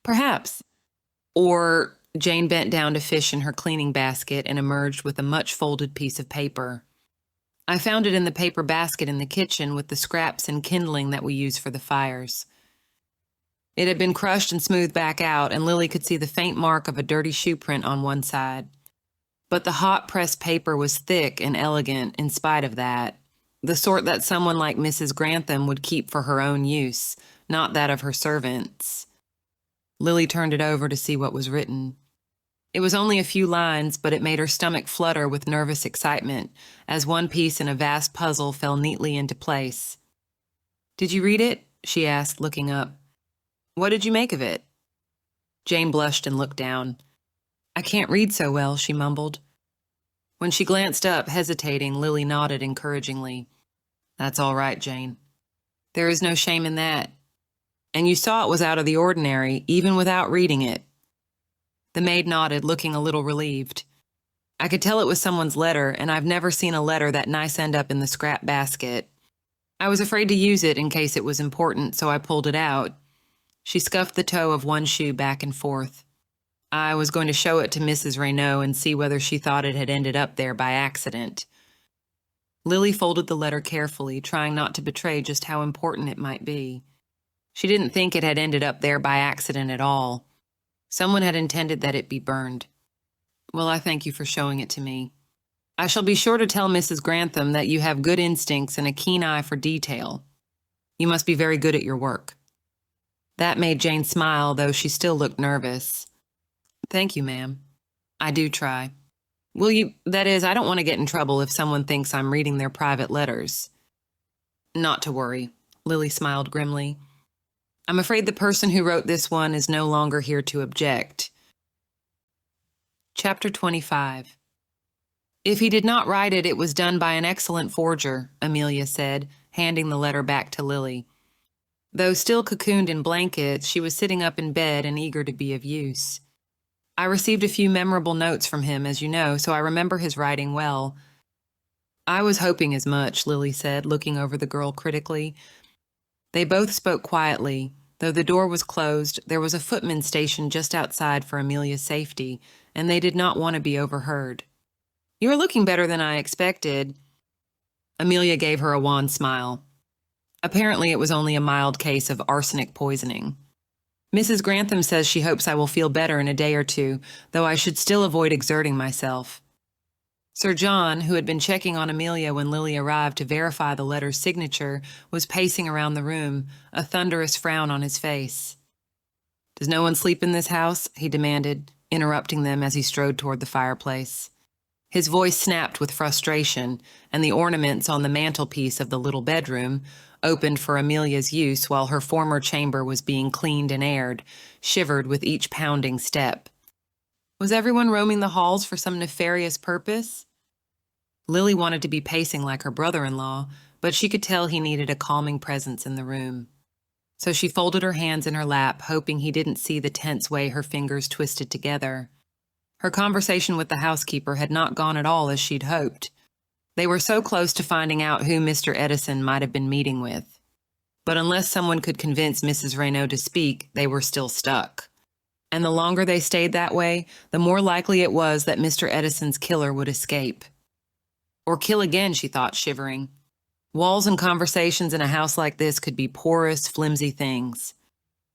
Perhaps. Or Jane bent down to fish in her cleaning basket and emerged with a much-folded piece of paper. I found it in the paper basket in the kitchen with the scraps and kindling that we use for the fires. It had been crushed and smoothed back out, and Lily could see the faint mark of a dirty shoe print on one side. But the hot-pressed paper was thick and elegant in spite of that, the sort that someone like Mrs. Grantham would keep for her own use, not that of her servants. Lily turned it over to see what was written. It was only a few lines, but it made her stomach flutter with nervous excitement, as one piece in a vast puzzle fell neatly into place. Did you read it? She asked, looking up. What did you make of it? Jane blushed and looked down. I can't read so well, she mumbled. When she glanced up, hesitating, Lily nodded encouragingly. That's all right, Jane. There is no shame in that. And you saw it was out of the ordinary, even without reading it. The maid nodded, looking a little relieved. I could tell it was someone's letter, and I've never seen a letter that nice end up in the scrap basket. I was afraid to use it in case it was important, so I pulled it out. She scuffed the toe of one shoe back and forth. I was going to show it to Mrs. Renault and see whether she thought it had ended up there by accident. Lily folded the letter carefully, trying not to betray just how important it might be. She didn't think it had ended up there by accident at all. Someone had intended that it be burned. Well, I thank you for showing it to me. I shall be sure to tell Mrs. Grantham that you have good instincts and a keen eye for detail. You must be very good at your work. That made Jane smile, though she still looked nervous. Thank you, ma'am. I do try. Will you, that is, I don't want to get in trouble if someone thinks I'm reading their private letters. Not to worry, Lily smiled grimly. I'm afraid the person who wrote this one is no longer here to object. Chapter 25. If he did not write it, it was done by an excellent forger, Amelia said, handing the letter back to Lily. Though still cocooned in blankets, she was sitting up in bed and eager to be of use. I received a few memorable notes from him, as you know, so I remember his writing well. I was hoping as much, Lily said, looking over the girl critically. They both spoke quietly. Though the door was closed, there was a footman stationed just outside for Amelia's safety, and they did not want to be overheard. You are looking better than I expected. Amelia gave her a wan smile. Apparently it was only a mild case of arsenic poisoning. Mrs. Grantham says she hopes I will feel better in a day or two, though I should still avoid exerting myself. Sir John, who had been checking on Amelia when Lily arrived to verify the letter's signature, was pacing around the room, a thunderous frown on his face. Does no one sleep in this house? He demanded, interrupting them as he strode toward the fireplace. His voice snapped with frustration, and the ornaments on the mantelpiece of the little bedroom, opened for Amelia's use while her former chamber was being cleaned and aired, shivered with each pounding step. Was everyone roaming the halls for some nefarious purpose? Lily wanted to be pacing like her brother-in-law, but she could tell he needed a calming presence in the room. So she folded her hands in her lap, hoping he didn't see the tense way her fingers twisted together. Her conversation with the housekeeper had not gone at all as she'd hoped. They were so close to finding out who Mr. Edison might have been meeting with. But unless someone could convince Mrs. Raynaud to speak, they were still stuck. And the longer they stayed that way, the more likely it was that Mr. Edison's killer would escape. Or kill again, she thought, shivering. Walls and conversations in a house like this could be porous, flimsy things.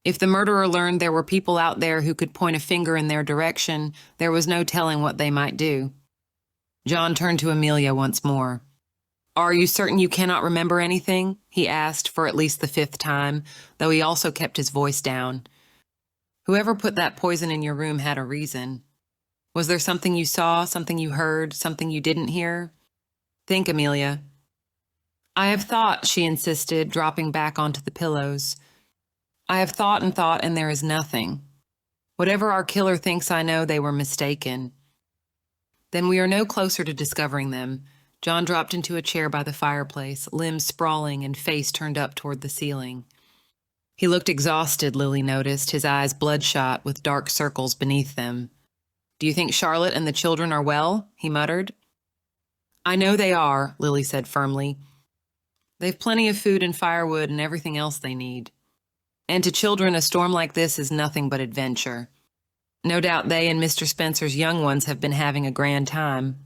If the murderer learned there were people out there who could point a finger in their direction, there was no telling what they might do. John turned to Amelia once more. "Are you certain you cannot remember anything?" he asked for at least the 5th time, though he also kept his voice down. "Whoever put that poison in your room had a reason. Was there something you saw, something you heard, something you didn't hear? Think, Amelia." "I have thought," she insisted, dropping back onto the pillows. "I have thought, and there is nothing. Whatever our killer thinks I know, they were mistaken." "Then we are no closer to discovering them." John dropped into a chair by the fireplace, limbs sprawling and face turned up toward the ceiling. He looked exhausted, Lily noticed, his eyes bloodshot with dark circles beneath them. "Do you think Charlotte and the children are well?" he muttered. "I know they are," Lily said firmly. "They've plenty of food and firewood and everything else they need. And to children, a storm like this is nothing but adventure. No doubt they and Mr. Spencer's young ones have been having a grand time."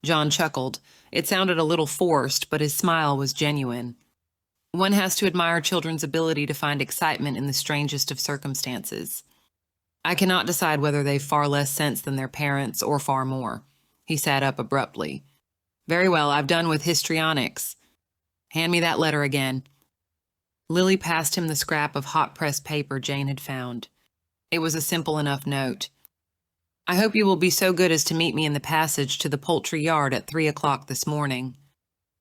John chuckled. It sounded a little forced, but his smile was genuine. One has to admire children's ability to find excitement in the strangest of circumstances. "I cannot decide whether they've far less sense than their parents or far more." He sat up abruptly. "Very well, I've done with histrionics. Hand me that letter again." Lily passed him the scrap of hot-pressed paper Jane had found. It was a simple enough note. "I hope you will be so good as to meet me in the passage to the poultry yard at 3 o'clock this morning.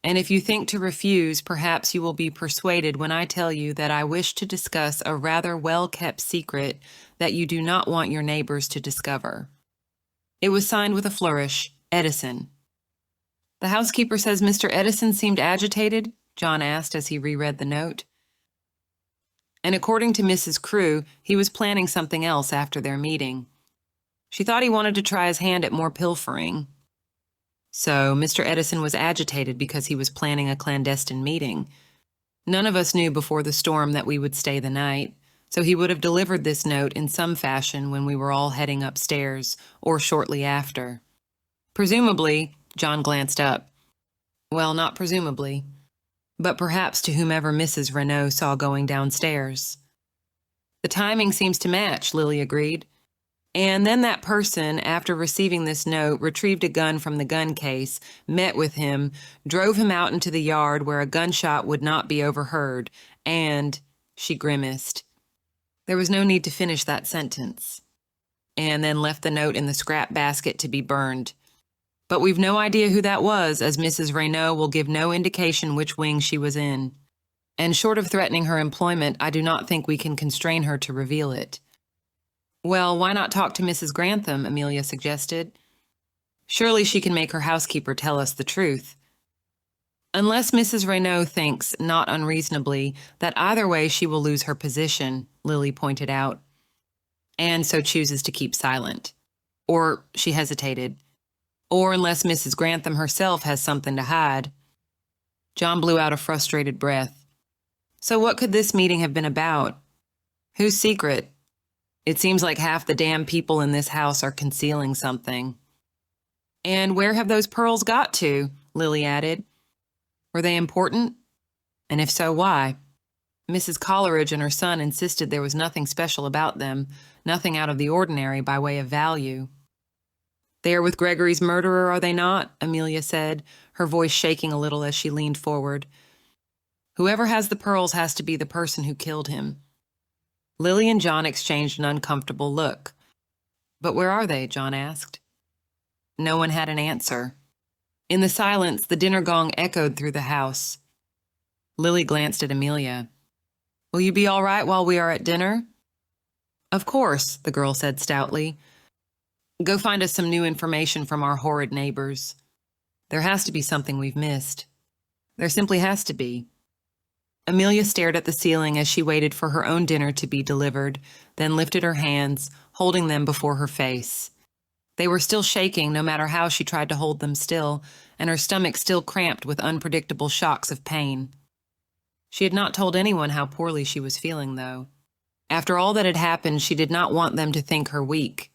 And if you think to refuse, perhaps you will be persuaded when I tell you that I wish to discuss a rather well-kept secret that you do not want your neighbors to discover." It was signed with a flourish, Edison. "The housekeeper says Mr. Edison seemed agitated?" John asked as he reread the note. And according to Mrs. Crewe, he was planning something else after their meeting. She thought he wanted to try his hand at more pilfering. So Mr. Edison was agitated because he was planning a clandestine meeting. None of us knew before the storm that we would stay the night, so he would have delivered this note in some fashion when we were all heading upstairs, or shortly after. Presumably, John glanced up. Well, not presumably, but perhaps to whomever Mrs. Raynaud saw going downstairs. "The timing seems to match," Lily agreed. "And then that person, after receiving this note, retrieved a gun from the gun case, met with him, drove him out into the yard where a gunshot would not be overheard, and," she grimaced. There was no need to finish that sentence. "And then left the note in the scrap basket to be burned. But we've no idea who that was, as Mrs. Raynaud will give no indication which wing she was in. And short of threatening her employment, I do not think we can constrain her to reveal it." "Well, why not talk to Mrs. Grantham?" Amelia suggested. "Surely she can make her housekeeper tell us the truth." "Unless Mrs. Raynaud thinks, not unreasonably, that either way she will lose her position," Lily pointed out, "and so chooses to keep silent. Or," she hesitated, "or unless Mrs. Grantham herself has something to hide." John blew out a frustrated breath. "So what could this meeting have been about? Whose secret? It seems like half the damn people in this house are concealing something." "And where have those pearls got to?" Lily added. "Were they important? And if so, why? Mrs. Coleridge and her son insisted there was nothing special about them, nothing out of the ordinary by way of value." "They are with Gregory's murderer, are they not?" Amelia said, her voice shaking a little as she leaned forward. "Whoever has the pearls has to be the person who killed him." Lily and John exchanged an uncomfortable look. "But where are they?" John asked. No one had an answer. In the silence, the dinner gong echoed through the house. Lily glanced at Amelia. "Will you be all right while we are at dinner?" "Of course," the girl said stoutly. "Go find us some new information from our horrid neighbors. There has to be something we've missed. There simply has to be." Amelia stared at the ceiling as she waited for her own dinner to be delivered, then lifted her hands, holding them before her face. They were still shaking, no matter how she tried to hold them still, and her stomach still cramped with unpredictable shocks of pain. She had not told anyone how poorly she was feeling, though. After all that had happened, she did not want them to think her weak.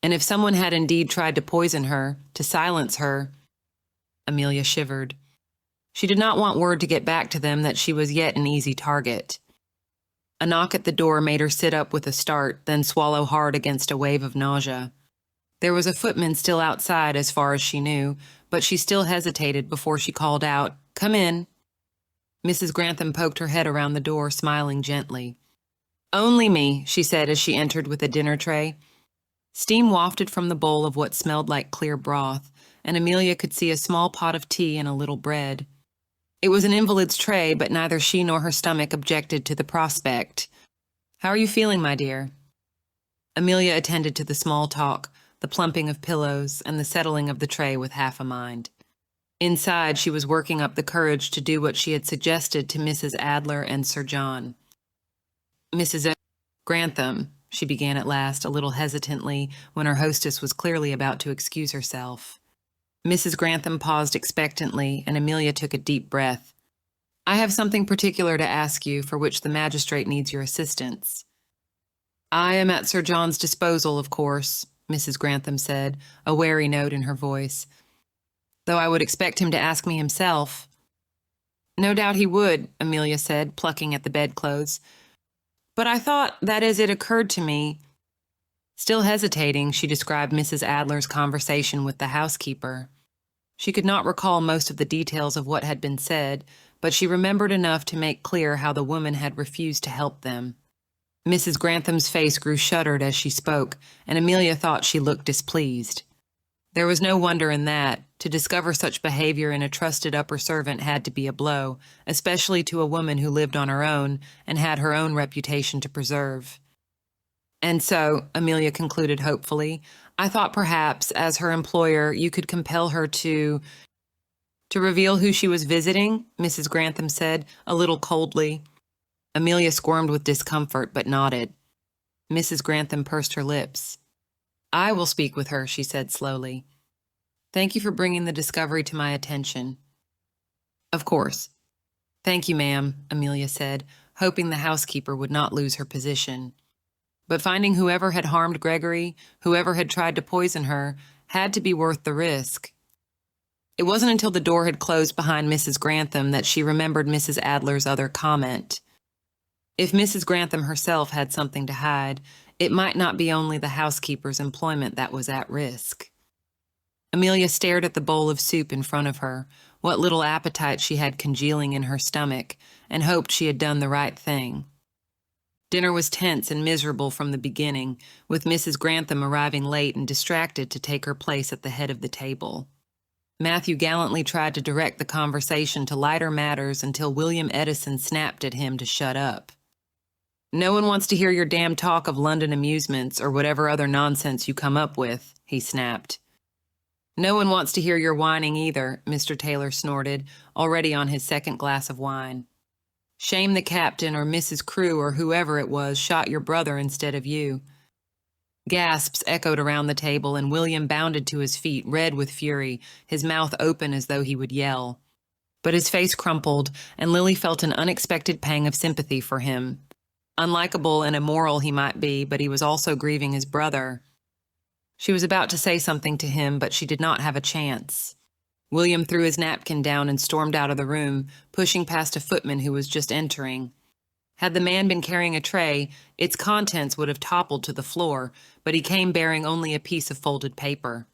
And if someone had indeed tried to poison her, to silence her— Amelia shivered. She did not want word to get back to them that she was yet an easy target. A knock at the door made her sit up with a start, then swallow hard against a wave of nausea. There was a footman still outside, as far as she knew, but she still hesitated before she called out, "Come in." Mrs. Grantham poked her head around the door, smiling gently. "Only me," she said as she entered with a dinner tray. Steam wafted from the bowl of what smelled like clear broth, and Amelia could see a small pot of tea and a little bread. It was an invalid's tray, but neither she nor her stomach objected to the prospect. "How are you feeling, my dear?" Amelia attended to the small talk, the plumping of pillows, and the settling of the tray with half a mind. Inside, she was working up the courage to do what she had suggested to Mrs. Adler and Sir John. "Mrs. Grantham," she began at last, a little hesitantly, when her hostess was clearly about to excuse herself. Mrs. Grantham paused expectantly, and Amelia took a deep breath. "I have something particular to ask you, for which the magistrate needs your assistance." "I am at Sir John's disposal, of course," Mrs. Grantham said, a wary note in her voice. "Though I would expect him to ask me himself." "No doubt he would," Amelia said, plucking at the bedclothes. "But I thought, that is, it occurred to me—" Still hesitating, she described Mrs. Adler's conversation with the housekeeper. She could not recall most of the details of what had been said, but she remembered enough to make clear how the woman had refused to help them. Mrs. Grantham's face grew shuttered as she spoke, and Amelia thought she looked displeased. There was no wonder in that. To discover such behavior in a trusted upper servant had to be a blow, especially to a woman who lived on her own and had her own reputation to preserve. "And so," Amelia concluded hopefully, "I thought perhaps, as her employer, you could compel her to—" "To reveal who she was visiting?" Mrs. Grantham said, a little coldly. Amelia squirmed with discomfort, but nodded. Mrs. Grantham pursed her lips. "I will speak with her," she said slowly. "Thank you for bringing the discovery to my attention." "Of course." "Thank you, ma'am," Amelia said, hoping the housekeeper would not lose her position. But finding whoever had harmed Gregory, whoever had tried to poison her, had to be worth the risk. It wasn't until the door had closed behind Mrs. Grantham that she remembered Mrs. Adler's other comment. If Mrs. Grantham herself had something to hide, it might not be only the housekeeper's employment that was at risk. Amelia stared at the bowl of soup in front of her, what little appetite she had congealing in her stomach, and hoped she had done the right thing. Dinner was tense and miserable from the beginning, with Mrs. Grantham arriving late and distracted to take her place at the head of the table. Matthew gallantly tried to direct the conversation to lighter matters until William Edison snapped at him to shut up. "No one wants to hear your damn talk of London amusements or whatever other nonsense you come up with," he snapped. "No one wants to hear your whining either," Mr. Taylor snorted, already on his second glass of wine. "Shame the captain or Mrs. Crewe or whoever it was shot your brother instead of you." Gasps echoed around the table, and William bounded to his feet, red with fury, his mouth open as though he would yell. But his face crumpled, and Lily felt an unexpected pang of sympathy for him. Unlikable and immoral he might be, but he was also grieving his brother. She was about to say something to him, but she did not have a chance. William threw his napkin down and stormed out of the room, pushing past a footman who was just entering. Had the man been carrying a tray, its contents would have toppled to the floor, but he came bearing only a piece of folded paper.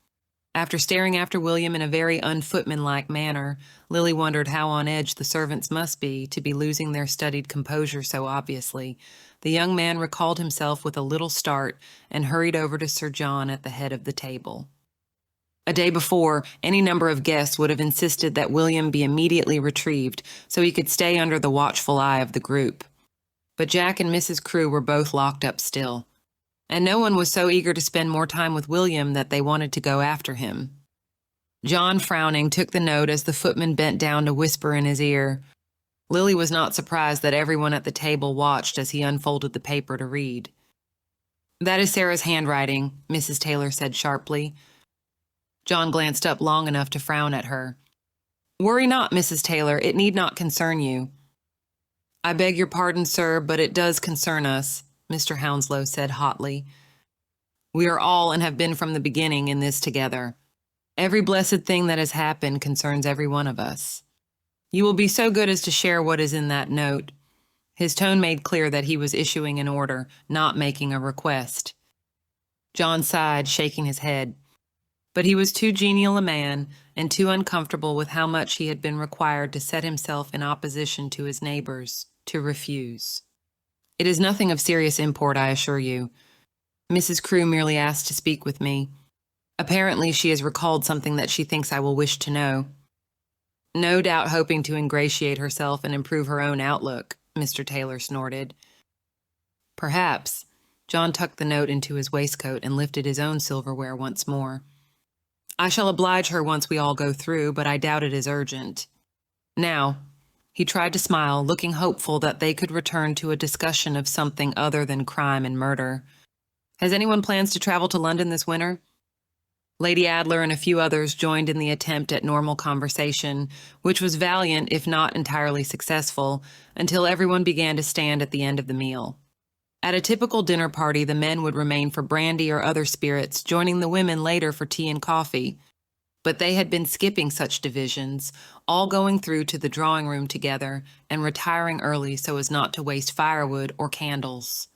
After staring after William in a very unfootman-like manner, Lily wondered how on edge the servants must be to be losing their studied composure so obviously. The young man recalled himself with a little start and hurried over to Sir John at the head of the table. A day before, any number of guests would have insisted that William be immediately retrieved so he could stay under the watchful eye of the group. But Jack and Mrs. Crewe were both locked up still, and no one was so eager to spend more time with William that they wanted to go after him. John, frowning, took the note as the footman bent down to whisper in his ear. Lily was not surprised that everyone at the table watched as he unfolded the paper to read. "That is Sarah's handwriting," Mrs. Taylor said sharply. John glanced up long enough to frown at her. "Worry not, Mrs. Taylor, it need not concern you." "I beg your pardon, sir, but it does concern us," Mr. Hounslow said hotly. "We are all, and have been from the beginning, in this together. Every blessed thing that has happened concerns every one of us. You will be so good as to share what is in that note." His tone made clear that he was issuing an order, not making a request. John sighed, shaking his head. But he was too genial a man, and too uncomfortable with how much he had been required to set himself in opposition to his neighbors, to refuse. "It is nothing of serious import, I assure you. Mrs. Crewe merely asked to speak with me. Apparently she has recalled something that she thinks I will wish to know." "No doubt hoping to ingratiate herself and improve her own outlook," Mr. Taylor snorted. "Perhaps." John tucked the note into his waistcoat and lifted his own silverware once more. "I shall oblige her once we all go through, but I doubt it is urgent. Now," he tried to smile, looking hopeful that they could return to a discussion of something other than crime and murder. "Has anyone plans to travel to London this winter?" Lady Adler and a few others joined in the attempt at normal conversation, which was valiant if not entirely successful, until everyone began to stand at the end of the meal. At a typical dinner party, the men would remain for brandy or other spirits, joining the women later for tea and coffee. But they had been skipping such divisions, all going through to the drawing room together and retiring early so as not to waste firewood or candles.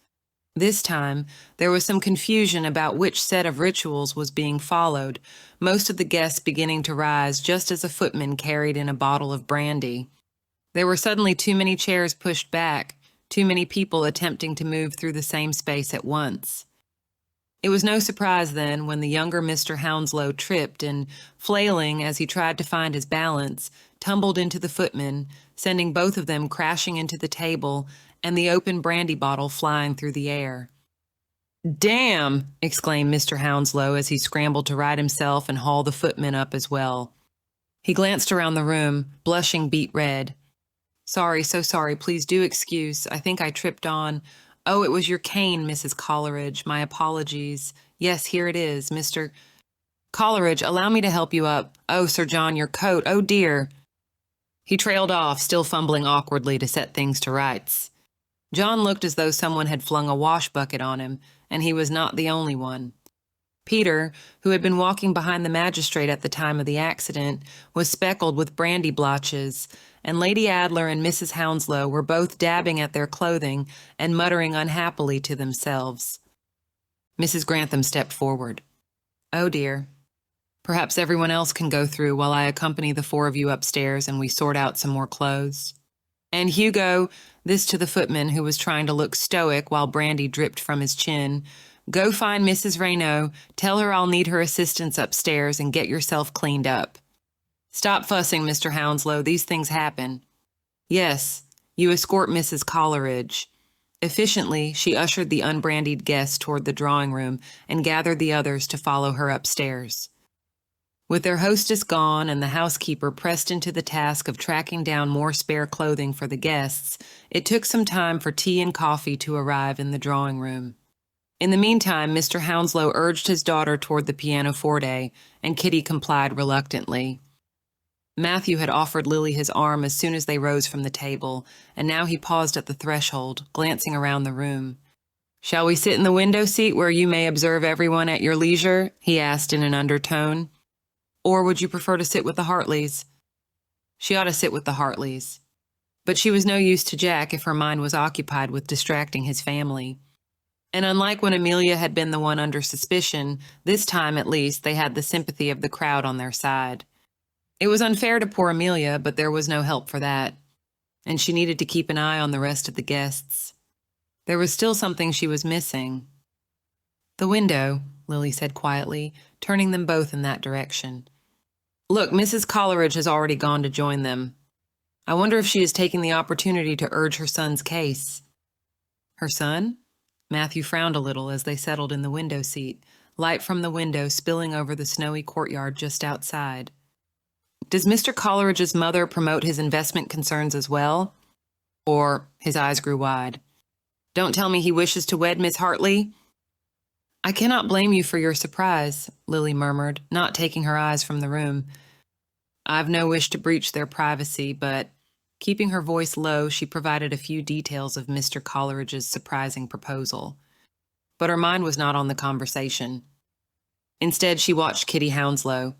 This time, there was some confusion about which set of rituals was being followed, most of the guests beginning to rise just as a footman carried in a bottle of brandy. There were suddenly too many chairs pushed back, too many people attempting to move through the same space at once. It was no surprise, then, when the younger Mr. Hounslow tripped and, flailing as he tried to find his balance, tumbled into the footman, sending both of them crashing into the table and the open brandy bottle flying through the air. "Damn!" exclaimed Mr. Hounslow as he scrambled to right himself and haul the footman up as well. He glanced around the room, blushing beet red. "Sorry, so sorry, please do excuse. I think I tripped on—" "Oh, it was your cane, Mrs. Coleridge. My apologies. Yes, here it is, Mr. Coleridge, allow me to help you up. Oh, Sir John, your coat. Oh, dear." He trailed off, still fumbling awkwardly to set things to rights. John looked as though someone had flung a wash bucket on him, and he was not the only one. Peter, who had been walking behind the magistrate at the time of the accident, was speckled with brandy blotches, and Lady Adler and Mrs. Hounslow were both dabbing at their clothing and muttering unhappily to themselves. Mrs. Grantham stepped forward. "Oh, dear. Perhaps everyone else can go through while I accompany the four of you upstairs and we sort out some more clothes. And Hugo," this to the footman who was trying to look stoic while brandy dripped from his chin, "go find Mrs. Raynaud, tell her I'll need her assistance upstairs, and get yourself cleaned up. Stop fussing, Mr. Hounslow, these things happen. Yes, you escort Mrs. Coleridge." Efficiently, she ushered the unbrandied guests toward the drawing room and gathered the others to follow her upstairs. With their hostess gone and the housekeeper pressed into the task of tracking down more spare clothing for the guests, it took some time for tea and coffee to arrive in the drawing room. In the meantime, Mr. Hounslow urged his daughter toward the pianoforte, and Kitty complied reluctantly. Matthew had offered Lily his arm as soon as they rose from the table, and now he paused at the threshold, glancing around the room. "Shall we sit in the window seat where you may observe everyone at your leisure?" he asked in an undertone. "Or would you prefer to sit with the Hartleys?" She ought to sit with the Hartleys. But she was no use to Jack if her mind was occupied with distracting his family. And unlike when Amelia had been the one under suspicion, this time, at least, they had the sympathy of the crowd on their side. It was unfair to poor Amelia, but there was no help for that. And she needed to keep an eye on the rest of the guests. There was still something she was missing. "The window," Lily said quietly, turning them both in that direction. Look, Mrs. Coleridge has already gone to join them. I wonder if she is taking the opportunity to urge her son's case. Her son? Matthew frowned a little as they settled in the window seat, light from the window spilling over the snowy courtyard just outside. Does Mr. Coleridge's mother promote his investment concerns as well? Or, his eyes grew wide. Don't tell me he wishes to wed Miss Hartley? I cannot blame you for your surprise, Lily murmured, not taking her eyes from the room. I've no wish to breach their privacy, but, keeping her voice low, she provided a few details of Mr. Coleridge's surprising proposal. But her mind was not on the conversation. Instead, she watched Kitty Hounslow.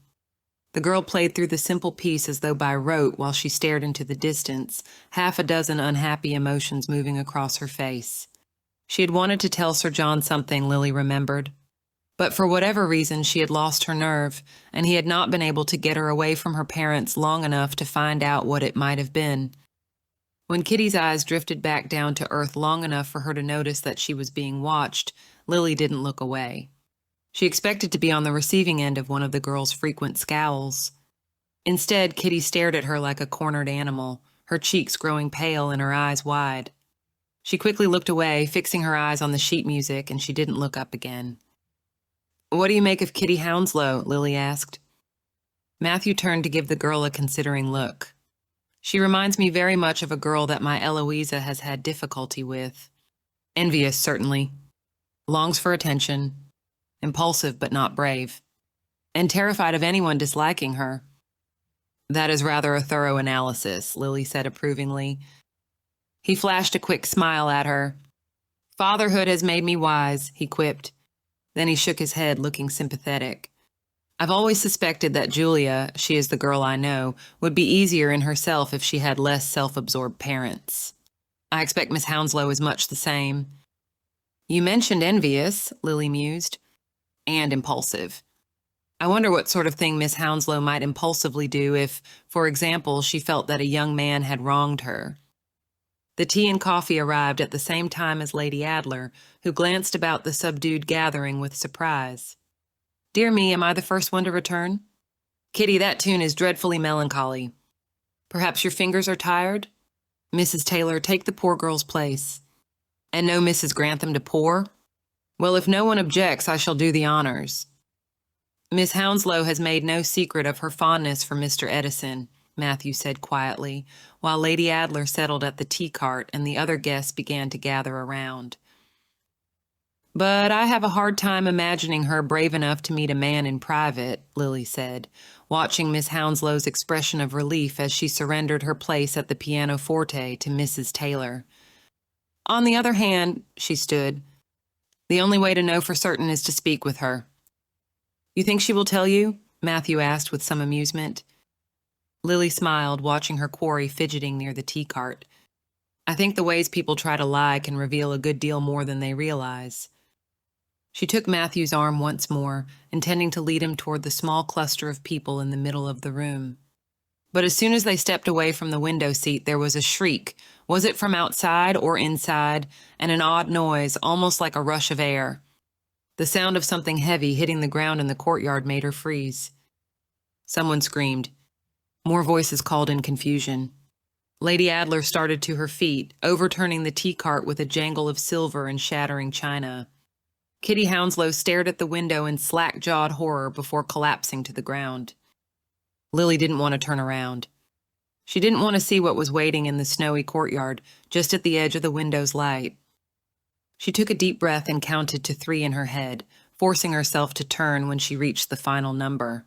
The girl played through the simple piece as though by rote while she stared into the distance, half a dozen unhappy emotions moving across her face. She had wanted to tell Sir John something, Lily remembered. But for whatever reason, she had lost her nerve, and he had not been able to get her away from her parents long enough to find out what it might have been. When Kitty's eyes drifted back down to earth long enough for her to notice that she was being watched, Lily didn't look away. She expected to be on the receiving end of one of the girl's frequent scowls. Instead, Kitty stared at her like a cornered animal, her cheeks growing pale and her eyes wide. She quickly looked away, fixing her eyes on the sheet music, and she didn't look up again. What do you make of Kitty Hounslow? Lily asked. Matthew turned to give the girl a considering look. She reminds me very much of a girl that my Eloisa has had difficulty with. Envious, certainly. Longs for attention. Impulsive but not brave. And terrified of anyone disliking her. That is rather a thorough analysis, Lily said approvingly. He flashed a quick smile at her. Fatherhood has made me wise, he quipped. Then he shook his head, looking sympathetic. I've always suspected that Julia, she is the girl I know, would be easier in herself if she had less self-absorbed parents. I expect Miss Hounslow is much the same. You mentioned envious, Lily mused, and impulsive. I wonder what sort of thing Miss Hounslow might impulsively do if, for example, she felt that a young man had wronged her. The tea and coffee arrived at the same time as Lady Adler, who glanced about the subdued gathering with surprise. Dear me, am I the first one to return? Kitty, that tune is dreadfully melancholy. Perhaps your fingers are tired? Mrs. Taylor, take the poor girl's place. And no Mrs. Grantham to pour? Well, if no one objects, I shall do the honors. Miss Hounslow has made no secret of her fondness for Mr. Edison, Matthew said quietly, while Lady Adler settled at the tea cart and the other guests began to gather around. But I have a hard time imagining her brave enough to meet a man in private, Lily said, watching Miss Hounslow's expression of relief as she surrendered her place at the pianoforte to Mrs. Taylor. On the other hand, she stood, the only way to know for certain is to speak with her. You think she will tell you? Matthew asked with some amusement. Lily smiled, watching her quarry fidgeting near the tea cart. I think the ways people try to lie can reveal a good deal more than they realize. She took Matthew's arm once more, intending to lead him toward the small cluster of people in the middle of the room. But as soon as they stepped away from the window seat, there was a shriek. Was it from outside or inside? And an odd noise, almost like a rush of air. The sound of something heavy hitting the ground in the courtyard made her freeze. Someone screamed. More voices called in confusion. Lady Adler started to her feet, overturning the tea cart with a jangle of silver and shattering china. Kitty Hounslow stared at the window in slack-jawed horror before collapsing to the ground. Lily didn't want to turn around. She didn't want to see what was waiting in the snowy courtyard, just at the edge of the window's light. She took a deep breath and counted to 3 in her head, forcing herself to turn when she reached the final number.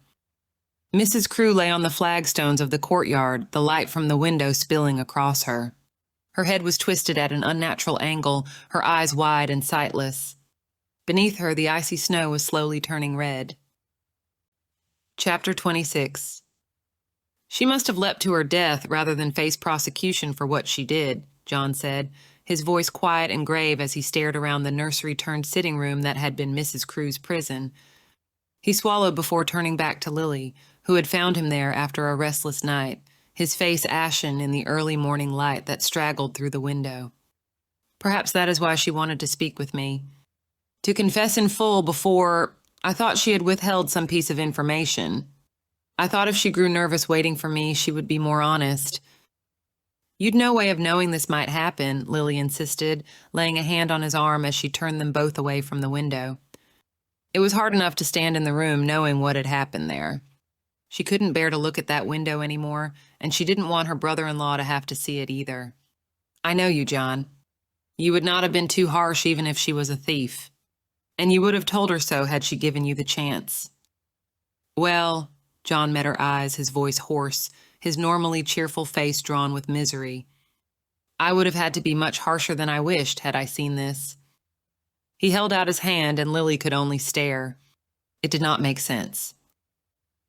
Mrs. Crewe lay on the flagstones of the courtyard, the light from the window spilling across her. Her head was twisted at an unnatural angle, her eyes wide and sightless. Beneath her, the icy snow was slowly turning red. Chapter 26. She must have leapt to her death rather than face prosecution for what she did, John said, his voice quiet and grave as he stared around the nursery-turned-sitting room that had been Mrs. Crewe's prison. He swallowed before turning back to Lily, who had found him there after a restless night, his face ashen in the early morning light that straggled through the window. Perhaps that is why she wanted to speak with me. To confess in full before, I thought she had withheld some piece of information. I thought if she grew nervous waiting for me, she would be more honest. You'd no way of knowing this might happen, Lily insisted, laying a hand on his arm as she turned them both away from the window. It was hard enough to stand in the room knowing what had happened there. She couldn't bear to look at that window anymore, and she didn't want her brother-in-law to have to see it either. I know you, John. You would not have been too harsh even if she was a thief. And you would have told her so had she given you the chance. Well, John met her eyes, his voice hoarse, his normally cheerful face drawn with misery. I would have had to be much harsher than I wished had I seen this. He held out his hand, and Lily could only stare. It did not make sense.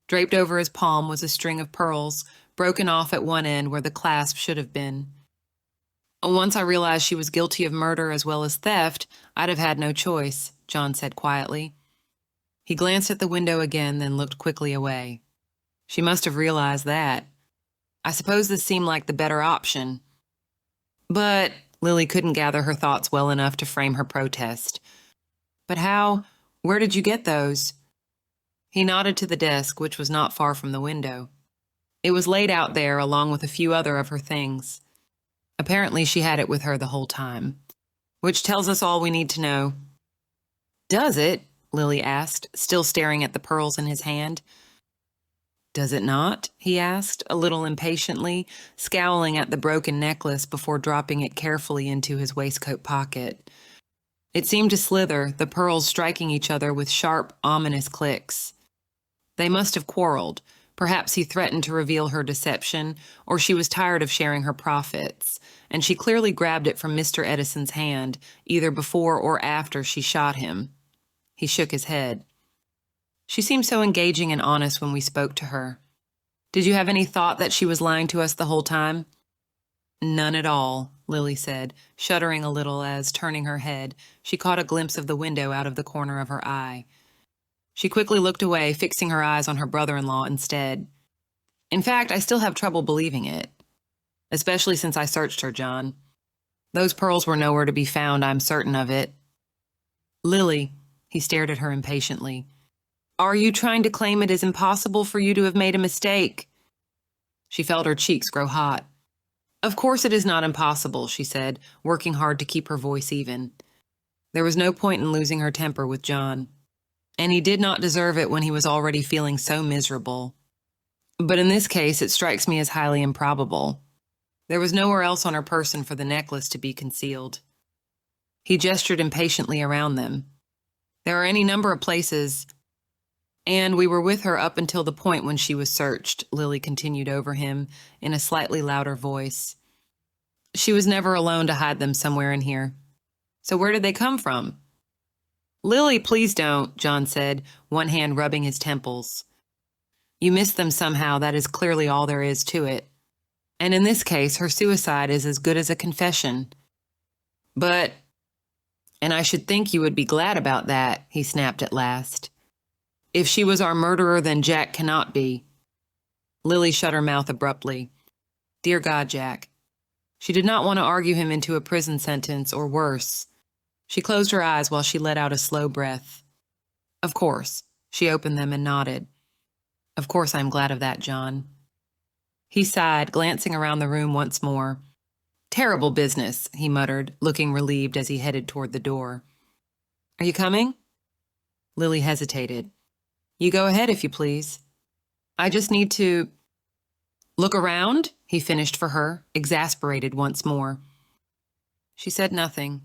Draped over his palm was a string of pearls, broken off at one end where the clasp should have been. Once I realized she was guilty of murder as well as theft, I'd have had no choice, John said quietly. He glanced at the window again, then looked quickly away. She must have realized that. I suppose this seemed like the better option. But Lily couldn't gather her thoughts well enough to frame her protest. But where did you get those? He nodded to the desk, which was not far from the window. It was laid out there along with a few other of her things. Apparently she had it with her the whole time. Which tells us all we need to know. Does it? Lily asked, still staring at the pearls in his hand. Does it not? He asked, a little impatiently, scowling at the broken necklace before dropping it carefully into his waistcoat pocket. It seemed to slither, the pearls striking each other with sharp, ominous clicks. They must have quarreled. Perhaps he threatened to reveal her deception, or she was tired of sharing her profits, and she clearly grabbed it from Mr. Edison's hand, either before or after she shot him. He shook his head. She seemed so engaging and honest when we spoke to her. Did you have any thought that she was lying to us the whole time? None at all, Lily said, shuddering a little as, turning her head, she caught a glimpse of the window out of the corner of her eye. She quickly looked away, fixing her eyes on her brother-in-law instead. In fact, I still have trouble believing it. Especially since I searched her, John. Those pearls were nowhere to be found, I'm certain of it. Lily, he stared at her impatiently. Are you trying to claim it is impossible for you to have made a mistake? She felt her cheeks grow hot. Of course it is not impossible, she said, working hard to keep her voice even. There was no point in losing her temper with John. And he did not deserve it when he was already feeling so miserable. But in this case, it strikes me as highly improbable. There was nowhere else on her person for the necklace to be concealed. He gestured impatiently around them. There are any number of places, and we were with her up until the point when she was searched, Lily continued over him in a slightly louder voice. She was never alone to hide them somewhere in here. So where did they come from? Lily, please don't, John said, one hand rubbing his temples. You missed them somehow, that is clearly all there is to it. And in this case, her suicide is as good as a confession. But, and I should think you would be glad about that, he snapped at last. If she was our murderer, then Jack cannot be. Lily shut her mouth abruptly. Dear God, Jack. She did not want to argue him into a prison sentence, or worse. She closed her eyes while she let out a slow breath. Of course. She opened them and nodded. Of course I'm glad of that, John. He sighed, glancing around the room once more. Terrible business, he muttered, looking relieved as he headed toward the door. Are you coming? Lily hesitated. You go ahead, if you please. I just need to... Look around, he finished for her, exasperated once more. She said nothing.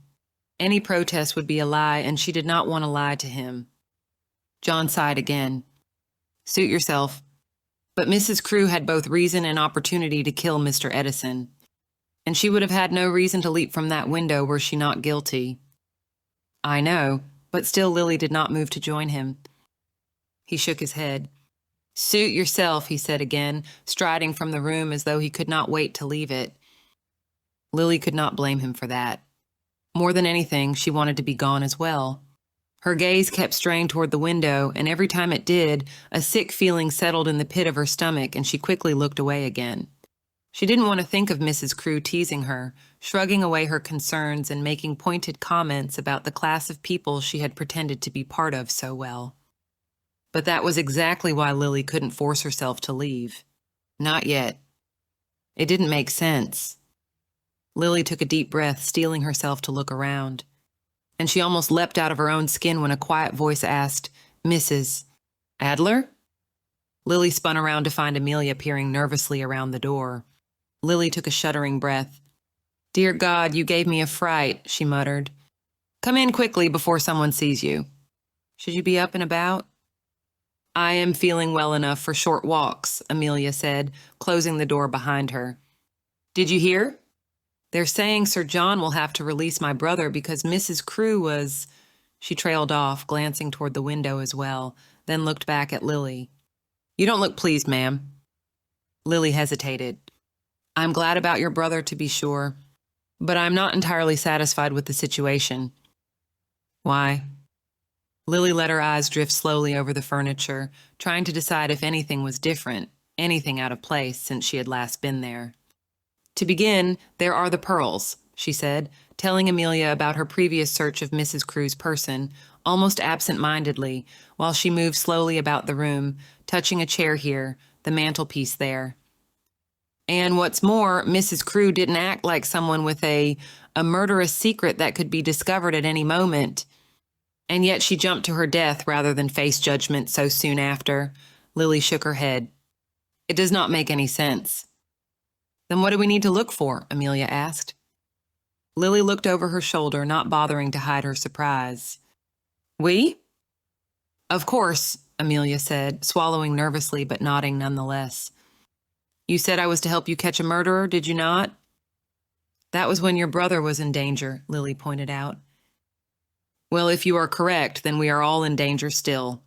Any protest would be a lie, and she did not want to lie to him. John sighed again. Suit yourself. But Mrs. Crewe had both reason and opportunity to kill Mr. Edison, and she would have had no reason to leap from that window were she not guilty. I know, but still Lily did not move to join him. He shook his head. Suit yourself, he said again, striding from the room as though he could not wait to leave it. Lily could not blame him for that. More than anything, she wanted to be gone as well. Her gaze kept straying toward the window, and every time it did, a sick feeling settled in the pit of her stomach, and she quickly looked away again. She didn't want to think of Mrs. Crewe teasing her, shrugging away her concerns and making pointed comments about the class of people she had pretended to be part of so well. But that was exactly why Lily couldn't force herself to leave. Not yet. It didn't make sense. Lily took a deep breath, steeling herself to look around. And she almost leapt out of her own skin when a quiet voice asked, "Mrs. Adler?" Lily spun around to find Amelia peering nervously around the door. Lily took a shuddering breath. "Dear God, you gave me a fright," she muttered. "Come in quickly before someone sees you. Should you be up and about?" "I am feeling well enough for short walks," Amelia said, closing the door behind her. "Did you hear? They're saying Sir John will have to release my brother because Mrs. Crewe was—" She trailed off, glancing toward the window as well, then looked back at Lily. "You don't look pleased, ma'am." Lily hesitated. "I'm glad about your brother, to be sure, but I'm not entirely satisfied with the situation." "Why?" Lily let her eyes drift slowly over the furniture, trying to decide if anything was different, anything out of place since she had last been there. "To begin, there are the pearls," she said, telling Amelia about her previous search of Mrs. Crewe's person, almost absent-mindedly, while she moved slowly about the room, touching a chair here, the mantelpiece there. "And what's more, Mrs. Crewe didn't act like someone with a murderous secret that could be discovered at any moment. And yet she jumped to her death rather than face judgment so soon after." Lily shook her head. "It does not make any sense." "Then what do we need to look for?" Amelia asked. Lily looked over her shoulder, not bothering to hide her surprise. "We?" "Of course," Amelia said, swallowing nervously but nodding nonetheless. "You said I was to help you catch a murderer, did you not?" "That was when your brother was in danger," Lily pointed out. "Well, if you are correct, then we are all in danger still.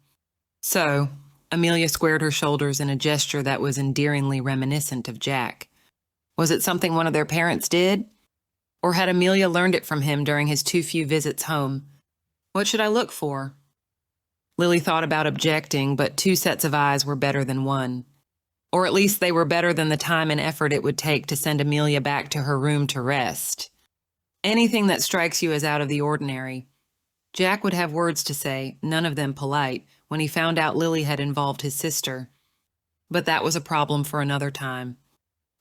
So," Amelia squared her shoulders in a gesture that was endearingly reminiscent of Jack. "Was it something one of their parents did? Or had Amelia learned it from him during his too few visits home? What should I look for?" Lily thought about objecting, but 2 sets of eyes were better than one. Or at least they were better than the time and effort it would take to send Amelia back to her room to rest. "Anything that strikes you as out of the ordinary." Jack would have words to say, none of them polite, when he found out Lily had involved his sister. But that was a problem for another time.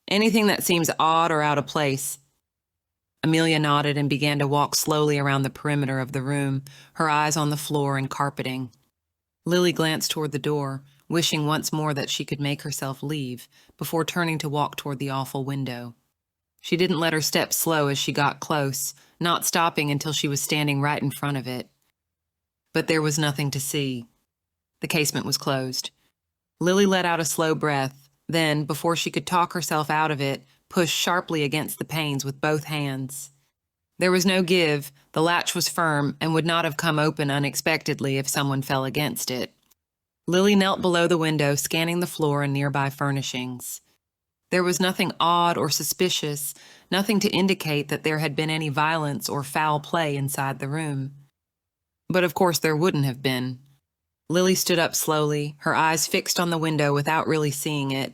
"Anything that seems odd or out of place." Amelia nodded and began to walk slowly around the perimeter of the room, her eyes on the floor and carpeting. Lily glanced toward the door, wishing once more that she could make herself leave, before turning to walk toward the awful window. She didn't let her steps slow as she got close, not stopping until she was standing right in front of it. But there was nothing to see. The casement was closed. Lily let out a slow breath, then, before she could talk herself out of it, pushed sharply against the panes with both hands. There was no give, the latch was firm and would not have come open unexpectedly if someone fell against it. Lily knelt below the window, scanning the floor and nearby furnishings. There was nothing odd or suspicious, nothing to indicate that there had been any violence or foul play inside the room. But of course there wouldn't have been. Lily stood up slowly, her eyes fixed on the window without really seeing it.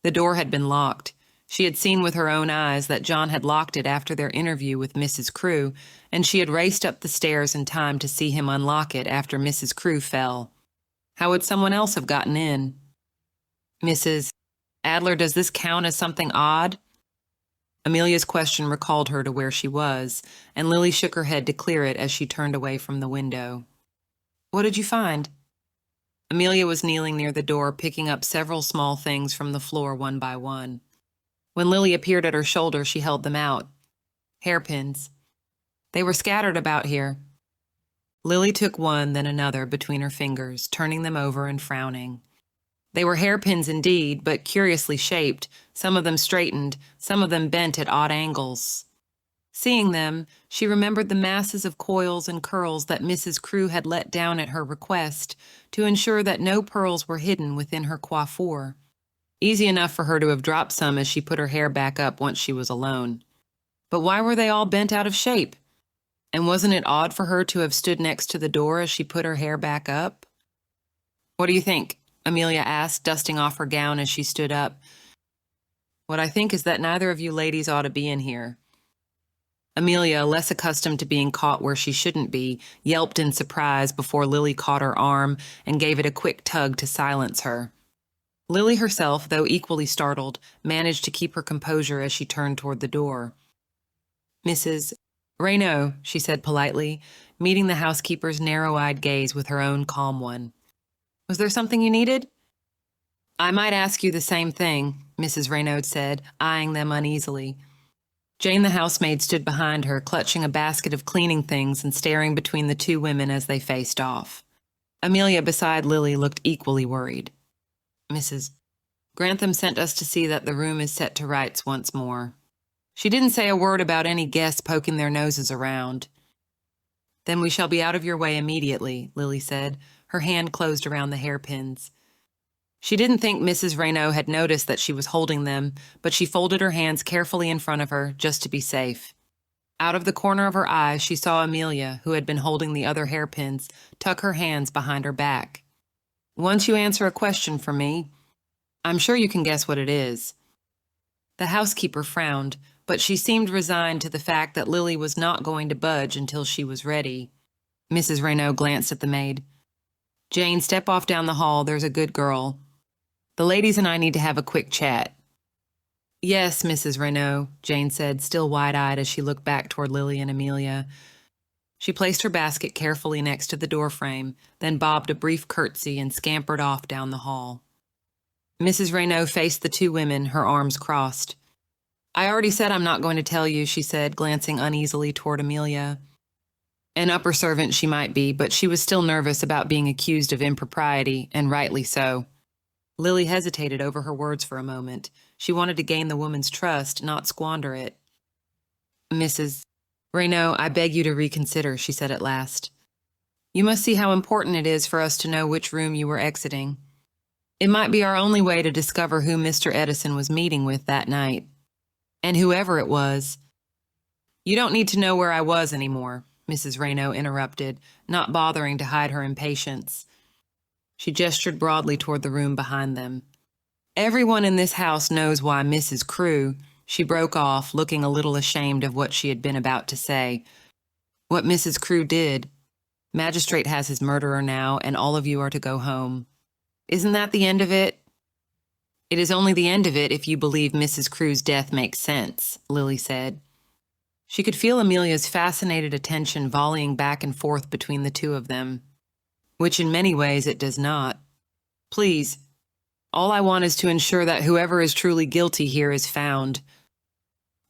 The door had been locked. She had seen with her own eyes that John had locked it after their interview with Mrs. Crewe, and she had raced up the stairs in time to see him unlock it after Mrs. Crewe fell. How would someone else have gotten in? "Mrs. Adler, does this count as something odd?" Amelia's question recalled her to where she was, and Lily shook her head to clear it as she turned away from the window. "What did you find?" Amelia was kneeling near the door, picking up several small things from the floor one by one. When Lily appeared at her shoulder, she held them out. "Hairpins. They were scattered about here." Lily took one, then another, between her fingers, turning them over and frowning. They were hairpins indeed, but curiously shaped, some of them straightened, some of them bent at odd angles. Seeing them, she remembered the masses of coils and curls that Mrs. Crewe had let down at her request to ensure that no pearls were hidden within her coiffure. Easy enough for her to have dropped some as she put her hair back up once she was alone. But why were they all bent out of shape? And wasn't it odd for her to have stood next to the door as she put her hair back up? "What do you think?" Amelia asked, dusting off her gown as she stood up. "What I think is that neither of you ladies ought to be in here." Amelia, less accustomed to being caught where she shouldn't be, yelped in surprise before Lily caught her arm and gave it a quick tug to silence her. Lily herself, though equally startled, managed to keep her composure as she turned toward the door. "Mrs. Raynaud," she said politely, meeting the housekeeper's narrow-eyed gaze with her own calm one. "Was there something you needed?" "I might ask you the same thing," Mrs. Raynaud said, eyeing them uneasily. Jane the housemaid stood behind her, clutching a basket of cleaning things and staring between the two women as they faced off. Amelia beside Lily looked equally worried. "Mrs. Grantham sent us to see that the room is set to rights once more. She didn't say a word about any guests poking their noses around." "Then we shall be out of your way immediately," Lily said, her hand closed around the hairpins. She didn't think Mrs. Raynaud had noticed that she was holding them, but she folded her hands carefully in front of her, just to be safe. Out of the corner of her eye, she saw Amelia, who had been holding the other hairpins, tuck her hands behind her back. "Once you answer a question for me, I'm sure you can guess what it is." The housekeeper frowned, but she seemed resigned to the fact that Lily was not going to budge until she was ready. Mrs. Raynaud glanced at the maid. "Jane, step off down the hall. There's a good girl. The ladies and I need to have a quick chat." "Yes, Mrs. Raynaud," Jane said, still wide-eyed as she looked back toward Lily and Amelia. She placed her basket carefully next to the doorframe, then bobbed a brief curtsy and scampered off down the hall. Mrs. Raynaud faced the two women, her arms crossed. "I already said I'm not going to tell you," she said, glancing uneasily toward Amelia. An upper servant she might be, but she was still nervous about being accused of impropriety, and rightly so. Lily hesitated over her words for a moment. She wanted to gain the woman's trust, not squander it. "Mrs. Raynaud, I beg you to reconsider," she said at last. "You must see how important it is for us to know which room you were exiting. It might be our only way to discover who Mr. Edison was meeting with that night. And whoever it was—" "You don't need to know where I was anymore," Mrs. Raynaud interrupted, not bothering to hide her impatience. She gestured broadly toward the room behind them. "Everyone in this house knows why Mrs. Crewe—" She broke off, looking a little ashamed of what she had been about to say. "What Mrs. Crewe did. Magistrate has his murderer now, and all of you are to go home. Isn't that the end of it?" "It is only the end of it if you believe Mrs. Crewe's death makes sense," Lily said. She could feel Amelia's fascinated attention volleying back and forth between the two of them. "Which in many ways it does not. Please, all I want is to ensure that whoever is truly guilty here is found."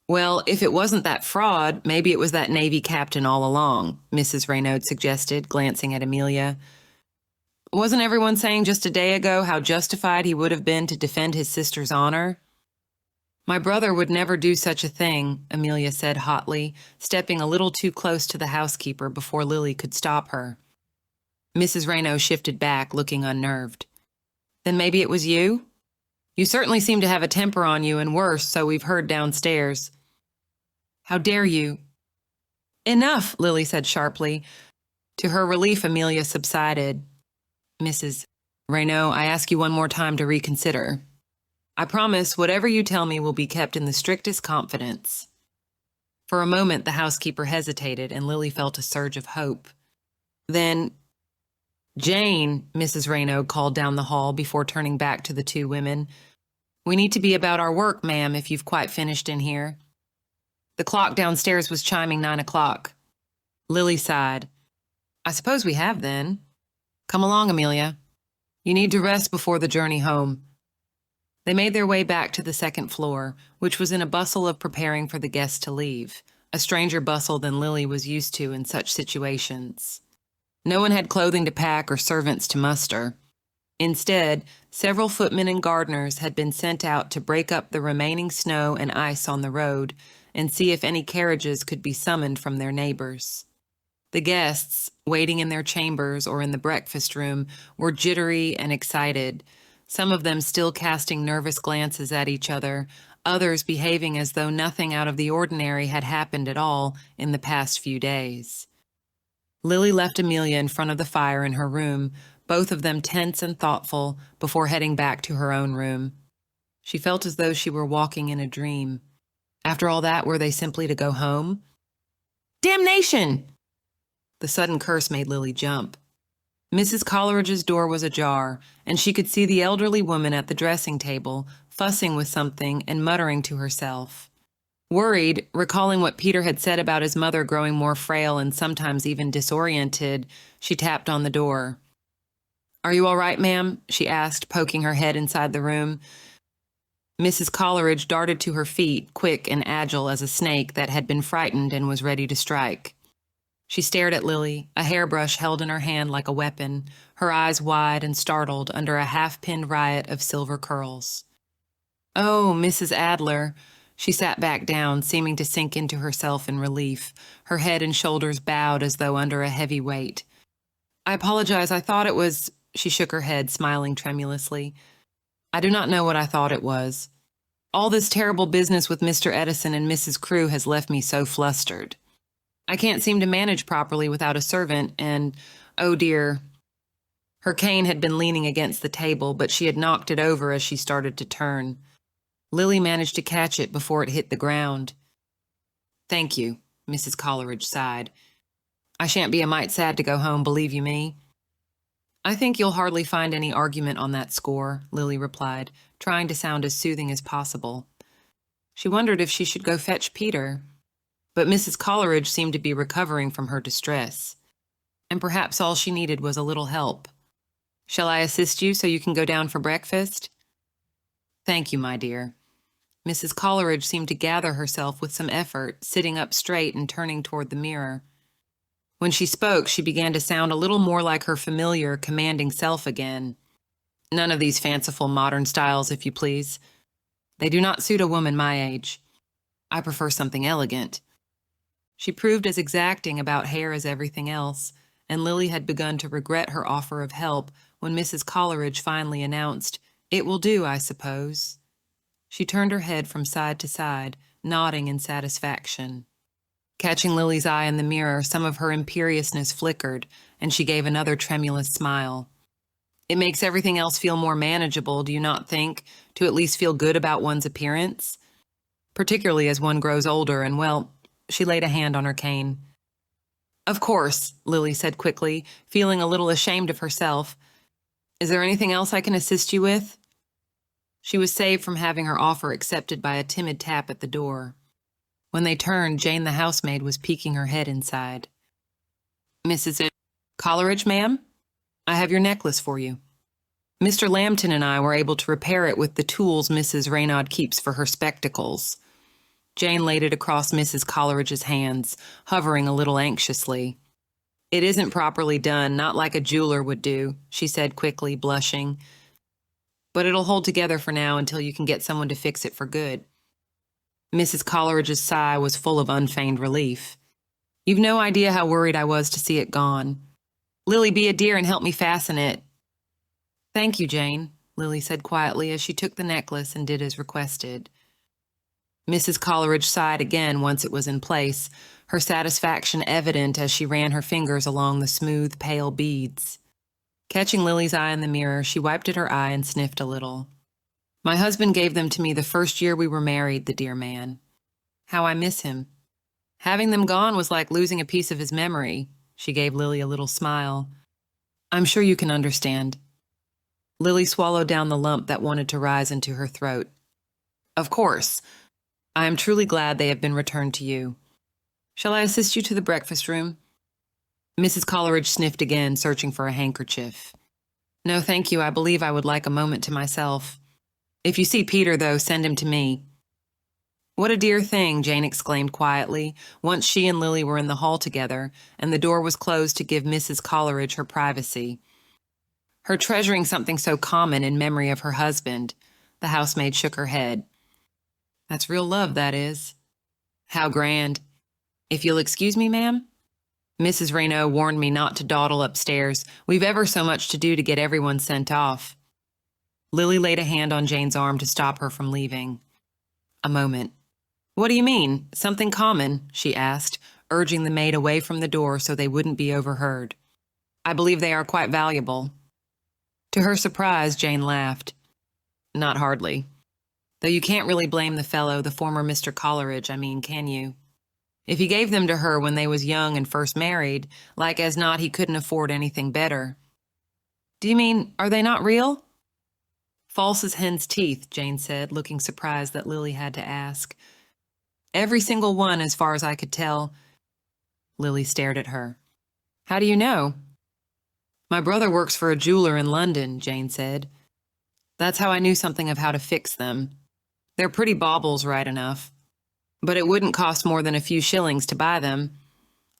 "Well, if it wasn't that fraud, maybe it was that Navy captain all along," Mrs. Raynaud suggested, glancing at Amelia. "Wasn't everyone saying just a day ago how justified he would have been to defend his sister's honor?" "My brother would never do such a thing," Amelia said hotly, stepping a little too close to the housekeeper before Lily could stop her. Mrs. Raynaud shifted back, looking unnerved. "Then maybe it was you? You certainly seem to have a temper on you, and worse, so we've heard downstairs." "How dare you—" "Enough," Lily said sharply. To her relief, Amelia subsided. "Mrs. Raynaud, I ask you one more time to reconsider. I promise whatever you tell me will be kept in the strictest confidence." For a moment, the housekeeper hesitated, and Lily felt a surge of hope. Then, "Jane," Mrs. Raynaud called down the hall before turning back to the two women. "We need to be about our work, ma'am, if you've quite finished in here." The clock downstairs was chiming 9 o'clock. Lily sighed. "I suppose we have, then. Come along, Amelia. You need to rest before the journey home." They made their way back to the second floor, which was in a bustle of preparing for the guests to leave, a stranger bustle than Lily was used to in such situations. No one had clothing to pack or servants to muster. Instead, several footmen and gardeners had been sent out to break up the remaining snow and ice on the road and see if any carriages could be summoned from their neighbors. The guests, waiting in their chambers or in the breakfast room, were jittery and excited, some of them still casting nervous glances at each other, others behaving as though nothing out of the ordinary had happened at all in the past few days. Lily left Amelia in front of the fire in her room, both of them tense and thoughtful, before heading back to her own room. She felt as though she were walking in a dream. After all that, were they simply to go home? Damnation! The sudden curse made Lily jump. Mrs. Coleridge's door was ajar, and she could see the elderly woman at the dressing table, fussing with something and muttering to herself. Worried, recalling what Peter had said about his mother growing more frail and sometimes even disoriented, she tapped on the door. "Are you all right, ma'am?" she asked, poking her head inside the room. Mrs. Coleridge darted to her feet, quick and agile as a snake that had been frightened and was ready to strike. She stared at Lily, a hairbrush held in her hand like a weapon, her eyes wide and startled under a half-pinned riot of silver curls. "Oh, Mrs. Adler." She sat back down, seeming to sink into herself in relief, her head and shoulders bowed as though under a heavy weight. "I apologize, I thought it was—" She shook her head, smiling tremulously. "I do not know what I thought it was. All this terrible business with Mr. Edison and Mrs. Crewe has left me so flustered. I can't seem to manage properly without a servant, and, oh dear." Her cane had been leaning against the table, but she had knocked it over as she started to turn. Lily managed to catch it before it hit the ground. "Thank you," Mrs. Coleridge sighed. "I shan't be a mite sad to go home, believe you me." "I think you'll hardly find any argument on that score," Lily replied, trying to sound as soothing as possible. She wondered if she should go fetch Peter. But Mrs. Coleridge seemed to be recovering from her distress, and perhaps all she needed was a little help. "Shall I assist you so you can go down for breakfast?" "Thank you, my dear." Mrs. Coleridge seemed to gather herself with some effort, sitting up straight and turning toward the mirror. When she spoke, she began to sound a little more like her familiar, commanding self again. "None of these fanciful modern styles, if you please. They do not suit a woman my age. I prefer something elegant." She proved as exacting about hair as everything else, and Lily had begun to regret her offer of help when Mrs. Coleridge finally announced, "It will do, I suppose." She turned her head from side to side, nodding in satisfaction. Catching Lily's eye in the mirror, some of her imperiousness flickered, and she gave another tremulous smile. "It makes everything else feel more manageable, do you not think, to at least feel good about one's appearance? Particularly as one grows older and, well," she laid a hand on her cane. "Of course," Lily said quickly, feeling a little ashamed of herself. "Is there anything else I can assist you with?" She was saved from having her offer accepted by a timid tap at the door. When they turned, Jane the housemaid was peeking her head inside. "Mrs. Coleridge, ma'am? I have your necklace for you. Mr. Lambton and I were able to repair it with the tools Mrs. Raynaud keeps for her spectacles." Jane laid it across Mrs. Coleridge's hands, hovering a little anxiously. "It isn't properly done, not like a jeweler would do," she said quickly, blushing. "But it'll hold together for now until you can get someone to fix it for good." Mrs. Coleridge's sigh was full of unfeigned relief. "You've no idea how worried I was to see it gone. Lily, be a dear and help me fasten it." "Thank you, Jane," Lily said quietly as she took the necklace and did as requested. Mrs. Coleridge sighed again once it was in place, her satisfaction evident as she ran her fingers along the smooth, pale beads. Catching Lily's eye in the mirror, she wiped at her eye and sniffed a little. "My husband gave them to me the first year we were married, the dear man. How I miss him. Having them gone was like losing a piece of his memory." She gave Lily a little smile. "I'm sure you can understand." Lily swallowed down the lump that wanted to rise into her throat. "Of course. I am truly glad they have been returned to you. Shall I assist you to the breakfast room?" Mrs. Coleridge sniffed again, searching for a handkerchief. "No, thank you. I believe I would like a moment to myself. If you see Peter, though, send him to me." "What a dear thing," Jane exclaimed quietly, once she and Lily were in the hall together, and the door was closed to give Mrs. Coleridge her privacy. Her treasuring something so common in memory of her husband. The housemaid shook her head. "That's real love, that is." "How grand. If you'll excuse me, ma'am?" "Mrs. Raynaud warned me not to dawdle upstairs. We've ever so much to do to get everyone sent off." Lily laid a hand on Jane's arm to stop her from leaving. A moment. "What do you mean? Something common?" she asked, urging the maid away from the door so they wouldn't be overheard. "I believe they are quite valuable." To her surprise, Jane laughed. "Not hardly. Though you can't really blame the fellow, the former Mr. Coleridge, I mean, can you? If he gave them to her when they was young and first married, like as not he couldn't afford anything better. Do you mean, are they not real? False as hen's teeth, Jane said, looking surprised that Lily had to ask. Every single one, as far as I could tell. Lily stared at her. How do you know? My brother works for a jeweler in London, Jane said. That's how I knew something of how to fix them. They're pretty baubles, right enough. But it wouldn't cost more than a few shillings to buy them.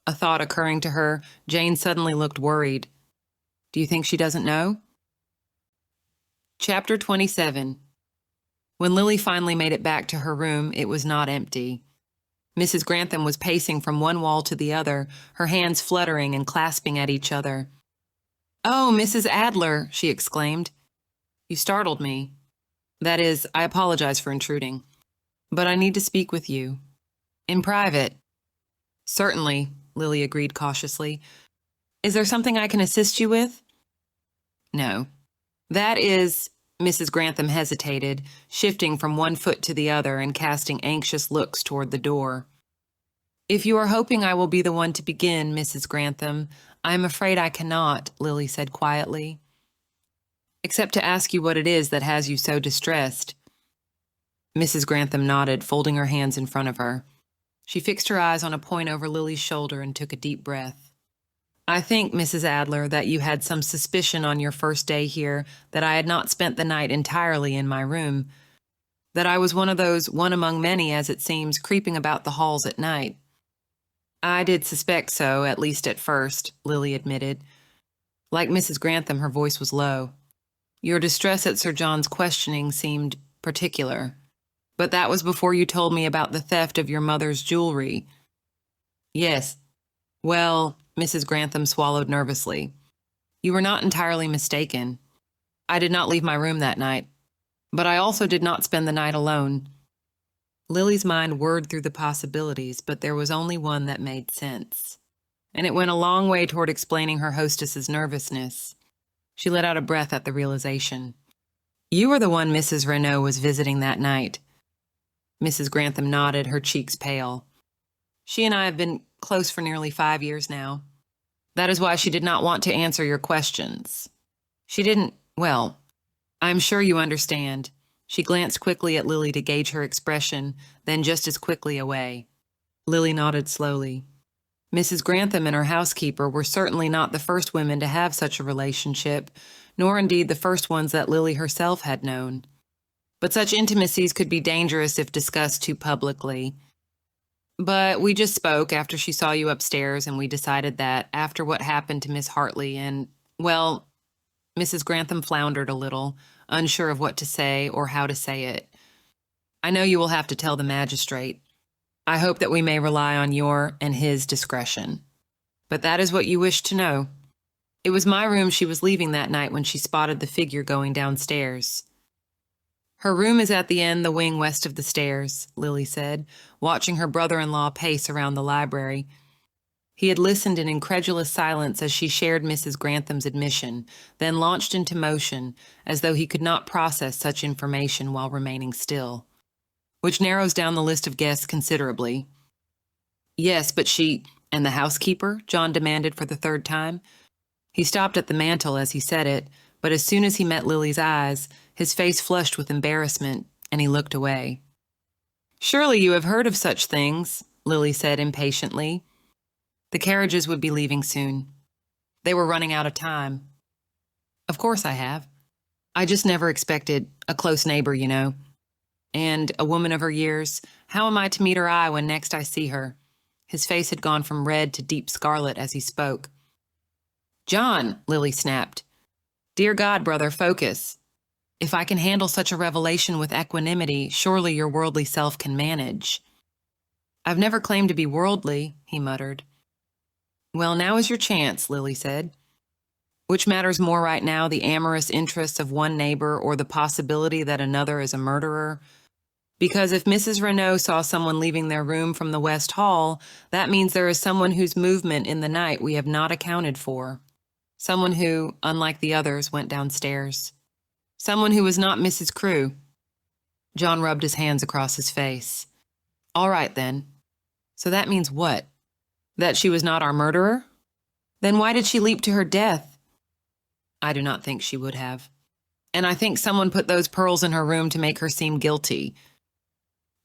A thought occurring to her, Jane suddenly looked worried. Do you think she doesn't know? Chapter 27. When Lily finally made it back to her room, it was not empty. Mrs. Grantham was pacing from one wall to the other, her hands fluttering and clasping at each other. "Oh, Mrs. Adler," she exclaimed. "You startled me. That is, I apologize for intruding. But I need to speak with you. In private." "Certainly," Lily agreed cautiously. "Is there something I can assist you with?" "No. That is," Mrs. Grantham hesitated, shifting from one foot to the other and casting anxious looks toward the door. "If you are hoping I will be the one to begin, Mrs. Grantham, I am afraid I cannot," Lily said quietly. "Except to ask you what it is that has you so distressed." Mrs. Grantham nodded, folding her hands in front of her. She fixed her eyes on a point over Lily's shoulder and took a deep breath. "I think, Mrs. Adler, that you had some suspicion on your first day here that I had not spent the night entirely in my room, that I was one of those one among many, as it seems, creeping about the halls at night." "I did suspect so, at least at first," Lily admitted. Like Mrs. Grantham, her voice was low. "Your distress at Sir John's questioning seemed particular. But that was before you told me about the theft of your mother's jewelry." "Yes. Well," Mrs. Grantham swallowed nervously. "You were not entirely mistaken. I did not leave my room that night. But I also did not spend the night alone." Lily's mind whirred through the possibilities, but there was only one that made sense. And it went a long way toward explaining her hostess's nervousness. She let out a breath at the realization. "You were the one Mrs. Renault was visiting that night." Mrs. Grantham nodded, her cheeks pale. "She and I have been close for nearly 5 years now. That is why she did not want to answer your questions. She didn't, well, I am sure you understand." She glanced quickly at Lily to gauge her expression, then just as quickly away. Lily nodded slowly. Mrs. Grantham and her housekeeper were certainly not the first women to have such a relationship, nor indeed the first ones that Lily herself had known. But such intimacies could be dangerous if discussed too publicly. "But we just spoke after she saw you upstairs, and we decided that, after what happened to Miss Hartley and, well," Mrs. Grantham floundered a little, unsure of what to say or how to say it. "I know you will have to tell the magistrate. I hope that we may rely on your and his discretion. But that is what you wished to know. It was my room she was leaving that night when she spotted the figure going downstairs." "Her room is at the end the wing west of the stairs," Lily said, watching her brother-in-law pace around the library. He had listened in incredulous silence as she shared Mrs. Grantham's admission, then launched into motion, as though he could not process such information while remaining still. "Which narrows down the list of guests considerably." "Yes, but she—" "And the housekeeper?" John demanded for the third time. He stopped at the mantel as he said it, but as soon as he met Lily's eyes, his face flushed with embarrassment, and he looked away. "Surely you have heard of such things," Lily said impatiently. The carriages would be leaving soon. They were running out of time. "Of course I have. I just never expected a close neighbor, you know. And a woman of her years, how am I to meet her eye when next I see her?" His face had gone from red to deep scarlet as he spoke. "John," Lily snapped. "Dear God, brother, focus. If I can handle such a revelation with equanimity, surely your worldly self can manage." "I've never claimed to be worldly," he muttered. "Well, now is your chance," Lily said. "Which matters more right now, the amorous interests of one neighbor or the possibility that another is a murderer? Because if Mrs. Renault saw someone leaving their room from the West Hall, that means there is someone whose movement in the night we have not accounted for. Someone who, unlike the others, went downstairs. Someone who was not Mrs. Crewe." John rubbed his hands across his face. "All right, then. So that means what? That she was not our murderer? Then why did she leap to her death? I do not think she would have. And I think someone put those pearls in her room to make her seem guilty.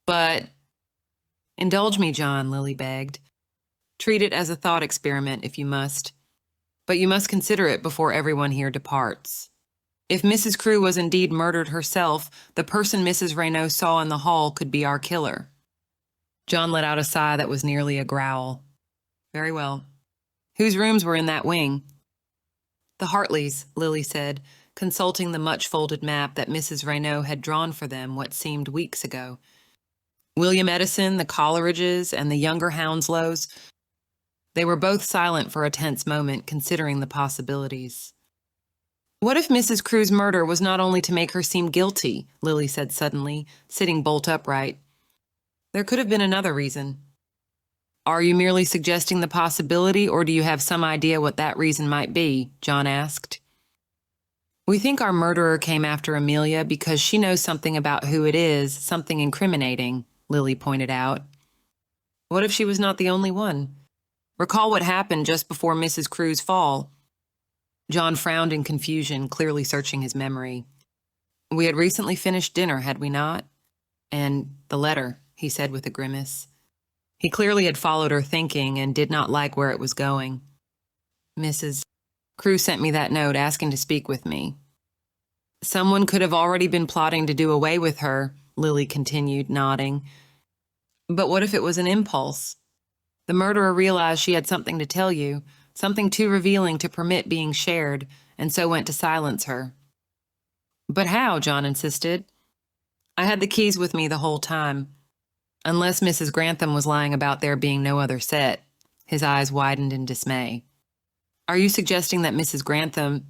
But indulge me, John, Lily begged. Treat it as a thought experiment if you must. But you must consider it before everyone here departs. If Mrs. Crewe was indeed murdered herself, the person Mrs. Raynaud saw in the hall could be our killer. John let out a sigh that was nearly a growl. Very well. Whose rooms were in that wing? The Hartleys, Lily said, consulting the much-folded map that Mrs. Raynaud had drawn for them what seemed weeks ago. William Edison, the Coleridges, and the younger Hounslows. They were both silent for a tense moment, considering the possibilities. What if Mrs. Crewe's murder was not only to make her seem guilty, Lily said suddenly, sitting bolt upright. There could have been another reason. Are you merely suggesting the possibility, or do you have some idea what that reason might be? John asked. We think our murderer came after Amelia because she knows something about who it is, something incriminating, Lily pointed out. What if she was not the only one? Recall what happened just before Mrs. Crewe's fall. John frowned in confusion, clearly searching his memory. We had recently finished dinner, had we not? And the letter, he said with a grimace. He clearly had followed her thinking and did not like where it was going. Mrs. Crewe sent me that note asking to speak with me. Someone could have already been plotting to do away with her, Lily continued, nodding. But what if it was an impulse? The murderer realized she had something to tell you, something too revealing to permit being shared, and so went to silence her. But how? John insisted. I had the keys with me the whole time. Unless Mrs. Grantham was lying about there being no other set. His eyes widened in dismay. Are you suggesting that Mrs. Grantham...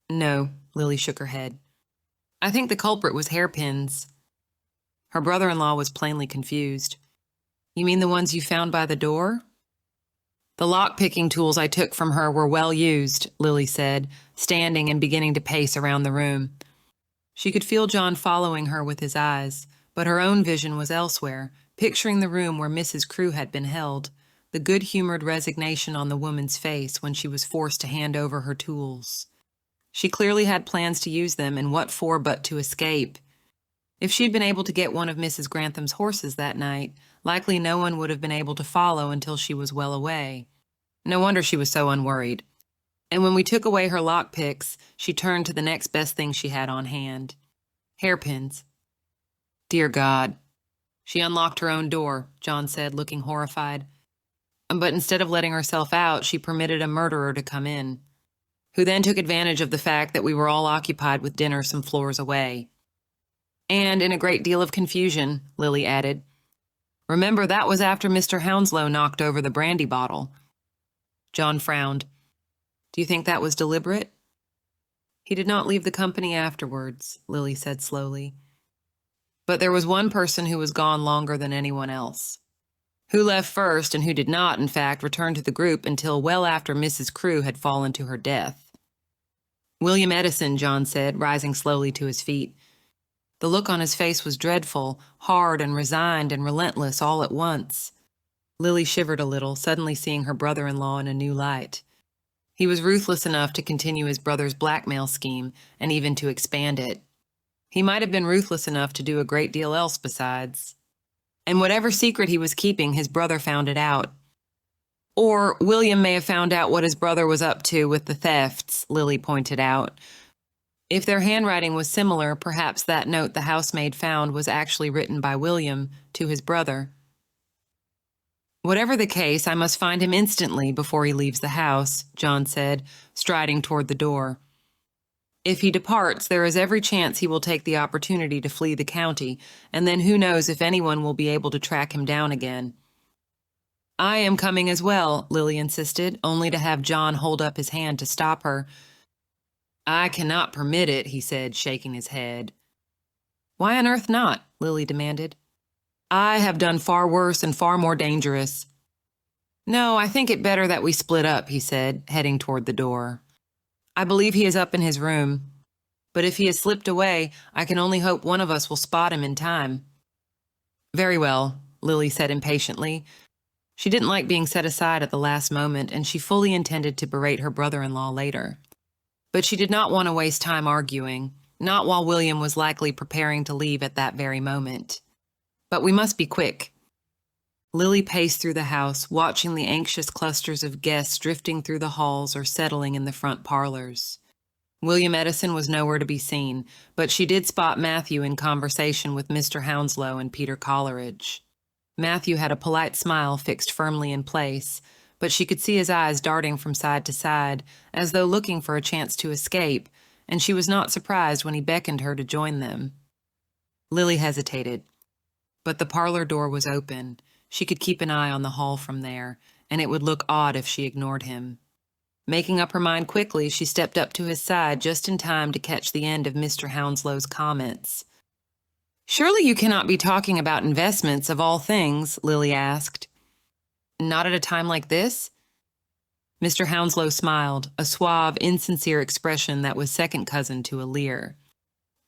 No, Lily shook her head. I think the culprit was hairpins. Her brother-in-law was plainly confused. You mean the ones you found by the door? The lock-picking tools I took from her were well used, Lily said, standing and beginning to pace around the room. She could feel John following her with his eyes, but her own vision was elsewhere, picturing the room where Mrs. Crewe had been held, the good-humored resignation on the woman's face when she was forced to hand over her tools. She clearly had plans to use them, and what for but to escape. If she'd been able to get one of Mrs. Grantham's horses that night, likely no one would have been able to follow until she was well away. No wonder she was so unworried. And when we took away her lockpicks, she turned to the next best thing she had on hand. Hairpins. Dear God. She unlocked her own door, John said, looking horrified. But instead of letting herself out, she permitted a murderer to come in, who then took advantage of the fact that we were all occupied with dinner some floors away. And in a great deal of confusion, Lily added. Remember, that was after Mr. Hounslow knocked over the brandy bottle. John frowned. Do you think that was deliberate? He did not leave the company afterwards, Lily said slowly. But there was one person who was gone longer than anyone else. Who left first and who did not, in fact, return to the group until well after Mrs. Crewe had fallen to her death. William Edison, John said, rising slowly to his feet. The look on his face was dreadful, hard and resigned and relentless all at once. Lily shivered a little, suddenly seeing her brother-in-law in a new light. He was ruthless enough to continue his brother's blackmail scheme, and even to expand it. He might have been ruthless enough to do a great deal else besides. And whatever secret he was keeping, his brother found it out. Or William may have found out what his brother was up to with the thefts, Lily pointed out. If their handwriting was similar, perhaps that note the housemaid found was actually written by William to his brother. Whatever the case, I must find him instantly before he leaves the house, John said, striding toward the door. If he departs, there is every chance he will take the opportunity to flee the county, and then who knows if anyone will be able to track him down again. I am coming as well, Lily insisted, only to have John hold up his hand to stop her. I cannot permit it, he said, shaking his head. Why on earth not? Lily demanded. I have done far worse and far more dangerous. No, I think it better that we split up, he said, heading toward the door. I believe he is up in his room. But if he has slipped away, I can only hope one of us will spot him in time. Very well, Lily said impatiently. She didn't like being set aside at the last moment, and she fully intended to berate her brother-in-law later. But she did not want to waste time arguing, not while William was likely preparing to leave at that very moment. But we must be quick. Lily paced through the house, watching the anxious clusters of guests drifting through the halls or settling in the front parlors. William Edison was nowhere to be seen, but she did spot Matthew in conversation with Mr. Hounslow and Peter Coleridge. Matthew had a polite smile fixed firmly in place, but she could see his eyes darting from side to side, as though looking for a chance to escape, and she was not surprised when he beckoned her to join them. Lily hesitated, but the parlor door was open. She could keep an eye on the hall from there, and it would look odd if she ignored him. Making up her mind quickly, she stepped up to his side just in time to catch the end of Mr. Hounslow's comments. "Surely you cannot be talking about investments, of all things?" Lily asked. "Not at a time like this?" Mr. Hounslow smiled, a suave, insincere expression that was second cousin to a leer.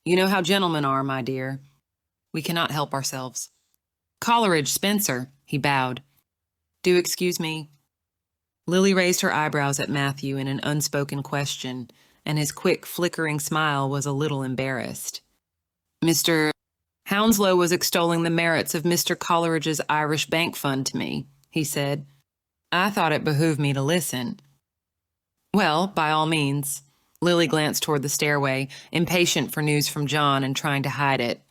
"You know how gentlemen are, my dear. We cannot help ourselves." "Coleridge, Spencer," he bowed. "Do excuse me." Lily raised her eyebrows at Matthew in an unspoken question, and his quick, flickering smile was a little embarrassed. "Mr. Hounslow was extolling the merits of Mr. Coleridge's Irish Bank Fund to me," he said. "I thought it behooved me to listen." "Well, by all means." Lily glanced toward the stairway, impatient for news from John and trying to hide it.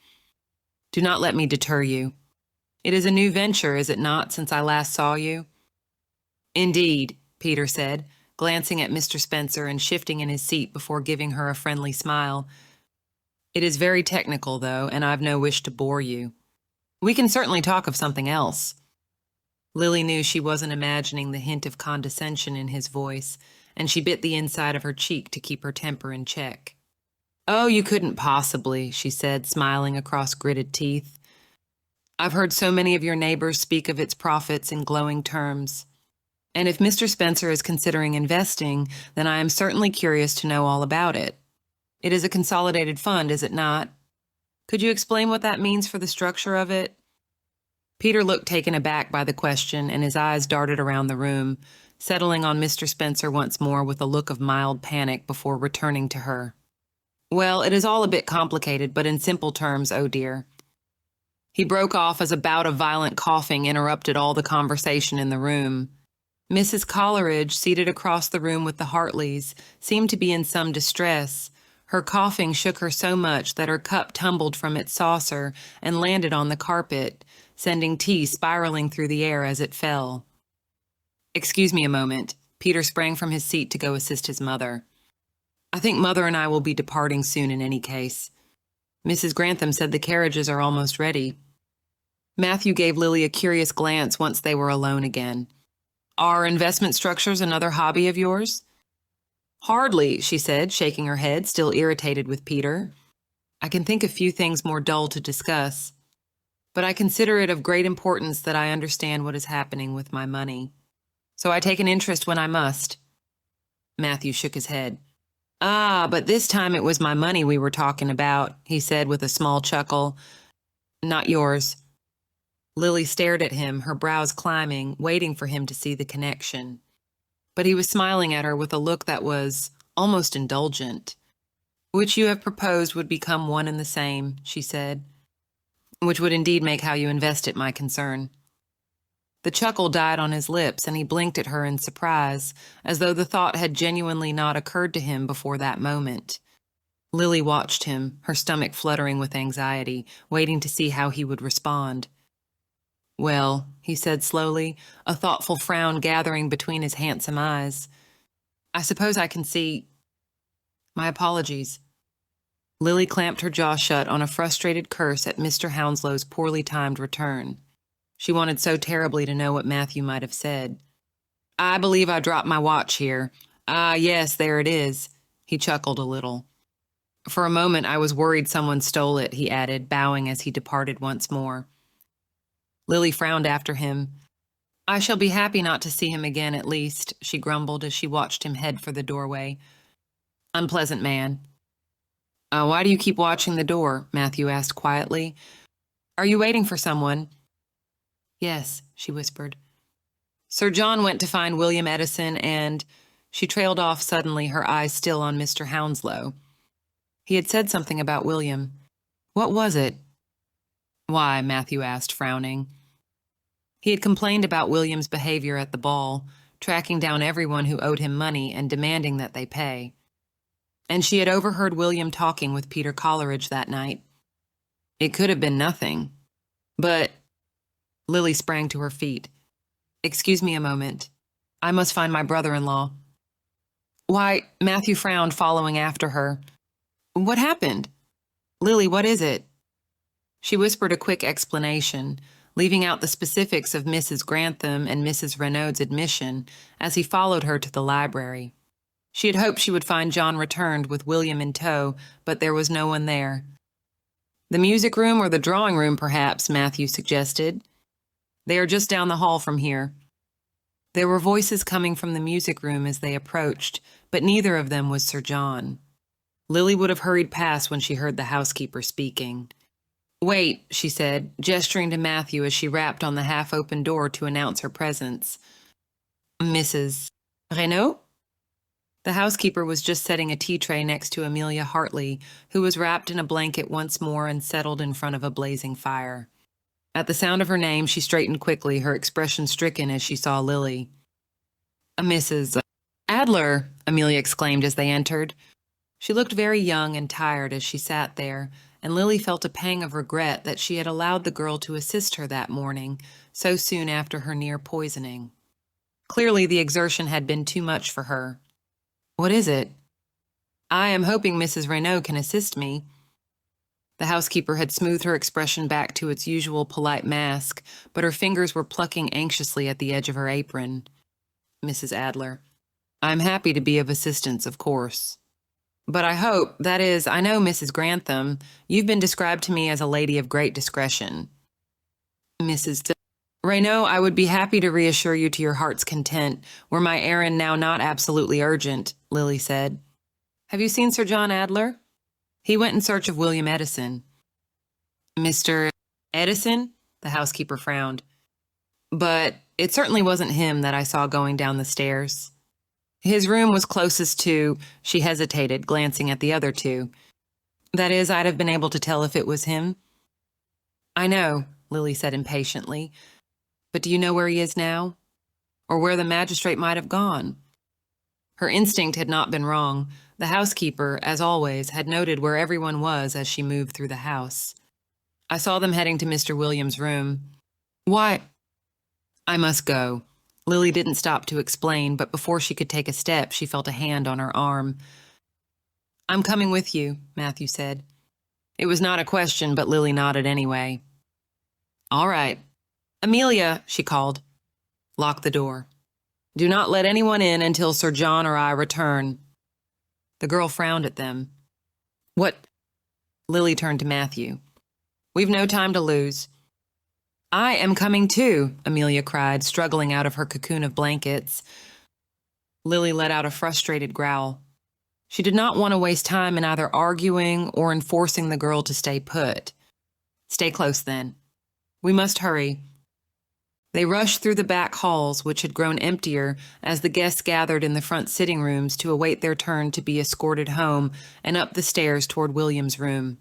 "Do not let me deter you. It is a new venture, is it not, since I last saw you?" "Indeed," Peter said, glancing at Mr. Spencer and shifting in his seat before giving her a friendly smile. "It is very technical, though, and I've no wish to bore you. We can certainly talk of something else." Lily knew she wasn't imagining the hint of condescension in his voice, and she bit the inside of her cheek to keep her temper in check. "Oh, you couldn't possibly," she said, smiling across gritted teeth. "I've heard so many of your neighbors speak of its profits in glowing terms. And if Mr. Spencer is considering investing, then I am certainly curious to know all about it. It is a consolidated fund, is it not? Could you explain what that means for the structure of it?" Peter looked taken aback by the question, and his eyes darted around the room, settling on Mr. Spencer once more with a look of mild panic before returning to her. "Well, it is all a bit complicated, but in simple terms, oh dear." He broke off as a bout of violent coughing interrupted all the conversation in the room. Mrs. Coleridge, seated across the room with the Hartleys, seemed to be in some distress. Her coughing shook her so much that her cup tumbled from its saucer and landed on the carpet, sending tea spiraling through the air as it fell. "Excuse me a moment." Peter sprang from his seat to go assist his mother. "I think Mother and I will be departing soon in any case. Mrs. Grantham said the carriages are almost ready." Matthew gave Lily a curious glance once they were alone again. "Are investment structures another hobby of yours?" "Hardly," she said, shaking her head, still irritated with Peter. "I can think of few things more dull to discuss. But I consider it of great importance that I understand what is happening with my money. So I take an interest when I must." Matthew shook his head. "Ah, but this time it was my money we were talking about," he said with a small chuckle. "Not yours." Lily stared at him, her brows climbing, waiting for him to see the connection. But he was smiling at her with a look that was almost indulgent. "Which you have proposed would become one and the same," she said. "Which would indeed make how you invest it my concern." The chuckle died on his lips, and he blinked at her in surprise, as though the thought had genuinely not occurred to him before that moment. Lily watched him, her stomach fluttering with anxiety, waiting to see how he would respond. "Well," he said slowly, a thoughtful frown gathering between his handsome eyes, "I suppose I can see— My apologies." Lily clamped her jaw shut on a frustrated curse at Mr. Hounslow's poorly timed return. She wanted so terribly to know what Matthew might have said. "I believe I dropped my watch here. Ah, yes, there it is." He chuckled a little. "For a moment I was worried someone stole it," he added, bowing as he departed once more. Lily frowned after him. "I shall be happy not to see him again, at least," she grumbled as she watched him head for the doorway. "Unpleasant man." Why do you keep watching the door?" Matthew asked quietly. "Are you waiting for someone?" "Yes," she whispered. Sir John went to find William Edison and she trailed off suddenly, her eyes still on Mr. Hounslow. He had said something about William. What was it? Why? Matthew asked, frowning. He had complained about William's behavior at the ball, tracking down everyone who owed him money and demanding that they pay. And she had overheard William talking with Peter Coleridge that night. It could have been nothing. But Lily sprang to her feet. Excuse me a moment. I must find my brother-in-law. Why, Matthew frowned, following after her. What happened? Lily, what is it? She whispered a quick explanation, leaving out the specifics of Mrs. Grantham and Mrs. Renaud's admission as he followed her to the library. She had hoped she would find John returned with William in tow, but there was no one there. The music room or the drawing room, perhaps, Matthew suggested. They are just down the hall from here. There were voices coming from the music room as they approached, but neither of them was Sir John. Lily would have hurried past when she heard the housekeeper speaking. Wait, she said, gesturing to Matthew as she rapped on the half-open door to announce her presence. Mrs. Renaud? The housekeeper was just setting a tea tray next to Amelia Hartley, who was wrapped in a blanket once more and settled in front of a blazing fire. At the sound of her name, she straightened quickly, her expression stricken as she saw Lily. Mrs. Adler, Amelia exclaimed as they entered. She looked very young and tired as she sat there, and Lily felt a pang of regret that she had allowed the girl to assist her that morning, so soon after her near poisoning. Clearly, the exertion had been too much for her. What is it? I am hoping Mrs. Renaud can assist me. The housekeeper had smoothed her expression back to its usual polite mask, but her fingers were plucking anxiously at the edge of her apron. Mrs. Adler, I'm happy to be of assistance, of course. But I hope, that is, I know Mrs. Grantham, you've been described to me as a lady of great discretion. Mrs. Renaud, I would be happy to reassure you to your heart's content, were my errand now not absolutely urgent, Lily said. Have you seen Sir John Adler? He went in search of William Edison. Mr. Edison? The housekeeper frowned. But it certainly wasn't him that I saw going down the stairs. His room was closest to, she hesitated, glancing at the other two. That is, I'd have been able to tell if it was him. I know, Lily said impatiently. But do you know where he is now? Or where the magistrate might have gone? Her instinct had not been wrong. The housekeeper, as always, had noted where everyone was as she moved through the house. I saw them heading to Mr. Williams' room. Why? I must go. Lily didn't stop to explain, but before she could take a step, she felt a hand on her arm. I'm coming with you, Matthew said. It was not a question, but Lily nodded anyway. All right. Amelia, she called. Lock the door. Do not let anyone in until Sir John or I return. The girl frowned at them. What? Lily turned to Matthew. We've no time to lose. I am coming too, Amelia cried, struggling out of her cocoon of blankets. Lily let out a frustrated growl. She did not want to waste time in either arguing or in forcing the girl to stay put. Stay close, then. We must hurry. They rushed through the back halls, which had grown emptier as the guests gathered in the front sitting rooms to await their turn to be escorted home, and up the stairs toward William's room.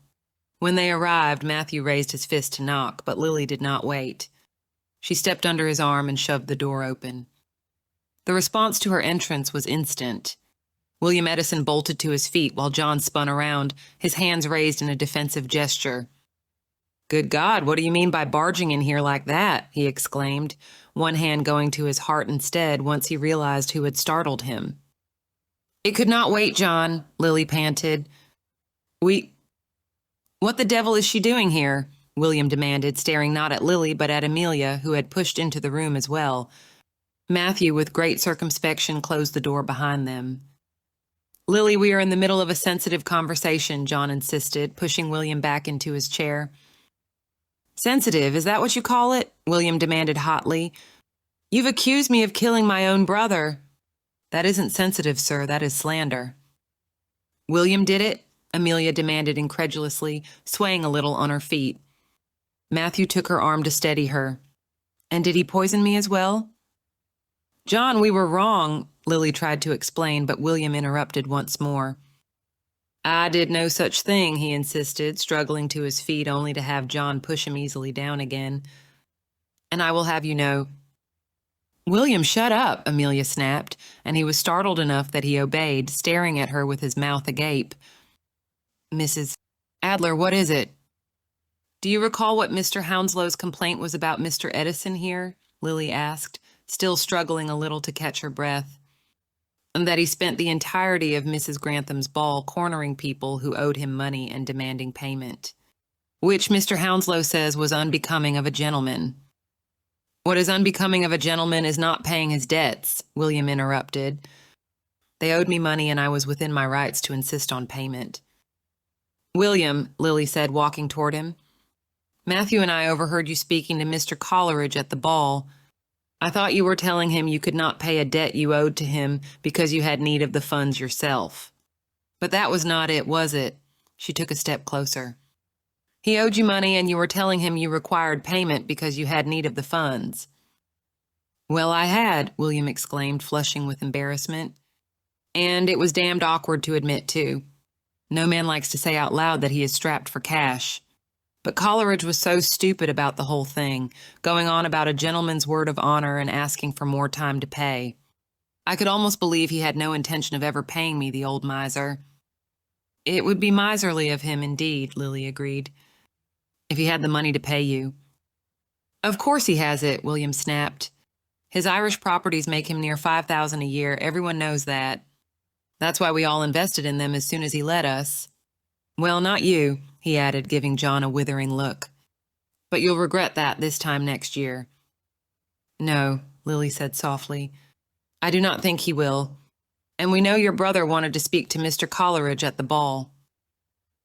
When they arrived, Matthew raised his fist to knock, but Lily did not wait. She stepped under his arm and shoved the door open. The response to her entrance was instant. William Edison bolted to his feet while John spun around, his hands raised in a defensive gesture. Good God, what do you mean by barging in here like that? He exclaimed, one hand going to his heart instead once he realized who had startled him. It could not wait, John, Lily panted. What the devil is she doing here? William demanded, staring not at Lily but at Amelia, who had pushed into the room as well. Matthew, with great circumspection, closed the door behind them. Lily, we are in the middle of a sensitive conversation, John insisted, pushing William back into his chair. Sensitive, is that what you call it? William demanded hotly. You've accused me of killing my own brother. That isn't sensitive, sir, that is slander. William did it? Amelia demanded incredulously, swaying a little on her feet. Matthew took her arm to steady her. And did he poison me as well? John, we were wrong, Lily tried to explain, but William interrupted once more. I did no such thing, he insisted, struggling to his feet only to have John push him easily down again. And I will have you know. William, shut up, Amelia snapped, and he was startled enough that he obeyed, staring at her with his mouth agape. Mrs. Adler, what is it? Do you recall what Mr. Hounslow's complaint was about Mr. Edison here? Lily asked, still struggling a little to catch her breath. And that he spent the entirety of Mrs. Grantham's ball cornering people who owed him money and demanding payment, which Mr. Hounslow says was unbecoming of a gentleman. What is unbecoming of a gentleman is not paying his debts, William interrupted. They owed me money and I was within my rights to insist on payment. William, Lily said, walking toward him, Matthew and I overheard you speaking to Mr. Coleridge at the ball. I thought you were telling him you could not pay a debt you owed to him because you had need of the funds yourself. But that was not it, was it? She took a step closer. He owed you money and you were telling him you required payment because you had need of the funds. Well, I had, William exclaimed, flushing with embarrassment. And it was damned awkward to admit, too. No man likes to say out loud that he is strapped for cash. But Coleridge was so stupid about the whole thing, going on about a gentleman's word of honor and asking for more time to pay. I could almost believe he had no intention of ever paying me, the old miser. It would be miserly of him, indeed, Lily agreed, if he had the money to pay you. Of course he has it, William snapped. His Irish properties make him near $5,000 a year. Everyone knows that. That's why we all invested in them as soon as he let us. Well, not you, he added, giving John a withering look. But you'll regret that this time next year. No, Lily said softly. I do not think he will. And we know your brother wanted to speak to Mr. Coleridge at the ball.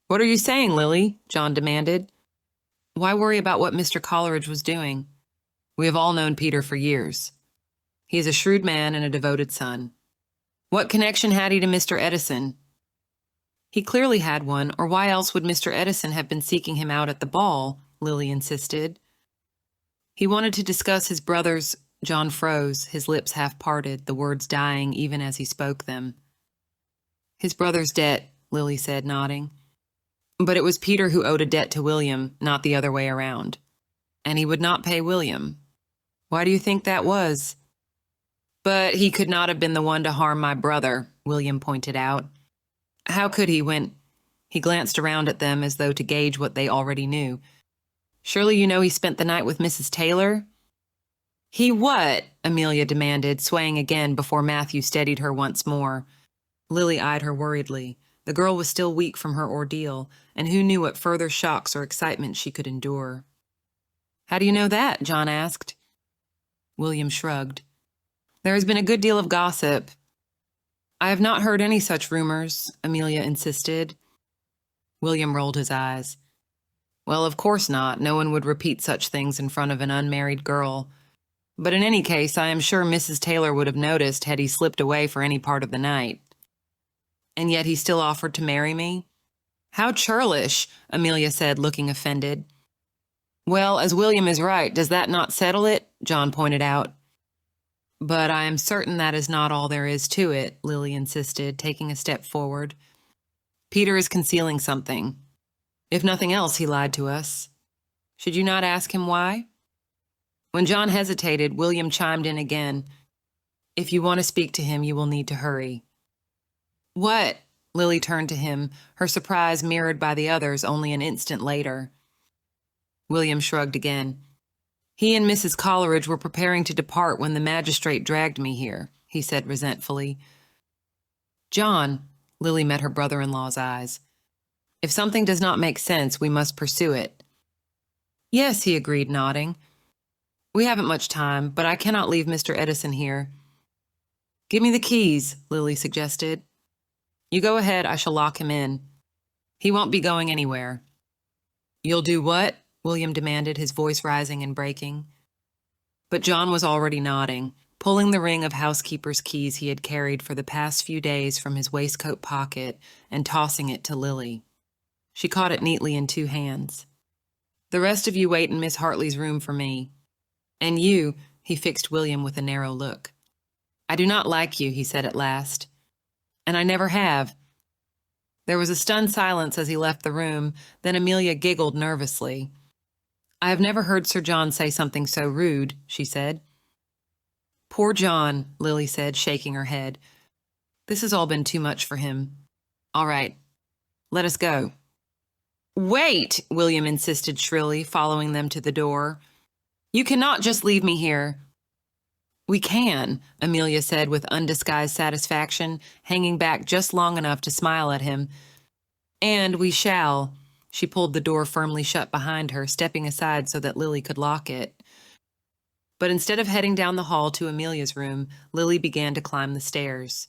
What are you saying, Lily? John demanded. Why worry about what Mr. Coleridge was doing? We have all known Peter for years. He is a shrewd man and a devoted son. What connection had he to Mr. Edison? He clearly had one, or why else would Mr. Edison have been seeking him out at the ball? Lily insisted. He wanted to discuss his brother's. John froze, his lips half parted, the words dying even as he spoke them. His brother's debt, Lily said, nodding. But it was Peter who owed a debt to William, not the other way around. And he would not pay William. Why do you think that was? But he could not have been the one to harm my brother, William pointed out. How could he when... He glanced around at them as though to gauge what they already knew. Surely you know he spent the night with Mrs. Taylor? He what? Amelia demanded, swaying again before Matthew steadied her once more. Lily eyed her worriedly. The girl was still weak from her ordeal, and who knew what further shocks or excitement she could endure. How do you know that? John asked. William shrugged. There has been a good deal of gossip. I have not heard any such rumors, Amelia insisted. William rolled his eyes. Well, of course not. No one would repeat such things in front of an unmarried girl. But in any case, I am sure Mrs. Taylor would have noticed had he slipped away for any part of the night. And yet he still offered to marry me? How churlish, Amelia said, looking offended. Well, as William is right, does that not settle it? John pointed out. But I am certain that is not all there is to it, Lily insisted, taking a step forward. Peter is concealing something. If nothing else, he lied to us. Should you not ask him why? When John hesitated, William chimed in again. If you want to speak to him, you will need to hurry. What? Lily turned to him, her surprise mirrored by the others only an instant later. William shrugged again. He and Mrs. Coleridge were preparing to depart when the magistrate dragged me here, he said resentfully. John, Lily met her brother-in-law's eyes. If something does not make sense, we must pursue it. Yes, he agreed, nodding. We haven't much time, but I cannot leave Mr. Edison here. Give me the keys, Lily suggested. You go ahead, I shall lock him in. He won't be going anywhere. You'll do what? William demanded, his voice rising and breaking. But John was already nodding, pulling the ring of housekeeper's keys he had carried for the past few days from his waistcoat pocket and tossing it to Lily. She caught it neatly in 2 hands. The rest of you wait in Miss Hartley's room for me. And you, he fixed William with a narrow look. I do not like you, he said at last. And I never have. There was a stunned silence as he left the room, then Amelia giggled nervously. I have never heard Sir John say something so rude, she said. Poor John, Lily said, shaking her head. This has all been too much for him. All right, let us go. Wait, William insisted shrilly, following them to the door. You cannot just leave me here. We can, Amelia said with undisguised satisfaction, hanging back just long enough to smile at him. And we shall. She pulled the door firmly shut behind her, stepping aside so that Lily could lock it. But instead of heading down the hall to Amelia's room, Lily began to climb the stairs.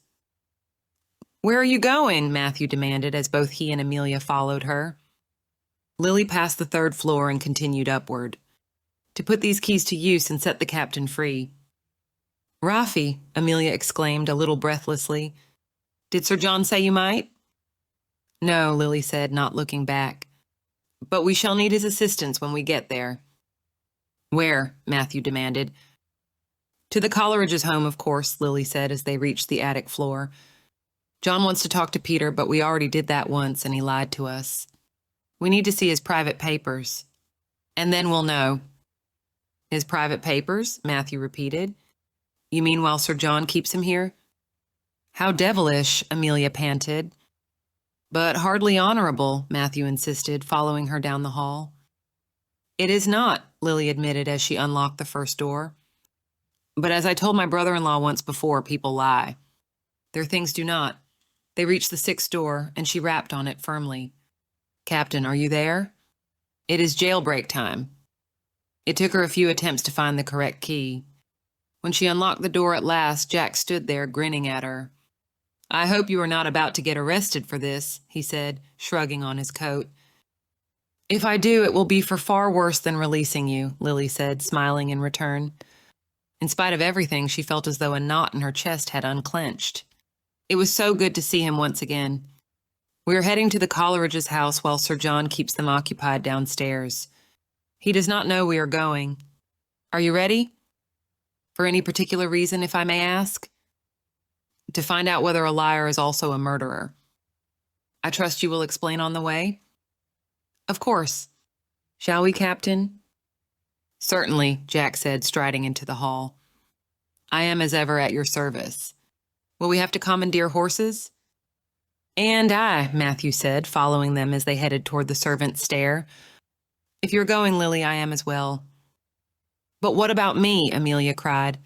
Where are you going? Matthew demanded as both he and Amelia followed her. Lily passed the 3rd floor and continued upward. To put these keys to use and set the captain free. Rafi, Amelia exclaimed a little breathlessly. Did Sir John say you might? No, Lily said, not looking back. But we shall need his assistance when we get there. Where? Matthew demanded. To the Coleridge's home, of course, Lily said as they reached the attic floor. John wants to talk to Peter, but we already did that once and he lied to us. We need to see his private papers. And then we'll know. His private papers? Matthew repeated. You mean while Sir John keeps him here? How devilish, Amelia panted. But hardly honorable, Matthew insisted, following her down the hall. It is not, Lily admitted as she unlocked the first door. But as I told my brother-in-law once before, people lie. Their things do not. They reached the 6th door, and she rapped on it firmly. Captain, are you there? It is jailbreak time. It took her a few attempts to find the correct key. When she unlocked the door at last, Jack stood there grinning at her. I hope you are not about to get arrested for this, he said, shrugging on his coat. If I do, it will be for far worse than releasing you, Lily said, smiling in return. In spite of everything, she felt as though a knot in her chest had unclenched. It was so good to see him once again. We are heading to the Coleridge's house while Sir John keeps them occupied downstairs. He does not know we are going. Are you ready? For any particular reason, if I may ask? To find out whether a liar is also a murderer. I trust you will explain on the way? Of course. Shall we, Captain? Certainly, Jack said, striding into the hall. I am as ever at your service. Will we have to commandeer horses? And I, Matthew said, following them as they headed toward the servants' stair. If you're going, Lily, I am as well. But what about me? Amelia cried.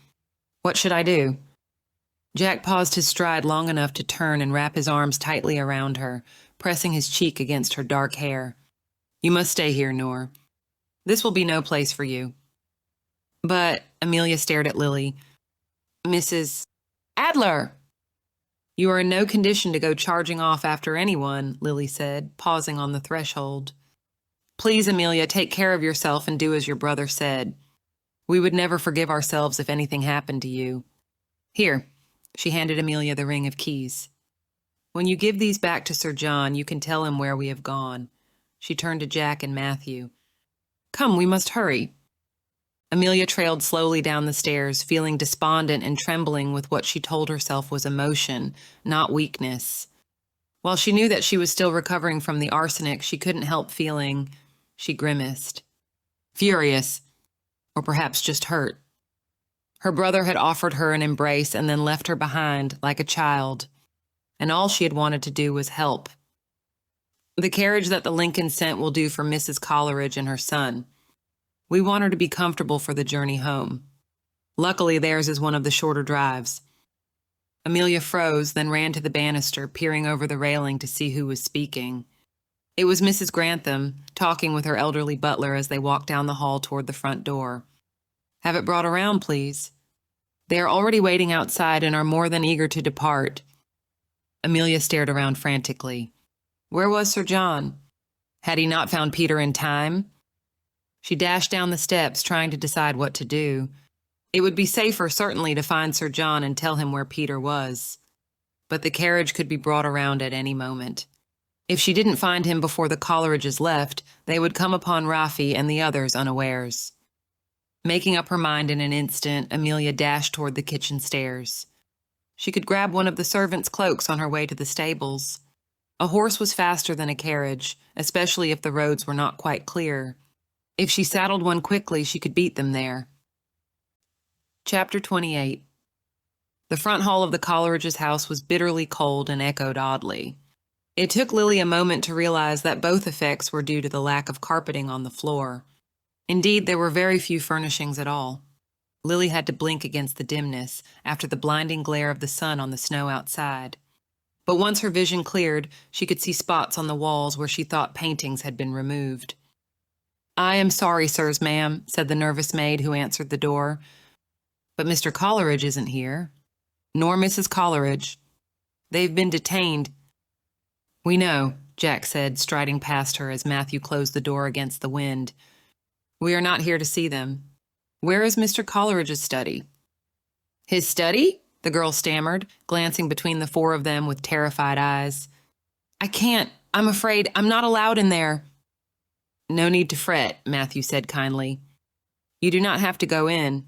What should I do? Jack paused his stride long enough to turn and wrap his arms tightly around her, pressing his cheek against her dark hair. You must stay here, Noor. This will be no place for you. But, Amelia stared at Lily. Mrs. Adler! You are in no condition to go charging off after anyone, Lily said, pausing on the threshold. Please, Amelia, take care of yourself and do as your brother said. We would never forgive ourselves if anything happened to you. Here, she handed Amelia the ring of keys. When you give these back to Sir John, you can tell him where we have gone. She turned to Jack and Matthew. Come, we must hurry. Amelia trailed slowly down the stairs, feeling despondent and trembling with what she told herself was emotion, not weakness. While she knew that she was still recovering from the arsenic, she couldn't help feeling, she grimaced. Furious. Or perhaps just hurt. Her brother had offered her an embrace and then left her behind like a child, and all she had wanted to do was help. The carriage that the Lincoln sent will do for Mrs. Coleridge and her son. We want her to be comfortable for the journey home. Luckily, theirs is one of the shorter drives. Amelia froze, then ran to the banister, peering over the railing to see who was speaking. It was Mrs. Grantham, talking with her elderly butler as they walked down the hall toward the front door. Have it brought around, please. They are already waiting outside and are more than eager to depart. Amelia stared around frantically. Where was Sir John? Had he not found Peter in time? She dashed down the steps, trying to decide what to do. It would be safer, certainly, to find Sir John and tell him where Peter was. But the carriage could be brought around at any moment. If she didn't find him before the Coleridges left, they would come upon Rafi and the others unawares. Making up her mind in an instant, Amelia dashed toward the kitchen stairs. She could grab one of the servants' cloaks on her way to the stables. A horse was faster than a carriage, especially if the roads were not quite clear. If she saddled one quickly, she could beat them there. Chapter 28. The front hall of the Coleridge's house was bitterly cold and echoed oddly. It took Lily a moment to realize that both effects were due to the lack of carpeting on the floor. Indeed, there were very few furnishings at all. Lily had to blink against the dimness after the blinding glare of the sun on the snow outside. But once her vision cleared, she could see spots on the walls where she thought paintings had been removed. "I am sorry, sirs, ma'am," said the nervous maid who answered the door. "But Mr. Coleridge isn't here. Nor Mrs. Coleridge. They've been detained." "We know," Jack said, striding past her as Matthew closed the door against the wind. "We are not here to see them. Where is Mr. Coleridge's study?" "His study?" the girl stammered, glancing between the four of them with terrified eyes. "I can't. I'm afraid. I'm not allowed in there." "No need to fret," Matthew said kindly. "You do not have to go in.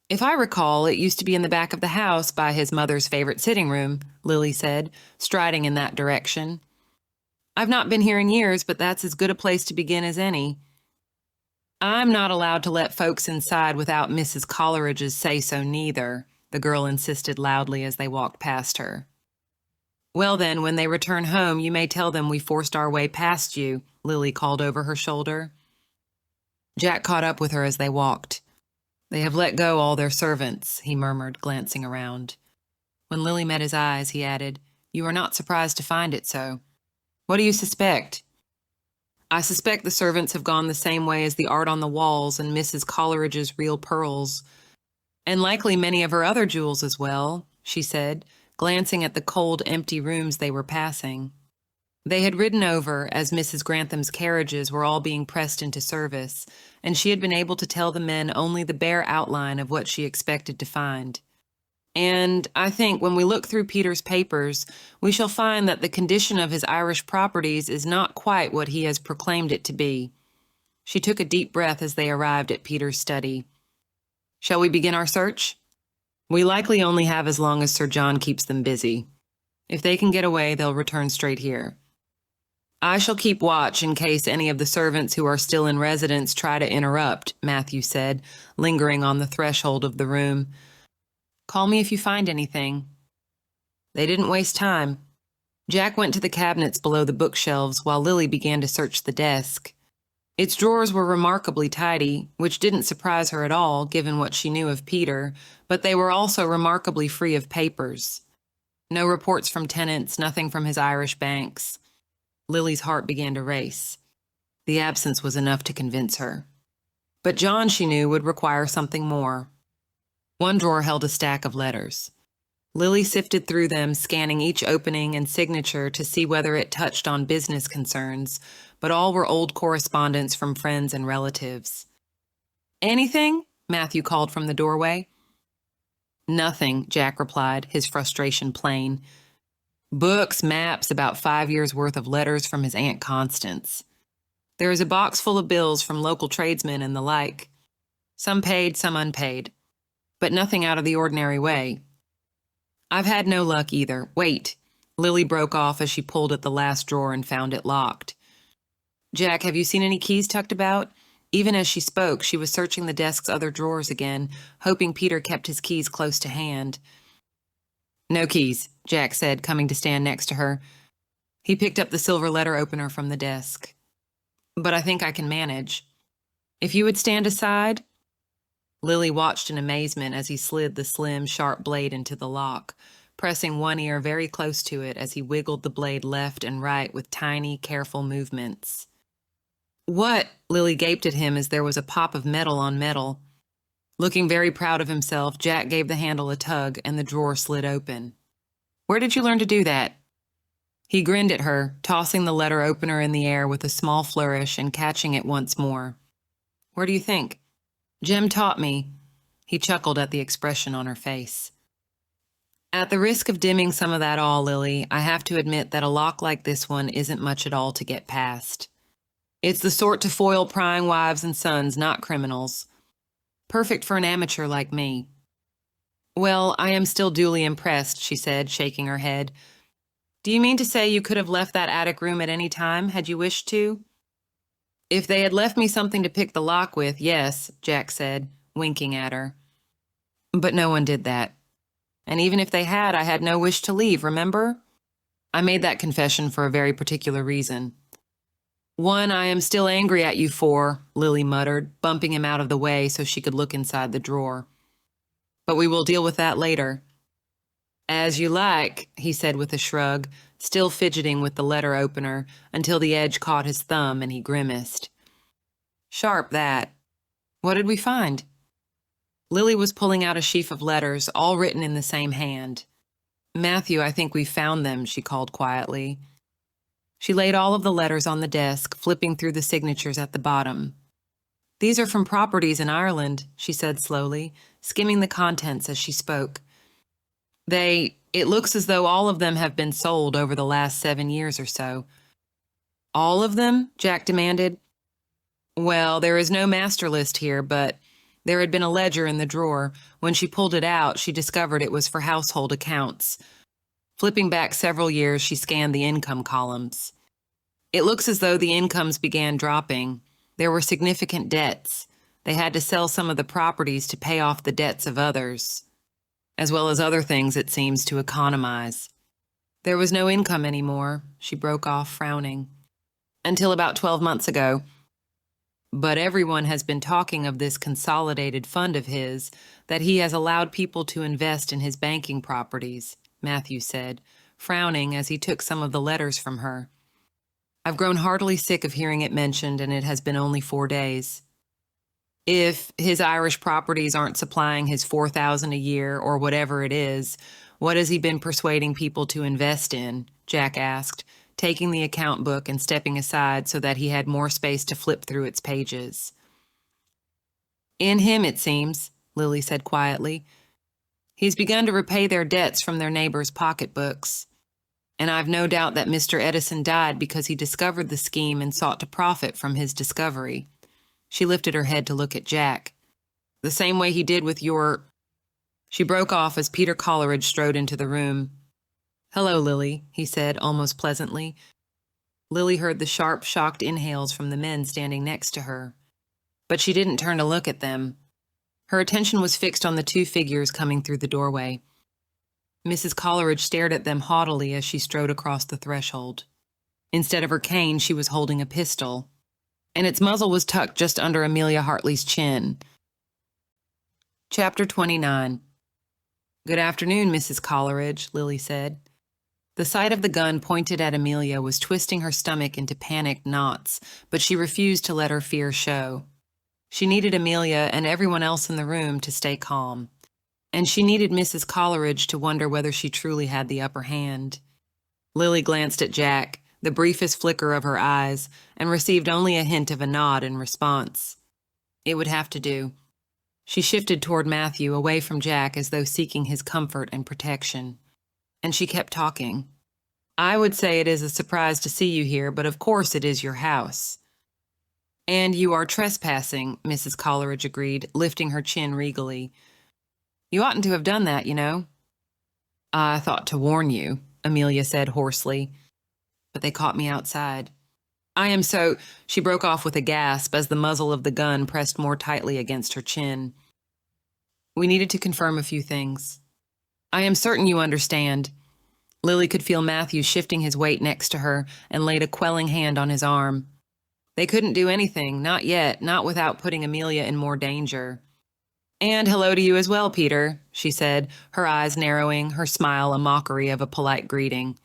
If I recall, it used to be in the back of the house by his mother's favorite sitting room," Lily said, striding in that direction. "I've not been here in years, but that's as good a place to begin as any." "I'm not allowed to let folks inside without Mrs. Coleridge's say-so neither," the girl insisted loudly as they walked past her. "Well then, when they return home, you may tell them we forced our way past you," Lily called over her shoulder. Jack caught up with her as they walked. "They have let go all their servants," he murmured, glancing around. When Lily met his eyes, he added, "You are not surprised to find it so. What do you suspect?" "I suspect the servants have gone the same way as the art on the walls and Mrs. Coleridge's real pearls. And likely many of her other jewels as well," she said, glancing at the cold, empty rooms they were passing. They had ridden over as Mrs. Grantham's carriages were all being pressed into service, and she had been able to tell the men only the bare outline of what she expected to find. "And I think when we look through Peter's papers, we shall find that the condition of his Irish properties is not quite what he has proclaimed it to be." She took a deep breath as they arrived at Peter's study. "Shall we begin our search? We likely only have as long as Sir John keeps them busy. If they can get away, they'll return straight here. I shall keep watch in case any of the servants who are still in residence try to interrupt," Matthew said, lingering on the threshold of the room. "Call me if you find anything." They didn't waste time. Jack went to the cabinets below the bookshelves while Lily began to search the desk. Its drawers were remarkably tidy, which didn't surprise her at all, given what she knew of Peter, but they were also remarkably free of papers. No reports from tenants, nothing from his Irish banks. Lily's heart began to race. The absence was enough to convince her. But John, she knew, would require something more. One drawer held a stack of letters. Lily sifted through them, scanning each opening and signature to see whether it touched on business concerns, but all were old correspondence from friends and relatives. "Anything?" Matthew called from the doorway. "Nothing," Jack replied, his frustration plain. "Books, maps, about 5 years' worth of letters from his Aunt Constance. There is a box full of bills from local tradesmen and the like. Some paid, some unpaid. But nothing out of the ordinary way. I've had no luck either. Wait." Lily broke off as she pulled at the last drawer and found it locked. "Jack, have you seen any keys tucked about?" Even as she spoke, she was searching the desk's other drawers again, hoping Peter kept his keys close to hand. "No keys," Jack said, coming to stand next to her. He picked up the silver letter opener from the desk. "But I think I can manage. If you would stand aside." Lily watched in amazement as he slid the slim, sharp blade into the lock, pressing one ear very close to it as he wiggled the blade left and right with tiny, careful movements. "What?" Lily gaped at him as there was a pop of metal on metal. Looking very proud of himself, Jack gave the handle a tug and the drawer slid open. "Where did you learn to do that?" He grinned at her, tossing the letter opener in the air with a small flourish and catching it once more. "Where do you think?" "Jem taught me." He chuckled at the expression on her face. "At the risk of dimming some of that all, Lily, I have to admit that a lock like this one isn't much at all to get past. It's the sort to foil prying wives and sons, not criminals. Perfect for an amateur like me." Well, I am still duly impressed, she said, shaking her head. Do you mean to say you could have left that attic room at any time, had you wished to? If they had left me something to pick the lock with, yes, Jack said, winking at her. But no one did that. And even if they had, I had no wish to leave, remember? I made that confession for a very particular reason. One I am still angry at you for, Lily muttered, bumping him out of the way so she could look inside the drawer. But we will deal with that later. As you like, he said with a shrug, still fidgeting with the letter opener until the edge caught his thumb and he grimaced. Sharp, that. What did we find? Lily was pulling out a sheaf of letters, all written in the same hand. Matthew, I think we found them, she called quietly. She laid all of the letters on the desk, flipping through the signatures at the bottom. These are from properties in Ireland, she said slowly, skimming the contents as she spoke. It looks as though all of them have been sold over the last 7 years or so. All of them? Jack demanded. Well, there is no master list here, but there had been a ledger in the drawer. When she pulled it out, she discovered it was for household accounts. Flipping back several years, she scanned the income columns. It looks as though the incomes began dropping. There were significant debts. They had to sell some of the properties to pay off the debts of others, as well as other things, it seems, to economize. There was no income anymore, she broke off, frowning. Until about 12 months ago. But everyone has been talking of this consolidated fund of his that he has allowed people to invest in his banking properties, Matthew said, frowning as he took some of the letters from her. I've grown heartily sick of hearing it mentioned, and it has been only 4 days. If his Irish properties aren't supplying his $4,000 a year or whatever it is, what has he been persuading people to invest in? Jack asked, taking the account book and stepping aside so that he had more space to flip through its pages. In him, it seems, Lily said quietly. He's begun to repay their debts from their neighbors' pocketbooks. And I've no doubt that Mr. Edison died because he discovered the scheme and sought to profit from his discovery. She lifted her head to look at Jack. The same way he did with your... She broke off as Peter Coleridge strode into the room. Hello, Lily, he said, almost pleasantly. Lily heard the sharp, shocked inhales from the men standing next to her. But she didn't turn to look at them. Her attention was fixed on the 2 figures coming through the doorway. Mrs. Coleridge stared at them haughtily as she strode across the threshold. Instead of her cane, she was holding a pistol, and its muzzle was tucked just under Amelia Hartley's chin. Chapter 29. Good afternoon, Mrs. Coleridge, Lily said. The sight of the gun pointed at Amelia was twisting her stomach into panicked knots, but she refused to let her fear show. She needed Amelia and everyone else in the room to stay calm. And she needed Mrs. Coleridge to wonder whether she truly had the upper hand. Lily glanced at Jack, the briefest flicker of her eyes, and received only a hint of a nod in response. It would have to do. She shifted toward Matthew, away from Jack, as though seeking his comfort and protection. And she kept talking. I would say it is a surprise to see you here, but of course it is your house. And you are trespassing, Mrs. Coleridge agreed, lifting her chin regally. You oughtn't to have done that, you know. I thought to warn you, Amelia said hoarsely, but they caught me outside. I am so... She broke off with a gasp as the muzzle of the gun pressed more tightly against her chin. We needed to confirm a few things. I am certain you understand. Lily could feel Matthew shifting his weight next to her and laid a quelling hand on his arm. They couldn't do anything, not yet, not without putting Amelia in more danger. And hello to you as well, Peter, she said, her eyes narrowing, her smile a mockery of a polite greeting.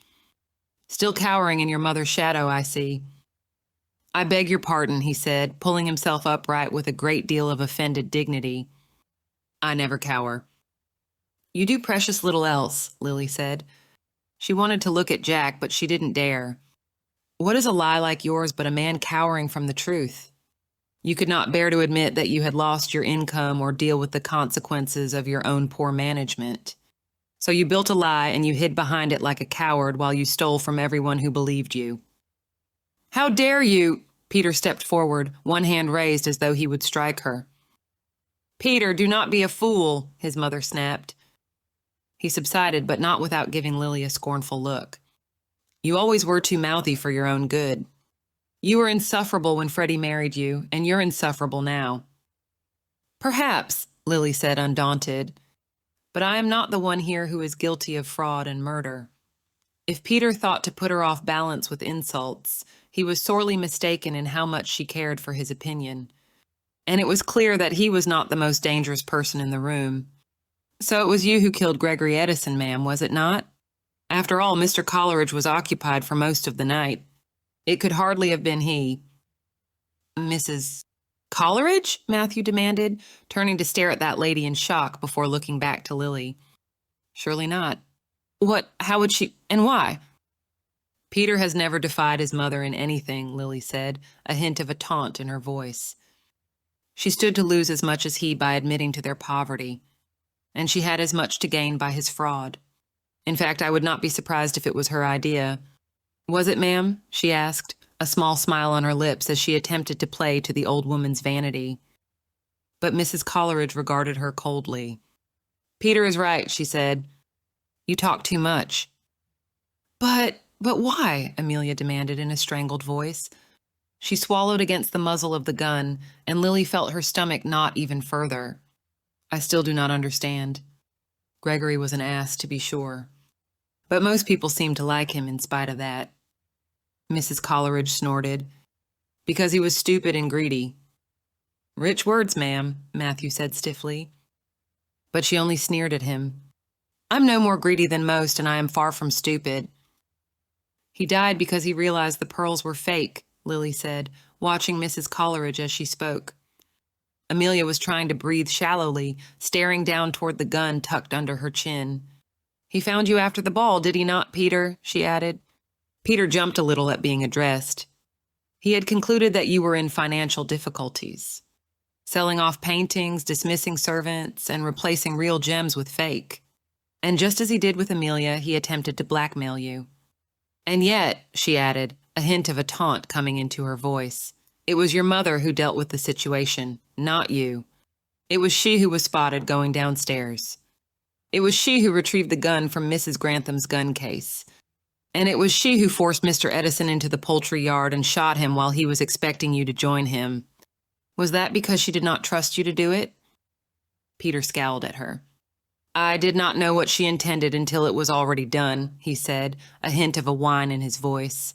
Still cowering in your mother's shadow, I see. I beg your pardon, he said, pulling himself upright with a great deal of offended dignity. I never cower. You do precious little else, Lily said. She wanted to look at Jack, but she didn't dare. What is a lie like yours but a man cowering from the truth? You could not bear to admit that you had lost your income or deal with the consequences of your own poor management. So you built a lie and you hid behind it like a coward while you stole from everyone who believed you. How dare you? Peter stepped forward, one hand raised as though he would strike her. Peter, do not be a fool, his mother snapped. He subsided, but not without giving Lily a scornful look. You always were too mouthy for your own good. You were insufferable when Freddie married you, and you're insufferable now. Perhaps, Lily said, undaunted, but I am not the one here who is guilty of fraud and murder. If Peter thought to put her off balance with insults, he was sorely mistaken in how much she cared for his opinion. And it was clear that he was not the most dangerous person in the room. So it was you who killed Gregory Edison, ma'am, was it not? After all, Mr. Coleridge was occupied for most of the night. It could hardly have been he. Mrs. Coleridge? Matthew demanded, turning to stare at that lady in shock before looking back to Lily. Surely not. What? How would she? And why? Peter has never defied his mother in anything, Lily said, a hint of a taunt in her voice. She stood to lose as much as he by admitting to their poverty, and she had as much to gain by his fraud. In fact, I would not be surprised if it was her idea. Was it, ma'am? She asked, a small smile on her lips as she attempted to play to the old woman's vanity. But Mrs. Coleridge regarded her coldly. Peter is right, she said. You talk too much. But why? Amelia demanded in a strangled voice. She swallowed against the muzzle of the gun, and Lily felt her stomach knot even further. I still do not understand. Gregory was an ass, to be sure. But most people seemed to like him in spite of that. Mrs. Coleridge snorted. Because he was stupid and greedy. Rich words, ma'am, Matthew said stiffly. But she only sneered at him. I'm no more greedy than most, and I am far from stupid. He died because he realized the pearls were fake, Lily said, watching Mrs. Coleridge as she spoke. Amelia was trying to breathe shallowly, staring down toward the gun tucked under her chin. He found you after the ball, did he not, Peter? She added. Peter jumped a little at being addressed. He had concluded that you were in financial difficulties, selling off paintings, dismissing servants, and replacing real gems with fake. And just as he did with Amelia, he attempted to blackmail you. And yet, she added, a hint of a taunt coming into her voice, it was your mother who dealt with the situation, not you. It was she who was spotted going downstairs. It was she who retrieved the gun from Mrs. Grantham's gun case. And it was she who forced Mr. Edison into the poultry yard and shot him while he was expecting you to join him. Was that because she did not trust you to do it? Peter scowled at her. I did not know what she intended until it was already done, he said, a hint of a whine in his voice.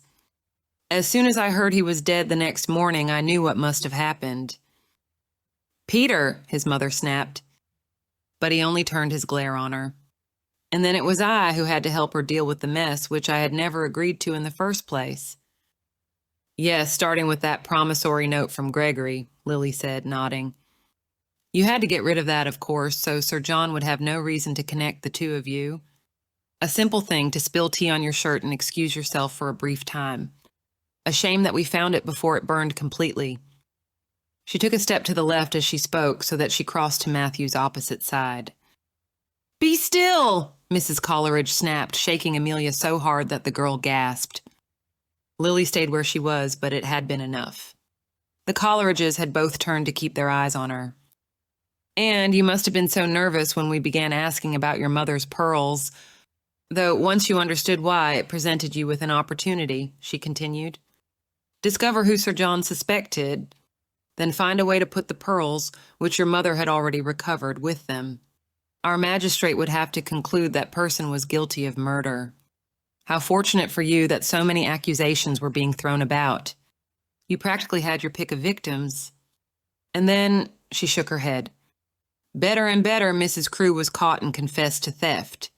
As soon as I heard he was dead the next morning, I knew what must have happened. Peter, his mother snapped. But he only turned his glare on her. And then it was I who had to help her deal with the mess, which I had never agreed to in the first place. Yes, starting with that promissory note from Gregory, Lily said, nodding. You had to get rid of that, of course, so Sir John would have no reason to connect the two of you. A simple thing to spill tea on your shirt and excuse yourself for a brief time. A shame that we found it before it burned completely. She took a step to the left as she spoke so that she crossed to Matthew's opposite side. Be still, Mrs. Coleridge snapped, shaking Amelia so hard that the girl gasped. Lily stayed where she was, but it had been enough. The Coleridges had both turned to keep their eyes on her. And you must have been so nervous when we began asking about your mother's pearls, though once you understood why, it presented you with an opportunity, she continued. Discover who Sir John suspected, then find a way to put the pearls, which your mother had already recovered, with them. Our magistrate would have to conclude that person was guilty of murder. How fortunate for you that so many accusations were being thrown about. You practically had your pick of victims. And then, she shook her head. Better and better, Mrs. Crewe was caught and confessed to theft.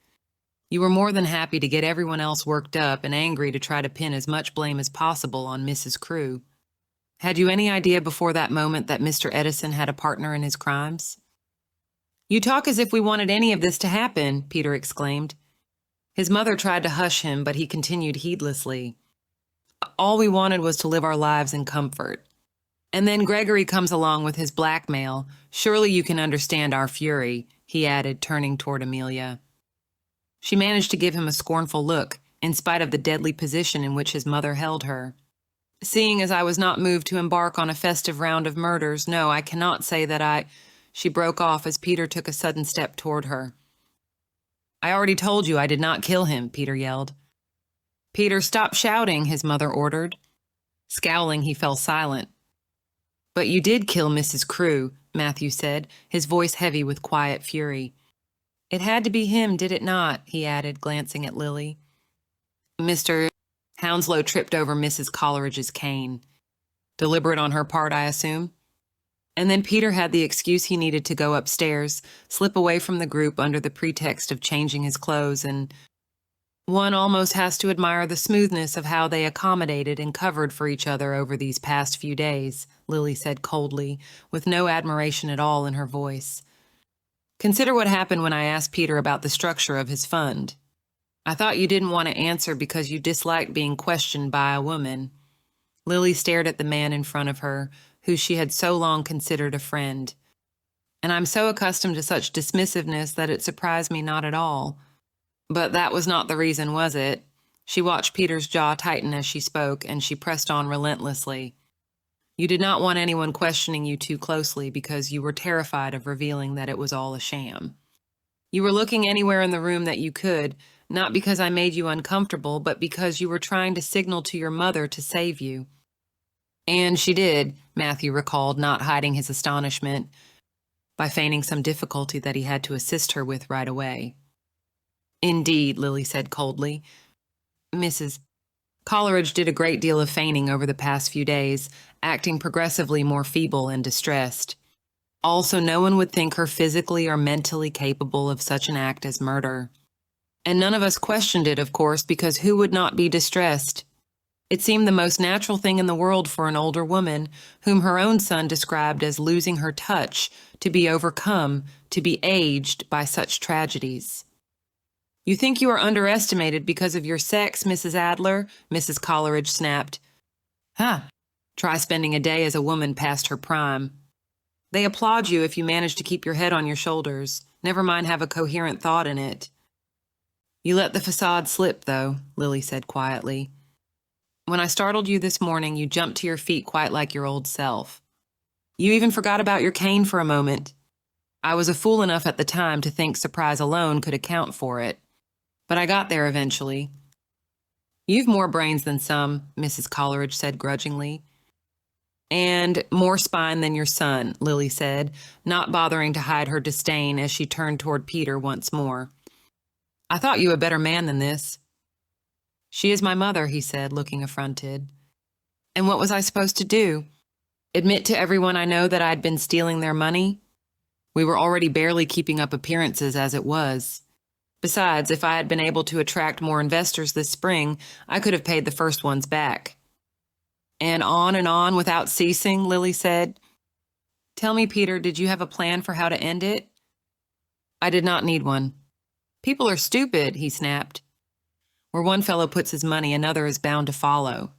You were more than happy to get everyone else worked up and angry to try to pin as much blame as possible on Mrs. Crewe. Had you any idea before that moment that Mr. Edison had a partner in his crimes? You talk as if we wanted any of this to happen, Peter exclaimed. His mother tried to hush him, but he continued heedlessly. All we wanted was to live our lives in comfort. And then Gregory comes along with his blackmail. Surely you can understand our fury, he added, turning toward Amelia. She managed to give him a scornful look, in spite of the deadly position in which his mother held her. Seeing as I was not moved to embark on a festive round of murders, no, I cannot say that I... She broke off as Peter took a sudden step toward her. I already told you I did not kill him, Peter yelled. Peter, stop shouting, his mother ordered. Scowling, he fell silent. But you did kill Mrs. Crewe, Matthew said, his voice heavy with quiet fury. It had to be him, did it not? He added, glancing at Lily. Mr. Hounslow tripped over Mrs. Coleridge's cane. Deliberate on her part, I assume? And then Peter had the excuse he needed to go upstairs, slip away from the group under the pretext of changing his clothes, and one almost has to admire the smoothness of how they accommodated and covered for each other over these past few days, Lily said coldly, with no admiration at all in her voice. Consider what happened when I asked Peter about the structure of his fund. I thought you didn't want to answer because you disliked being questioned by a woman. Lily stared at the man in front of her, who she had so long considered a friend. And I'm so accustomed to such dismissiveness that it surprised me not at all. But that was not the reason, was it? She watched Peter's jaw tighten as she spoke, and she pressed on relentlessly. You did not want anyone questioning you too closely because you were terrified of revealing that it was all a sham. You were looking anywhere in the room that you could, not because I made you uncomfortable, but because you were trying to signal to your mother to save you. And she did, Matthew recalled, not hiding his astonishment, by feigning some difficulty that he had to assist her with right away. Indeed, Lily said coldly. Mrs. Coleridge did a great deal of feigning over the past few days, acting progressively more feeble and distressed. Also, no one would think her physically or mentally capable of such an act as murder. And none of us questioned it, of course, because who would not be distressed? It seemed the most natural thing in the world for an older woman, whom her own son described as losing her touch, to be overcome, to be aged by such tragedies. You think you are underestimated because of your sex, Mrs. Adler? Mrs. Coleridge snapped. Huh. Try spending a day as a woman past her prime. They applaud you if you manage to keep your head on your shoulders. Never mind have a coherent thought in it. You let the facade slip, though, Lily said quietly. When I startled you this morning, you jumped to your feet quite like your old self. You even forgot about your cane for a moment. I was a fool enough at the time to think surprise alone could account for it. But I got there eventually. You've more brains than some, Mrs. Coleridge said grudgingly. And more spine than your son, Lily said, not bothering to hide her disdain as she turned toward Peter once more. I thought you a better man than this. She is my mother, he said, looking affronted. And what was I supposed to do? Admit to everyone I know that I'd been stealing their money? We were already barely keeping up appearances as it was. Besides, if I had been able to attract more investors this spring, I could have paid the first ones back. And on without ceasing, Lily said. Tell me, Peter, did you have a plan for how to end it? I did not need one. People are stupid, he snapped. Where one fellow puts his money, another is bound to follow.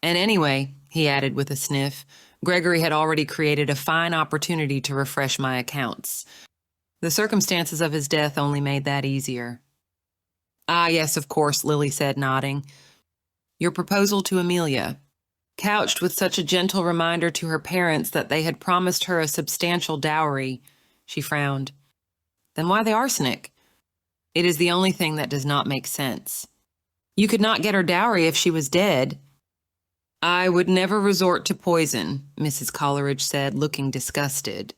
And anyway, he added with a sniff, Gregory had already created a fine opportunity to refresh my accounts. The circumstances of his death only made that easier. Ah, yes, of course, Lily said, nodding. Your proposal to Amelia, couched with such a gentle reminder to her parents that they had promised her a substantial dowry. She frowned. Then why the arsenic? It is the only thing that does not make sense. You could not get her dowry if she was dead. I would never resort to poison, Mrs. Coleridge said, looking disgusted.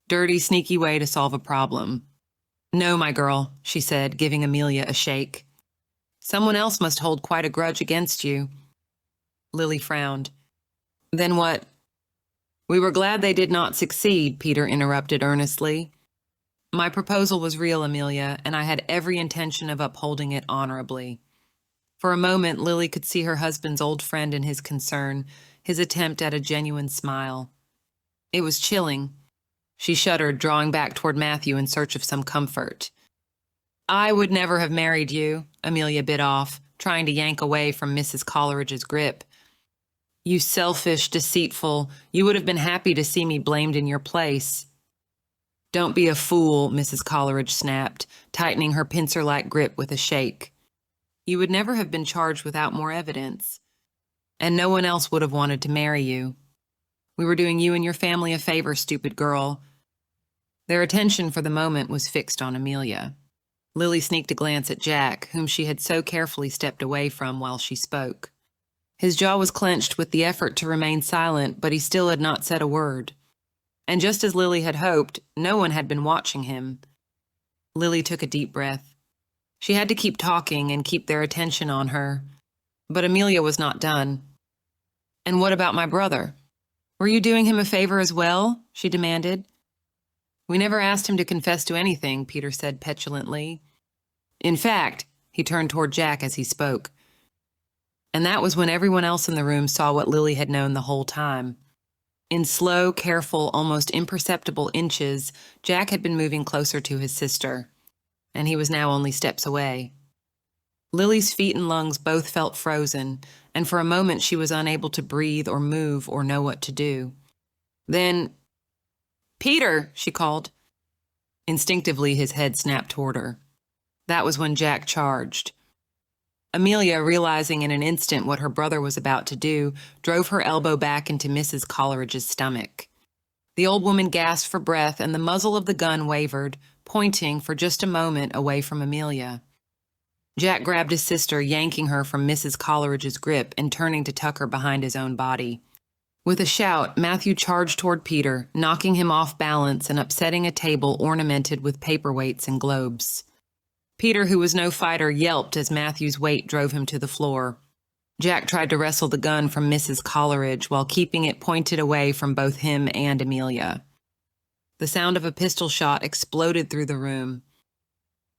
Dirty, sneaky way to solve a problem. No, my girl, she said, giving Amelia a shake. Someone else must hold quite a grudge against you. Lily frowned. Then what? We were glad they did not succeed, Peter interrupted earnestly. My proposal was real, Amelia, and I had every intention of upholding it honorably. For a moment, Lily could see her husband's old friend in his concern, his attempt at a genuine smile. It was chilling. She shuddered, drawing back toward Matthew in search of some comfort. I would never have married you, Amelia bit off, trying to yank away from Mrs. Coleridge's grip. You selfish, deceitful, you would have been happy to see me blamed in your place. Don't be a fool, Mrs. Coleridge snapped, tightening her pincer-like grip with a shake. You would never have been charged without more evidence. And no one else would have wanted to marry you. We were doing you and your family a favor, stupid girl. Their attention for the moment was fixed on Amelia. Lily sneaked a glance at Jack, whom she had so carefully stepped away from while she spoke. His jaw was clenched with the effort to remain silent, but he still had not said a word. And just as Lily had hoped, no one had been watching him. Lily took a deep breath. She had to keep talking and keep their attention on her. But Amelia was not done. "And what about my brother? Were you doing him a favor as well?" she demanded. "We never asked him to confess to anything," Peter said petulantly. "In fact," he turned toward Jack as he spoke. And that was when everyone else in the room saw what Lily had known the whole time. In slow, careful, almost imperceptible inches, Jack had been moving closer to his sister, and he was now only steps away. Lily's feet and lungs both felt frozen, and for a moment she was unable to breathe or move or know what to do. Then, "Peter," she called. Instinctively, his head snapped toward her. That was when Jack charged. Amelia, realizing in an instant what her brother was about to do, drove her elbow back into Mrs. Coleridge's stomach. The old woman gasped for breath, and the muzzle of the gun wavered, pointing for just a moment away from Amelia. Jack grabbed his sister, yanking her from Mrs. Coleridge's grip and turning to tuck her behind his own body. With a shout, Matthew charged toward Peter, knocking him off balance and upsetting a table ornamented with paperweights and globes. Peter, who was no fighter, yelped as Matthew's weight drove him to the floor. Jack tried to wrestle the gun from Mrs. Coleridge while keeping it pointed away from both him and Amelia. The sound of a pistol shot exploded through the room.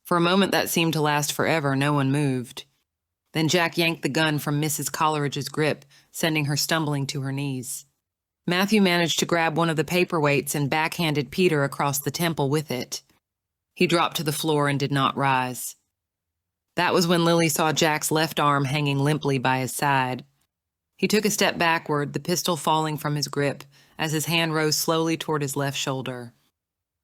For a moment that seemed to last forever, no one moved. Then Jack yanked the gun from Mrs. Coleridge's grip, sending her stumbling to her knees. Matthew managed to grab one of the paperweights and backhanded Peter across the temple with it. He dropped to the floor and did not rise. That was when Lily saw Jack's left arm hanging limply by his side. He took a step backward, the pistol falling from his grip, as his hand rose slowly toward his left shoulder.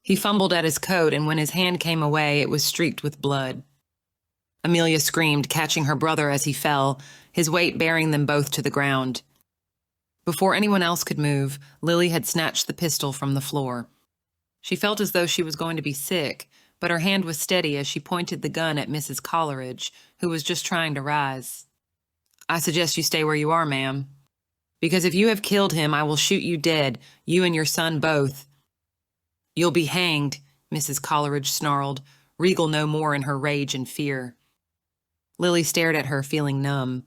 He fumbled at his coat, and when his hand came away, it was streaked with blood. Amelia screamed, catching her brother as he fell, his weight bearing them both to the ground. Before anyone else could move, Lily had snatched the pistol from the floor. She felt as though she was going to be sick, but her hand was steady as she pointed the gun at Mrs. Coleridge, who was just trying to rise. "I suggest you stay where you are, ma'am. Because if you have killed him, I will shoot you dead, you and your son both." "You'll be hanged," Mrs. Coleridge snarled, regal no more in her rage and fear. Lily stared at her, feeling numb.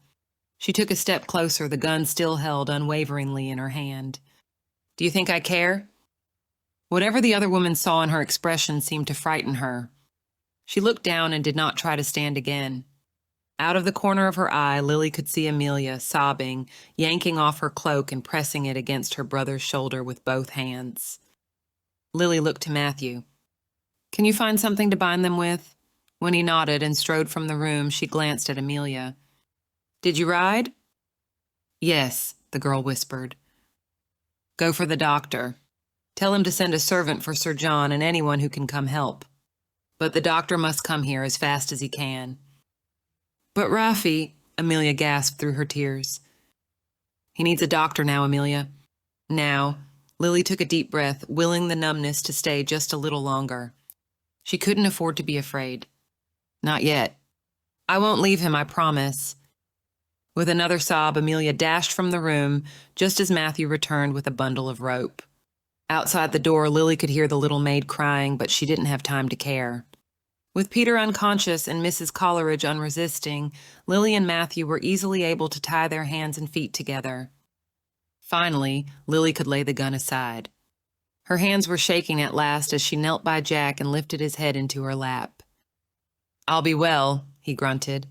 She took a step closer, the gun still held unwaveringly in her hand. "Do you think I care?" Whatever the other woman saw in her expression seemed to frighten her. She looked down and did not try to stand again. Out of the corner of her eye, Lily could see Amelia, sobbing, yanking off her cloak and pressing it against her brother's shoulder with both hands. Lily looked to Matthew. "Can you find something to bind them with?" When he nodded and strode from the room, she glanced at Amelia. "Did you ride?" "Yes," the girl whispered. "Go for the doctor. Tell him to send a servant for Sir John and anyone who can come help. But the doctor must come here as fast as he can." "But Rafi," Amelia gasped through her tears. "He needs a doctor now, Amelia. Now." Lily took a deep breath, willing the numbness to stay just a little longer. She couldn't afford to be afraid. Not yet. "I won't leave him, I promise." With another sob, Amelia dashed from the room just as Matthew returned with a bundle of rope. Outside the door, Lily could hear the little maid crying, but she didn't have time to care. With Peter unconscious and Mrs. Coleridge unresisting, Lily and Matthew were easily able to tie their hands and feet together. Finally, Lily could lay the gun aside. Her hands were shaking at last as she knelt by Jack and lifted his head into her lap. "I'll be well," he grunted.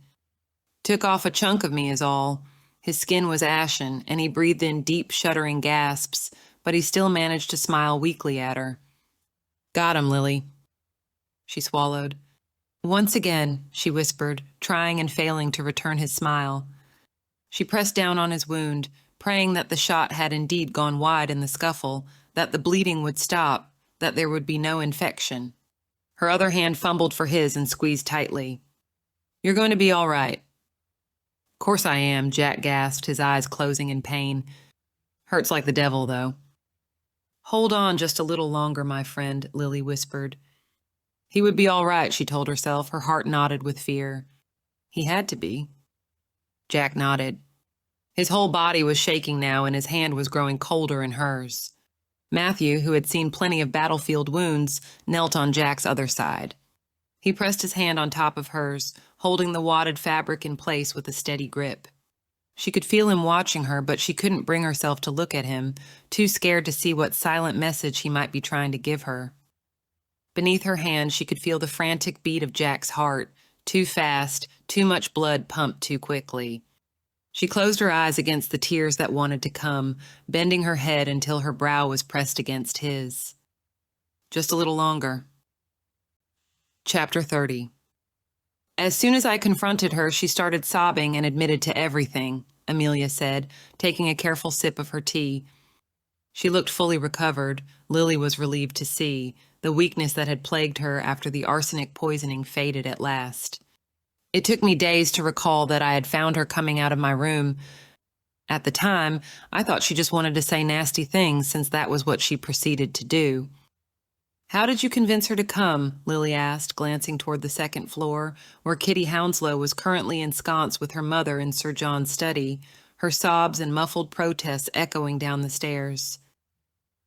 "Took off a chunk of me is all." His skin was ashen, and he breathed in deep, shuddering gasps, but he still managed to smile weakly at her. "Got him, Lily." She swallowed. "Once again," she whispered, trying and failing to return his smile. She pressed down on his wound, praying that the shot had indeed gone wide in the scuffle, that the bleeding would stop, that there would be no infection. Her other hand fumbled for his and squeezed tightly. "You're going to be all right." "Course I am," Jack gasped, his eyes closing in pain. "Hurts like the devil, though." "Hold on just a little longer, my friend," Lily whispered. He would be all right, she told herself, her heart knotted with fear. He had to be. Jack nodded. His whole body was shaking now, and his hand was growing colder in hers. Matthew, who had seen plenty of battlefield wounds, knelt on Jack's other side. He pressed his hand on top of hers, holding the wadded fabric in place with a steady grip. She could feel him watching her, but she couldn't bring herself to look at him, too scared to see what silent message he might be trying to give her. Beneath her hand, she could feel the frantic beat of Jack's heart, too fast, too much blood pumped too quickly. She closed her eyes against the tears that wanted to come, bending her head until her brow was pressed against his. Just a little longer. Chapter 30. As soon as I confronted her, she started sobbing and admitted to everything, Amelia said, taking a careful sip of her tea. She looked fully recovered, Lily was relieved to see. The weakness that had plagued her after the arsenic poisoning faded at last. It took me days to recall that I had found her coming out of my room. At the time, I thought she just wanted to say nasty things since that was what she proceeded to do. "How did you convince her to come?" Lily asked, glancing toward the second floor, where Kitty Hounslow was currently ensconced with her mother in Sir John's study, her sobs and muffled protests echoing down the stairs.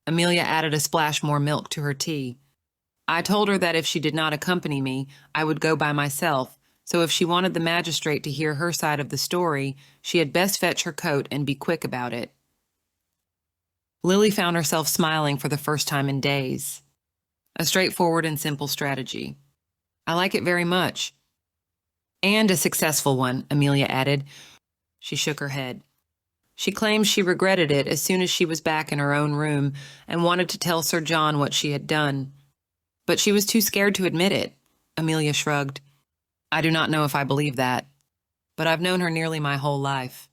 Amelia added a splash more milk to her tea. "I told her that if she did not accompany me, I would go by myself, so if she wanted the magistrate to hear her side of the story, she had best fetch her coat and be quick about it." Lily found herself smiling for the first time in days. A straightforward and simple strategy. "I like it very much." "And a successful one," Amelia added. She shook her head. She claimed she regretted it as soon as she was back in her own room and wanted to tell Sir John what she had done. But she was too scared to admit it. Amelia shrugged. "I do not know if I believe that, but I've known her nearly my whole life.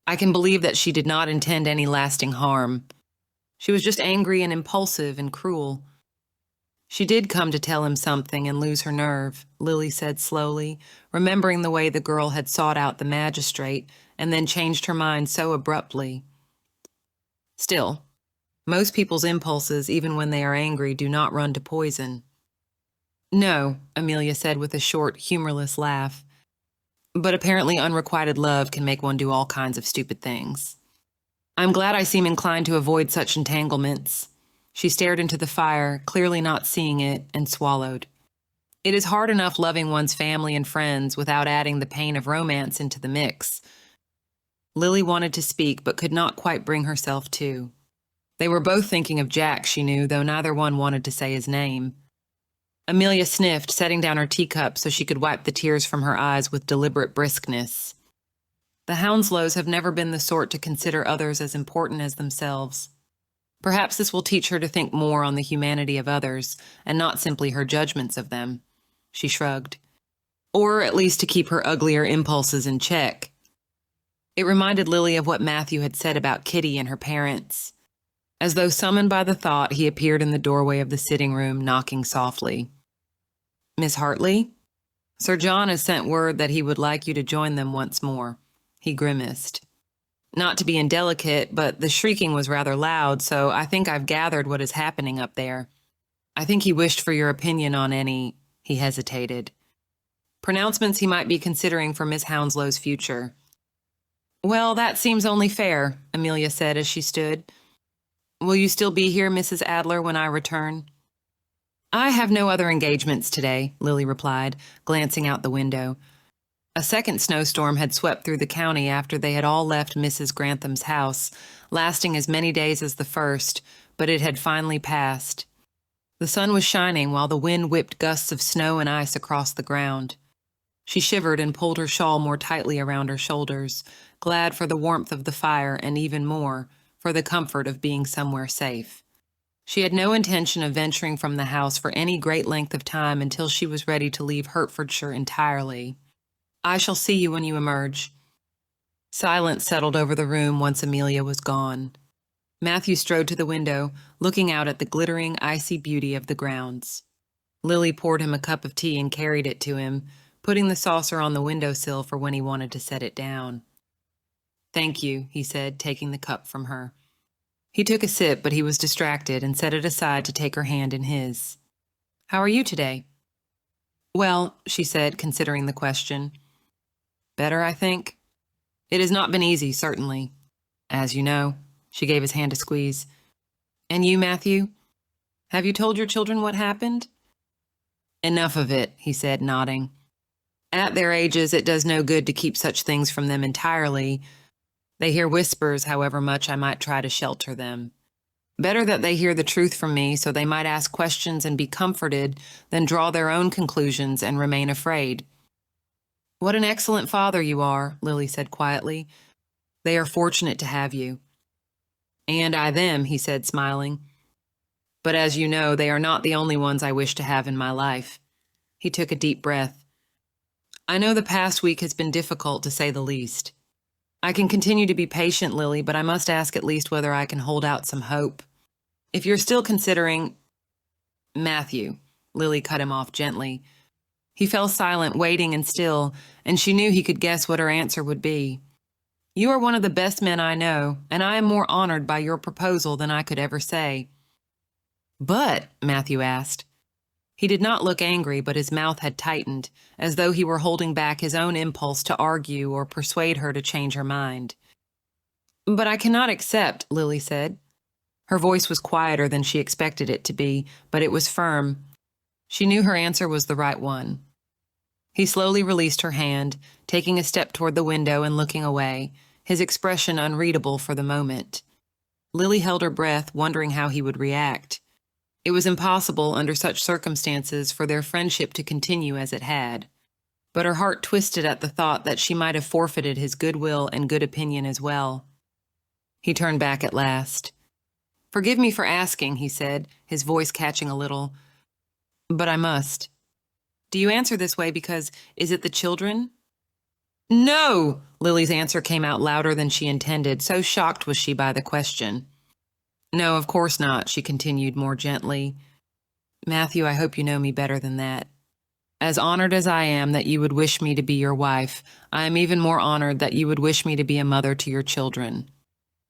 I can believe that she did not intend any lasting harm. She was just angry and impulsive and cruel. She did come to tell him something and lose her nerve," Lily said slowly, remembering the way the girl had sought out the magistrate and then changed her mind so abruptly. "Still, most people's impulses, even when they are angry, do not run to poison." "No," Amelia said with a short, humorless laugh. "But apparently unrequited love can make one do all kinds of stupid things. I'm glad I seem inclined to avoid such entanglements." She stared into the fire, clearly not seeing it, and swallowed. "It is hard enough loving one's family and friends without adding the pain of romance into the mix." Lily wanted to speak, but could not quite bring herself to. They were both thinking of Jack, she knew, though neither one wanted to say his name. Amelia sniffed, setting down her teacup so she could wipe the tears from her eyes with deliberate briskness. The Hounslows have never been the sort to consider others as important as themselves. Perhaps this will teach her to think more on the humanity of others, and not simply her judgments of them. She shrugged. Or at least to keep her uglier impulses in check. It reminded Lily of what Matthew had said about Kitty and her parents. As though summoned by the thought, he appeared in the doorway of the sitting room, knocking softly. "Miss Hartley? Sir John has sent word that he would like you to join them once more." He grimaced. "Not to be indelicate, but the shrieking was rather loud, so I think I've gathered what is happening up there. I think he wished for your opinion on any," he hesitated, "pronouncements he might be considering for Miss Hounslow's future." "Well, that seems only fair," Amelia said as she stood. "Will you still be here, Mrs. Adler, when I return?" "I have no other engagements today," Lily replied, glancing out the window. A second snowstorm had swept through the county after they had all left Mrs. Grantham's house, lasting as many days as the first, but it had finally passed. The sun was shining while the wind whipped gusts of snow and ice across the ground. She shivered and pulled her shawl more tightly around her shoulders, glad for the warmth of the fire and even more, for the comfort of being somewhere safe. She had no intention of venturing from the house for any great length of time until she was ready to leave Hertfordshire entirely. "I shall see you when you emerge." Silence settled over the room once Amelia was gone. Matthew strode to the window, looking out at the glittering, icy beauty of the grounds. Lily poured him a cup of tea and carried it to him, putting the saucer on the windowsill for when he wanted to set it down. "Thank you," he said, taking the cup from her. He took a sip, but he was distracted and set it aside to take her hand in his. "How are you today?" Well, she said, considering the question. Better, I think. It has not been easy, certainly. As you know. She gave his hand a squeeze. And you, Matthew? Have you told your children what happened? Enough of it, he said, nodding. At their ages, it does no good to keep such things from them entirely. They hear whispers, however much I might try to shelter them. Better that they hear the truth from me so they might ask questions and be comforted than draw their own conclusions and remain afraid. What an excellent father you are, Lily said quietly. They are fortunate to have you. And I them, he said, smiling. But as you know, they are not the only ones I wish to have in my life. He took a deep breath. I know the past week has been difficult, to say the least. I can continue to be patient, Lily, but I must ask at least whether I can hold out some hope. If you're still considering... Matthew, Lily cut him off gently. He fell silent, waiting and still, and she knew he could guess what her answer would be. You are one of the best men I know, and I am more honored by your proposal than I could ever say. But, Matthew asked. He did not look angry, but his mouth had tightened, as though he were holding back his own impulse to argue or persuade her to change her mind. But I cannot accept, Lily said. Her voice was quieter than she expected it to be, but it was firm. She knew her answer was the right one. He slowly released her hand, taking a step toward the window and looking away, his expression unreadable for the moment. Lily held her breath, wondering how he would react. It was impossible, under such circumstances, for their friendship to continue as it had. But her heart twisted at the thought that she might have forfeited his goodwill and good opinion as well. He turned back at last. Forgive me for asking, he said, his voice catching a little. But I must. Do you answer this way because, is it the children? No! Lily's answer came out louder than she intended, so shocked was she by the question. No, of course not, she continued more gently. Matthew, I hope you know me better than that. As honored as I am that you would wish me to be your wife, I am even more honored that you would wish me to be a mother to your children.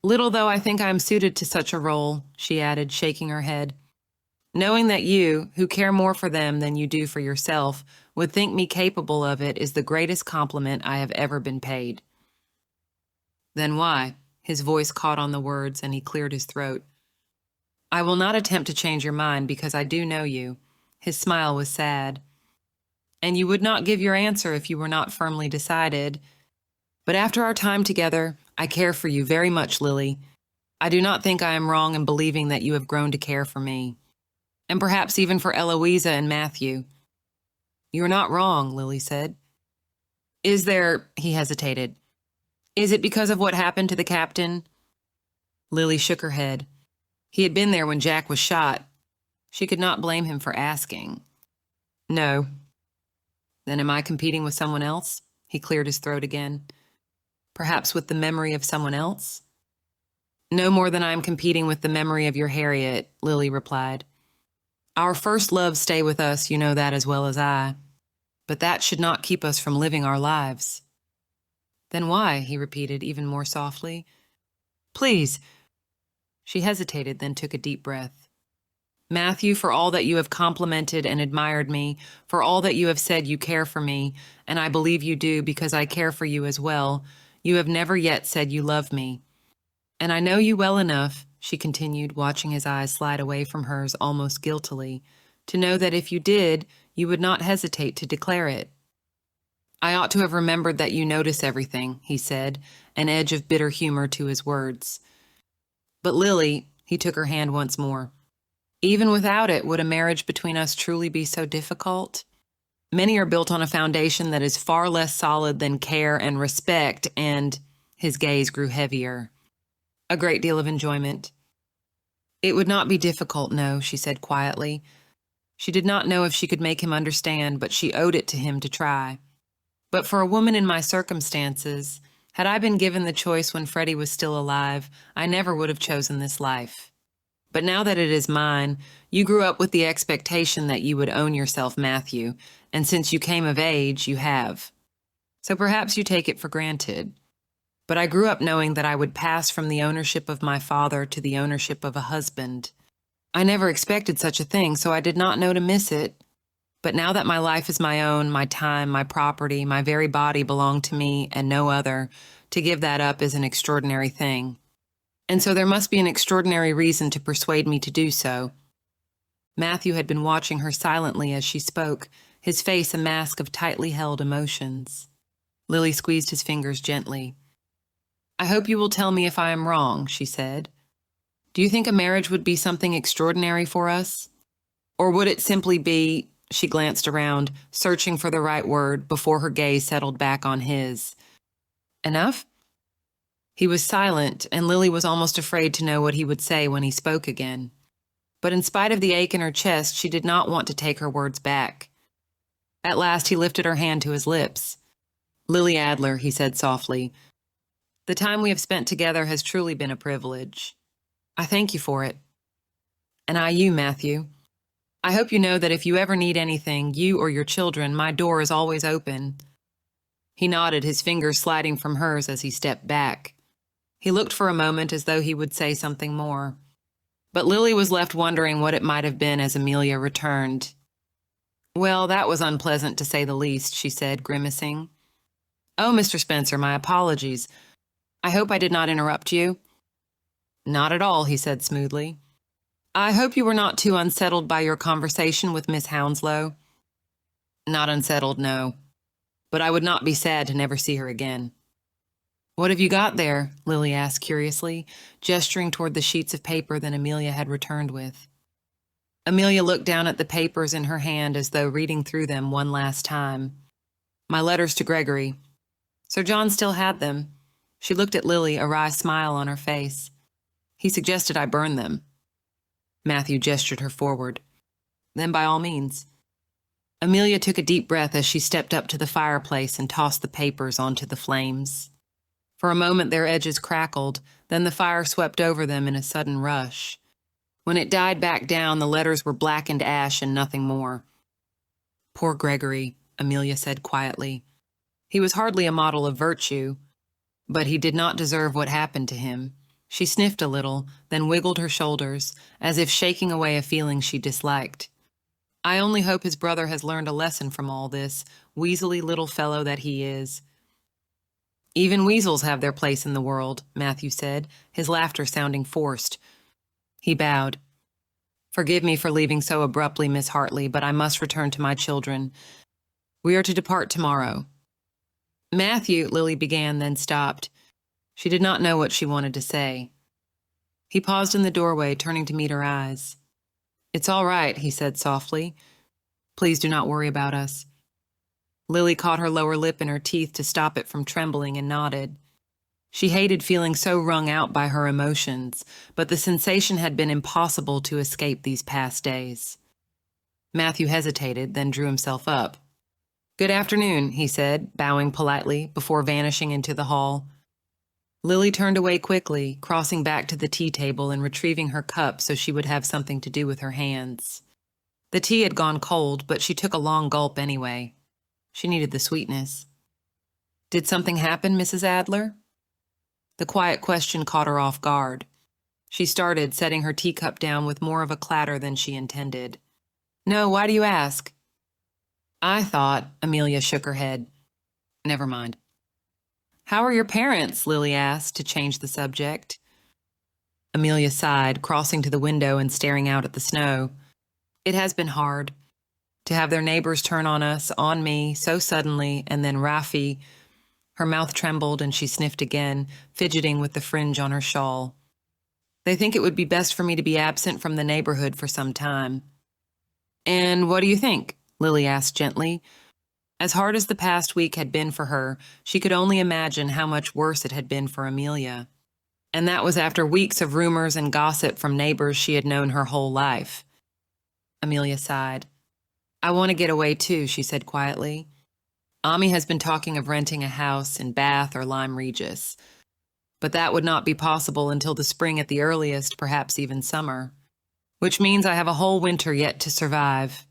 Little though I think I am suited to such a role, she added, shaking her head. Knowing that you, who care more for them than you do for yourself, would think me capable of it is the greatest compliment I have ever been paid. Then why? His voice caught on the words, and he cleared his throat. I will not attempt to change your mind because I do know you. His smile was sad. And you would not give your answer if you were not firmly decided. But after our time together, I care for you very much, Lily. I do not think I am wrong in believing that you have grown to care for me. And perhaps even for Eloisa and Matthew. You're not wrong, Lily said. Is there... He hesitated. Is it because of what happened to the captain? Lily shook her head. He had been there when Jack was shot. She could not blame him for asking. No. Then am I competing with someone else? He cleared his throat again. Perhaps with the memory of someone else? No more than I am competing with the memory of your Harriet, Lily replied. Our first loves stay with us, you know that as well as I. But that should not keep us from living our lives. Then why? He repeated, even more softly. Please. She hesitated, then took a deep breath. Matthew, for all that you have complimented and admired me, for all that you have said you care for me, and I believe you do because I care for you as well, you have never yet said you love me. And I know you well enough, she continued, watching his eyes slide away from hers almost guiltily, to know that if you did, you would not hesitate to declare it. I ought to have remembered that you notice everything, he said, an edge of bitter humor to his words. But Lily, he took her hand once more. Even without it, would a marriage between us truly be so difficult? Many are built on a foundation that is far less solid than care and respect, and his gaze grew heavier. A great deal of enjoyment. It would not be difficult, no, she said quietly. She did not know if she could make him understand, but she owed it to him to try. But for a woman in my circumstances, had I been given the choice when Freddie was still alive, I never would have chosen this life. But now that it is mine, you grew up with the expectation that you would own yourself, Matthew, and since you came of age, you have. So perhaps you take it for granted. But I grew up knowing that I would pass from the ownership of my father to the ownership of a husband. I never expected such a thing, so I did not know to miss it. But now that my life is my own, my time, my property, my very body belong to me and no other, to give that up is an extraordinary thing. And so there must be an extraordinary reason to persuade me to do so." Matthew had been watching her silently as she spoke, his face a mask of tightly held emotions. Lily squeezed his fingers gently. "I hope you will tell me if I am wrong," she said. "Do you think a marriage would be something extraordinary for us? Or would it simply be—" she glanced around, searching for the right word before her gaze settled back on his. "Enough?" He was silent, and Lily was almost afraid to know what he would say when he spoke again. But in spite of the ache in her chest, she did not want to take her words back. At last he lifted her hand to his lips. "Lily Adler," he said softly, "the time we have spent together has truly been a privilege. I thank you for it. And I you, Matthew. I hope you know that if you ever need anything, you or your children, my door is always open." He nodded, his fingers sliding from hers as he stepped back. He looked for a moment as though he would say something more. But Lily was left wondering what it might have been as Amelia returned. "Well, that was unpleasant to say the least," she said, grimacing. "Oh, Mr. Spencer, my apologies. I hope I did not interrupt you." "Not at all," he said smoothly. "I hope you were not too unsettled by your conversation with Miss Hounslow." "Not unsettled, no. But I would not be sad to never see her again." "What have you got there?" Lily asked curiously, gesturing toward the sheets of paper that Amelia had returned with. Amelia looked down at the papers in her hand as though reading through them one last time. "My letters to Gregory. Sir John still had them." She looked at Lily, a wry smile on her face. "He suggested I burn them." Matthew gestured her forward. "Then by all means." Amelia took a deep breath as she stepped up to the fireplace and tossed the papers onto the flames. For a moment their edges crackled, then the fire swept over them in a sudden rush. When it died back down, the letters were blackened ash and nothing more. "Poor Gregory," Amelia said quietly. "He was hardly a model of virtue, but he did not deserve what happened to him." She sniffed a little, then wiggled her shoulders, as if shaking away a feeling she disliked. "I only hope his brother has learned a lesson from all this, weaselly little fellow that he is." "Even weasels have their place in the world," Matthew said, his laughter sounding forced. He bowed. "Forgive me for leaving so abruptly, Miss Hartley, but I must return to my children. We are to depart tomorrow." "Matthew," Lily began, then stopped. She did not know what she wanted to say. He paused in the doorway, turning to meet her eyes. "It's all right," he said softly. "Please do not worry about us." Lily caught her lower lip in her teeth to stop it from trembling and nodded. She hated feeling so wrung out by her emotions, but the sensation had been impossible to escape these past days. Matthew hesitated, then drew himself up. "Good afternoon," he said, bowing politely, before vanishing into the hall. Lily turned away quickly, crossing back to the tea table and retrieving her cup so she would have something to do with her hands. The tea had gone cold, but she took a long gulp anyway. She needed the sweetness. "Did something happen, Mrs. Adler?" The quiet question caught her off guard. She started, setting her teacup down with more of a clatter than she intended. "No, why do you ask?" "I thought—" Amelia shook her head. "Never mind." "How are your parents?" Lily asked, to change the subject. Amelia sighed, crossing to the window and staring out at the snow. "It has been hard. To have their neighbors turn on us, on me, so suddenly, and then Rafi—" Her mouth trembled and she sniffed again, fidgeting with the fringe on her shawl. "They think it would be best for me to be absent from the neighborhood for some time." "And what do you think?" Lily asked gently. As hard as the past week had been for her, she could only imagine how much worse it had been for Amelia. And that was after weeks of rumors and gossip from neighbors she had known her whole life. Amelia sighed. "I want to get away too," she said quietly. "Ami has been talking of renting a house in Bath or Lyme Regis. But that would not be possible until the spring at the earliest, perhaps even summer. Which means I have a whole winter yet to survive.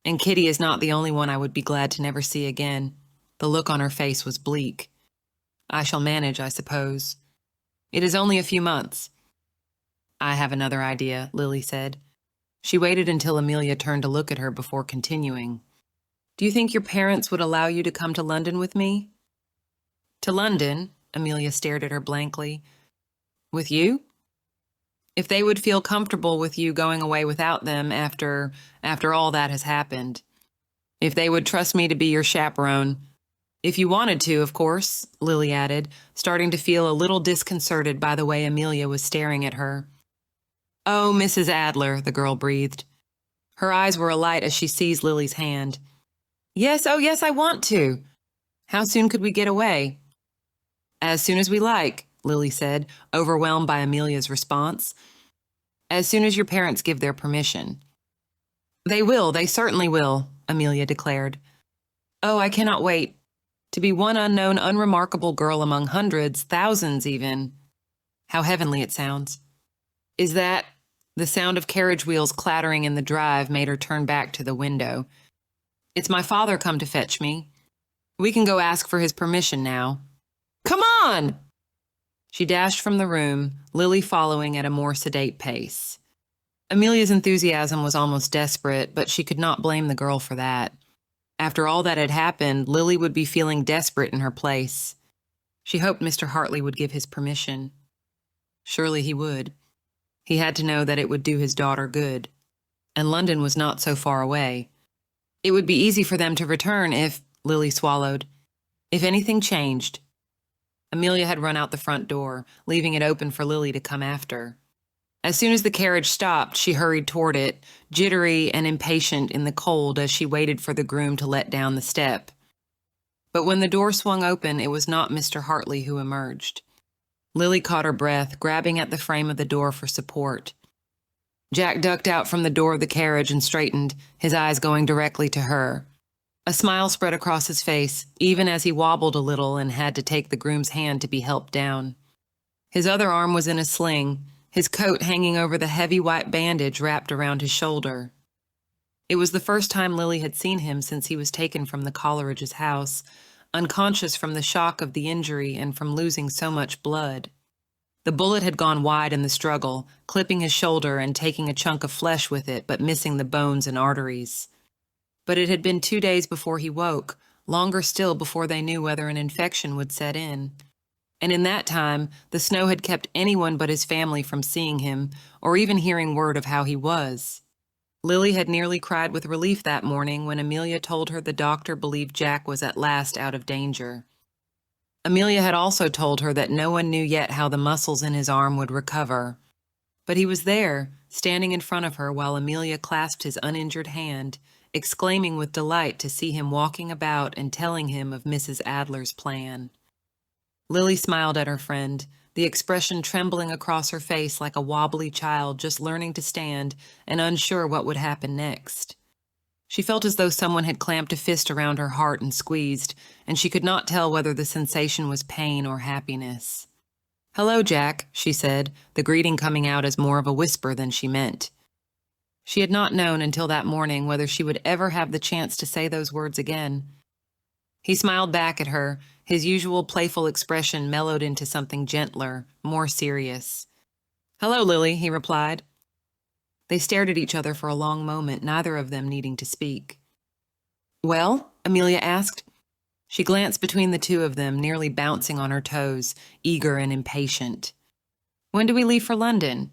And Kitty is not the only one I would be glad to never see again." The look on her face was bleak. "I shall manage, I suppose. It is only a few months." "I have another idea," Lily said. She waited until Amelia turned to look at her before continuing. Do you think your parents would allow you to come to London with me? To London? Amelia stared at her blankly. With you? If they would feel comfortable with you going away without them after all that has happened. If they would trust me to be your chaperone. If you wanted to, of course, Lily added, starting to feel a little disconcerted by the way Amelia was staring at her. Oh, Mrs. Adler, the girl breathed. Her eyes were alight as she seized Lily's hand. Yes, oh yes, I want to. How soon could we get away? As soon as we like, Lily said, overwhelmed by Amelia's response. As soon as your parents give their permission. They certainly will, Amelia declared. Oh, I cannot wait. To be one unknown, unremarkable girl among hundreds, thousands even. How heavenly it sounds. Is that... The sound of carriage wheels clattering in the drive made her turn back to the window. It's my father come to fetch me. We can go ask for his permission now. Come on! She dashed from the room, Lily following at a more sedate pace. Amelia's enthusiasm was almost desperate, but she could not blame the girl for that. After all that had happened, Lily would be feeling desperate in her place. She hoped Mr. Hartley would give his permission. Surely he would. He had to know that it would do his daughter good. And London was not so far away. It would be easy for them to return if, Lily swallowed, if anything changed. Amelia had run out the front door, leaving it open for Lily to come after. As soon as the carriage stopped, she hurried toward it, jittery and impatient in the cold as she waited for the groom to let down the step. But when the door swung open, it was not Mr. Hartley who emerged. Lily caught her breath, grabbing at the frame of the door for support. Jack ducked out from the door of the carriage and straightened, his eyes going directly to her. A smile spread across his face, even as he wobbled a little and had to take the groom's hand to be helped down. His other arm was in a sling, his coat hanging over the heavy white bandage wrapped around his shoulder. It was the first time Lily had seen him since he was taken from the Coleridge's house, unconscious from the shock of the injury and from losing so much blood. The bullet had gone wide in the struggle, clipping his shoulder and taking a chunk of flesh with it, but missing the bones and arteries. But it had been 2 days before he woke, longer still before they knew whether an infection would set in. And in that time, the snow had kept anyone but his family from seeing him, or even hearing word of how he was. Lily had nearly cried with relief that morning when Amelia told her the doctor believed Jack was at last out of danger. Amelia had also told her that no one knew yet how the muscles in his arm would recover. But he was there, standing in front of her while Amelia clasped his uninjured hand, exclaiming with delight to see him walking about and telling him of Mrs. Adler's plan. Lily smiled at her friend, the expression trembling across her face like a wobbly child just learning to stand and unsure what would happen next. She felt as though someone had clamped a fist around her heart and squeezed, and she could not tell whether the sensation was pain or happiness. "Hello, Jack," she said, the greeting coming out as more of a whisper than she meant. She had not known until that morning whether she would ever have the chance to say those words again. He smiled back at her, his usual playful expression mellowed into something gentler, more serious. "Hello, Lily," he replied. They stared at each other for a long moment, neither of them needing to speak. "Well?" Amelia asked. She glanced between the two of them, nearly bouncing on her toes, eager and impatient. "When do we leave for London?"